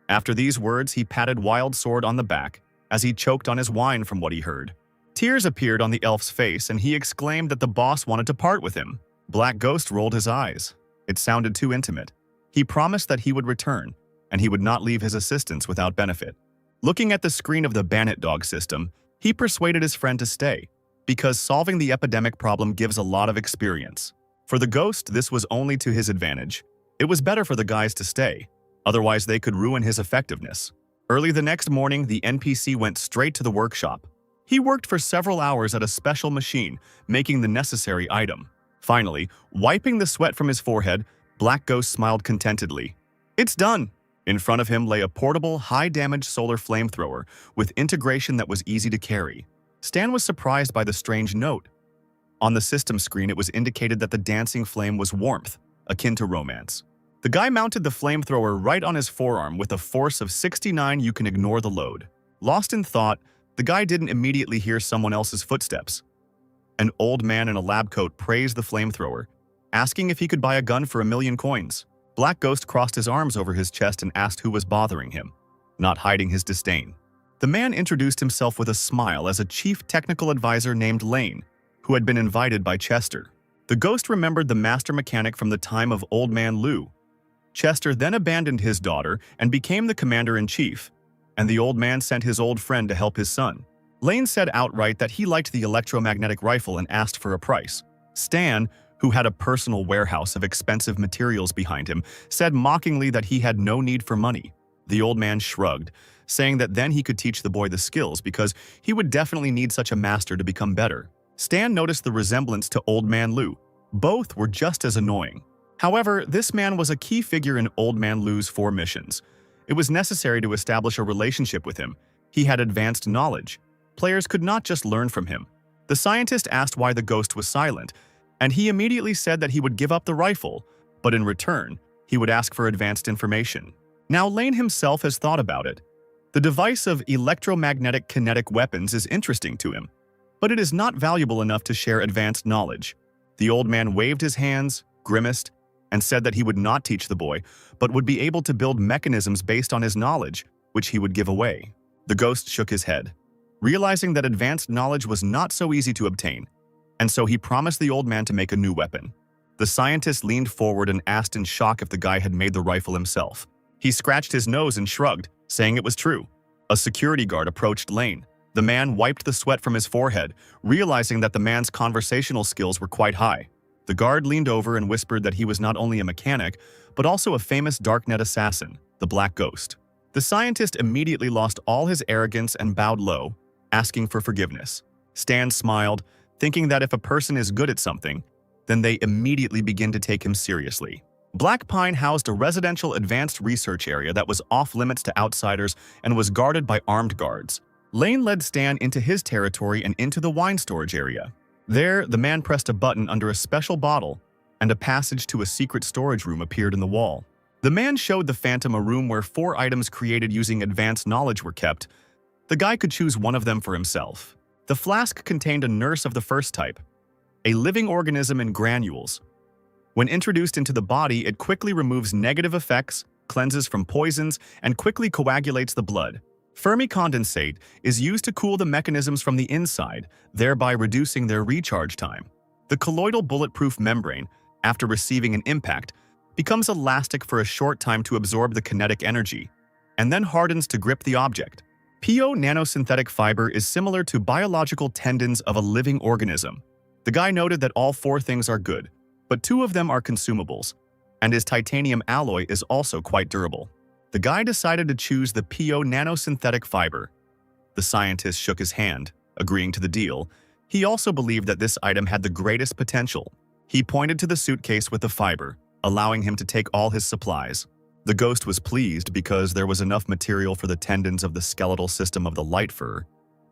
A: After these words, he patted Wild Sword on the back as he choked on his wine from what he heard. Tears appeared on the elf's face, and he exclaimed that the boss wanted to part with him. Black Ghost rolled his eyes. It sounded too intimate. He promised that he would return, and he would not leave his assistants without benefit. Looking at the screen of the Bandit Dog system, he persuaded his friend to stay, because solving the epidemic problem gives a lot of experience. For the ghost, this was only to his advantage. It was better for the guys to stay, otherwise they could ruin his effectiveness. Early the next morning, the NPC went straight to the workshop. He worked for several hours at a special machine, making the necessary item. Finally, wiping the sweat from his forehead, Black Ghost smiled contentedly. "It's done!" In front of him lay a portable, high-damage solar flamethrower with integration that was easy to carry. Stan was surprised by the strange note. On the system screen, it was indicated that the dancing flame was warmth, akin to romance. The guy mounted the flamethrower right on his forearm with a force of 69. You can ignore the load. Lost in thought, the guy didn't immediately hear someone else's footsteps. An old man in a lab coat praised the flamethrower, asking if he could buy a gun for 1,000,000 coins. Black Ghost crossed his arms over his chest and asked who was bothering him, not hiding his disdain. The man introduced himself with a smile as a chief technical advisor named Lane, who had been invited by Chester. The ghost remembered the master mechanic from the time of Old Man Lou. Chester then abandoned his daughter and became the commander-in-chief, and the old man sent his old friend to help his son. Lane said outright that he liked the electromagnetic rifle and asked for a price. Stan, who had a personal warehouse of expensive materials behind him, said mockingly that he had no need for money. The old man shrugged, saying that then he could teach the boy the skills because he would definitely need such a master to become better. Stan noticed the resemblance to Old Man Lou. Both were just as annoying. However, this man was a key figure in Old Man Lou's 4 missions. It was necessary to establish a relationship with him. He had advanced knowledge. Players could not just learn from him. The scientist asked why the ghost was silent, and he immediately said that he would give up the rifle, but in return, he would ask for advanced information. Now Lane himself has thought about it. The device of electromagnetic kinetic weapons is interesting to him, but it is not valuable enough to share advanced knowledge. The old man waved his hands, grimaced, and said that he would not teach the boy, but would be able to build mechanisms based on his knowledge, which he would give away. The ghost shook his head, realizing that advanced knowledge was not so easy to obtain, and so he promised the old man to make a new weapon. The scientist leaned forward and asked in shock if the guy had made the rifle himself. He scratched his nose and shrugged, saying it was true. A security guard approached Lane. The man wiped the sweat from his forehead, realizing that the man's conversational skills were quite high. The guard leaned over and whispered that he was not only a mechanic, but also a famous darknet assassin, the Black Ghost. The scientist immediately lost all his arrogance and bowed low, asking for forgiveness. Stan smiled, thinking that if a person is good at something, then they immediately begin to take him seriously. Black Pine housed a residential advanced research area that was off-limits to outsiders and was guarded by armed guards. Lane led Stan into his territory and into the wine storage area. There, the man pressed a button under a special bottle, and a passage to a secret storage room appeared in the wall. The man showed the Phantom a room where 4 items created using advanced knowledge were kept. The guy could choose one of them for himself. The flask contained a nurse of the first type, a living organism in granules. When introduced into the body, it quickly removes negative effects, cleanses from poisons, and quickly coagulates the blood. Fermi-condensate is used to cool the mechanisms from the inside, thereby reducing their recharge time. The colloidal bulletproof membrane, after receiving an impact, becomes elastic for a short time to absorb the kinetic energy, and then hardens to grip the object. PO nanosynthetic fiber is similar to biological tendons of a living organism. The guy noted that all 4 things are good, but 2 of them are consumables, and his titanium alloy is also quite durable. The guy decided to choose the PO nanosynthetic fiber. The scientist shook his hand, agreeing to the deal. He also believed that this item had the greatest potential. He pointed to the suitcase with the fiber, allowing him to take all his supplies. The ghost was pleased because there was enough material for the tendons of the skeletal system of the light fur.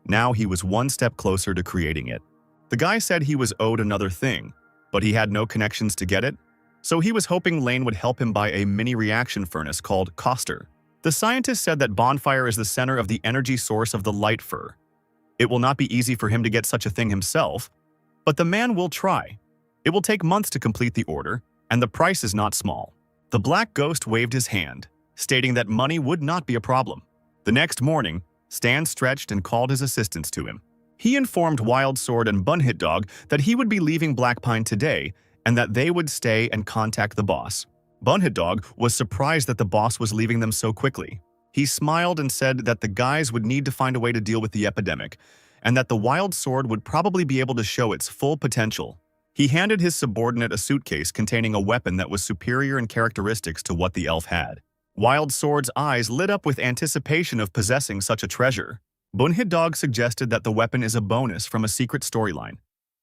A: Now he was 1 step closer to creating it. The guy said he was owed another thing, but he had no connections to get it, so he was hoping Lane would help him buy a mini reaction furnace called Coster. The scientist said that Bonfire is the center of the energy source of the light fur. It will not be easy for him to get such a thing himself, but the man will try. It will take months to complete the order, and the price is not small. The Black Ghost waved his hand, stating that money would not be a problem. The next morning, Stan stretched and called his assistants to him. He informed Wild Sword and Bunhit Dog that he would be leaving Black Pine today and that they would stay and contact the boss. Bunhit Dog was surprised that the boss was leaving them so quickly. He smiled and said that the guys would need to find a way to deal with the epidemic, and that the wild sword would probably be able to show its full potential. He handed his subordinate a suitcase containing a weapon that was superior in characteristics to what the elf had. Wild Sword's eyes lit up with anticipation of possessing such a treasure. Bunhid Dog suggested that the weapon is a bonus from a secret storyline,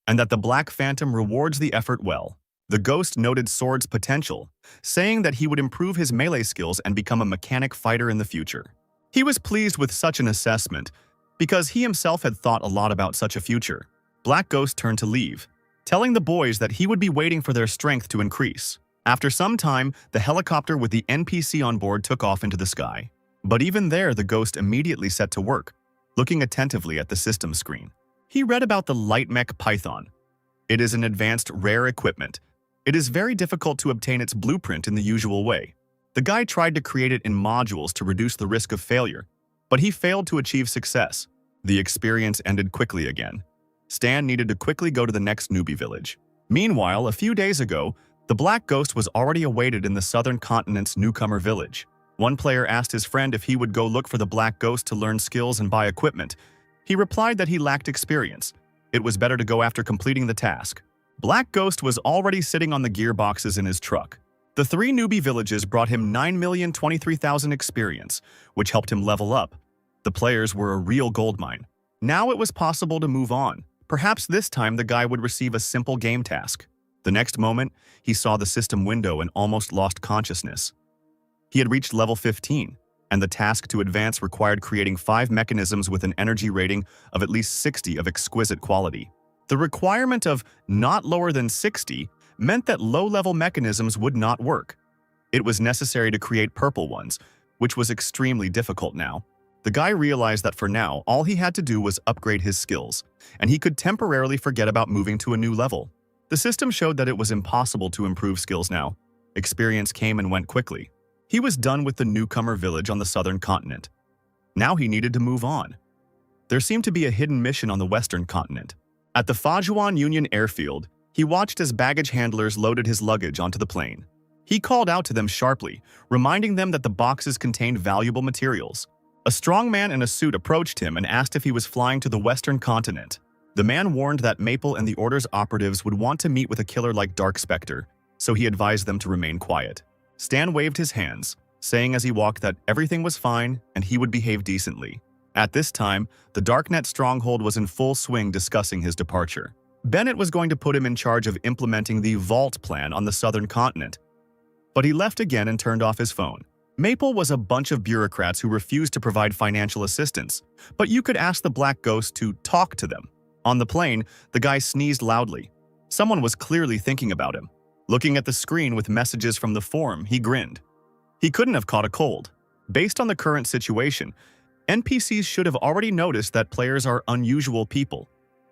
A: and that the Black Phantom rewards the effort well. The ghost noted Sword's potential, saying that he would improve his melee skills and become a mechanic fighter in the future. He was pleased with such an assessment, because he himself had thought a lot about such a future. Black Ghost turned to leave, telling the boys that he would be waiting for their strength to increase. After some time, the helicopter with the NPC on board took off into the sky. But even there, the ghost immediately set to work, looking attentively at the system screen. He read about the Light Mech Python. It is an advanced, rare equipment. It is very difficult to obtain its blueprint in the usual way. The guy tried to create it in modules to reduce the risk of failure, but he failed to achieve success. The experience ended quickly again. Stan needed to quickly go to the next newbie village. Meanwhile, a few days ago, the Black Ghost was already awaited in the southern continent's newcomer village. One player asked his friend if he would go look for the Black Ghost to learn skills and buy equipment. He replied that he lacked experience. It was better to go after completing the task. Black Ghost was already sitting on the gearboxes in his truck. The 3 newbie villages brought him 9,023,000 experience, which helped him level up. The players were a real goldmine. Now it was possible to move on. Perhaps this time the guy would receive a simple game task. The next moment, he saw the system window and almost lost consciousness. He had reached level 15, and the task to advance required creating 5 mechanisms with an energy rating of at least 60 of exquisite quality. The requirement of not lower than 60 meant that low-level mechanisms would not work. It was necessary to create purple ones, which was extremely difficult now. The guy realized that for now, all he had to do was upgrade his skills, and he could temporarily forget about moving to a new level. The system showed that it was impossible to improve skills now. Experience came and went quickly. He was done with the newcomer village on the southern continent. Now he needed to move on. There seemed to be a hidden mission on the western continent. At the Fajuan Union airfield, he watched as baggage handlers loaded his luggage onto the plane. He called out to them sharply, reminding them that the boxes contained valuable materials. A strong man in a suit approached him and asked if he was flying to the western continent. The man warned that Maple and the Order's operatives would want to meet with a killer like Dark Spectre, so he advised them to remain quiet. Stan waved his hands, saying as he walked that everything was fine and he would behave decently. At this time, the Darknet stronghold was in full swing discussing his departure. Bennett was going to put him in charge of implementing the Vault plan on the southern continent. But he left again and turned off his phone. Maple was a bunch of bureaucrats who refused to provide financial assistance, but you could ask the Black Ghost to talk to them. On the plane, the guy sneezed loudly. Someone was clearly thinking about him. Looking at the screen with messages from the forum, he grinned. He couldn't have caught a cold. Based on the current situation, NPCs should have already noticed that players are unusual people,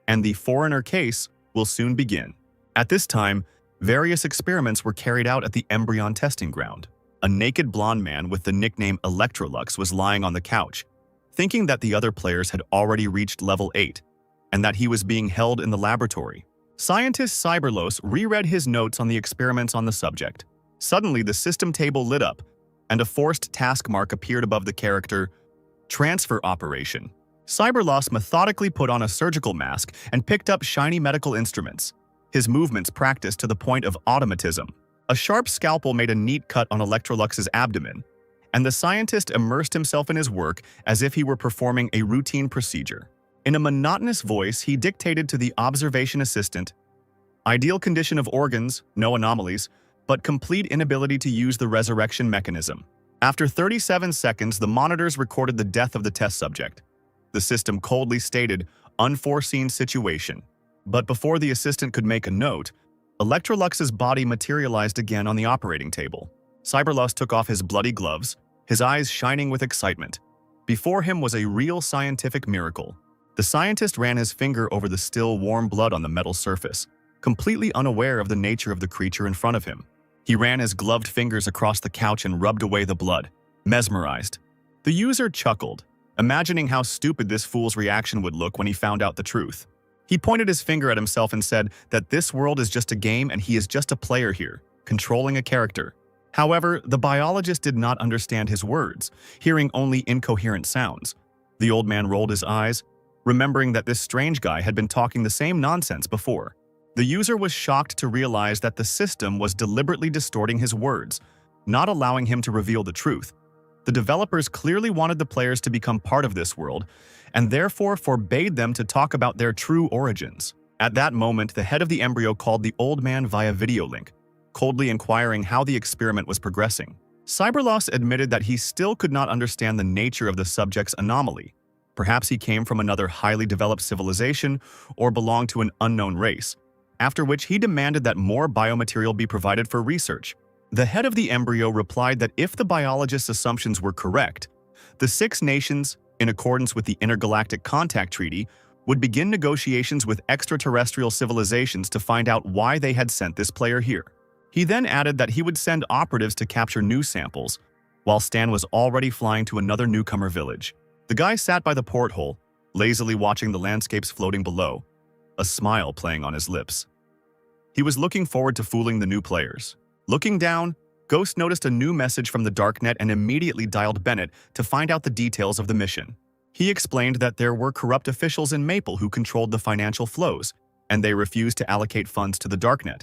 A: and the foreigner case will soon begin. At this time, various experiments were carried out at the Embryon testing ground. A naked blonde man with the nickname Electrolux was lying on the couch, thinking that the other players had already reached level 8, and that he was being held in the laboratory. Scientist Cyberlos reread his notes on the experiments on the subject. Suddenly, the system table lit up, and a forced task mark appeared above the character, Transfer Operation. Cyberlos methodically put on a surgical mask and picked up shiny medical instruments. His movements practiced to the point of automatism. A sharp scalpel made a neat cut on Electrolux's abdomen, and the scientist immersed himself in his work as if he were performing a routine procedure. In a monotonous voice, he dictated to the observation assistant, ideal condition of organs, no anomalies, but complete inability to use the resurrection mechanism. After 37 seconds, the monitors recorded the death of the test subject. The system coldly stated, unforeseen situation. But before the assistant could make a note, Electrolux's body materialized again on the operating table. Cyberlos took off his bloody gloves, his eyes shining with excitement. Before him was a real scientific miracle. The scientist ran his finger over the still warm blood on the metal surface, completely unaware of the nature of the creature in front of him. He ran his gloved fingers across the couch and rubbed away the blood, mesmerized. The user chuckled, imagining how stupid this fool's reaction would look when he found out the truth. He pointed his finger at himself and said that this world is just a game and he is just a player here, controlling a character. However, the biologist did not understand his words, hearing only incoherent sounds. The old man rolled his eyes, remembering that this strange guy had been talking the same nonsense before. The user was shocked to realize that the system was deliberately distorting his words, not allowing him to reveal the truth. The developers clearly wanted the players to become part of this world, and therefore forbade them to talk about their true origins. At that moment, the head of the embryo called the old man via video link, coldly inquiring how the experiment was progressing. Cyberloss admitted that he still could not understand the nature of the subject's anomaly. Perhaps he came from another highly developed civilization or belonged to an unknown race, after which he demanded that more biomaterial be provided for research. The head of the embryo replied that if the biologist's assumptions were correct, the 6 nations, in accordance with the Intergalactic Contact Treaty, would begin negotiations with extraterrestrial civilizations to find out why they had sent this player here. He then added that he would send operatives to capture new samples, while Stan was already flying to another newcomer village. The guy sat by the porthole, lazily watching the landscapes floating below, a smile playing on his lips. He was looking forward to fooling the new players. Looking down, Ghost noticed a new message from the darknet and immediately dialed Bennett to find out the details of the mission. He explained that there were corrupt officials in Maple who controlled the financial flows, and they refused to allocate funds to the darknet,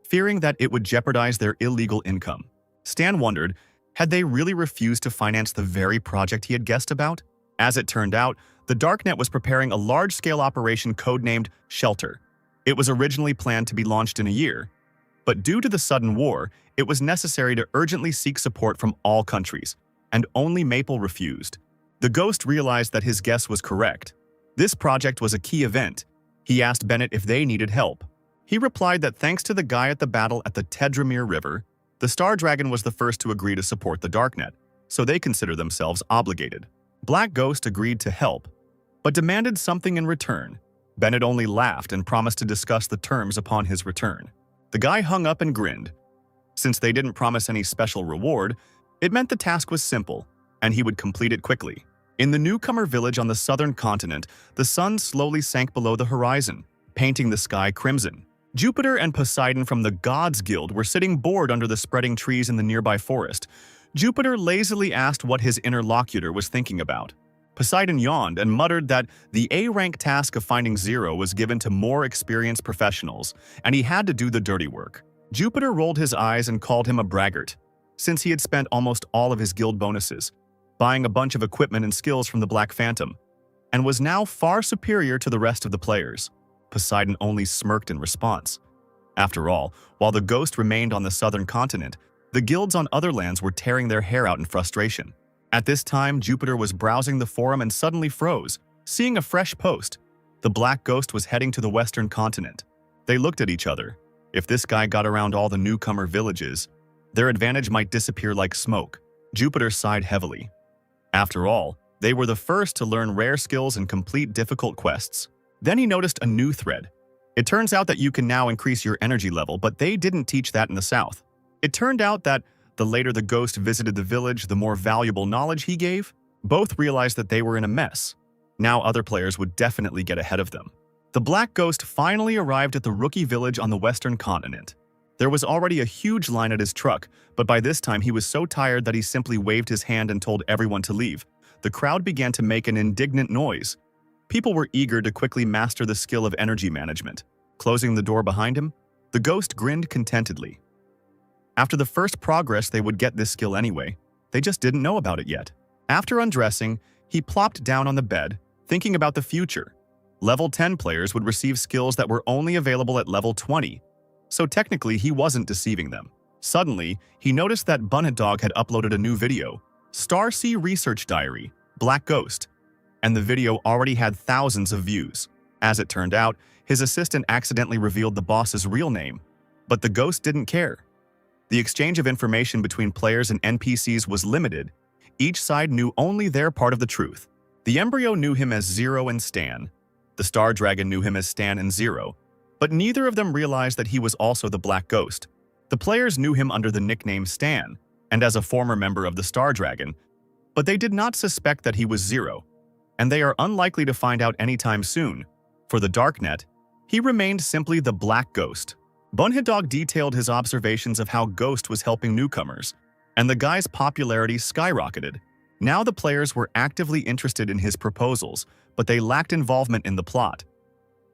A: fearing that it would jeopardize their illegal income. Stan wondered, had they really refused to finance the very project he had guessed about? As it turned out, the darknet was preparing a large-scale operation codenamed Shelter. It was originally planned to be launched in a year, but due to the sudden war, it was necessary to urgently seek support from all countries, and only Maple refused. The Ghost realized that his guess was correct. This project was a key event. He asked Bennett if they needed help. He replied that thanks to the guy at the battle at the Tedramere River, the Star Dragon was the first to agree to support the darknet, so they consider themselves obligated. Black Ghost agreed to help, but demanded something in return. Bennett only laughed and promised to discuss the terms upon his return. The guy hung up and grinned. Since they didn't promise any special reward, it meant the task was simple, and he would complete it quickly. In the newcomer village on the southern continent, the sun slowly sank below the horizon, painting the sky crimson. Jupiter and Poseidon from the Gods Guild were sitting bored under the spreading trees in the nearby forest. Jupiter lazily asked what his interlocutor was thinking about. Poseidon yawned and muttered that the A-rank task of finding Zero was given to more experienced professionals, and he had to do the dirty work. Jupiter rolled his eyes and called him a braggart, since he had spent almost all of his guild bonuses, buying a bunch of equipment and skills from the Black Phantom, and was now far superior to the rest of the players. Poseidon only smirked in response. After all, while the Ghost remained on the southern continent, the guilds on other lands were tearing their hair out in frustration. At this time, Jupiter was browsing the forum and suddenly froze, seeing a fresh post. The Black Ghost was heading to the western continent. They looked at each other. If this guy got around all the newcomer villages, their advantage might disappear like smoke. Jupiter sighed heavily. After all, they were the first to learn rare skills and complete difficult quests. Then he noticed a new thread. It turns out that you can now increase your energy level, but they didn't teach that in the South. It turned out that the later the Ghost visited the village, the more valuable knowledge he gave. Both realized that they were in a mess. Now other players would definitely get ahead of them. The Black Ghost finally arrived at the rookie village on the western continent. There was already a huge line at his truck, but by this time he was so tired that he simply waved his hand and told everyone to leave. The crowd began to make an indignant noise. People were eager to quickly master the skill of energy management. Closing the door behind him, the Ghost grinned contentedly. After the first progress, they would get this skill anyway. They just didn't know about it yet. After undressing, he plopped down on the bed, thinking about the future. Level 10 players would receive skills that were only available at level 20, so technically he wasn't deceiving them. Suddenly, he noticed that Bunnet Dog had uploaded a new video, Starsea Research Diary, Black Ghost, and the video already had thousands of views. As it turned out, his assistant accidentally revealed the boss's real name, but the Ghost didn't care. The exchange of information between players and NPCs was limited. Each side knew only their part of the truth. The embryo knew him as Zero and Stan. The Star Dragon knew him as Stan and Zero, but neither of them realized that he was also the Black Ghost. The players knew him under the nickname Stan, and as a former member of the Star Dragon, but they did not suspect that he was Zero, and they are unlikely to find out anytime soon. For the Darknet, he remained simply the Black Ghost. Bunhidog detailed his observations of how Ghost was helping newcomers, and the guy's popularity skyrocketed. Now the players were actively interested in his proposals, but they lacked involvement in the plot.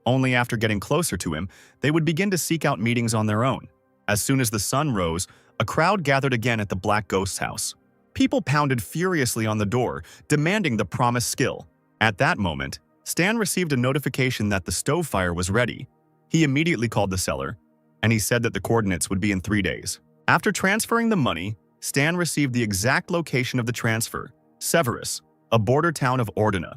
A: Only after getting closer to him, they would begin to seek out meetings on their own. As soon as the sun rose, a crowd gathered again at the Black Ghost's house. People pounded furiously on the door, demanding the promised skill. At that moment, Stan received a notification that the stove fire was ready. He immediately called the seller, and he said that the coordinates would be in 3 days. After transferring the money, Stan received the exact location of the transfer, Severus, a border town of Ordina.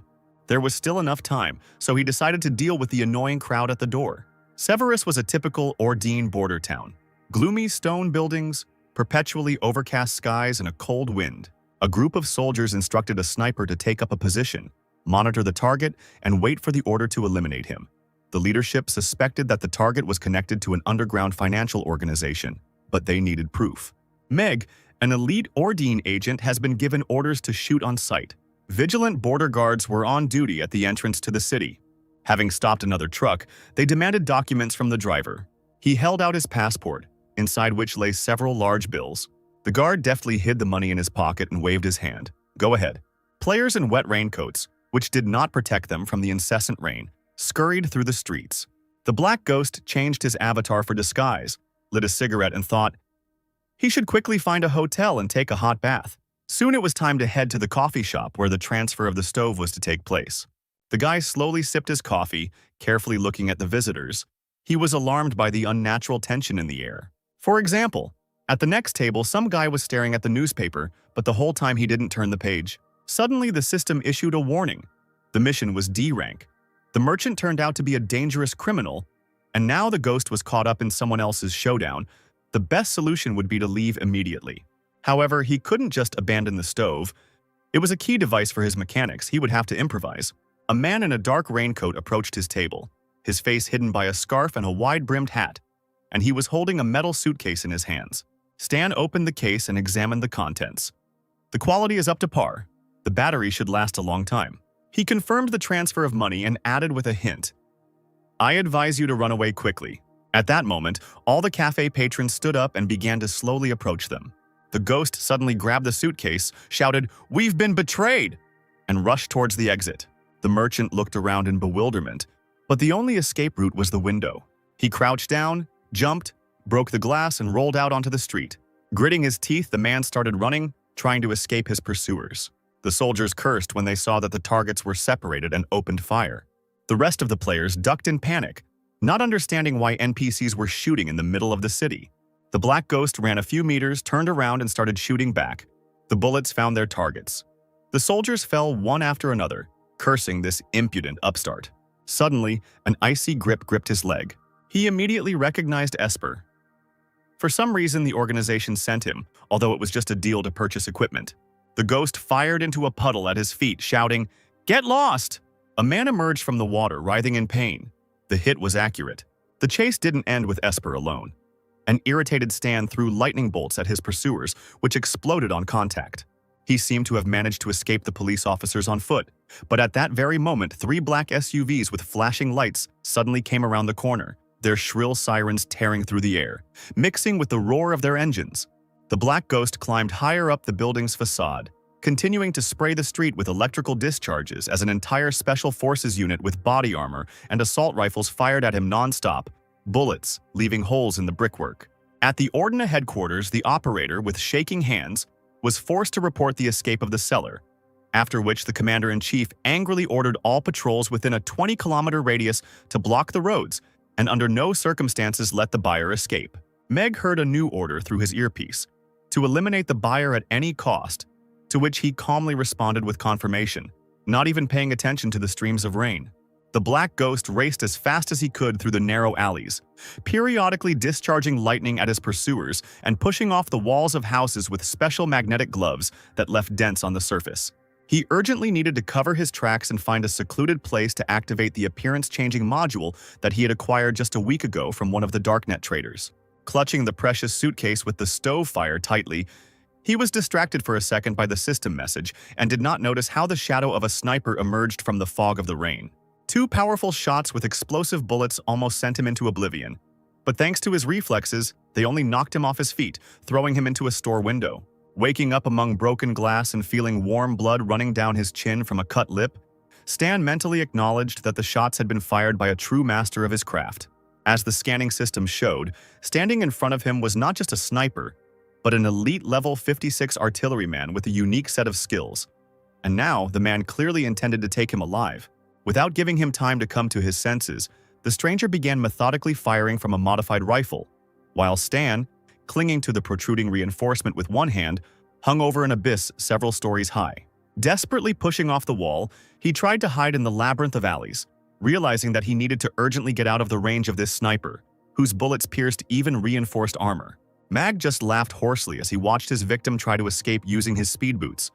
A: There was still enough time, so he decided to deal with the annoying crowd at the door. Severus was a typical Ordine border town. Gloomy stone buildings, perpetually overcast skies, and a cold wind. A group of soldiers instructed a sniper to take up a position, monitor the target, and wait for the order to eliminate him. The leadership suspected that the target was connected to an underground financial organization, but they needed proof. Meg, an elite Ordine agent, has been given orders to shoot on sight. Vigilant border guards were on duty at the entrance to the city. Having stopped another truck, they demanded documents from the driver. He held out his passport, inside which lay several large bills. The guard deftly hid the money in his pocket and waved his hand. "Go ahead." Players in wet raincoats, which did not protect them from the incessant rain, scurried through the streets. The Black Ghost changed his avatar for disguise, lit a cigarette, and thought he should quickly find a hotel and take a hot bath. Soon it was time to head to the coffee shop where the transfer of the stove was to take place. The guy slowly sipped his coffee, carefully looking at the visitors. He was alarmed by the unnatural tension in the air. For example, at the next table, some guy was staring at the newspaper, but the whole time he didn't turn the page. Suddenly, the system issued a warning. The mission was D rank. The merchant turned out to be a dangerous criminal, and now the ghost was caught up in someone else's showdown. The best solution would be to leave immediately. However, he couldn't just abandon the stove. It was a key device for his mechanics. He would have to improvise. A man in a dark raincoat approached his table, his face hidden by a scarf and a wide-brimmed hat, and he was holding a metal suitcase in his hands. Stan opened the case and examined the contents. The quality is up to par. The battery should last a long time. He confirmed the transfer of money and added with a hint, "I advise you to run away quickly." At that moment, all the cafe patrons stood up and began to slowly approach them. The ghost suddenly grabbed the suitcase, shouted, "We've been betrayed!" and rushed towards the exit. The merchant looked around in bewilderment, but the only escape route was the window. He crouched down, jumped, broke the glass, and rolled out onto the street. Gritting his teeth, the man started running, trying to escape his pursuers. The soldiers cursed when they saw that the targets were separated and opened fire. The rest of the players ducked in panic, not understanding why NPCs were shooting in the middle of the city. The Black Ghost ran a few meters, turned around, and started shooting back. The bullets found their targets. The soldiers fell one after another, cursing this impudent upstart. Suddenly, an icy grip gripped his leg. He immediately recognized Esper. For some reason, the organization sent him, although it was just a deal to purchase equipment. The ghost fired into a puddle at his feet, shouting, "Get lost!" A man emerged from the water, writhing in pain. The hit was accurate. The chase didn't end with Esper alone. An irritated Stan threw lightning bolts at his pursuers, which exploded on contact. He seemed to have managed to escape the police officers on foot, but at that very moment, 3 black SUVs with flashing lights suddenly came around the corner, their shrill sirens tearing through the air, mixing with the roar of their engines. The Black Ghost climbed higher up the building's facade, continuing to spray the street with electrical discharges as an entire special forces unit with body armor and assault rifles fired at him non-stop, bullets leaving holes in the brickwork. At the Ordina headquarters, the operator, with shaking hands, was forced to report the escape of the seller, after which the commander-in-chief angrily ordered all patrols within a 20-kilometer radius to block the roads and under no circumstances let the buyer escape. Meg heard a new order through his earpiece, to eliminate the buyer at any cost, to which he calmly responded with confirmation, not even paying attention to the streams of rain. The Black Ghost raced as fast as he could through the narrow alleys, periodically discharging lightning at his pursuers and pushing off the walls of houses with special magnetic gloves that left dents on the surface. He urgently needed to cover his tracks and find a secluded place to activate the appearance-changing module that he had acquired just a week ago from one of the darknet traders. Clutching the precious suitcase with the stove fire tightly, he was distracted for a second by the system message and did not notice how the shadow of a sniper emerged from the fog of the rain. 2 powerful shots with explosive bullets almost sent him into oblivion. But thanks to his reflexes, they only knocked him off his feet, throwing him into a store window. Waking up among broken glass and feeling warm blood running down his chin from a cut lip, Stan mentally acknowledged that the shots had been fired by a true master of his craft. As the scanning system showed, standing in front of him was not just a sniper, but an elite level 56 artilleryman with a unique set of skills. And now, the man clearly intended to take him alive. Without giving him time to come to his senses, the stranger began methodically firing from a modified rifle, while Stan, clinging to the protruding reinforcement with one hand, hung over an abyss several stories high. Desperately pushing off the wall, he tried to hide in the labyrinth of alleys, realizing that he needed to urgently get out of the range of this sniper, whose bullets pierced even reinforced armor. Mag just laughed hoarsely as he watched his victim try to escape using his speed boots.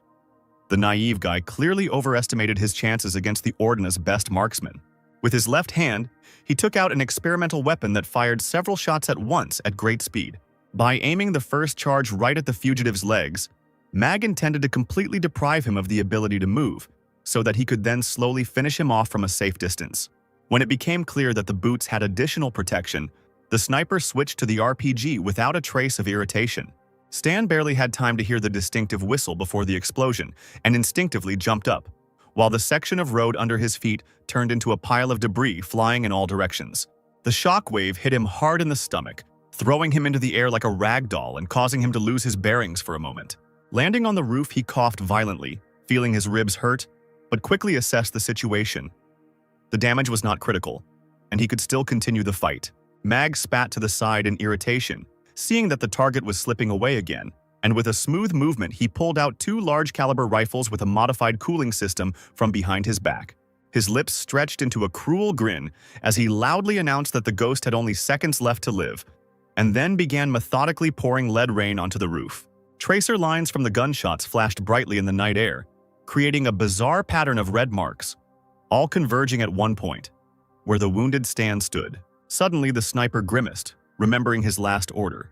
A: The naive guy clearly overestimated his chances against the Ordina's best marksman. With his left hand, he took out an experimental weapon that fired several shots at once at great speed. By aiming the first charge right at the fugitive's legs, Mag intended to completely deprive him of the ability to move, so that he could then slowly finish him off from a safe distance. When it became clear that the boots had additional protection, the sniper switched to the RPG without a trace of irritation. Stan barely had time to hear the distinctive whistle before the explosion, and instinctively jumped up, while the section of road under his feet turned into a pile of debris flying in all directions. The shockwave hit him hard in the stomach, throwing him into the air like a rag doll and causing him to lose his bearings for a moment. Landing on the roof, he coughed violently, feeling his ribs hurt, but quickly assessed the situation. The damage was not critical, and he could still continue the fight. Mag spat to the side in irritation, seeing that the target was slipping away again, and with a smooth movement he pulled out two large-caliber rifles with a modified cooling system from behind his back. His lips stretched into a cruel grin as he loudly announced that the ghost had only seconds left to live, and then began methodically pouring lead rain onto the roof. Tracer lines from the gunshots flashed brightly in the night air, creating a bizarre pattern of red marks, all converging at one point, where the wounded Stan stood. Suddenly, the sniper grimaced, remembering his last order.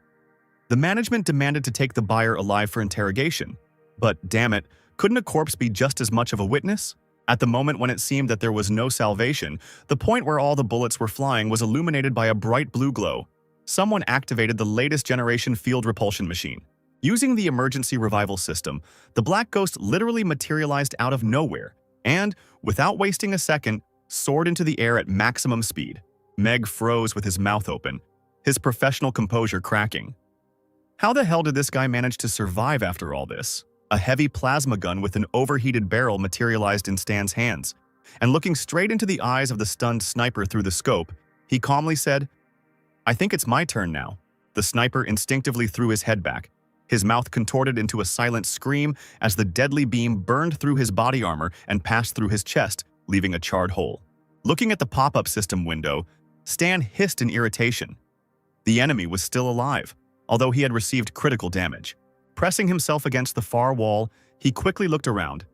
A: The management demanded to take the buyer alive for interrogation, but damn it, couldn't a corpse be just as much of a witness? At the moment when it seemed that there was no salvation, the point where all the bullets were flying was illuminated by a bright blue glow. Someone activated the latest generation field repulsion machine. Using the emergency revival system, the black ghost literally materialized out of nowhere and, without wasting a second, soared into the air at maximum speed. Meg froze with his mouth open, his professional composure cracking. How the hell did this guy manage to survive after all this? A heavy plasma gun with an overheated barrel materialized in Stan's hands, and looking straight into the eyes of the stunned sniper through the scope, he calmly said, "I think it's my turn now." The sniper instinctively threw his head back, his mouth contorted into a silent scream as the deadly beam burned through his body armor and passed through his chest, leaving a charred hole. Looking at the pop-up system window, Stan hissed in irritation. The enemy was still alive, although he had received critical damage. Pressing himself against the far wall, he quickly looked around.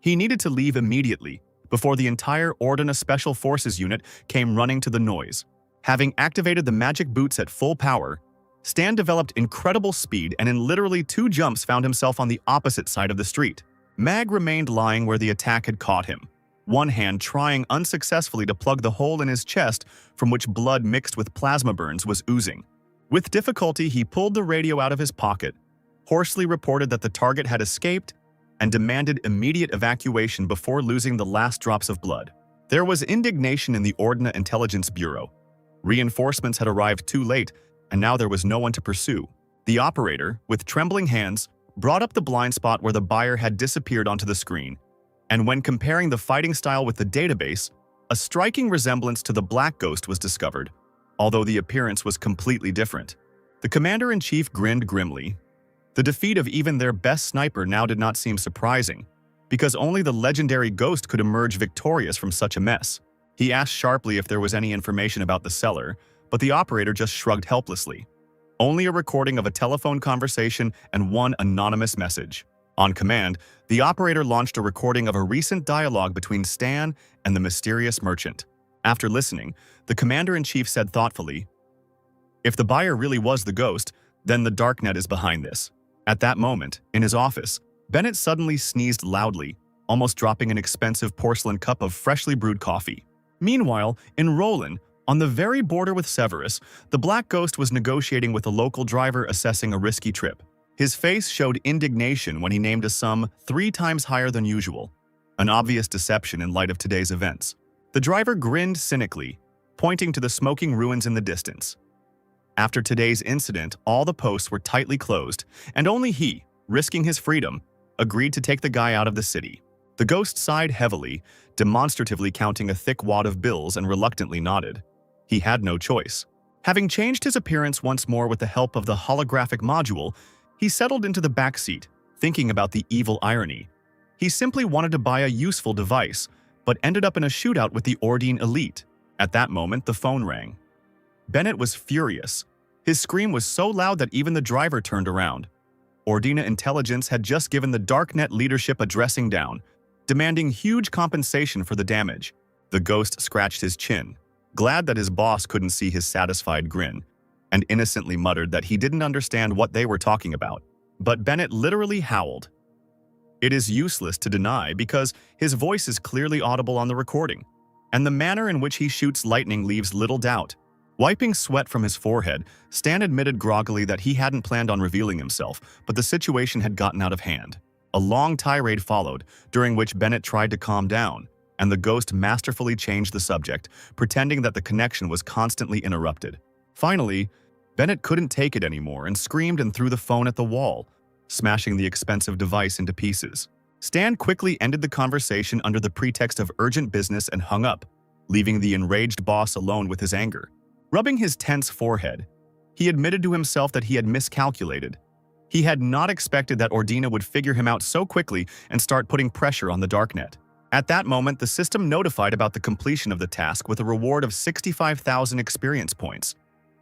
A: He needed to leave immediately, before the entire Ordina Special Forces unit came running to the noise. Having activated the magic boots at full power, Stan developed incredible speed and in literally 2 jumps found himself on the opposite side of the street. Mag remained lying where the attack had caught him, one hand trying unsuccessfully to plug the hole in his chest from which blood mixed with plasma burns was oozing. With difficulty, he pulled the radio out of his pocket, hoarsely reported that the target had escaped, and demanded immediate evacuation before losing the last drops of blood. There was indignation in the Ordina Intelligence Bureau. Reinforcements had arrived too late, and now there was no one to pursue. The operator, with trembling hands, brought up the blind spot where the buyer had disappeared onto the screen, and when comparing the fighting style with the database, a striking resemblance to the Black Ghost was discovered, although the appearance was completely different. The commander-in-chief grinned grimly. The defeat of even their best sniper now did not seem surprising, because only the legendary Ghost could emerge victorious from such a mess. He asked sharply if there was any information about the seller, but the operator just shrugged helplessly. Only a recording of a telephone conversation and one anonymous message. On command, the operator launched a recording of a recent dialogue between Stan and the mysterious merchant. After listening, the commander-in-chief said thoughtfully, "If the buyer really was the Ghost, then the darknet is behind this." At that moment, in his office, Bennett suddenly sneezed loudly, almost dropping an expensive porcelain cup of freshly brewed coffee. Meanwhile, Enrollment, On the very border with Severus, the Black Ghost was negotiating with a local driver assessing a risky trip. His face showed indignation when he named a sum 3 times higher than usual, an obvious deception in light of today's events. The driver grinned cynically, pointing to the smoking ruins in the distance. After today's incident, all the posts were tightly closed, and only he, risking his freedom, agreed to take the guy out of the city. The ghost sighed heavily, demonstratively counting a thick wad of bills, and reluctantly nodded. He had no choice. Having changed his appearance once more with the help of the holographic module, he settled into the back seat, thinking about the evil irony. He simply wanted to buy a useful device, but ended up in a shootout with the Ordine elite. At that moment, the phone rang. Bennett was furious. His scream was so loud that even the driver turned around. Ordina Intelligence had just given the Darknet leadership a dressing down, demanding huge compensation for the damage. The ghost scratched his chin, glad that his boss couldn't see his satisfied grin, and innocently muttered that he didn't understand what they were talking about. But Bennett literally howled. It is useless to deny because his voice is clearly audible on the recording, and the manner in which he shoots lightning leaves little doubt. Wiping sweat from his forehead, Stan admitted groggily that he hadn't planned on revealing himself, but the situation had gotten out of hand. A long tirade followed, during which Bennett tried to calm down, and the ghost masterfully changed the subject, pretending that the connection was constantly interrupted. Finally, Bennett couldn't take it anymore and screamed and threw the phone at the wall, smashing the expensive device into pieces. Stan quickly ended the conversation under the pretext of urgent business and hung up, leaving the enraged boss alone with his anger. Rubbing his tense forehead, he admitted to himself that he had miscalculated. He had not expected that Ordina would figure him out so quickly and start putting pressure on the Darknet. At that moment, the system notified about the completion of the task with a reward of 65,000 experience points.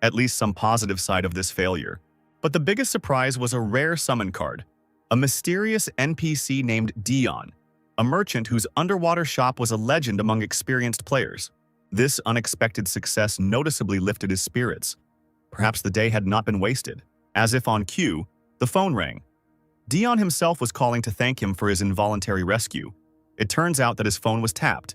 A: At least some positive side of this failure. But the biggest surprise was a rare summon card, a mysterious NPC named Dion, a merchant whose underwater shop was a legend among experienced players. This unexpected success noticeably lifted his spirits. Perhaps the day had not been wasted. As if on cue, the phone rang. Dion himself was calling to thank him for his involuntary rescue. It turns out that his phone was tapped,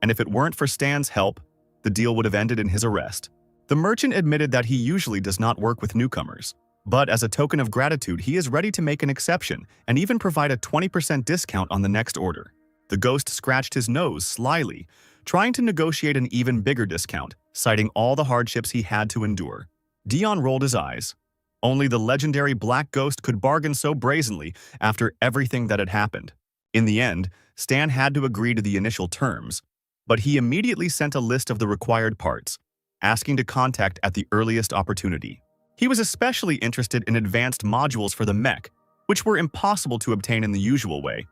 A: and if it weren't for Stan's help, the deal would have ended in his arrest. The merchant admitted that he usually does not work with newcomers, but as a token of gratitude, he is ready to make an exception and even provide a 20% discount on the next order. The ghost scratched his nose slyly, trying to negotiate an even bigger discount, citing all the hardships he had to endure. Dion rolled his eyes. Only the legendary Black Ghost could bargain so brazenly after everything that had happened. In the end, Stan had to agree to the initial terms, but he immediately sent a list of the required parts, asking to contact at the earliest opportunity. He was especially interested in advanced modules for the mech, which were impossible to obtain in the usual way.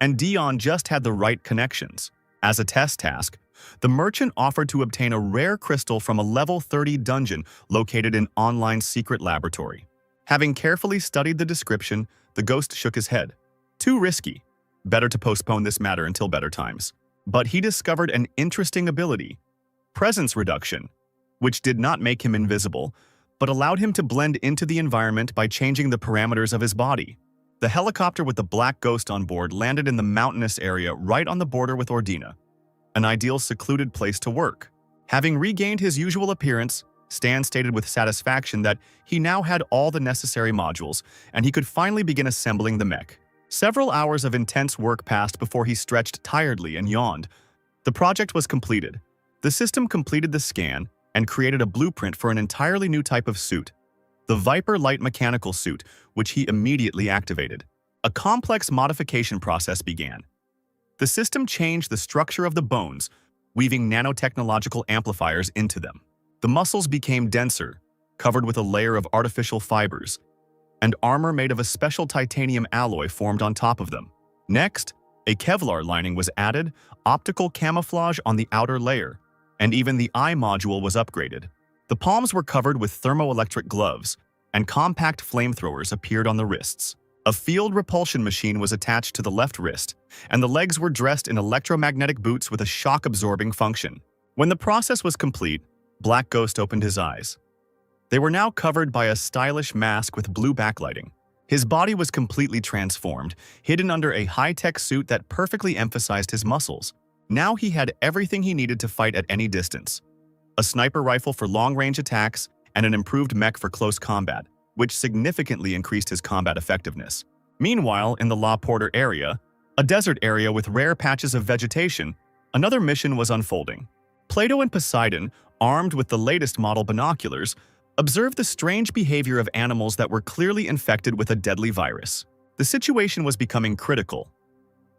A: And Dion just had the right connections. As a test task, the merchant offered to obtain a rare crystal from a level 30 dungeon located in online secret laboratory. Having carefully studied the description, the ghost shook his head. Too risky. Better to postpone this matter until better times. But he discovered an interesting ability, presence reduction, which did not make him invisible, but allowed him to blend into the environment by changing the parameters of his body. The helicopter with the Black Ghost on board landed in the mountainous area right on the border with Ordina, an ideal secluded place to work. Having regained his usual appearance, Stan stated with satisfaction that he now had all the necessary modules, and he could finally begin assembling the mech. Several hours of intense work passed before he stretched tiredly and yawned. The project was completed. The system completed the scan and created a blueprint for an entirely new type of suit, the Viper Light Mechanical Suit, which he immediately activated. A complex modification process began. The system changed the structure of the bones, weaving nanotechnological amplifiers into them. The muscles became denser, covered with a layer of artificial fibers, and armor made of a special titanium alloy formed on top of them. Next, a Kevlar lining was added, optical camouflage on the outer layer, and even the eye module was upgraded. The palms were covered with thermoelectric gloves, and compact flamethrowers appeared on the wrists. A field repulsion machine was attached to the left wrist, and the legs were dressed in electromagnetic boots with a shock-absorbing function. When the process was complete, Black Ghost opened his eyes. They were now covered by a stylish mask with blue backlighting. His body was completely transformed, hidden under a high-tech suit that perfectly emphasized his muscles. Now he had everything he needed to fight at any distance. a sniper rifle for long-range attacks, and an improved mech for close combat, which significantly increased his combat effectiveness. Meanwhile, in the La Porter area, a desert area with rare patches of vegetation, another mission was unfolding. Plato and Poseidon, armed with the latest model binoculars, observed the strange behavior of animals that were clearly infected with a deadly virus. The situation was becoming critical.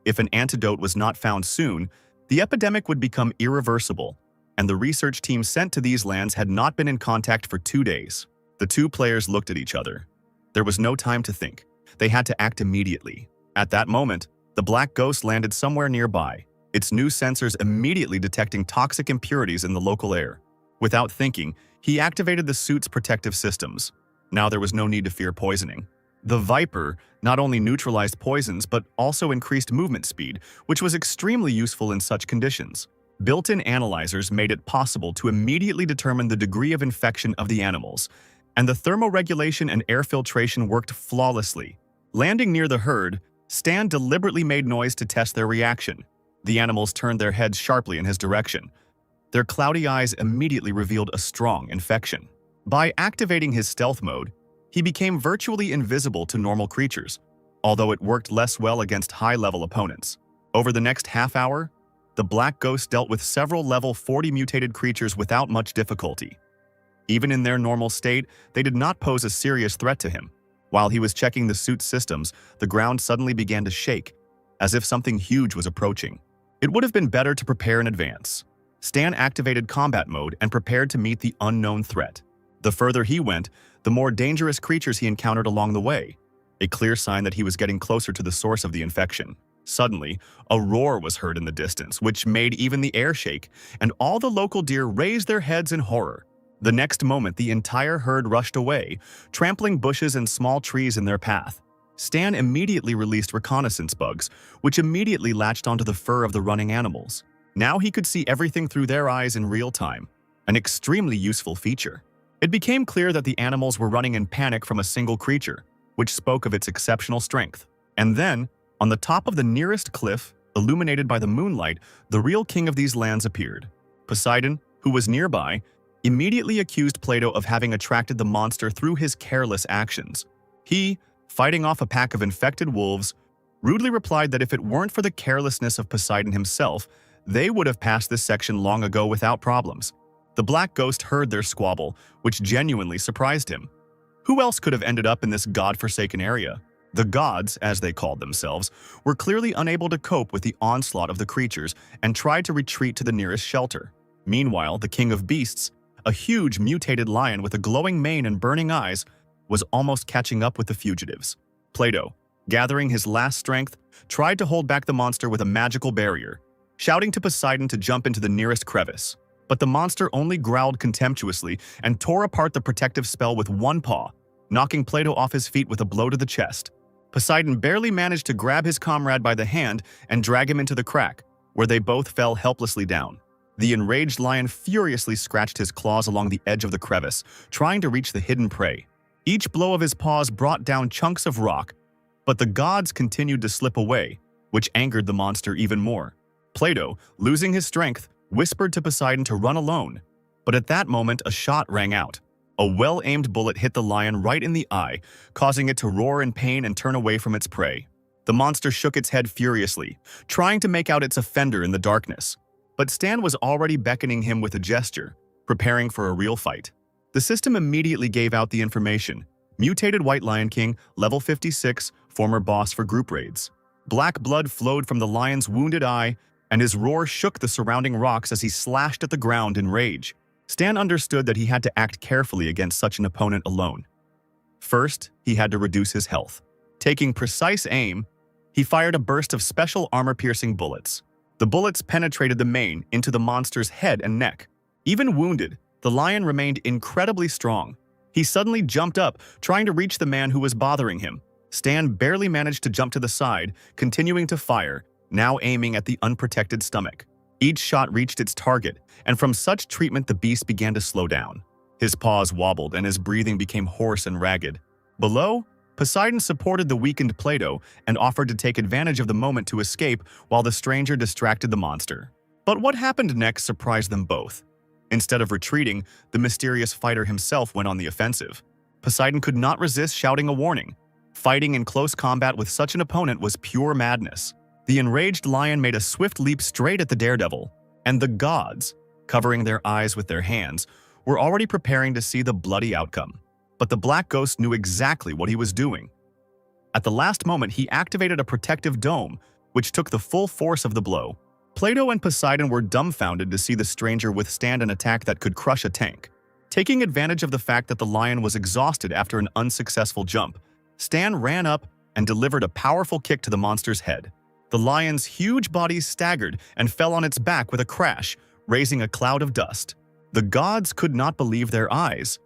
A: If an antidote was not found soon, the epidemic would become irreversible, and the research team sent to these lands had not been in contact for 2 days. The two players looked at each other. There was no time to think. They had to act immediately. At that moment, the black ghost landed somewhere nearby, its new sensors immediately detecting toxic impurities in the local air. Without thinking, he activated the suit's protective systems. Now there was no need to fear poisoning. The Viper not only neutralized poisons but also increased movement speed, which was extremely useful in such conditions. Built-in analyzers made it possible to immediately determine the degree of infection of the animals, and the thermoregulation and air filtration worked flawlessly. Landing near the herd, Stan deliberately made noise to test their reaction. The animals turned their heads sharply in his direction. Their cloudy eyes immediately revealed a strong infection. By activating his stealth mode, he became virtually invisible to normal creatures, although it worked less well against high-level opponents. Over the next half hour, the Black Ghost dealt with several level 40 mutated creatures without much difficulty. Even in their normal state, they did not pose a serious threat to him. While he was checking the suit's systems, the ground suddenly began to shake, as if something huge was approaching. It would have been better to prepare in advance. Stan activated combat mode and prepared to meet the unknown threat. The further he went, the more dangerous creatures he encountered along the way, a clear sign that he was getting closer to the source of the infection. Suddenly, a roar was heard in the distance, which made even the air shake, and all the local deer raised their heads in horror. The next moment, the entire herd rushed away, trampling bushes and small trees in their path. Stan immediately released reconnaissance bugs, which immediately latched onto the fur of the running animals. Now he could see everything through their eyes in real time, an extremely useful feature. It became clear that the animals were running in panic from a single creature, which spoke of its exceptional strength. And then, on the top of the nearest cliff, illuminated by the moonlight, the real king of these lands appeared. Poseidon, who was nearby, immediately accused Plato of having attracted the monster through his careless actions. He, fighting off a pack of infected wolves, rudely replied that if it weren't for the carelessness of Poseidon himself, they would have passed this section long ago without problems. The Black Ghost heard their squabble, which genuinely surprised him. Who else could have ended up in this god-forsaken area? The gods, as they called themselves, were clearly unable to cope with the onslaught of the creatures and tried to retreat to the nearest shelter. Meanwhile, the King of Beasts, a huge mutated lion with a glowing mane and burning eyes, was almost catching up with the fugitives. Plato, gathering his last strength, tried to hold back the monster with a magical barrier, shouting to Poseidon to jump into the nearest crevice. But the monster only growled contemptuously and tore apart the protective spell with one paw, knocking Plato off his feet with a blow to the chest. Poseidon barely managed to grab his comrade by the hand and drag him into the crack, where they both fell helplessly down. The enraged lion furiously scratched his claws along the edge of the crevice, trying to reach the hidden prey. Each blow of his paws brought down chunks of rock, but the gods continued to slip away, which angered the monster even more. Plato, losing his strength, whispered to Poseidon to run alone, but at that moment a shot rang out. A well-aimed bullet hit the lion right in the eye, causing it to roar in pain and turn away from its prey. The monster shook its head furiously, trying to make out its offender in the darkness. But Stan was already beckoning him with a gesture, preparing for a real fight. The system immediately gave out the information. Mutated White Lion King, level 56, former boss for group raids. Black blood flowed from the lion's wounded eye, and his roar shook the surrounding rocks as he slashed at the ground in rage. Stan understood that he had to act carefully against such an opponent alone. First, he had to reduce his health. Taking precise aim, he fired a burst of special armor-piercing bullets. The bullets penetrated the mane into the monster's head and neck. Even wounded, the lion remained incredibly strong. He suddenly jumped up, trying to reach the man who was bothering him. Stan barely managed to jump to the side, continuing to fire, now aiming at the unprotected stomach. Each shot reached its target, and from such treatment the beast began to slow down. His paws wobbled and his breathing became hoarse and ragged. Below, Poseidon supported the weakened Plato and offered to take advantage of the moment to escape while the stranger distracted the monster. But what happened next surprised them both. Instead of retreating, the mysterious fighter himself went on the offensive. Poseidon could not resist shouting a warning. Fighting in close combat with such an opponent was pure madness. The enraged lion made a swift leap straight at the daredevil, and the gods, covering their eyes with their hands, were already preparing to see the bloody outcome. But the black ghost knew exactly what he was doing. At the last moment, he activated a protective dome, which took the full force of the blow. Plato and Poseidon were dumbfounded to see the stranger withstand an attack that could crush a tank. Taking advantage of the fact that the lion was exhausted after an unsuccessful jump, Stan ran up and delivered a powerful kick to the monster's head. The lion's huge body staggered and fell on its back with a crash, raising a cloud of dust. The gods could not believe their eyes.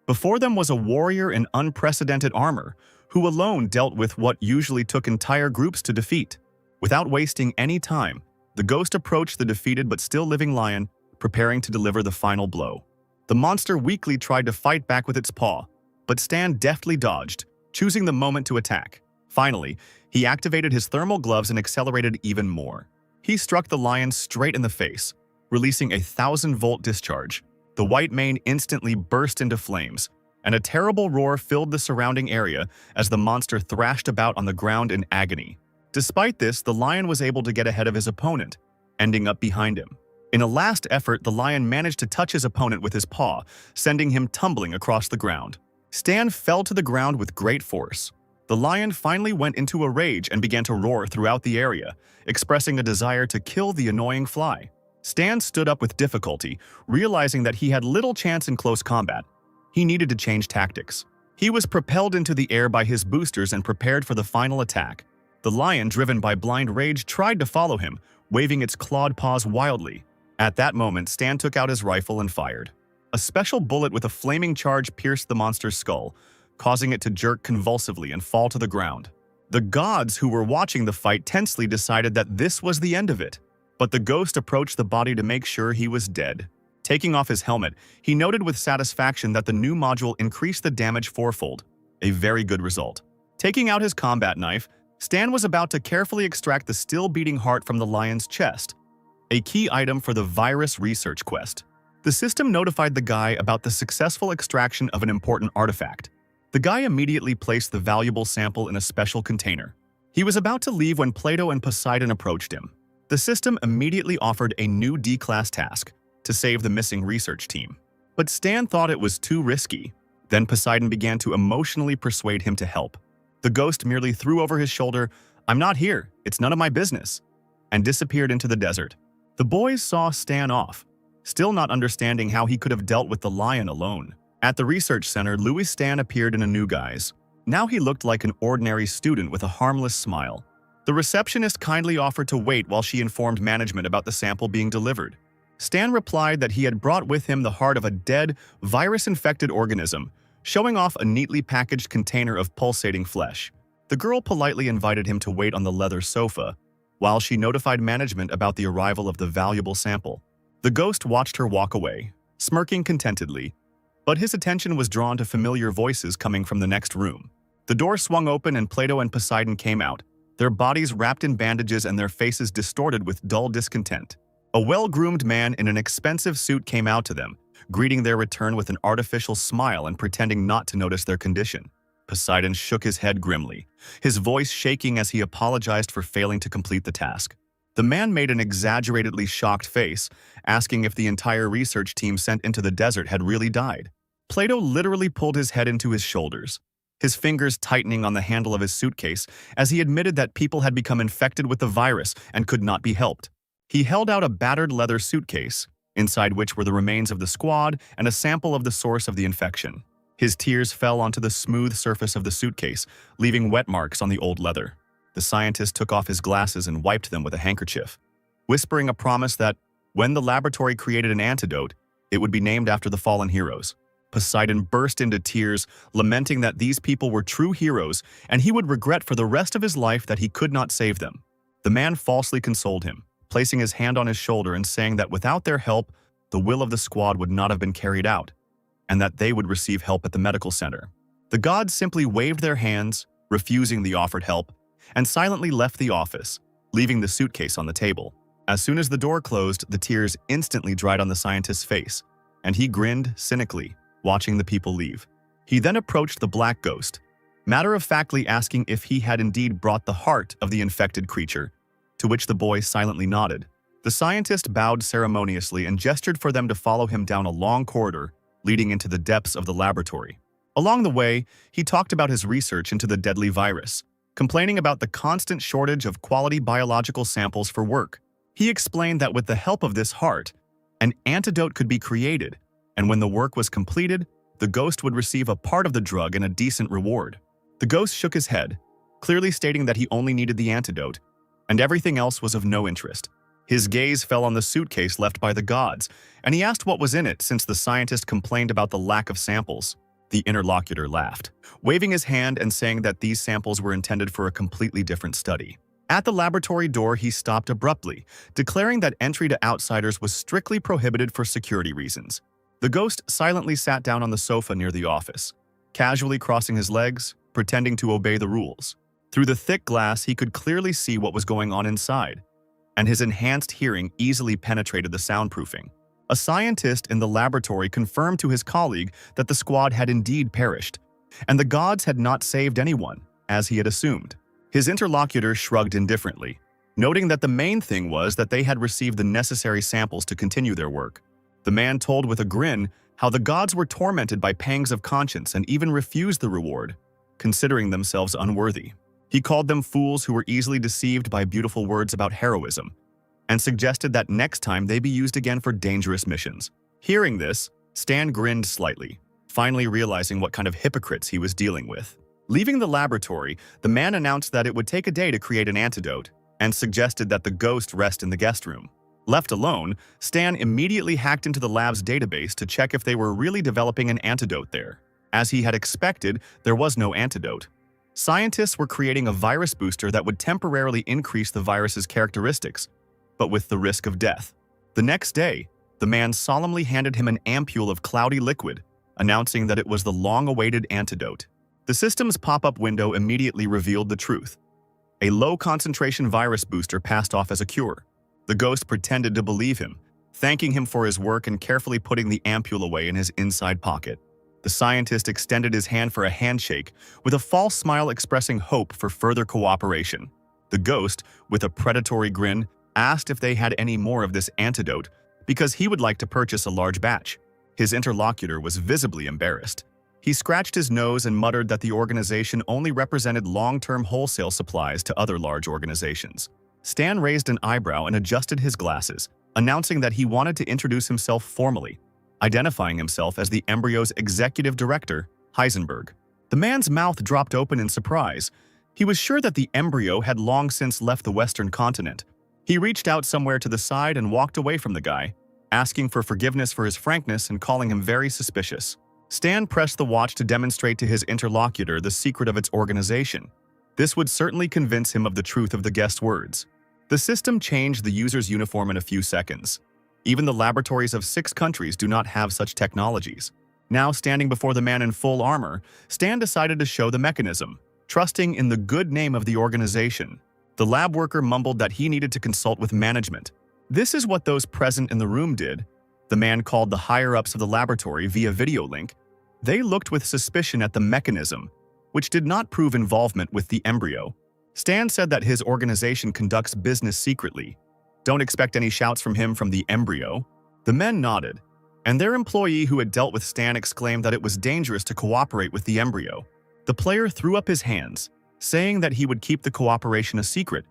A: Before them was a warrior in unprecedented armor, who alone dealt with what usually took entire groups to defeat. Without wasting any time, the ghost approached the defeated but still living lion, preparing to deliver the final blow. The monster weakly tried to fight back with its paw, but Stan deftly dodged, choosing the moment to attack. Finally, he activated his thermal gloves and accelerated even more. He struck the lion straight in the face, releasing a 1,000-volt discharge. The white mane instantly burst into flames, and a terrible roar filled the surrounding area as the monster thrashed about on the ground in agony. Despite this, the lion was able to get ahead of his opponent, ending up behind him. In a last effort, the lion managed to touch his opponent with his paw, sending him tumbling across the ground. Stan fell to the ground with great force. The lion finally went into a rage and began to roar throughout the area, expressing a desire to kill the annoying fly. Stan stood up with difficulty, realizing that he had little chance in close combat. He needed to change tactics. He was propelled into the air by his boosters and prepared for the final attack. The lion, driven by blind rage, tried to follow him, waving its clawed paws wildly. At that moment, Stan took out his rifle and fired. A special bullet with a flaming charge pierced the monster's skull, causing it to jerk convulsively and fall to the ground. The gods who were watching the fight tensely decided that this was the end of it. But the ghost approached the body to make sure he was dead. Taking off his helmet, he noted with satisfaction that the new module increased the damage fourfold, a very good result. Taking out his combat knife, Stan was about to carefully extract the still-beating heart from the lion's chest, a key item for the virus research quest. The system notified the guy about the successful extraction of an important artifact. The guy immediately placed the valuable sample in a special container. He was about to leave when Plato and Poseidon approached him. The system immediately offered a new D-class task to save the missing research team. But Stan thought it was too risky. Then Poseidon began to emotionally persuade him to help. The ghost merely threw over his shoulder, "I'm not here, it's none of my business," and disappeared into the desert. The boys saw Stan off, still not understanding how he could have dealt with the lion alone. At the research center, Louis Stan appeared in a new guise. Now he looked like an ordinary student with a harmless smile. The receptionist kindly offered to wait while she informed management about the sample being delivered. Stan replied that he had brought with him the heart of a dead, virus-infected organism, showing off a neatly packaged container of pulsating flesh. The girl politely invited him to wait on the leather sofa, while she notified management about the arrival of the valuable sample. The ghost watched her walk away, smirking contentedly, but his attention was drawn to familiar voices coming from the next room. The door swung open and Plato and Poseidon came out, their bodies wrapped in bandages and their faces distorted with dull discontent. A well-groomed man in an expensive suit came out to them, greeting their return with an artificial smile and pretending not to notice their condition. Poseidon shook his head grimly, his voice shaking as he apologized for failing to complete the task. The man made an exaggeratedly shocked face, asking if the entire research team sent into the desert had really died. Plato literally pulled his head into his shoulders, his fingers tightening on the handle of his suitcase as he admitted that people had become infected with the virus and could not be helped. He held out a battered leather suitcase, inside which were the remains of the squad and a sample of the source of the infection. His tears fell onto the smooth surface of the suitcase, leaving wet marks on the old leather. The scientist took off his glasses and wiped them with a handkerchief, whispering a promise that, when the laboratory created an antidote, it would be named after the fallen heroes. Poseidon burst into tears, lamenting that these people were true heroes and he would regret for the rest of his life that he could not save them. The man falsely consoled him, placing his hand on his shoulder and saying that without their help, the will of the squad would not have been carried out, and that they would receive help at the medical center. The gods simply waved their hands, refusing the offered help, and silently left the office, leaving the suitcase on the table. As soon as the door closed, the tears instantly dried on the scientist's face, and he grinned cynically, watching the people leave. He then approached the black ghost, matter-of-factly asking if he had indeed brought the heart of the infected creature, to which the boy silently nodded. The scientist bowed ceremoniously and gestured for them to follow him down a long corridor leading into the depths of the laboratory. Along the way, he talked about his research into the deadly virus, complaining about the constant shortage of quality biological samples for work. He explained that with the help of this heart, an antidote could be created, and when the work was completed, the ghost would receive a part of the drug and a decent reward. The ghost shook his head, clearly stating that he only needed the antidote, and everything else was of no interest. His gaze fell on the suitcase left by the gods, and he asked what was in it since the scientist complained about the lack of samples. The interlocutor laughed, waving his hand and saying that these samples were intended for a completely different study. At the laboratory door, he stopped abruptly, declaring that entry to outsiders was strictly prohibited for security reasons. The ghost silently sat down on the sofa near the office, casually crossing his legs, pretending to obey the rules. Through the thick glass, he could clearly see what was going on inside, and his enhanced hearing easily penetrated the soundproofing. A scientist in the laboratory confirmed to his colleague that the squad had indeed perished, and the gods had not saved anyone, as he had assumed. His interlocutor shrugged indifferently, noting that the main thing was that they had received the necessary samples to continue their work. The man told with a grin how the gods were tormented by pangs of conscience and even refused the reward, considering themselves unworthy. He called them fools who were easily deceived by beautiful words about heroism, and suggested that next time they be used again for dangerous missions. Hearing this, Stan grinned slightly, finally realizing what kind of hypocrites he was dealing with. Leaving the laboratory, the man announced that it would take a day to create an antidote, and suggested that the ghost rest in the guest room. Left alone, Stan immediately hacked into the lab's database to check if they were really developing an antidote there. As he had expected, there was no antidote. Scientists were creating a virus booster that would temporarily increase the virus's characteristics, but with the risk of death. The next day, the man solemnly handed him an ampule of cloudy liquid, announcing that it was the long-awaited antidote. The system's pop-up window immediately revealed the truth. A low-concentration virus booster passed off as a cure. The ghost pretended to believe him, thanking him for his work and carefully putting the ampule away in his inside pocket. The scientist extended his hand for a handshake, with a false smile expressing hope for further cooperation. The ghost, with a predatory grin, asked if they had any more of this antidote because he would like to purchase a large batch. His interlocutor was visibly embarrassed. He scratched his nose and muttered that the organization only represented long-term wholesale supplies to other large organizations. Stan raised an eyebrow and adjusted his glasses, announcing that he wanted to introduce himself formally, identifying himself as the embryo's executive director, Heisenberg. The man's mouth dropped open in surprise. He was sure that the embryo had long since left the Western continent. He reached out somewhere to the side and walked away from the guy, asking for forgiveness for his frankness and calling him very suspicious. Stan pressed the watch to demonstrate to his interlocutor the secret of its organization. This would certainly convince him of the truth of the guest's words. The system changed the user's uniform in a few seconds. Even the laboratories of 6 countries do not have such technologies. Now standing before the man in full armor, Stan decided to show the mechanism, trusting in the good name of the organization. The lab worker mumbled that he needed to consult with management. This is what those present in the room did. The man called the higher-ups of the laboratory via video link. They looked with suspicion at the mechanism, which did not prove involvement with the embryo. Stan said that his organization conducts business secretly. Don't expect any shouts from him from the embryo. The men nodded, and their employee who had dealt with Stan exclaimed that it was dangerous to cooperate with the embryo. The player threw up his hands, saying that he would keep the cooperation a secret,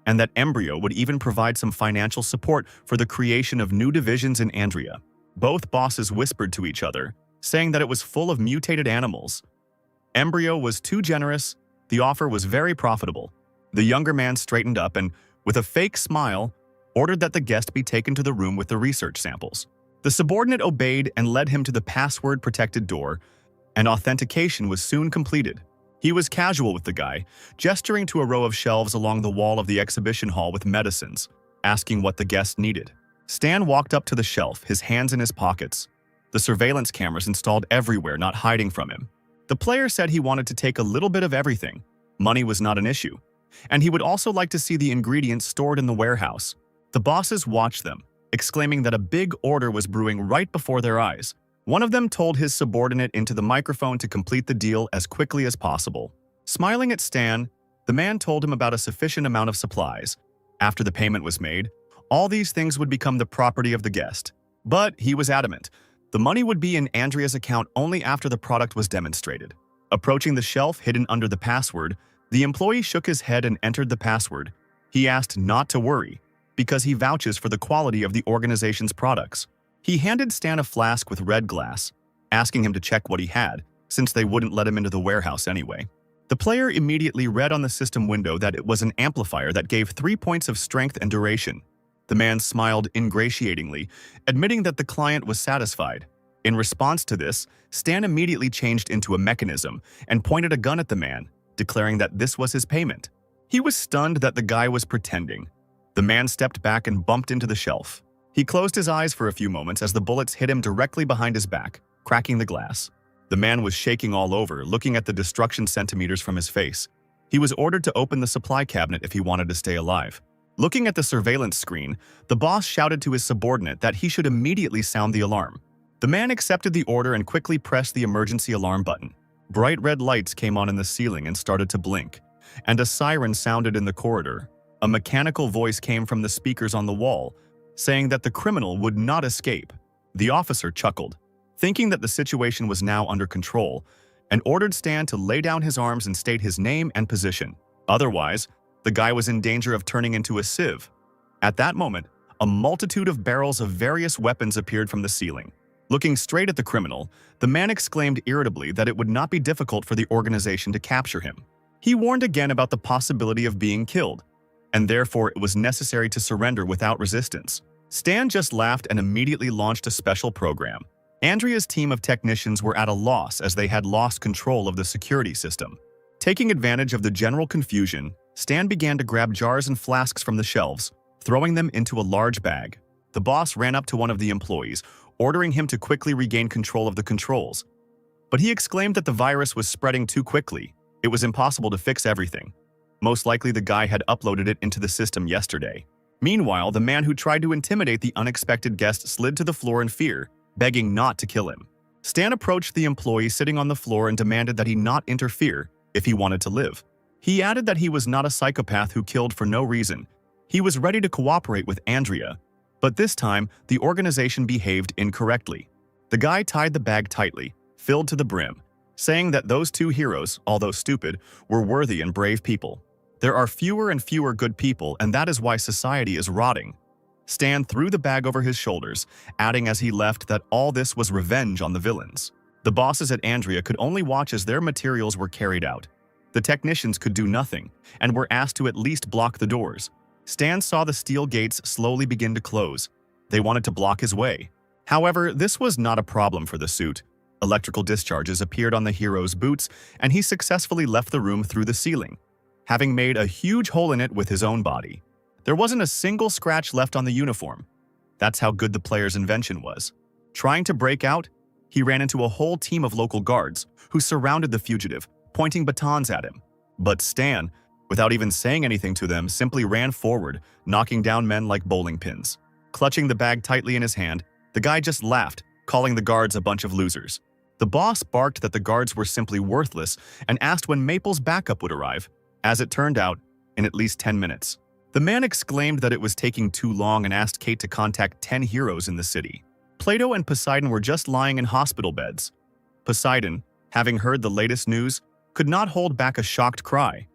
A: and that embryo would even provide some financial support for the creation of new divisions in Andrea. Both bosses whispered to each other, saying that it was full of mutated animals. Embryo was too generous, the offer was very profitable. The younger man straightened up and, with a fake smile, ordered that the guest be taken to the room with the research samples. The subordinate obeyed and led him to the password-protected door, and authentication was soon completed. He was casual with the guy, gesturing to a row of shelves along the wall of the exhibition hall with medicines, asking what the guest needed. Stan walked up to the shelf, his hands in his pockets. The surveillance cameras installed everywhere, not hiding from him. The player said he wanted to take a little bit of everything. Money was not an issue. And he would also like to see the ingredients stored in the warehouse. The bosses watched them, exclaiming that a big order was brewing right before their eyes. One of them told his subordinate into the microphone to complete the deal as quickly as possible. Smiling at Stan, the man told him about a sufficient amount of supplies. After the payment was made, all these things would become the property of the guest. But he was adamant. The money would be in Andrea's account only after the product was demonstrated. Approaching the shelf hidden under the password, the employee shook his head and entered the password. He asked not to worry, because he vouches for the quality of the organization's products. He handed Stan a flask with red glass, asking him to check what he had, since they wouldn't let him into the warehouse anyway. The player immediately read on the system window that it was an amplifier that gave 3 points of strength and duration. The man smiled ingratiatingly, admitting that the client was satisfied. In response to this, Stan immediately changed into a mechanism and pointed a gun at the man, declaring that this was his payment. He was stunned that the guy was pretending. The man stepped back and bumped into the shelf. He closed his eyes for a few moments as the bullets hit him directly behind his back, cracking the glass. The man was shaking all over, looking at the destruction centimeters from his face. He was ordered to open the supply cabinet if he wanted to stay alive. Looking at the surveillance screen, the boss shouted to his subordinate that he should immediately sound the alarm. The man accepted the order and quickly pressed the emergency alarm button. Bright red lights came on in the ceiling and started to blink, and a siren sounded in the corridor. A mechanical voice came from the speakers on the wall, saying that the criminal would not escape. The officer chuckled, thinking that the situation was now under control, and ordered Stan to lay down his arms and state his name and position. Otherwise, the guy was in danger of turning into a sieve. At that moment, a multitude of barrels of various weapons appeared from the ceiling. Looking straight at the criminal, the man exclaimed irritably that it would not be difficult for the organization to capture him. He warned again about the possibility of being killed, and therefore it was necessary to surrender without resistance. Stan just laughed and immediately launched a special program. Andrea's team of technicians were at a loss as they had lost control of the security system. Taking advantage of the general confusion, Stan began to grab jars and flasks from the shelves, throwing them into a large bag. The boss ran up to one of the employees, ordering him to quickly regain control of the controls. But he exclaimed that the virus was spreading too quickly. It was impossible to fix everything. Most likely the guy had uploaded it into the system yesterday. Meanwhile, the man who tried to intimidate the unexpected guest slid to the floor in fear, begging not to kill him. Stan approached the employee sitting on the floor and demanded that he not interfere if he wanted to live. He added that he was not a psychopath who killed for no reason. He was ready to cooperate with Andrea, but this time the organization behaved incorrectly. The guy tied the bag tightly, filled to the brim, saying that those two heroes, although stupid, were worthy and brave people. There are fewer and fewer good people, and that is why society is rotting. Stan threw the bag over his shoulders, adding as he left that all this was revenge on the villains. The bosses at Andrea could only watch as their materials were carried out. The technicians could do nothing, and were asked to at least block the doors. Stan saw the steel gates slowly begin to close. They wanted to block his way. However, this was not a problem for the suit. Electrical discharges appeared on the hero's boots, and he successfully left the room through the ceiling, having made a huge hole in it with his own body. There wasn't a single scratch left on the uniform. That's how good the player's invention was. Trying to break out, he ran into a whole team of local guards who surrounded the fugitive, pointing batons at him. But Stan, without even saying anything to them, simply ran forward, knocking down men like bowling pins. Clutching the bag tightly in his hand, the guy just laughed, calling the guards a bunch of losers. The boss barked that the guards were simply worthless and asked when Maple's backup would arrive. As it turned out, in at least 10 minutes. The man exclaimed that it was taking too long and asked Kate to contact 10 heroes in the city. Plato and Poseidon were just lying in hospital beds. Poseidon, having heard the latest news, could not hold back a shocked cry.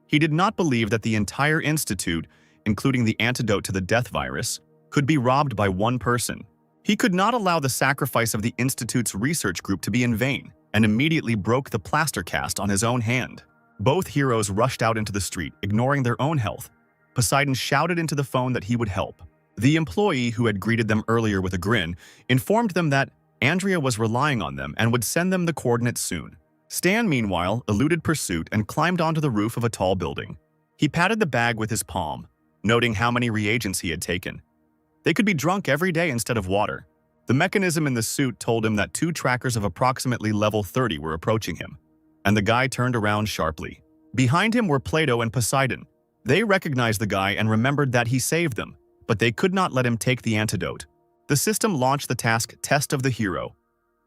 A: He did not believe that the entire institute, including the antidote to the death virus, could be robbed by one person. He could not allow the sacrifice of the institute's research group to be in vain, and immediately broke the plaster cast on his own hand. Both heroes rushed out into the street, ignoring their own health. Poseidon shouted into the phone that he would help. The employee, who had greeted them earlier with a grin, informed them that Andrea was relying on them and would send them the coordinates soon. Stan, meanwhile, eluded pursuit and climbed onto the roof of a tall building. He patted the bag with his palm, noting how many reagents he had taken. They could be drunk every day instead of water. The mechanism in the suit told him that 2 trackers of approximately level 30 were approaching him, and the guy turned around sharply. Behind him were Plato and Poseidon. They recognized the guy and remembered that he saved them. but they could not let him take the antidote. The system launched the task Test of the Hero,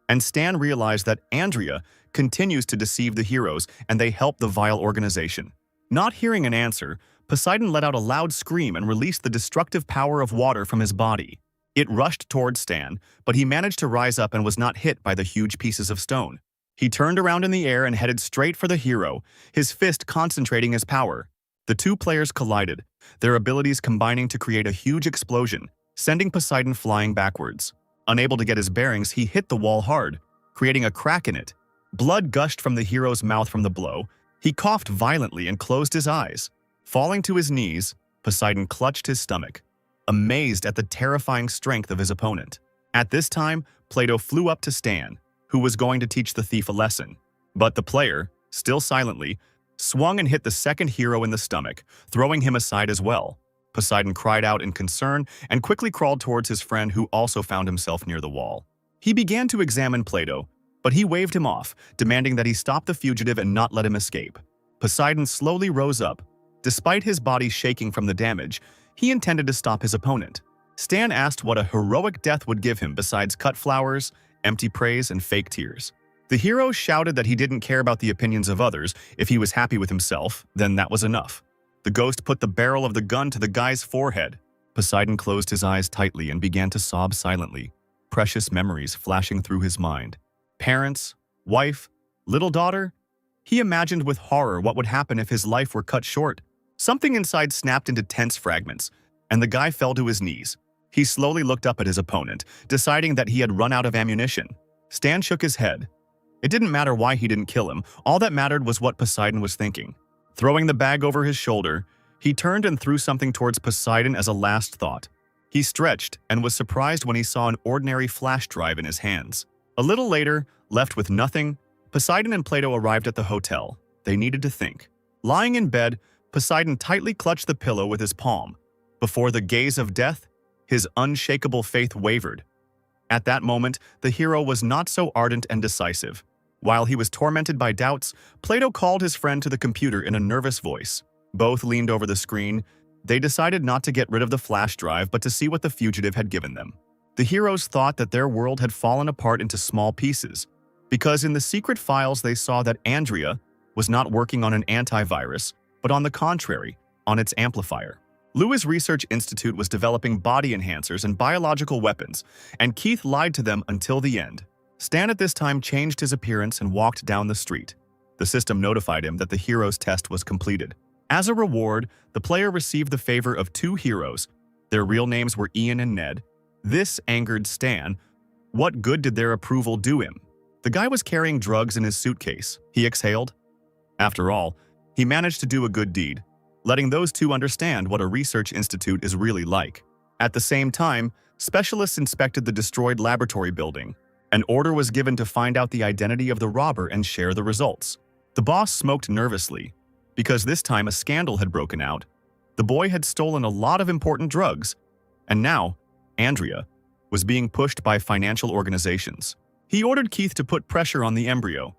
A: and Stan realized that Andrea continues to deceive the heroes and they help the vile organization. Not hearing an answer, Poseidon let out a loud scream and released the destructive power of water from his body. It rushed towards Stan, but he managed to rise up and was not hit by the huge pieces of stone. He turned around in the air and headed straight for the hero, his fist concentrating his power. The two players collided, their abilities combining to create a huge explosion, sending Poseidon flying backwards. Unable to get his bearings, he hit the wall hard, creating a crack in it. Blood gushed from the hero's mouth from the blow. He coughed violently and closed his eyes. Falling to his knees, Poseidon clutched his stomach, amazed at the terrifying strength of his opponent. At this time, Plato flew up to Stan, who was going to teach the thief a lesson. But the player, still silently, swung and hit the second hero in the stomach, throwing him aside as well. Poseidon cried out in concern and quickly crawled towards his friend who also found himself near the wall. He began to examine Plato, but he waved him off, demanding that he stop the fugitive and not let him escape. Poseidon slowly rose up. Despite his body shaking from the damage, he intended to stop his opponent. Stan asked what a heroic death would give him besides cut flowers, empty praise, and fake tears. The hero shouted that he didn't care about the opinions of others. If he was happy with himself, then that was enough. The ghost put the barrel of the gun to the guy's forehead. Poseidon closed his eyes tightly and began to sob silently, precious memories flashing through his mind. Parents, wife, little daughter. He imagined with horror what would happen if his life were cut short. Something inside snapped into tense fragments, and the guy fell to his knees. He slowly looked up at his opponent, deciding that he had run out of ammunition. Stan shook his head. It didn't matter why he didn't kill him. All that mattered was what Poseidon was thinking. Throwing the bag over his shoulder, he turned and threw something towards Poseidon as a last thought. He stretched and was surprised when he saw an ordinary flash drive in his hands. A little later, left with nothing, Poseidon and Plato arrived at the hotel. They needed to think. Lying in bed, Poseidon tightly clutched the pillow with his palm. Before the gaze of death, his unshakable faith wavered. At that moment, the hero was not so ardent and decisive. While he was tormented by doubts, Plato called his friend to the computer in a nervous voice. Both leaned over the screen. They decided not to get rid of the flash drive but to see what the fugitive had given them. The heroes thought that their world had fallen apart into small pieces, because in the secret files they saw that Andrea was not working on an antivirus, but on the contrary, on its amplifier. Lewis Research Institute was developing body enhancers and biological weapons, and Keith lied to them until the end. Stan at this time changed his appearance and walked down the street. The system notified him that the hero's test was completed. As a reward, the player received the favor of two heroes. Their real names were Ian and Ned. This angered Stan. What good did their approval do him? The guy was carrying drugs in his suitcase. He exhaled. After all, he managed to do a good deed, letting those two understand what a research institute is really like. At the same time, specialists inspected the destroyed laboratory building. An order was given to find out the identity of the robber and share the results. The boss smoked nervously, because this time a scandal had broken out. The boy had stolen a lot of important drugs, and now, Andrea was being pushed by financial organizations. He ordered Keith to put pressure on the embryo.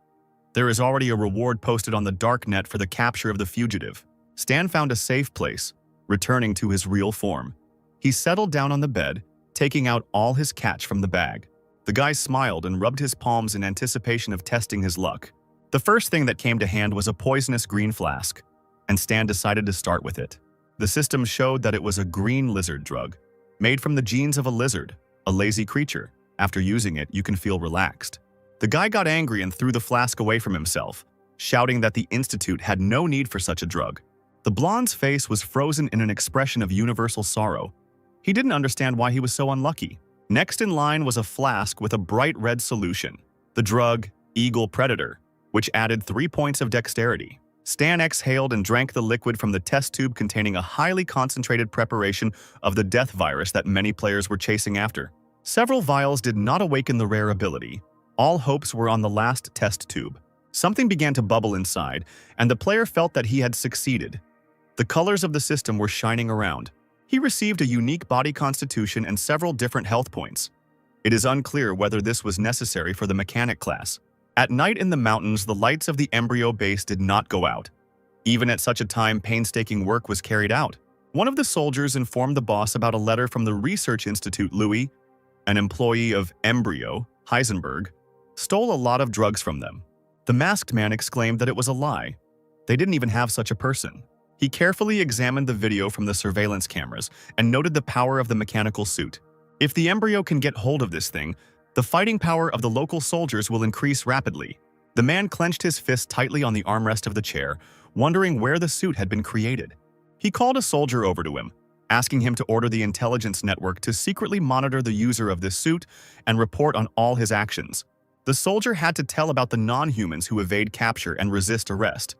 A: There is already a reward posted on the dark net for the capture of the fugitive. Stan found a safe place, returning to his real form. He settled down on the bed, taking out all his catch from the bag. The guy smiled and rubbed his palms in anticipation of testing his luck. The first thing that came to hand was a poisonous green flask, and Stan decided to start with it. The system showed that it was a green lizard drug, made from the genes of a lizard, a lazy creature. After using it, you can feel relaxed. The guy got angry and threw the flask away from himself, shouting that the Institute had no need for such a drug. The blonde's face was frozen in an expression of universal sorrow. He didn't understand why he was so unlucky. Next in line was a flask with a bright red solution, the drug Eagle Predator, which added 3 points of dexterity. Stan exhaled and drank the liquid from the test tube containing a highly concentrated preparation of the death virus that many players were chasing after. Several vials did not awaken the rare ability. All hopes were on the last test tube. Something began to bubble inside, and the player felt that he had succeeded. The colors of the system were shining around. He received a unique body constitution and several different health points. It is unclear whether this was necessary for the mechanic class. At night in the mountains, the lights of the embryo base did not go out. Even at such a time, painstaking work was carried out. One of the soldiers informed the boss about a letter from the research institute. Louis, an employee of Embryo, Heisenberg, stole a lot of drugs from them. The masked man exclaimed that it was a lie. They didn't even have such a person. He carefully examined the video from the surveillance cameras and noted the power of the mechanical suit. If the Embryo can get hold of this thing, the fighting power of the local soldiers will increase rapidly. The man clenched his fist tightly on the armrest of the chair, wondering where the suit had been created. He called a soldier over to him, asking him to order the intelligence network to secretly monitor the user of this suit and report on all his actions. The soldier had to tell about the non-humans who evade capture and resist arrest.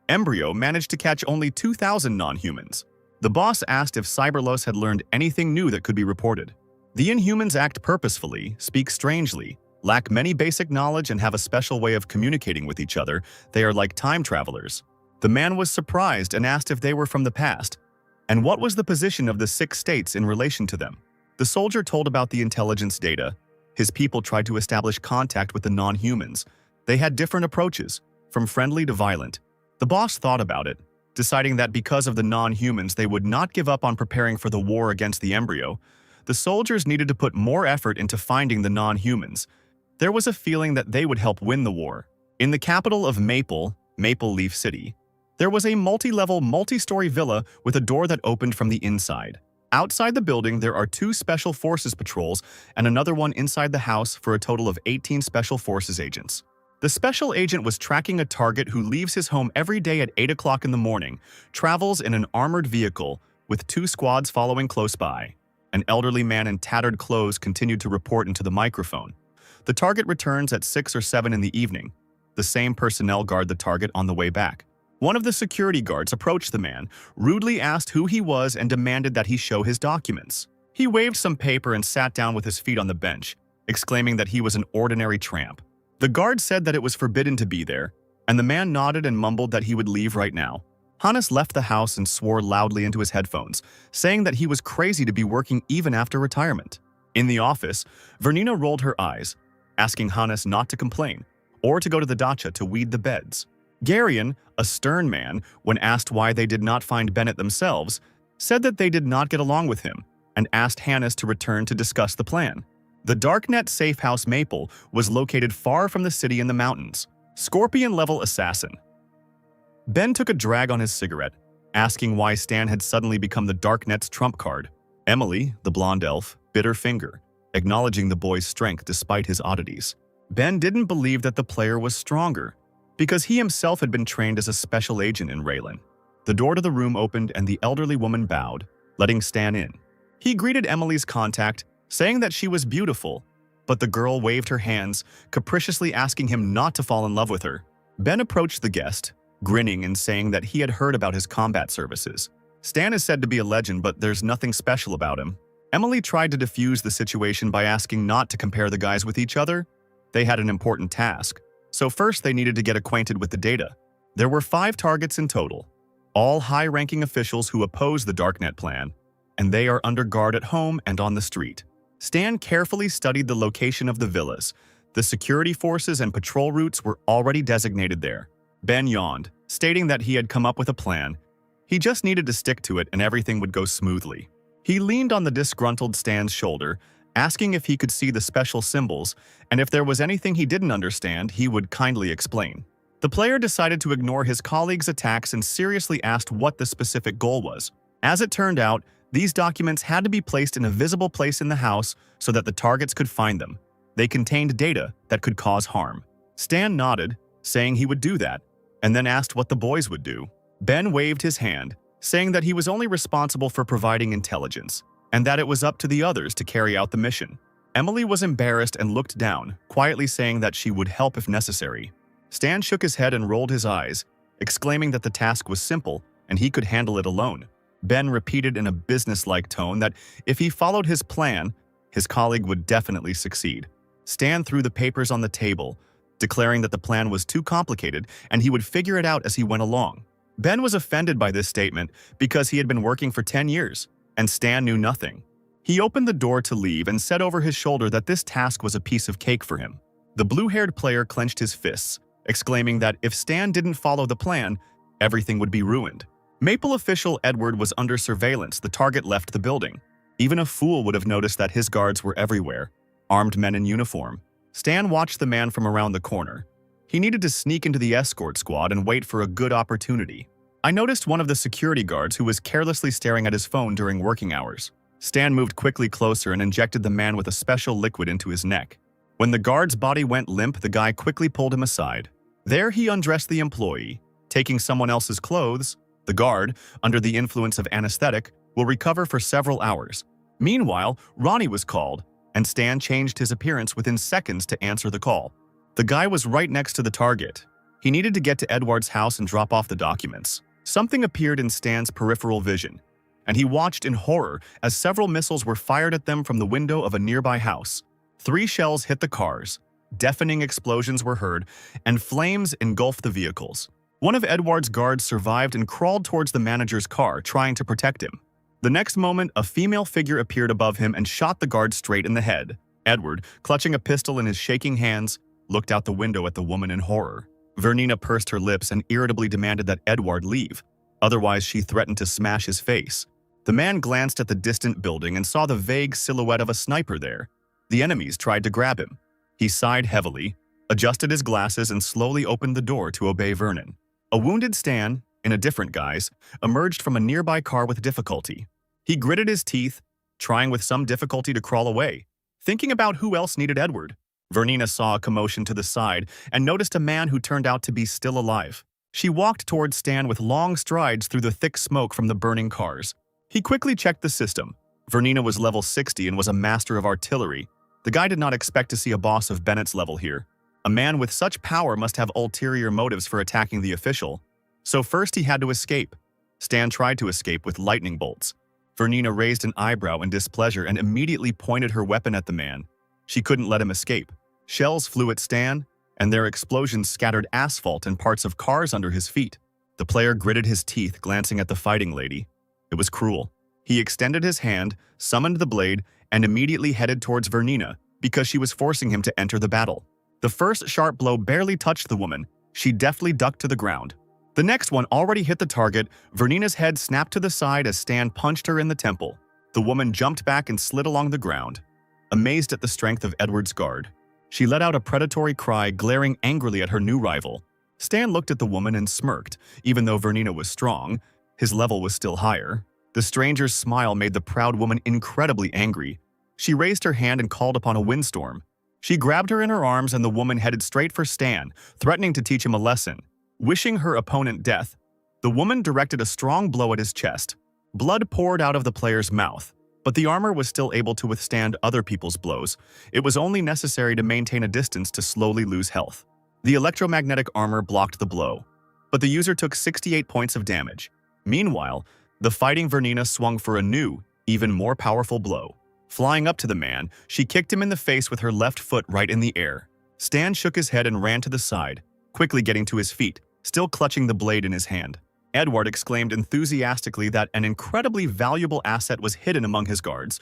A: Embryo managed to catch only 2,000 non-humans. The boss asked if Cyberlos had learned anything new that could be reported. The Inhumans act purposefully, speak strangely, lack many basic knowledge, and have a special way of communicating with each other. They are like time travelers. The man was surprised and asked if they were from the past, and what was the position of the 6 states in relation to them. The soldier told about the intelligence data. His people tried to establish contact with the non-humans. They had different approaches, from friendly to violent. The boss thought about it, deciding that because of the non-humans they would not give up on preparing for the war against the Embryo. The soldiers needed to put more effort into finding the non-humans. There was a feeling that they would help win the war. In the capital of Maple Leaf City, there was a multi-level, multi-story villa with a door that opened from the inside. Outside the building, there are 2 Special Forces patrols and another one inside the house for a total of 18 Special Forces agents. The special agent was tracking a target who leaves his home every day at 8 o'clock in the morning, travels in an armored vehicle, with 2 squads following close by. An elderly man in tattered clothes continued to report into the microphone. The target returns at 6 or 7 in the evening. The same personnel guard the target on the way back. One of the security guards approached the man, rudely asked who he was, and demanded that he show his documents. He waved some paper and sat down with his feet on the bench, exclaiming that he was an ordinary tramp. The guard said that it was forbidden to be there, and the man nodded and mumbled that he would leave right now. Hannes left the house and swore loudly into his headphones, saying that he was crazy to be working even after retirement. In the office, Vernina rolled her eyes, asking Hannes not to complain, or to go to the dacha to weed the beds. Garion, a stern man, when asked why they did not find Bennett themselves, said that they did not get along with him, and asked Hannes to return to discuss the plan. The Darknet safe house Maple was located far from the city in the mountains. Scorpion-level assassin. Ben took a drag on his cigarette, asking why Stan had suddenly become the Darknet's trump card. Emily, the blonde elf, bit her finger, acknowledging the boy's strength despite his oddities. Ben didn't believe that the player was stronger, because he himself had been trained as a special agent in Raylan. The door to the room opened and the elderly woman bowed, letting Stan in. He greeted Emily's contact, saying that she was beautiful, but the girl waved her hands, capriciously asking him not to fall in love with her. Ben approached the guest, grinning and saying that he had heard about his combat services. Stan is said to be a legend, but there's nothing special about him. Emily tried to defuse the situation by asking not to compare the guys with each other. They had an important task, so first they needed to get acquainted with the data. There were 5 targets in total, all high-ranking officials who oppose the Darknet plan, and they are under guard at home and on the street. Stan carefully studied the location of the villas. The security forces and patrol routes were already designated there. Ben yawned, stating that he had come up with a plan. He just needed to stick to it and everything would go smoothly. He leaned on the disgruntled Stan's shoulder, asking if he could see the special symbols, and if there was anything he didn't understand, he would kindly explain. The player decided to ignore his colleagues' attacks and seriously asked what the specific goal was. As it turned out, these documents had to be placed in a visible place in the house so that the targets could find them. They contained data that could cause harm. Stan nodded, saying he would do that, and then asked what the boys would do. Ben waved his hand, saying that he was only responsible for providing intelligence, and that it was up to the others to carry out the mission. Emily was embarrassed and looked down, quietly saying that she would help if necessary. Stan shook his head and rolled his eyes, exclaiming that the task was simple and he could handle it alone. Ben repeated in a businesslike tone that if he followed his plan, his colleague would definitely succeed. Stan threw the papers on the table, declaring that the plan was too complicated and he would figure it out as he went along. Ben was offended by this statement because he had been working for 10 years, and Stan knew nothing. He opened the door to leave and said over his shoulder that this task was a piece of cake for him. The blue-haired player clenched his fists, exclaiming that if Stan didn't follow the plan, everything would be ruined. Maple official Edward was under surveillance. The target left the building. Even a fool would have noticed that his guards were everywhere, armed men in uniform. Stan watched the man from around the corner. He needed to sneak into the escort squad and wait for a good opportunity. I noticed one of the security guards who was carelessly staring at his phone during working hours. Stan moved quickly closer and injected the man with a special liquid into his neck. When the guard's body went limp, the guy quickly pulled him aside. There he undressed the employee. Taking someone else's clothes, the guard, under the influence of anesthetic, will recover for several hours. Meanwhile, Ronnie was called, and Stan changed his appearance within seconds to answer the call. The guy was right next to the target. He needed to get to Edward's house and drop off the documents. Something appeared in Stan's peripheral vision, and he watched in horror as several missiles were fired at them from the window of a nearby house. 3 shells hit the cars, deafening explosions were heard, and flames engulfed the vehicles. One of Edward's guards survived and crawled towards the manager's car, trying to protect him. The next moment, a female figure appeared above him and shot the guard straight in the head. Edward, clutching a pistol in his shaking hands, looked out the window at the woman in horror. Vernina pursed her lips and irritably demanded that Edward leave. Otherwise, she threatened to smash his face. The man glanced at the distant building and saw the vague silhouette of a sniper there. The enemies tried to grab him. He sighed heavily, adjusted his glasses, and slowly opened the door to obey Vernon. A wounded Stan, in a different guise, emerged from a nearby car with difficulty. He gritted his teeth, trying with some difficulty to crawl away, thinking about who else needed Edward. Vernina saw a commotion to the side and noticed a man who turned out to be still alive. She walked towards Stan with long strides through the thick smoke from the burning cars. He quickly checked the system. Vernina was level 60 and was a master of artillery. The guy did not expect to see a boss of Bennett's level here. A man with such power must have ulterior motives for attacking the official. So first he had to escape. Stan tried to escape with lightning bolts. Vernina raised an eyebrow in displeasure and immediately pointed her weapon at the man. She couldn't let him escape. Shells flew at Stan, and their explosions scattered asphalt and parts of cars under his feet. The player gritted his teeth, glancing at the fighting lady. It was cruel. He extended his hand, summoned the blade, and immediately headed towards Vernina because she was forcing him to enter the battle. The first sharp blow barely touched the woman. She deftly ducked to the ground. The next one already hit the target. Vernina's head snapped to the side as Stan punched her in the temple. The woman jumped back and slid along the ground, amazed at the strength of Edward's guard. She let out a predatory cry, glaring angrily at her new rival. Stan looked at the woman and smirked. Even though Vernina was strong, his level was still higher. The stranger's smile made the proud woman incredibly angry. She raised her hand and called upon a windstorm. She grabbed her in her arms and the woman headed straight for Stan, threatening to teach him a lesson. Wishing her opponent death, the woman directed a strong blow at his chest. Blood poured out of the player's mouth, but the armor was still able to withstand other people's blows. It was only necessary to maintain a distance to slowly lose health. The electromagnetic armor blocked the blow, but the user took 68 points of damage. Meanwhile, the fighting Vernina swung for a new, even more powerful blow. Flying up to the man, she kicked him in the face with her left foot right in the air. Stan shook his head and ran to the side, quickly getting to his feet, still clutching the blade in his hand. Edward exclaimed enthusiastically that an incredibly valuable asset was hidden among his guards.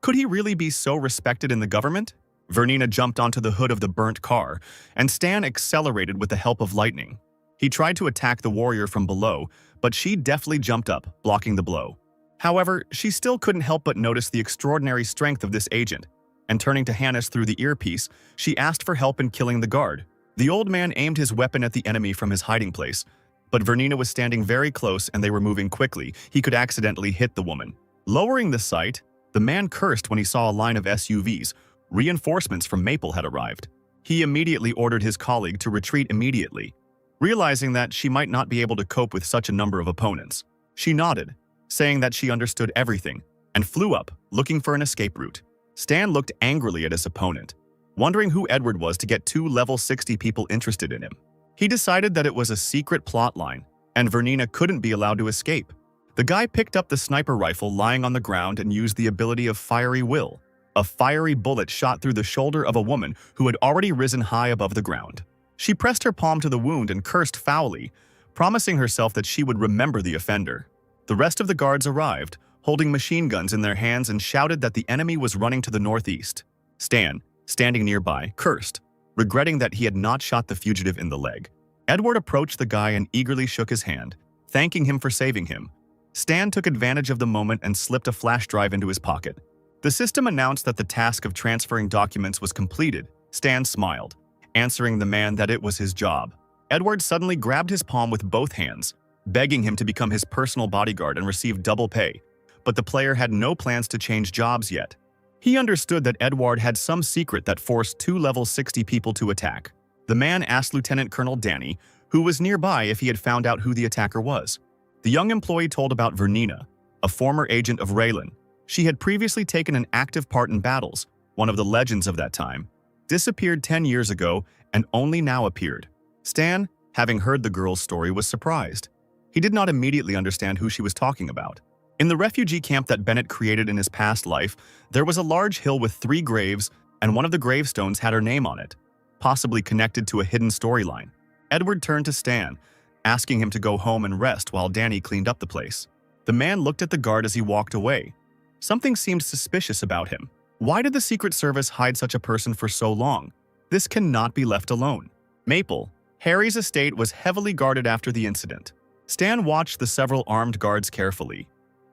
A: Could he really be so respected in the government? Vernina jumped onto the hood of the burnt car, and Stan accelerated with the help of lightning. He tried to attack the warrior from below, but she deftly jumped up, blocking the blow. However, she still couldn't help but notice the extraordinary strength of this agent, and turning to Hannes through the earpiece, she asked for help in killing the guard. The old man aimed his weapon at the enemy from his hiding place, but Vernina was standing very close and they were moving quickly. He could accidentally hit the woman. Lowering the sight, the man cursed when he saw a line of SUVs. Reinforcements from Maple had arrived. He immediately ordered his colleague to retreat immediately, realizing that she might not be able to cope with such a number of opponents. She nodded, saying that she understood everything, and flew up, looking for an escape route. Stan looked angrily at his opponent, wondering who Edward was to get 2 level 60 people interested in him. He decided that it was a secret plotline, and Vernina couldn't be allowed to escape. The guy picked up the sniper rifle lying on the ground and used the ability of Fiery Will. A fiery bullet shot through the shoulder of a woman who had already risen high above the ground. She pressed her palm to the wound and cursed foully, promising herself that she would remember the offender. The rest of the guards arrived, holding machine guns in their hands, and shouted that the enemy was running to the northeast. Stan, standing nearby, cursed, regretting that he had not shot the fugitive in the leg. Edward approached the guy and eagerly shook his hand. thanking him for saving him. Stan took advantage of the moment and slipped a flash drive into his pocket. The system announced that the task of transferring documents was completed. Stan smiled, answering the man that it was his job. Edward suddenly grabbed his palm with both hands, begging him to become his personal bodyguard and receive double pay, but the player had no plans to change jobs yet. He understood that Edward had some secret that forced 2 level 60 people to attack. The man asked Lieutenant Colonel Danny, who was nearby, if he had found out who the attacker was. The young employee told about Vernina, a former agent of Raylan. She had previously taken an active part in battles, one of the legends of that time, disappeared 10 years ago and only now appeared. Stan, having heard the girl's story, was surprised. He did not immediately understand who she was talking about. In the refugee camp that Bennett created in his past life, there was a large hill with 3 graves, and one of the gravestones had her name on it, possibly connected to a hidden storyline. Edward turned to Stan, asking him to go home and rest while Danny cleaned up the place. The man looked at the guard as he walked away. Something seemed suspicious about him. Why did the Secret Service hide such a person for so long? This cannot be left alone. Maple, Harry's estate, was heavily guarded after the incident. Stan watched the several armed guards carefully.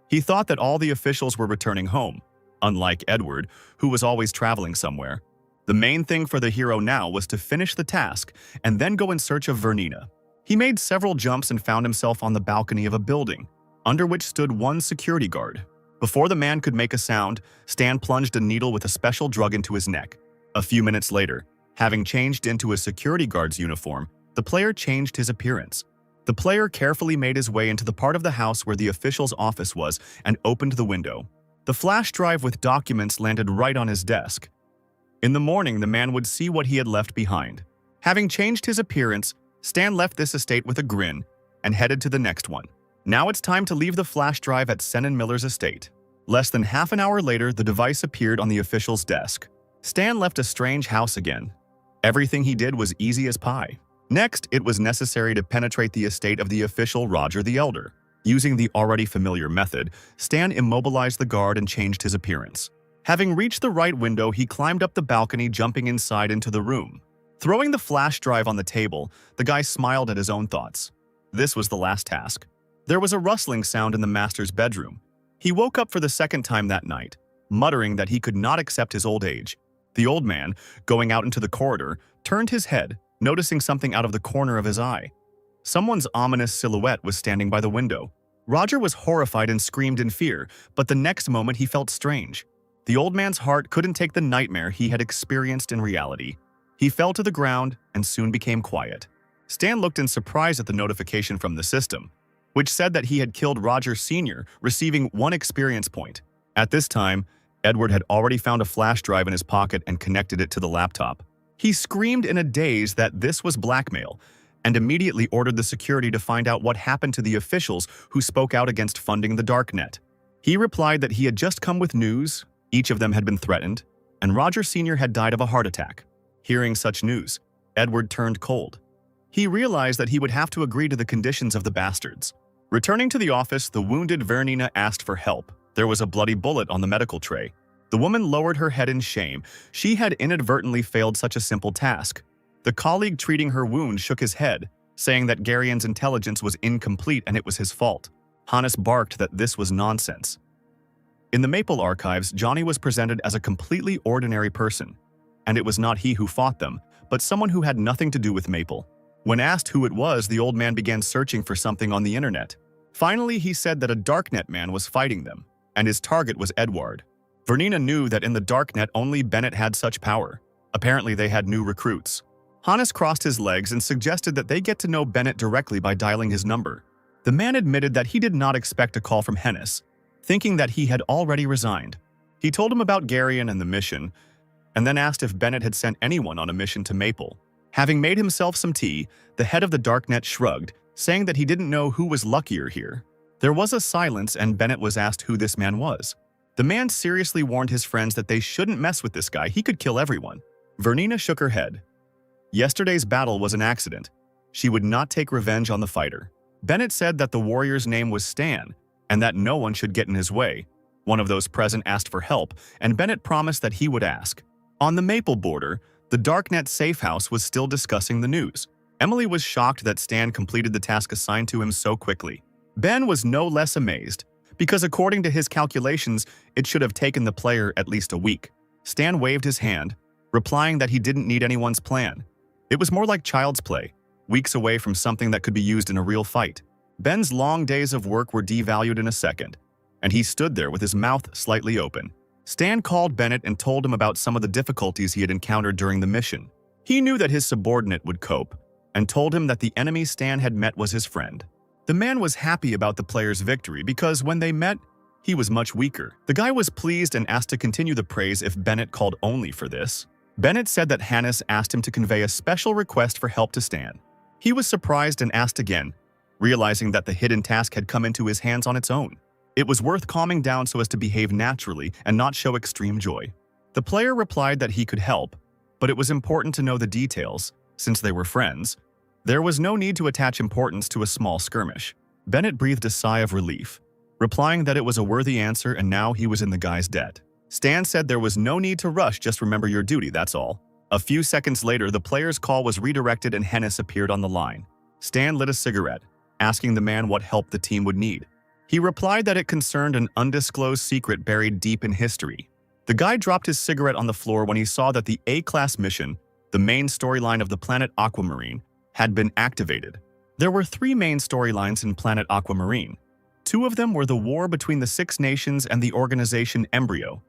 A: He thought that all the officials were returning home, unlike Edward, who was always traveling somewhere. The main thing for the hero now was to finish the task and then go in search of Vernina. He made several jumps and found himself on the balcony of a building, under which stood one security guard. Before the man could make a sound, Stan plunged a needle with a special drug into his neck. A few minutes later, having changed into a security guard's uniform, the player changed his appearance. The player carefully made his way into the part of the house where the official's office was and opened the window. The flash drive with documents landed right on his desk. In the morning, the man would see what he had left behind. Having changed his appearance, Stan left this estate with a grin and headed to the next one. Now it's time to leave the flash drive at Sen Miller's estate. Less than half an hour later, the device appeared on the official's desk. Stan left a strange house again. Everything he did was easy as pie. Next, it was necessary to penetrate the estate of the official Roger the Elder. Using the already familiar method, Stan immobilized the guard and changed his appearance. Having reached the right window, he climbed up the balcony, jumping inside into the room. Throwing the flash drive on the table, the guy smiled at his own thoughts. This was the last task. There was a rustling sound in the master's bedroom. He woke up for the second time that night, muttering that he could not accept his old age. The old man, going out into the corridor, turned his head, noticing something out of the corner of his eye. Someone's ominous silhouette was standing by the window. Roger was horrified and screamed in fear, but the next moment he felt strange. The old man's heart couldn't take the nightmare he had experienced in reality. He fell to the ground and soon became quiet. Stan looked in surprise at the notification from the system, which said that he had killed Roger Sr., receiving 1 experience point. At this time, Edward had already found a flash drive in his pocket and connected it to the laptop. He screamed in a daze that this was blackmail, and immediately ordered the security to find out what happened to the officials who spoke out against funding the darknet. He replied that he had just come with news, each of them had been threatened, and Roger Sr. had died of a heart attack. Hearing such news, Edward turned cold. He realized that he would have to agree to the conditions of the bastards. Returning to the office, the wounded Vernina asked for help. There was a bloody bullet on the medical tray. The woman lowered her head in shame. She had inadvertently failed such a simple task. The colleague treating her wound shook his head, saying that Garion's intelligence was incomplete and it was his fault. Hannes barked that this was nonsense. In the Maple archives, Johnny was presented as a completely ordinary person, and it was not he who fought them, but someone who had nothing to do with Maple. When asked who it was, the old man began searching for something on the internet. Finally, he said that a darknet man was fighting them, and his target was Edward. Vernina knew that in the darknet only Bennett had such power. Apparently, they had new recruits. Hannes crossed his legs and suggested that they get to know Bennett directly by dialing his number. The man admitted that he did not expect a call from Hennis, thinking that he had already resigned. He told him about Garion and the mission, and then asked if Bennett had sent anyone on a mission to Maple. Having made himself some tea, the head of the darknet shrugged, saying that he didn't know who was luckier here. There was a silence, and Bennett was asked who this man was. The man seriously warned his friends that they shouldn't mess with this guy. He could kill everyone. Vernina shook her head. Yesterday's battle was an accident. She would not take revenge on the fighter. Bennett said that the warrior's name was Stan, and that no one should get in his way. One of those present asked for help, and Bennett promised that he would ask. On the Maple border, the darknet safe house was still discussing the news. Emily was shocked that Stan completed the task assigned to him so quickly. Ben was no less amazed, because according to his calculations, it should have taken the player at least a week. Stan waved his hand, replying that he didn't need anyone's plan. It was more like child's play, weeks away from something that could be used in a real fight. Ben's long days of work were devalued in a second, and he stood there with his mouth slightly open. Stan called Bennett and told him about some of the difficulties he had encountered during the mission. He knew that his subordinate would cope, and told him that the enemy Stan had met was his friend. The man was happy about the player's victory because when they met, he was much weaker. The guy was pleased and asked to continue the praise if Bennett called only for this. Bennett said that Hannes asked him to convey a special request for help to Stan. He was surprised and asked again, realizing that the hidden task had come into his hands on its own. It was worth calming down so as to behave naturally and not show extreme joy. The player replied that he could help, but it was important to know the details, since they were friends. There was no need to attach importance to a small skirmish. Bennett breathed a sigh of relief, replying that it was a worthy answer and now he was in the guy's debt. Stan said there was no need to rush, just remember your duty, that's all. A few seconds later, the player's call was redirected and Hannes appeared on the line. Stan lit a cigarette, asking the man what help the team would need. He replied that it concerned an undisclosed secret buried deep in history. The guy dropped his cigarette on the floor when he saw that the A-class mission, the main storyline of the planet Aquamarine, had been activated. There were 3 main storylines in Planet Aquamarine. 2 of them were the war between the 6 nations and the organization Embryo,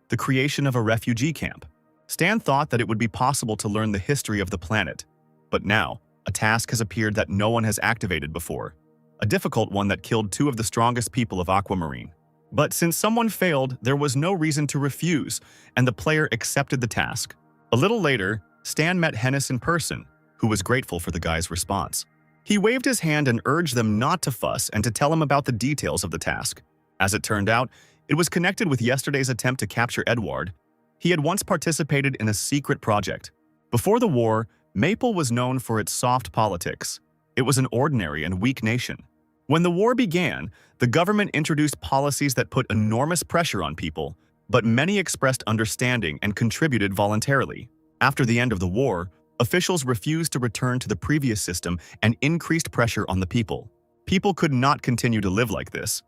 A: the creation of a refugee camp. Stan thought that it would be possible to learn the history of the planet, but now, a task has appeared that no one has activated before, a difficult one that killed 2 of the strongest people of Aquamarine. But since someone failed, there was no reason to refuse, and the player accepted the task. A little later, Stan met Hannes in person, who was grateful for the guy's response. He waved his hand and urged them not to fuss and to tell him about the details of the task. As it turned out, it was connected with yesterday's attempt to capture Edward. He had once participated in a secret project. Before the war, Maple was known for its soft politics. It was an ordinary and weak nation. When the war began, the government introduced policies that put enormous pressure on people, but many expressed understanding and contributed voluntarily. After the end of the war, officials refused to return to the previous system and increased pressure on the people. People could not continue to live like this.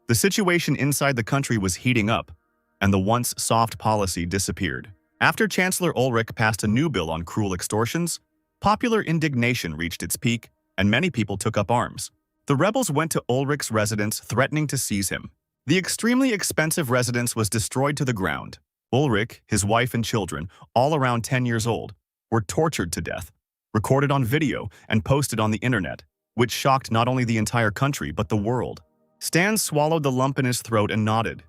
A: The situation inside the country was heating up, and the once soft policy disappeared. After Chancellor Ulrich passed a new bill on cruel extortions, popular indignation reached its peak, and many people took up arms. The rebels went to Ulrich's residence, threatening to seize him. The extremely expensive residence was destroyed to the ground. Ulrich, his wife and children, all around 10 years old, were tortured to death, recorded on video, and posted on the internet, which shocked not only the entire country but the world. Stan swallowed the lump in his throat and nodded.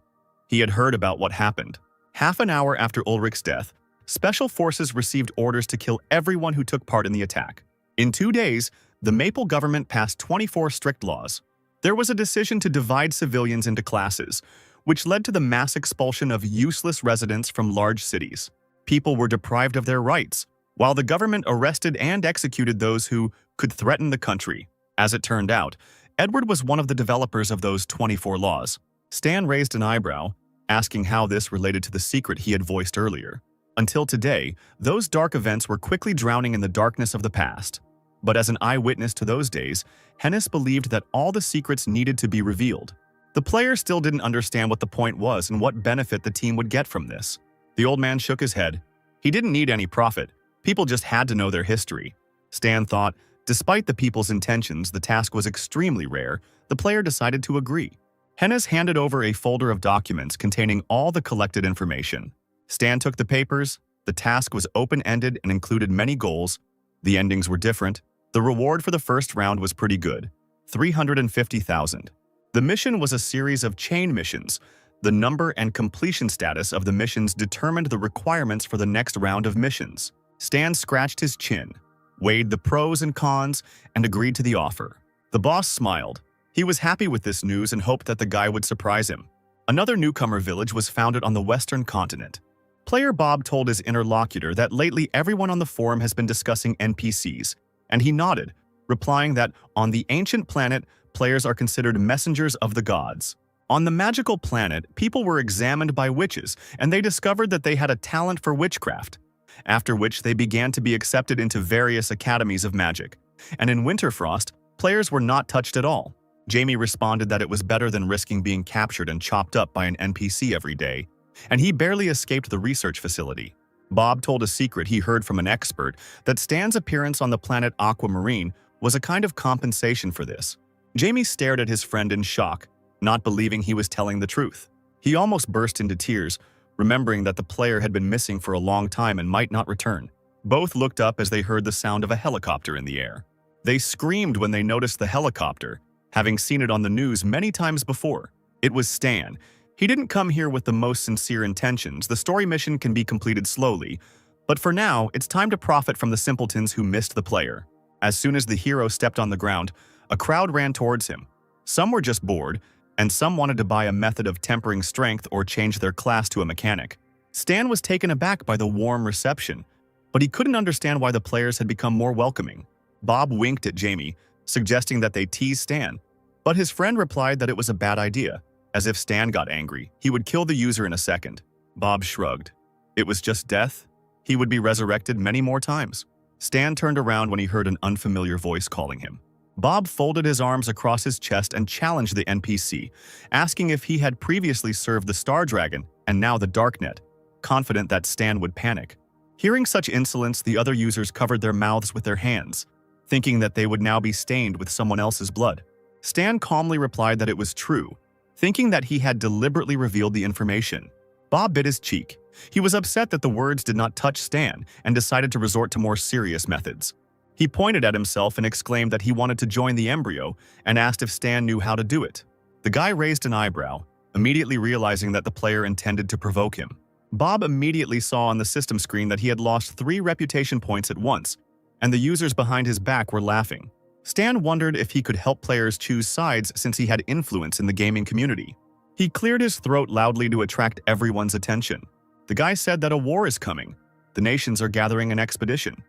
A: He had heard about what happened. Half an hour after Ulrich's death, special forces received orders to kill everyone who took part in the attack. In 2 days, the Maple government passed 24 strict laws. There was a decision to divide civilians into classes, which led to the mass expulsion of useless residents from large cities. People were deprived of their rights, while the government arrested and executed those who could threaten the country. As it turned out, Edward was one of the developers of those 24 laws. Stan raised an eyebrow, asking how this related to the secret he had voiced earlier. Until today, those dark events were quickly drowning in the darkness of the past. But as an eyewitness to those days, Hannes believed that all the secrets needed to be revealed. The player still didn't understand what the point was and what benefit the team would get from this. The old man shook his head. He didn't need any profit. People just had to know their history. Stan thought, despite the people's intentions, the task was extremely rare. The player decided to agree. Hannes handed over a folder of documents containing all the collected information. Stan took the papers. The task was open-ended and included many goals. The endings were different. The reward for the first round was pretty good, 350,000. The mission was a series of chain missions. The number and completion status of the missions determined the requirements for the next round of missions. Stan scratched his chin, weighed the pros and cons, and agreed to the offer. The boss smiled. He was happy with this news and hoped that the guy would surprise him. Another newcomer village was founded on the western continent. Player Bob told his interlocutor that lately everyone on the forum has been discussing NPCs, and he nodded, replying that on the ancient planet, players are considered messengers of the gods. On the magical planet, people were examined by witches, and they discovered that they had a talent for witchcraft. after which they began to be accepted into various academies of magic. And in Winterfrost, players were not touched at all. Jamie responded that it was better than risking being captured and chopped up by an NPC every day, and he barely escaped the research facility. Bob told a secret he heard from an expert that Stan's appearance on the planet Aquamarine was a kind of compensation for this. Jamie stared at his friend in shock, not believing he was telling the truth. He almost burst into tears, remembering that the player had been missing for a long time and might not return. Both looked up as they heard the sound of a helicopter in the air. They screamed when they noticed the helicopter, having seen it on the news many times before. It was Stan. He didn't come here with the most sincere intentions. The story mission can be completed slowly, but for now, it's time to profit from the simpletons who missed the player. As soon as the hero stepped on the ground, a crowd ran towards him. Some were just bored, and some wanted to buy a method of tempering strength or change their class to a mechanic. Stan was taken aback by the warm reception, but he couldn't understand why the players had become more welcoming. Bob winked at Jamie, suggesting that they tease Stan, but his friend replied that it was a bad idea. As if Stan got angry, he would kill the user in a second. Bob shrugged. It was just death. He would be resurrected many more times. Stan turned around when he heard an unfamiliar voice calling him. Bob folded his arms across his chest and challenged the NPC, asking if he had previously served the Star Dragon and now the Darknet, confident that Stan would panic. Hearing such insolence, the other users covered their mouths with their hands, thinking that they would now be stained with someone else's blood. Stan calmly replied that it was true, thinking that he had deliberately revealed the information. Bob bit his cheek. He was upset that the words did not touch Stan and decided to resort to more serious methods. He pointed at himself and exclaimed that he wanted to join the embryo and asked if Stan knew how to do it. The guy raised an eyebrow, immediately realizing that the player intended to provoke him. Bob immediately saw on the system screen that he had lost 3 reputation points at once, and the users behind his back were laughing. Stan wondered if he could help players choose sides since he had influence in the gaming community. He cleared his throat loudly to attract everyone's attention. The guy said that a war is coming. The nations are gathering an expedition.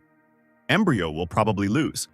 A: Embryo will probably lose.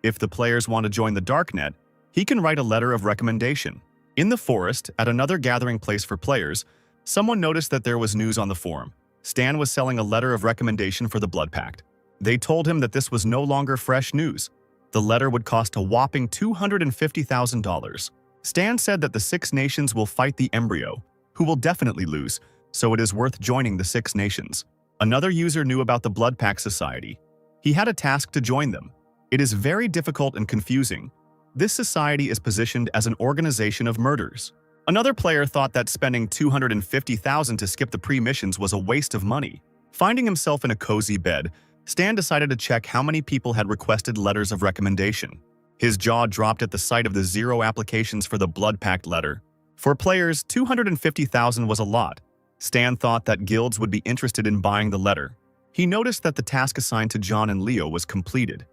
A: If the players want to join the Darknet, he can write a letter of recommendation. In the forest, at another gathering place for players, someone noticed that there was news on the forum. Stan was selling a letter of recommendation for the Blood Pact. They told him that this was no longer fresh news. The letter would cost a whopping $250,000. Stan said that the 6 nations will fight the embryo, who will definitely lose, so it is worth joining the 6 nations. Another user knew about the Blood Pact Society. He had a task to join them. It is very difficult and confusing. This society is positioned as an organization of murders. Another player thought that spending $250,000 to skip the pre-missions was a waste of money. Finding himself in a cozy bed, Stan decided to check how many people had requested letters of recommendation. His jaw dropped at the sight of the 0 applications for the Blood Pact letter. For players, $250,000 was a lot. Stan thought that guilds would be interested in buying the letter. He noticed that the task assigned to John and Leo was completed.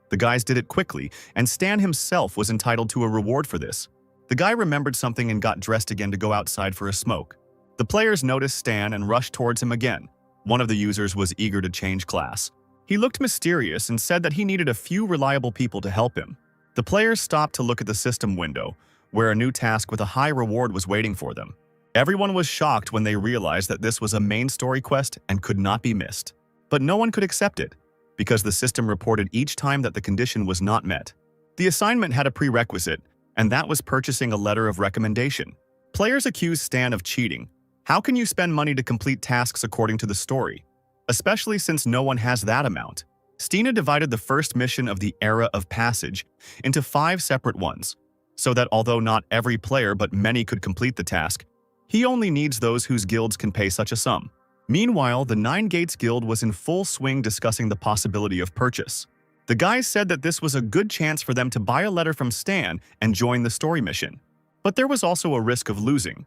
A: The guys did it quickly, and Stan himself was entitled to a reward for this. The guy remembered something and got dressed again to go outside for a smoke. The players noticed Stan and rushed towards him again. One of the users was eager to change class. He looked mysterious and said that he needed a few reliable people to help him. The players stopped to look at the system window, where a new task with a high reward was waiting for them. Everyone was shocked when they realized that this was a main story quest and could not be missed. But no one could accept it, because the system reported each time that the condition was not met. The assignment had a prerequisite, and that was purchasing a letter of recommendation. Players accused Stan of cheating. How can you spend money to complete tasks according to the story? Especially since no one has that amount. Stina divided the first mission of the Era of Passage into 5 separate ones, so that although not every player but many could complete the task, he only needs those whose guilds can pay such a sum. Meanwhile, the 9 Gates Guild was in full swing discussing the possibility of purchase. The guys said that this was a good chance for them to buy a letter from Stan and join the story mission. But there was also a risk of losing.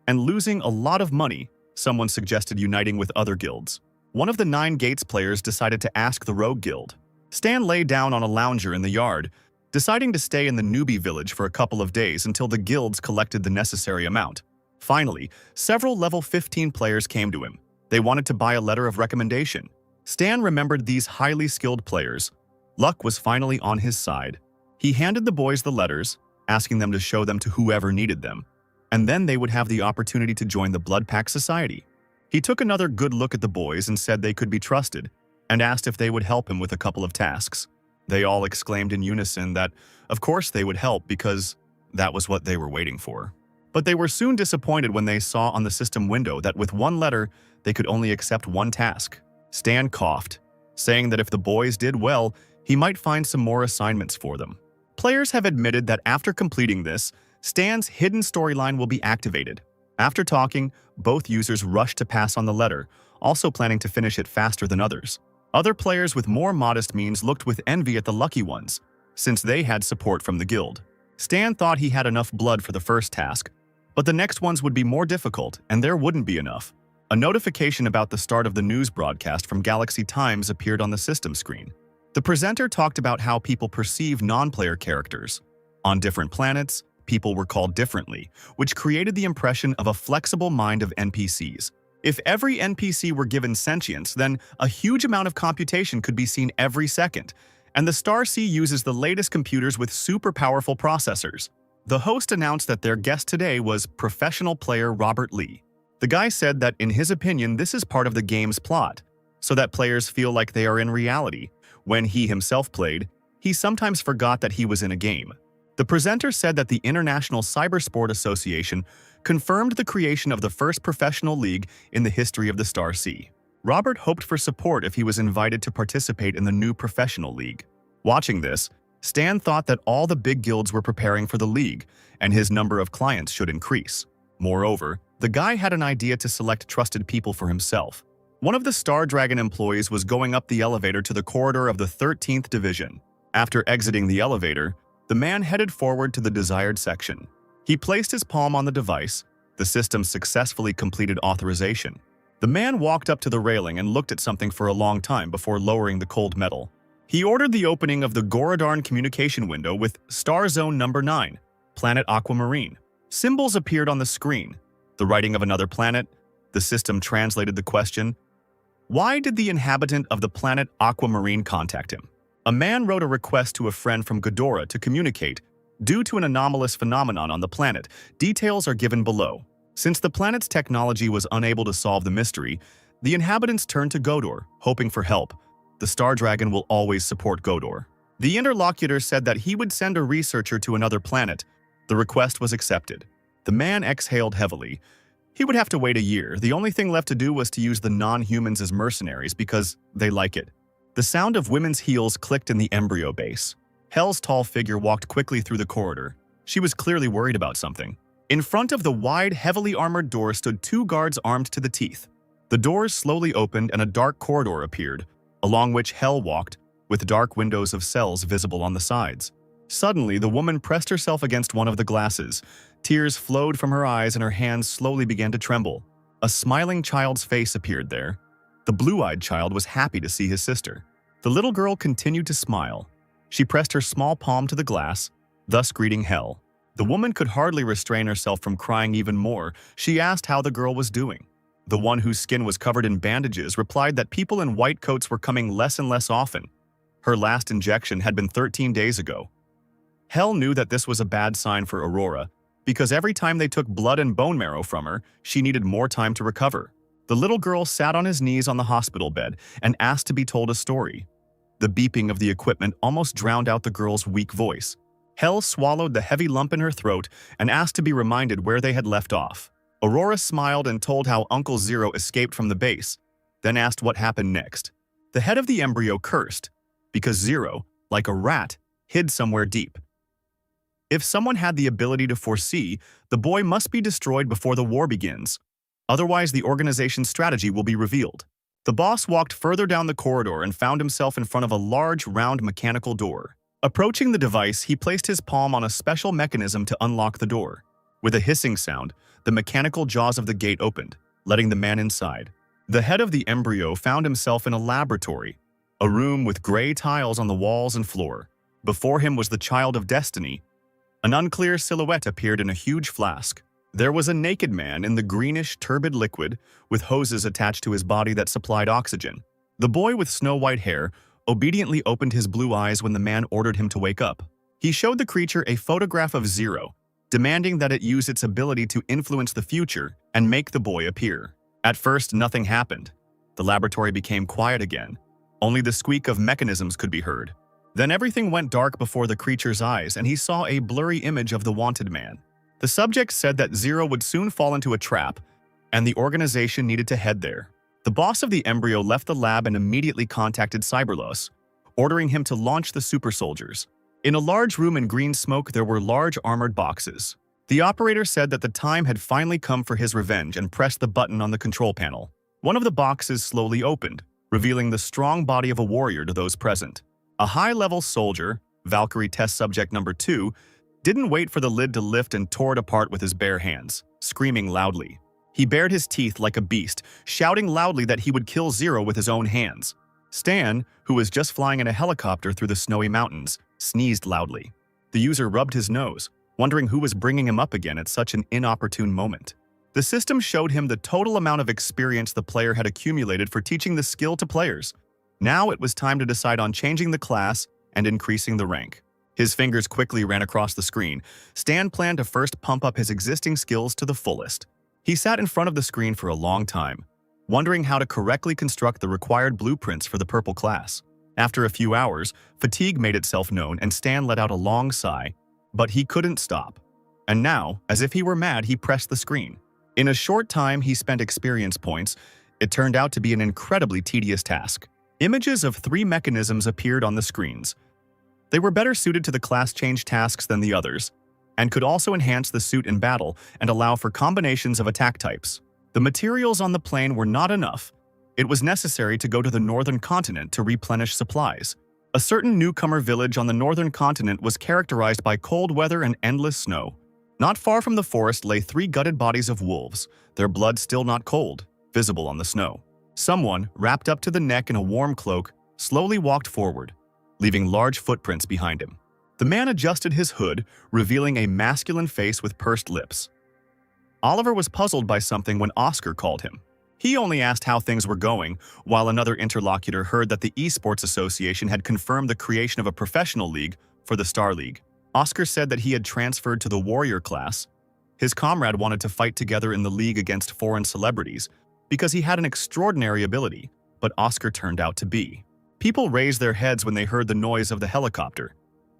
A: And losing a lot of money, someone suggested uniting with other guilds. One of the 9 Gates players decided to ask the Rogue Guild. Stan lay down on a lounger in the yard, deciding to stay in the newbie village for a couple of days until the guilds collected the necessary amount. Finally, several level 15 players came to him. They wanted to buy a letter of recommendation. Stan remembered these highly skilled players. Luck was finally on his side. He handed the boys the letters, asking them to show them to whoever needed them, and then they would have the opportunity to join the Blood Pact Society. He took another good look at the boys and said they could be trusted, and asked if they would help him with a couple of tasks. They all exclaimed in unison that, of course, they would help because that was what they were waiting for. But they were soon disappointed when they saw on the system window that with one letter, they could only accept one task. Stan coughed, saying that if the boys did well, he might find some more assignments for them. Players have admitted that after completing this, Stan's hidden storyline will be activated. After talking, both users rushed to pass on the letter, also planning to finish it faster than others. Other players with more modest means looked with envy at the lucky ones, since they had support from the guild. Stan thought he had enough blood for the first task, but the next ones would be more difficult, and there wouldn't be enough. A notification about the start of the news broadcast from Galaxy Times appeared on the system screen. The presenter talked about how people perceive non-player characters. On different planets, people were called differently, which created the impression of a flexible mind of NPCs. If every NPC were given sentience, then a huge amount of computation could be seen every second, and the Star Sea uses the latest computers with super powerful processors. The host announced that their guest today was professional player Robert Lee. The guy said that in his opinion this is part of the game's plot, so that players feel like they are in reality. When he himself played, he sometimes forgot that he was in a game. The presenter said that the International Cybersport Association confirmed the creation of the first professional league in the history of the Star Sea. Robert hoped for support if he was invited to participate in the new professional league. Watching this, Stan thought that all the big guilds were preparing for the league, and his number of clients should increase. Moreover, the guy had an idea to select trusted people for himself. One of the Star Dragon employees was going up the elevator to the corridor of the 13th Division. After exiting the elevator, the man headed forward to the desired section. He placed his palm on the device. The system successfully completed authorization. The man walked up to the railing and looked at something for a long time before lowering the cold metal. He ordered the opening of the Goradarn communication window with Star Zone Number 9, Planet Aquamarine. Symbols appeared on the screen. The writing of another planet. The system translated the question. Why did the inhabitant of the planet Aquamarine contact him? A man wrote a request to a friend from Ghidorah to communicate. Due to an anomalous phenomenon on the planet, details are given below. Since the planet's technology was unable to solve the mystery, the inhabitants turned to Godor, hoping for help. The Star Dragon will always support Godor. The interlocutor said that he would send a researcher to another planet. The request was accepted. The man exhaled heavily. He would have to wait a year. The only thing left to do was to use the non-humans as mercenaries because they like it. The sound of women's heels clicked in the embryo base. Hell's tall figure walked quickly through the corridor. She was clearly worried about something. In front of the wide, heavily armored door stood two guards armed to the teeth. The doors slowly opened and a dark corridor appeared, along which Hell walked, with dark windows of cells visible on the sides. Suddenly, the woman pressed herself against one of the glasses. Tears flowed from her eyes and her hands slowly began to tremble. A smiling child's face appeared there. The blue-eyed child was happy to see his sister. The little girl continued to smile. She pressed her small palm to the glass, thus greeting Hell. The woman could hardly restrain herself from crying even more. She asked how the girl was doing. The one whose skin was covered in bandages replied that people in white coats were coming less and less often. Her last injection had been 13 days ago. Hell knew that this was a bad sign for Aurora, because every time they took blood and bone marrow from her, she needed more time to recover. The little girl sat on his knees on the hospital bed and asked to be told a story. The beeping of the equipment almost drowned out the girl's weak voice. Hell swallowed the heavy lump in her throat and asked to be reminded where they had left off. Aurora smiled and told how Uncle Zero escaped from the base, then asked what happened next. The head of the embryo cursed, because Zero, like a rat, hid somewhere deep. If someone had the ability to foresee, the boy must be destroyed before the war begins. Otherwise, the organization's strategy will be revealed. The boss walked further down the corridor and found himself in front of a large, round mechanical door. Approaching the device, he placed his palm on a special mechanism to unlock the door. With a hissing sound, the mechanical jaws of the gate opened, letting the man inside. The head of the embryo found himself in a laboratory, a room with gray tiles on the walls and floor. Before him was the child of destiny. An unclear silhouette appeared in a huge flask. There was a naked man in the greenish, turbid liquid, with hoses attached to his body that supplied oxygen. The boy with snow-white hair obediently opened his blue eyes when the man ordered him to wake up. He showed the creature a photograph of Zero, demanding that it use its ability to influence the future and make the boy appear. At first, nothing happened. The laboratory became quiet again. Only the squeak of mechanisms could be heard. Then everything went dark before the creature's eyes, and he saw a blurry image of the wanted man. The subject said that Zero would soon fall into a trap, and the organization needed to head there. The boss of the embryo left the lab and immediately contacted Cyberlos, ordering him to launch the super soldiers. In a large room in green smoke, there were large armored boxes. The operator said that the time had finally come for his revenge and pressed the button on the control panel. One of the boxes slowly opened, revealing the strong body of a warrior to those present. A high-level soldier, Valkyrie test subject number 2, didn't wait for the lid to lift and tore it apart with his bare hands, screaming loudly. He bared his teeth like a beast, shouting loudly that he would kill Zero with his own hands. Stan, who was just flying in a helicopter through the snowy mountains, sneezed loudly. The user rubbed his nose, wondering who was bringing him up again at such an inopportune moment. The system showed him the total amount of experience the player had accumulated for teaching the skill to players. Now it was time to decide on changing the class and increasing the rank. His fingers quickly ran across the screen. Stan planned to first pump up his existing skills to the fullest. He sat in front of the screen for a long time, wondering how to correctly construct the required blueprints for the purple class. After a few hours, fatigue made itself known and Stan let out a long sigh, but he couldn't stop. And now, as if he were mad, he pressed the screen. In a short time, he spent experience points. It turned out to be an incredibly tedious task. Images of 3 mechanisms appeared on the screens. They were better suited to the class change tasks than the others, and could also enhance the suit in battle and allow for combinations of attack types. The materials on the plane were not enough. It was necessary to go to the northern continent to replenish supplies. A certain newcomer village on the northern continent was characterized by cold weather and endless snow. Not far from the forest lay 3 gutted bodies of wolves, their blood still not cold, visible on the snow. Someone, wrapped up to the neck in a warm cloak, slowly walked forward, leaving large footprints behind him. The man adjusted his hood, revealing a masculine face with pursed lips. Oliver was puzzled by something when Oscar called him. He only asked how things were going, while another interlocutor heard that the Esports Association had confirmed the creation of a professional league for the Star League. Oscar said that he had transferred to the warrior class. His comrade wanted to fight together in the league against foreign celebrities because he had an extraordinary ability, but Oscar turned out to be. People raised their heads when they heard the noise of the helicopter.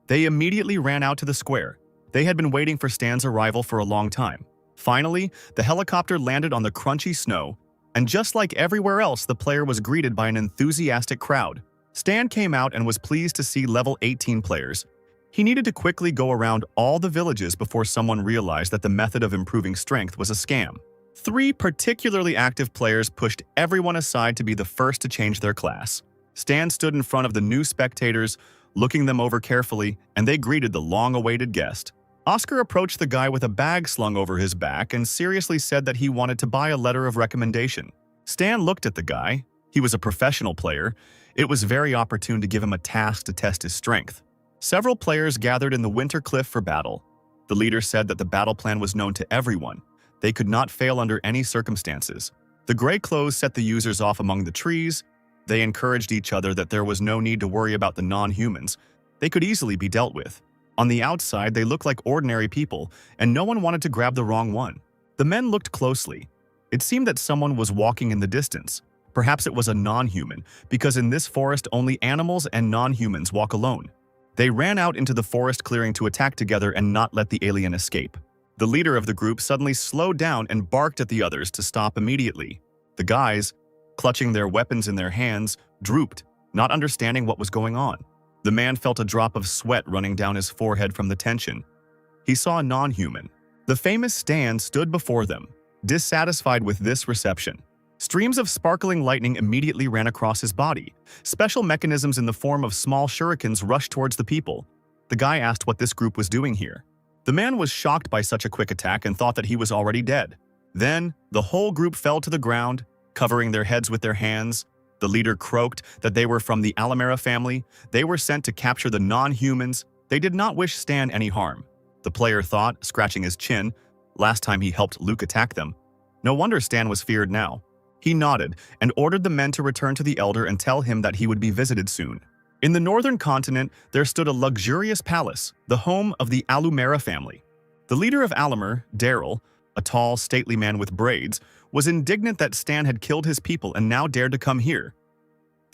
A: They immediately ran out to the square. They had been waiting for Stan's arrival for a long time. Finally, the helicopter landed on the crunchy snow, and just like everywhere else, the player was greeted by an enthusiastic crowd. Stan came out and was pleased to see level 18 players. He needed to quickly go around all the villages before someone realized that the method of improving strength was a scam. 3 particularly active players pushed everyone aside to be the first to change their class. Stan stood in front of the new spectators, looking them over carefully, and they greeted the long-awaited guest. Oscar approached the guy with a bag slung over his back and seriously said that he wanted to buy a letter of recommendation. Stan looked at the guy. He was a professional player. It was very opportune to give him a task to test his strength. Several players gathered in the Winter Cliff for battle. The leader said that the battle plan was known to everyone. They could not fail under any circumstances. The gray clothes set the users off among the trees. They encouraged each other that there was no need to worry about the non-humans. They could easily be dealt with. On the outside, they looked like ordinary people, and no one wanted to grab the wrong one. The men looked closely. It seemed that someone was walking in the distance. Perhaps it was a non-human, because in this forest only animals and non-humans walk alone. They ran out into the forest clearing to attack together and not let the alien escape. The leader of the group suddenly slowed down and barked at the others to stop immediately. The guys, clutching their weapons in their hands, drooped, not understanding what was going on. The man felt a drop of sweat running down his forehead from the tension. He saw a non-human. The famous Stan stood before them, dissatisfied with this reception. Streams of sparkling lightning immediately ran across his body. Special mechanisms in the form of small shurikens rushed towards the people. The guy asked what this group was doing here. The man was shocked by such a quick attack and thought that he was already dead. Then, the whole group fell to the ground, covering their heads with their hands. The leader croaked that they were from the Alamera family. They were sent to capture the non-humans. They did not wish Stan any harm. The player thought, scratching his chin, last time he helped Luke attack them. No wonder Stan was feared now. He nodded and ordered the men to return to the Elder and tell him that he would be visited soon. In the northern continent, there stood a luxurious palace, the home of the Alumera family. The leader of Alamer, Daryl, a tall, stately man with braids, was indignant that Stan had killed his people and now dared to come here.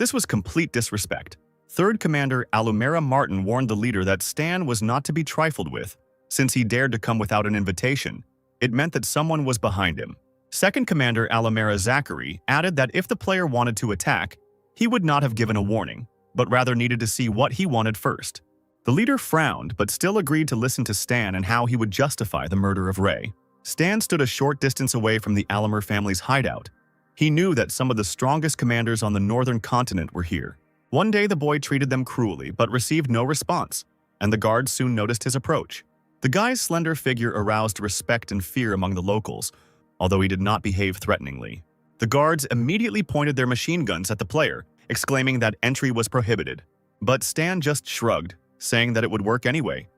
A: This was complete disrespect. Third Commander Alumera Martin warned the leader that Stan was not to be trifled with. Since he dared to come without an invitation, it meant that someone was behind him. Second Commander Alumera Zachary added that if the player wanted to attack, he would not have given a warning, but rather needed to see what he wanted first. The leader frowned, but still agreed to listen to Stan and how he would justify the murder of Ray. Stan stood a short distance away from the Alumer family's hideout. He knew that some of the strongest commanders on the northern continent were here. One day the boy treated them cruelly, but received no response, and the guards soon noticed his approach. The guy's slender figure aroused respect and fear among the locals, although he did not behave threateningly. The guards immediately pointed their machine guns at the player, exclaiming that entry was prohibited. But Stan just shrugged, saying that it would work anyway,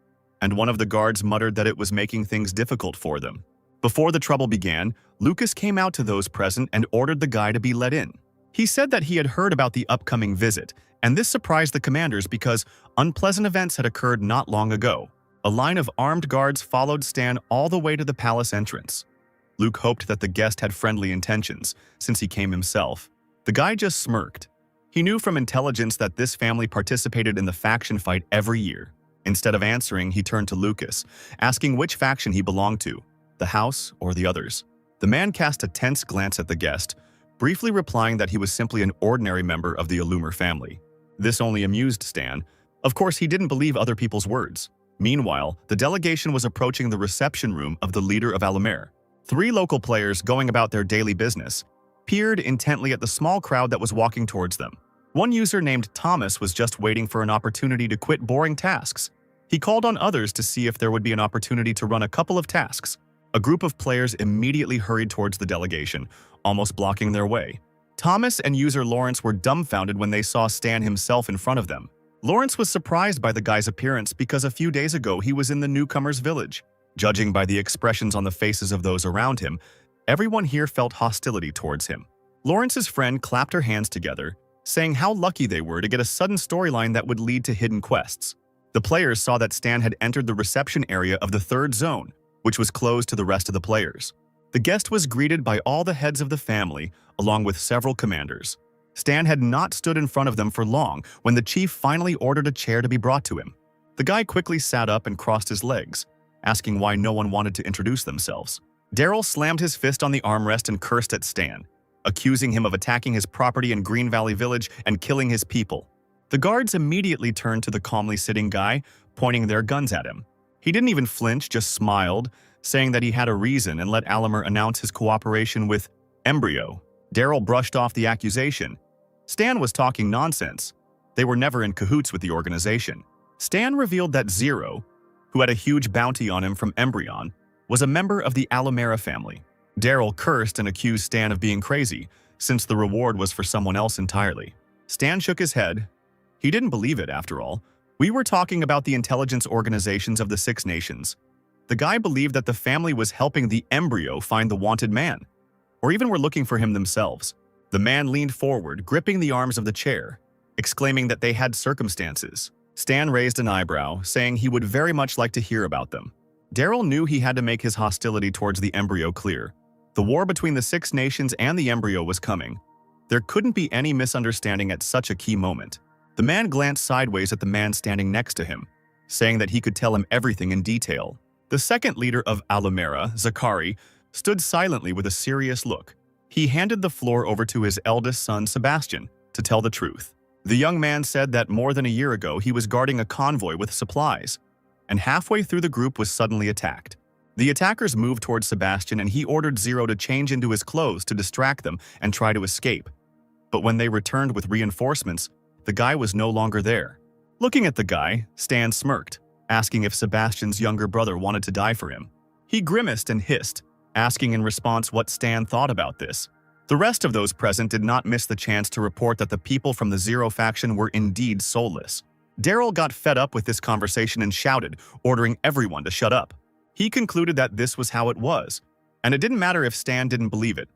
A: and one of the guards muttered that it was making things difficult for them. Before the trouble began, Lucas came out to those present and ordered the guy to be let in. He said that he had heard about the upcoming visit, and this surprised the commanders because unpleasant events had occurred not long ago. A line of armed guards followed Stan all the way to the palace entrance. Luke hoped that the guest had friendly intentions, since he came himself. The guy just smirked. He knew from intelligence that this family participated in the faction fight every year. Instead of answering, he turned to Lucas, asking which faction he belonged to, the house or the others. The man cast a tense glance at the guest, briefly replying that he was simply an ordinary member of the Alumer family. This only amused Stan. Of course, he didn't believe other people's words. Meanwhile, the delegation was approaching the reception room of the leader of Alumer. 3 local players, going about their daily business, peered intently at the small crowd that was walking towards them. One user named Thomas was just waiting for an opportunity to quit boring tasks. He called on others to see if there would be an opportunity to run a couple of tasks. A group of players immediately hurried towards the delegation, almost blocking their way. Thomas and user Lawrence were dumbfounded when they saw Stan himself in front of them. Lawrence was surprised by the guy's appearance because a few days ago he was in the newcomer's village. Judging by the expressions on the faces of those around him, everyone here felt hostility towards him. Lawrence's friend clapped her hands together, saying how lucky they were to get a sudden storyline that would lead to hidden quests. The players saw that Stan had entered the reception area of the 3rd zone, which was closed to the rest of the players. The guest was greeted by all the heads of the family, along with several commanders. Stan had not stood in front of them for long when the chief finally ordered a chair to be brought to him. The guy quickly sat up and crossed his legs, asking why no one wanted to introduce themselves. Daryl slammed his fist on the armrest and cursed at Stan, accusing him of attacking his property in Green Valley Village and killing his people. The guards immediately turned to the calmly sitting guy, pointing their guns at him. He didn't even flinch, just smiled, saying that he had a reason and let Alumer announce his cooperation with Embryo. Daryl brushed off the accusation. Stan was talking nonsense. They were never in cahoots with the organization. Stan revealed that Zero, who had a huge bounty on him from Embryon, was a member of the Alumera family. Daryl cursed and accused Stan of being crazy, since the reward was for someone else entirely. Stan shook his head. He didn't believe it, after all. We were talking about the intelligence organizations of the 6 nations. The guy believed that the family was helping the Embryo find the wanted man, or even were looking for him themselves. The man leaned forward, gripping the arms of the chair, exclaiming that they had circumstances. Stan raised an eyebrow, saying he would very much like to hear about them. Daryl knew he had to make his hostility towards the Embryo clear. The war between the 6 nations and the Embryo was coming. There couldn't be any misunderstanding at such a key moment. The man glanced sideways at the man standing next to him, saying that he could tell him everything in detail. The second leader of Alumera, Zachary, stood silently with a serious look. He handed the floor over to his eldest son, Sebastian, to tell the truth. The young man said that more than a year ago he was guarding a convoy with supplies, and halfway through the group was suddenly attacked. The attackers moved towards Sebastian and he ordered Zero to change into his clothes to distract them and try to escape. But when they returned with reinforcements, the guy was no longer there. Looking at the guy, Stan smirked, asking if Sebastian's younger brother wanted to die for him. He grimaced and hissed, asking in response what Stan thought about this. The rest of those present did not miss the chance to report that the people from the Zero faction were indeed soulless. Daryl got fed up with this conversation and shouted, ordering everyone to shut up. He concluded that this was how it was, and it didn't matter if Stan didn't believe it.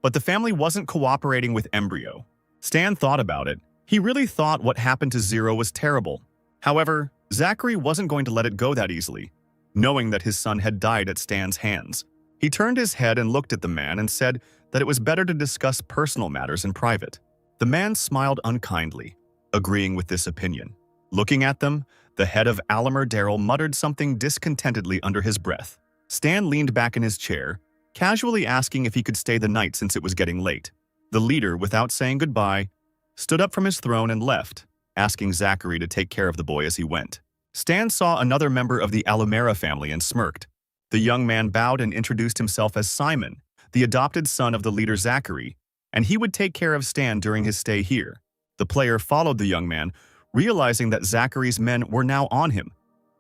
A: But the family wasn't cooperating with Embryo. Stan thought about it. He really thought what happened to Zero was terrible. However, Zachary wasn't going to let it go that easily, knowing that his son had died at Stan's hands. He turned his head and looked at the man and said that it was better to discuss personal matters in private. The The man smiled unkindly, agreeing with this opinion. Looking at them, the head of Alamer Daryl muttered something discontentedly under his breath. Stan leaned back in his chair, casually asking if he could stay the night since it was getting late. The leader, without saying goodbye, stood up from his throne and left, asking Zachary to take care of the boy as he went. Stan saw another member of the Alumera family and smirked. The young man bowed and introduced himself as Simon, the adopted son of the leader Zachary, and he would take care of Stan during his stay here. The player followed the young man, realizing that Zachary's men were now on him.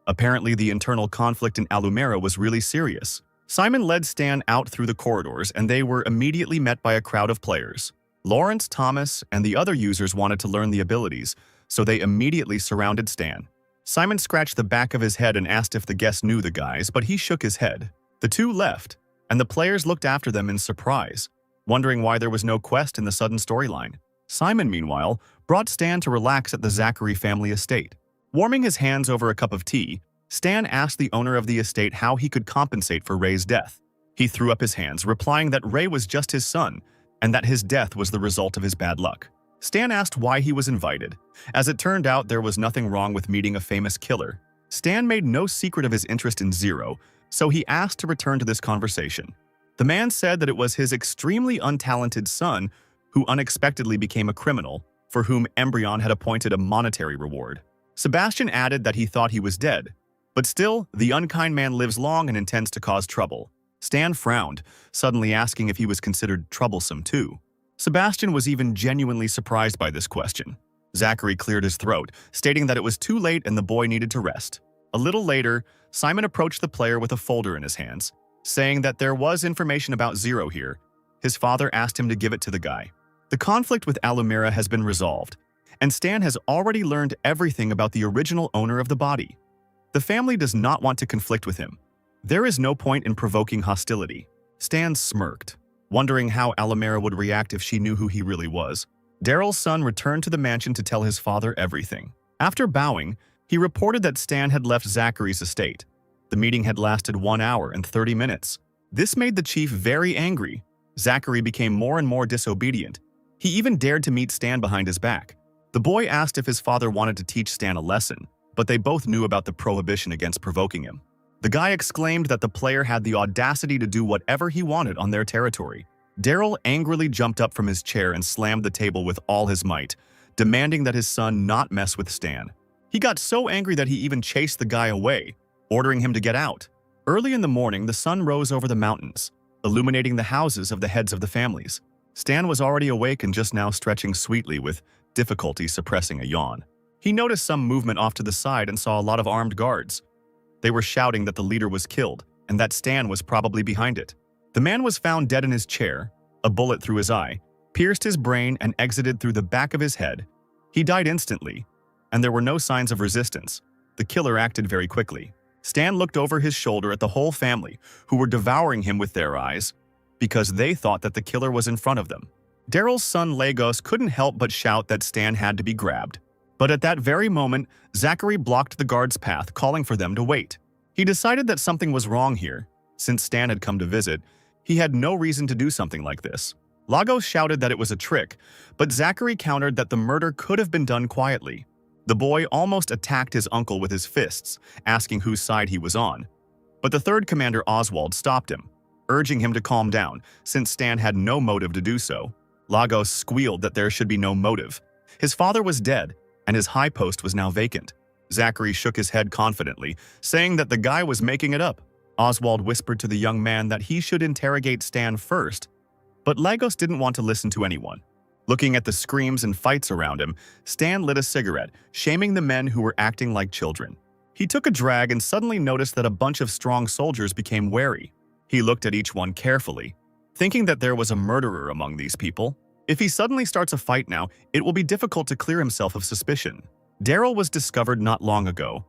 A: Apparently, the internal conflict in Alumera was really serious. Simon led Stan out through the corridors, and they were immediately met by a crowd of players. Lawrence, Thomas, and the other users wanted to learn the abilities, so they immediately surrounded Stan. Simon scratched the back of his head and asked if the guest knew the guys, but he shook his head. The two left, and the players looked after them in surprise, wondering why there was no quest in the sudden storyline. Simon, meanwhile, brought Stan to relax at the Zachary family estate. Warming his hands over a cup of tea, Stan asked the owner of the estate how he could compensate for Ray's death. He threw up his hands, replying that Ray was just his son, and that his death was the result of his bad luck. Stan asked why he was invited. As it turned out, there was nothing wrong with meeting a famous killer. Stan made no secret of his interest in Zero, so he asked to return to this conversation. The man said that it was his extremely untalented son who unexpectedly became a criminal, for whom Embryon had appointed a monetary reward. Sebastian added that he thought he was dead, but still, the unkind man lives long and intends to cause trouble. Stan frowned, suddenly asking if he was considered troublesome too. Sebastian was even genuinely surprised by this question. Zachary cleared his throat, stating that it was too late and the boy needed to rest. A little later, Simon approached the player with a folder in his hands, saying that there was information about Zero here. His father asked him to give it to the guy. The conflict with Alumera has been resolved, and Stan has already learned everything about the original owner of the body. The family does not want to conflict with him. There is no point in provoking hostility. Stan smirked, wondering how Alumera would react if she knew who he really was. Daryl's son returned to the mansion to tell his father everything. After bowing, he reported that Stan had left Zachary's estate. The meeting had lasted 1 hour and 30 minutes. This made the chief very angry. Zachary became more and more disobedient. He even dared to meet Stan behind his back. The boy asked if his father wanted to teach Stan a lesson, but they both knew about the prohibition against provoking him. The guy exclaimed that the player had the audacity to do whatever he wanted on their territory. Daryl angrily jumped up from his chair and slammed the table with all his might, demanding that his son not mess with Stan. He got so angry that he even chased the guy away, ordering him to get out. Early in the morning, the sun rose over the mountains, illuminating the houses of the heads of the families. Stan was already awake and just now stretching sweetly, with difficulty suppressing a yawn. He noticed some movement off to the side and saw a lot of armed guards. They were shouting that the leader was killed and that Stan was probably behind it. The man was found dead in his chair, a bullet through his eye, pierced his brain and exited through the back of his head. He died instantly, and there were no signs of resistance. The killer acted very quickly. Stan looked over his shoulder at the whole family, who were devouring him with their eyes, because they thought that the killer was in front of them. Daryl's son Lagos couldn't help but shout that Stan had to be grabbed. But at that very moment, Zachary blocked the guard's path, calling for them to wait. He decided that something was wrong here. Since Stan had come to visit, he had no reason to do something like this. Lagos shouted that it was a trick, but Zachary countered that the murder could have been done quietly. The boy almost attacked his uncle with his fists, asking whose side he was on. But the third commander, Oswald, stopped him, urging him to calm down, since Stan had no motive to do so. Lagos squealed that there should be no motive. His father was dead, and his high post was now vacant. Zachary shook his head confidently, saying that the guy was making it up. Oswald whispered to the young man that he should interrogate Stan first, but Lagos didn't want to listen to anyone. Looking at the screams and fights around him, Stan lit a cigarette, shaming the men who were acting like children. He took a drag and suddenly noticed that a bunch of strong soldiers became wary. He looked at each one carefully, thinking that there was a murderer among these people. If he suddenly starts a fight now, it will be difficult to clear himself of suspicion. Daryl was discovered not long ago.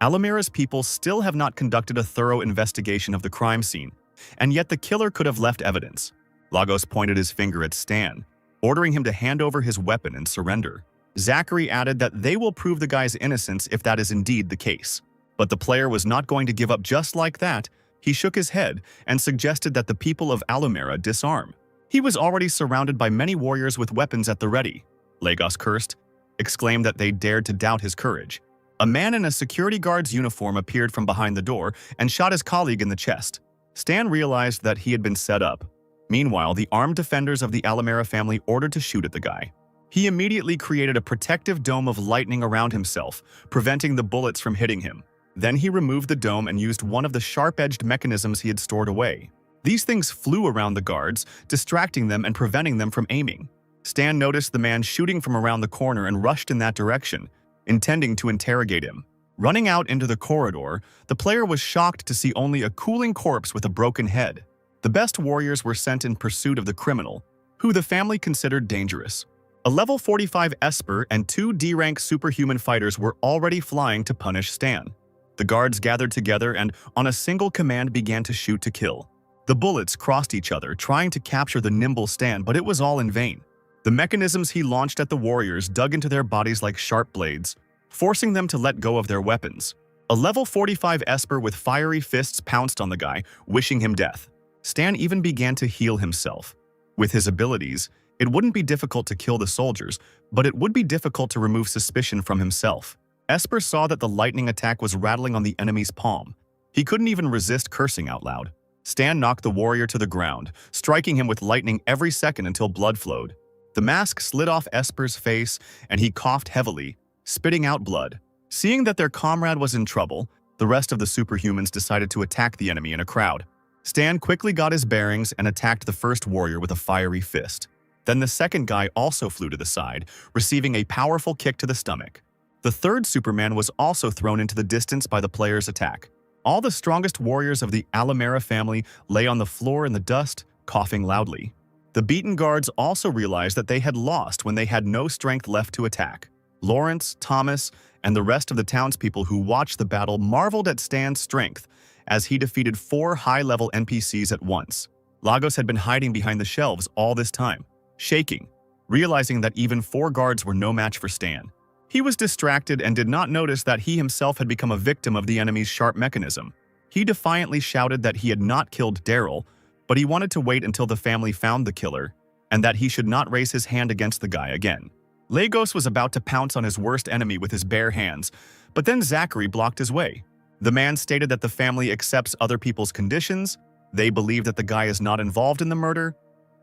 A: Alumera's people still have not conducted a thorough investigation of the crime scene, and yet the killer could have left evidence. Lagos pointed his finger at Stan, ordering him to hand over his weapon and surrender. Zachary added that they will prove the guy's innocence if that is indeed the case. But the player was not going to give up just like that. He shook his head and suggested that the people of Alumera disarm. He was already surrounded by many warriors with weapons at the ready. Lagos cursed, exclaimed that they dared to doubt his courage. A man in a security guard's uniform appeared from behind the door and shot his colleague in the chest. Stan realized that he had been set up. Meanwhile, the armed defenders of the Alamera family ordered to shoot at the guy. He immediately created a protective dome of lightning around himself, preventing the bullets from hitting him. Then he removed the dome and used one of the sharp-edged mechanisms he had stored away. These things flew around the guards, distracting them and preventing them from aiming. Stan noticed the man shooting from around the corner and rushed in that direction, intending to interrogate him. Running out into the corridor, the player was shocked to see only a cooling corpse with a broken head. The best warriors were sent in pursuit of the criminal, who the family considered dangerous. A level 45 Esper and 2 D-rank superhuman fighters were already flying to punish Stan. The guards gathered together and, on a single command, began to shoot to kill. The bullets crossed each other, trying to capture the nimble Stan, but it was all in vain. The mechanisms he launched at the warriors dug into their bodies like sharp blades, forcing them to let go of their weapons. A level 45 Esper with fiery fists pounced on the guy, wishing him death. Stan even began to heal himself. With his abilities, it wouldn't be difficult to kill the soldiers, but it would be difficult to remove suspicion from himself. Esper saw that the lightning attack was rattling on the enemy's palm. He couldn't even resist cursing out loud. Stan knocked the warrior to the ground, striking him with lightning every second until blood flowed. The mask slid off Esper's face, and he coughed heavily, spitting out blood. Seeing that their comrade was in trouble, the rest of the superhumans decided to attack the enemy in a crowd. Stan quickly got his bearings and attacked the first warrior with a fiery fist. Then the second guy also flew to the side, receiving a powerful kick to the stomach. The third Superman was also thrown into the distance by the player's attack. All the strongest warriors of the Alamera family lay on the floor in the dust, coughing loudly. The beaten guards also realized that they had lost when they had no strength left to attack. Lawrence, Thomas, and the rest of the townspeople who watched the battle marveled at Stan's strength as he defeated 4 high-level NPCs at once. Lagos had been hiding behind the shelves all this time, shaking, realizing that even 4 guards were no match for Stan. He was distracted and did not notice that he himself had become a victim of the enemy's sharp mechanism. He defiantly shouted that he had not killed Daryl, but he wanted to wait until the family found the killer, and that he should not raise his hand against the guy again. Lagos was about to pounce on his worst enemy with his bare hands, but then Zachary blocked his way. The man stated that the family accepts other people's conditions, they believe that the guy is not involved in the murder.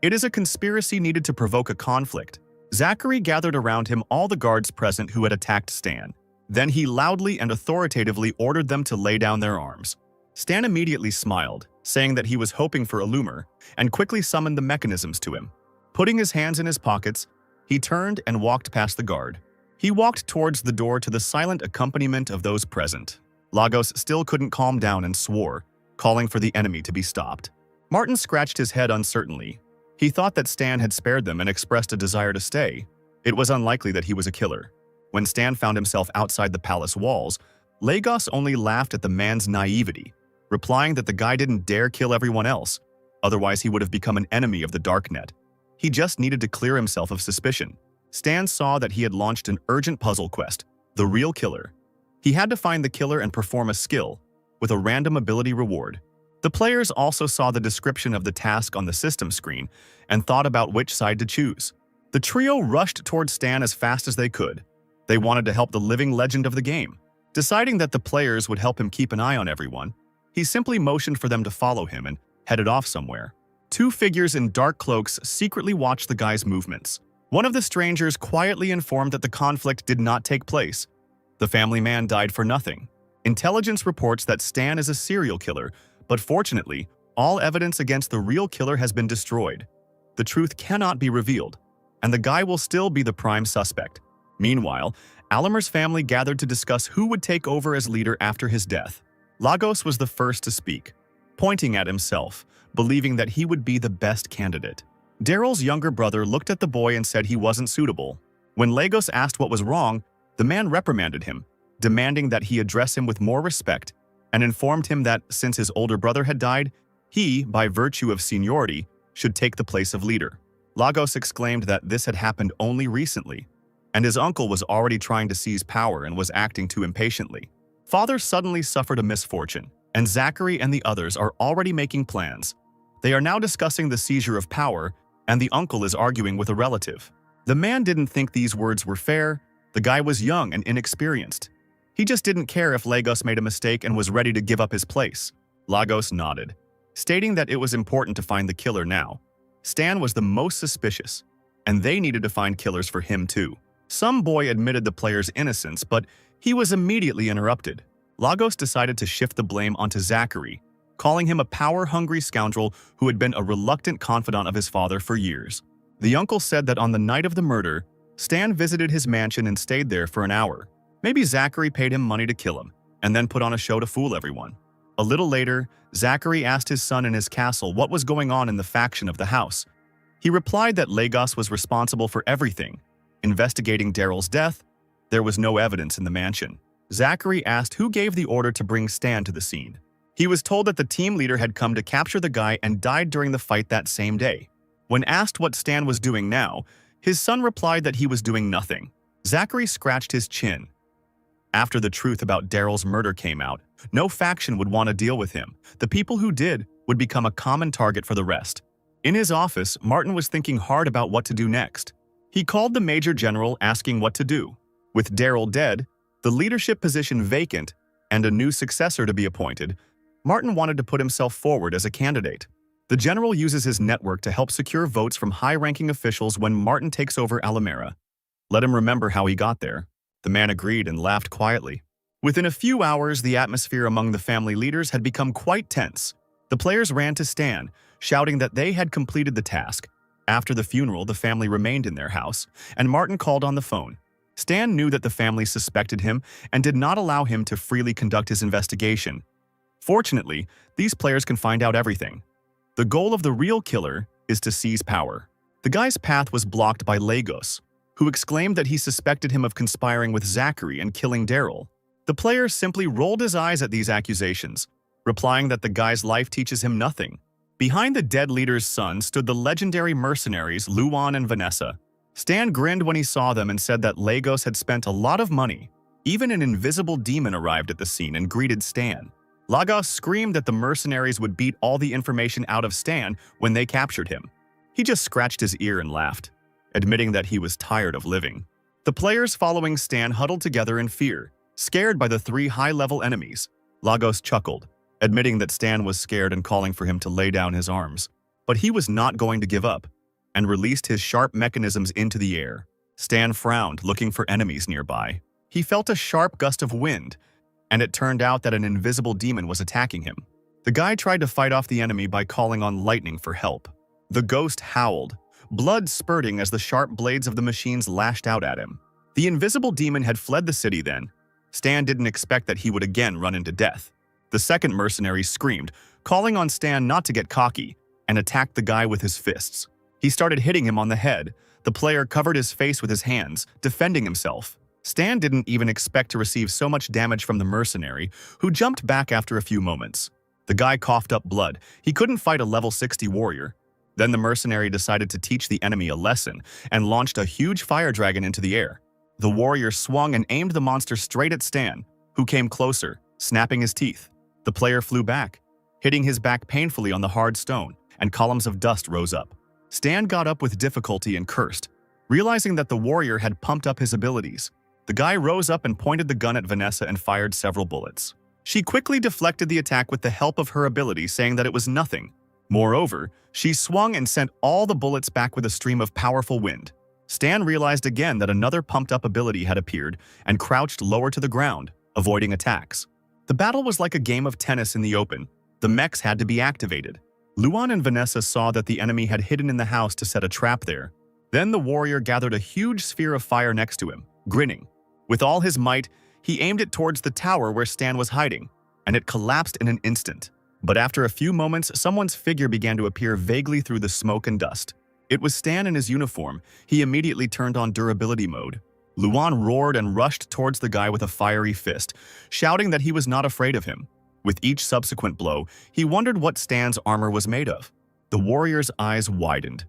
A: It is a conspiracy needed to provoke a conflict. Zachary gathered around him all the guards present who had attacked Stan. Then he loudly and authoritatively ordered them to lay down their arms. Stan immediately smiled, saying that he was hoping for a loomer, and quickly summoned the mechanisms to him. Putting his hands in his pockets, he turned and walked past the guard. He walked towards the door to the silent accompaniment of those present. Lagos still couldn't calm down and swore, calling for the enemy to be stopped. Martin scratched his head uncertainly. He thought that Stan had spared them and expressed a desire to stay. It was unlikely that he was a killer. When Stan found himself outside the palace walls, Lagos only laughed at the man's naivety, replying that the guy didn't dare kill everyone else, otherwise he would have become an enemy of the Darknet. He just needed to clear himself of suspicion. Stan saw that he had launched an urgent puzzle quest, the real killer. He had to find the killer and perform a skill, with a random ability reward. The players also saw the description of the task on the system screen and thought about which side to choose. The trio rushed towards Stan as fast as they could. They wanted to help the living legend of the game. Deciding that the players would help him keep an eye on everyone, he simply motioned for them to follow him and headed off somewhere. 2 figures in dark cloaks secretly watched the guy's movements. One of the strangers quietly informed that the conflict did not take place. The family man died for nothing. Intelligence reports that Stan is a serial killer, but fortunately, all evidence against the real killer has been destroyed. The truth cannot be revealed, and the guy will still be the prime suspect. Meanwhile, Alamer's family gathered to discuss who would take over as leader after his death. Lagos was the first to speak, pointing at himself, believing that he would be the best candidate. Daryl's younger brother looked at the boy and said he wasn't suitable. When Lagos asked what was wrong, the man reprimanded him, demanding that he address him with more respect, and informed him that since his older brother had died, he, by virtue of seniority, should take the place of leader. Lagos exclaimed that this had happened only recently, and his uncle was already trying to seize power and was acting too impatiently. Father suddenly suffered a misfortune, and Zachary and the others are already making plans. They are now discussing the seizure of power, and the uncle is arguing with a relative. The man didn't think these words were fair. The guy was young and inexperienced. He just didn't care if Lagos made a mistake and was ready to give up his place. Lagos nodded, stating that it was important to find the killer now. Stan was the most suspicious, and they needed to find killers for him too. Some boy admitted the player's innocence, but he was immediately interrupted. Lagos decided to shift the blame onto Zachary, calling him a power-hungry scoundrel who had been a reluctant confidant of his father for years. The uncle said that on the night of the murder, Stan visited his mansion and stayed there for an hour. Maybe Zachary paid him money to kill him, and then put on a show to fool everyone. A little later, Zachary asked his son in his castle what was going on in the faction of the house. He replied that Lagos was responsible for everything. Investigating Daryl's death, there was no evidence in the mansion. Zachary asked who gave the order to bring Stan to the scene. He was told that the team leader had come to capture the guy and died during the fight that same day. When asked what Stan was doing now, his son replied that he was doing nothing. Zachary scratched his chin. After the truth about Daryl's murder came out, no faction would want to deal with him. The people who did would become a common target for the rest. In his office, Martin was thinking hard about what to do next. He called the Major General asking what to do. With Daryl dead, the leadership position vacant, and a new successor to be appointed, Martin wanted to put himself forward as a candidate. The general uses his network to help secure votes from high-ranking officials when Martin takes over Alamera. Let him remember how he got there. The man agreed and laughed quietly. Within a few hours, the atmosphere among the family leaders had become quite tense. The players ran to Stan, shouting that they had completed the task. After the funeral, the family remained in their house, and Martin called on the phone. Stan knew that the family suspected him and did not allow him to freely conduct his investigation. Fortunately, these players can find out everything. The goal of the real killer is to seize power. The guy's path was blocked by Lagos, who exclaimed that he suspected him of conspiring with Zachary and killing Daryl. The player simply rolled his eyes at these accusations, replying that the guy's life teaches him nothing. Behind the dead leader's son stood the legendary mercenaries Luan and Vanessa. Stan grinned when he saw them and said that Lagos had spent a lot of money. Even an invisible demon arrived at the scene and greeted Stan. Lagos screamed that the mercenaries would beat all the information out of Stan when they captured him. He just scratched his ear and laughed, admitting that he was tired of living. The players following Stan huddled together in fear, scared by the three high-level enemies. Lagos chuckled, admitting that Stan was scared and calling for him to lay down his arms. But he was not going to give up, and released his sharp mechanisms into the air. Stan frowned, looking for enemies nearby. He felt a sharp gust of wind, and it turned out that an invisible demon was attacking him. The guy tried to fight off the enemy by calling on lightning for help. The ghost howled, blood spurting as the sharp blades of the machines lashed out at him. The invisible demon had fled the city then. Stan didn't expect that he would again run into death. The second mercenary screamed, calling on Stan not to get cocky, and attacked the guy with his fists. He started hitting him on the head. The player covered his face with his hands, defending himself. Stan didn't even expect to receive so much damage from the mercenary, who jumped back after a few moments. The guy coughed up blood. He couldn't fight a level 60 warrior. Then the mercenary decided to teach the enemy a lesson and launched a huge fire dragon into the air. The warrior swung and aimed the monster straight at Stan, who came closer, snapping his teeth. The player flew back, hitting his back painfully on the hard stone, and columns of dust rose up. Stan got up with difficulty and cursed, realizing that the warrior had pumped up his abilities. The guy rose up and pointed the gun at Vanessa and fired several bullets. She quickly deflected the attack with the help of her ability, saying that it was nothing. Moreover, she swung and sent all the bullets back with a stream of powerful wind. Stan realized again that another pumped-up ability had appeared and crouched lower to the ground, avoiding attacks. The battle was like a game of tennis in the open. The mechs had to be activated. Luan and Vanessa saw that the enemy had hidden in the house to set a trap there. Then the warrior gathered a huge sphere of fire next to him, grinning. With all his might, he aimed it towards the tower where Stan was hiding, and it collapsed in an instant. But after a few moments, someone's figure began to appear vaguely through the smoke and dust. It was Stan in his uniform. He immediately turned on durability mode. Luan roared and rushed towards the guy with a fiery fist, shouting that he was not afraid of him. With each subsequent blow, he wondered what Stan's armor was made of. The warrior's eyes widened.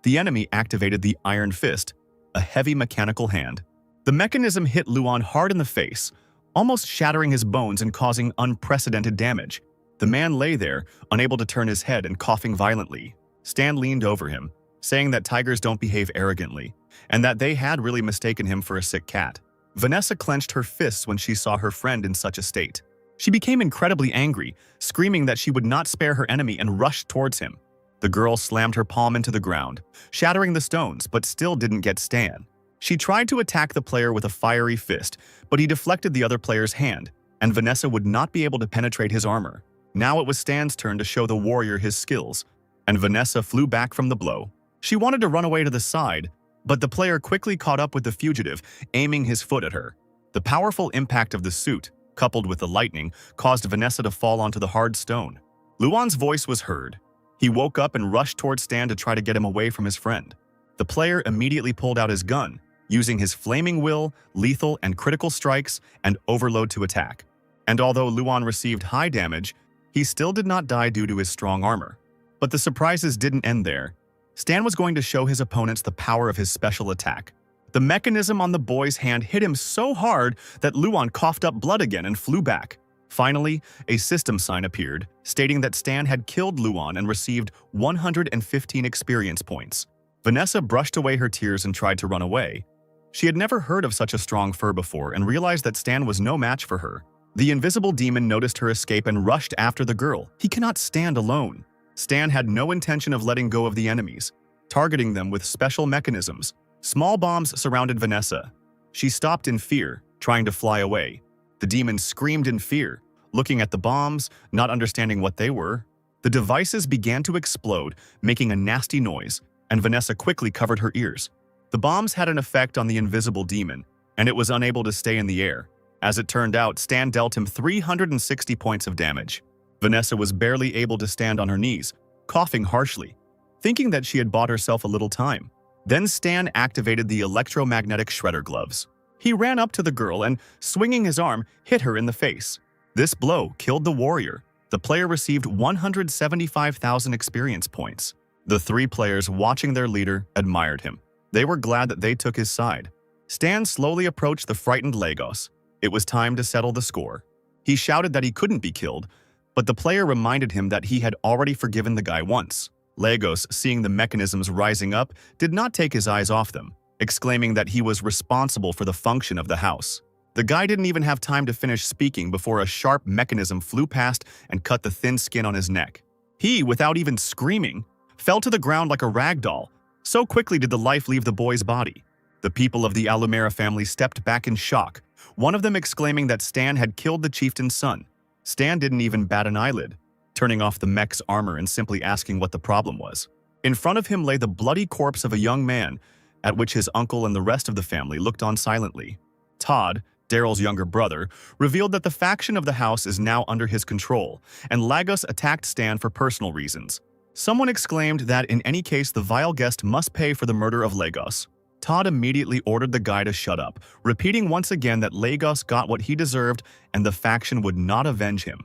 A: The enemy activated the Iron Fist, a heavy mechanical hand. The mechanism hit Luan hard in the face, almost shattering his bones and causing unprecedented damage. The man lay there, unable to turn his head and coughing violently. Stan leaned over him, saying that tigers don't behave arrogantly. and that they had really mistaken him for a sick cat. Vanessa clenched her fists when she saw her friend in such a state. She became incredibly angry, screaming that she would not spare her enemy and rushed towards him. The girl slammed her palm into the ground, shattering the stones, but still didn't get Stan. She tried to attack the player with a fiery fist, but he deflected the other player's hand, and Vanessa would not be able to penetrate his armor. Now it was Stan's turn to show the warrior his skills, and Vanessa flew back from the blow. She wanted to run away to the side, but the player quickly caught up with the fugitive, aiming his foot at her. The powerful impact of the suit, coupled with the lightning, caused Vanessa to fall onto the hard stone. Luan's voice was heard. He woke up and rushed towards Stan to try to get him away from his friend. The player immediately pulled out his gun, using his flaming will, lethal and critical strikes, and overload to attack. And although Luan received high damage, he still did not die due to his strong armor. But the surprises didn't end there. Stan was going to show his opponents the power of his special attack. The mechanism on the boy's hand hit him so hard that Luan coughed up blood again and flew back. Finally, a system sign appeared, stating that Stan had killed Luan and received 115 experience points. Vanessa brushed away her tears and tried to run away. She had never heard of such a strong fur before and realized that Stan was no match for her. The invisible demon noticed her escape and rushed after the girl. He cannot stand alone. Stan had no intention of letting go of the enemies, targeting them with special mechanisms. Small bombs surrounded Vanessa. She stopped in fear, trying to fly away. The demon screamed in fear, looking at the bombs, not understanding what they were. The devices began to explode, making a nasty noise, and Vanessa quickly covered her ears. The bombs had an effect on the invisible demon, and it was unable to stay in the air. As it turned out, Stan dealt him 360 points of damage. Vanessa was barely able to stand on her knees, coughing harshly, thinking that she had bought herself a little time. Then Stan activated the electromagnetic shredder gloves. He ran up to the girl and, swinging his arm, hit her in the face. This blow killed the warrior. The player received 175,000 experience points. The three players watching their leader admired him. They were glad that they took his side. Stan slowly approached the frightened Lagos. It was time to settle the score. He shouted that he couldn't be killed, but the player reminded him that he had already forgiven the guy once. Lagos, seeing the mechanisms rising up, did not take his eyes off them, exclaiming that he was responsible for the function of the house. The guy didn't even have time to finish speaking before a sharp mechanism flew past and cut the thin skin on his neck. He, without even screaming, fell to the ground like a rag doll. So quickly did the life leave the boy's body. The people of the Alumera family stepped back in shock, one of them exclaiming that Stan had killed the chieftain's son. Stan didn't even bat an eyelid, turning off the mech's armor and simply asking what the problem was. In front of him lay the bloody corpse of a young man, at which his uncle and the rest of the family looked on silently. Todd, Daryl's younger brother, revealed that the faction of the house is now under his control, and Lagos attacked Stan for personal reasons. Someone exclaimed that in any case the vile guest must pay for the murder of Lagos. Todd immediately ordered the guy to shut up, repeating once again that Lagos got what he deserved and the faction would not avenge him.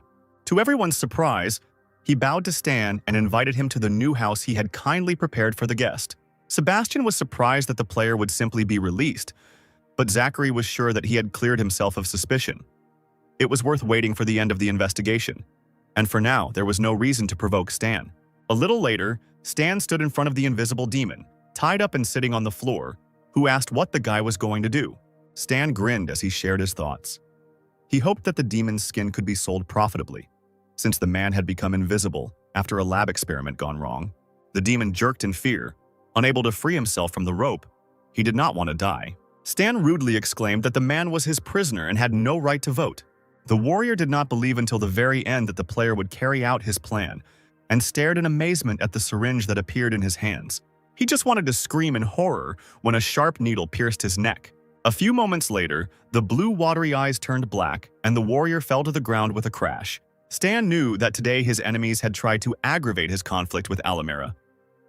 A: To everyone's surprise, he bowed to Stan and invited him to the new house he had kindly prepared for the guest. Sebastian was surprised that the player would simply be released, but Zachary was sure that he had cleared himself of suspicion. It was worth waiting for the end of the investigation, and for now there was no reason to provoke Stan. A little later, Stan stood in front of the invisible demon, tied up and sitting on the floor, who asked what the guy was going to do. Stan grinned as he shared his thoughts. He hoped that the demon's skin could be sold profitably, since the man had become invisible after a lab experiment gone wrong. The demon jerked in fear, unable to free himself from the rope. He did not want to die. Stan rudely exclaimed that the man was his prisoner and had no right to vote. The warrior did not believe until the very end that the player would carry out his plan, and stared in amazement at the syringe that appeared in his hands. He just wanted to scream in horror when a sharp needle pierced his neck. A few moments later, the blue watery eyes turned black, and the warrior fell to the ground with a crash. Stan knew that today his enemies had tried to aggravate his conflict with Alumera.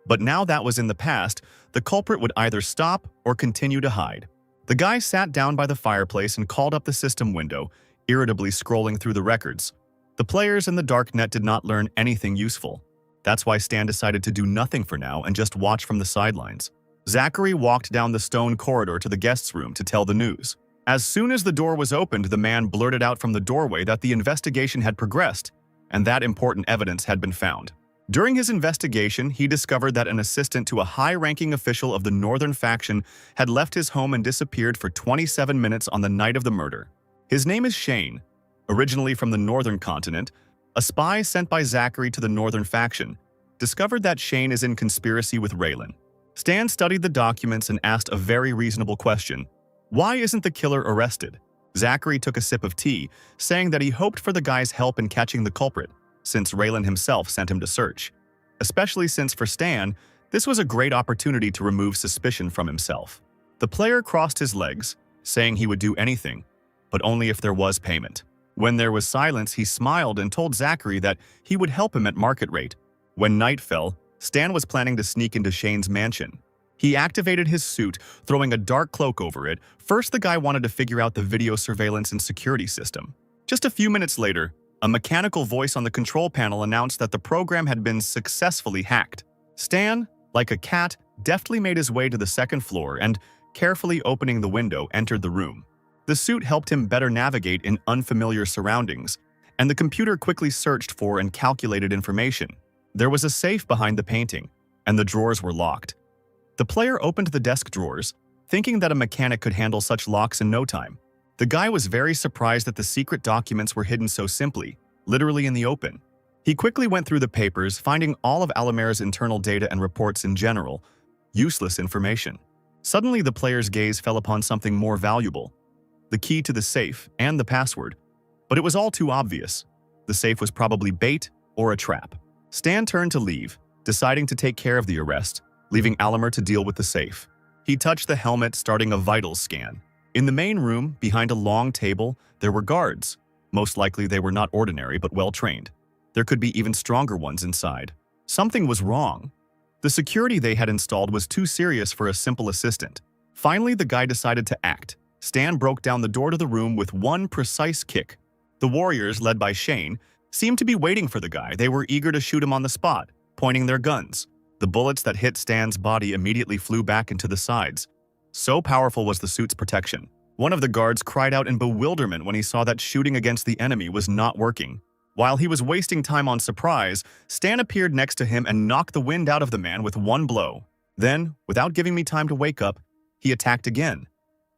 A: But now that was in the past, the culprit would either stop or continue to hide. The guy sat down by the fireplace and called up the system window, irritably scrolling through the records. The players in the darknet did not learn anything useful. That's why Stan decided to do nothing for now and just watch from the sidelines. Zachary walked down the stone corridor to the guest's room to tell the news. As soon as the door was opened, the man blurted out from the doorway that the investigation had progressed and that important evidence had been found. During his investigation, he discovered that an assistant to a high-ranking official of the Northern faction had left his home and disappeared for 27 minutes on the night of the murder. His name is Shane. Originally from the Northern continent, a spy sent by Zachary to the Northern faction discovered that Shane is in conspiracy with Raylan. Stan studied the documents and asked a very reasonable question. Why isn't the killer arrested? Zachary took a sip of tea, saying that he hoped for the guy's help in catching the culprit, since Raylan himself sent him to search. Especially since for Stan, this was a great opportunity to remove suspicion from himself. The player crossed his legs, saying he would do anything, but only if there was payment. When there was silence, he smiled and told Zachary that he would help him at market rate. When night fell, Stan was planning to sneak into Shane's mansion. He activated his suit, throwing a dark cloak over it. First, the guy wanted to figure out the video surveillance and security system. Just a few minutes later, a mechanical voice on the control panel announced that the program had been successfully hacked. Stan, like a cat, deftly made his way to the second floor and, carefully opening the window, entered the room. The suit helped him better navigate in unfamiliar surroundings, and the computer quickly searched for and calculated information. There was a safe behind the painting, and the drawers were locked. The player opened the desk drawers, thinking that a mechanic could handle such locks in no time. The guy was very surprised that the secret documents were hidden so simply, literally in the open. He quickly went through the papers, finding all of Alamera's internal data and reports in general, useless information. Suddenly, the player's gaze fell upon something more valuable, the key to the safe and the password. But it was all too obvious. The safe was probably bait or a trap. Stan turned to leave, deciding to take care of the arrest, leaving Alamar to deal with the safe. He touched the helmet, starting a vitals scan. In the main room, behind a long table, there were guards. Most likely they were not ordinary but well-trained. There could be even stronger ones inside. Something was wrong. The security they had installed was too serious for a simple assistant. Finally, the guy decided to act. Stan broke down the door to the room with one precise kick. The warriors, led by Shane, seemed to be waiting for the guy. They were eager to shoot him on the spot, pointing their guns. The bullets that hit Stan's body immediately flew back into the sides. So powerful was the suit's protection. One of the guards cried out in bewilderment when he saw that shooting against the enemy was not working. While he was wasting time on surprise, Stan appeared next to him and knocked the wind out of the man with one blow. Then, without giving me time to wake up, he attacked again,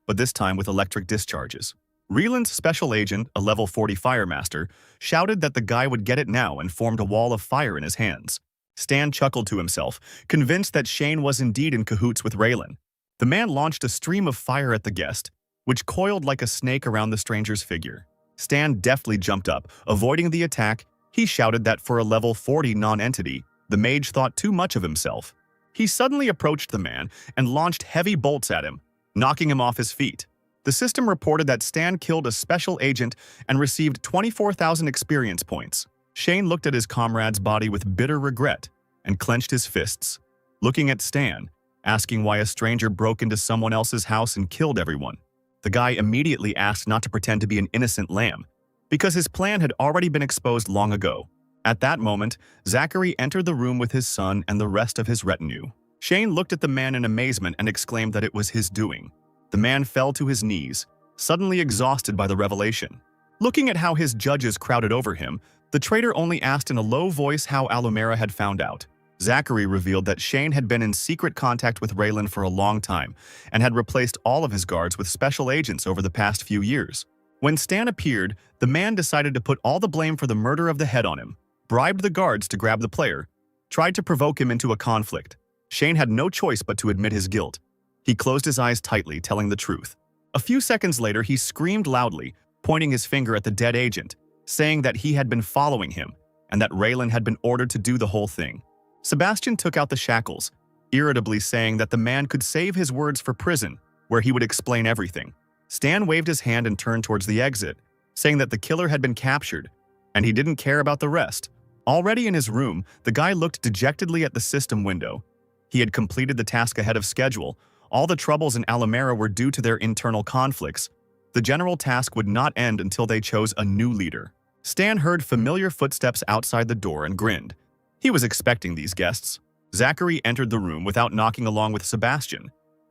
A: but this time with electric discharges. Raylan's special agent, a level 40 firemaster, shouted that the guy would get it now and formed a wall of fire in his hands. Stan chuckled to himself, convinced that Shane was indeed in cahoots with Raylan. The man launched a stream of fire at the guest, which coiled like a snake around the stranger's figure. Stan deftly jumped up, avoiding the attack. He shouted that for a level 40 non-entity, the mage thought too much of himself. He suddenly approached the man and launched heavy bolts at him, knocking him off his feet. The system reported that Stan killed a special agent and received 24,000 experience points. Shane looked at his comrade's body with bitter regret and clenched his fists, looking at Stan, asking why a stranger broke into someone else's house and killed everyone. The guy immediately asked not to pretend to be an innocent lamb, because his plan had already been exposed long ago. At that moment, Zachary entered the room with his son and the rest of his retinue. Shane looked at the man in amazement and exclaimed that it was his doing. The man fell to his knees, suddenly exhausted by the revelation. Looking at how his judges crowded over him, the traitor only asked in a low voice how Alamera had found out. Zachary revealed that Shane had been in secret contact with Raylan for a long time and had replaced all of his guards with special agents over the past few years. When Stan appeared, the man decided to put all the blame for the murder of the head on him, bribed the guards to grab the player, tried to provoke him into a conflict. Shane had no choice but to admit his guilt. He closed his eyes tightly, telling the truth. A few seconds later, he screamed loudly, pointing his finger at the dead agent, saying that he had been following him and that Raylan had been ordered to do the whole thing. Sebastian took out the shackles, irritably saying that the man could save his words for prison, where he would explain everything. Stan waved his hand and turned towards the exit, saying that the killer had been captured, and he didn't care about the rest. Already in his room, the guy looked dejectedly at the system window. He had completed the task ahead of schedule. All the troubles in Alamera were due to their internal conflicts. The general task would not end until they chose a new leader. Stan heard familiar footsteps outside the door and grinned. He was expecting these guests. Zachary entered the room without knocking along with Sebastian.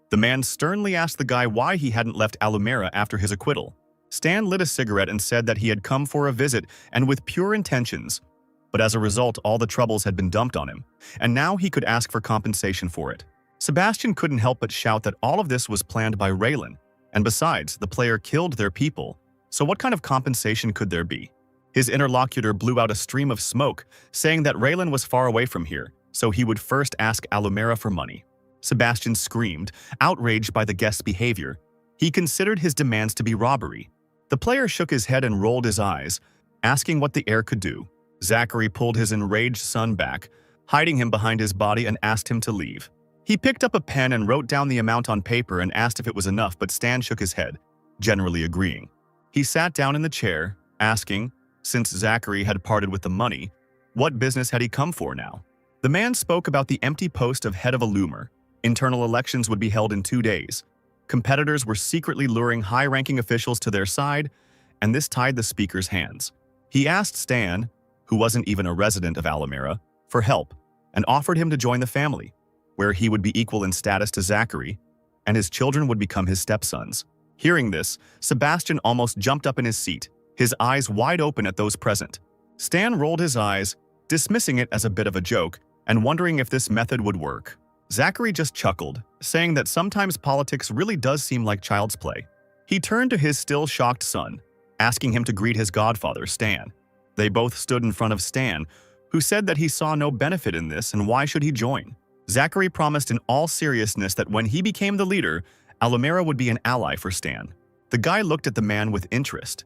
A: The man sternly asked the guy why he hadn't left Alamera after his acquittal. Stan lit a cigarette and said that he had come for a visit and with pure intentions. but as a result, all the troubles had been dumped on him, and now he could ask for compensation for it. Sebastian couldn't help but shout that all of this was planned by Raylan, and besides, the player killed their people, so what kind of compensation could there be? His interlocutor blew out a stream of smoke, saying that Raylan was far away from here, so he would first ask Alumera for money. Sebastian screamed, outraged by the guest's behavior. He considered his demands to be robbery. The player shook his head and rolled his eyes, asking what the heir could do. Zachary pulled his enraged son back, hiding him behind his body, and asked him to leave. He picked up a pen and wrote down the amount on paper and asked if it was enough, but Stan shook his head, generally agreeing. He sat down in the chair, asking, since Zachary had parted with the money, what business had he come for now? The man spoke about the empty post of head of a loomer. Internal elections would be held in 2 days. Competitors were secretly luring high-ranking officials to their side, and this tied the speaker's hands. He asked Stan, who wasn't even a resident of Alumera, for help, and offered him to join the family, where he would be equal in status to Zachary, and his children would become his stepsons. Hearing this, Sebastian almost jumped up in his seat, his eyes wide open at those present. Stan rolled his eyes, dismissing it as a bit of a joke, and wondering if this method would work. Zachary just chuckled, saying that sometimes politics really does seem like child's play. He turned to his still shocked son, asking him to greet his godfather, Stan. They both stood in front of Stan, who said that he saw no benefit in this and why should he join. Zachary promised in all seriousness that when he became the leader, Alumera would be an ally for Stan. The guy looked at the man with interest.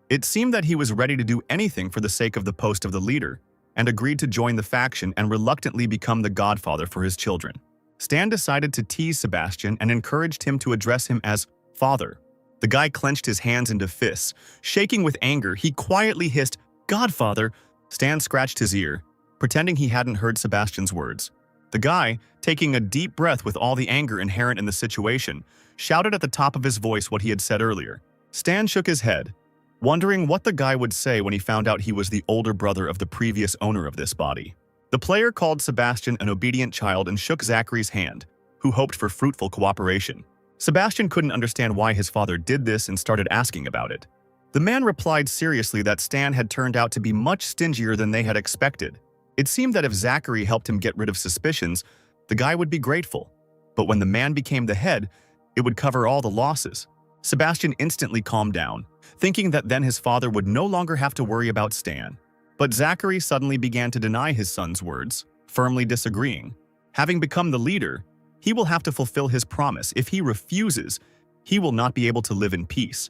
A: It seemed that he was ready to do anything for the sake of the post of the leader, and agreed to join the faction and reluctantly become the godfather for his children. Stan decided to tease Sebastian and encouraged him to address him as father. The guy clenched his hands into fists. Shaking with anger, he quietly hissed, "Godfather!" Stan scratched his ear, pretending he hadn't heard Sebastian's words. The guy, taking a deep breath with all the anger inherent in the situation, shouted at the top of his voice what he had said earlier. Stan shook his head, wondering what the guy would say when he found out he was the older brother of the previous owner of this body. The player called Sebastian an obedient child and shook Zachary's hand, who hoped for fruitful cooperation. Sebastian couldn't understand why his father did this and started asking about it. The man replied seriously that Stan had turned out to be much stingier than they had expected. It seemed that if Zachary helped him get rid of suspicions, the guy would be grateful. But when the man became the head, it would cover all the losses. Sebastian instantly calmed down, thinking that then his father would no longer have to worry about Stan. But Zachary suddenly began to deny his son's words, firmly disagreeing. Having become the leader, he will have to fulfill his promise. If he refuses, he will not be able to live in peace.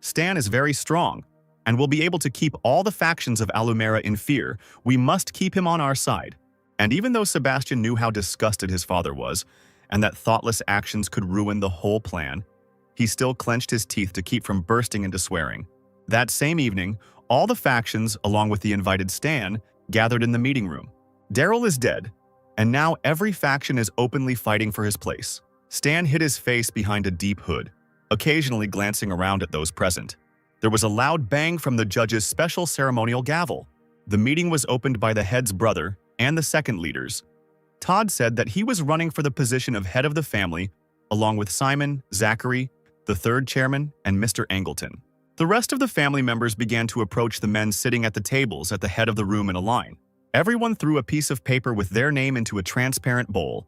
A: Stan is very strong, and will be able to keep all the factions of Alumera in fear. We must keep him on our side. And even though Sebastian knew how disgusted his father was, and that thoughtless actions could ruin the whole plan, he still clenched his teeth to keep from bursting into swearing. That same evening, all the factions, along with the invited Stan, gathered in the meeting room. Daryl is dead, and now every faction is openly fighting for his place. Stan hid his face behind a deep hood, occasionally glancing around at those present. There was a loud bang from the judge's special ceremonial gavel. The meeting was opened by the head's brother and the second leaders. Todd said that he was running for the position of head of the family, along with Simon, Zachary, the third chairman, and Mr. Angleton. The rest of the family members began to approach the men sitting at the tables at the head of the room in a line. Everyone threw a piece of paper with their name into a transparent bowl.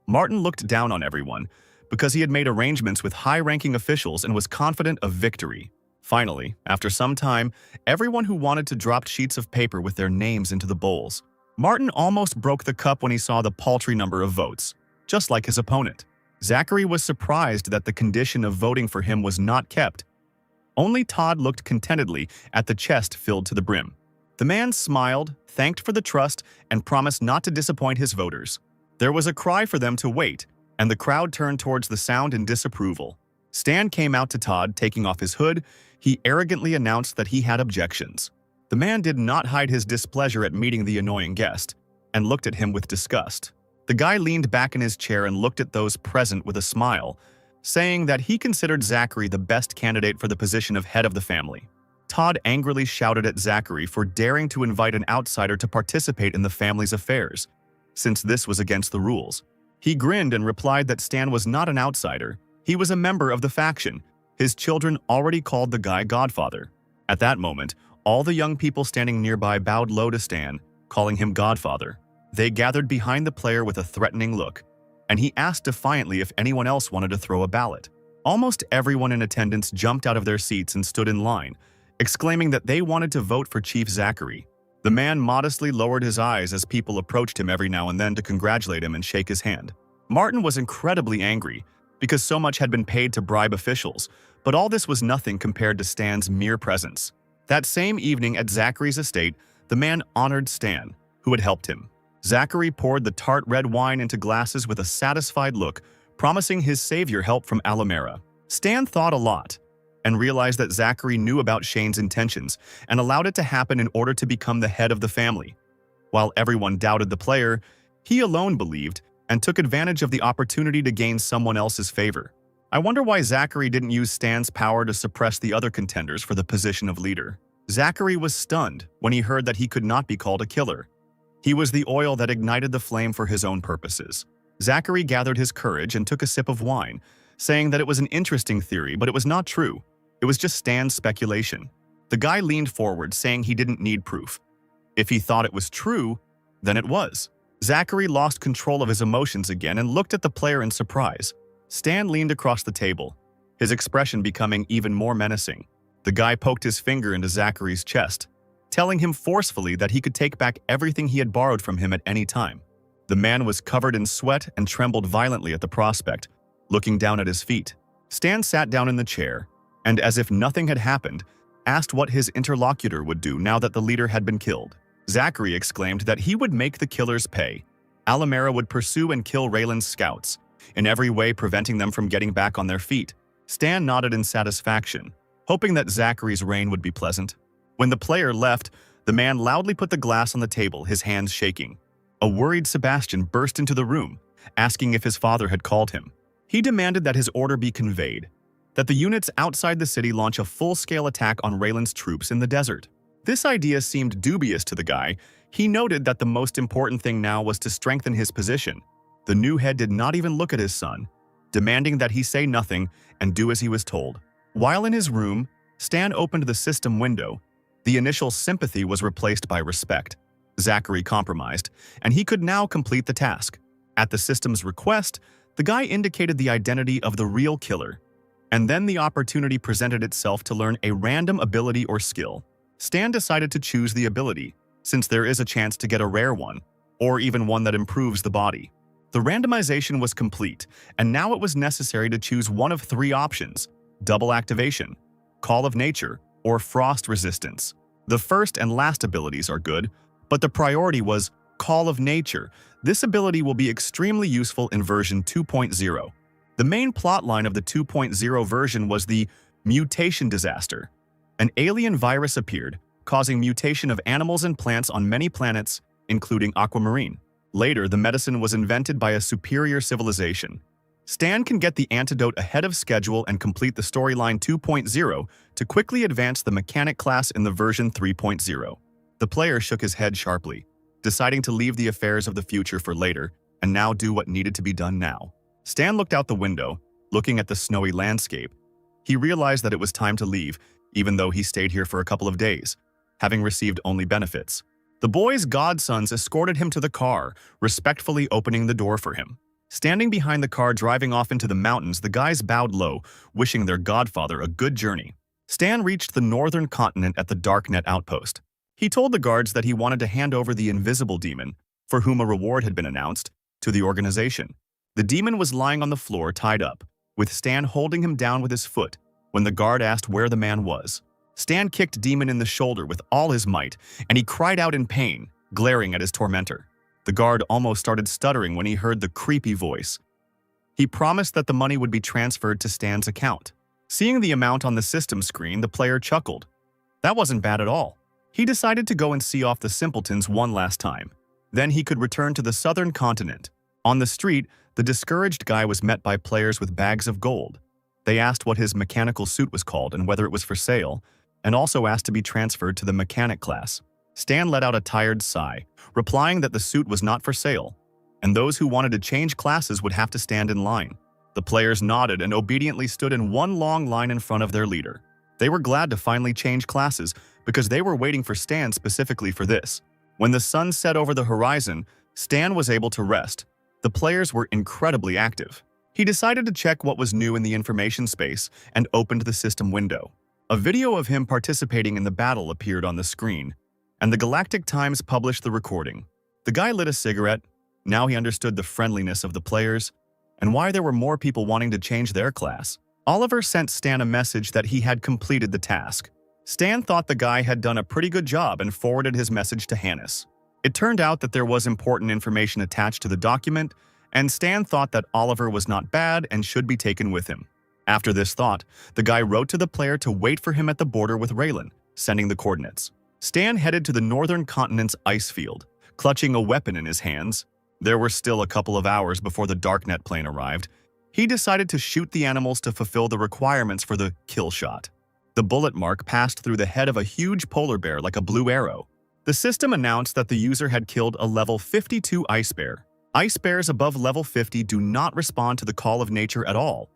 A: Martin looked down on everyone because he had made arrangements with high-ranking officials and was confident of victory. Finally, after some time, everyone who wanted to dropped sheets of paper with their names into the bowls. Martin almost broke the cup when he saw the paltry number of votes, just like his opponent. Zachary was surprised that the condition of voting for him was not kept. Only Todd looked contentedly at the chest filled to the brim. The man smiled, thanked for the trust, and promised not to disappoint his voters. There was a cry for them to wait, and the crowd turned towards the sound in disapproval. Stan came out to Todd, taking off his hood. He arrogantly announced that he had objections. The man did not hide his displeasure at meeting the annoying guest, and looked at him with disgust. The guy leaned back in his chair and looked at those present with a smile, saying that he considered Zachary the best candidate for the position of head of the family. Todd angrily shouted at Zachary for daring to invite an outsider to participate in the family's affairs, since this was against the rules. He grinned and replied that Stan was not an outsider. He was a member of the faction. His children already called the guy godfather. At that moment, All the young people standing nearby bowed low to Stan, calling him Godfather. They gathered behind the player with a threatening look, and he asked defiantly if anyone else wanted to throw a ballot. Almost everyone in attendance jumped out of their seats and stood in line, exclaiming that they wanted to vote for Chief Zachary. The man modestly lowered his eyes as people approached him every now and then to congratulate him and shake his hand. Martin was incredibly angry because so much had been paid to bribe officials, but all this was nothing compared to Stan's mere presence. That same evening at Zachary's estate, the man honored Stan, who had helped him. Zachary poured the tart red wine into glasses with a satisfied look, promising his savior help from Alamera. Stan thought a lot and realized that Zachary knew about Shane's intentions and allowed it to happen in order to become the head of the family. While everyone doubted the player, he alone believed and took advantage of the opportunity to gain someone else's favor. I wonder why Zachary didn't use Stan's power to suppress the other contenders for the position of leader. Zachary was stunned when he heard that he could not be called a killer. He was the oil that ignited the flame for his own purposes. Zachary gathered his courage and took a sip of wine, saying that it was an interesting theory, but it was not true. It was just Stan's speculation. The guy leaned forward, saying he didn't need proof. If he thought it was true, then it was. Zachary lost control of his emotions again and looked at the player in surprise. Stan leaned across the table, his expression becoming even more menacing. The guy poked his finger into Zachary's chest, telling him forcefully that he could take back everything he had borrowed from him at any time. The man was covered in sweat and trembled violently at the prospect, looking down at his feet. Stan sat down in the chair, and as if nothing had happened, asked what his interlocutor would do now that the leader had been killed. Zachary exclaimed that he would make the killers pay. Alamera would pursue and kill Raylan's scouts, in every way preventing them from getting back on their feet. Stan nodded in satisfaction, hoping that Zachary's reign would be pleasant. When the player left, the man loudly put the glass on the table, his hands shaking. A worried Sebastian burst into the room, asking if his father had called him. He demanded that his order be conveyed, that the units outside the city launch a full-scale attack on Raylan's troops in the desert. This idea seemed dubious to the guy. He noted that the most important thing now was to strengthen his position. The new head did not even look at his son, demanding that he say nothing and do as he was told. While in his room, Stan opened the system window. The initial sympathy was replaced by respect. Zachary compromised, and he could now complete the task. At the system's request, the guy indicated the identity of the real killer. And then the opportunity presented itself to learn a random ability or skill. Stan decided to choose the ability, since there is a chance to get a rare one, or even one that improves the body. The randomization was complete, and now it was necessary to choose one of three options: double activation, call of nature, or frost resistance. The first and last abilities are good, but the priority was call of nature. This ability will be extremely useful in version 2.0. The main plotline of the 2.0 version was the mutation disaster. An alien virus appeared, causing mutation of animals and plants on many planets, including Aquamarine. Later, the medicine was invented by a superior civilization. Stan can get the antidote ahead of schedule and complete the storyline 2.0 to quickly advance the mechanic class in the version 3.0. The player shook his head sharply, deciding to leave the affairs of the future for later and now do what needed to be done now. Stan looked out the window, looking at the snowy landscape. He realized that it was time to leave, even though he stayed here for a couple of days, having received only benefits. The boy's godsons escorted him to the car, respectfully opening the door for him. Standing behind the car driving off into the mountains, the guys bowed low, wishing their godfather a good journey. Stan reached the northern continent at the Darknet outpost. He told the guards that he wanted to hand over the invisible demon, for whom a reward had been announced, to the organization. The demon was lying on the floor, tied up, with Stan holding him down with his foot when the guard asked where the man was. Stan kicked Demon in the shoulder with all his might, and he cried out in pain, glaring at his tormentor. The guard almost started stuttering when he heard the creepy voice. He promised that the money would be transferred to Stan's account. Seeing the amount on the system screen, the player chuckled. That wasn't bad at all. He decided to go and see off the simpletons one last time. Then he could return to the southern continent. On the street, the discouraged guy was met by players with bags of gold. They asked what his mechanical suit was called and whether it was for sale, and also asked to be transferred to the mechanic class. Stan let out a tired sigh, replying that the suit was not for sale, and those who wanted to change classes would have to stand in line. The players nodded and obediently stood in one long line in front of their leader. They were glad to finally change classes because they were waiting for Stan specifically for this. When the sun set over the horizon, Stan was able to rest. The players were incredibly active. He decided to check what was new in the information space and opened the system window. A video of him participating in the battle appeared on the screen, and the Galactic Times published the recording. The guy lit a cigarette. Now he understood the friendliness of the players and why there were more people wanting to change their class. Oliver sent Stan a message that he had completed the task. Stan thought the guy had done a pretty good job and forwarded his message to Hannes. It turned out that there was important information attached to the document, and Stan thought that Oliver was not bad and should be taken with him. After this thought, the guy wrote to the player to wait for him at the border with Raylan, sending the coordinates. Stan headed to the northern continent's ice field, clutching a weapon in his hands. There were still a couple of hours before the Darknet plane arrived. He decided to shoot the animals to fulfill the requirements for the kill shot. The bullet mark passed through the head of a huge polar bear like a blue arrow. The system announced that the user had killed a level 52 ice bear. Ice bears above level 50 do not respond to the call of nature at all.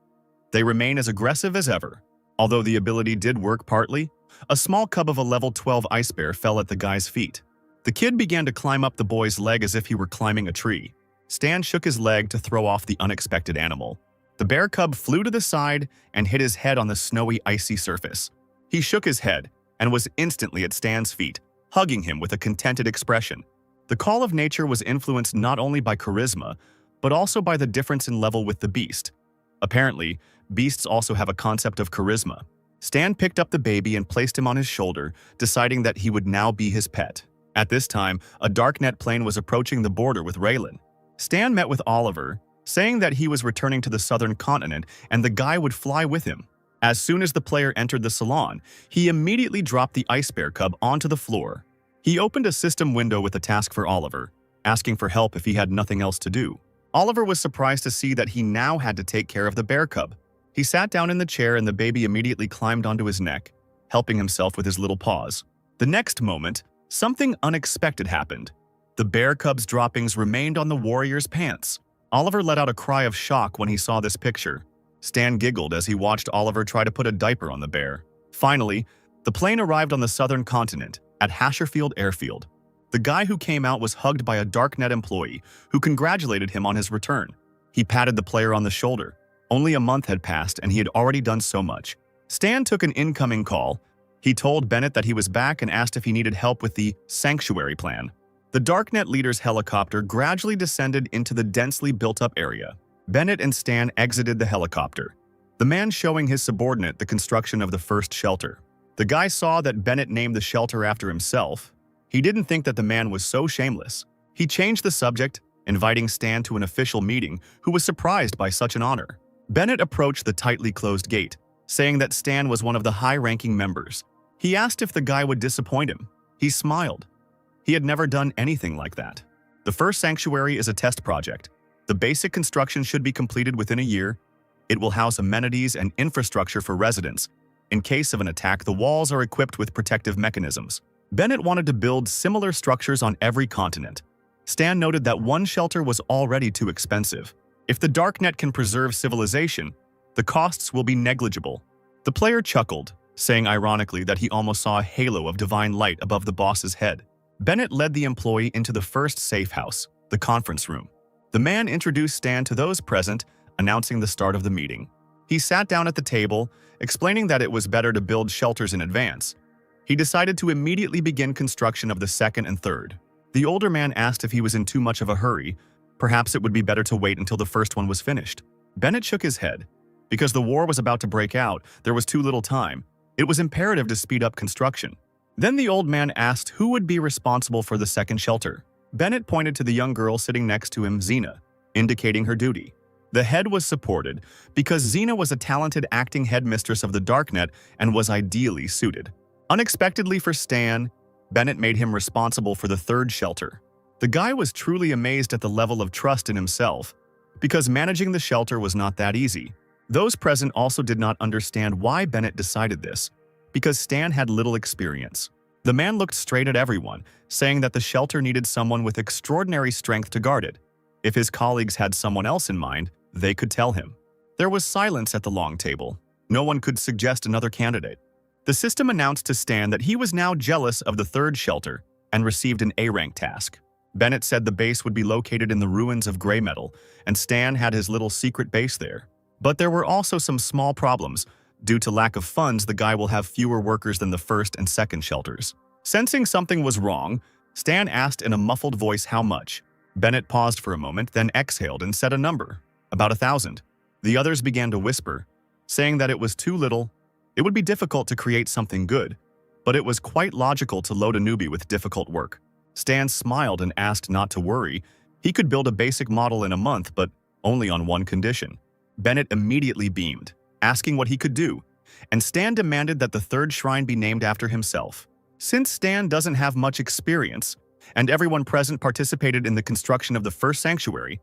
A: They remain as aggressive as ever. Although the ability did work partly, a small cub of a level 12 ice bear fell at the guy's feet. The kid began to climb up the boy's leg as if he were climbing a tree. Stan shook his leg to throw off the unexpected animal. The bear cub flew to the side and hit his head on the snowy, icy surface. He shook his head and was instantly at Stan's feet, hugging him with a contented expression. The call of nature was influenced not only by charisma, but also by the difference in level with the beast. Apparently, beasts also have a concept of charisma. Stan picked up the baby and placed him on his shoulder, deciding that he would now be his pet. At this time, a Darknet plane was approaching the border with Raylan. Stan met with Oliver, saying that he was returning to the southern continent and the guy would fly with him. As soon as the player entered the salon, he immediately dropped the ice bear cub onto the floor. He opened a system window with a task for Oliver, asking for help if he had nothing else to do. Oliver was surprised to see that he now had to take care of the bear cub. He sat down in the chair and the baby immediately climbed onto his neck, helping himself with his little paws. The next moment, something unexpected happened. The bear cub's droppings remained on the warrior's pants. Oliver let out a cry of shock when he saw this picture. Stan giggled as he watched Oliver try to put a diaper on the bear. Finally, the plane arrived on the southern continent, at Hasherfield Airfield. The guy who came out was hugged by a Darknet employee who congratulated him on his return. He patted the player on the shoulder. Only a month had passed and he had already done so much. Stan took an incoming call. He told Bennett that he was back and asked if he needed help with the sanctuary plan. The Darknet leader's helicopter gradually descended into the densely built-up area. Bennett and Stan exited the helicopter, the man showing his subordinate the construction of the first shelter. The guy saw that Bennett named the shelter after himself. He didn't think that the man was so shameless. He changed the subject, inviting Stan to an official meeting, who was surprised by such an honor. Bennett approached the tightly closed gate, saying that Stan was one of the high-ranking members. He asked if the guy would disappoint him. He smiled. He had never done anything like that. The first sanctuary is a test project. The basic construction should be completed within a year. It will house amenities and infrastructure for residents. In case of an attack, the walls are equipped with protective mechanisms. Bennett wanted to build similar structures on every continent. Stan noted that one shelter was already too expensive. If the Darknet can preserve civilization, the costs will be negligible. The player chuckled, saying ironically that he almost saw a halo of divine light above the boss's head. Bennett led the employee into the first safe house, the conference room. The man introduced Stan to those present, announcing the start of the meeting. He sat down at the table, explaining that it was better to build shelters in advance. He decided to immediately begin construction of the second and third. The older man asked if he was in too much of a hurry. Perhaps it would be better to wait until the first one was finished. Bennett shook his head. Because the war was about to break out, there was too little time. It was imperative to speed up construction. Then the old man asked who would be responsible for the second shelter. Bennett pointed to the young girl sitting next to him, Xena, indicating her duty. The head was supported because Xena was a talented acting headmistress of the Darknet and was ideally suited. Unexpectedly for Stan, Bennett made him responsible for the third shelter. The guy was truly amazed at the level of trust in himself, because managing the shelter was not that easy. Those present also did not understand why Bennett decided this, because Stan had little experience. The man looked straight at everyone, saying that the shelter needed someone with extraordinary strength to guard it. If his colleagues had someone else in mind, they could tell him. There was silence at the long table. No one could suggest another candidate. The system announced to Stan that he was now jealous of the third shelter and received an A-rank task. Bennett said the base would be located in the ruins of Grey Metal, and Stan had his little secret base there. But there were also some small problems. Due to lack of funds, the guy will have fewer workers than the first and second shelters. Sensing something was wrong, Stan asked in a muffled voice how much. Bennett paused for a moment, then exhaled and said a number, about 1,000. The others began to whisper, saying that it was too little. It would be difficult to create something good, but it was quite logical to load a newbie with difficult work. Stan smiled and asked not to worry. He could build a basic model in a month, but only on one condition. Bennett immediately beamed, asking what he could do, and Stan demanded that the third shrine be named after himself. Since Stan doesn't have much experience, and everyone present participated in the construction of the first sanctuary,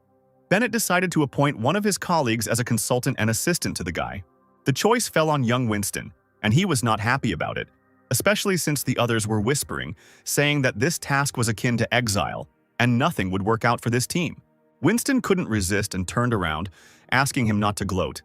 A: Bennett decided to appoint one of his colleagues as a consultant and assistant to the guy. The choice fell on young Winston, and he was not happy about it, especially since the others were whispering, saying that this task was akin to exile, and nothing would work out for this team. Winston couldn't resist and turned around, asking him not to gloat,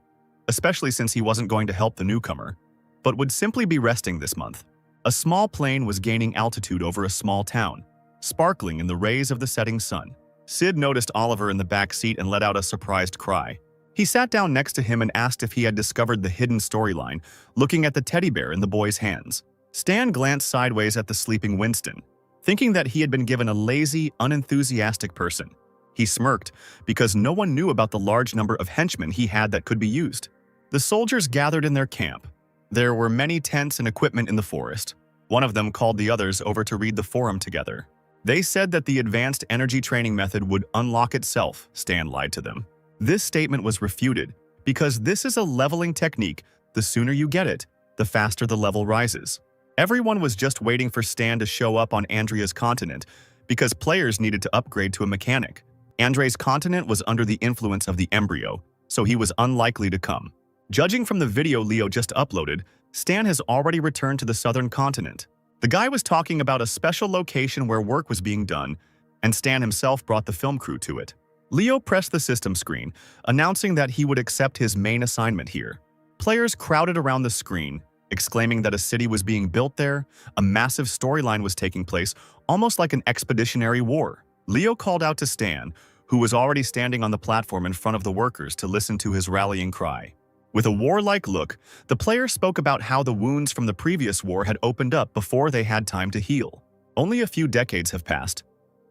A: especially since he wasn't going to help the newcomer, but would simply be resting this month. A small plane was gaining altitude over a small town, sparkling in the rays of the setting sun. Sid noticed Oliver in the back seat and let out a surprised cry. He sat down next to him and asked if he had discovered the hidden storyline, looking at the teddy bear in the boy's hands. Stan glanced sideways at the sleeping Winston, thinking that he had been given a lazy, unenthusiastic person. He smirked because no one knew about the large number of henchmen he had that could be used. The soldiers gathered in their camp. There were many tents and equipment in the forest. One of them called the others over to read the forum together. They said that the advanced energy training method would unlock itself. Stan lied to them. This statement was refuted because this is a leveling technique. The sooner you get it, the faster the level rises. Everyone was just waiting for Stan to show up on Andrea's continent because players needed to upgrade to a mechanic. Andre's continent was under the influence of the embryo, so he was unlikely to come. Judging from the video Leo just uploaded, Stan has already returned to the southern continent. The guy was talking about a special location where work was being done, and Stan himself brought the film crew to it. Leo pressed the system screen, announcing that he would accept his main assignment here. Players crowded around the screen, exclaiming that a city was being built there, a massive storyline was taking place, almost like an expeditionary war. Leo called out to Stan, who was already standing on the platform in front of the workers, to listen to his rallying cry. With a warlike look, the player spoke about how the wounds from the previous war had opened up before they had time to heal. Only a few decades have passed,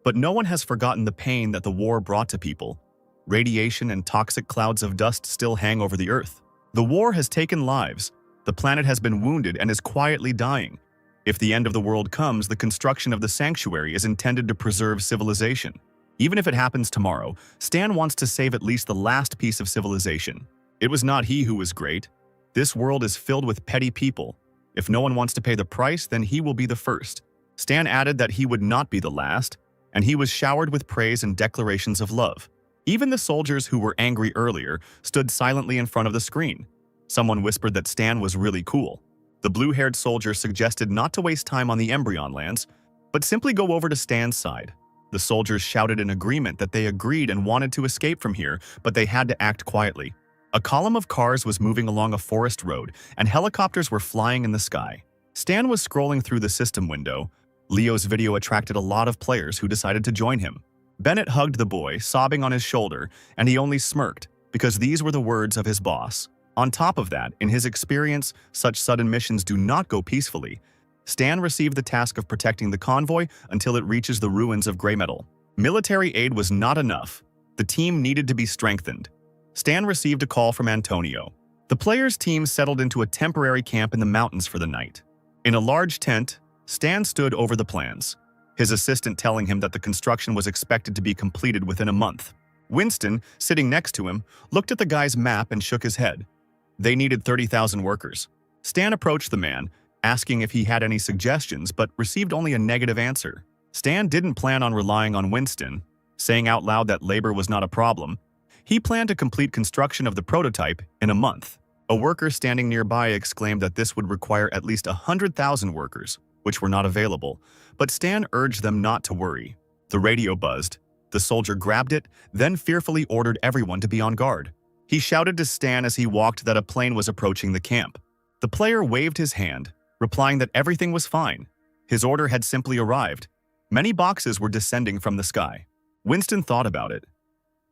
A: but no one has forgotten the pain that the war brought to people. Radiation and toxic clouds of dust still hang over the earth. The war has taken lives. The planet has been wounded and is quietly dying. If the end of the world comes, the construction of the sanctuary is intended to preserve civilization. Even if it happens tomorrow, Stan wants to save at least the last piece of civilization. It was not he who was great. This world is filled with petty people. If no one wants to pay the price, then he will be the first. Stan added that he would not be the last, and he was showered with praise and declarations of love. Even the soldiers who were angry earlier stood silently in front of the screen. Someone whispered that Stan was really cool. The blue-haired soldier suggested not to waste time on the Embryon lands, but simply go over to Stan's side. The soldiers shouted in agreement that they agreed and wanted to escape from here, but they had to act quietly. A column of cars was moving along a forest road, and helicopters were flying in the sky. Stan was scrolling through the system window. Leo's video attracted a lot of players who decided to join him. Bennett hugged the boy, sobbing on his shoulder, and he only smirked, because these were the words of his boss. On top of that, in his experience, such sudden missions do not go peacefully. Stan received the task of protecting the convoy until it reaches the ruins of Grey Metal. Military aid was not enough. The team needed to be strengthened. Stan received a call from Antonio. The players' team settled into a temporary camp in the mountains for the night. In a large tent, Stan stood over the plans, his assistant telling him that the construction was expected to be completed within a month. Winston, sitting next to him, looked at the guy's map and shook his head. They needed 30,000 workers. Stan approached the man, asking if he had any suggestions, but received only a negative answer. Stan didn't plan on relying on Winston, saying out loud that labor was not a problem. He planned to complete construction of the prototype in a month. A worker standing nearby exclaimed that this would require at least 100,000 workers, which were not available, but Stan urged them not to worry. The radio buzzed. The soldier grabbed it, then fearfully ordered everyone to be on guard. He shouted to Stan as he walked that a plane was approaching the camp. The player waved his hand, replying that everything was fine. His order had simply arrived. Many boxes were descending from the sky. Winston thought about it.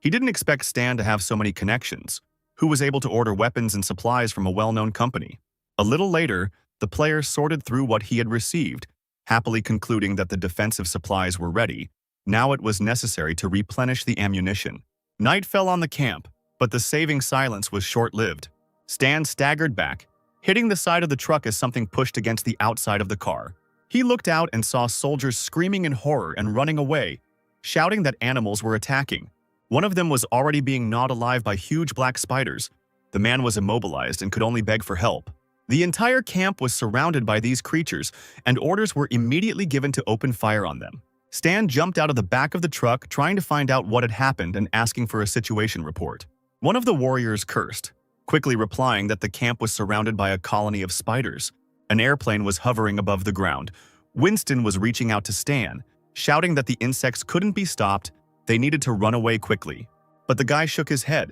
A: He didn't expect Stan to have so many connections, who was able to order weapons and supplies from a well-known company. A little later, the player sorted through what he had received, happily concluding that the defensive supplies were ready. Now it was necessary to replenish the ammunition. Night fell on the camp, but the saving silence was short-lived. Stan staggered back, hitting the side of the truck as something pushed against the outside of the car. He looked out and saw soldiers screaming in horror and running away, shouting that animals were attacking. One of them was already being gnawed alive by huge black spiders. The man was immobilized and could only beg for help. The entire camp was surrounded by these creatures, and orders were immediately given to open fire on them. Stan jumped out of the back of the truck, trying to find out what had happened and asking for a situation report. One of the warriors cursed, quickly replying that the camp was surrounded by a colony of spiders. An airplane was hovering above the ground. Winston was reaching out to Stan, shouting that the insects couldn't be stopped. They needed to run away quickly. But the guy shook his head.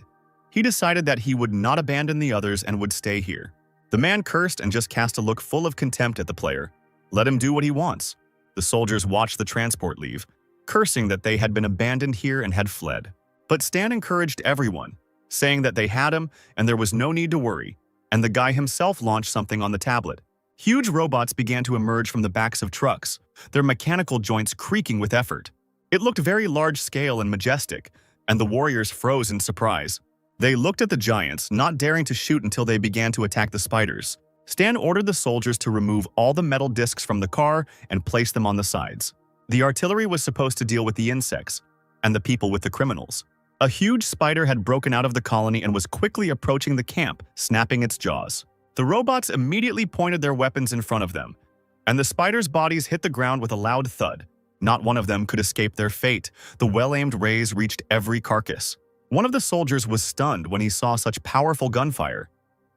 A: He decided that he would not abandon the others and would stay here. The man cursed and just cast a look full of contempt at the player. Let him do what he wants. The soldiers watched the transport leave, cursing that they had been abandoned here and had fled. But Stan encouraged everyone, saying that they had him and there was no need to worry, and the guy himself launched something on the tablet. Huge robots began to emerge from the backs of trucks, their mechanical joints creaking with effort. It looked very large-scale and majestic, and the warriors froze in surprise. They looked at the giants, not daring to shoot until they began to attack the spiders. Stan ordered the soldiers to remove all the metal discs from the car and place them on the sides. The artillery was supposed to deal with the insects, and the people with the criminals. A huge spider had broken out of the colony and was quickly approaching the camp, snapping its jaws. The robots immediately pointed their weapons in front of them, and the spiders' bodies hit the ground with a loud thud. Not one of them could escape their fate. The well-aimed rays reached every carcass. One of the soldiers was stunned when he saw such powerful gunfire.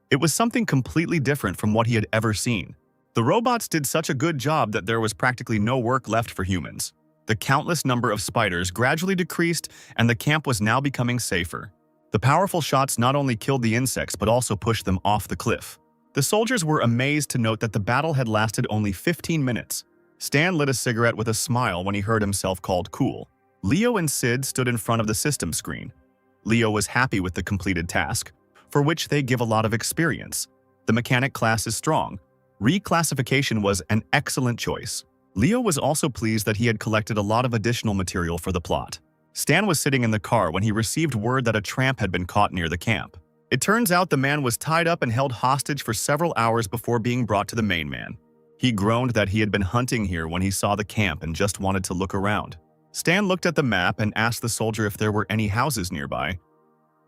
A: It was something completely different from what he had ever seen. The robots did such a good job that there was practically no work left for humans. The countless number of spiders gradually decreased, and the camp was now becoming safer. The powerful shots not only killed the insects but also pushed them off the cliff. The soldiers were amazed to note that the battle had lasted only 15 minutes. Stan lit a cigarette with a smile when he heard himself called cool. Leo and Sid stood in front of the system screen. Leo was happy with the completed task, for which they give a lot of experience. The mechanic class is strong. Reclassification was an excellent choice. Leo was also pleased that he had collected a lot of additional material for the plot. Stan was sitting in the car when he received word that a tramp had been caught near the camp. It turns out the man was tied up and held hostage for several hours before being brought to the main man. He groaned that he had been hunting here when he saw the camp and just wanted to look around. Stan looked at the map and asked the soldier if there were any houses nearby.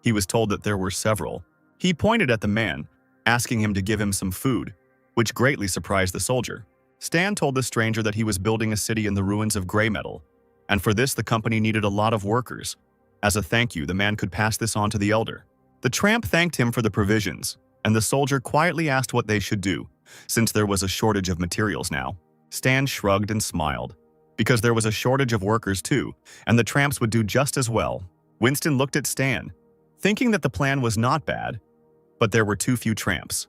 A: He was told that there were several. He pointed at the man, asking him to give him some food, which greatly surprised the soldier. Stan told the stranger that he was building a city in the ruins of gray metal, and for this the company needed a lot of workers. As a thank you, the man could pass this on to the elder. The tramp thanked him for the provisions, and the soldier quietly asked what they should do, since there was a shortage of materials now. Stan shrugged and smiled, because there was a shortage of workers too, and the tramps would do just as well. Winston looked at Stan, thinking that the plan was not bad, but there were too few tramps.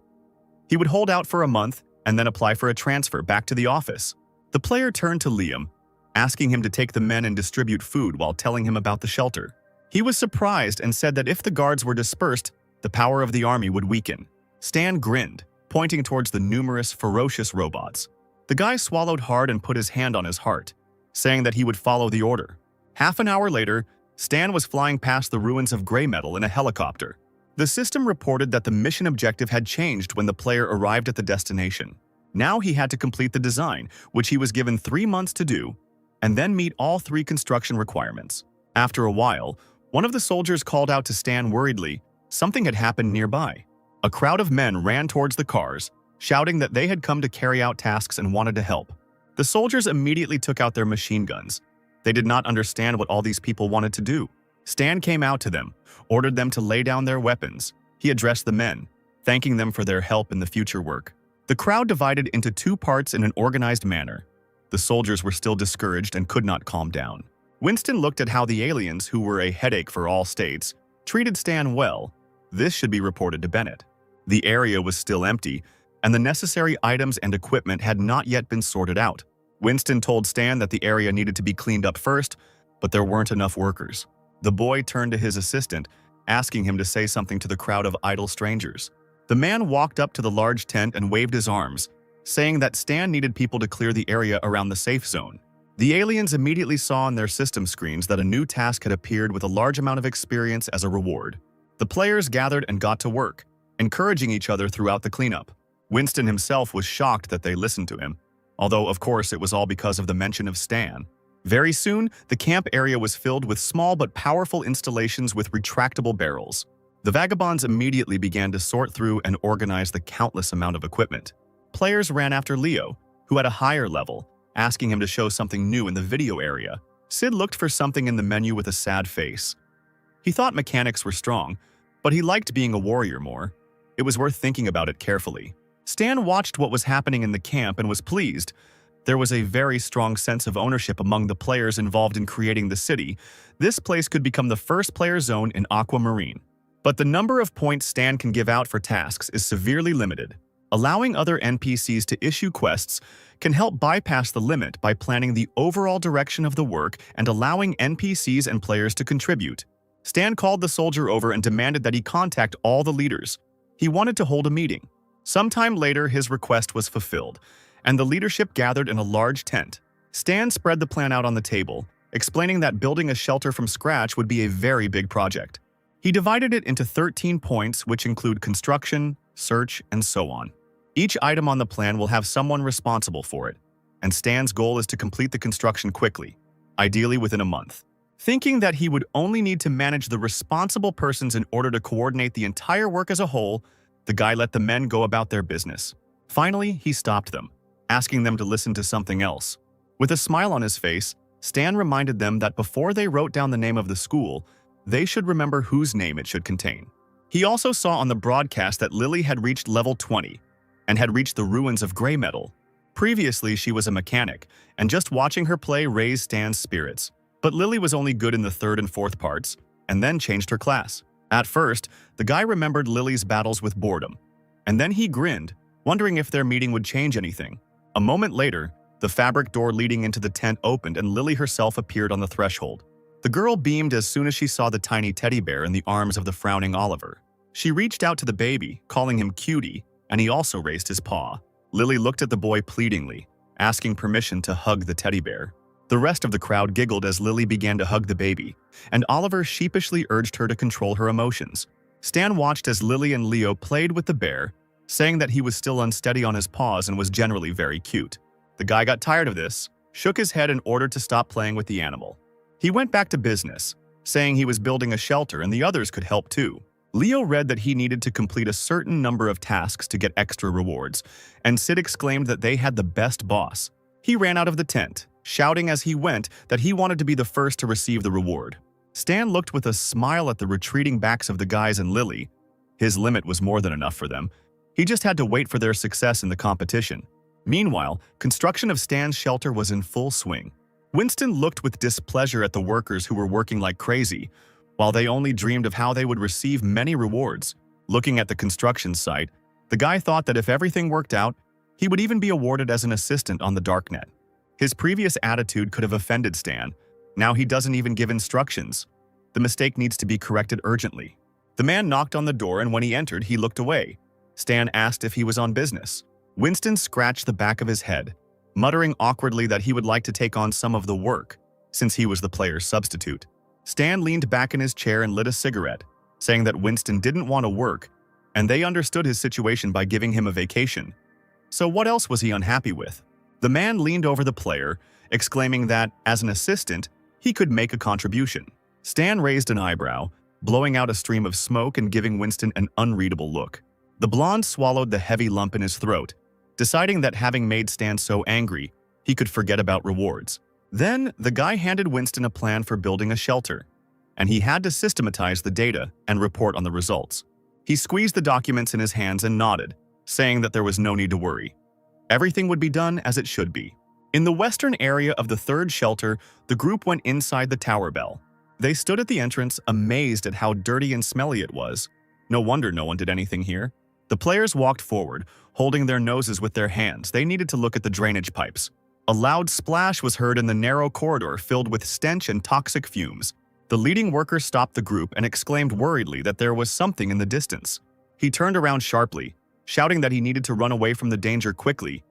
A: He would hold out for a month and then apply for a transfer back to the office. The player turned to Liam, asking him to take the men and distribute food while telling him about the shelter. He was surprised and said that if the guards were dispersed, the power of the army would weaken. Stan grinned, pointing towards the numerous, ferocious robots. The guy swallowed hard and put his hand on his heart, saying that he would follow the order. Half an hour later, Stan was flying past the ruins of gray metal in a helicopter. The system reported that the mission objective had changed when the player arrived at the destination. Now he had to complete the design, which he was given 3 months to do, and then meet all 3 construction requirements. After a while, one of the soldiers called out to Stan worriedly. Something had happened nearby. A crowd of men ran towards the cars, shouting that they had come to carry out tasks and wanted to help. The soldiers immediately took out their machine guns. They did not understand what all these people wanted to do. Stan came out to them, ordered them to lay down their weapons. He addressed the men, thanking them for their help in the future work. The crowd divided into 2 parts in an organized manner. The soldiers were still discouraged and could not calm down. Winston looked at how the aliens, who were a headache for all states, treated Stan well. This should be reported to Bennett. The area was still empty, and the necessary items and equipment had not yet been sorted out. Winston told Stan that the area needed to be cleaned up first, but there weren't enough workers. The boy turned to his assistant, asking him to say something to the crowd of idle strangers. The man walked up to the large tent and waved his arms, saying that Stan needed people to clear the area around the safe zone. The aliens immediately saw on their system screens that a new task had appeared with a large amount of experience as a reward. The players gathered and got to work, encouraging each other throughout the cleanup. Winston himself was shocked that they listened to him, although of course it was all because of the mention of Stan. Very soon, the camp area was filled with small but powerful installations with retractable barrels. The vagabonds immediately began to sort through and organize the countless amount of equipment. Players ran after Leo, who had a higher level, asking him to show something new in the video area. Sid looked for something in the menu with a sad face. He thought mechanics were strong, but he liked being a warrior more. It was worth thinking about it carefully. Stan watched what was happening in the camp and was pleased. There was a very strong sense of ownership among the players involved in creating the city. This place could become the first player zone in Aquamarine. But the number of points Stan can give out for tasks is severely limited. Allowing other NPCs to issue quests can help bypass the limit by planning the overall direction of the work and allowing NPCs and players to contribute. Stan called the soldier over and demanded that he contact all the leaders. He wanted to hold a meeting. Sometime later, his request was fulfilled, and the leadership gathered in a large tent. Stan spread the plan out on the table, explaining that building a shelter from scratch would be a very big project. He divided it into 13 points, which include construction, search, and so on. Each item on the plan will have someone responsible for it, and Stan's goal is to complete the construction quickly, ideally within a month. Thinking that he would only need to manage the responsible persons in order to coordinate the entire work as a whole, the guy let the men go about their business. Finally, he stopped them, asking them to listen to something else. With a smile on his face, Stan reminded them that before they wrote down the name of the school, they should remember whose name it should contain. He also saw on the broadcast that Lily had reached level 20 and had reached the ruins of Grey Metal. Previously, she was a mechanic, and just watching her play raised Stan's spirits. But Lily was only good in the third and fourth parts, and then changed her class. At first, the guy remembered Lily's battles with boredom, and then he grinned, wondering if their meeting would change anything. A moment later, the fabric door leading into the tent opened and Lily herself appeared on the threshold. The girl beamed as soon as she saw the tiny teddy bear in the arms of the frowning Oliver. She reached out to the baby, calling him Cutie, and he also raised his paw. Lily looked at the boy pleadingly, asking permission to hug the teddy bear. The rest of the crowd giggled as Lily began to hug the baby, and Oliver sheepishly urged her to control her emotions. Stan watched as Lily and Leo played with the bear, saying that he was still unsteady on his paws and was generally very cute. The guy got tired of this, shook his head and ordered to stop playing with the animal. He went back to business, saying he was building a shelter and the others could help too. Leo read that he needed to complete a certain number of tasks to get extra rewards, and Sid exclaimed that they had the best boss. He ran out of the tent, shouting as he went that he wanted to be the first to receive the reward. Stan looked with a smile at the retreating backs of the guys and Lily. His limit was more than enough for them. He just had to wait for their success in the competition. Meanwhile, construction of Stan's shelter was in full swing. Winston looked with displeasure at the workers who were working like crazy, while they only dreamed of how they would receive many rewards. Looking at the construction site, the guy thought that if everything worked out, he would even be awarded as an assistant on the darknet. His previous attitude could have offended Stan. Now he doesn't even give instructions. The mistake needs to be corrected urgently. The man knocked on the door, and when he entered, he looked away. Stan asked if he was on business. Winston scratched the back of his head, muttering awkwardly that he would like to take on some of the work, since he was the player's substitute. Stan leaned back in his chair and lit a cigarette, saying that Winston didn't want to work, and they understood his situation by giving him a vacation. So what else was he unhappy with? The man leaned over the player, exclaiming that, as an assistant, he could make a contribution. Stan raised an eyebrow, blowing out a stream of smoke and giving Winston an unreadable look. The blonde swallowed the heavy lump in his throat, deciding that having made Stan so angry, he could forget about rewards. Then, the guy handed Winston a plan for building a shelter, and he had to systematize the data and report on the results. He squeezed the documents in his hands and nodded, saying that there was no need to worry. Everything would be done as it should be. In the western area of the third shelter, the group went inside the tower bell. They stood at the entrance, amazed at how dirty and smelly it was. No wonder no one did anything here. The players walked forward, holding their noses with their hands. They needed to look at the drainage pipes. A loud splash was heard in the narrow corridor filled with stench and toxic fumes. The leading worker stopped the group and exclaimed worriedly that there was something in the distance. He turned around sharply, shouting that he needed to run away from the danger quickly,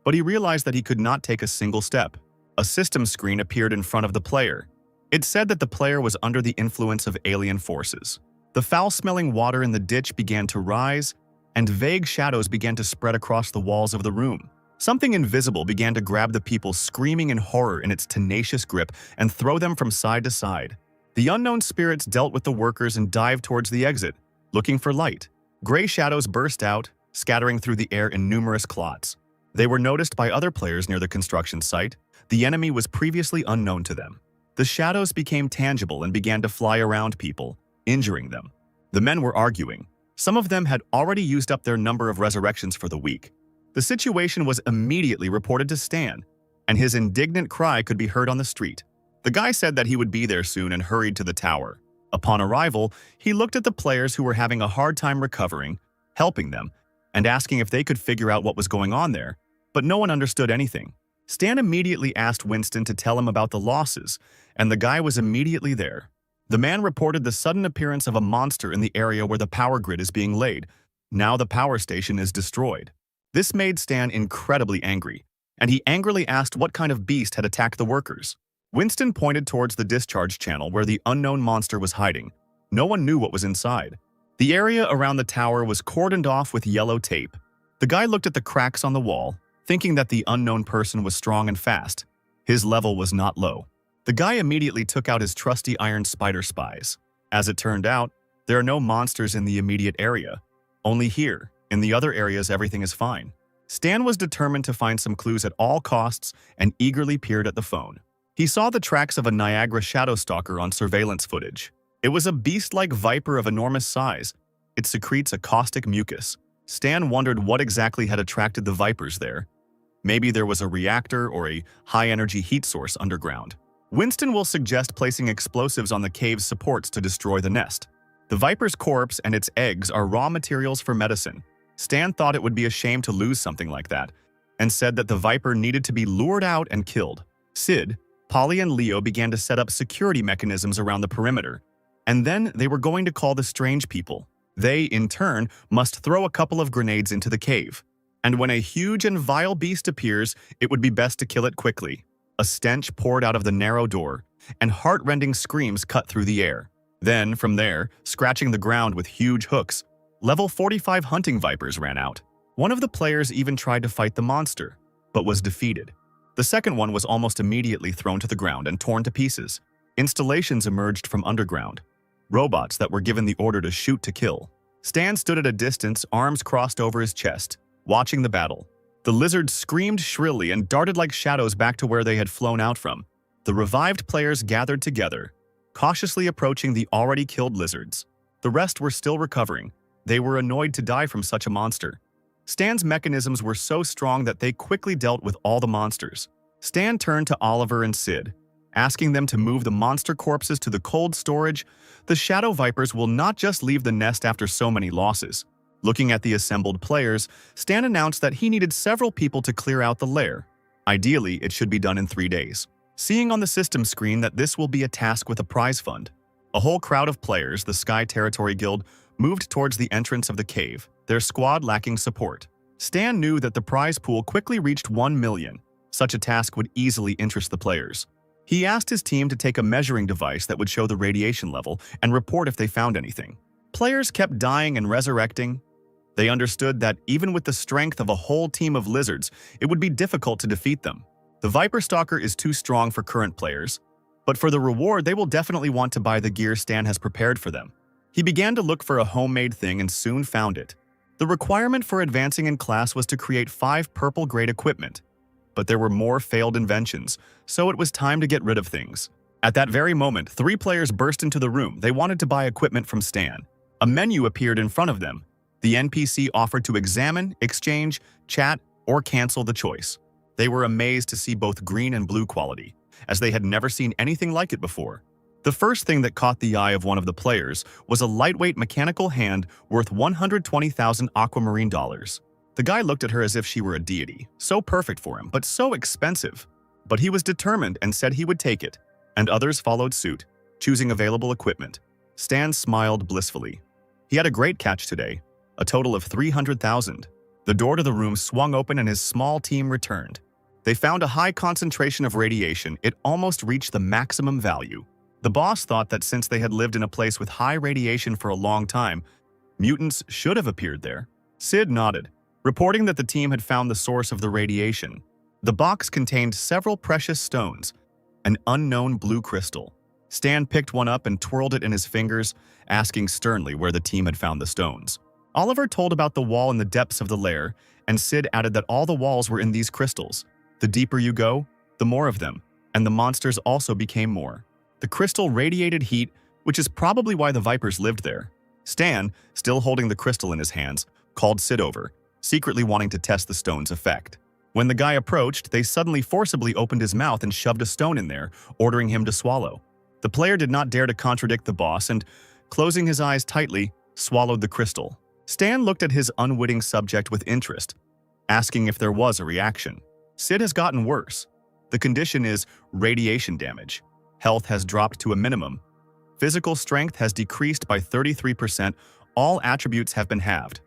A: but he realized that he could not take a single step. A system screen appeared in front of the player. It said that the player was under the influence of alien forces. The foul-smelling water in the ditch began to rise, and vague shadows began to spread across the walls of the room. Something invisible began to grab the people, screaming in horror in its tenacious grip, and throw them from side to side. The unknown spirits dealt with the workers and dived towards the exit, looking for light. Gray shadows burst out, scattering through the air in numerous clots. They were noticed by other players near the construction site. The enemy was previously unknown to them. The shadows became tangible and began to fly around people, injuring them. The men were arguing. Some of them had already used up their number of resurrections for the week. The situation was immediately reported to Stan, and his indignant cry could be heard on the street. The guy said that he would be there soon and hurried to the tower. Upon arrival, he looked at the players who were having a hard time recovering, helping them, and asking if they could figure out what was going on there, but no one understood anything. Stan immediately asked Winston to tell him about the losses, and the guy was immediately there. The man reported the sudden appearance of a monster in the area where the power grid is being laid. Now the power station is destroyed. This made Stan incredibly angry, and he angrily asked what kind of beast had attacked the workers. Winston pointed towards the discharge channel where the unknown monster was hiding. No one knew what was inside. The area around the tower was cordoned off with yellow tape. The guy looked at the cracks on the wall, thinking that the unknown person was strong and fast. His level was not low. The guy immediately took out his trusty iron spider spies. As it turned out, there are no monsters in the immediate area. Only here. In the other areas, everything is fine. Stan was determined to find some clues at all costs and eagerly peered at the phone. He saw the tracks of a Niagara shadow stalker on surveillance footage. It was a beast-like viper of enormous size. It secretes a caustic mucus. Stan wondered what exactly had attracted the vipers there. Maybe there was a reactor or a high-energy heat source underground. Winston will suggest placing explosives on the cave's supports to destroy the nest. The viper's corpse and its eggs are raw materials for medicine. Stan thought it would be a shame to lose something like that, and said that the viper needed to be lured out and killed. Sid, Polly, and Leo began to set up security mechanisms around the perimeter, and then they were going to call the strange people. They, in turn, must throw a couple of grenades into the cave. And when a huge and vile beast appears, it would be best to kill it quickly. A stench poured out of the narrow door, and heart-rending screams cut through the air. Then, from there, scratching the ground with huge hooks, level 45 hunting vipers ran out. One of the players even tried to fight the monster, but was defeated. The second one was almost immediately thrown to the ground and torn to pieces. Installations emerged from underground, robots that were given the order to shoot to kill. Stan stood at a distance, arms crossed over his chest, watching the battle. The lizards screamed shrilly and darted like shadows back to where they had flown out from. The revived players gathered together, cautiously approaching the already killed lizards. The rest were still recovering. They were annoyed to die from such a monster. Stan's mechanisms were so strong that they quickly dealt with all the monsters. Stan turned to Oliver and Sid, asking them to move the monster corpses to the cold storage. The shadow vipers will not just leave the nest after so many losses. Looking at the assembled players, Stan announced that he needed several people to clear out the lair. Ideally, it should be done in 3 days. Seeing on the system screen that this will be a task with a prize fund, a whole crowd of players, the Sky Territory Guild, moved towards the entrance of the cave, their squad lacking support. Stan knew that the prize pool quickly reached 1 million. Such a task would easily interest the players. He asked his team to take a measuring device that would show the radiation level and report if they found anything. Players kept dying and resurrecting. They understood that even with the strength of a whole team of lizards, it would be difficult to defeat them. The Viper Stalker is too strong for current players, but for the reward, they will definitely want to buy the gear Stan has prepared for them. He began to look for a homemade thing and soon found it. The requirement for advancing in class was to create 5 purple-grade equipment, but there were more failed inventions, so it was time to get rid of things. At that very moment, 3 players burst into the room. They wanted to buy equipment from Stan. A menu appeared in front of them. The NPC offered to examine, exchange, chat, or cancel the choice. They were amazed to see both green and blue quality, as they had never seen anything like it before. The first thing that caught the eye of one of the players was a lightweight mechanical hand worth 120,000 aquamarine dollars. The guy looked at her as if she were a deity, so perfect for him, but so expensive. But he was determined and said he would take it, and others followed suit, choosing available equipment. Stan smiled blissfully. He had a great catch today, a total of 300,000. The door to the room swung open and his small team returned. They found a high concentration of radiation. It almost reached the maximum value. The boss thought that since they had lived in a place with high radiation for a long time, mutants should have appeared there. Sid nodded, reporting that the team had found the source of the radiation. The box contained several precious stones, an unknown blue crystal. Stan picked one up and twirled it in his fingers, asking sternly where the team had found the stones. Oliver told about the wall in the depths of the lair, and Sid added that all the walls were in these crystals. The deeper you go, the more of them, and the monsters also became more. The crystal radiated heat, which is probably why the Vipers lived there. Stan, still holding the crystal in his hands, called Sid over, secretly wanting to test the stone's effect. When the guy approached, they suddenly forcibly opened his mouth and shoved a stone in there, ordering him to swallow. The player did not dare to contradict the boss and, closing his eyes tightly, swallowed the crystal. Stan looked at his unwitting subject with interest, asking if there was a reaction. Sid has gotten worse. The condition is radiation damage. Health has dropped to a minimum. Physical strength has decreased by 33%. All attributes have been halved.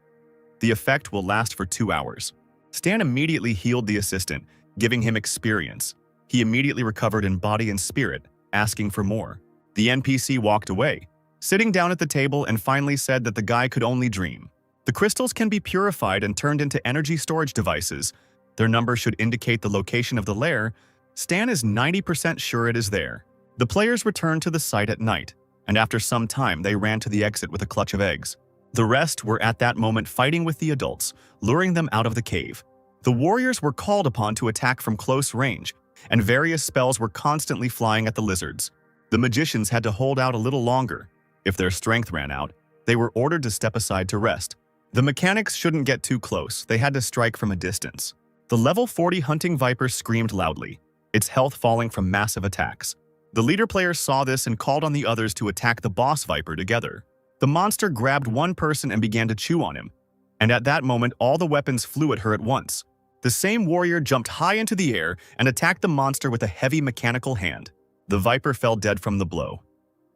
A: The effect will last for 2 hours. Stan immediately healed the assistant, giving him experience. He immediately recovered in body and spirit, asking for more. The NPC walked away, sitting down at the table, and finally said that the guy could only dream. The crystals can be purified and turned into energy storage devices. Their number should indicate the location of the lair. Stan is 90% sure it is there. The players returned to the site at night, and after some time they ran to the exit with a clutch of eggs. The rest were at that moment fighting with the adults, luring them out of the cave. The warriors were called upon to attack from close range, and various spells were constantly flying at the lizards. The magicians had to hold out a little longer. If their strength ran out, they were ordered to step aside to rest. The mechanics shouldn't get too close. They had to strike from a distance. The level 40 hunting viper screamed loudly, its health falling from massive attacks. The leader player saw this and called on the others to attack the boss viper together. The monster grabbed one person and began to chew on him, and at that moment all the weapons flew at her at once. The same warrior jumped high into the air and attacked the monster with a heavy mechanical hand. The viper fell dead from the blow.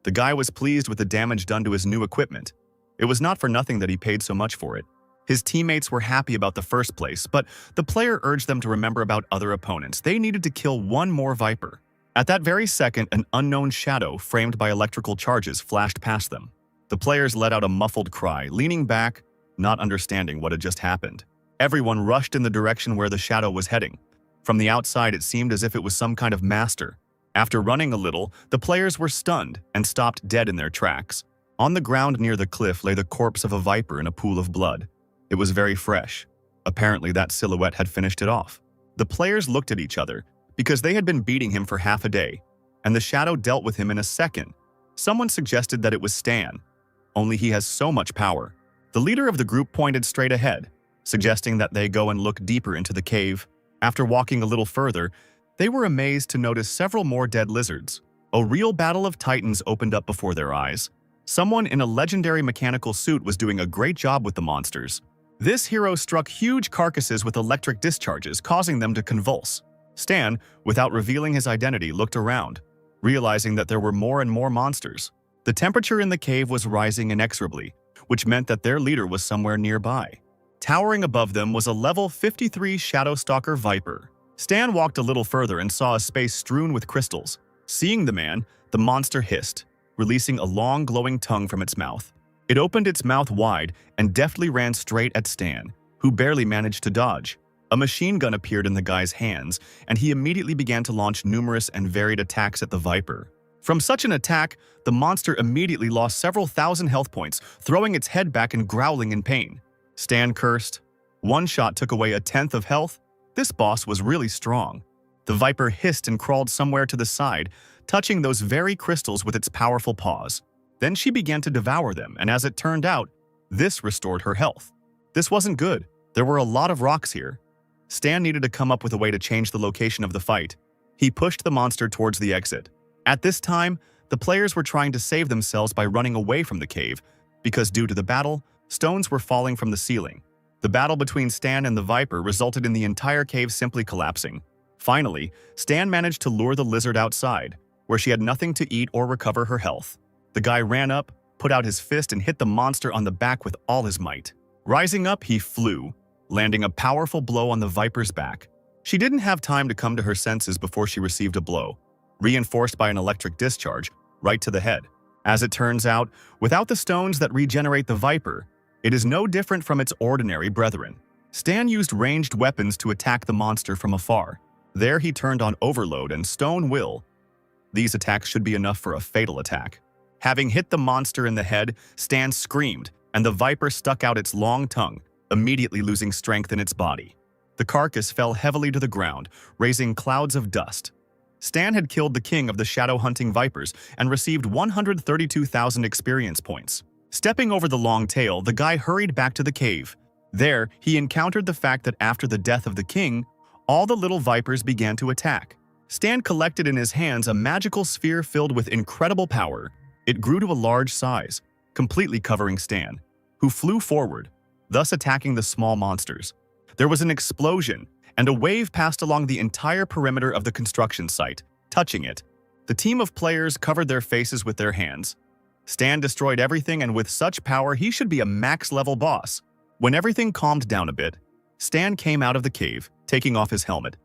A: The guy was pleased with the damage done to his new equipment. It was not for nothing that he paid so much for it. His teammates were happy about the first place, but the player urged them to remember about other opponents. They needed to kill one more viper. At that very second, an unknown shadow framed by electrical charges flashed past them. The players let out a muffled cry, leaning back, not understanding what had just happened. Everyone rushed in the direction where the shadow was heading. From the outside, it seemed as if it was some kind of master. After running a little, the players were stunned and stopped dead in their tracks. On the ground near the cliff lay the corpse of a viper in a pool of blood. It was very fresh. Apparently, that silhouette had finished it off. The players looked at each other, because they had been beating him for half a day, and the shadow dealt with him in a second. Someone suggested that it was Stan, only he has so much power. The leader of the group pointed straight ahead, suggesting that they go and look deeper into the cave. After walking a little further, they were amazed to notice several more dead lizards. A real battle of titans opened up before their eyes. Someone in a legendary mechanical suit was doing a great job with the monsters. This hero struck huge carcasses with electric discharges, causing them to convulse. Stan, without revealing his identity, looked around, realizing that there were more and more monsters. The temperature in the cave was rising inexorably, which meant that their leader was somewhere nearby. Towering above them was a level 53 Shadowstalker Viper. Stan walked a little further and saw a space strewn with crystals. Seeing the man, the monster hissed, releasing a long glowing tongue from its mouth. It opened its mouth wide and deftly ran straight at Stan, who barely managed to dodge. A machine gun appeared in the guy's hands, and he immediately began to launch numerous and varied attacks at the Viper. From such an attack, the monster immediately lost several thousand health points, throwing its head back and growling in pain. Stan cursed. One shot took away 1/10 of health. This boss was really strong. The Viper hissed and crawled somewhere to the side, touching those very crystals with its powerful paws. Then she began to devour them, and as it turned out, this restored her health. This wasn't good. There were a lot of rocks here. Stan needed to come up with a way to change the location of the fight. He pushed the monster towards the exit. At this time, The players were trying to save themselves by running away from the cave, because due to the battle, stones were falling from the ceiling. The battle between Stan and the Viper resulted in the entire cave simply collapsing. Finally, Stan managed to lure the lizard outside, where she had nothing to eat or recover her health. The guy ran up, put out his fist and hit the monster on the back with all his might. Rising up, he flew, landing a powerful blow on the Viper's back. She didn't have time to come to her senses before she received a blow, reinforced by an electric discharge, right to the head. As it turns out, without the stones that regenerate the Viper, it is no different from its ordinary brethren. Stan used ranged weapons to attack the monster from afar. There he turned on Overload and Stone Will. These attacks should be enough for a fatal attack. Having hit the monster in the head, Stan screamed, and the Viper stuck out its long tongue, immediately losing strength in its body. The carcass fell heavily to the ground, raising clouds of dust. Stan had killed the king of the shadow-hunting vipers and received 132,000 experience points. Stepping over the long tail, the guy hurried back to the cave. There, he encountered the fact that after the death of the king, all the little vipers began to attack. Stan collected in his hands a magical sphere filled with incredible power. It grew to a large size, completely covering Stan, who flew forward, thus attacking the small monsters. There was an explosion, and a wave passed along the entire perimeter of the construction site, touching it. The team of players covered their faces with their hands. Stan destroyed everything, and with such power, he should be a max-level boss. When everything calmed down a bit, Stan came out of the cave, taking off his helmet.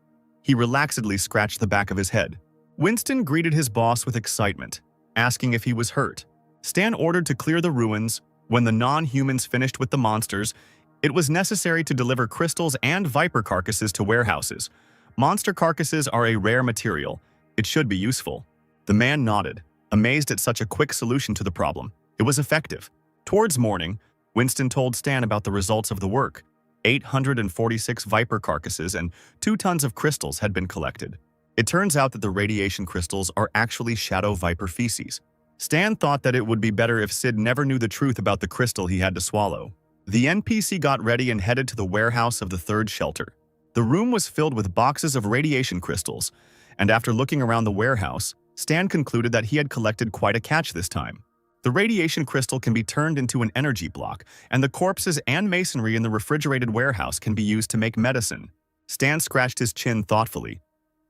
A: He relaxedly scratched the back of his head. Winston greeted his boss with excitement, asking if he was hurt. Stan ordered to clear the ruins. When the non-humans finished with the monsters, it was necessary to deliver crystals and viper carcasses to warehouses. Monster carcasses are a rare material. It should be useful. The man nodded, amazed at such a quick solution to the problem. It was effective. Towards morning, Winston told Stan about the results of the work. 846 viper carcasses and 2 tons of crystals had been collected. It turns out that the radiation crystals are actually shadow viper feces. Stan thought that it would be better if Sid never knew the truth about the crystal he had to swallow. The NPC got ready and headed to the warehouse of the third shelter. The room was filled with boxes of radiation crystals, and after looking around the warehouse, Stan concluded that he had collected quite a catch this time. The radiation crystal can be turned into an energy block, and the corpses and masonry in the refrigerated warehouse can be used to make medicine. Stan scratched his chin thoughtfully.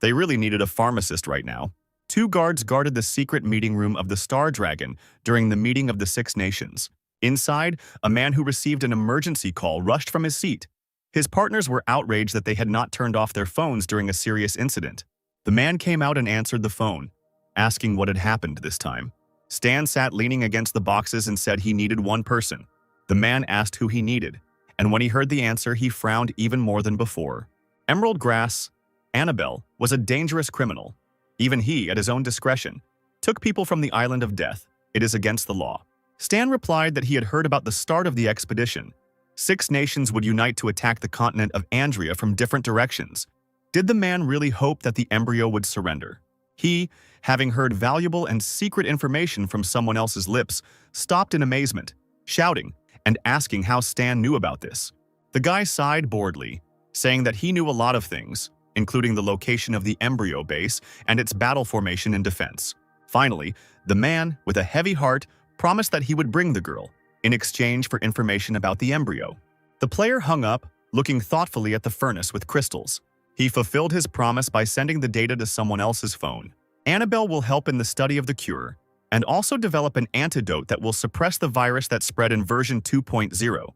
A: They really needed a pharmacist right now. 2 guards guarded the secret meeting room of the Star Dragon during the meeting of the 6 nations. Inside, a man who received an emergency call rushed from his seat. His partners were outraged that they had not turned off their phones during a serious incident. The man came out and answered the phone, asking what had happened this time. Stan sat leaning against the boxes and said he needed one person. The man asked who he needed, and when he heard the answer, he frowned even more than before. Emerald Grass, Annabelle, was a dangerous criminal. Even he, at his own discretion, took people from the island of death. It is against the law. Stan replied that he had heard about the start of the expedition. 6 nations would unite to attack the continent of Andrea from different directions. Did the man really hope that the embryo would surrender? He, having heard valuable and secret information from someone else's lips, stopped in amazement, shouting and asking how Stan knew about this. The guy sighed boredly, saying that he knew a lot of things, including the location of the embryo base and its battle formation and defense. Finally, the man, with a heavy heart, promised that he would bring the girl, in exchange for information about the embryo. The player hung up, looking thoughtfully at the furnace with crystals. He fulfilled his promise by sending the data to someone else's phone. Annabelle will help in the study of the cure, and also develop an antidote that will suppress the virus that spread in version 2.0.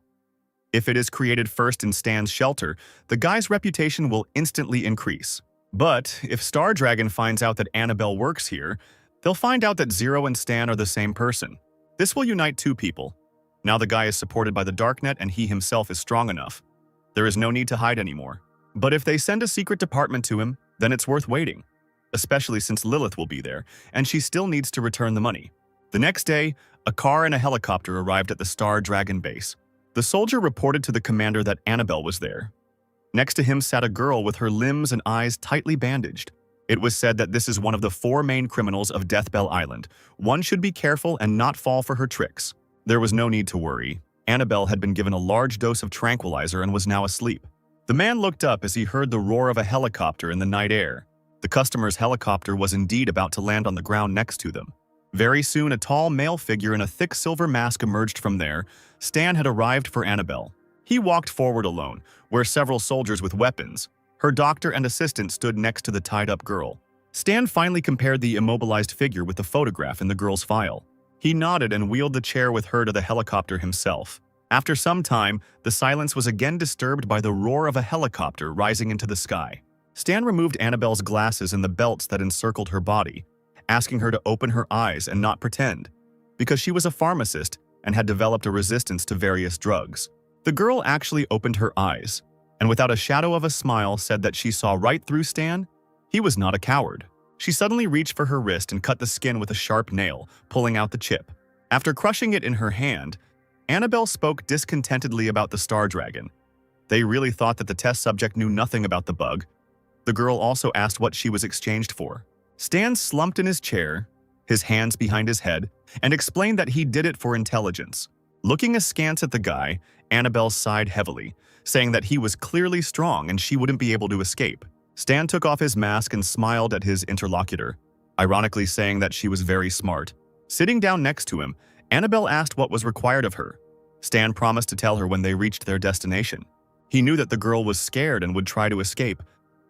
A: If it is created first in Stan's shelter, the guy's reputation will instantly increase. But if Star Dragon finds out that Annabelle works here, they'll find out that Zero and Stan are the same person. This will unite 2 people. Now the guy is supported by the Darknet and he himself is strong enough. There is no need to hide anymore. But if they send a secret department to him, then it's worth waiting, especially since Lilith will be there, and she still needs to return the money. The next day, a car and a helicopter arrived at the Star Dragon base. The soldier reported to the commander that Annabelle was there. Next to him sat a girl with her limbs and eyes tightly bandaged. It was said that this is one of the 4 main criminals of Deathbell Island. One should be careful and not fall for her tricks. There was no need to worry. Annabelle had been given a large dose of tranquilizer and was now asleep. The man looked up as he heard the roar of a helicopter in the night air. The customer's helicopter was indeed about to land on the ground next to them. Very soon, a tall male figure in a thick silver mask emerged from there. Stan had arrived for Annabelle. He walked forward alone, where several soldiers with weapons. Her doctor and assistant stood next to the tied-up girl. Stan finally compared the immobilized figure with the photograph in the girl's file. He nodded and wheeled the chair with her to the helicopter himself. After some time, the silence was again disturbed by the roar of a helicopter rising into the sky. Stan removed Annabelle's glasses and the belts that encircled her body, asking her to open her eyes and not pretend, because she was a pharmacist and had developed a resistance to various drugs. The girl actually opened her eyes, and without a shadow of a smile said that she saw right through Stan. He was not a coward. She suddenly reached for her wrist and cut the skin with a sharp nail, pulling out the chip. After crushing it in her hand, Annabelle spoke discontentedly about the star dragon. They really thought that the test subject knew nothing about the bug. The girl also asked what she was exchanged for. Stan slumped in his chair, his hands behind his head, and explained that he did it for intelligence. Looking askance at the guy, Annabelle sighed heavily, saying that he was clearly strong and she wouldn't be able to escape. Stan took off his mask and smiled at his interlocutor, ironically saying that she was very smart. Sitting down next to him, Annabelle asked what was required of her. Stan promised to tell her when they reached their destination. He knew that the girl was scared and would try to escape,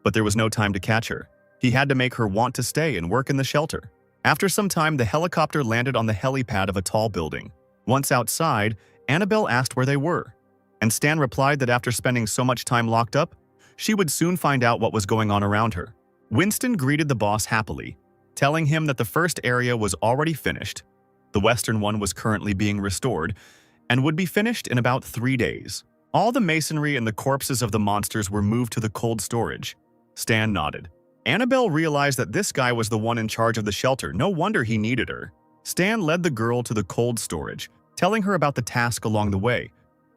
A: but there was no time to catch her. He had to make her want to stay and work in the shelter. After some time, the helicopter landed on the helipad of a tall building. Once outside, Annabelle asked where they were, and Stan replied that after spending so much time locked up, she would soon find out what was going on around her. Winston greeted the boss happily, telling him that the first area was already finished. The western one was currently being restored and would be finished in about 3 days. All the masonry and the corpses of the monsters were moved to the cold storage. Stan nodded. Annabelle realized that this guy was the one in charge of the shelter. No wonder he needed her. Stan led the girl to the cold storage, telling her about the task along the way,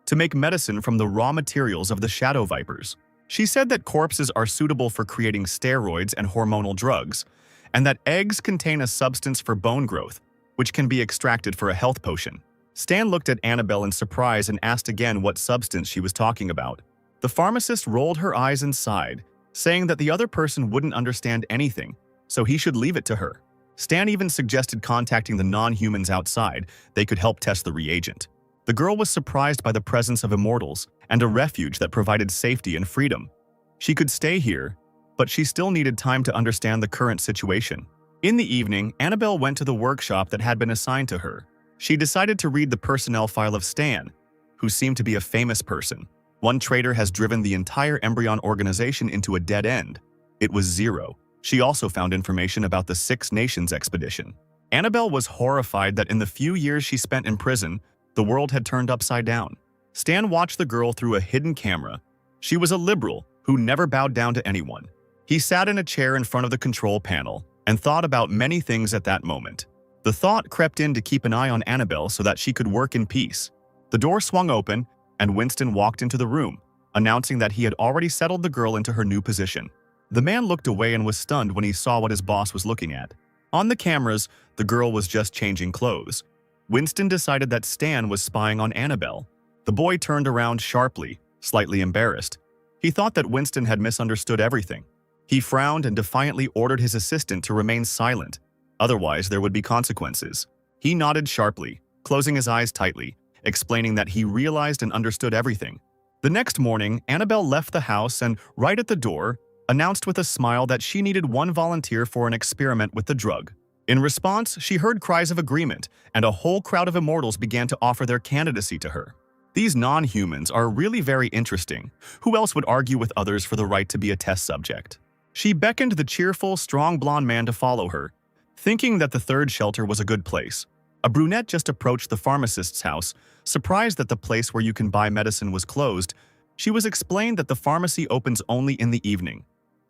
A: to make medicine from the raw materials of the shadow vipers. She said that corpses are suitable for creating steroids and hormonal drugs, and that eggs contain a substance for bone growth, which can be extracted for a health potion. Stan looked at Annabelle in surprise and asked again what substance she was talking about. The pharmacist rolled her eyes and sighed, saying that the other person wouldn't understand anything, so he should leave it to her. Stan even suggested contacting the non-humans outside. They could help test the reagent. The girl was surprised by the presence of immortals and a refuge that provided safety and freedom. She could stay here, but she still needed time to understand the current situation. In the evening, Annabelle went to the workshop that had been assigned to her. She decided to read the personnel file of Stan, who seemed to be a famous person. One traitor has driven the entire Embryon organization into a dead end. It was Zero. She also found information about the Six Nations expedition. Annabelle was horrified that in the few years she spent in prison, the world had turned upside down. Stan watched the girl through a hidden camera. She was a liberal who never bowed down to anyone. He sat in a chair in front of the control panel and thought about many things at that moment. The thought crept in to keep an eye on Annabelle so that she could work in peace. The door swung open, and Winston walked into the room, announcing that he had already settled the girl into her new position. The man looked away and was stunned when he saw what his boss was looking at. On the cameras, the girl was just changing clothes. Winston decided that Stan was spying on Annabelle. The boy turned around sharply, slightly embarrassed. He thought that Winston had misunderstood everything. He frowned and defiantly ordered his assistant to remain silent. Otherwise, there would be consequences. He nodded sharply, closing his eyes tightly, explaining that he realized and understood everything. The next morning, Annabelle left the house and, right at the door, announced with a smile that she needed one volunteer for an experiment with the drug. In response, she heard cries of agreement, and a whole crowd of immortals began to offer their candidacy to her. These non-humans are really very interesting. Who else would argue with others for the right to be a test subject? She beckoned the cheerful, strong blonde man to follow her, thinking that the third shelter was a good place. A brunette just approached the pharmacist's house, surprised that the place where you can buy medicine was closed. She was explained that the pharmacy opens only in the evening,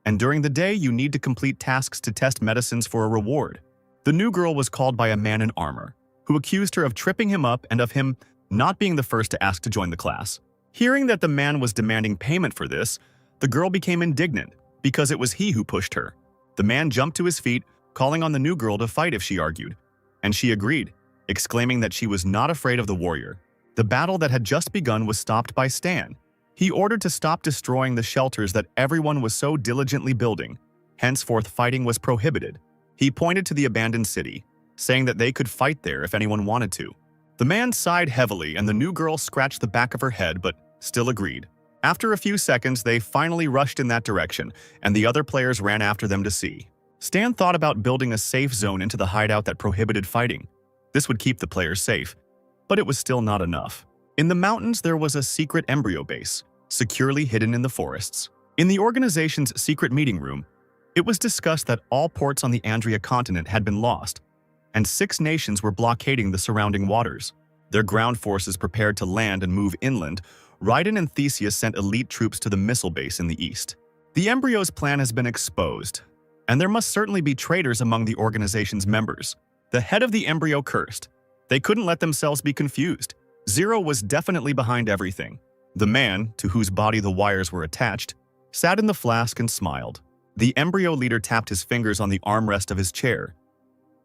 A: and during the day you need to complete tasks to test medicines for a reward. The new girl was called by a man in armor, who accused her of tripping him up and of him not being the first to ask to join the class. Hearing that the man was demanding payment for this, the girl became indignant because it was he who pushed her. The man jumped to his feet, calling on the new girl to fight if she argued, and she agreed, exclaiming that she was not afraid of the warrior. The battle that had just begun was stopped by Stan. He ordered to stop destroying the shelters that everyone was so diligently building. Henceforth, fighting was prohibited. He pointed to the abandoned city, saying that they could fight there if anyone wanted to. The man sighed heavily and the new girl scratched the back of her head but still agreed. After a few seconds, they finally rushed in that direction, and the other players ran after them to see. Stan thought about building a safe zone into the hideout that prohibited fighting. This would keep the players safe, but it was still not enough. In the mountains, there was a secret embryo base, securely hidden in the forests. In the organization's secret meeting room, it was discussed that all ports on the Andria continent had been lost, and 6 nations were blockading the surrounding waters. Their ground forces prepared to land and move inland. Raiden and Theseus sent elite troops to the missile base in the east. The embryo's plan has been exposed, and there must certainly be traitors among the organization's members. The head of the embryo cursed. They couldn't let themselves be confused. Zero was definitely behind everything. The man, to whose body the wires were attached, sat in the flask and smiled. The embryo leader tapped his fingers on the armrest of his chair.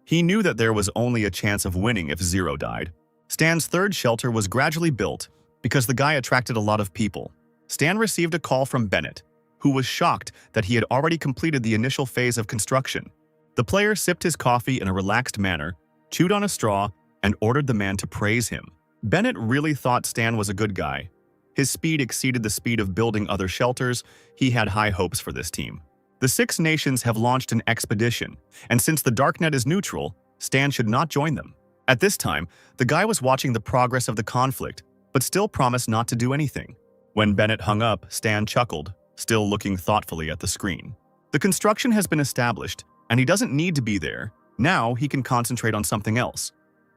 A: He knew that there was only a chance of winning if Zero died. Stan's third shelter was gradually built because the guy attracted a lot of people. Stan received a call from Bennett, who was shocked that he had already completed the initial phase of construction. The player sipped his coffee in a relaxed manner, chewed on a straw, and ordered the man to praise him. Bennett really thought Stan was a good guy. His speed exceeded the speed of building other shelters. He had high hopes for this team. The 6 nations have launched an expedition, and since the Darknet is neutral, Stan should not join them. At this time, the guy was watching the progress of the conflict, but still promised not to do anything. When Bennett hung up, Stan chuckled, still looking thoughtfully at the screen. The construction has been established, and he doesn't need to be there. Now he can concentrate on something else.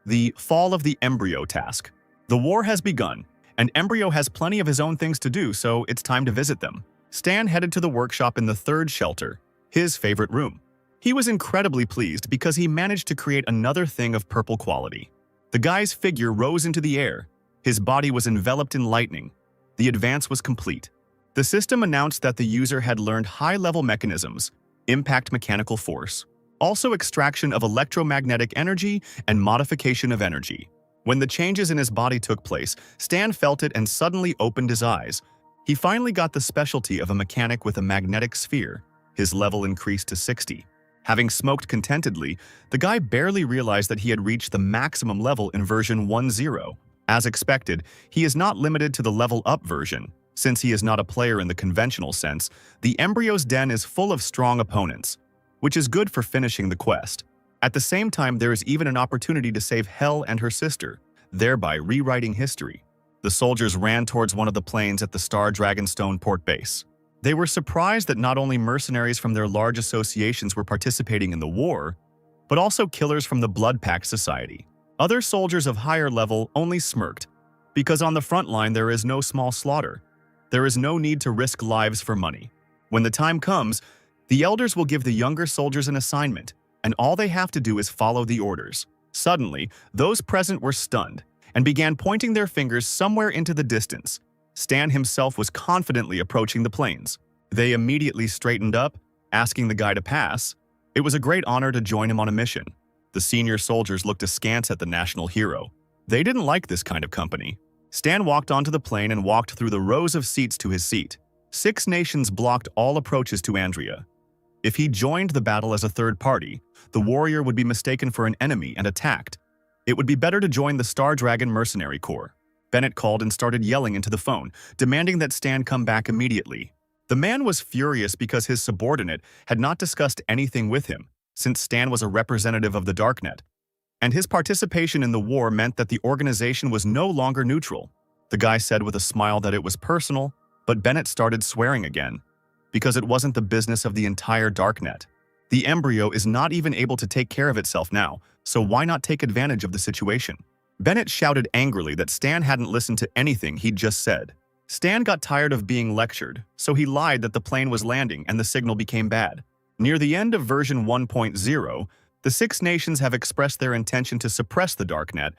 A: The fall of the embryo task. The war has begun, and Embryo has plenty of his own things to do, so it's time to visit them. Stan headed to the workshop in the 3rd shelter, his favorite room. He was incredibly pleased because he managed to create another thing of purple quality. The guy's figure rose into the air. His body was enveloped in lightning. The advance was complete. The system announced that the user had learned high-level mechanisms, impact mechanical force, also extraction of electromagnetic energy and modification of energy. When the changes in his body took place, Stan felt it and suddenly opened his eyes. He finally got the specialty of a mechanic with a magnetic sphere. His level increased to 60. Having smoked contentedly, the guy barely realized that he had reached the maximum level in version 1.0. As expected, he is not limited to the level-up version. Since he is not a player in the conventional sense, the embryo's den is full of strong opponents, which is good for finishing the quest. At the same time, there is even an opportunity to save Hel and her sister, thereby rewriting history. The soldiers ran towards one of the planes at the Star Dragonstone port base. They were surprised that not only mercenaries from their large associations were participating in the war, but also killers from the Blood Pact Society. Other soldiers of higher level only smirked, because on the front line there is no small slaughter. There is no need to risk lives for money. When the time comes, the elders will give the younger soldiers an assignment, and all they have to do is follow the orders. Suddenly, those present were stunned and began pointing their fingers somewhere into the distance. Stan himself was confidently approaching the planes. They immediately straightened up, asking the guy to pass. It was a great honor to join him on a mission. The senior soldiers looked askance at the national hero. They didn't like this kind of company. Stan walked onto the plane and walked through the rows of seats to his seat. 6 nations blocked all approaches to Andria. If he joined the battle as a third party, the warrior would be mistaken for an enemy and attacked. It would be better to join the Star Dragon Mercenary Corps. Bennett called and started yelling into the phone, demanding that Stan come back immediately. The man was furious because his subordinate had not discussed anything with him, since Stan was a representative of the Darknet, and his participation in the war meant that the organization was no longer neutral. The guy said with a smile that it was personal, but Bennett started swearing again, because it wasn't the business of the entire Darknet. The embryo is not even able to take care of itself now, so why not take advantage of the situation? Bennett shouted angrily that Stan hadn't listened to anything he'd just said. Stan got tired of being lectured, so he lied that the plane was landing and the signal became bad. Near the end of version 1.0, the 6 nations have expressed their intention to suppress the Darknet,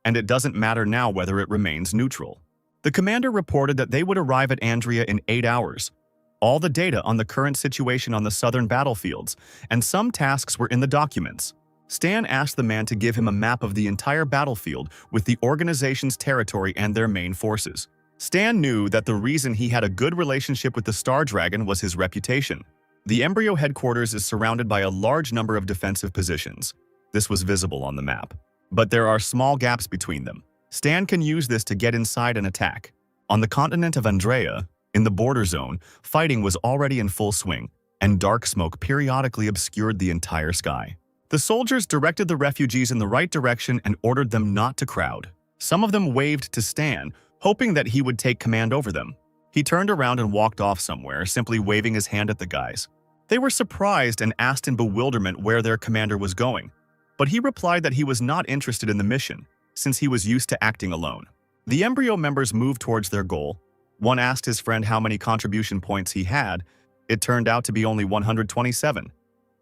A: and it doesn't matter now whether it remains neutral. The commander reported that they would arrive at Andria in 8 hours. All the data on the current situation on the southern battlefields, and some tasks were in the documents. Stan asked the man to give him a map of the entire battlefield with the organization's territory and their main forces. Stan knew that the reason he had a good relationship with the Star Dragon was his reputation. The embryo headquarters is surrounded by a large number of defensive positions. This was visible on the map. But there are small gaps between them. Stan can use this to get inside and attack. On the continent of Andrea, in the border zone, fighting was already in full swing, and dark smoke periodically obscured the entire sky. The soldiers directed the refugees in the right direction and ordered them not to crowd. Some of them waved to Stan, hoping that he would take command over them. He turned around and walked off somewhere, simply waving his hand at the guys. They were surprised and asked in bewilderment where their commander was going, but he replied that he was not interested in the mission, since he was used to acting alone. The embryo members moved towards their goal. One asked his friend how many contribution points he had. It turned out to be only 127.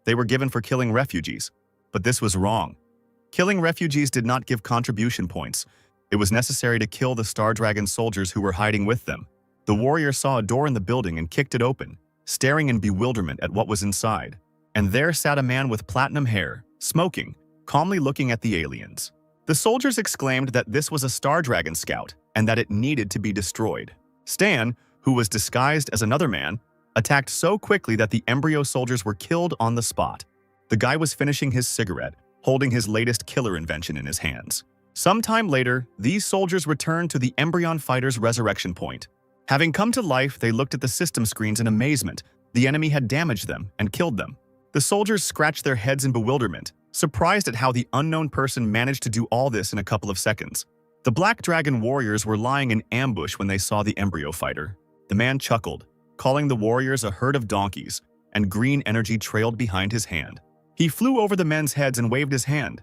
A: They were given for killing refugees, but this was wrong. Killing refugees did not give contribution points. It was necessary to kill the Star Dragon soldiers who were hiding with them. The warrior saw a door in the building and kicked it open, staring in bewilderment at what was inside. And there sat a man with platinum hair, smoking, calmly looking at the aliens. The soldiers exclaimed that this was a Star Dragon scout and that it needed to be destroyed. Stan, who was disguised as another man, attacked so quickly that the embryo soldiers were killed on the spot. The guy was finishing his cigarette, holding his latest killer invention in his hands. Sometime later, these soldiers returned to the embryon fighter's resurrection point. Having come to life, they looked at the system screens in amazement. The enemy had damaged them and killed them. The soldiers scratched their heads in bewilderment, surprised at how the unknown person managed to do all this in a couple of seconds. The Black Dragon warriors were lying in ambush when they saw the embryo fighter. The man chuckled, calling the warriors a herd of donkeys, and green energy trailed behind his hand. He flew over the men's heads and waved his hand.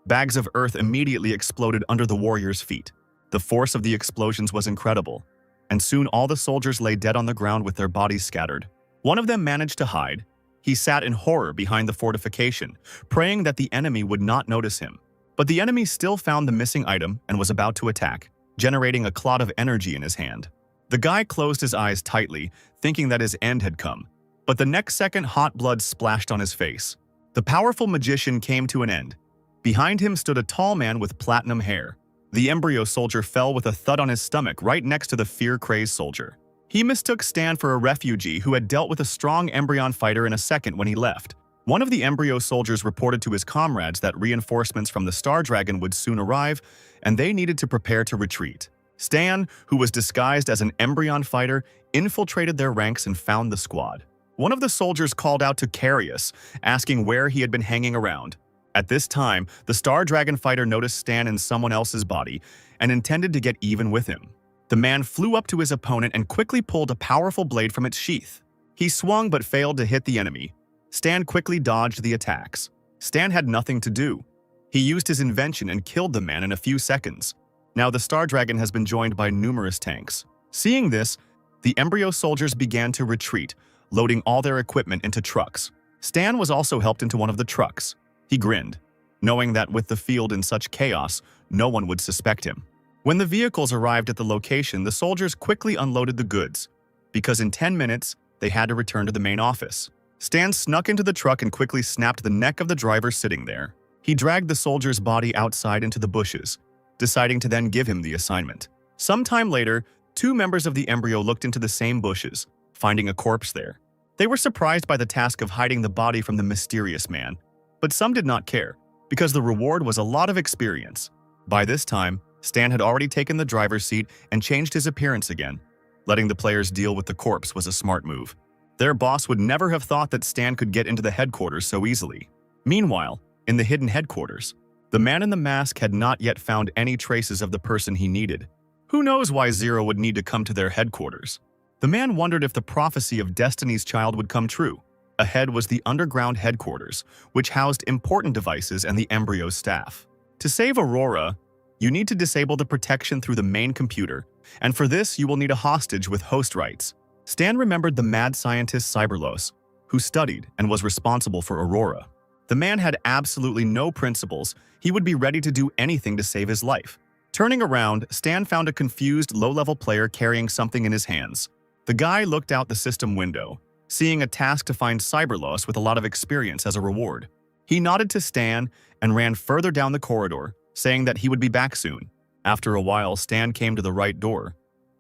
A: Bags of earth immediately exploded under the warriors' feet. The force of the explosions was incredible, and soon all the soldiers lay dead on the ground with their bodies scattered. One of them managed to hide. He sat in horror behind the fortification, praying that the enemy would not notice him. But the enemy still found the missing item and was about to attack, generating a clot of energy in his hand. The guy closed his eyes tightly, thinking that his end had come. But the next second, hot blood splashed on his face. The powerful magician came to an end. Behind him stood a tall man with platinum hair. The embryo soldier fell with a thud on his stomach right next to the fear-crazed soldier. He mistook Stan for a refugee who had dealt with a strong embryon fighter in a second when he left. One of the embryo soldiers reported to his comrades that reinforcements from the Star Dragon would soon arrive, and they needed to prepare to retreat. Stan, who was disguised as an embryon fighter, infiltrated their ranks and found the squad. One of the soldiers called out to Carius, asking where he had been hanging around. At this time, the Star Dragon fighter noticed Stan in someone else's body and intended to get even with him. The man flew up to his opponent and quickly pulled a powerful blade from its sheath. He swung but failed to hit the enemy. Stan quickly dodged the attacks. Stan had nothing to do. He used his invention and killed the man in a few seconds. Now the Star Dragon has been joined by numerous tanks. Seeing this, the embryo soldiers began to retreat, loading all their equipment into trucks. Stan was also helped into one of the trucks. He grinned, knowing that with the field in such chaos, no one would suspect him. When the vehicles arrived at the location, the soldiers quickly unloaded the goods, because in 10 minutes, they had to return to the main office. Stan snuck into the truck and quickly snapped the neck of the driver sitting there. He dragged the soldier's body outside into the bushes, deciding to then give him the assignment. Sometime later, two members of the embryo looked into the same bushes, finding a corpse there. They were surprised by the task of hiding the body from the mysterious man, but some did not care, because the reward was a lot of experience. By this time, Stan had already taken the driver's seat and changed his appearance again. Letting the players deal with the corpse was a smart move. Their boss would never have thought that Stan could get into the headquarters so easily. Meanwhile, in the hidden headquarters, the man in the mask had not yet found any traces of the person he needed. Who knows why Zero would need to come to their headquarters? The man wondered if the prophecy of Destiny's Child would come true. Ahead was the underground headquarters, which housed important devices and the embryo's staff. To save Aurora, you need to disable the protection through the main computer, and for this you will need a hostage with host rights. Stan remembered the mad scientist Cyberlos, who studied and was responsible for Aurora. The man had absolutely no principles. He would be ready to do anything to save his life. Turning around, Stan found a confused, low-level player carrying something in his hands. The guy looked out the system window, seeing a task to find Cyberlos with a lot of experience as a reward. He nodded to Stan and ran further down the corridor, saying that he would be back soon. After a while, Stan came to the right door.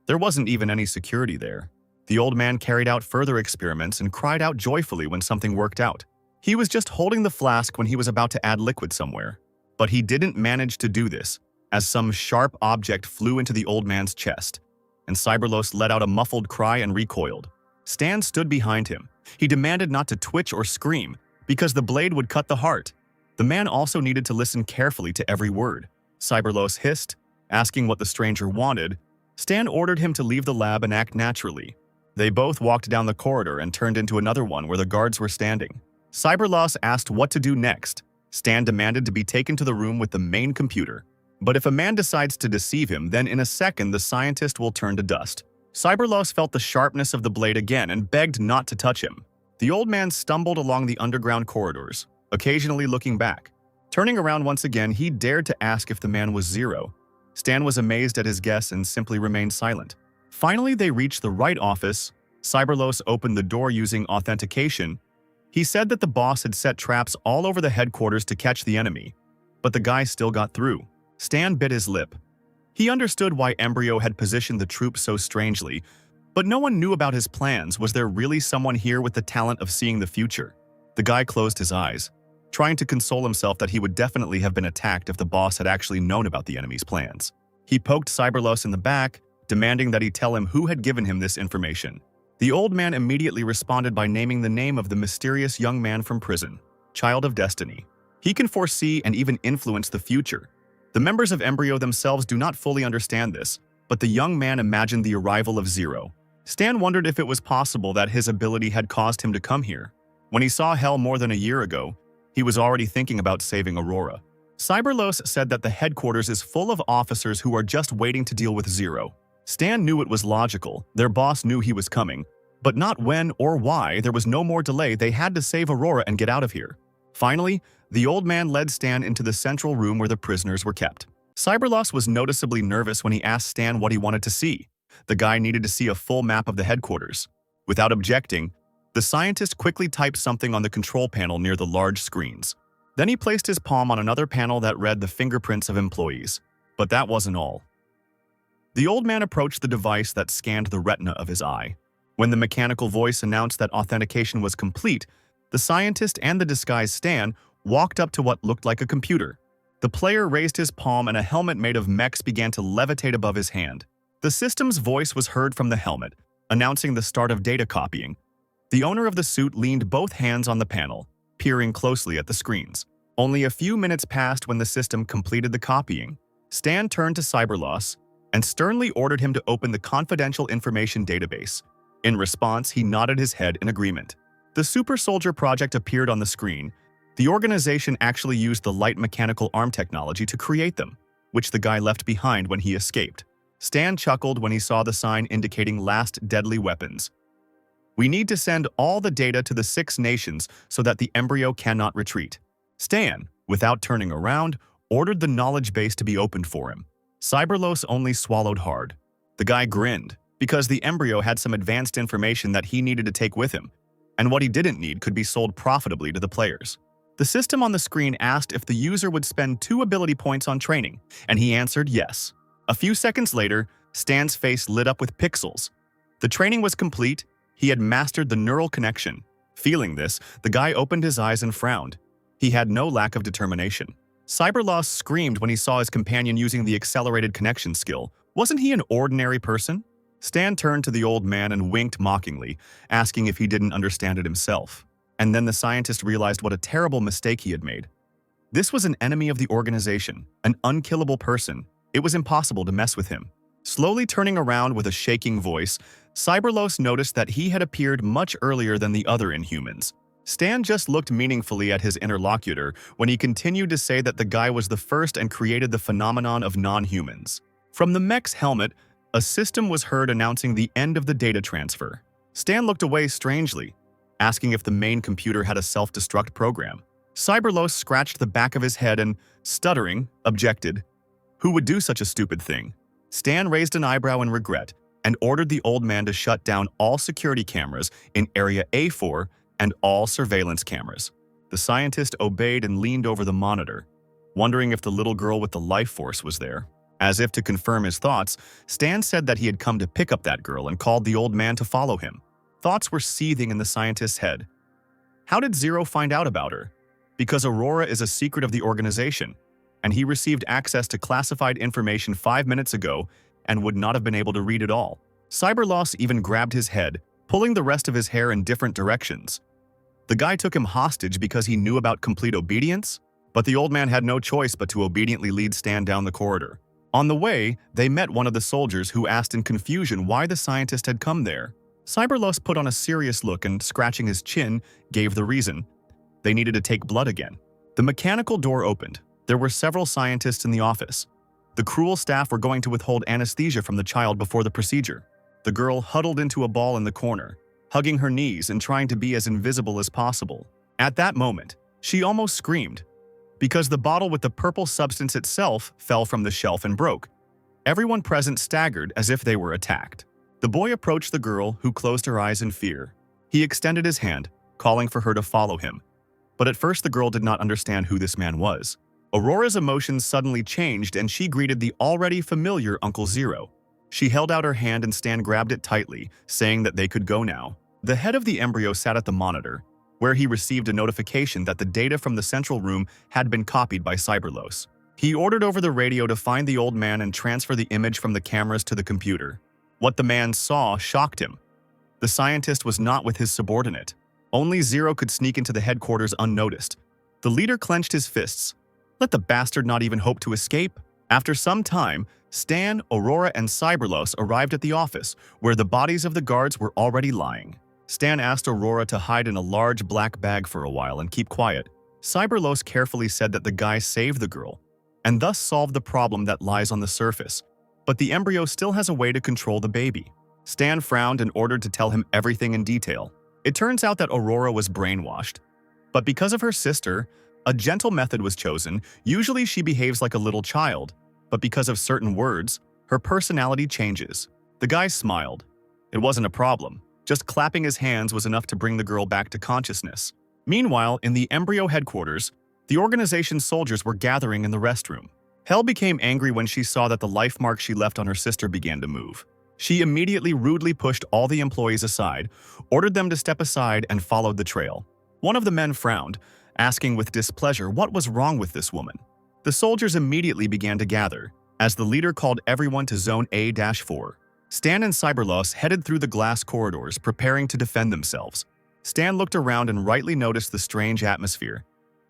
A: There wasn't even any security there. The old man carried out further experiments and cried out joyfully when something worked out. He was just holding the flask when he was about to add liquid somewhere. But he didn't manage to do this, as some sharp object flew into the old man's chest, and Cyberlos let out a muffled cry and recoiled. Stan stood behind him. He demanded not to twitch or scream, because the blade would cut the heart. The man also needed to listen carefully to every word. Cyberlos hissed, asking what the stranger wanted. Stan ordered him to leave the lab and act naturally. They both walked down the corridor and turned into another one where the guards were standing. Cyberlos asked what to do next. Stan demanded to be taken to the room with the main computer. But if a man decides to deceive him, then in a second the scientist will turn to dust. Cyberlos felt the sharpness of the blade again and begged not to touch him. The old man stumbled along the underground corridors, occasionally looking back. Turning around once again, he dared to ask if the man was Zero. Stan was amazed at his guess and simply remained silent. Finally, they reached the right office. Cyberlos opened the door using authentication. He said that the boss had set traps all over the headquarters to catch the enemy, but the guy still got through. Stan bit his lip. He understood why Embryo had positioned the troops so strangely, but no one knew about his plans. Was there really someone here with the talent of seeing the future? The guy closed his eyes, trying to console himself that he would definitely have been attacked if the boss had actually known about the enemy's plans. He poked Cyberlos in the back, demanding that he tell him who had given him this information. The old man immediately responded by naming the name of the mysterious young man from prison, Child of Destiny. He can foresee and even influence the future. The members of Embryo themselves do not fully understand this, but the young man imagined the arrival of Zero. Stan wondered if it was possible that his ability had caused him to come here. When he saw Hell more than a year ago, he was already thinking about saving Aurora. Cyberlos said that the headquarters is full of officers who are just waiting to deal with Zero. Stan knew it was logical. Their boss knew he was coming, but not when or why. There was no more delay. They had to save Aurora and get out of here. Finally, the old man led Stan into the central room where the prisoners were kept. Cyberlos was noticeably nervous when he asked Stan what he wanted to see. The guy needed to see a full map of the headquarters. Without objecting, the scientist quickly typed something on the control panel near the large screens. Then he placed his palm on another panel that read the fingerprints of employees. But that wasn't all. The old man approached the device that scanned the retina of his eye. When the mechanical voice announced that authentication was complete, the scientist and the disguised Stan walked up to what looked like a computer. The player raised his palm and a helmet made of mechs began to levitate above his hand. The system's voice was heard from the helmet, announcing the start of data copying. The owner of the suit leaned both hands on the panel, peering closely at the screens. Only a few minutes passed when the system completed the copying. Stan turned to Cyberlos and sternly ordered him to open the confidential information database. In response, he nodded his head in agreement. The Super Soldier project appeared on the screen. The organization actually used the light mechanical arm technology to create them, which the guy left behind when he escaped. Stan chuckled when he saw the sign indicating last deadly weapons. We need to send all the data to the 6 nations so that the Embryo cannot retreat. Stan, without turning around, ordered the knowledge base to be opened for him. Cyberlos only swallowed hard. The guy grinned, because the Embryo had some advanced information that he needed to take with him, and what he didn't need could be sold profitably to the players. The system on the screen asked if the user would spend 2 ability points on training, and he answered yes. A few seconds later, Stan's face lit up with pixels. The training was complete. He had mastered the neural connection. Feeling this, the guy opened his eyes and frowned. He had no lack of determination. Cyberlos screamed when he saw his companion using the accelerated connection skill. Wasn't he an ordinary person? Stan turned to the old man and winked mockingly, asking if he didn't understand it himself. And then the scientist realized what a terrible mistake he had made. This was an enemy of the organization, an unkillable person. It was impossible to mess with him. Slowly turning around with a shaking voice, Cyberlos noticed that he had appeared much earlier than the other Inhumans. Stan just looked meaningfully at his interlocutor when he continued to say that the guy was the first and created the phenomenon of non-humans. From the mech's helmet, a system was heard announcing the end of the data transfer. Stan looked away strangely, asking if the main computer had a self-destruct program. Cyberlos scratched the back of his head and, stuttering, objected. Who would do such a stupid thing? Stan raised an eyebrow in regret and ordered the old man to shut down all security cameras in Area A4 and all surveillance cameras. The scientist obeyed and leaned over the monitor, wondering if the little girl with the life force was there. As if to confirm his thoughts, Stan said that he had come to pick up that girl and called the old man to follow him. Thoughts were seething in the scientist's head. How did Zero find out about her? Because Aurora is a secret of the organization, and he received access to classified information 5 minutes ago and would not have been able to read it all. Cyberloss even grabbed his head, pulling the rest of his hair in different directions. The guy took him hostage because he knew about complete obedience, but the old man had no choice but to obediently lead Stan down the corridor. On the way, they met one of the soldiers who asked in confusion why the scientist had come there. Cyberloss put on a serious look and, scratching his chin, gave the reason. They needed to take blood again. The mechanical door opened. There were several scientists in the office. The cruel staff were going to withhold anesthesia from the child before the procedure. The girl huddled into a ball in the corner, hugging her knees and trying to be as invisible as possible. At that moment, she almost screamed, because the bottle with the purple substance itself fell from the shelf and broke. Everyone present staggered as if they were attacked. The boy approached the girl, who closed her eyes in fear. He extended his hand, calling for her to follow him. But at first the girl did not understand who this man was. Aurora's emotions suddenly changed and she greeted the already familiar Uncle Zero. She held out her hand and Stan grabbed it tightly, saying that they could go now. The head of the embryo sat at the monitor, where he received a notification that the data from the central room had been copied by Cyberloss. He ordered over the radio to find the old man and transfer the image from the cameras to the computer. What the man saw shocked him. The scientist was not with his subordinate. Only Zero could sneak into the headquarters unnoticed. The leader clenched his fists. Let the bastard not even hope to escape. After some time, Stan, Aurora, and Cyberloss arrived at the office, where the bodies of the guards were already lying. Stan asked Aurora to hide in a large black bag for a while and keep quiet. Cyberloss carefully said that the guy saved the girl, and thus solved the problem that lies on the surface. But the embryo still has a way to control the baby. Stan frowned and ordered to tell him everything in detail. It turns out that Aurora was brainwashed. But because of her sister, a gentle method was chosen. Usually she behaves like a little child, but because of certain words, her personality changes. The guy smiled. It wasn't a problem. Just clapping his hands was enough to bring the girl back to consciousness. Meanwhile, in the embryo headquarters, the organization's soldiers were gathering in the restroom. Hel became angry when she saw that the life mark she left on her sister began to move. She immediately rudely pushed all the employees aside, ordered them to step aside, and followed the trail. One of the men frowned, asking with displeasure what was wrong with this woman. The soldiers immediately began to gather, as the leader called everyone to Zone A-4. Stan and Cyberloss headed through the glass corridors, preparing to defend themselves. Stan looked around and rightly noticed the strange atmosphere.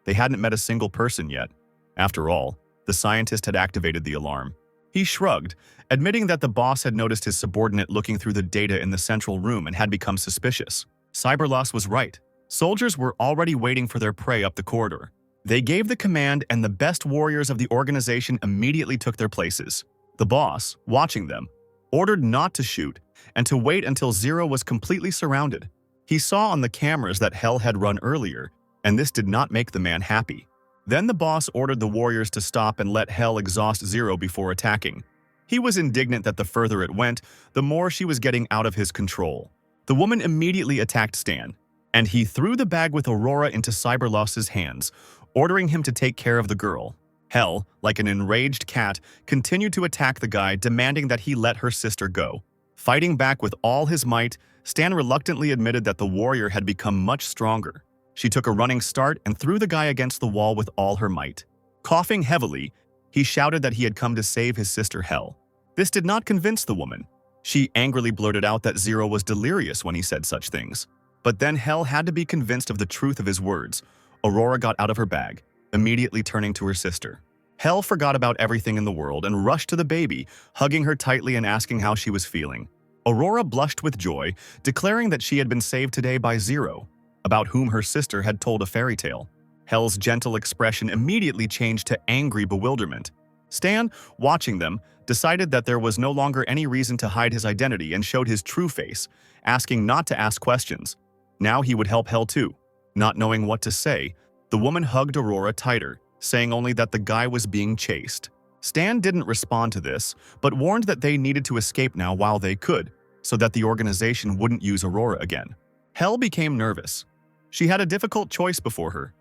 A: They hadn't met a single person yet. After all, the scientist had activated the alarm. He shrugged, admitting that the boss had noticed his subordinate looking through the data in the central room and had become suspicious. Cyberloss was right. Soldiers were already waiting for their prey up the corridor. They gave the command and the best warriors of the organization immediately took their places. The boss, watching them, ordered not to shoot and to wait until Zero was completely surrounded. He saw on the cameras that Hel had run earlier, and this did not make the man happy. Then the boss ordered the warriors to stop and let Hel exhaust Zero before attacking. He was indignant that the further it went, the more she was getting out of his control. The woman immediately attacked Stan, and he threw the bag with Aurora into Cyberloss's hands, ordering him to take care of the girl. Hel, like an enraged cat, continued to attack the guy, demanding that he let her sister go. Fighting back with all his might, Stan reluctantly admitted that the warrior had become much stronger. She took a running start and threw the guy against the wall with all her might. Coughing heavily, he shouted that he had come to save his sister Hel. This did not convince the woman. She angrily blurted out that Zero was delirious when he said such things. But then Hel had to be convinced of the truth of his words. Aurora got out of her bag, immediately turning to her sister. Hel forgot about everything in the world and rushed to the baby, hugging her tightly and asking how she was feeling. Aurora blushed with joy, declaring that she had been saved today by Zero, about whom her sister had told a fairy tale. Hel's gentle expression immediately changed to angry bewilderment. Stan, watching them, decided that there was no longer any reason to hide his identity and showed his true face, asking not to ask questions. Now he would help Hel too. Not knowing what to say, the woman hugged Aurora tighter, saying only that the guy was being chased. Stan didn't respond to this, but warned that they needed to escape now while they could, so that the organization wouldn't use Aurora again. Hel became nervous. She had a difficult choice before her.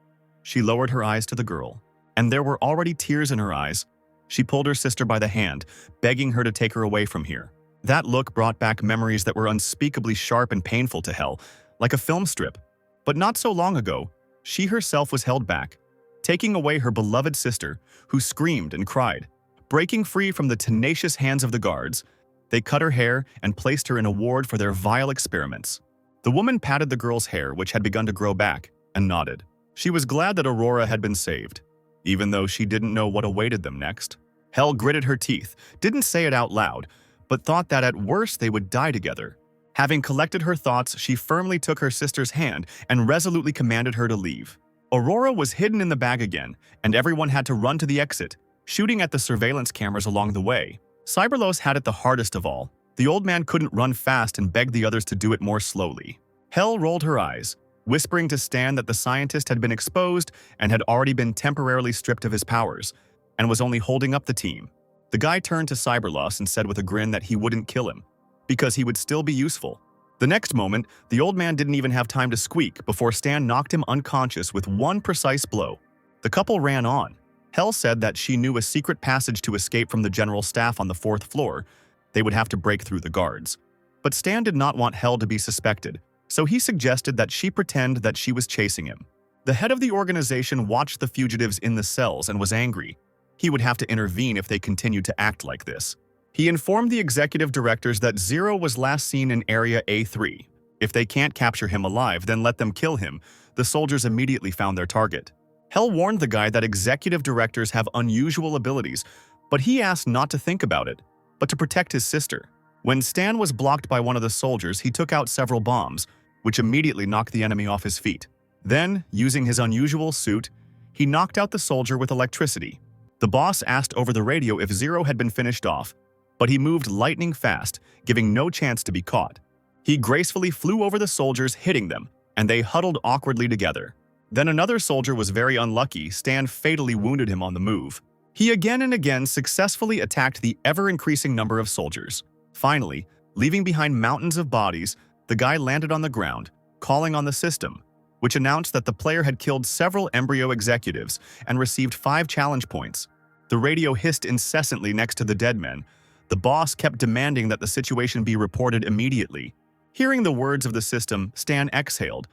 A: She lowered her eyes to the girl, and there were already tears in her eyes. She pulled her sister by the hand, begging her to take her away from here. That look brought back memories that were unspeakably sharp and painful to Hel, like a film strip. But not so long ago, she herself was held back, taking away her beloved sister, who screamed and cried. Breaking free from the tenacious hands of the guards, they cut her hair and placed her in a ward for their vile experiments. The woman patted the girl's hair, which had begun to grow back, and nodded. She was glad that Aurora had been saved, even though she didn't know what awaited them next. Hell gritted her teeth, didn't say it out loud, but thought that at worst they would die together. Having collected her thoughts, she firmly took her sister's hand and resolutely commanded her to leave. Aurora was hidden in the bag again, and everyone had to run to the exit, shooting at the surveillance cameras along the way. Cyberlos had it the hardest of all. The old man couldn't run fast and begged the others to do it more slowly. Hell rolled her eyes, whispering to Stan that the scientist had been exposed and had already been temporarily stripped of his powers, and was only holding up the team. The guy turned to Cyberlos and said with a grin that he wouldn't kill him, because he would still be useful. The next moment, the old man didn't even have time to squeak before Stan knocked him unconscious with one precise blow. The couple ran on. Hell said that she knew a secret passage to escape from the general staff on the 4th floor. They would have to break through the guards. But Stan did not want Hell to be suspected, so he suggested that she pretend that she was chasing him. The head of the organization watched the fugitives in the cells and was angry. He would have to intervene if they continued to act like this. He informed the executive directors that Zero was last seen in Area A3. If they can't capture him alive, then let them kill him. The soldiers immediately found their target. Hell warned the guy that executive directors have unusual abilities, but he asked not to think about it, but to protect his sister. When Stan was blocked by one of the soldiers, he took out several bombs, which immediately knocked the enemy off his feet. Then, using his unusual suit, he knocked out the soldier with electricity. The boss asked over the radio if Zero had been finished off, but he moved lightning fast, giving no chance to be caught. He gracefully flew over the soldiers, hitting them, and they huddled awkwardly together. Then another soldier was very unlucky. Stan fatally wounded him on the move. He again and again successfully attacked the ever-increasing number of soldiers. Finally, leaving behind mountains of bodies, the guy landed on the ground, calling on the system, which announced that the player had killed several embryo executives and received 5 challenge points. The radio hissed incessantly next to the dead men. The boss kept demanding that the situation be reported immediately. Hearing the words of the system, Stan exhaled.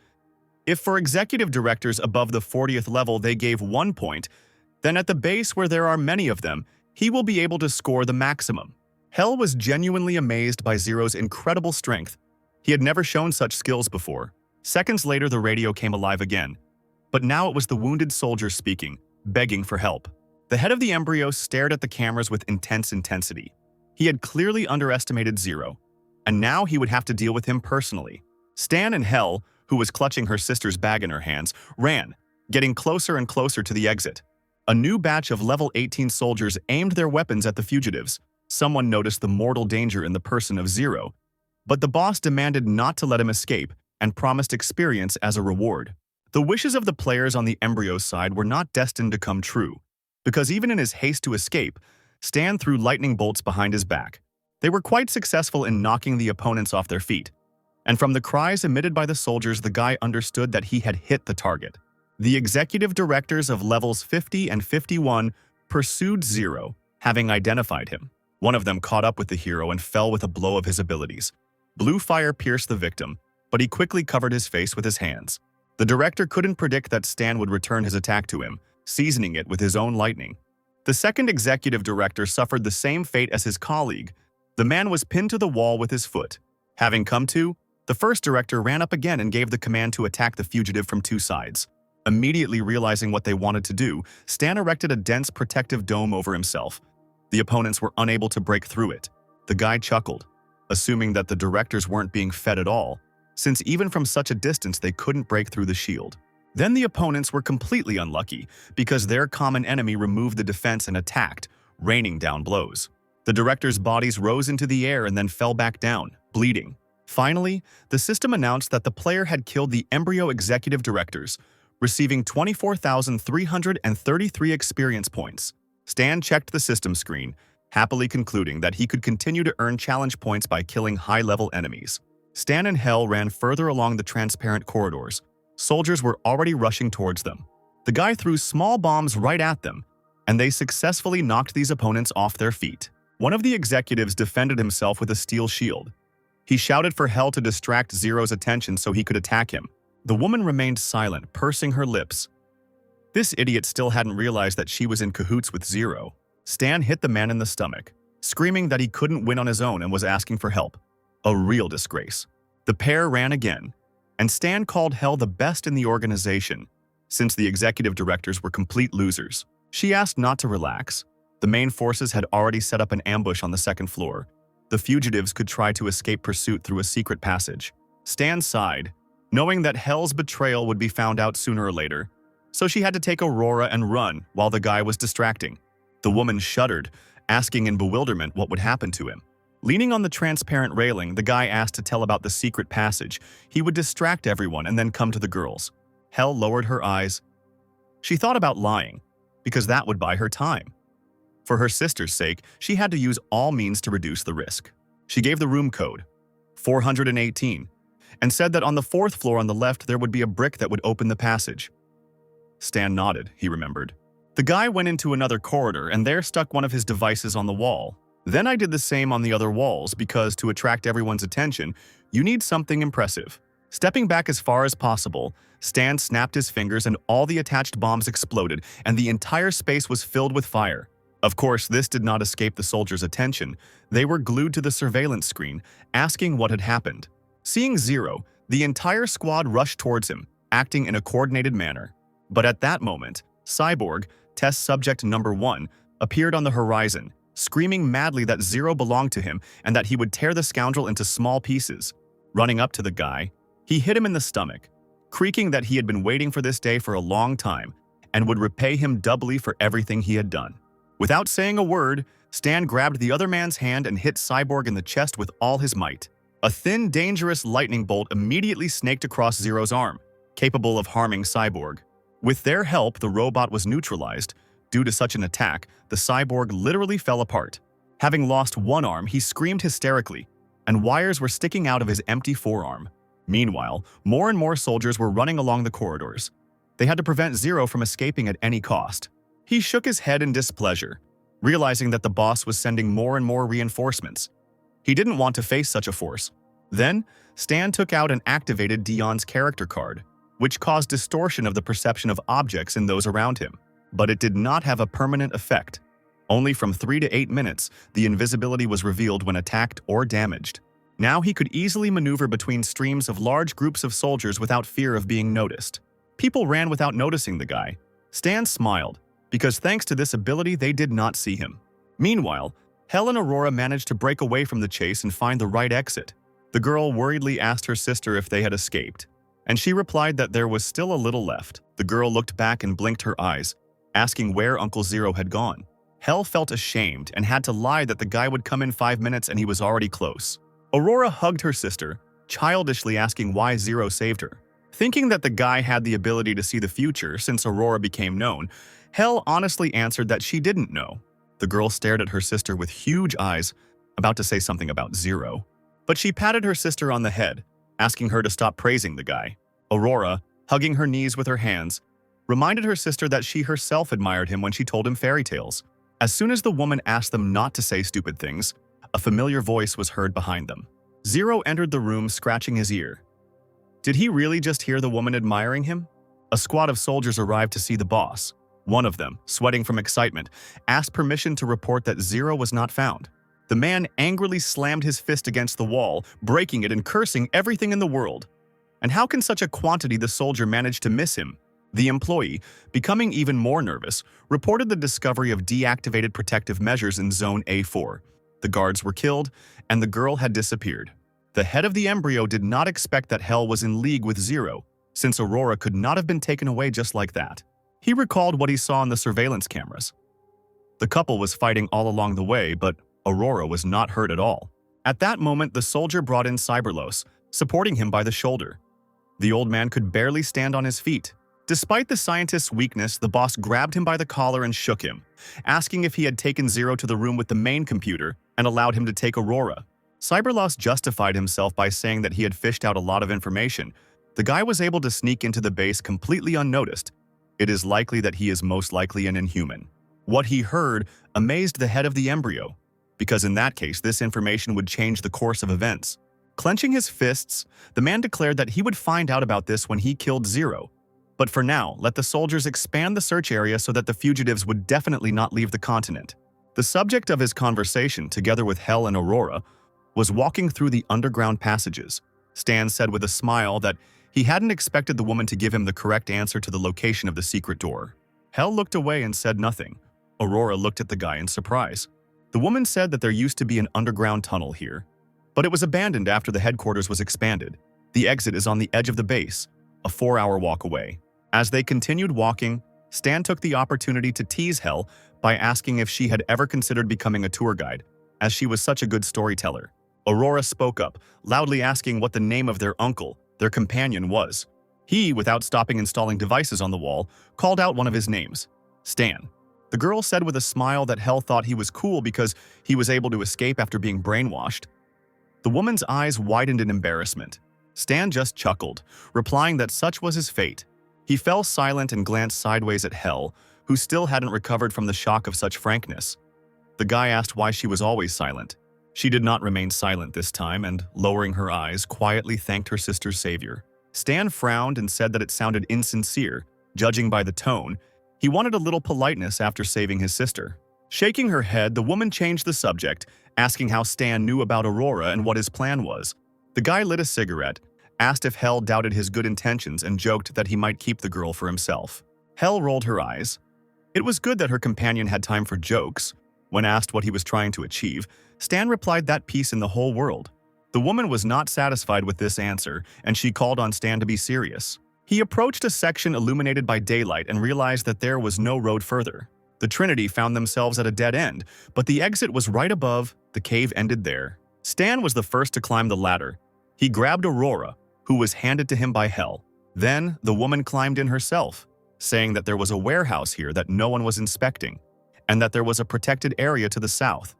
A: If for executive directors above the 40th level they gave 1 point, then at the base where there are many of them, he will be able to score the maximum. Hell was genuinely amazed by Zero's incredible strength. He had never shown such skills before. Seconds later, the radio came alive again. But now it was the wounded soldier speaking, begging for help. The head of the embryo stared at the cameras with intense intensity. He had clearly underestimated Zero, and now he would have to deal with him personally. Stan and Hell, who was clutching her sister's bag in her hands, ran, getting closer and closer to the exit. A new batch of level 18 soldiers aimed their weapons at the fugitives. Someone noticed the mortal danger in the person of Zero, but the boss demanded not to let him escape and promised experience as a reward. The wishes of the players on the embryo side were not destined to come true, because even in his haste to escape, Stan threw lightning bolts behind his back. They were quite successful in knocking the opponents off their feet, and from the cries emitted by the soldiers, the guy understood that he had hit the target. The executive directors of levels 50 and 51 pursued Zero, having identified him. One of them caught up with the hero and fell with a blow of his abilities. Blue fire pierced the victim, but he quickly covered his face with his hands. The director couldn't predict that Stan would return his attack to him, seasoning it with his own lightning. The second executive director suffered the same fate as his colleague. The man was pinned to the wall with his foot. Having come to, the first director ran up again and gave the command to attack the fugitive from 2 sides. Immediately realizing what they wanted to do, Stan erected a dense protective dome over himself. The opponents were unable to break through it. The guy chuckled, assuming that the directors weren't being fed at all, since even from such a distance they couldn't break through the shield. Then the opponents were completely unlucky, because their common enemy removed the defense and attacked, raining down blows. The directors' bodies rose into the air and then fell back down, bleeding. Finally, the system announced that the player had killed the embryo executive directors, receiving 24,333 experience points. Stan checked the system screen, happily concluding that he could continue to earn challenge points by killing high-level enemies. Stan and Hell ran further along the transparent corridors. Soldiers were already rushing towards them. The guy threw small bombs right at them, and they successfully knocked these opponents off their feet. One of the executives defended himself with a steel shield. He shouted for Hell to distract Zero's attention so he could attack him. The woman remained silent, pursing her lips. This idiot still hadn't realized that she was in cahoots with Zero. Stan hit the man in the stomach, screaming that he couldn't win on his own and was asking for help. A real disgrace. The pair ran again, and Stan called Hell the best in the organization, since the executive directors were complete losers. She asked not to relax. The main forces had already set up an ambush on the second floor. The fugitives could try to escape pursuit through a secret passage. Stan sighed, knowing that Hell's betrayal would be found out sooner or later, so she had to take Aurora and run while the guy was distracting. The woman shuddered, asking in bewilderment what would happen to him. Leaning on the transparent railing, the guy asked to tell about the secret passage. He would distract everyone and then come to the girls. Hell lowered her eyes. She thought about lying, because that would buy her time. For her sister's sake, she had to use all means to reduce the risk. She gave the room code, 418, and said that on the fourth floor on the left there would be a brick that would open the passage. Stan nodded, he remembered. The guy went into another corridor and there stuck one of his devices on the wall. Then I did the same on the other walls because to attract everyone's attention, you need something impressive. Stepping back as far as possible, Stan snapped his fingers and all the attached bombs exploded and the entire space was filled with fire. Of course, this did not escape the soldiers' attention. They were glued to the surveillance screen, asking what had happened. Seeing Zero, the entire squad rushed towards him, acting in a coordinated manner. But at that moment, Cyborg, test subject number 1, appeared on the horizon, screaming madly that Zero belonged to him and that he would tear the scoundrel into small pieces. Running up to the guy, he hit him in the stomach, creaking that he had been waiting for this day for a long time and would repay him doubly for everything he had done. Without saying a word, Stan grabbed the other man's hand and hit Cyborg in the chest with all his might. A thin, dangerous lightning bolt immediately snaked across Zero's arm, capable of harming Cyborg. With their help, the robot was neutralized. Due to such an attack, the cyborg literally fell apart. Having lost one arm, he screamed hysterically, and wires were sticking out of his empty forearm. Meanwhile, more and more soldiers were running along the corridors. They had to prevent Zero from escaping at any cost. He shook his head in displeasure, realizing that the boss was sending more and more reinforcements. He didn't want to face such a force. Then, Stan took out and activated Dion's character card, which caused distortion of the perception of objects in those around him. But it did not have a permanent effect. Only from 3 to 8 minutes, the invisibility was revealed when attacked or damaged. Now he could easily maneuver between streams of large groups of soldiers without fear of being noticed. People ran without noticing the guy. Stan smiled, because thanks to this ability they did not see him. Meanwhile, Hell and Aurora managed to break away from the chase and find the right exit. The girl worriedly asked her sister if they had escaped, and she replied that there was still a little left. The girl looked back and blinked her eyes, asking where Uncle Zero had gone. Hell felt ashamed and had to lie that the guy would come in 5 minutes and he was already close. Aurora hugged her sister, childishly asking why Zero saved her. Thinking that the guy had the ability to see the future since Aurora became known, Hell honestly answered that she didn't know. The girl stared at her sister with huge eyes, about to say something about Zero. But she patted her sister on the head, asking her to stop praising the guy. Aurora, hugging her knees with her hands, reminded her sister that she herself admired him when she told him fairy tales. As soon as the woman asked them not to say stupid things, a familiar voice was heard behind them. Zero entered the room, scratching his ear. Did he really just hear the woman admiring him? A squad of soldiers arrived to see the boss. One of them, sweating from excitement, asked permission to report that Zero was not found. The man angrily slammed his fist against the wall, breaking it and cursing everything in the world. And how can such a quantity the soldier manage to miss him? The employee, becoming even more nervous, reported the discovery of deactivated protective measures in Zone A4. The guards were killed, and the girl had disappeared. The head of the embryo did not expect that Hell was in league with Zero, since Aurora could not have been taken away just like that. He recalled what he saw on the surveillance cameras. The couple was fighting all along the way, but Aurora was not hurt at all. At that moment, the soldier brought in Cyberlos, supporting him by the shoulder. The old man could barely stand on his feet. Despite the scientist's weakness, the boss grabbed him by the collar and shook him, asking if he had taken Zero to the room with the main computer and allowed him to take Aurora. Cyberlos justified himself by saying that he had fished out a lot of information. The guy was able to sneak into the base completely unnoticed. It is likely that he is most likely an inhuman. What he heard amazed the head of the embryo, because in that case, this information would change the course of events. Clenching his fists, the man declared that he would find out about this when he killed Zero. But for now, let the soldiers expand the search area so that the fugitives would definitely not leave the continent. The subject of his conversation, together with Hell and Aurora, was walking through the underground passages. Stan said with a smile that he hadn't expected the woman to give him the correct answer to the location of the secret door. Hell looked away and said nothing. Aurora looked at the guy in surprise. The woman said that there used to be an underground tunnel here, but it was abandoned after the headquarters was expanded. The exit is on the edge of the base, a 4-hour walk away. As they continued walking, Stan took the opportunity to tease Hell by asking if she had ever considered becoming a tour guide, as she was such a good storyteller. Aurora spoke up, loudly asking what the name of their uncle, their companion, was. He, without stopping installing devices on the wall, called out one of his names, Stan. The girl said with a smile that Hell thought he was cool because he was able to escape after being brainwashed. The woman's eyes widened in embarrassment. Stan just chuckled, replying that such was his fate. He fell silent and glanced sideways at Hell, who still hadn't recovered from the shock of such frankness. The guy asked why she was always silent. She did not remain silent this time and, lowering her eyes, quietly thanked her sister's savior. Stan frowned and said that it sounded insincere, judging by the tone. He wanted a little politeness after saving his sister. Shaking her head, the woman changed the subject, asking how Stan knew about Aurora and what his plan was. The guy lit a cigarette, asked if Hell doubted his good intentions, and joked that he might keep the girl for himself. Hell rolled her eyes. It was good that her companion had time for jokes. When asked what he was trying to achieve, Stan replied that peace in the whole world. The woman was not satisfied with this answer, and she called on Stan to be serious. He approached a section illuminated by daylight and realized that there was no road further. The Trinity found themselves at a dead end, but the exit was right above. The cave ended there. Stan was the first to climb the ladder. He grabbed Aurora, who was handed to him by Hell. Then the woman climbed in herself, saying that there was a warehouse here that no one was inspecting, and that there was a protected area to the south,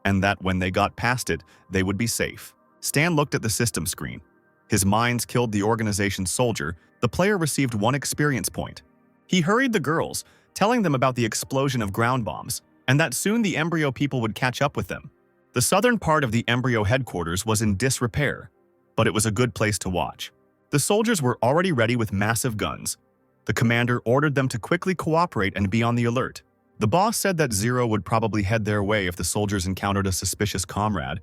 A: and that when they got past it, they would be safe. Stan looked at the system screen. His mines killed the organization's soldier. The player received 1 experience point. He hurried the girls, telling them about the explosion of ground bombs, and that soon the embryo people would catch up with them. The southern part of the embryo headquarters was in disrepair, but it was a good place to watch. The soldiers were already ready with massive guns. The commander ordered them to quickly cooperate and be on the alert. The boss said that Zero would probably head their way if the soldiers encountered a suspicious comrade.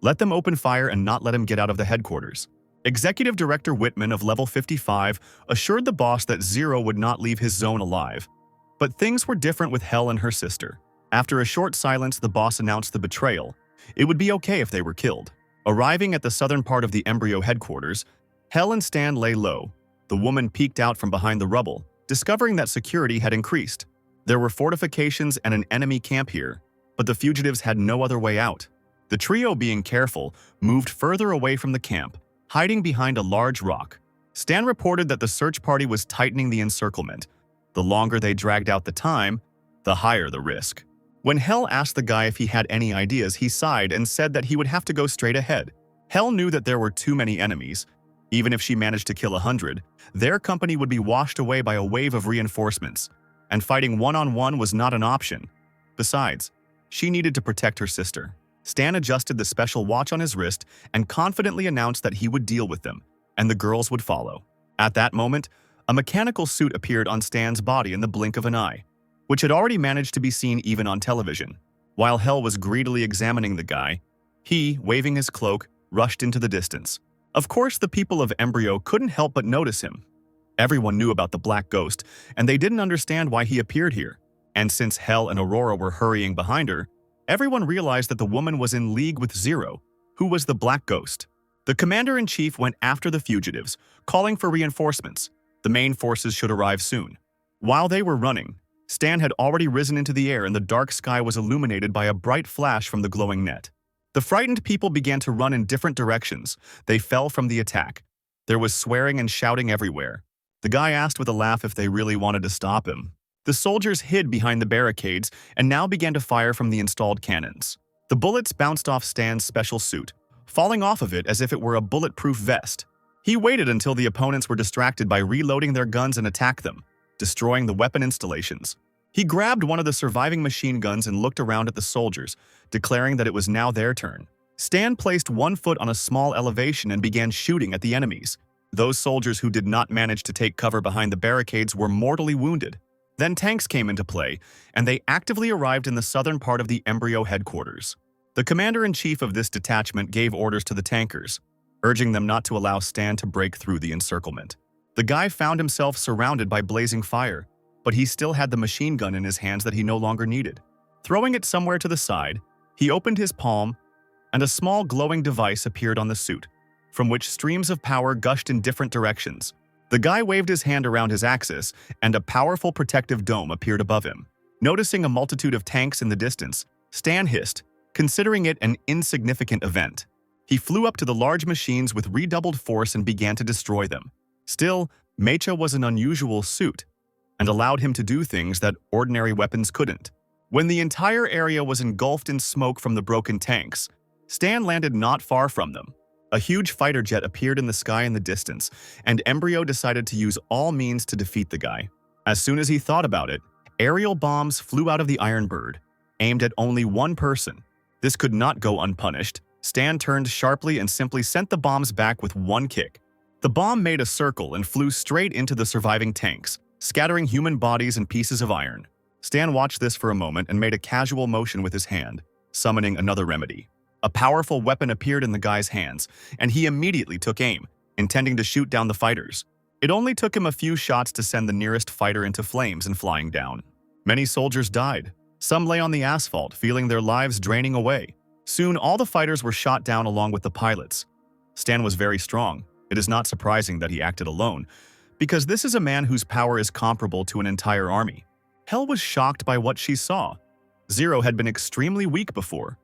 A: Let them open fire and not let him get out of the headquarters. Executive Director Whitman of Level 55 assured the boss that Zero would not leave his zone alive. But things were different with Hell and her sister. After a short silence, the boss announced the betrayal. It would be okay if they were killed. Arriving at the southern part of the embryo headquarters, Hell and Stan lay low. The woman peeked out from behind the rubble, discovering that security had increased. There were fortifications and an enemy camp here, but the fugitives had no other way out. The trio, being careful, moved further away from the camp, hiding behind a large rock. Stan reported that the search party was tightening the encirclement. The longer they dragged out the time, the higher the risk. When Hell asked the guy if he had any ideas, he sighed and said that he would have to go straight ahead. Hell knew that there were too many enemies. Even if she managed to kill 100, their company would be washed away by a wave of reinforcements, and fighting one-on-one was not an option. Besides, she needed to protect her sister. Stan adjusted the special watch on his wrist and confidently announced that he would deal with them, and the girls would follow. At that moment, a mechanical suit appeared on Stan's body in the blink of an eye, which had already managed to be seen even on television. While Hell was greedily examining the guy, he, waving his cloak, rushed into the distance. Of course, the people of Embryo couldn't help but notice him. Everyone knew about the Black Ghost, and they didn't understand why he appeared here. And since Hell and Aurora were hurrying behind her, everyone realized that the woman was in league with Zero, who was the Black Ghost. The commander-in-chief went after the fugitives, calling for reinforcements. The main forces should arrive soon. While they were running, Stan had already risen into the air and the dark sky was illuminated by a bright flash from the glowing net. The frightened people began to run in different directions. They fell from the attack. There was swearing and shouting everywhere. The guy asked with a laugh if they really wanted to stop him. The soldiers hid behind the barricades and now began to fire from the installed cannons. The bullets bounced off Stan's special suit, falling off of it as if it were a bulletproof vest. He waited until the opponents were distracted by reloading their guns and attacked them, destroying the weapon installations. He grabbed one of the surviving machine guns and looked around at the soldiers, declaring that it was now their turn. Stan placed one foot on a small elevation and began shooting at the enemies. Those soldiers who did not manage to take cover behind the barricades were mortally wounded. Then tanks came into play, and they actively arrived in the southern part of the embryo headquarters. The commander-in-chief of this detachment gave orders to the tankers, urging them not to allow Stan to break through the encirclement. The guy found himself surrounded by blazing fire, but he still had the machine gun in his hands that he no longer needed. Throwing it somewhere to the side, he opened his palm, and a small glowing device appeared on the suit, from which streams of power gushed in different directions. The guy waved his hand around his axis, and a powerful protective dome appeared above him. Noticing a multitude of tanks in the distance, Stan hissed, considering it an insignificant event. He flew up to the large machines with redoubled force and began to destroy them. Still, Mecha was an unusual suit, and allowed him to do things that ordinary weapons couldn't. When the entire area was engulfed in smoke from the broken tanks, Stan landed not far from them. A huge fighter jet appeared in the sky in the distance, and Embryo decided to use all means to defeat the guy. As soon as he thought about it, aerial bombs flew out of the Iron Bird, aimed at only one person. This could not go unpunished. Stan turned sharply and simply sent the bombs back with one kick. The bomb made a circle and flew straight into the surviving tanks, scattering human bodies and pieces of iron. Stan watched this for a moment and made a casual motion with his hand, summoning another remedy. A powerful weapon appeared in the guy's hands, and he immediately took aim, intending to shoot down the fighters. It only took him a few shots to send the nearest fighter into flames and flying down. Many soldiers died. Some lay on the asphalt, feeling their lives draining away. Soon, all the fighters were shot down along with the pilots. Stan was very strong. It is not surprising that he acted alone, because this is a man whose power is comparable to an entire army. Hell was shocked by what she saw. Zero had been extremely weak before.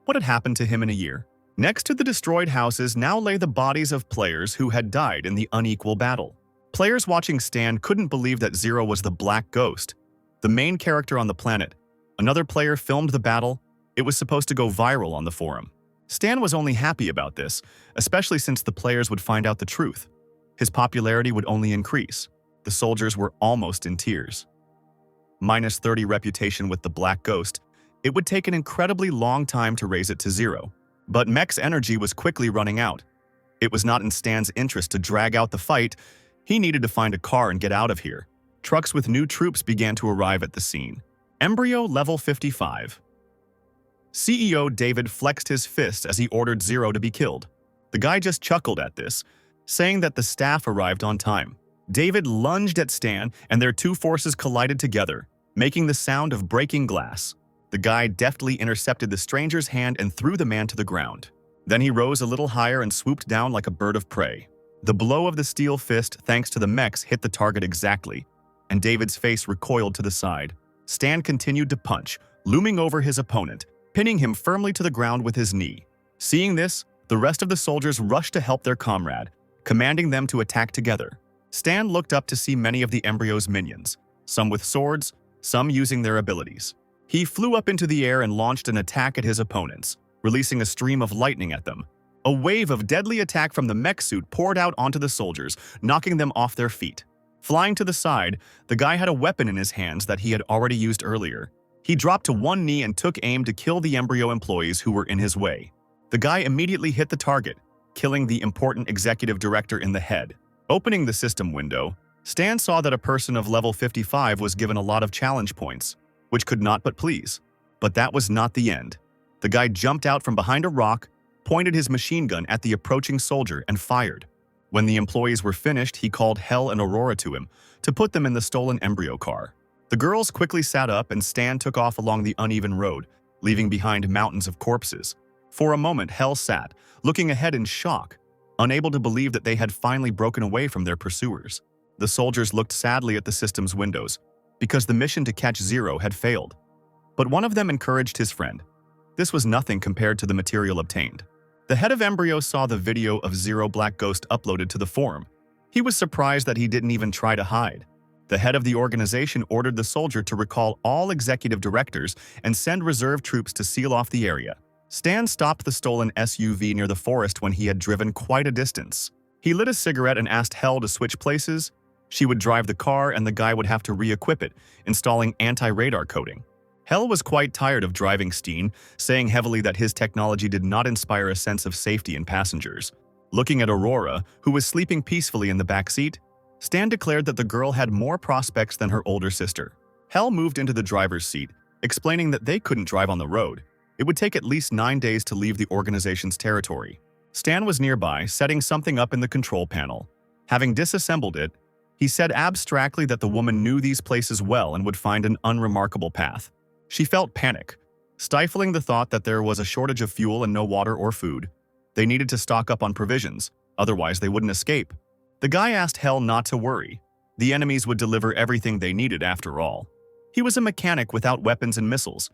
A: What had happened to him in a year? Next to the destroyed houses now lay the bodies of players who had died in the unequal battle. Players watching Stan couldn't believe that Zero was the Black Ghost, the main character on the planet. Another player filmed the battle. It was supposed to go viral on the forum. Stan was only happy about this, especially since the players would find out the truth. His popularity would only increase. The soldiers were almost in tears. Minus 30 reputation with the Black Ghost, it would take an incredibly long time to raise it to 0. But Mech's energy was quickly running out. It was not in Stan's interest to drag out the fight. He needed to find a car and get out of here. Trucks with new troops began to arrive at the scene. Embryo level 55. CEO David flexed his fists as he ordered Zero to be killed. The guy just chuckled at this, saying that the staff arrived on time. David lunged at Stan, and their two forces collided together, making the sound of breaking glass. The guy deftly intercepted the stranger's hand and threw the man to the ground. Then he rose a little higher and swooped down like a bird of prey. The blow of the steel fist, thanks to the mechs, hit the target exactly, and David's face recoiled to the side. Stan continued to punch, looming over his opponent, pinning him firmly to the ground with his knee. Seeing this, the rest of the soldiers rushed to help their comrade, commanding them to attack together. Stan looked up to see many of the embryo's minions, some with swords, some using their abilities. He flew up into the air and launched an attack at his opponents, releasing a stream of lightning at them. A wave of deadly attack from the mech suit poured out onto the soldiers, knocking them off their feet. Flying to the side, the guy had a weapon in his hands that he had already used earlier. He dropped to one knee and took aim to kill the embryo employees who were in his way. The guy immediately hit the target, killing the important executive director in the head. Opening the system window, Stan saw that a person of level 55 was given a lot of challenge points, which could not but please. But that was not the end. The guy jumped out from behind a rock, pointed his machine gun at the approaching soldier, and fired. When the employees were finished, he called Hell and Aurora to him to put them in the stolen embryo car. The girls quickly sat up and Stan took off along the uneven road, leaving behind mountains of corpses. For a moment, Hell sat, looking ahead in shock, unable to believe that they had finally broken away from their pursuers. The soldiers looked sadly at the system's windows, because the mission to catch Zero had failed. But one of them encouraged his friend. This was nothing compared to the material obtained. The head of Embryo saw the video of Zero Black Ghost uploaded to the forum. He was surprised that he didn't even try to hide. The head of the organization ordered the soldier to recall all executive directors and send reserve troops to seal off the area. Stan stopped the stolen SUV near the forest when he had driven quite a distance. He lit a cigarette and asked Hell to switch places. She would drive the car and the guy would have to re-equip it, installing anti-radar coating. Hell was quite tired of driving Steen, saying heavily that his technology did not inspire a sense of safety in passengers. Looking at Aurora, who was sleeping peacefully in the back seat, Stan declared that the girl had more prospects than her older sister. Hell moved into the driver's seat, explaining that they couldn't drive on the road. It would take at least 9 days to leave the organization's territory. Stan was nearby, setting something up in the control panel. Having disassembled it, he said abstractly that the woman knew these places well and would find an unremarkable path. She felt panic, stifling the thought that there was a shortage of fuel and no water or food. They needed to stock up on provisions, otherwise they wouldn't escape. The guy asked Hell not to worry. The enemies would deliver everything they needed after all. He was a mechanic without weapons and missiles,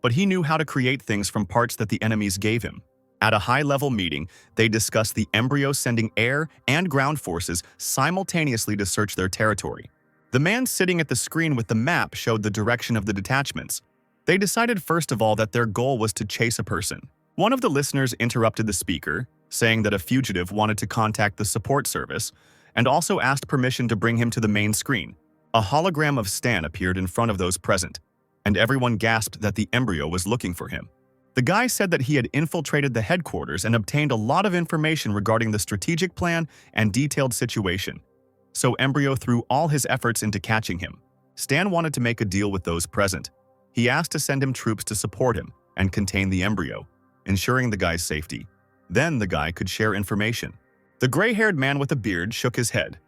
A: but he knew how to create things from parts that the enemies gave him. At a high-level meeting, they discussed the embryo sending air and ground forces simultaneously to search their territory. The man sitting at the screen with the map showed the direction of the detachments. They decided first of all that their goal was to chase a person. One of the listeners interrupted the speaker, saying that a fugitive wanted to contact the support service, and also asked permission to bring him to the main screen. A hologram of Stan appeared in front of those present, and everyone gasped that the embryo was looking for him. The guy said that he had infiltrated the headquarters and obtained a lot of information regarding the strategic plan and detailed situation. So Embryo threw all his efforts into catching him. Stan wanted to make a deal with those present. He asked to send him troops to support him and contain the embryo, ensuring the guy's safety. Then the guy could share information. The gray-haired man with a beard shook his head.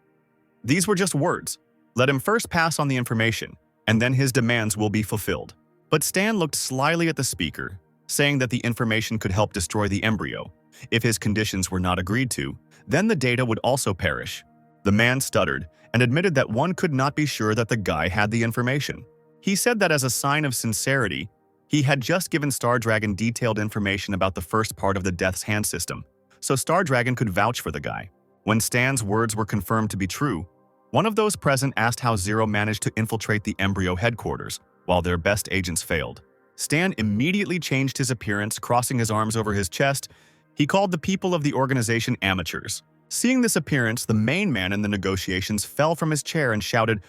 A: These were just words. Let him first pass on the information, and then his demands will be fulfilled. But Stan looked slyly at the speaker, saying that the information could help destroy the embryo. If his conditions were not agreed to, then the data would also perish. The man stuttered and admitted that one could not be sure that the guy had the information. He said that as a sign of sincerity, he had just given Star Dragon detailed information about the first part of the Death's Hand system, so Star Dragon could vouch for the guy. When Stan's words were confirmed to be true, one of those present asked how Zero managed to infiltrate the embryo headquarters, while their best agents failed. Stan immediately changed his appearance, crossing his arms over his chest. He called the people of the organization amateurs. Seeing this appearance, the main man in the negotiations fell from his chair and shouted,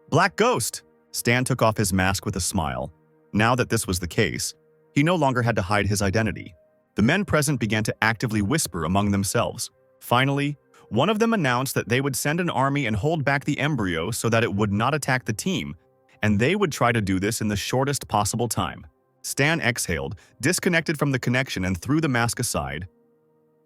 A: "Black Ghost!" Stan took off his mask with a smile. Now that this was the case, he no longer had to hide his identity. The men present began to actively whisper among themselves. Finally, one of them announced that they would send an army and hold back the embryo so that it would not attack the team, and they would try to do this in the shortest possible time. Stan exhaled, disconnected from the connection, and threw the mask aside.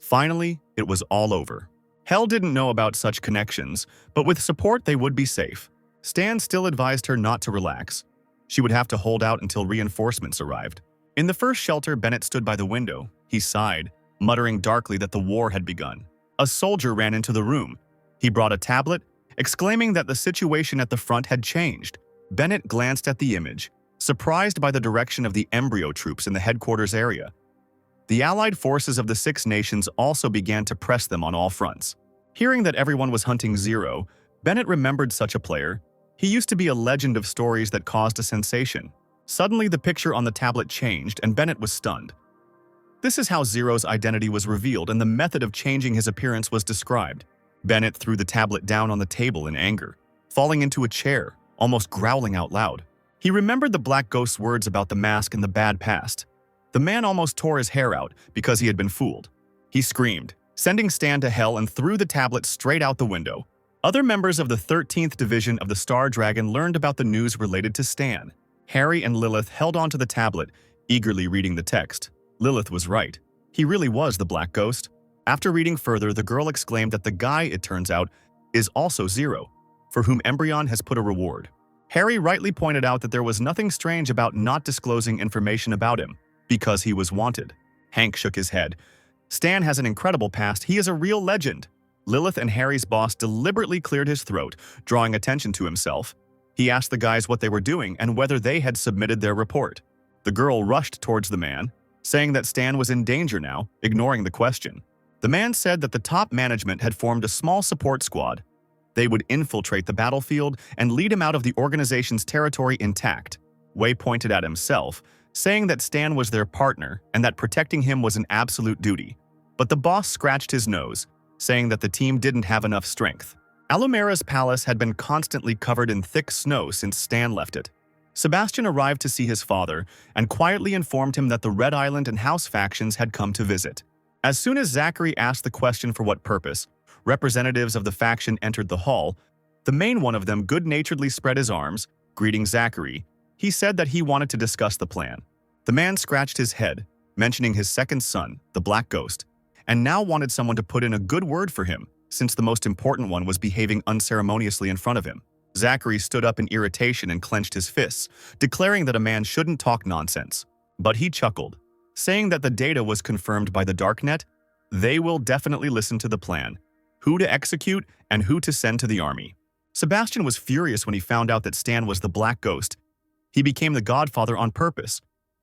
A: Finally, it was all over. Hell didn't know about such connections, but with support they would be safe. Stan still advised her not to relax. She would have to hold out until reinforcements arrived. In the first shelter, Bennett stood by the window. He sighed, muttering darkly that the war had begun. A soldier ran into the room. He brought a tablet, exclaiming that the situation at the front had changed. Bennett glanced at the image, surprised by the direction of the embryo troops in the headquarters area. The allied forces of the 6 nations also began to press them on all fronts. Hearing that everyone was hunting Zero, Bennett remembered such a player. He used to be a legend of stories that caused a sensation. Suddenly, the picture on the tablet changed, and Bennett was stunned. This is how Zero's identity was revealed, and the method of changing his appearance was described. Bennett threw the tablet down on the table in anger, falling into a chair, almost growling out loud. He remembered the Black Ghost's words about the mask and the bad past. The man almost tore his hair out because he had been fooled. He screamed, sending Stan to hell, and threw the tablet straight out the window. Other members of the 13th Division of the Star Dragon learned about the news related to Stan. Harry and Lilith held onto the tablet, eagerly reading the text. Lilith was right. He really was the Black Ghost. After reading further, the girl exclaimed that the guy, it turns out, is also Zero, for whom Embryon has put a reward. Harry rightly pointed out that there was nothing strange about not disclosing information about him, because he was wanted. Hank shook his head. Stan has an incredible past. He is a real legend. Lilith and Harry's boss deliberately cleared his throat, drawing attention to himself. He asked the guys what they were doing and whether they had submitted their report. The girl rushed towards the man, saying that Stan was in danger now, ignoring the question. The man said that the top management had formed a small support squad. They would infiltrate the battlefield and lead him out of the organization's territory intact. Wei pointed at himself, saying that Stan was their partner and that protecting him was an absolute duty. But the boss scratched his nose, saying that the team didn't have enough strength. Alumera's palace had been constantly covered in thick snow since Stan left it. Sebastian arrived to see his father and quietly informed him that the Red Island and House factions had come to visit. As soon as Zachary asked the question for what purpose, representatives of the faction entered the hall. The main one of them good-naturedly spread his arms, greeting Zachary. He said that he wanted to discuss the plan. The man scratched his head, mentioning his second son, the Black Ghost, and now wanted someone to put in a good word for him, since the most important one was behaving unceremoniously in front of him. Zachary stood up in irritation and clenched his fists, declaring that a man shouldn't talk nonsense. But he chuckled, saying that the data was confirmed by the Darknet. They will definitely listen to the plan, who to execute and who to send to the army. Sebastian was furious when he found out that Stan was the Black Ghost. He became the godfather on purpose.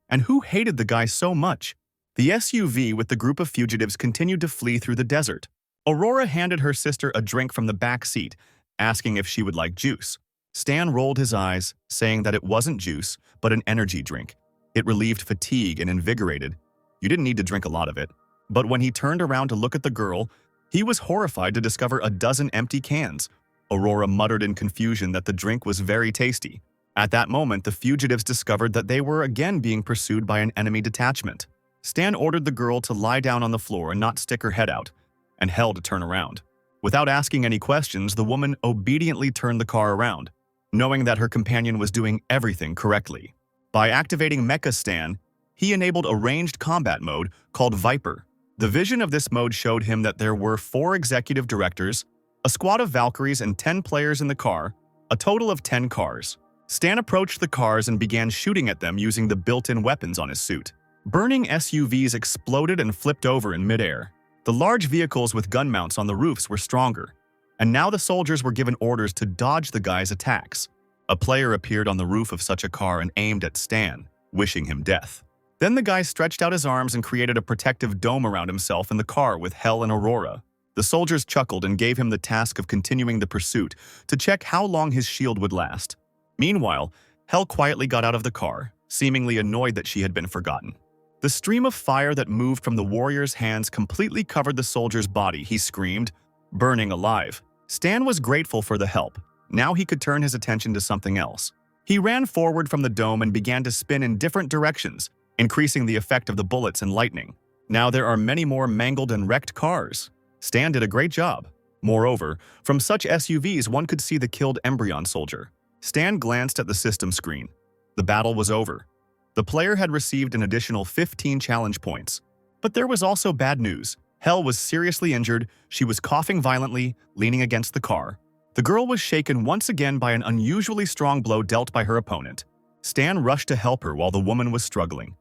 A: And who hated the guy so much? The SUV with the group of fugitives continued to flee through the desert. Aurora handed her sister a drink from the back seat, asking if she would like juice. Stan rolled his eyes, saying that it wasn't juice, but an energy drink. It relieved fatigue and invigorated. You didn't need to drink a lot of it. But when he turned around to look at the girl, he was horrified to discover a dozen empty cans. Aurora muttered in confusion that the drink was very tasty. At that moment, the fugitives discovered that they were again being pursued by an enemy detachment. Stan ordered the girl to lie down on the floor and not stick her head out, and Hell to turn around. Without asking any questions, the woman obediently turned the car around, knowing that her companion was doing everything correctly. By activating Mecha Stan, he enabled a ranged combat mode called Viper. The vision of this mode showed him that there were 4 executive directors, a squad of Valkyries and 10 players in the car, a total of 10 cars. Stan approached the cars and began shooting at them using the built-in weapons on his suit. Burning SUVs exploded and flipped over in midair. The large vehicles with gun mounts on the roofs were stronger, and now the soldiers were given orders to dodge the guy's attacks. A player appeared on the roof of such a car and aimed at Stan, wishing him death. Then the guy stretched out his arms and created a protective dome around himself in the car with Hell and Aurora. The soldiers chuckled and gave him the task of continuing the pursuit to check how long his shield would last. Meanwhile, Hell quietly got out of the car, seemingly annoyed that she had been forgotten. The stream of fire that moved from the warrior's hands completely covered the soldier's body. He screamed, burning alive. Stan was grateful for the help. Now he could turn his attention to something else. He ran forward from the dome and began to spin in different directions, increasing the effect of the bullets and lightning. Now there are many more mangled and wrecked cars. Stan did a great job. Moreover, from such SUVs one could see the killed Embryon soldier. Stan glanced at the system screen. The battle was over. The player had received an additional 15 challenge points. But there was also bad news. Hell was seriously injured. She was coughing violently, leaning against the car. The girl was shaken once again by an unusually strong blow dealt by her opponent. Stan rushed to help her while the woman was struggling.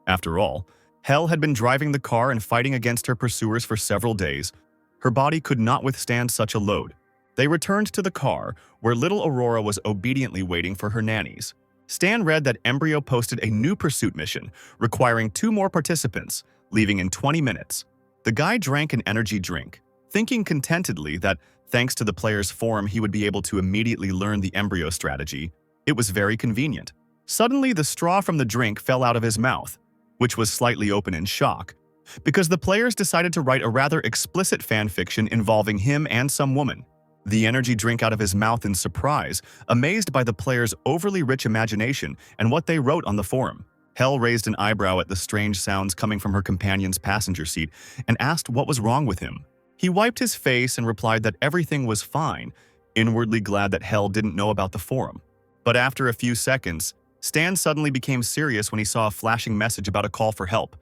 A: After all, Hell had been driving the car and fighting against her pursuers for several days. Her body could not withstand such a load. They returned to the car, where little Aurora was obediently waiting for her nannies. Stan read that Embryo posted a new pursuit mission, requiring 2 more participants, leaving in 20 minutes. The guy drank an energy drink, thinking contentedly that, thanks to the player's forum, he would be able to immediately learn the Embryo strategy. It was very convenient. Suddenly, the straw from the drink fell out of his mouth, which was slightly open in shock, because the players decided to write a rather explicit fanfiction involving him and some woman. The energy drink out of his mouth in surprise, amazed by the player's overly rich imagination and what they wrote on the forum. Hell raised an eyebrow at the strange sounds coming from her companion's passenger seat and asked what was wrong with him. He wiped his face and replied that everything was fine, inwardly glad that Hell didn't know about the forum. But after a few seconds, Stan suddenly became serious when he saw a flashing message about a call for help.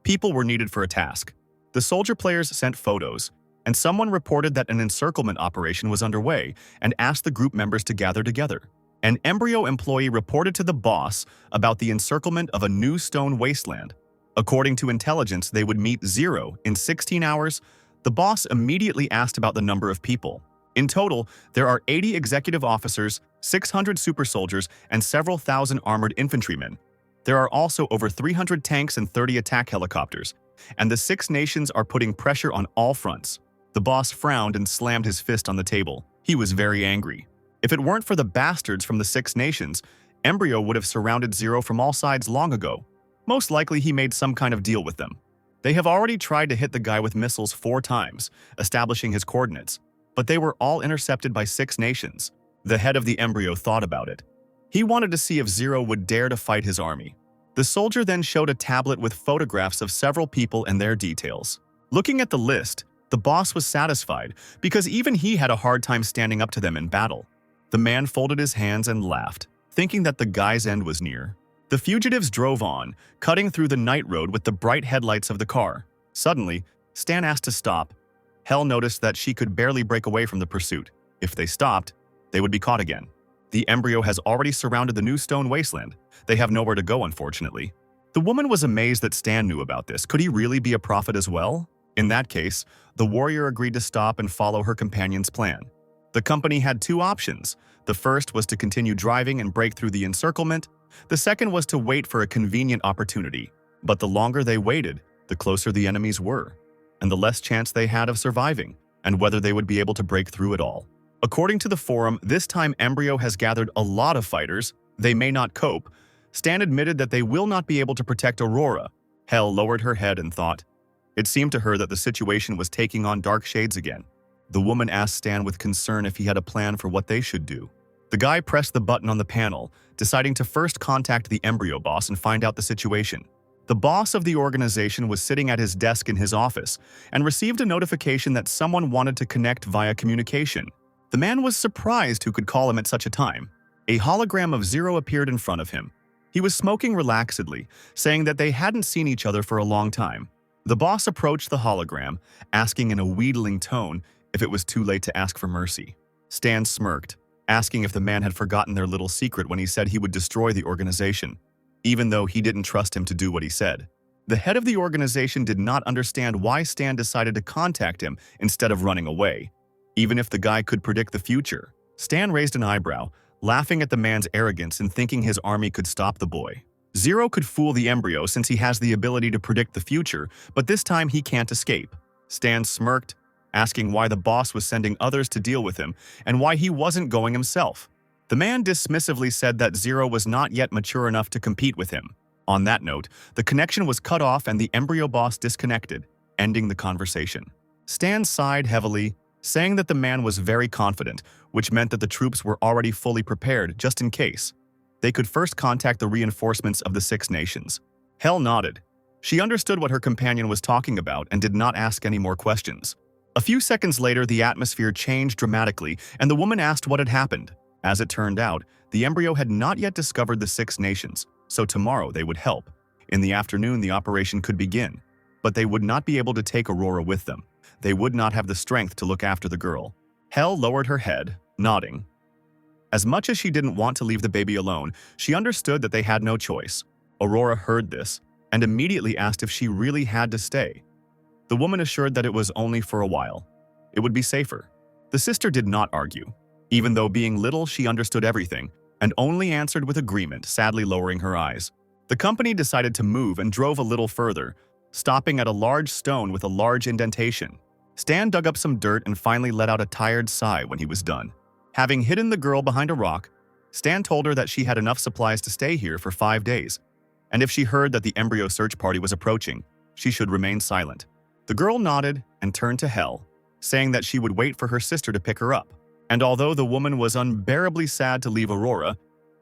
A: People were needed for a task. The soldier players sent photos, and someone reported that an encirclement operation was underway and asked the group members to gather together. An Embryo employee reported to the boss about the encirclement of a new stone wasteland. According to intelligence, they would meet 0 in 16 hours. The boss immediately asked about the number of people. In total, there are 80 executive officers, 600 super soldiers, and several thousand armored infantrymen. There are also over 300 tanks and 30 attack helicopters, and the 6 nations are putting pressure on all fronts. The boss frowned and slammed his fist on the table. He was very angry. If it weren't for the bastards from the 6 nations, Embryo would have surrounded 0 from all sides long ago. Most likely he made some kind of deal with them. They have already tried to hit the guy with missiles 4 times, establishing his coordinates, but they were all intercepted by 6 nations. The head of the Embryo thought about it. He wanted to see if Zero would dare to fight his army. The soldier then showed a tablet with photographs of several people and their details. Looking at the list, the boss was satisfied because even he had a hard time standing up to them in battle. The man folded his hands and laughed, thinking that the guy's end was near. The fugitives drove on, cutting through the night road with the bright headlights of the car. Suddenly, Stan asked to stop. Hell noticed that she could barely break away from the pursuit. If they stopped, they would be caught again. The embryo has already surrounded the new stone wasteland. They have nowhere to go, unfortunately. The woman was amazed that Stan knew about this. Could he really be a prophet as well? In that case, the warrior agreed to stop and follow her companion's plan. The company had two options. The first was to continue driving and break through the encirclement. The second was to wait for a convenient opportunity. But the longer they waited, the closer the enemies were, and the less chance they had of surviving, and whether they would be able to break through it all. According to the forum, this time Embryo has gathered a lot of fighters. They may not cope. Stan admitted that they will not be able to protect Aurora. Hell lowered her head and thought. It seemed to her that the situation was taking on dark shades again. The woman asked Stan with concern if he had a plan for what they should do. The guy pressed the button on the panel, deciding to first contact the embryo boss and find out the situation. The boss of the organization was sitting at his desk in his office and received a notification that someone wanted to connect via communication. The man was surprised who could call him at such a time. A hologram of Zero appeared in front of him. He was smoking relaxedly, saying that they hadn't seen each other for a long time. The boss approached the hologram, asking in a wheedling tone if it was too late to ask for mercy. Stan smirked, asking if the man had forgotten their little secret when he said he would destroy the organization, even though he didn't trust him to do what he said. The head of the organization did not understand why Stan decided to contact him instead of running away. Even if the guy could predict the future, Stan raised an eyebrow, laughing at the man's arrogance and thinking his army could stop the boy. Zero could fool the embryo since he has the ability to predict the future, but this time he can't escape. Stan smirked, asking why the boss was sending others to deal with him and why he wasn't going himself. The man dismissively said that Zero was not yet mature enough to compete with him. On that note, the connection was cut off and the embryo boss disconnected, ending the conversation. Stan sighed heavily, saying that the man was very confident, which meant that the troops were already fully prepared just in case. They could first contact the reinforcements of the 6 nations. Hell nodded. She understood what her companion was talking about and did not ask any more questions. A few seconds later, the atmosphere changed dramatically, and the woman asked what had happened. As it turned out, the embryo had not yet discovered the 6 nations, so tomorrow they would help. In the afternoon, the operation could begin, but they would not be able to take Aurora with them. They would not have the strength to look after the girl. Hell lowered her head, nodding. As much as she didn't want to leave the baby alone, she understood that they had no choice. Aurora heard this and immediately asked if she really had to stay. The woman assured that it was only for a while. It would be safer. The sister did not argue. Even though being little, she understood everything and only answered with agreement, sadly lowering her eyes. The company decided to move and drove a little further, stopping at a large stone with a large indentation. Stan dug up some dirt and finally let out a tired sigh when he was done. Having hidden the girl behind a rock, Stan told her that she had enough supplies to stay here for 5 days, and if she heard that the embryo search party was approaching, she should remain silent. The girl nodded and turned to Hell, saying that she would wait for her sister to pick her up. And although the woman was unbearably sad to leave Aurora,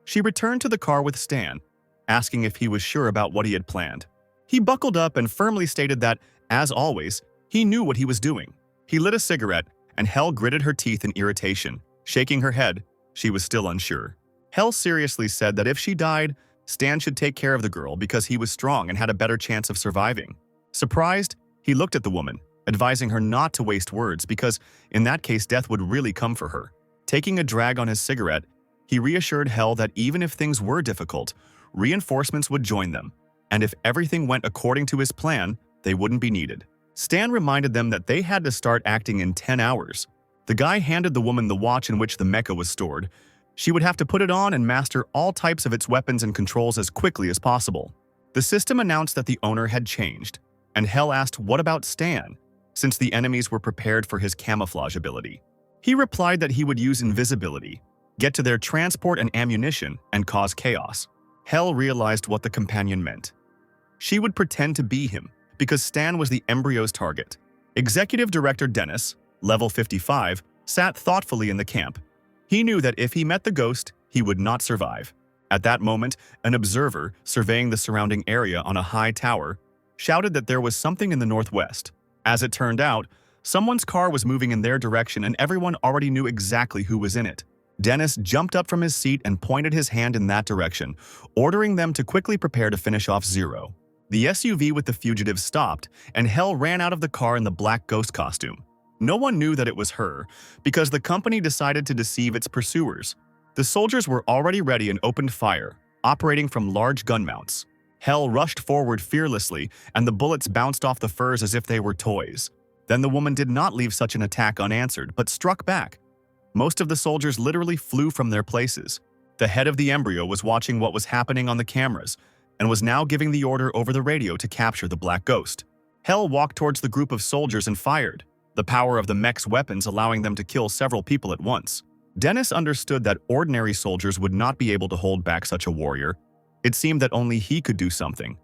A: she returned to the car with Stan, asking if he was sure about what he had planned. He buckled up and firmly stated that, as always, he knew what he was doing. He lit a cigarette, and Hell gritted her teeth in irritation. Shaking her head, she was still unsure. Hell seriously said that if she died, Stan should take care of the girl because he was strong and had a better chance of surviving. Surprised, he looked at the woman, advising her not to waste words because, in that case, death would really come for her. Taking a drag on his cigarette, he reassured Hell that even if things were difficult, reinforcements would join them, and if everything went according to his plan, they wouldn't be needed. Stan reminded them that they had to start acting in 10 hours. The guy handed the woman the watch in which the mecha was stored. She would have to put it on and master all types of its weapons and controls as quickly as possible. The system announced that the owner had changed, and Hell asked what about Stan, since the enemies were prepared for his camouflage ability. He replied that he would use invisibility, get to their transport and ammunition, and cause chaos. Hell realized what the companion meant. She would pretend to be him, because Stan was the embryo's target. Executive Director Dennis, level 55, sat thoughtfully in the camp. He knew that if he met the ghost, he would not survive. At that moment, an observer, surveying the surrounding area on a high tower, shouted that there was something in the northwest. As it turned out, someone's car was moving in their direction and everyone already knew exactly who was in it. Dennis jumped up from his seat and pointed his hand in that direction, ordering them to quickly prepare to finish off Zero. The SUV with the fugitives stopped, and Hell ran out of the car in the black ghost costume. No one knew that it was her, because the company decided to deceive its pursuers. The soldiers were already ready and opened fire, operating from large gun mounts. Hell rushed forward fearlessly, and the bullets bounced off the furs as if they were toys. Then the woman did not leave such an attack unanswered, but struck back. Most of the soldiers literally flew from their places. The head of the embryo was watching what was happening on the cameras, and was now giving the order over the radio to capture the black ghost. Hell walked towards the group of soldiers and fired, the power of the mech's weapons allowing them to kill several people at once. Dennis understood that ordinary soldiers would not be able to hold back such a warrior. It seemed that only he could do something.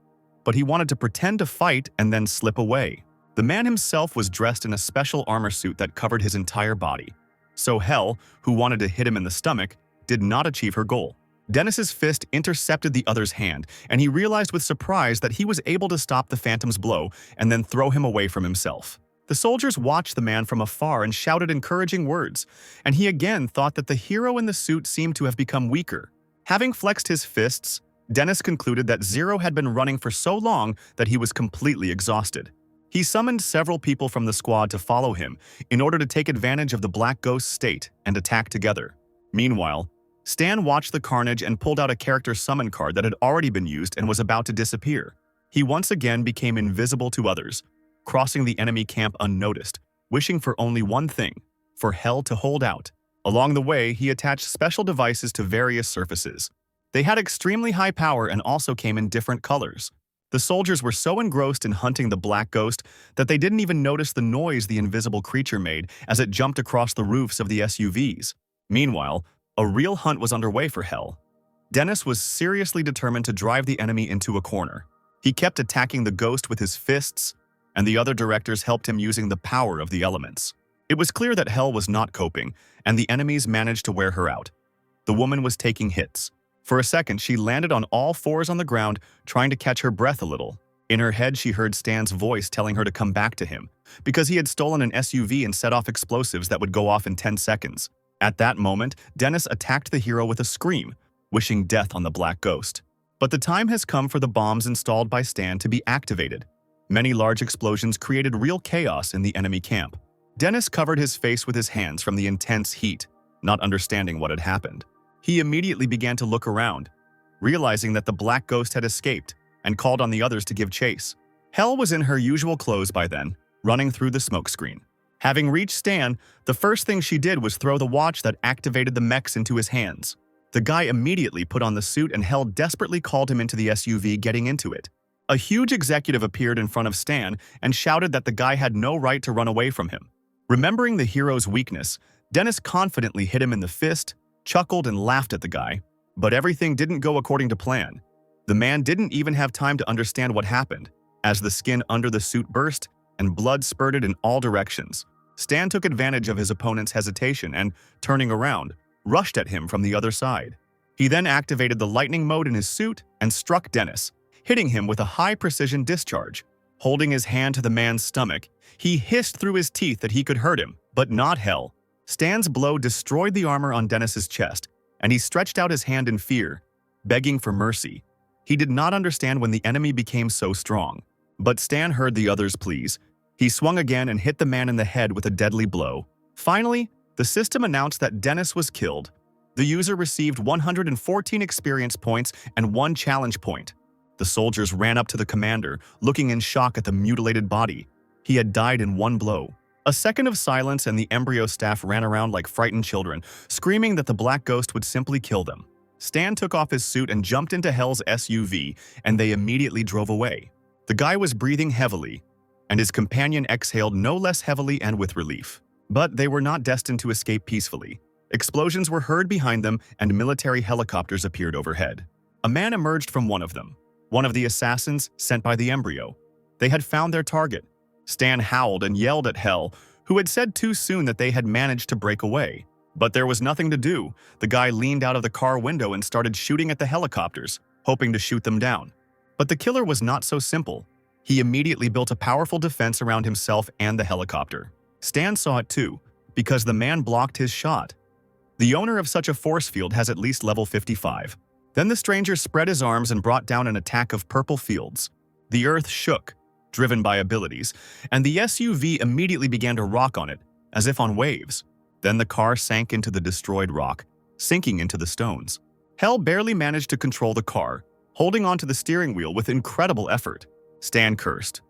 A: But he wanted to pretend to fight and then slip away. The man himself was dressed in a special armor suit that covered his entire body. So Hell, who wanted to hit him in the stomach, did not achieve her goal. Dennis's fist intercepted the other's hand, and he realized with surprise that he was able to stop the Phantom's blow and then throw him away from himself. The soldiers watched the man from afar and shouted encouraging words, and he again thought that the hero in the suit seemed to have become weaker. Having flexed his fists, Dennis concluded that Zero had been running for so long that he was completely exhausted. He summoned several people from the squad to follow him in order to take advantage of the Black Ghost's state and attack together. Meanwhile, Stan watched the carnage and pulled out a character summon card that had already been used and was about to disappear. He once again became invisible to others, crossing the enemy camp unnoticed, wishing for only one thing: for Hell to hold out. Along the way, he attached special devices to various surfaces. They had extremely high power and also came in different colors. The soldiers were so engrossed in hunting the Black Ghost that they didn't even notice the noise the invisible creature made as it jumped across the roofs of the SUVs. Meanwhile, a real hunt was underway for Hell. Dennis was seriously determined to drive the enemy into a corner. He kept attacking the ghost with his fists, and the other directors helped him using the power of the elements. It was clear that Hell was not coping, and the enemies managed to wear her out. The woman was taking hits. For a second, she landed on all fours on the ground, trying to catch her breath a little. In her head, she heard Stan's voice telling her to come back to him, because he had stolen an SUV and set off explosives that would go off in 10 seconds. At that moment, Dennis attacked the hero with a scream, wishing death on the Black Ghost. But the time has come for the bombs installed by Stan to be activated. Many large explosions created real chaos in the enemy camp. Dennis covered his face with his hands from the intense heat, not understanding what had happened. He immediately began to look around, realizing that the Black Ghost had escaped, and called on the others to give chase. Hell was in her usual clothes by then, running through the smokescreen. Having reached Stan, the first thing she did was throw the watch that activated the mechs into his hands. The guy immediately put on the suit and Hell desperately called him into the SUV, getting into it. A huge executive appeared in front of Stan and shouted that the guy had no right to run away from him. Remembering the hero's weakness, Dennis confidently hit him in the fist, chuckled and laughed at the guy. But everything didn't go according to plan. The man didn't even have time to understand what happened, as the skin under the suit burst and blood spurted in all directions. Stan took advantage of his opponent's hesitation and, turning around, rushed at him from the other side. He then activated the lightning mode in his suit and struck Dennis, hitting him with a high-precision discharge. Holding his hand to the man's stomach, he hissed through his teeth that he could hurt him, but not Hell. Stan's blow destroyed the armor on Dennis's chest, and he stretched out his hand in fear, begging for mercy. He did not understand when the enemy became so strong. But Stan heard the others' pleas. He swung again and hit the man in the head with a deadly blow. Finally, the system announced that Dennis was killed. The user received 114 experience points and 1 challenge point. The soldiers ran up to the commander, looking in shock at the mutilated body. He had died in 1 blow. A second of silence and the embryo staff ran around like frightened children, screaming that the Black Ghost would simply kill them. Stan took off his suit and jumped into Hell's SUV, and they immediately drove away. The guy was breathing heavily, and his companion exhaled no less heavily and with relief. But they were not destined to escape peacefully. Explosions were heard behind them, and military helicopters appeared overhead. A man emerged from one of them, one of the assassins sent by the embryo. They had found their target. Stan howled and yelled at Hell, who had said too soon that they had managed to break away. But there was nothing to do. The guy leaned out of the car window and started shooting at the helicopters, hoping to shoot them down. But the killer was not so simple. He immediately built a powerful defense around himself and the helicopter. Stan saw it too, because the man blocked his shot. The owner of such a force field has at least level 55. Then the stranger spread his arms and brought down an attack of purple fields. The earth shook, driven by abilities, and the SUV immediately began to rock on it, as if on waves. Then the car sank into the destroyed rock, sinking into the stones. Hell barely managed to control the car, holding onto the steering wheel with incredible effort. Stan cursed.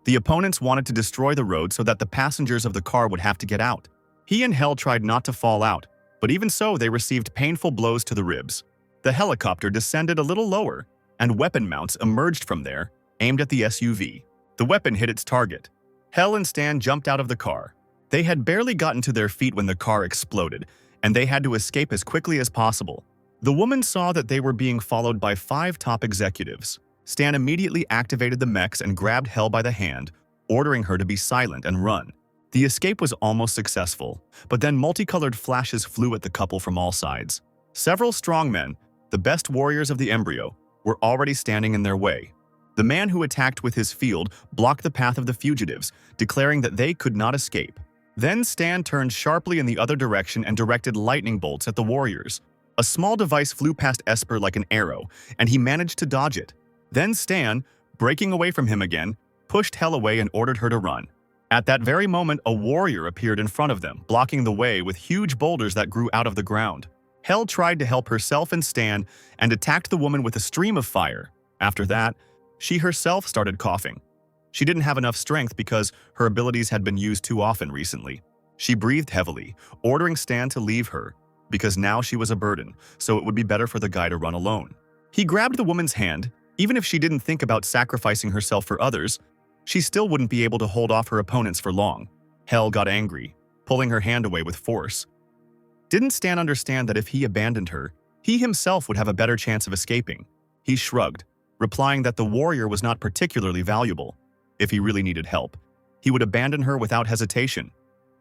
A: The opponents wanted to destroy the road so that the passengers of the car would have to get out. He and Hell tried not to fall out, but even so they received painful blows to the ribs. The helicopter descended a little lower, and weapon mounts emerged from there, aimed at the SUV. The weapon hit its target. Hell and Stan jumped out of the car. They had barely gotten to their feet when the car exploded, and they had to escape as quickly as possible. The woman saw that they were being followed by 5 top executives. Stan immediately activated the mechs and grabbed Hell by the hand, ordering her to be silent and run. The escape was almost successful, but then multicolored flashes flew at the couple from all sides. Several strongmen, the best warriors of the embryo, were already standing in their way. The man who attacked with his field blocked the path of the fugitives, declaring that they could not escape. Then Stan turned sharply in the other direction and directed lightning bolts at the warriors. A small device flew past Esper like an arrow, and he managed to dodge it. Then Stan, breaking away from him again, pushed Hell away and ordered her to run. At that very moment, a warrior appeared in front of them, blocking the way with huge boulders that grew out of the ground. Hell tried to help herself and Stan and attacked the woman with a stream of fire. After that, she herself started coughing. She didn't have enough strength because her abilities had been used too often recently. She breathed heavily, ordering Stan to leave her, because now she was a burden, so it would be better for the guy to run alone. He grabbed the woman's hand. Even if she didn't think about sacrificing herself for others, she still wouldn't be able to hold off her opponents for long. Hell got angry, pulling her hand away with force. Didn't Stan understand that if he abandoned her, he himself would have a better chance of escaping? He shrugged, replying that the warrior was not particularly valuable. If he really needed help, he would abandon her without hesitation.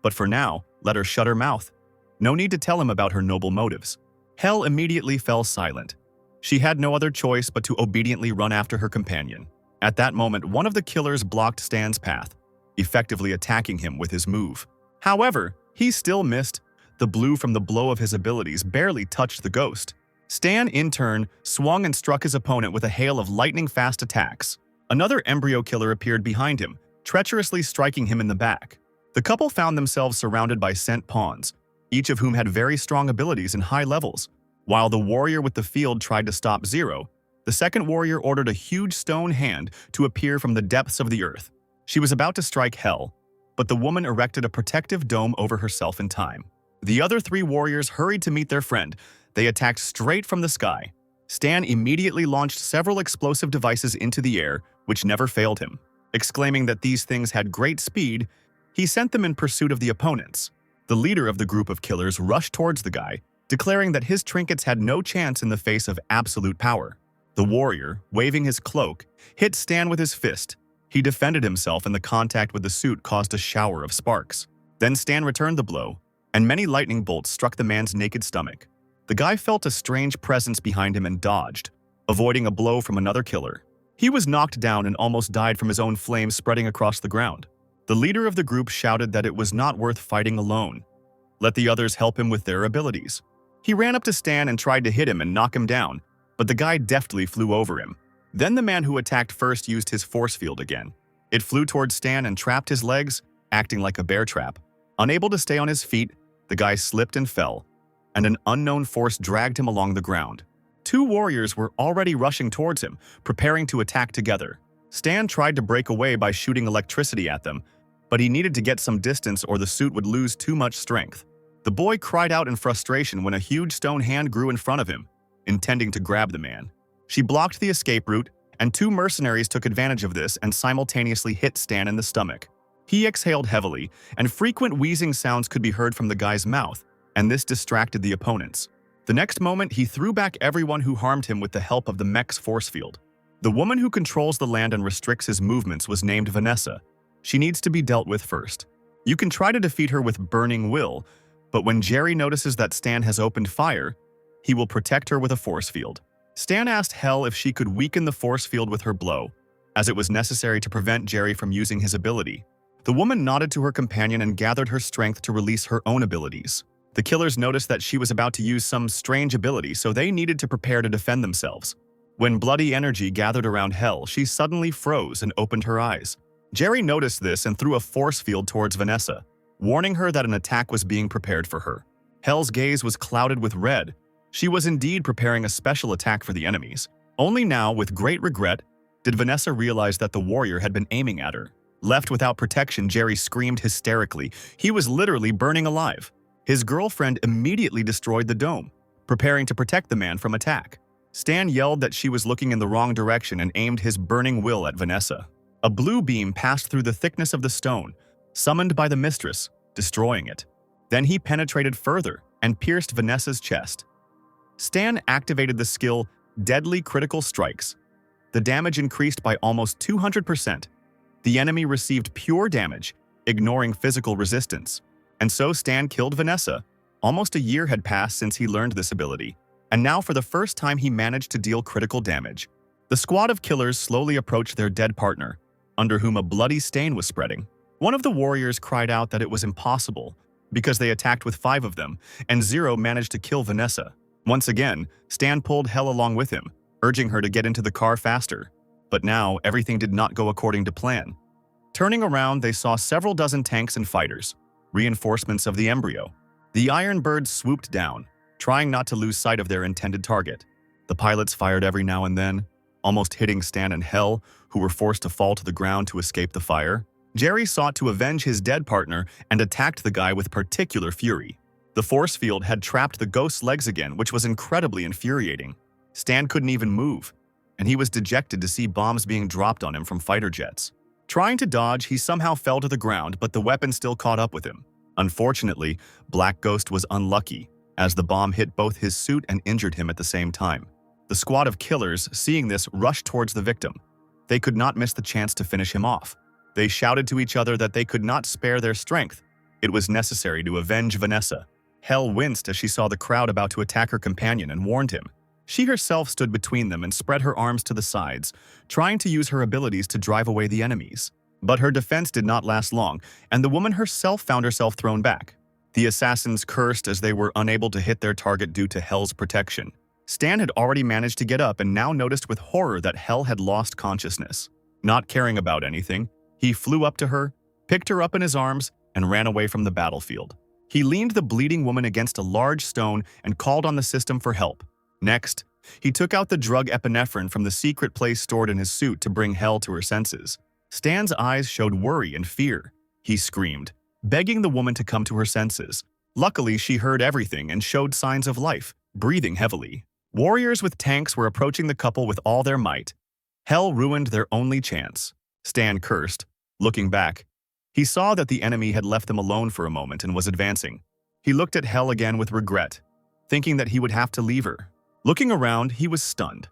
A: But for now, let her shut her mouth. No need to tell him about her noble motives. Hell immediately fell silent. She had no other choice but to obediently run after her companion. At that moment, one of the killers blocked Stan's path, effectively attacking him with his move. However, he still missed. The blue from the blow of his abilities barely touched the ghost. Stan, in turn, swung and struck his opponent with a hail of lightning-fast attacks. Another embryo killer appeared behind him, treacherously striking him in the back. The couple found themselves surrounded by sent pawns, each of whom had very strong abilities and high levels. While the warrior with the field tried to stop Zero, the second warrior ordered a huge stone hand to appear from the depths of the earth. She was about to strike Hell, but the woman erected a protective dome over herself in time. The other 3 warriors hurried to meet their friend. They attacked straight from the sky. Stan immediately launched several explosive devices into the air, which never failed him. Exclaiming that these things had great speed, he sent them in pursuit of the opponents. The leader of the group of killers rushed towards the guy, declaring that his trinkets had no chance in the face of absolute power. The warrior, waving his cloak, hit Stan with his fist. He defended himself and the contact with the suit caused a shower of sparks. Then Stan returned the blow, and many lightning bolts struck the man's naked stomach. The guy felt a strange presence behind him and dodged, avoiding a blow from another killer. He was knocked down and almost died from his own flames spreading across the ground. The leader of the group shouted that it was not worth fighting alone. Let the others help him with their abilities. He ran up to Stan and tried to hit him and knock him down, but the guy deftly flew over him. Then the man who attacked first used his force field again. It flew towards Stan and trapped his legs, acting like a bear trap. Unable to stay on his feet, the guy slipped and fell, and an unknown force dragged him along the ground. 2 warriors were already rushing towards him, preparing to attack together. Stan tried to break away by shooting electricity at them, but he needed to get some distance or the suit would lose too much strength. The boy cried out in frustration when a huge stone hand grew in front of him, intending to grab the man. She blocked the escape route, and 2 mercenaries took advantage of this and simultaneously hit Stan in the stomach. He exhaled heavily, and frequent wheezing sounds could be heard from the guy's mouth, and this distracted the opponents. The next moment, he threw back everyone who harmed him with the help of the mech's force field. The woman who controls the land and restricts his movements was named Vanessa. She needs to be dealt with first. You can try to defeat her with Burning Will, But when Jerry notices that Stan has opened fire, he will protect her with a force field. Stan asked Hel if she could weaken the force field with her blow, as it was necessary to prevent Jerry from using his ability. The woman nodded to her companion and gathered her strength to release her own abilities. The killers noticed that she was about to use some strange ability, so they needed to prepare to defend themselves. When bloody energy gathered around Hel, she suddenly froze and opened her eyes. Jerry noticed this and threw a force field towards Vanessa, warning her that an attack was being prepared for her. Hel's gaze was clouded with red. She was indeed preparing a special attack for the enemies. Only now, with great regret, did Vanessa realize that the warrior had been aiming at her. Left without protection, Jerry screamed hysterically. He was literally burning alive. His girlfriend immediately destroyed the dome, preparing to protect the man from attack. Stan yelled that she was looking in the wrong direction and aimed his burning will at Vanessa. A blue beam passed through the thickness of the stone, summoned by the mistress, destroying it. Then he penetrated further and pierced Vanessa's chest. Stan activated the skill Deadly Critical Strikes. The damage increased by almost 200%. The enemy received pure damage, ignoring physical resistance. And so Stan killed Vanessa. Almost a year had passed since he learned this ability, and now for the first time he managed to deal critical damage. The squad of killers slowly approached their dead partner, under whom a bloody stain was spreading. One of the warriors cried out that it was impossible, because they attacked with 5 of them, and Zero managed to kill Vanessa. Once again, Stan pulled Hel along with him, urging her to get into the car faster. But now, everything did not go according to plan. Turning around, they saw several dozen tanks and fighters, reinforcements of the embryo. The Iron Birds swooped down, trying not to lose sight of their intended target. The pilots fired every now and then, almost hitting Stan and Hel, who were forced to fall to the ground to escape the fire. Jerry sought to avenge his dead partner and attacked the guy with particular fury. The force field had trapped the ghost's legs again, which was incredibly infuriating. Stan couldn't even move, and he was dejected to see bombs being dropped on him from fighter jets. Trying to dodge, he somehow fell to the ground, but the weapon still caught up with him. Unfortunately, Black Ghost was unlucky, as the bomb hit both his suit and injured him at the same time. The squad of killers, seeing this, rushed towards the victim. They could not miss the chance to finish him off. They shouted to each other that they could not spare their strength. It was necessary to avenge Vanessa. Hel winced as she saw the crowd about to attack her companion and warned him. She herself stood between them and spread her arms to the sides, trying to use her abilities to drive away the enemies. But her defense did not last long, and the woman herself found herself thrown back. The assassins cursed as they were unable to hit their target due to Hel's protection. Stan had already managed to get up and now noticed with horror that Hel had lost consciousness. Not caring about anything, he flew up to her, picked her up in his arms, and ran away from the battlefield. He leaned the bleeding woman against a large stone and called on the system for help. Next, he took out the drug epinephrine from the secret place stored in his suit to bring Hel to her senses. Stan's eyes showed worry and fear. He screamed, begging the woman to come to her senses. Luckily, she heard everything and showed signs of life, breathing heavily. Warriors with tanks were approaching the couple with all their might. Hel ruined their only chance. Stan cursed. Looking back, he saw that the enemy had left them alone for a moment and was advancing. He looked at Hel again with regret, thinking that he would have to leave her. Looking around, he was stunned.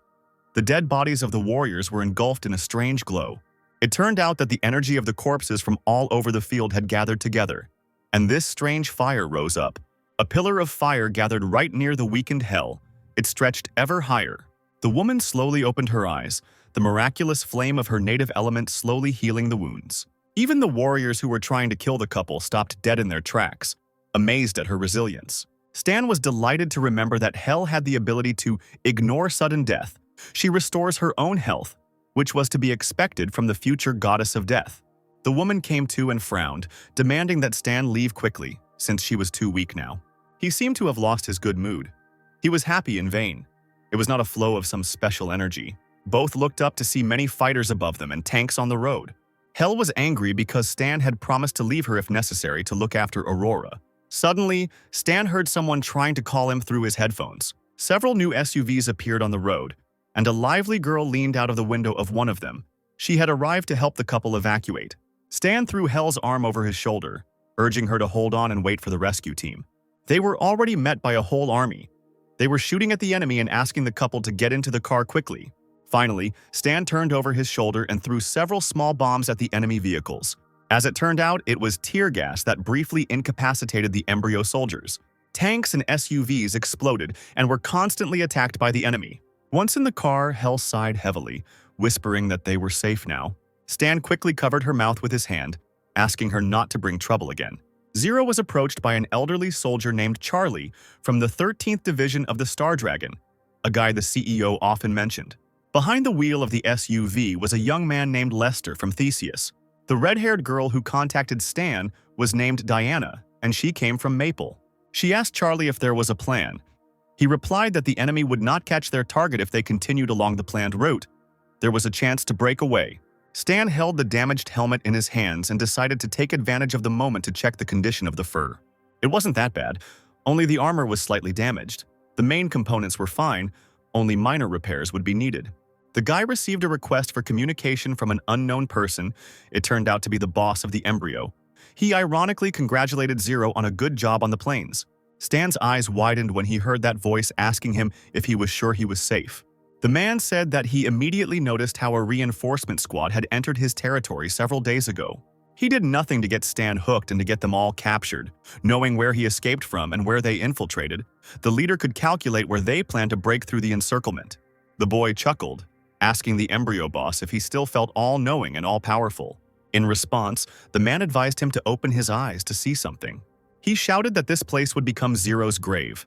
A: The dead bodies of the warriors were engulfed in a strange glow. It turned out that the energy of the corpses from all over the field had gathered together, and this strange fire rose up. A pillar of fire gathered right near the weakened Hel. It stretched ever higher. The woman slowly opened her eyes, the miraculous flame of her native element slowly healing the wounds. Even the warriors who were trying to kill the couple stopped dead in their tracks, amazed at her resilience. Stan was delighted to remember that Hel had the ability to ignore sudden death. She restores her own health, which was to be expected from the future goddess of death. The woman came to and frowned, demanding that Stan leave quickly, since she was too weak now. He seemed to have lost his good mood. He was happy in vain. It was not a flow of some special energy. Both looked up to see many fighters above them and tanks on the road. Hel was angry because Stan had promised to leave her if necessary to look after Aurora. Suddenly, Stan heard someone trying to call him through his headphones. Several new SUVs appeared on the road, and a lively girl leaned out of the window of one of them. She had arrived to help the couple evacuate. Stan threw Hel's arm over his shoulder, urging her to hold on and wait for the rescue team. They were already met by a whole army. They were shooting at the enemy and asking the couple to get into the car quickly. Finally, Stan turned over his shoulder and threw several small bombs at the enemy vehicles. As it turned out, it was tear gas that briefly incapacitated the embryo soldiers. Tanks and SUVs exploded and were constantly attacked by the enemy. Once in the car, Hell sighed heavily, whispering that they were safe now. Stan quickly covered her mouth with his hand, asking her not to bring trouble again. Zero was approached by an elderly soldier named Charlie from the 13th Division of the Star Dragon, a guy the CEO often mentioned. Behind the wheel of the SUV was a young man named Lester from Theseus. The red-haired girl who contacted Stan was named Diana, and she came from Maple. She asked Charlie if there was a plan. He replied that the enemy would not catch their target if they continued along the planned route. There was a chance to break away. Stan held the damaged helmet in his hands and decided to take advantage of the moment to check the condition of the fur. It wasn't that bad, only the armor was slightly damaged. The main components were fine, only minor repairs would be needed. The guy received a request for communication from an unknown person. It turned out to be the boss of the embryo. He ironically congratulated Zero on a good job on the planes. Stan's eyes widened when he heard that voice asking him if he was sure he was safe. The man said that he immediately noticed how a reinforcement squad had entered his territory several days ago. He did nothing to get Stan hooked and to get them all captured. Knowing where he escaped from and where they infiltrated, the leader could calculate where they planned to break through the encirclement. The boy chuckled, asking the embryo boss if he still felt all-knowing and all-powerful. In response, the man advised him to open his eyes to see something. He shouted that this place would become Zero's grave.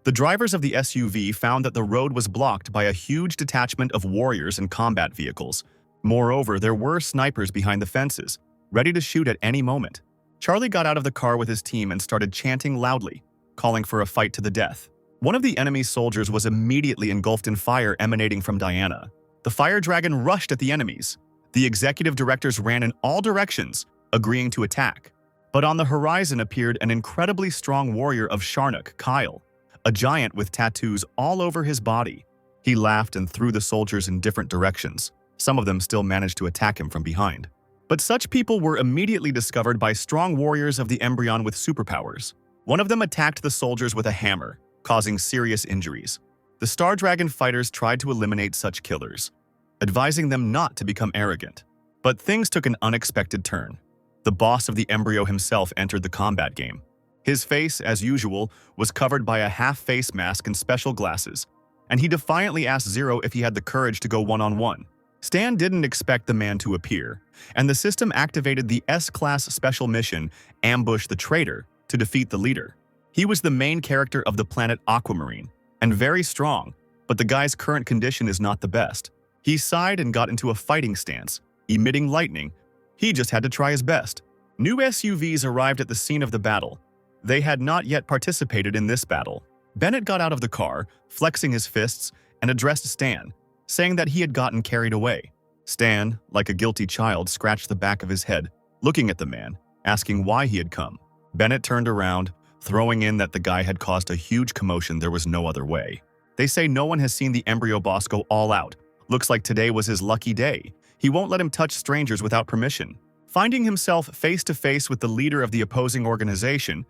A: The drivers of the SUV found that the road was blocked by a huge detachment of warriors and combat vehicles. Moreover, there were snipers behind the fences, ready to shoot at any moment. Charlie got out of the car with his team and started chanting loudly, calling for a fight to the death. One of the enemy's soldiers was immediately engulfed in fire emanating from Diana. The fire dragon rushed at the enemies. The executive directors ran in all directions, agreeing to attack. But on the horizon appeared an incredibly strong warrior of Sharnuk, Kyle, a giant with tattoos all over his body. He laughed and threw the soldiers in different directions. Some of them still managed to attack him from behind. But such people were immediately discovered by strong warriors of the Embryon with superpowers. One of them attacked the soldiers with a hammer, causing serious injuries. The Star Dragon fighters tried to eliminate such killers, advising them not to become arrogant. But things took an unexpected turn. The boss of the embryo himself entered the combat game. His face, as usual, was covered by a half-face mask and special glasses, and he defiantly asked Zero if he had the courage to go one-on-one. Stan didn't expect the man to appear, and the system activated the S-Class special mission, Ambush the Traitor, to defeat the leader. He was the main character of the planet Aquamarine, and very strong, but the guy's current condition is not the best. He sighed and got into a fighting stance, emitting lightning. He just had to try his best. New SUVs arrived at the scene of the battle. They had not yet participated in this battle. Bennett got out of the car, flexing his fists, and addressed Stan, saying that he had gotten carried away. Stan, like a guilty child, scratched the back of his head, looking at the man, asking why he had come. Bennett turned around, throwing in that the guy had caused a huge commotion. There was no other way. They say no one has seen the embryo boss go all out. Looks like today was his lucky day. He won't let him touch strangers without permission. Finding himself face-to-face with the leader of the opposing organization,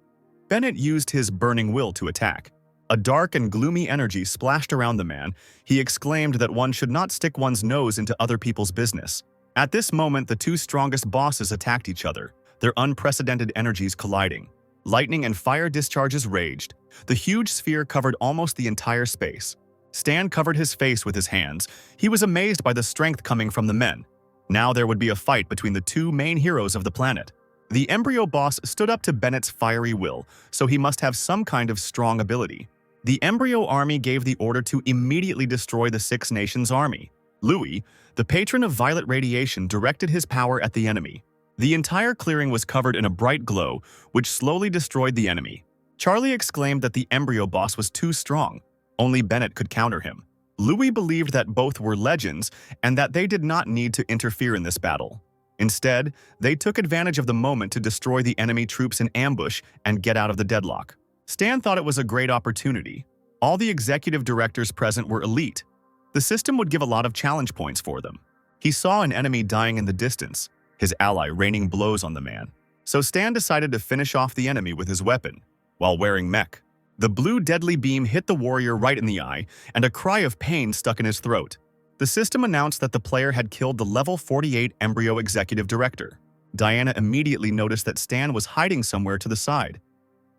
A: Bennett used his burning will to attack. A dark and gloomy energy splashed around the man. He exclaimed that one should not stick one's nose into other people's business. At this moment, the two strongest bosses attacked each other, their unprecedented energies colliding. Lightning and fire discharges raged. The huge sphere covered almost the entire space. Stan covered his face with his hands. He was amazed by the strength coming from the men. Now there would be a fight between the two main heroes of the planet. The embryo boss stood up to Bennett's fiery will, so he must have some kind of strong ability. The embryo army gave the order to immediately destroy the Six Nations army. Louis, the patron of violet radiation, directed his power at the enemy. The entire clearing was covered in a bright glow, which slowly destroyed the enemy. Charlie exclaimed that the embryo boss was too strong. Only Bennett could counter him. Louis believed that both were legends and that they did not need to interfere in this battle. Instead, they took advantage of the moment to destroy the enemy troops in ambush and get out of the deadlock. Stan thought it was a great opportunity. All the executive directors present were elite. The system would give a lot of challenge points for them. He saw an enemy dying in the distance, his ally raining blows on the man. So Stan decided to finish off the enemy with his weapon, while wearing mech. The blue deadly beam hit the warrior right in the eye, and a cry of pain stuck in his throat. The system announced that the player had killed the level 48 embryo executive director. Diana immediately noticed that Stan was hiding somewhere to the side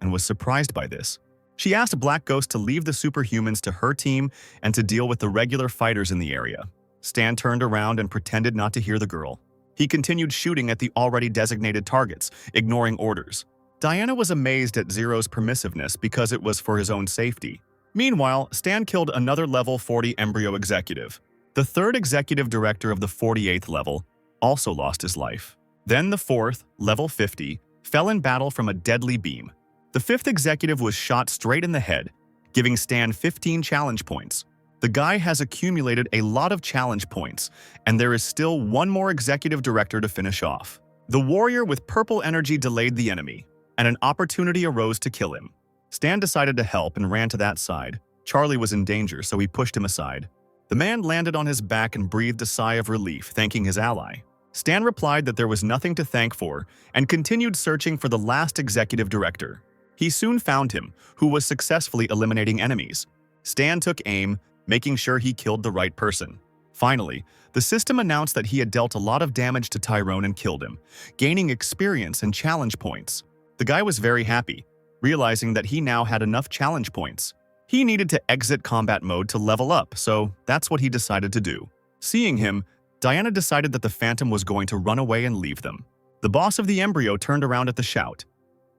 A: and was surprised by this. She asked Black Ghost to leave the superhumans to her team and to deal with the regular fighters in the area. Stan turned around and pretended not to hear the girl. He continued shooting at the already designated targets, ignoring orders. Diana was amazed at Zero's permissiveness because it was for his own safety. Meanwhile, Stan killed another level 40 embryo executive. The third executive director of the 48th level also lost his life. Then the fourth, level 50, fell in battle from a deadly beam. The fifth executive was shot straight in the head, giving Stan 15 challenge points. The guy has accumulated a lot of challenge points, and there is still one more executive director to finish off. The warrior with purple energy delayed the enemy, and an opportunity arose to kill him. Stan decided to help and ran to that side. Charlie was in danger, so he pushed him aside. The man landed on his back and breathed a sigh of relief, thanking his ally. Stan replied that there was nothing to thank for and continued searching for the last executive director. He soon found him, who was successfully eliminating enemies. Stan took aim, making sure he killed the right person. Finally, the system announced that he had dealt a lot of damage to Tyrone and killed him, gaining experience and challenge points. The guy was very happy, realizing that he now had enough challenge points. He needed to exit combat mode to level up, so that's what he decided to do. Seeing him, Diana decided that the Phantom was going to run away and leave them. The boss of the embryo turned around at the shout.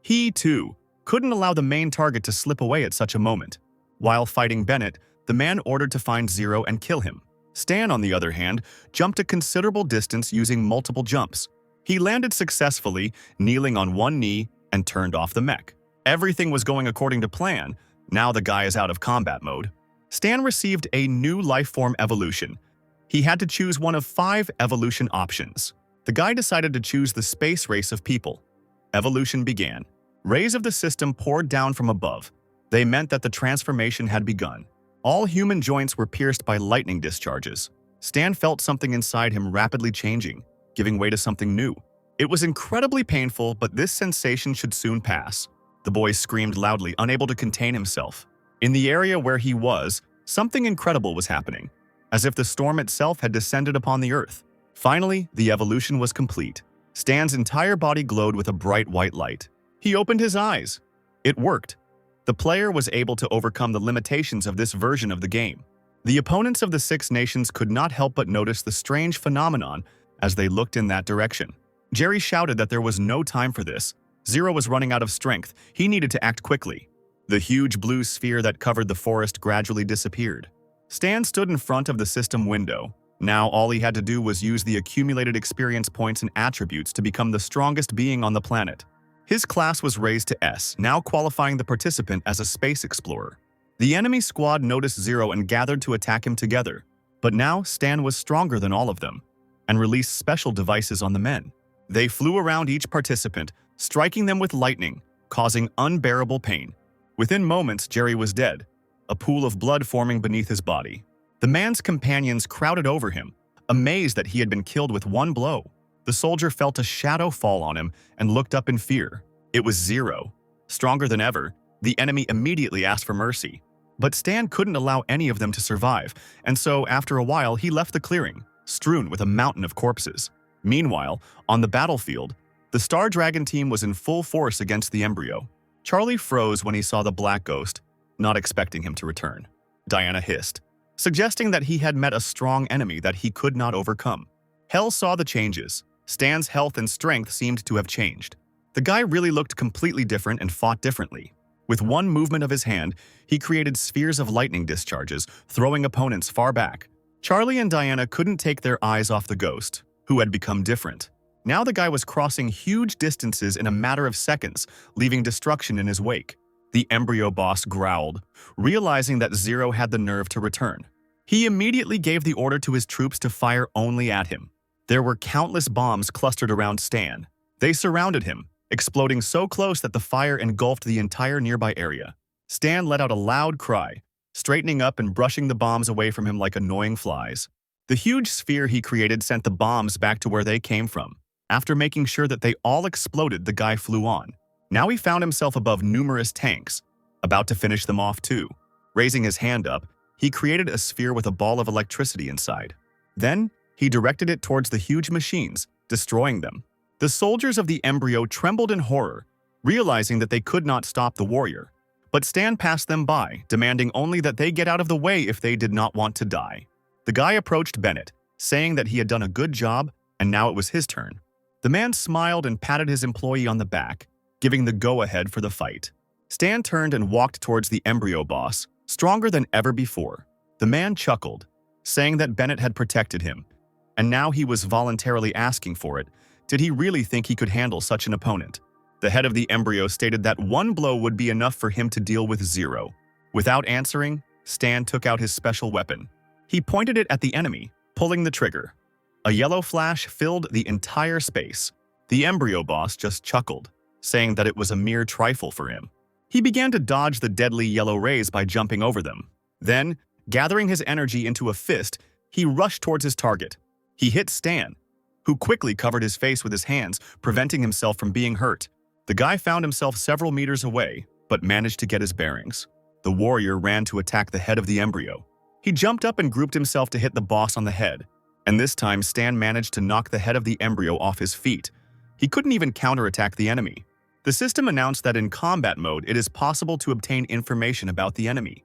A: He, too, couldn't allow the main target to slip away at such a moment. While fighting Bennett, the man ordered to find Zero and kill him. Stan, on the other hand, jumped a considerable distance using multiple jumps. He landed successfully, kneeling on one knee, and turned off the mech. Everything was going according to plan. Now the guy is out of combat mode. Stan received a new lifeform evolution. He had to choose one of 5 evolution options. The guy decided to choose the space race of people. Evolution began. Rays of the system poured down from above. They meant that the transformation had begun. All human joints were pierced by lightning discharges. Stan felt something inside him rapidly changing, giving way to something new. It was incredibly painful, but this sensation should soon pass. The boy screamed loudly, unable to contain himself. In the area where he was, something incredible was happening, as if the storm itself had descended upon the earth. Finally, the evolution was complete. Stan's entire body glowed with a bright white light. He opened his eyes. It worked. The player was able to overcome the limitations of this version of the game. The opponents of the 6 nations could not help but notice the strange phenomenon as they looked in that direction. Jerry shouted that there was no time for this. Zero was running out of strength. He needed to act quickly. The huge blue sphere that covered the forest gradually disappeared. Stan stood in front of the system window. Now all he had to do was use the accumulated experience points and attributes to become the strongest being on the planet. His class was raised to S, now qualifying the participant as a space explorer. The enemy squad noticed Zero and gathered to attack him together. But now Stan was stronger than all of them and released special devices on the men. They flew around each participant, striking them with lightning, causing unbearable pain. Within moments, Jerry was dead, a pool of blood forming beneath his body. The man's companions crowded over him, amazed that he had been killed with one blow. The soldier felt a shadow fall on him and looked up in fear. It was Zero. Stronger than ever, the enemy immediately asked for mercy. But Stan couldn't allow any of them to survive, and so after a while he left the clearing, strewn with a mountain of corpses. Meanwhile, on the battlefield, the Star Dragon team was in full force against the embryo. Charlie froze when he saw the Black Ghost, not expecting him to return. Diana hissed, suggesting that he had met a strong enemy that he could not overcome. Hell saw the changes. Stan's health and strength seemed to have changed. The guy really looked completely different and fought differently. With one movement of his hand, he created spheres of lightning discharges, throwing opponents far back. Charlie and Diana couldn't take their eyes off the ghost, who had become different. Now the guy was crossing huge distances in a matter of seconds, leaving destruction in his wake. The embryo boss growled, realizing that Zero had the nerve to return. He immediately gave the order to his troops to fire only at him. There were countless bombs clustered around Stan. They surrounded him, exploding so close that the fire engulfed the entire nearby area. Stan let out a loud cry, straightening up and brushing the bombs away from him like annoying flies. The huge sphere he created sent the bombs back to where they came from. After making sure that they all exploded, the guy flew on. Now he found himself above numerous tanks, about to finish them off too. Raising his hand up, he created a sphere with a ball of electricity inside. Then, he directed it towards the huge machines, destroying them. The The soldiers of the embryo trembled in horror, realizing that they could not stop the warrior. But Stan passed them by, demanding only that they get out of the way if they did not want to die. The guy approached Bennett, saying that he had done a good job and now it was his turn. The man smiled and patted his employee on the back, giving the go-ahead for the fight. Stan turned and walked towards the embryo boss, stronger than ever before. The man chuckled, saying that Bennett had protected him, and now he was voluntarily asking for it. Did he really think he could handle such an opponent? The head of the embryo stated that one blow would be enough for him to deal with Zero. Without answering, Stan took out his special weapon. He pointed it at the enemy, pulling the trigger. A yellow flash filled the entire space. The embryo boss just chuckled, saying that it was a mere trifle for him. He began to dodge the deadly yellow rays by jumping over them. Then, gathering his energy into a fist, he rushed towards his target. He hit Stan, who quickly covered his face with his hands, preventing himself from being hurt. The guy found himself several meters away, but managed to get his bearings. The warrior ran to attack the head of the embryo. He jumped up and grouped himself to hit the boss on the head, and this time Stan managed to knock the head of the embryo off his feet. He couldn't even counterattack the enemy. The system announced that in combat mode, it is possible to obtain information about the enemy.